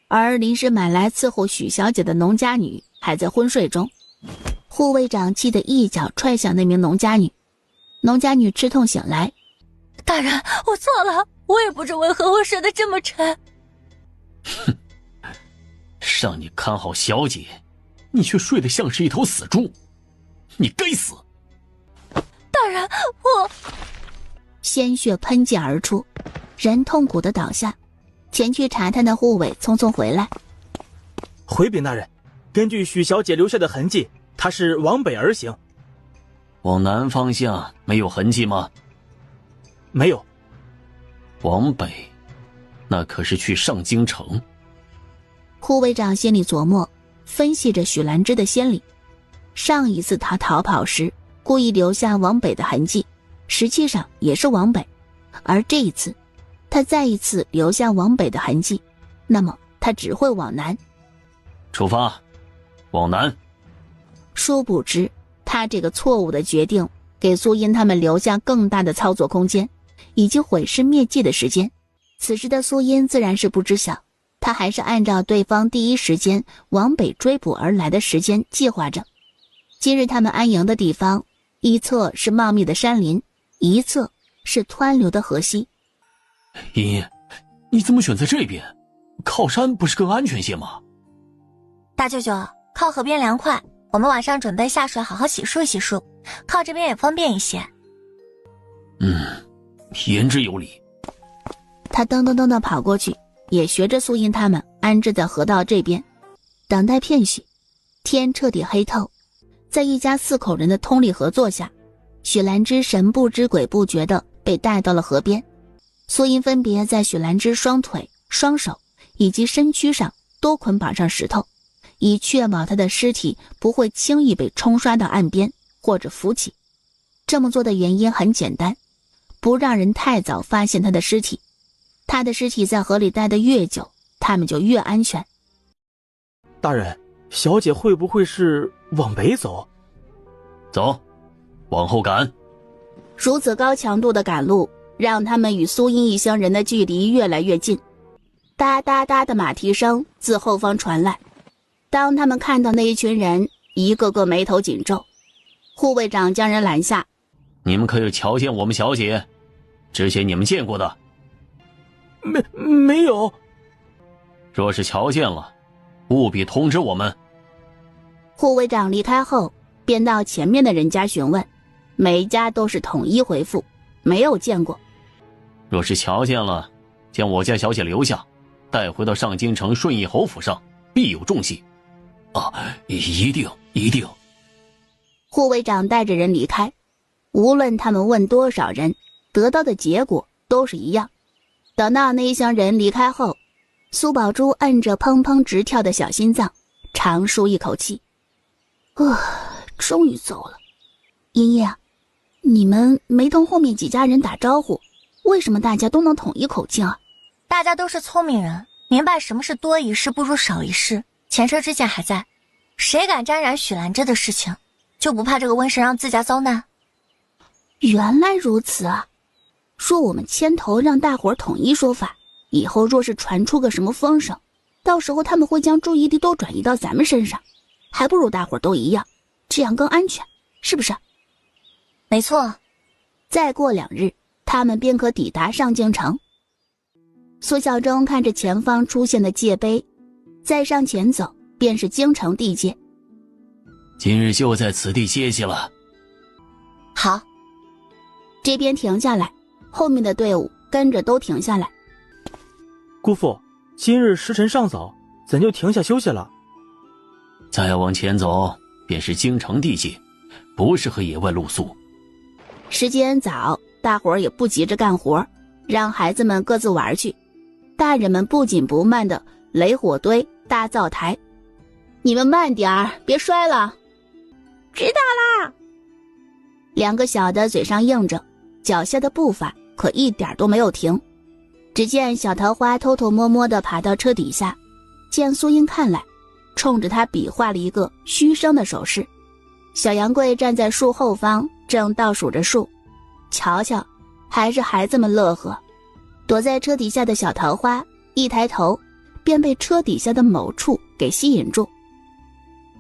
而临时买来伺候许小姐的农家女还在昏睡中。护卫长气得一脚踹向那名农家女，农家女吃痛醒来。大人，我错了，我也不知为何会睡得这么沉。哼，让你看好小姐，你却睡得像是一头死猪，你该死！大人，我……鲜血喷溅而出，人痛苦地倒下。前去查探的护卫匆匆回来。回禀大人，根据许小姐留下的痕迹，她是往北而行。往南方向没有痕迹吗？没有。往北，那可是去上京城。护卫长心里琢磨，分析着许兰芝的先例。上一次他逃跑时故意留下往北的痕迹，实际上也是往北，而这一次他再一次留下往北的痕迹，那么他只会往南。出发，往南。殊不知他这个错误的决定给苏音他们留下更大的操作空间，以及毁尸灭迹的时间。此时的苏音自然是不知晓，他还是按照对方第一时间往北追捕而来的时间计划着。今日他们安营的地方，一侧是茂密的山林，一侧是湍流的河溪。茵茵，你怎么选在这边？靠山不是更安全些吗？大舅舅，靠河边凉快，我们晚上准备下水好好洗漱洗漱，靠这边也方便一些。言之有理。他噔噔噔地跑过去，也学着苏音他们安置在河道这边。等待片许，天彻底黑透，在一家4口人的通力合作下，许兰芝神不知鬼不觉地被带到了河边。苏音分别在许兰芝双腿、双手以及身躯上多捆绑上石头，以确保她的尸体不会轻易被冲刷到岸边或者浮起。这么做的原因很简单，不让人太早发现她的尸体。她的尸体在河里待得越久，他们就越安全。大人，小姐会不会是往北走？走，往后赶。如此高强度的赶路，让他们与苏音一行人的距离越来越近。哒哒哒的马蹄声自后方传来。当他们看到那一群人，一个个眉头紧皱。护卫长将人拦下。你们可有瞧见我们小姐？之前你们见过的？没有。若是瞧见了，务必通知我们。护卫长离开后，便到前面的人家询问，每一家都是统一回复，没有见过。若是瞧见了，将我家小姐留下，带回到上京城顺义侯府上，必有重谢。一定一定。护卫长带着人离开，无论他们问多少人，得到的结果都是一样。等到那一行人离开后，苏宝珠按着砰砰直跳的小心脏，长舒一口气。终于走了。茵茵啊，你们没同后面几家人打招呼，为什么大家都能统一口径啊？大家都是聪明人，明白什么是多一事不如少一事，前车之鉴还在。谁敢沾染许兰芝的事情，就不怕这个瘟神让自家遭难？原来如此啊！说我们牵头让大伙儿统一说法，以后若是传出个什么风声，到时候他们会将注意力都转移到咱们身上，还不如大伙儿都一样，这样更安全，是不是？没错。再过2日，他们便可抵达上京城。苏孝忠看着前方出现的界碑，再向前走便是京城地界。今日就在此地歇息了。好。这边停下来，后面的队伍跟着都停下来。姑父，今日时辰尚早，怎就停下休息了？再要往前走便是京城地界，不适合野外露宿。时间早，大伙儿也不急着干活，让孩子们各自玩去。大人们不紧不慢的垒火堆、搭灶台。你们慢点儿，别摔了。知道啦。2个小的嘴上应着，脚下的步伐可一点都没有停。只见小桃花偷偷摸摸地爬到车底下，见苏英看来，冲着他比划了一个嘘声的手势。小杨贵站在树后方，正倒数着数。瞧瞧，还是孩子们乐呵。躲在车底下的小桃花一抬头，便被车底下的某处给吸引住。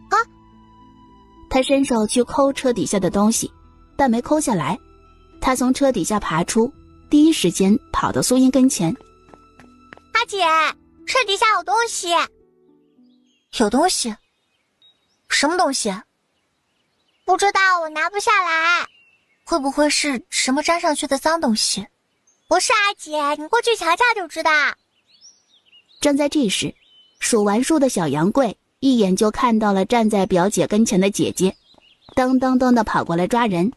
啊！他伸手去抠车底下的东西，但没抠下来。他从车底下爬出，第一时间跑到苏英跟前。阿姐，车底下有东西。有东西？什么东西？不知道，我拿不下来。会不会是什么粘上去的脏东西？不是阿姐，你过去瞧瞧就知道。正在这时，数完数的小杨贵一眼就看到了站在表姐跟前的姐姐，噔噔噔地跑过来抓人。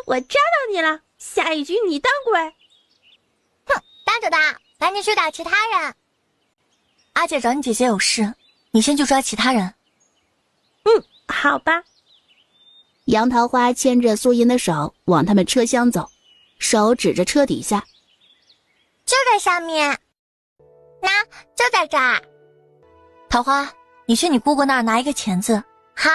我抓到你了，下一局你当归。哼，当着的，赶紧去打其他人。阿姐找你姐姐有事，你先去抓其他人。好吧。杨桃花牵着苏银的手往他们车厢走，手指着车底下。就在下面。那就在这儿。桃花，你去你姑姑那儿拿一个钳子。好。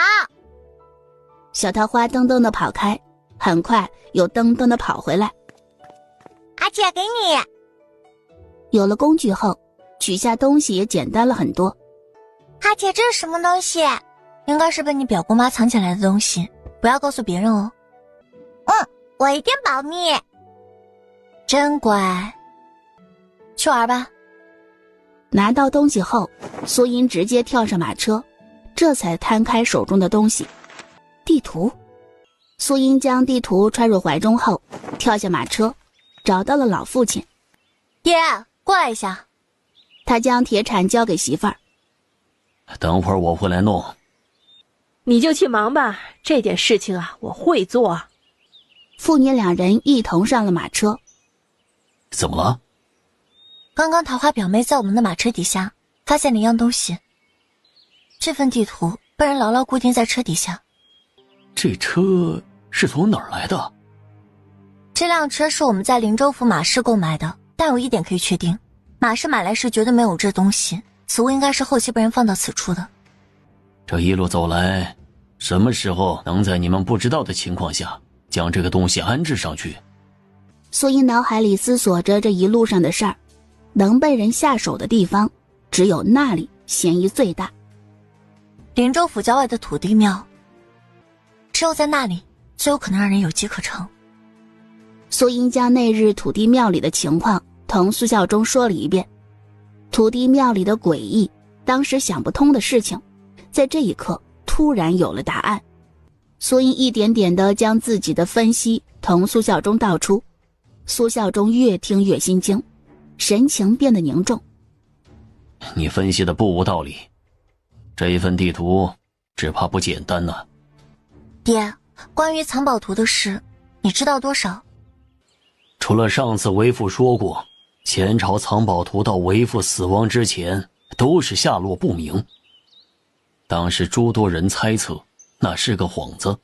小桃花噔噔地跑开，很快又噔噔地跑回来。阿姐，给你。有了工具后，取下东西也简单了很多。阿姐，这是什么东西？应该是被你表姑妈藏起来的东西，不要告诉别人哦。我一定保密。真乖。去玩吧。拿到东西后，苏银直接跳上马车，这才摊开手中的东西。地图。苏银将地图揣入怀中后，跳下马车，找到了老父亲。爹，过来一下。他将铁铲交给媳妇儿。等会儿我会来弄。你就去忙吧，这点事情啊，我会做。父女2人一同上了马车。怎么了？刚刚桃花表妹在我们的马车底下发现了一样东西，这份地图被人牢牢固定在车底下。这车是从哪儿来的？这辆车是我们在灵州府马市购买的，但有一点可以确定，马市买来时绝对没有这东西，此物应该是后期被人放到此处的。这一路走来，什么时候能在你们不知道的情况下将这个东西安置上去？苏英脑海里思索着这一路上的事儿，能被人下手的地方，只有那里嫌疑最大。灵州府郊外的土地庙，只有在那里最有可能让人有机可乘。苏英将那日土地庙里的情况同苏孝忠说了一遍，土地庙里的诡异，当时想不通的事情，在这一刻突然有了答案。苏英一点点地将自己的分析同苏孝忠道出，苏孝忠越听越心惊，神情变得凝重。你分析的不无道理，这一份地图只怕不简单呢。爹，关于藏宝图的事，你知道多少？除了上次为父说过，前朝藏宝图到为父死亡之前都是下落不明。当时诸多人猜测那是个幌子，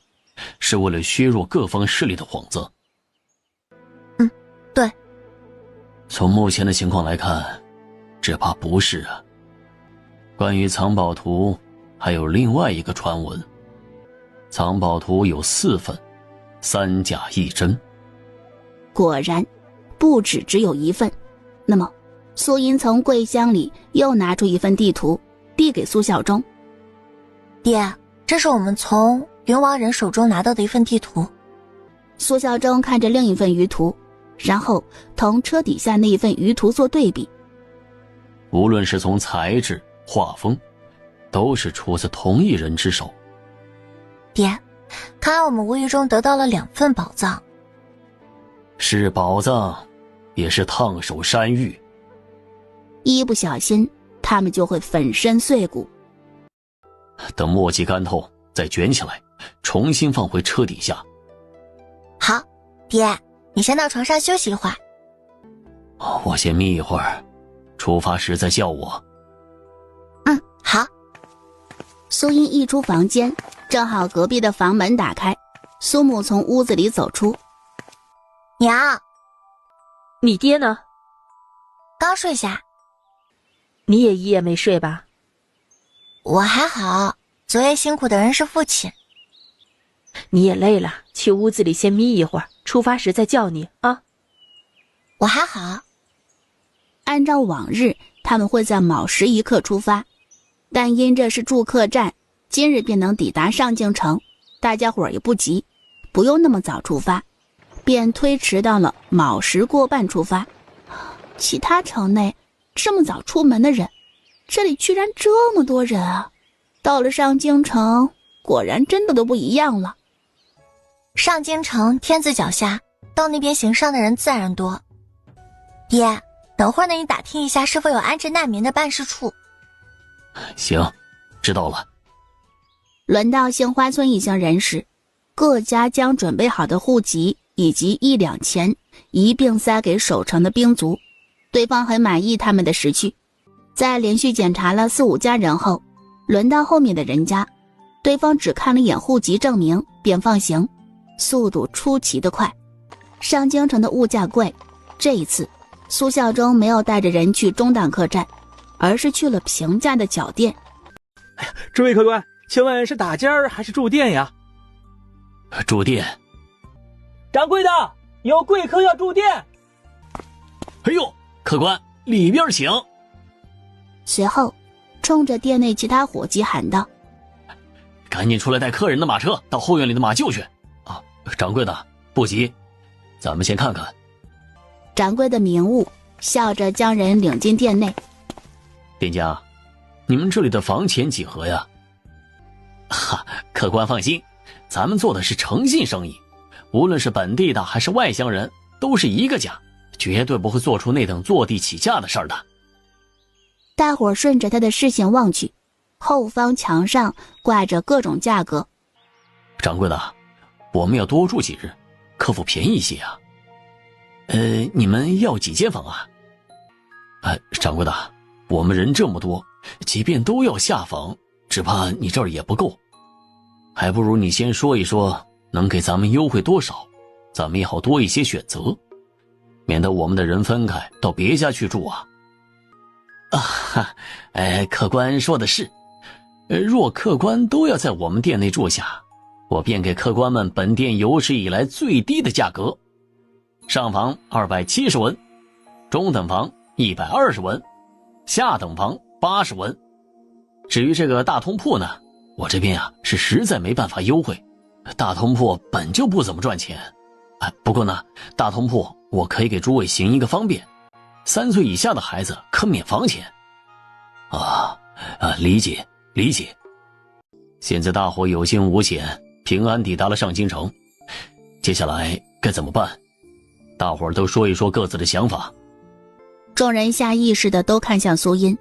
是为了削弱各方势力的幌子。对。从目前的情况来看，只怕不是啊。关于藏宝图还有另外一个传闻，藏宝图有4份，3假1真。果然，不只有一份。那么，苏音从柜箱里又拿出一份地图，递给苏孝忠。爹，这是我们从云王人手中拿到的一份地图。苏孝忠看着另一份舆图，然后同车底下那一份舆图做对比。无论是从材质、画风，都是出自同一人之手。爹，看来我们无意中得到了2份宝藏。是宝藏，也是烫手山芋。一不小心，他们就会粉身碎骨。等墨迹干透，再卷起来，重新放回车底下。好，爹，你先到床上休息一会儿。我先眯一会儿，出发时再叫我。好。苏音一出房间，正好隔壁的房门打开，苏母从屋子里走出。娘，你爹呢？刚睡下。你也一夜没睡吧？我还好，昨夜辛苦的人是父亲。你也累了，去屋子里先眯一会儿，出发时再叫你啊。我还好。按照往日，他们会在卯时一刻出发，但因这是驻客站，今日便能抵达上京城，大家伙儿也不急，不用那么早出发，便推迟到了卯时过半出发。其他城内这么早出门的人，这里居然这么多人啊！到了上京城，果然真的都不一样了。上京城天子脚下，到那边行商的人自然多。爹，等会儿呢，你打听一下是否有安置难民的办事处。行，知道了。轮到杏花村一行人时，各家将准备好的户籍以及1两钱一并塞给守城的兵卒，对方很满意他们的识趣。在连续检查了4、5家人后，轮到后面的人家，对方只看了一眼户籍证明便放行，速度出奇的快。上京城的物价贵，这一次苏孝忠没有带着人去中档客栈，而是去了平价的脚店。诸位客官，请问是打尖儿还是住店呀？住店。掌柜的，有贵客要住店。哎呦，客官，里边请。随后冲着店内其他伙计喊道：赶紧出来带客人的马车到后院里的马厩去。掌柜的，不急，咱们先看看。掌柜的明悟笑着将人领进店内。店家，你们这里的房钱几何呀？客官放心，咱们做的是诚信生意，无论是本地的还是外乡人，都是一个价，绝对不会做出那等坐地起价的事儿的。大伙顺着他的视线望去，后方墙上挂着各种价格。掌柜的，我们要多住几日，客户便宜一些啊。你们要几间房啊？掌柜的，我们人这么多，即便都要下房，只怕你这儿也不够，还不如你先说一说能给咱们优惠多少，咱们也好多一些选择，免得我们的人分开到别家去住啊。客官说的是，若客官都要在我们店内住下，我便给客官们本店有史以来最低的价格，上房270文，中等房120文，下等房80文。至于这个大通铺呢，我这边是实在没办法优惠，大通铺本就不怎么赚钱。不过呢，大通铺我可以给诸位行一个方便，3岁以下的孩子可免房钱。理解理解。现在大伙有惊无险，平安抵达了上京城，接下来该怎么办？大伙儿都说一说各自的想法。众人下意识的都看向苏音。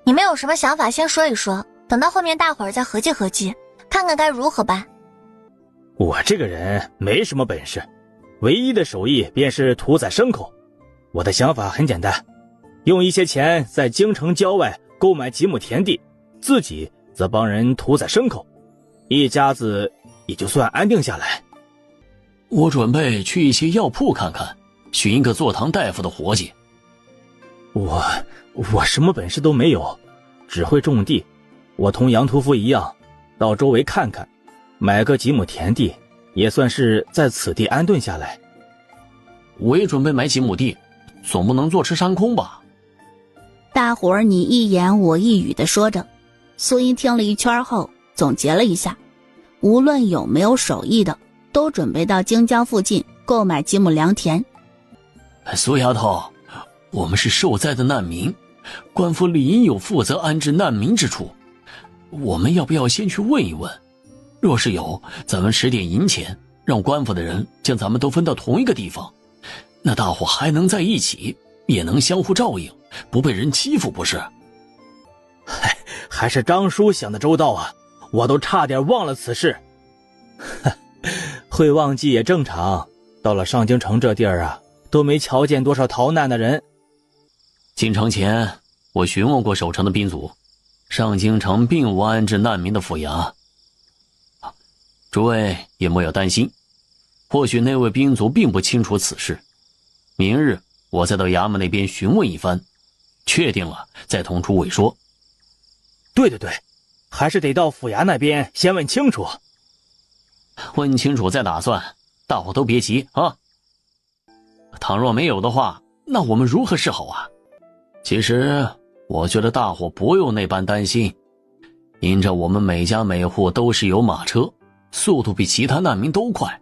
你们有什么想法先说一说，等到后面大伙儿再合计合计，看看该如何办。我这个人没什么本事，唯一的手艺便是屠宰牲口。我的想法很简单，用一些钱在京城郊外购买几亩田地，自己则帮人屠宰牲口，一家子也就算安定下来。我准备去一些药铺看看，寻一个坐堂大夫的活计。我什么本事都没有，只会种地。我同杨屠夫一样，到周围看看，买个几亩田地，也算是在此地安顿下来。我也准备买几亩地，总不能坐吃山空吧。大伙儿你一言我一语地说着，苏英听了一圈后总结了一下，无论有没有手艺的，都准备到京郊附近购买几亩良田。苏丫头，我们是受灾的难民，官府理应有负责安置难民之处，我们要不要先去问一问？若是有，咱们使点银钱，让官府的人将咱们都分到同一个地方，那大伙还能在一起，也能相互照应，不被人欺负，不是？还是张叔想的周到啊，我都差点忘了此事。会忘记也正常，到了上京城这地儿啊，都没瞧见多少逃难的人。进城前，我询问过守城的兵卒，上京城并无安置难民的府衙。诸位也莫要担心，或许那位兵卒并不清楚此事。明日我再到衙门那边询问一番，确定了再同诸位说。对，还是得到府衙那边先问清楚。问清楚再打算，大伙都别急啊。倘若没有的话，那我们如何是好啊？其实我觉得大伙不用那般担心，因着我们每家每户都是有马车，速度比其他难民都快，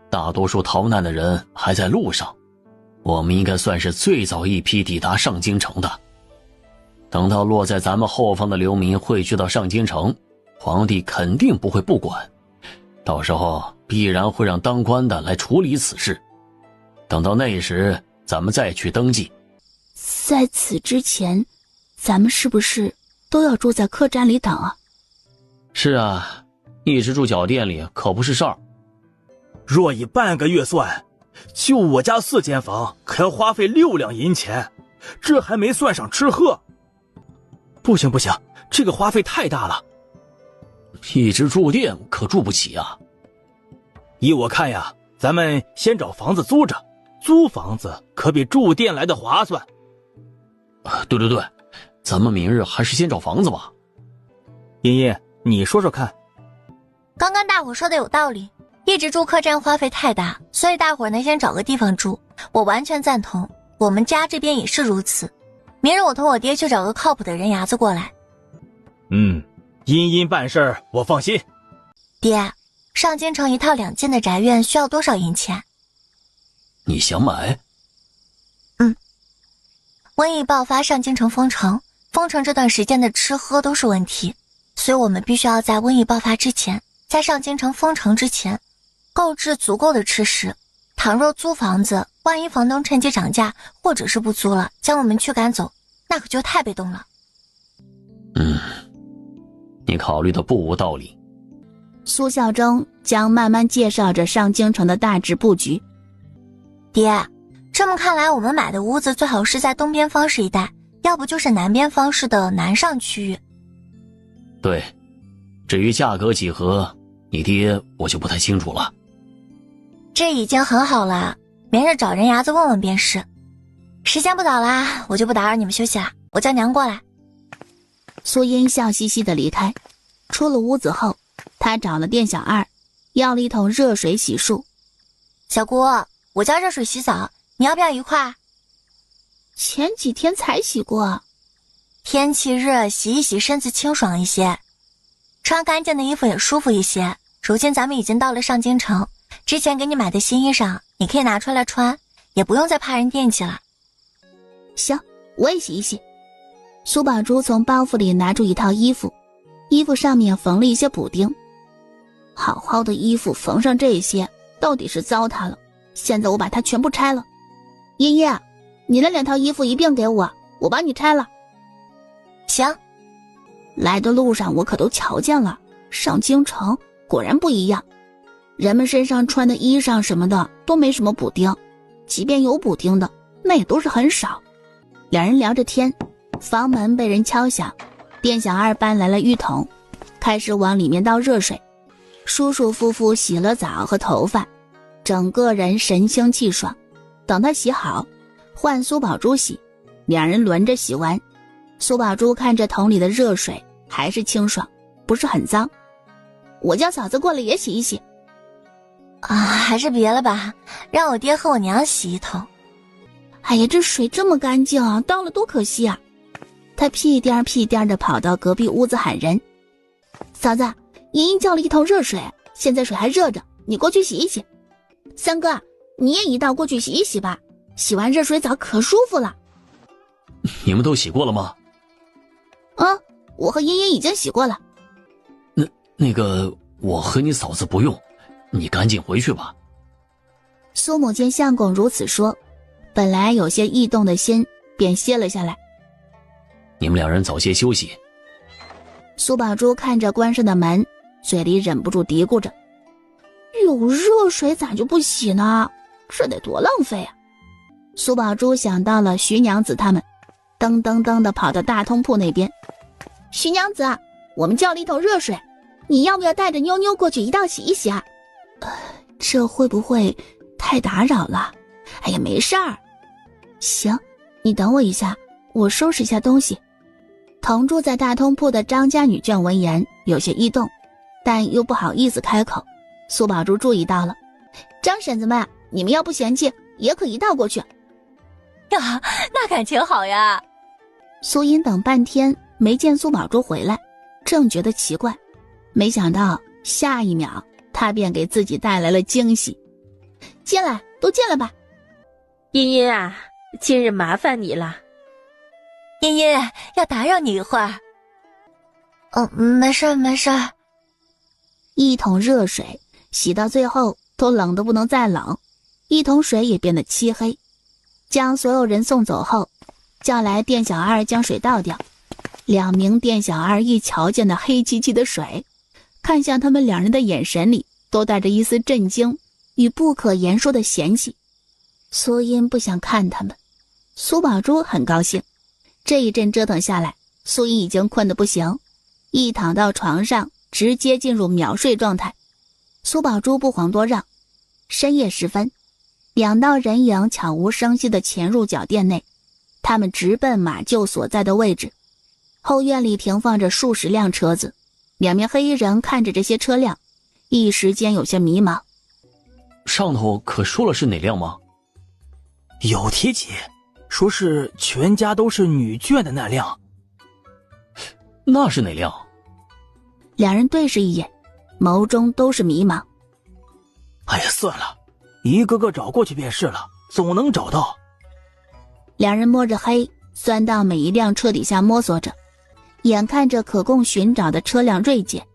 大多数逃难的人还在路上，我们应该算是最早一批抵达上京城的。等到落在咱们后方的流民汇聚到上京城，皇帝肯定不会不管，到时候必然会让当官的来处理此事。等到那时，咱们再去登记。在此之前，咱们是不是都要住在客栈里等啊？是啊，一直住脚店里可不是事儿。若以半个月算，就我家4间房，可要花费6两银钱，这还没算上吃喝。不行，这个花费太大了。一直住店可住不起啊。依我看呀，咱们先找房子租着，租房子可比住店来的划算。对，咱们明日还是先找房子吧。茵茵，你说说看。刚刚大伙说的有道理，一直住客栈花费太大，所以大伙能先找个地方住，我完全赞同，我们家这边也是如此。明日我同我爹去找个靠谱的人牙子过来。茵茵办事儿我放心。爹，上京城一套2间的宅院需要多少银钱？你想买？瘟疫爆发，上京城封城这段时间的吃喝都是问题，所以我们必须要在瘟疫爆发之前，在上京城封城之前购置足够的吃食。倘若租房子，万一房东趁机涨价，或者是不租了，将我们驱赶走，那可就太被动了。你考虑的不无道理。苏孝忠将慢慢介绍着上京城的大致布局。爹，这么看来，我们买的屋子最好是在东边方氏一带，要不就是南边方氏的南上区域。对，至于价格几何，你爹我就不太清楚了。这已经很好了，明日找人牙子问问便是。时间不早啦，我就不打扰你们休息了，我叫娘过来。苏茵笑嘻嘻地离开，出了屋子后，她找了店小二，要了一桶热水洗漱。小姑，我叫热水洗澡，你要不要一块？前几天才洗过。天气热，洗一洗身子清爽一些，穿干净的衣服也舒服一些。如今咱们已经到了上京城，之前给你买的新衣裳你可以拿出来穿，也不用再怕人惦记了。行，我也洗一洗。苏宝珠从包袱里拿出一套衣服，衣服上面缝了一些补丁。好好的衣服缝上这些，到底是糟蹋了。现在我把它全部拆了。茵茵，你那2套衣服一并给我，我帮你拆了。行。来的路上我可都瞧见了，上京城果然不一样，人们身上穿的衣裳什么的都没什么补丁，即便有补丁的，那也都是很少。两人聊着天，房门被人敲响，店小二搬来了浴桶，开始往里面倒热水，舒舒服服洗了澡和头发，整个人神清气爽。等他洗好，换苏宝珠洗，两人轮着洗完。苏宝珠看着桶里的热水还是清爽，不是很脏。我叫嫂子过来也洗一洗。还是别了吧，让我爹和我娘洗一桶。哎呀，这水这么干净啊，倒了多可惜啊！他屁颠屁颠的跑到隔壁屋子喊人：“嫂子，莹莹叫了一桶热水，现在水还热着，你过去洗一洗。三哥，你也一道过去洗一洗吧，洗完热水澡可舒服了。”你们都洗过了吗？我和莹莹已经洗过了。那个，我和你嫂子不用，你赶紧回去吧。苏母见相公如此说，本来有些异动的心便歇了下来。你们两人早些休息。苏宝珠看着关上的门，嘴里忍不住嘀咕着：有热水咋就不洗呢？这得多浪费啊！苏宝珠想到了徐娘子他们，噔噔噔地跑到大通铺那边。徐娘子，我们叫了一桶热水，你要不要带着妞妞过去一道洗一洗啊？这会不会太打扰了？哎呀，没事儿。行，你等我一下，我收拾一下东西。同住在大通铺的张家女眷闻言有些异动，但又不好意思开口。苏宝珠注意到了，张婶子们，你们要不嫌弃，也可一道过去。呀，那感情好呀！苏音等半天没见苏宝珠回来，正觉得奇怪，没想到下一秒她便给自己带来了惊喜。进来，都进来吧。茵茵啊，今日麻烦你了。茵茵，要打扰你一会儿。没事没事。一桶热水洗到最后都冷得不能再冷，一桶水也变得漆黑。将所有人送走后，叫来店小二将水倒掉。两名店小二一瞧见那黑漆漆的水，看向他们两人的眼神里都带着一丝震惊与不可言说的嫌弃。苏音不想看他们，苏宝珠很高兴。这一阵折腾下来，苏音已经困得不行，一躺到床上直接进入秒睡状态。苏宝珠不遑多让，深夜时分，两道人影悄无声息地潜入脚店内，他们直奔马厩所在的位置。后院里停放着数十辆车子，两名黑衣人看着这些车辆，一时间有些迷茫。上头可说了是哪辆吗？有提及，说是全家都是女眷的那辆。那是哪辆？两人对视一眼，眸中都是迷茫。哎呀，算了，一个个找过去便是了，总能找到。两人摸着黑，钻到每一辆车底下摸索着，眼看着可供寻找的车辆锐减，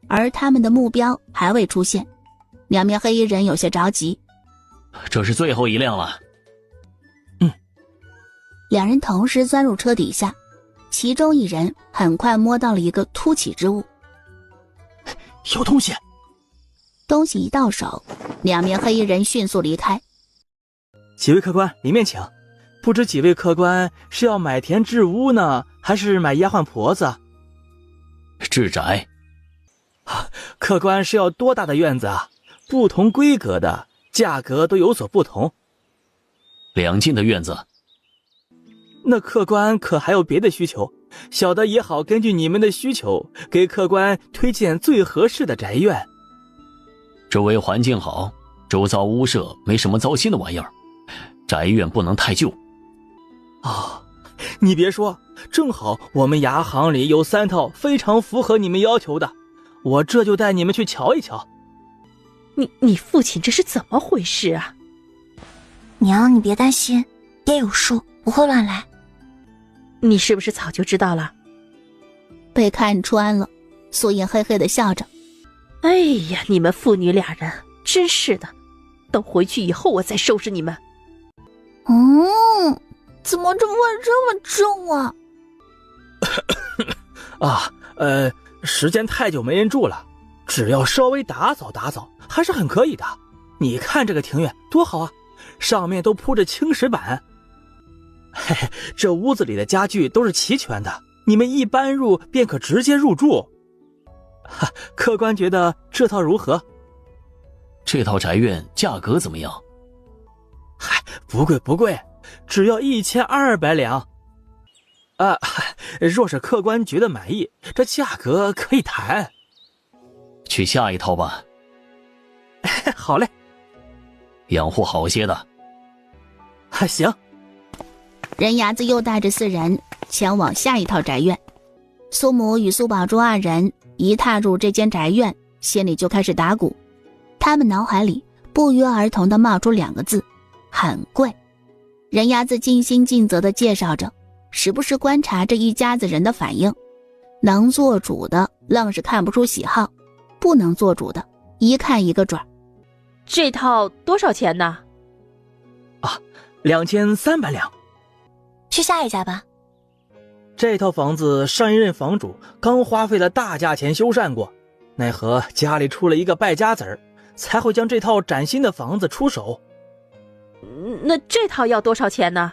而他们的目标还未出现。两名黑衣人有些着急。这是最后一辆了。两人同时钻入车底下，其中一人很快摸到了一个凸起之物。有东西！东西一到手，两名黑衣人迅速离开。几位客官，里面请。不知几位客官是要买田置屋呢，还是买丫鬟婆子？置宅。客官是要多大的院子啊？不同规格的价格都有所不同。2进的院子。那客官可还有别的需求？小的也好根据你们的需求，给客官推荐最合适的宅院。周围环境好，周遭屋舍没什么糟心的玩意儿，宅院不能太旧。你别说，正好我们牙行里有3套非常符合你们要求的，我这就带你们去瞧一瞧。你父亲这是怎么回事啊？娘，你别担心，爹有数，不会乱来。你是不是早就知道了？被看穿了，苏影嘿嘿地笑着。哎呀，你们父女俩人真是的，等回去以后我再收拾你们。怎么这味这么重啊？时间太久没人住了，只要稍微打扫打扫还是很可以的。你看这个庭院多好啊，上面都铺着青石板。嘿嘿，这屋子里的家具都是齐全的，你们一搬入便可直接入住。客官觉得这套如何？这套宅院价格怎么样？不贵不贵，只要1200两。若是客官觉得满意，这价格可以谈。去下一套吧。好嘞，养护好些的。还行。人牙子又带着4人前往下一套宅院。苏母与苏宝珠2人一踏入这间宅院，心里就开始打鼓。他们脑海里不约而同地冒出2个字：很贵。人牙子尽心尽责地介绍着，时不时观察这一家子人的反应。能做主的愣是看不出喜好，不能做主的一看一个准。这套多少钱呢？2300两。去下一家吧。这套房子上一任房主刚花费了大价钱修缮过，奈何家里出了一个败家子儿，才会将这套崭新的房子出手。那这套要多少钱呢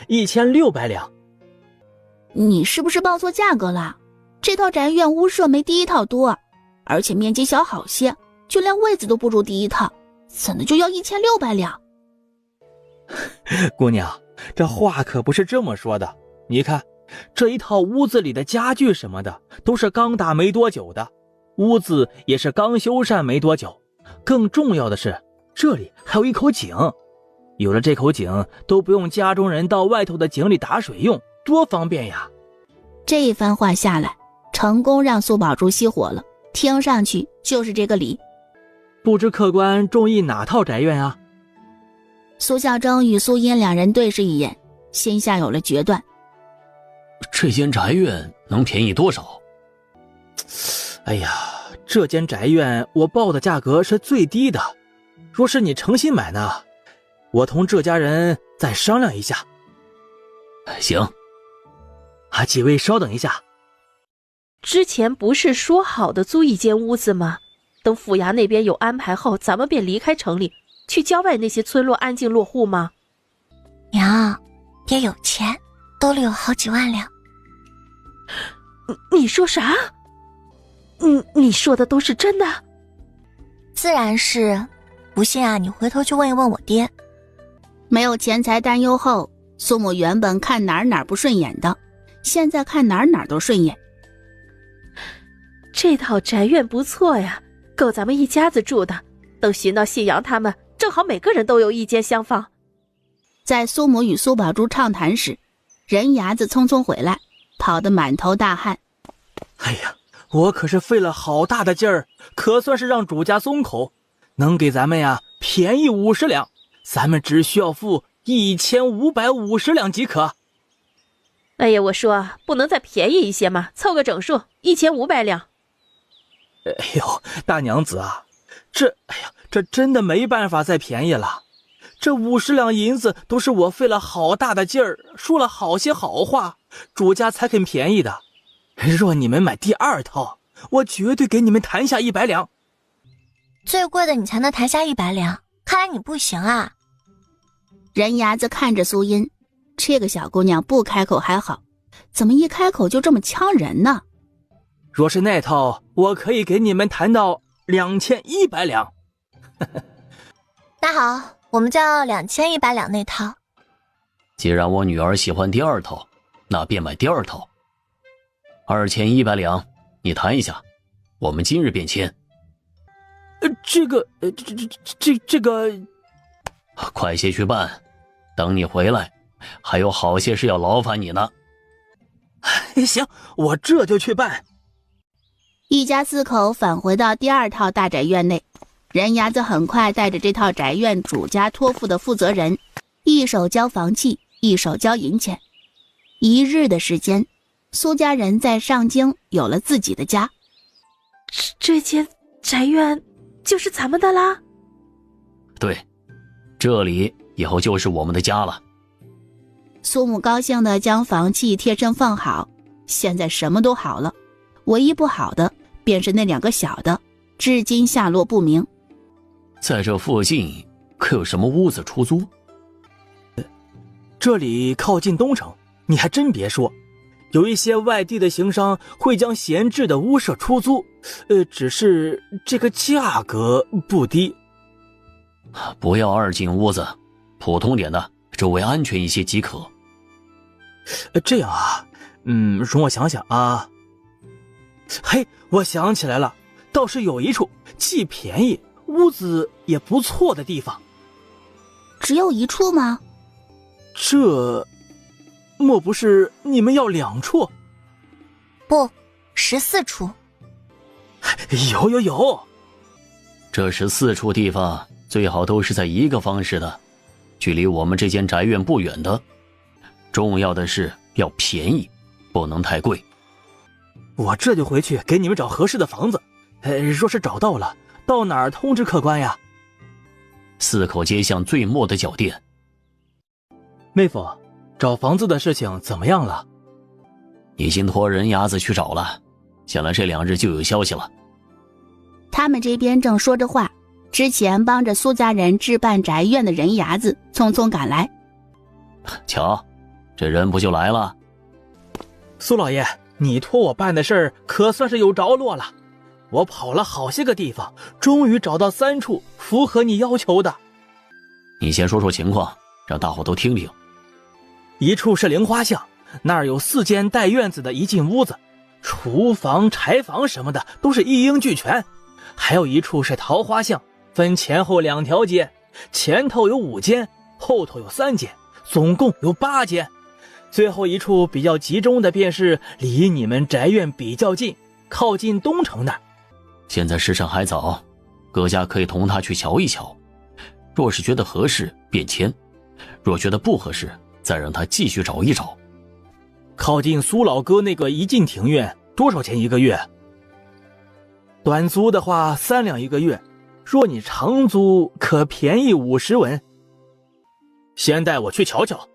？1600两。你是不是报错价格了？这套宅院屋舍没第一套多，而且面积小好些，就连位子都不如第一套，怎么就要1600两？姑娘，这话可不是这么说的。你看，这一套屋子里的家具什么的都是刚打没多久的，屋子也是刚修缮没多久。更重要的是，这里还有一口井，有了这口井都不用家中人到外头的井里打水用，多方便呀。这一番话下来，成功让苏宝珠熄火了，听上去就是这个理。不知客官中意哪套宅院啊？苏孝征与苏音2人对视一眼，心下有了决断。这间宅院能便宜多少？哎呀，这间宅院我报的价格是最低的，若是你诚心买呢，我同这家人再商量一下。行。几位稍等一下。之前不是说好的租一间屋子吗？等府衙那边有安排后，咱们便离开城里，去郊外那些村落安静落户吗？娘，爹有钱，兜里有好几万两。你说啥？你说的都是真的？自然是，不信啊，你回头去问一问我爹。没有钱财担忧后，苏母原本看哪儿不顺眼的，现在看哪儿都顺眼。这套宅院不错呀，够咱们一家子住的。等寻到信阳他们，正好每个人都有一间厢房。在苏母与苏宝珠畅谈时，人牙子匆匆回来，跑得满头大汗。哎呀，我可是费了好大的劲儿，可算是让主家松口，能给咱们呀便宜50两，咱们只需要付1550两即可。哎呀，我说不能再便宜一些吗？凑个整数，1500两。哎呦，大娘子啊，这真的没办法再便宜了。这50两银子都是我费了好大的劲儿，说了好些好话，主家才肯便宜的。若你们买第2套，我绝对给你们谈下100两。最贵的你才能谈下100两，看来你不行啊。人牙子看着苏音，这个小姑娘不开口还好，怎么一开口就这么呛人呢？若是那套，我可以给你们谈到2100两。那好，我们就要2100两那套。既然我女儿喜欢第2套，那便买第2套。2100两，你谈一下，我们今日便签。这个，快些去办，等你回来，还有好些事要劳烦你呢。行，我这就去办。一家4口返回到第2套大宅院内，人牙子很快带着这套宅院主家托付的负责人，一手交房契，一手交银钱。1日的时间，苏家人在上京有了自己的家。这间宅院就是咱们的啦？对，这里以后就是我们的家了。苏母高兴地将房契贴身放好，现在什么都好了，唯一不好的便是那2个小的，至今下落不明。在这附近可有什么屋子出租？这里靠近东城，你还真别说，有一些外地的行商会将闲置的屋舍出租，只是这个价格不低。不要2进屋子，普通点的，周围安全一些即可。这样啊，容我想想啊。嘿，我想起来了，倒是有一处既便宜，屋子也不错的地方。只有一处吗？这莫不是你们要2处？不，14处。有，这14处地方最好都是在一个方式的，距离我们这间宅院不远的。重要的是要便宜，不能太贵。我这就回去给你们找合适的房子。若是找到了，到哪儿通知客官呀？4口街巷最末的脚店。妹夫，找房子的事情怎么样了？已经托人牙子去找了，想来这2日就有消息了。他们这边正说着话，之前帮着苏家人置办宅院的人牙子匆匆赶来。瞧，这人不就来了？苏老爷，你托我办的事儿可算是有着落了。我跑了好些个地方，终于找到3处符合你要求的。你先说说情况，让大伙都听听。一处是菱花巷，那儿有4间带院子的一进屋子，厨房、柴房什么的都是一应俱全。还有一处是桃花巷，分前后2条街，前头有5间，后头有3间，总共有8间。最后一处比较集中的便是离你们宅院比较近，靠近东城那儿。现在时辰还早，各家可以同他去瞧一瞧，若是觉得合适便签，若觉得不合适再让他继续找一找。靠近苏老哥那个一进庭院多少钱一个月？短租的话3两一个月，若你长租可便宜50文。先带我去瞧瞧。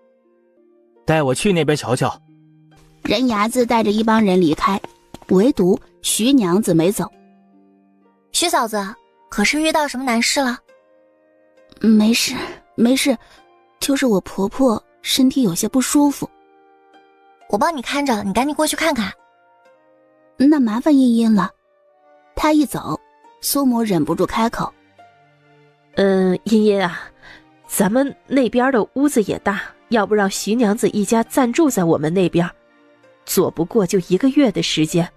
带我去那边瞧瞧。人牙子带着一帮人离开，唯独徐娘子没走。徐嫂子，可是遇到什么难事了？没事，就是我婆婆身体有些不舒服。我帮你看着，你赶紧过去看看。那麻烦茵茵了。她一走，苏母忍不住开口：茵茵啊，咱们那边的屋子也大，要不让徐娘子一家暂住在我们那边，左不过就1个月的时间。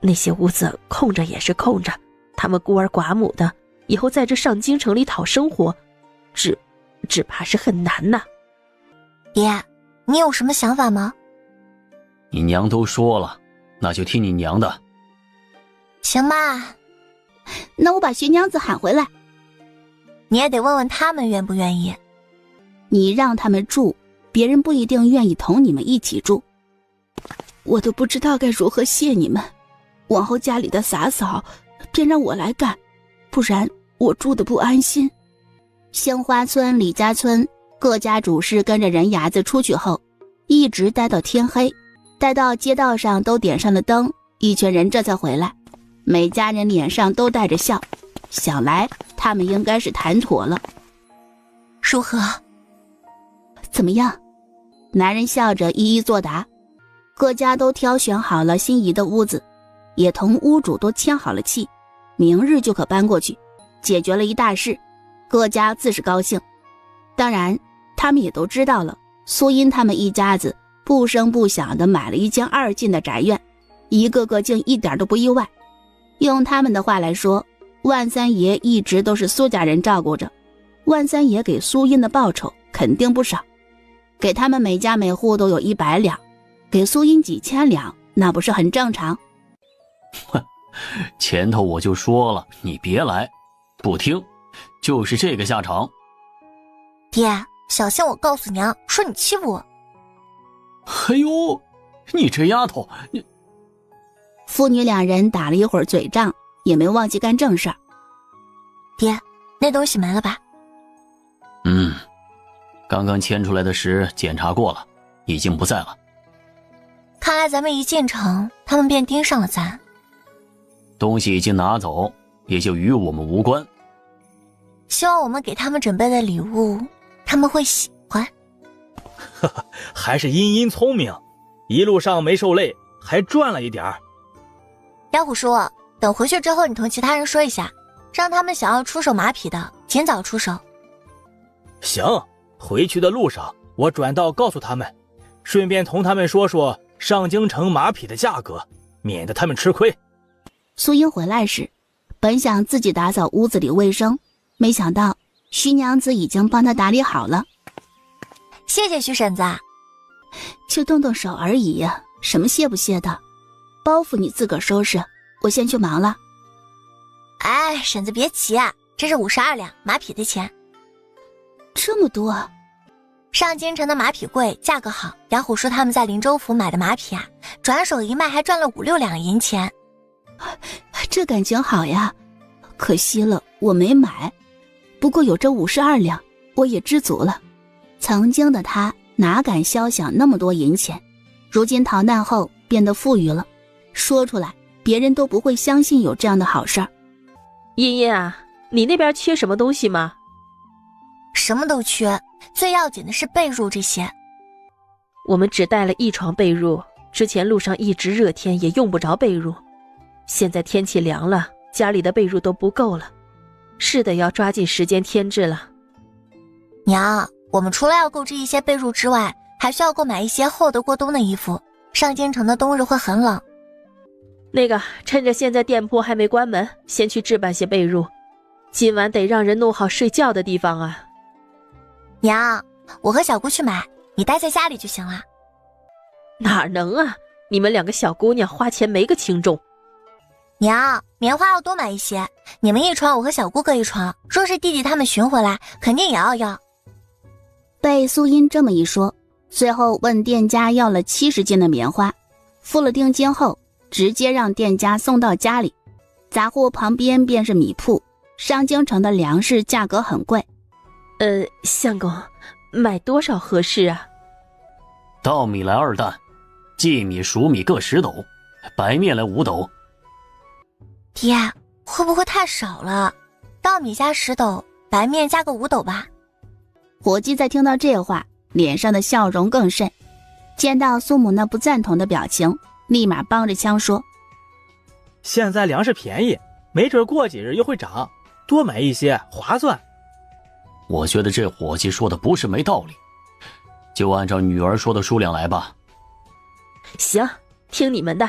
那些屋子空着也是空着，他们孤儿寡母的，以后在这上京城里讨生活，只怕是很难呐。爹，你有什么想法吗？你娘都说了，那就听你娘的。行吧，那我把徐娘子喊回来。你也得问问他们愿不愿意。你让他们住，别人不一定愿意同你们一起住。我都不知道该如何谢你们，往后家里的洒扫便让我来干，不然我住得不安心。杏花村、李家村各家主事跟着人牙子出去后，一直待到天黑，待到街道上都点上了灯，一群人这才回来。每家人脸上都带着笑，想来他们应该是谈妥了。如何？怎么样？男人笑着一一作答。各家都挑选好了心仪的屋子，也同屋主都签好了契，明日就可搬过去，解决了一大事，各家自是高兴。当然他们也都知道了，苏茵他们一家子不声不响地买了一间2进的宅院，一个个竟一点都不意外。用他们的话来说，万三爷一直都是苏家人照顾着，万三爷给苏茵的报酬肯定不少，给他们每家每户都有100两，给苏茵几千两，那不是很正常？哼，前头我就说了，你别来，不听，就是这个下场。爹，小心我告诉娘，说你欺负我。哎呦，你这丫头，你……父女2人打了一会儿嘴仗，也没忘记干正事儿。爹，那东西没了吧？刚刚牵出来的时检查过了，已经不在了。看来咱们一进城，他们便盯上了咱。东西已经拿走，也就与我们无关。希望我们给他们准备的礼物，他们会喜欢。呵呵，还是茵茵聪明，一路上没受累，还赚了一点儿。妖虎叔，等回去之后，你同其他人说一下，让他们想要出手马匹的尽早出手。行，回去的路上我转道告诉他们，顺便同他们说说上京城马匹的价格，免得他们吃亏。苏茵回来时，本想自己打扫屋子里卫生，没想到徐娘子已经帮他打理好了。谢谢徐婶子。就动动手而已呀，什么谢不谢的？包袱你自个儿收拾，我先去忙了。哎，婶子别急啊，这是52两马匹的钱。这么多？上京城的马匹贵，价格好。杨虎说他们在林州府买的马匹啊，转手一卖还赚了5、6两银钱。这感情好呀，可惜了我没买。不过有这52两，我也知足了。曾经的他哪敢肖想那么多银钱，如今逃难后变得富裕了，说出来别人都不会相信有这样的好事儿。茵茵啊，你那边缺什么东西吗？什么都缺，最要紧的是被褥这些。我们只带了1床被褥，之前路上一直热天也用不着被褥，现在天气凉了，家里的被褥都不够了，是的，要抓紧时间添置了。娘，我们除了要购置一些被褥之外，还需要购买一些厚的过冬的衣服，上京城的冬日会很冷。那个，趁着现在店铺还没关门，先去置办些被褥，今晚得让人弄好睡觉的地方啊。娘，我和小姑去买，你待在家里就行了。哪能啊，你们2个小姑娘花钱没个轻重。娘，棉花要多买一些，你们1床，我和小姑各1床，若是弟弟他们寻回来，肯定也要。被苏音这么一说，最后问店家要了70斤的棉花，付了定金后，直接让店家送到家里。杂货旁边便是米铺，上京城的粮食价格很贵。相公，买多少合适啊？稻米来2担，稷米、熟米各10斗，白面来5斗。爹，会不会太少了？稻米加10斗，白面加个5斗吧。伙计在听到这话，脸上的笑容更甚，见到苏母那不赞同的表情，立马帮着腔说：现在粮食便宜，没准过几日又会涨，多买一些划算。我觉得这伙计说的不是没道理，就按照女儿说的数量来吧。行，听你们的。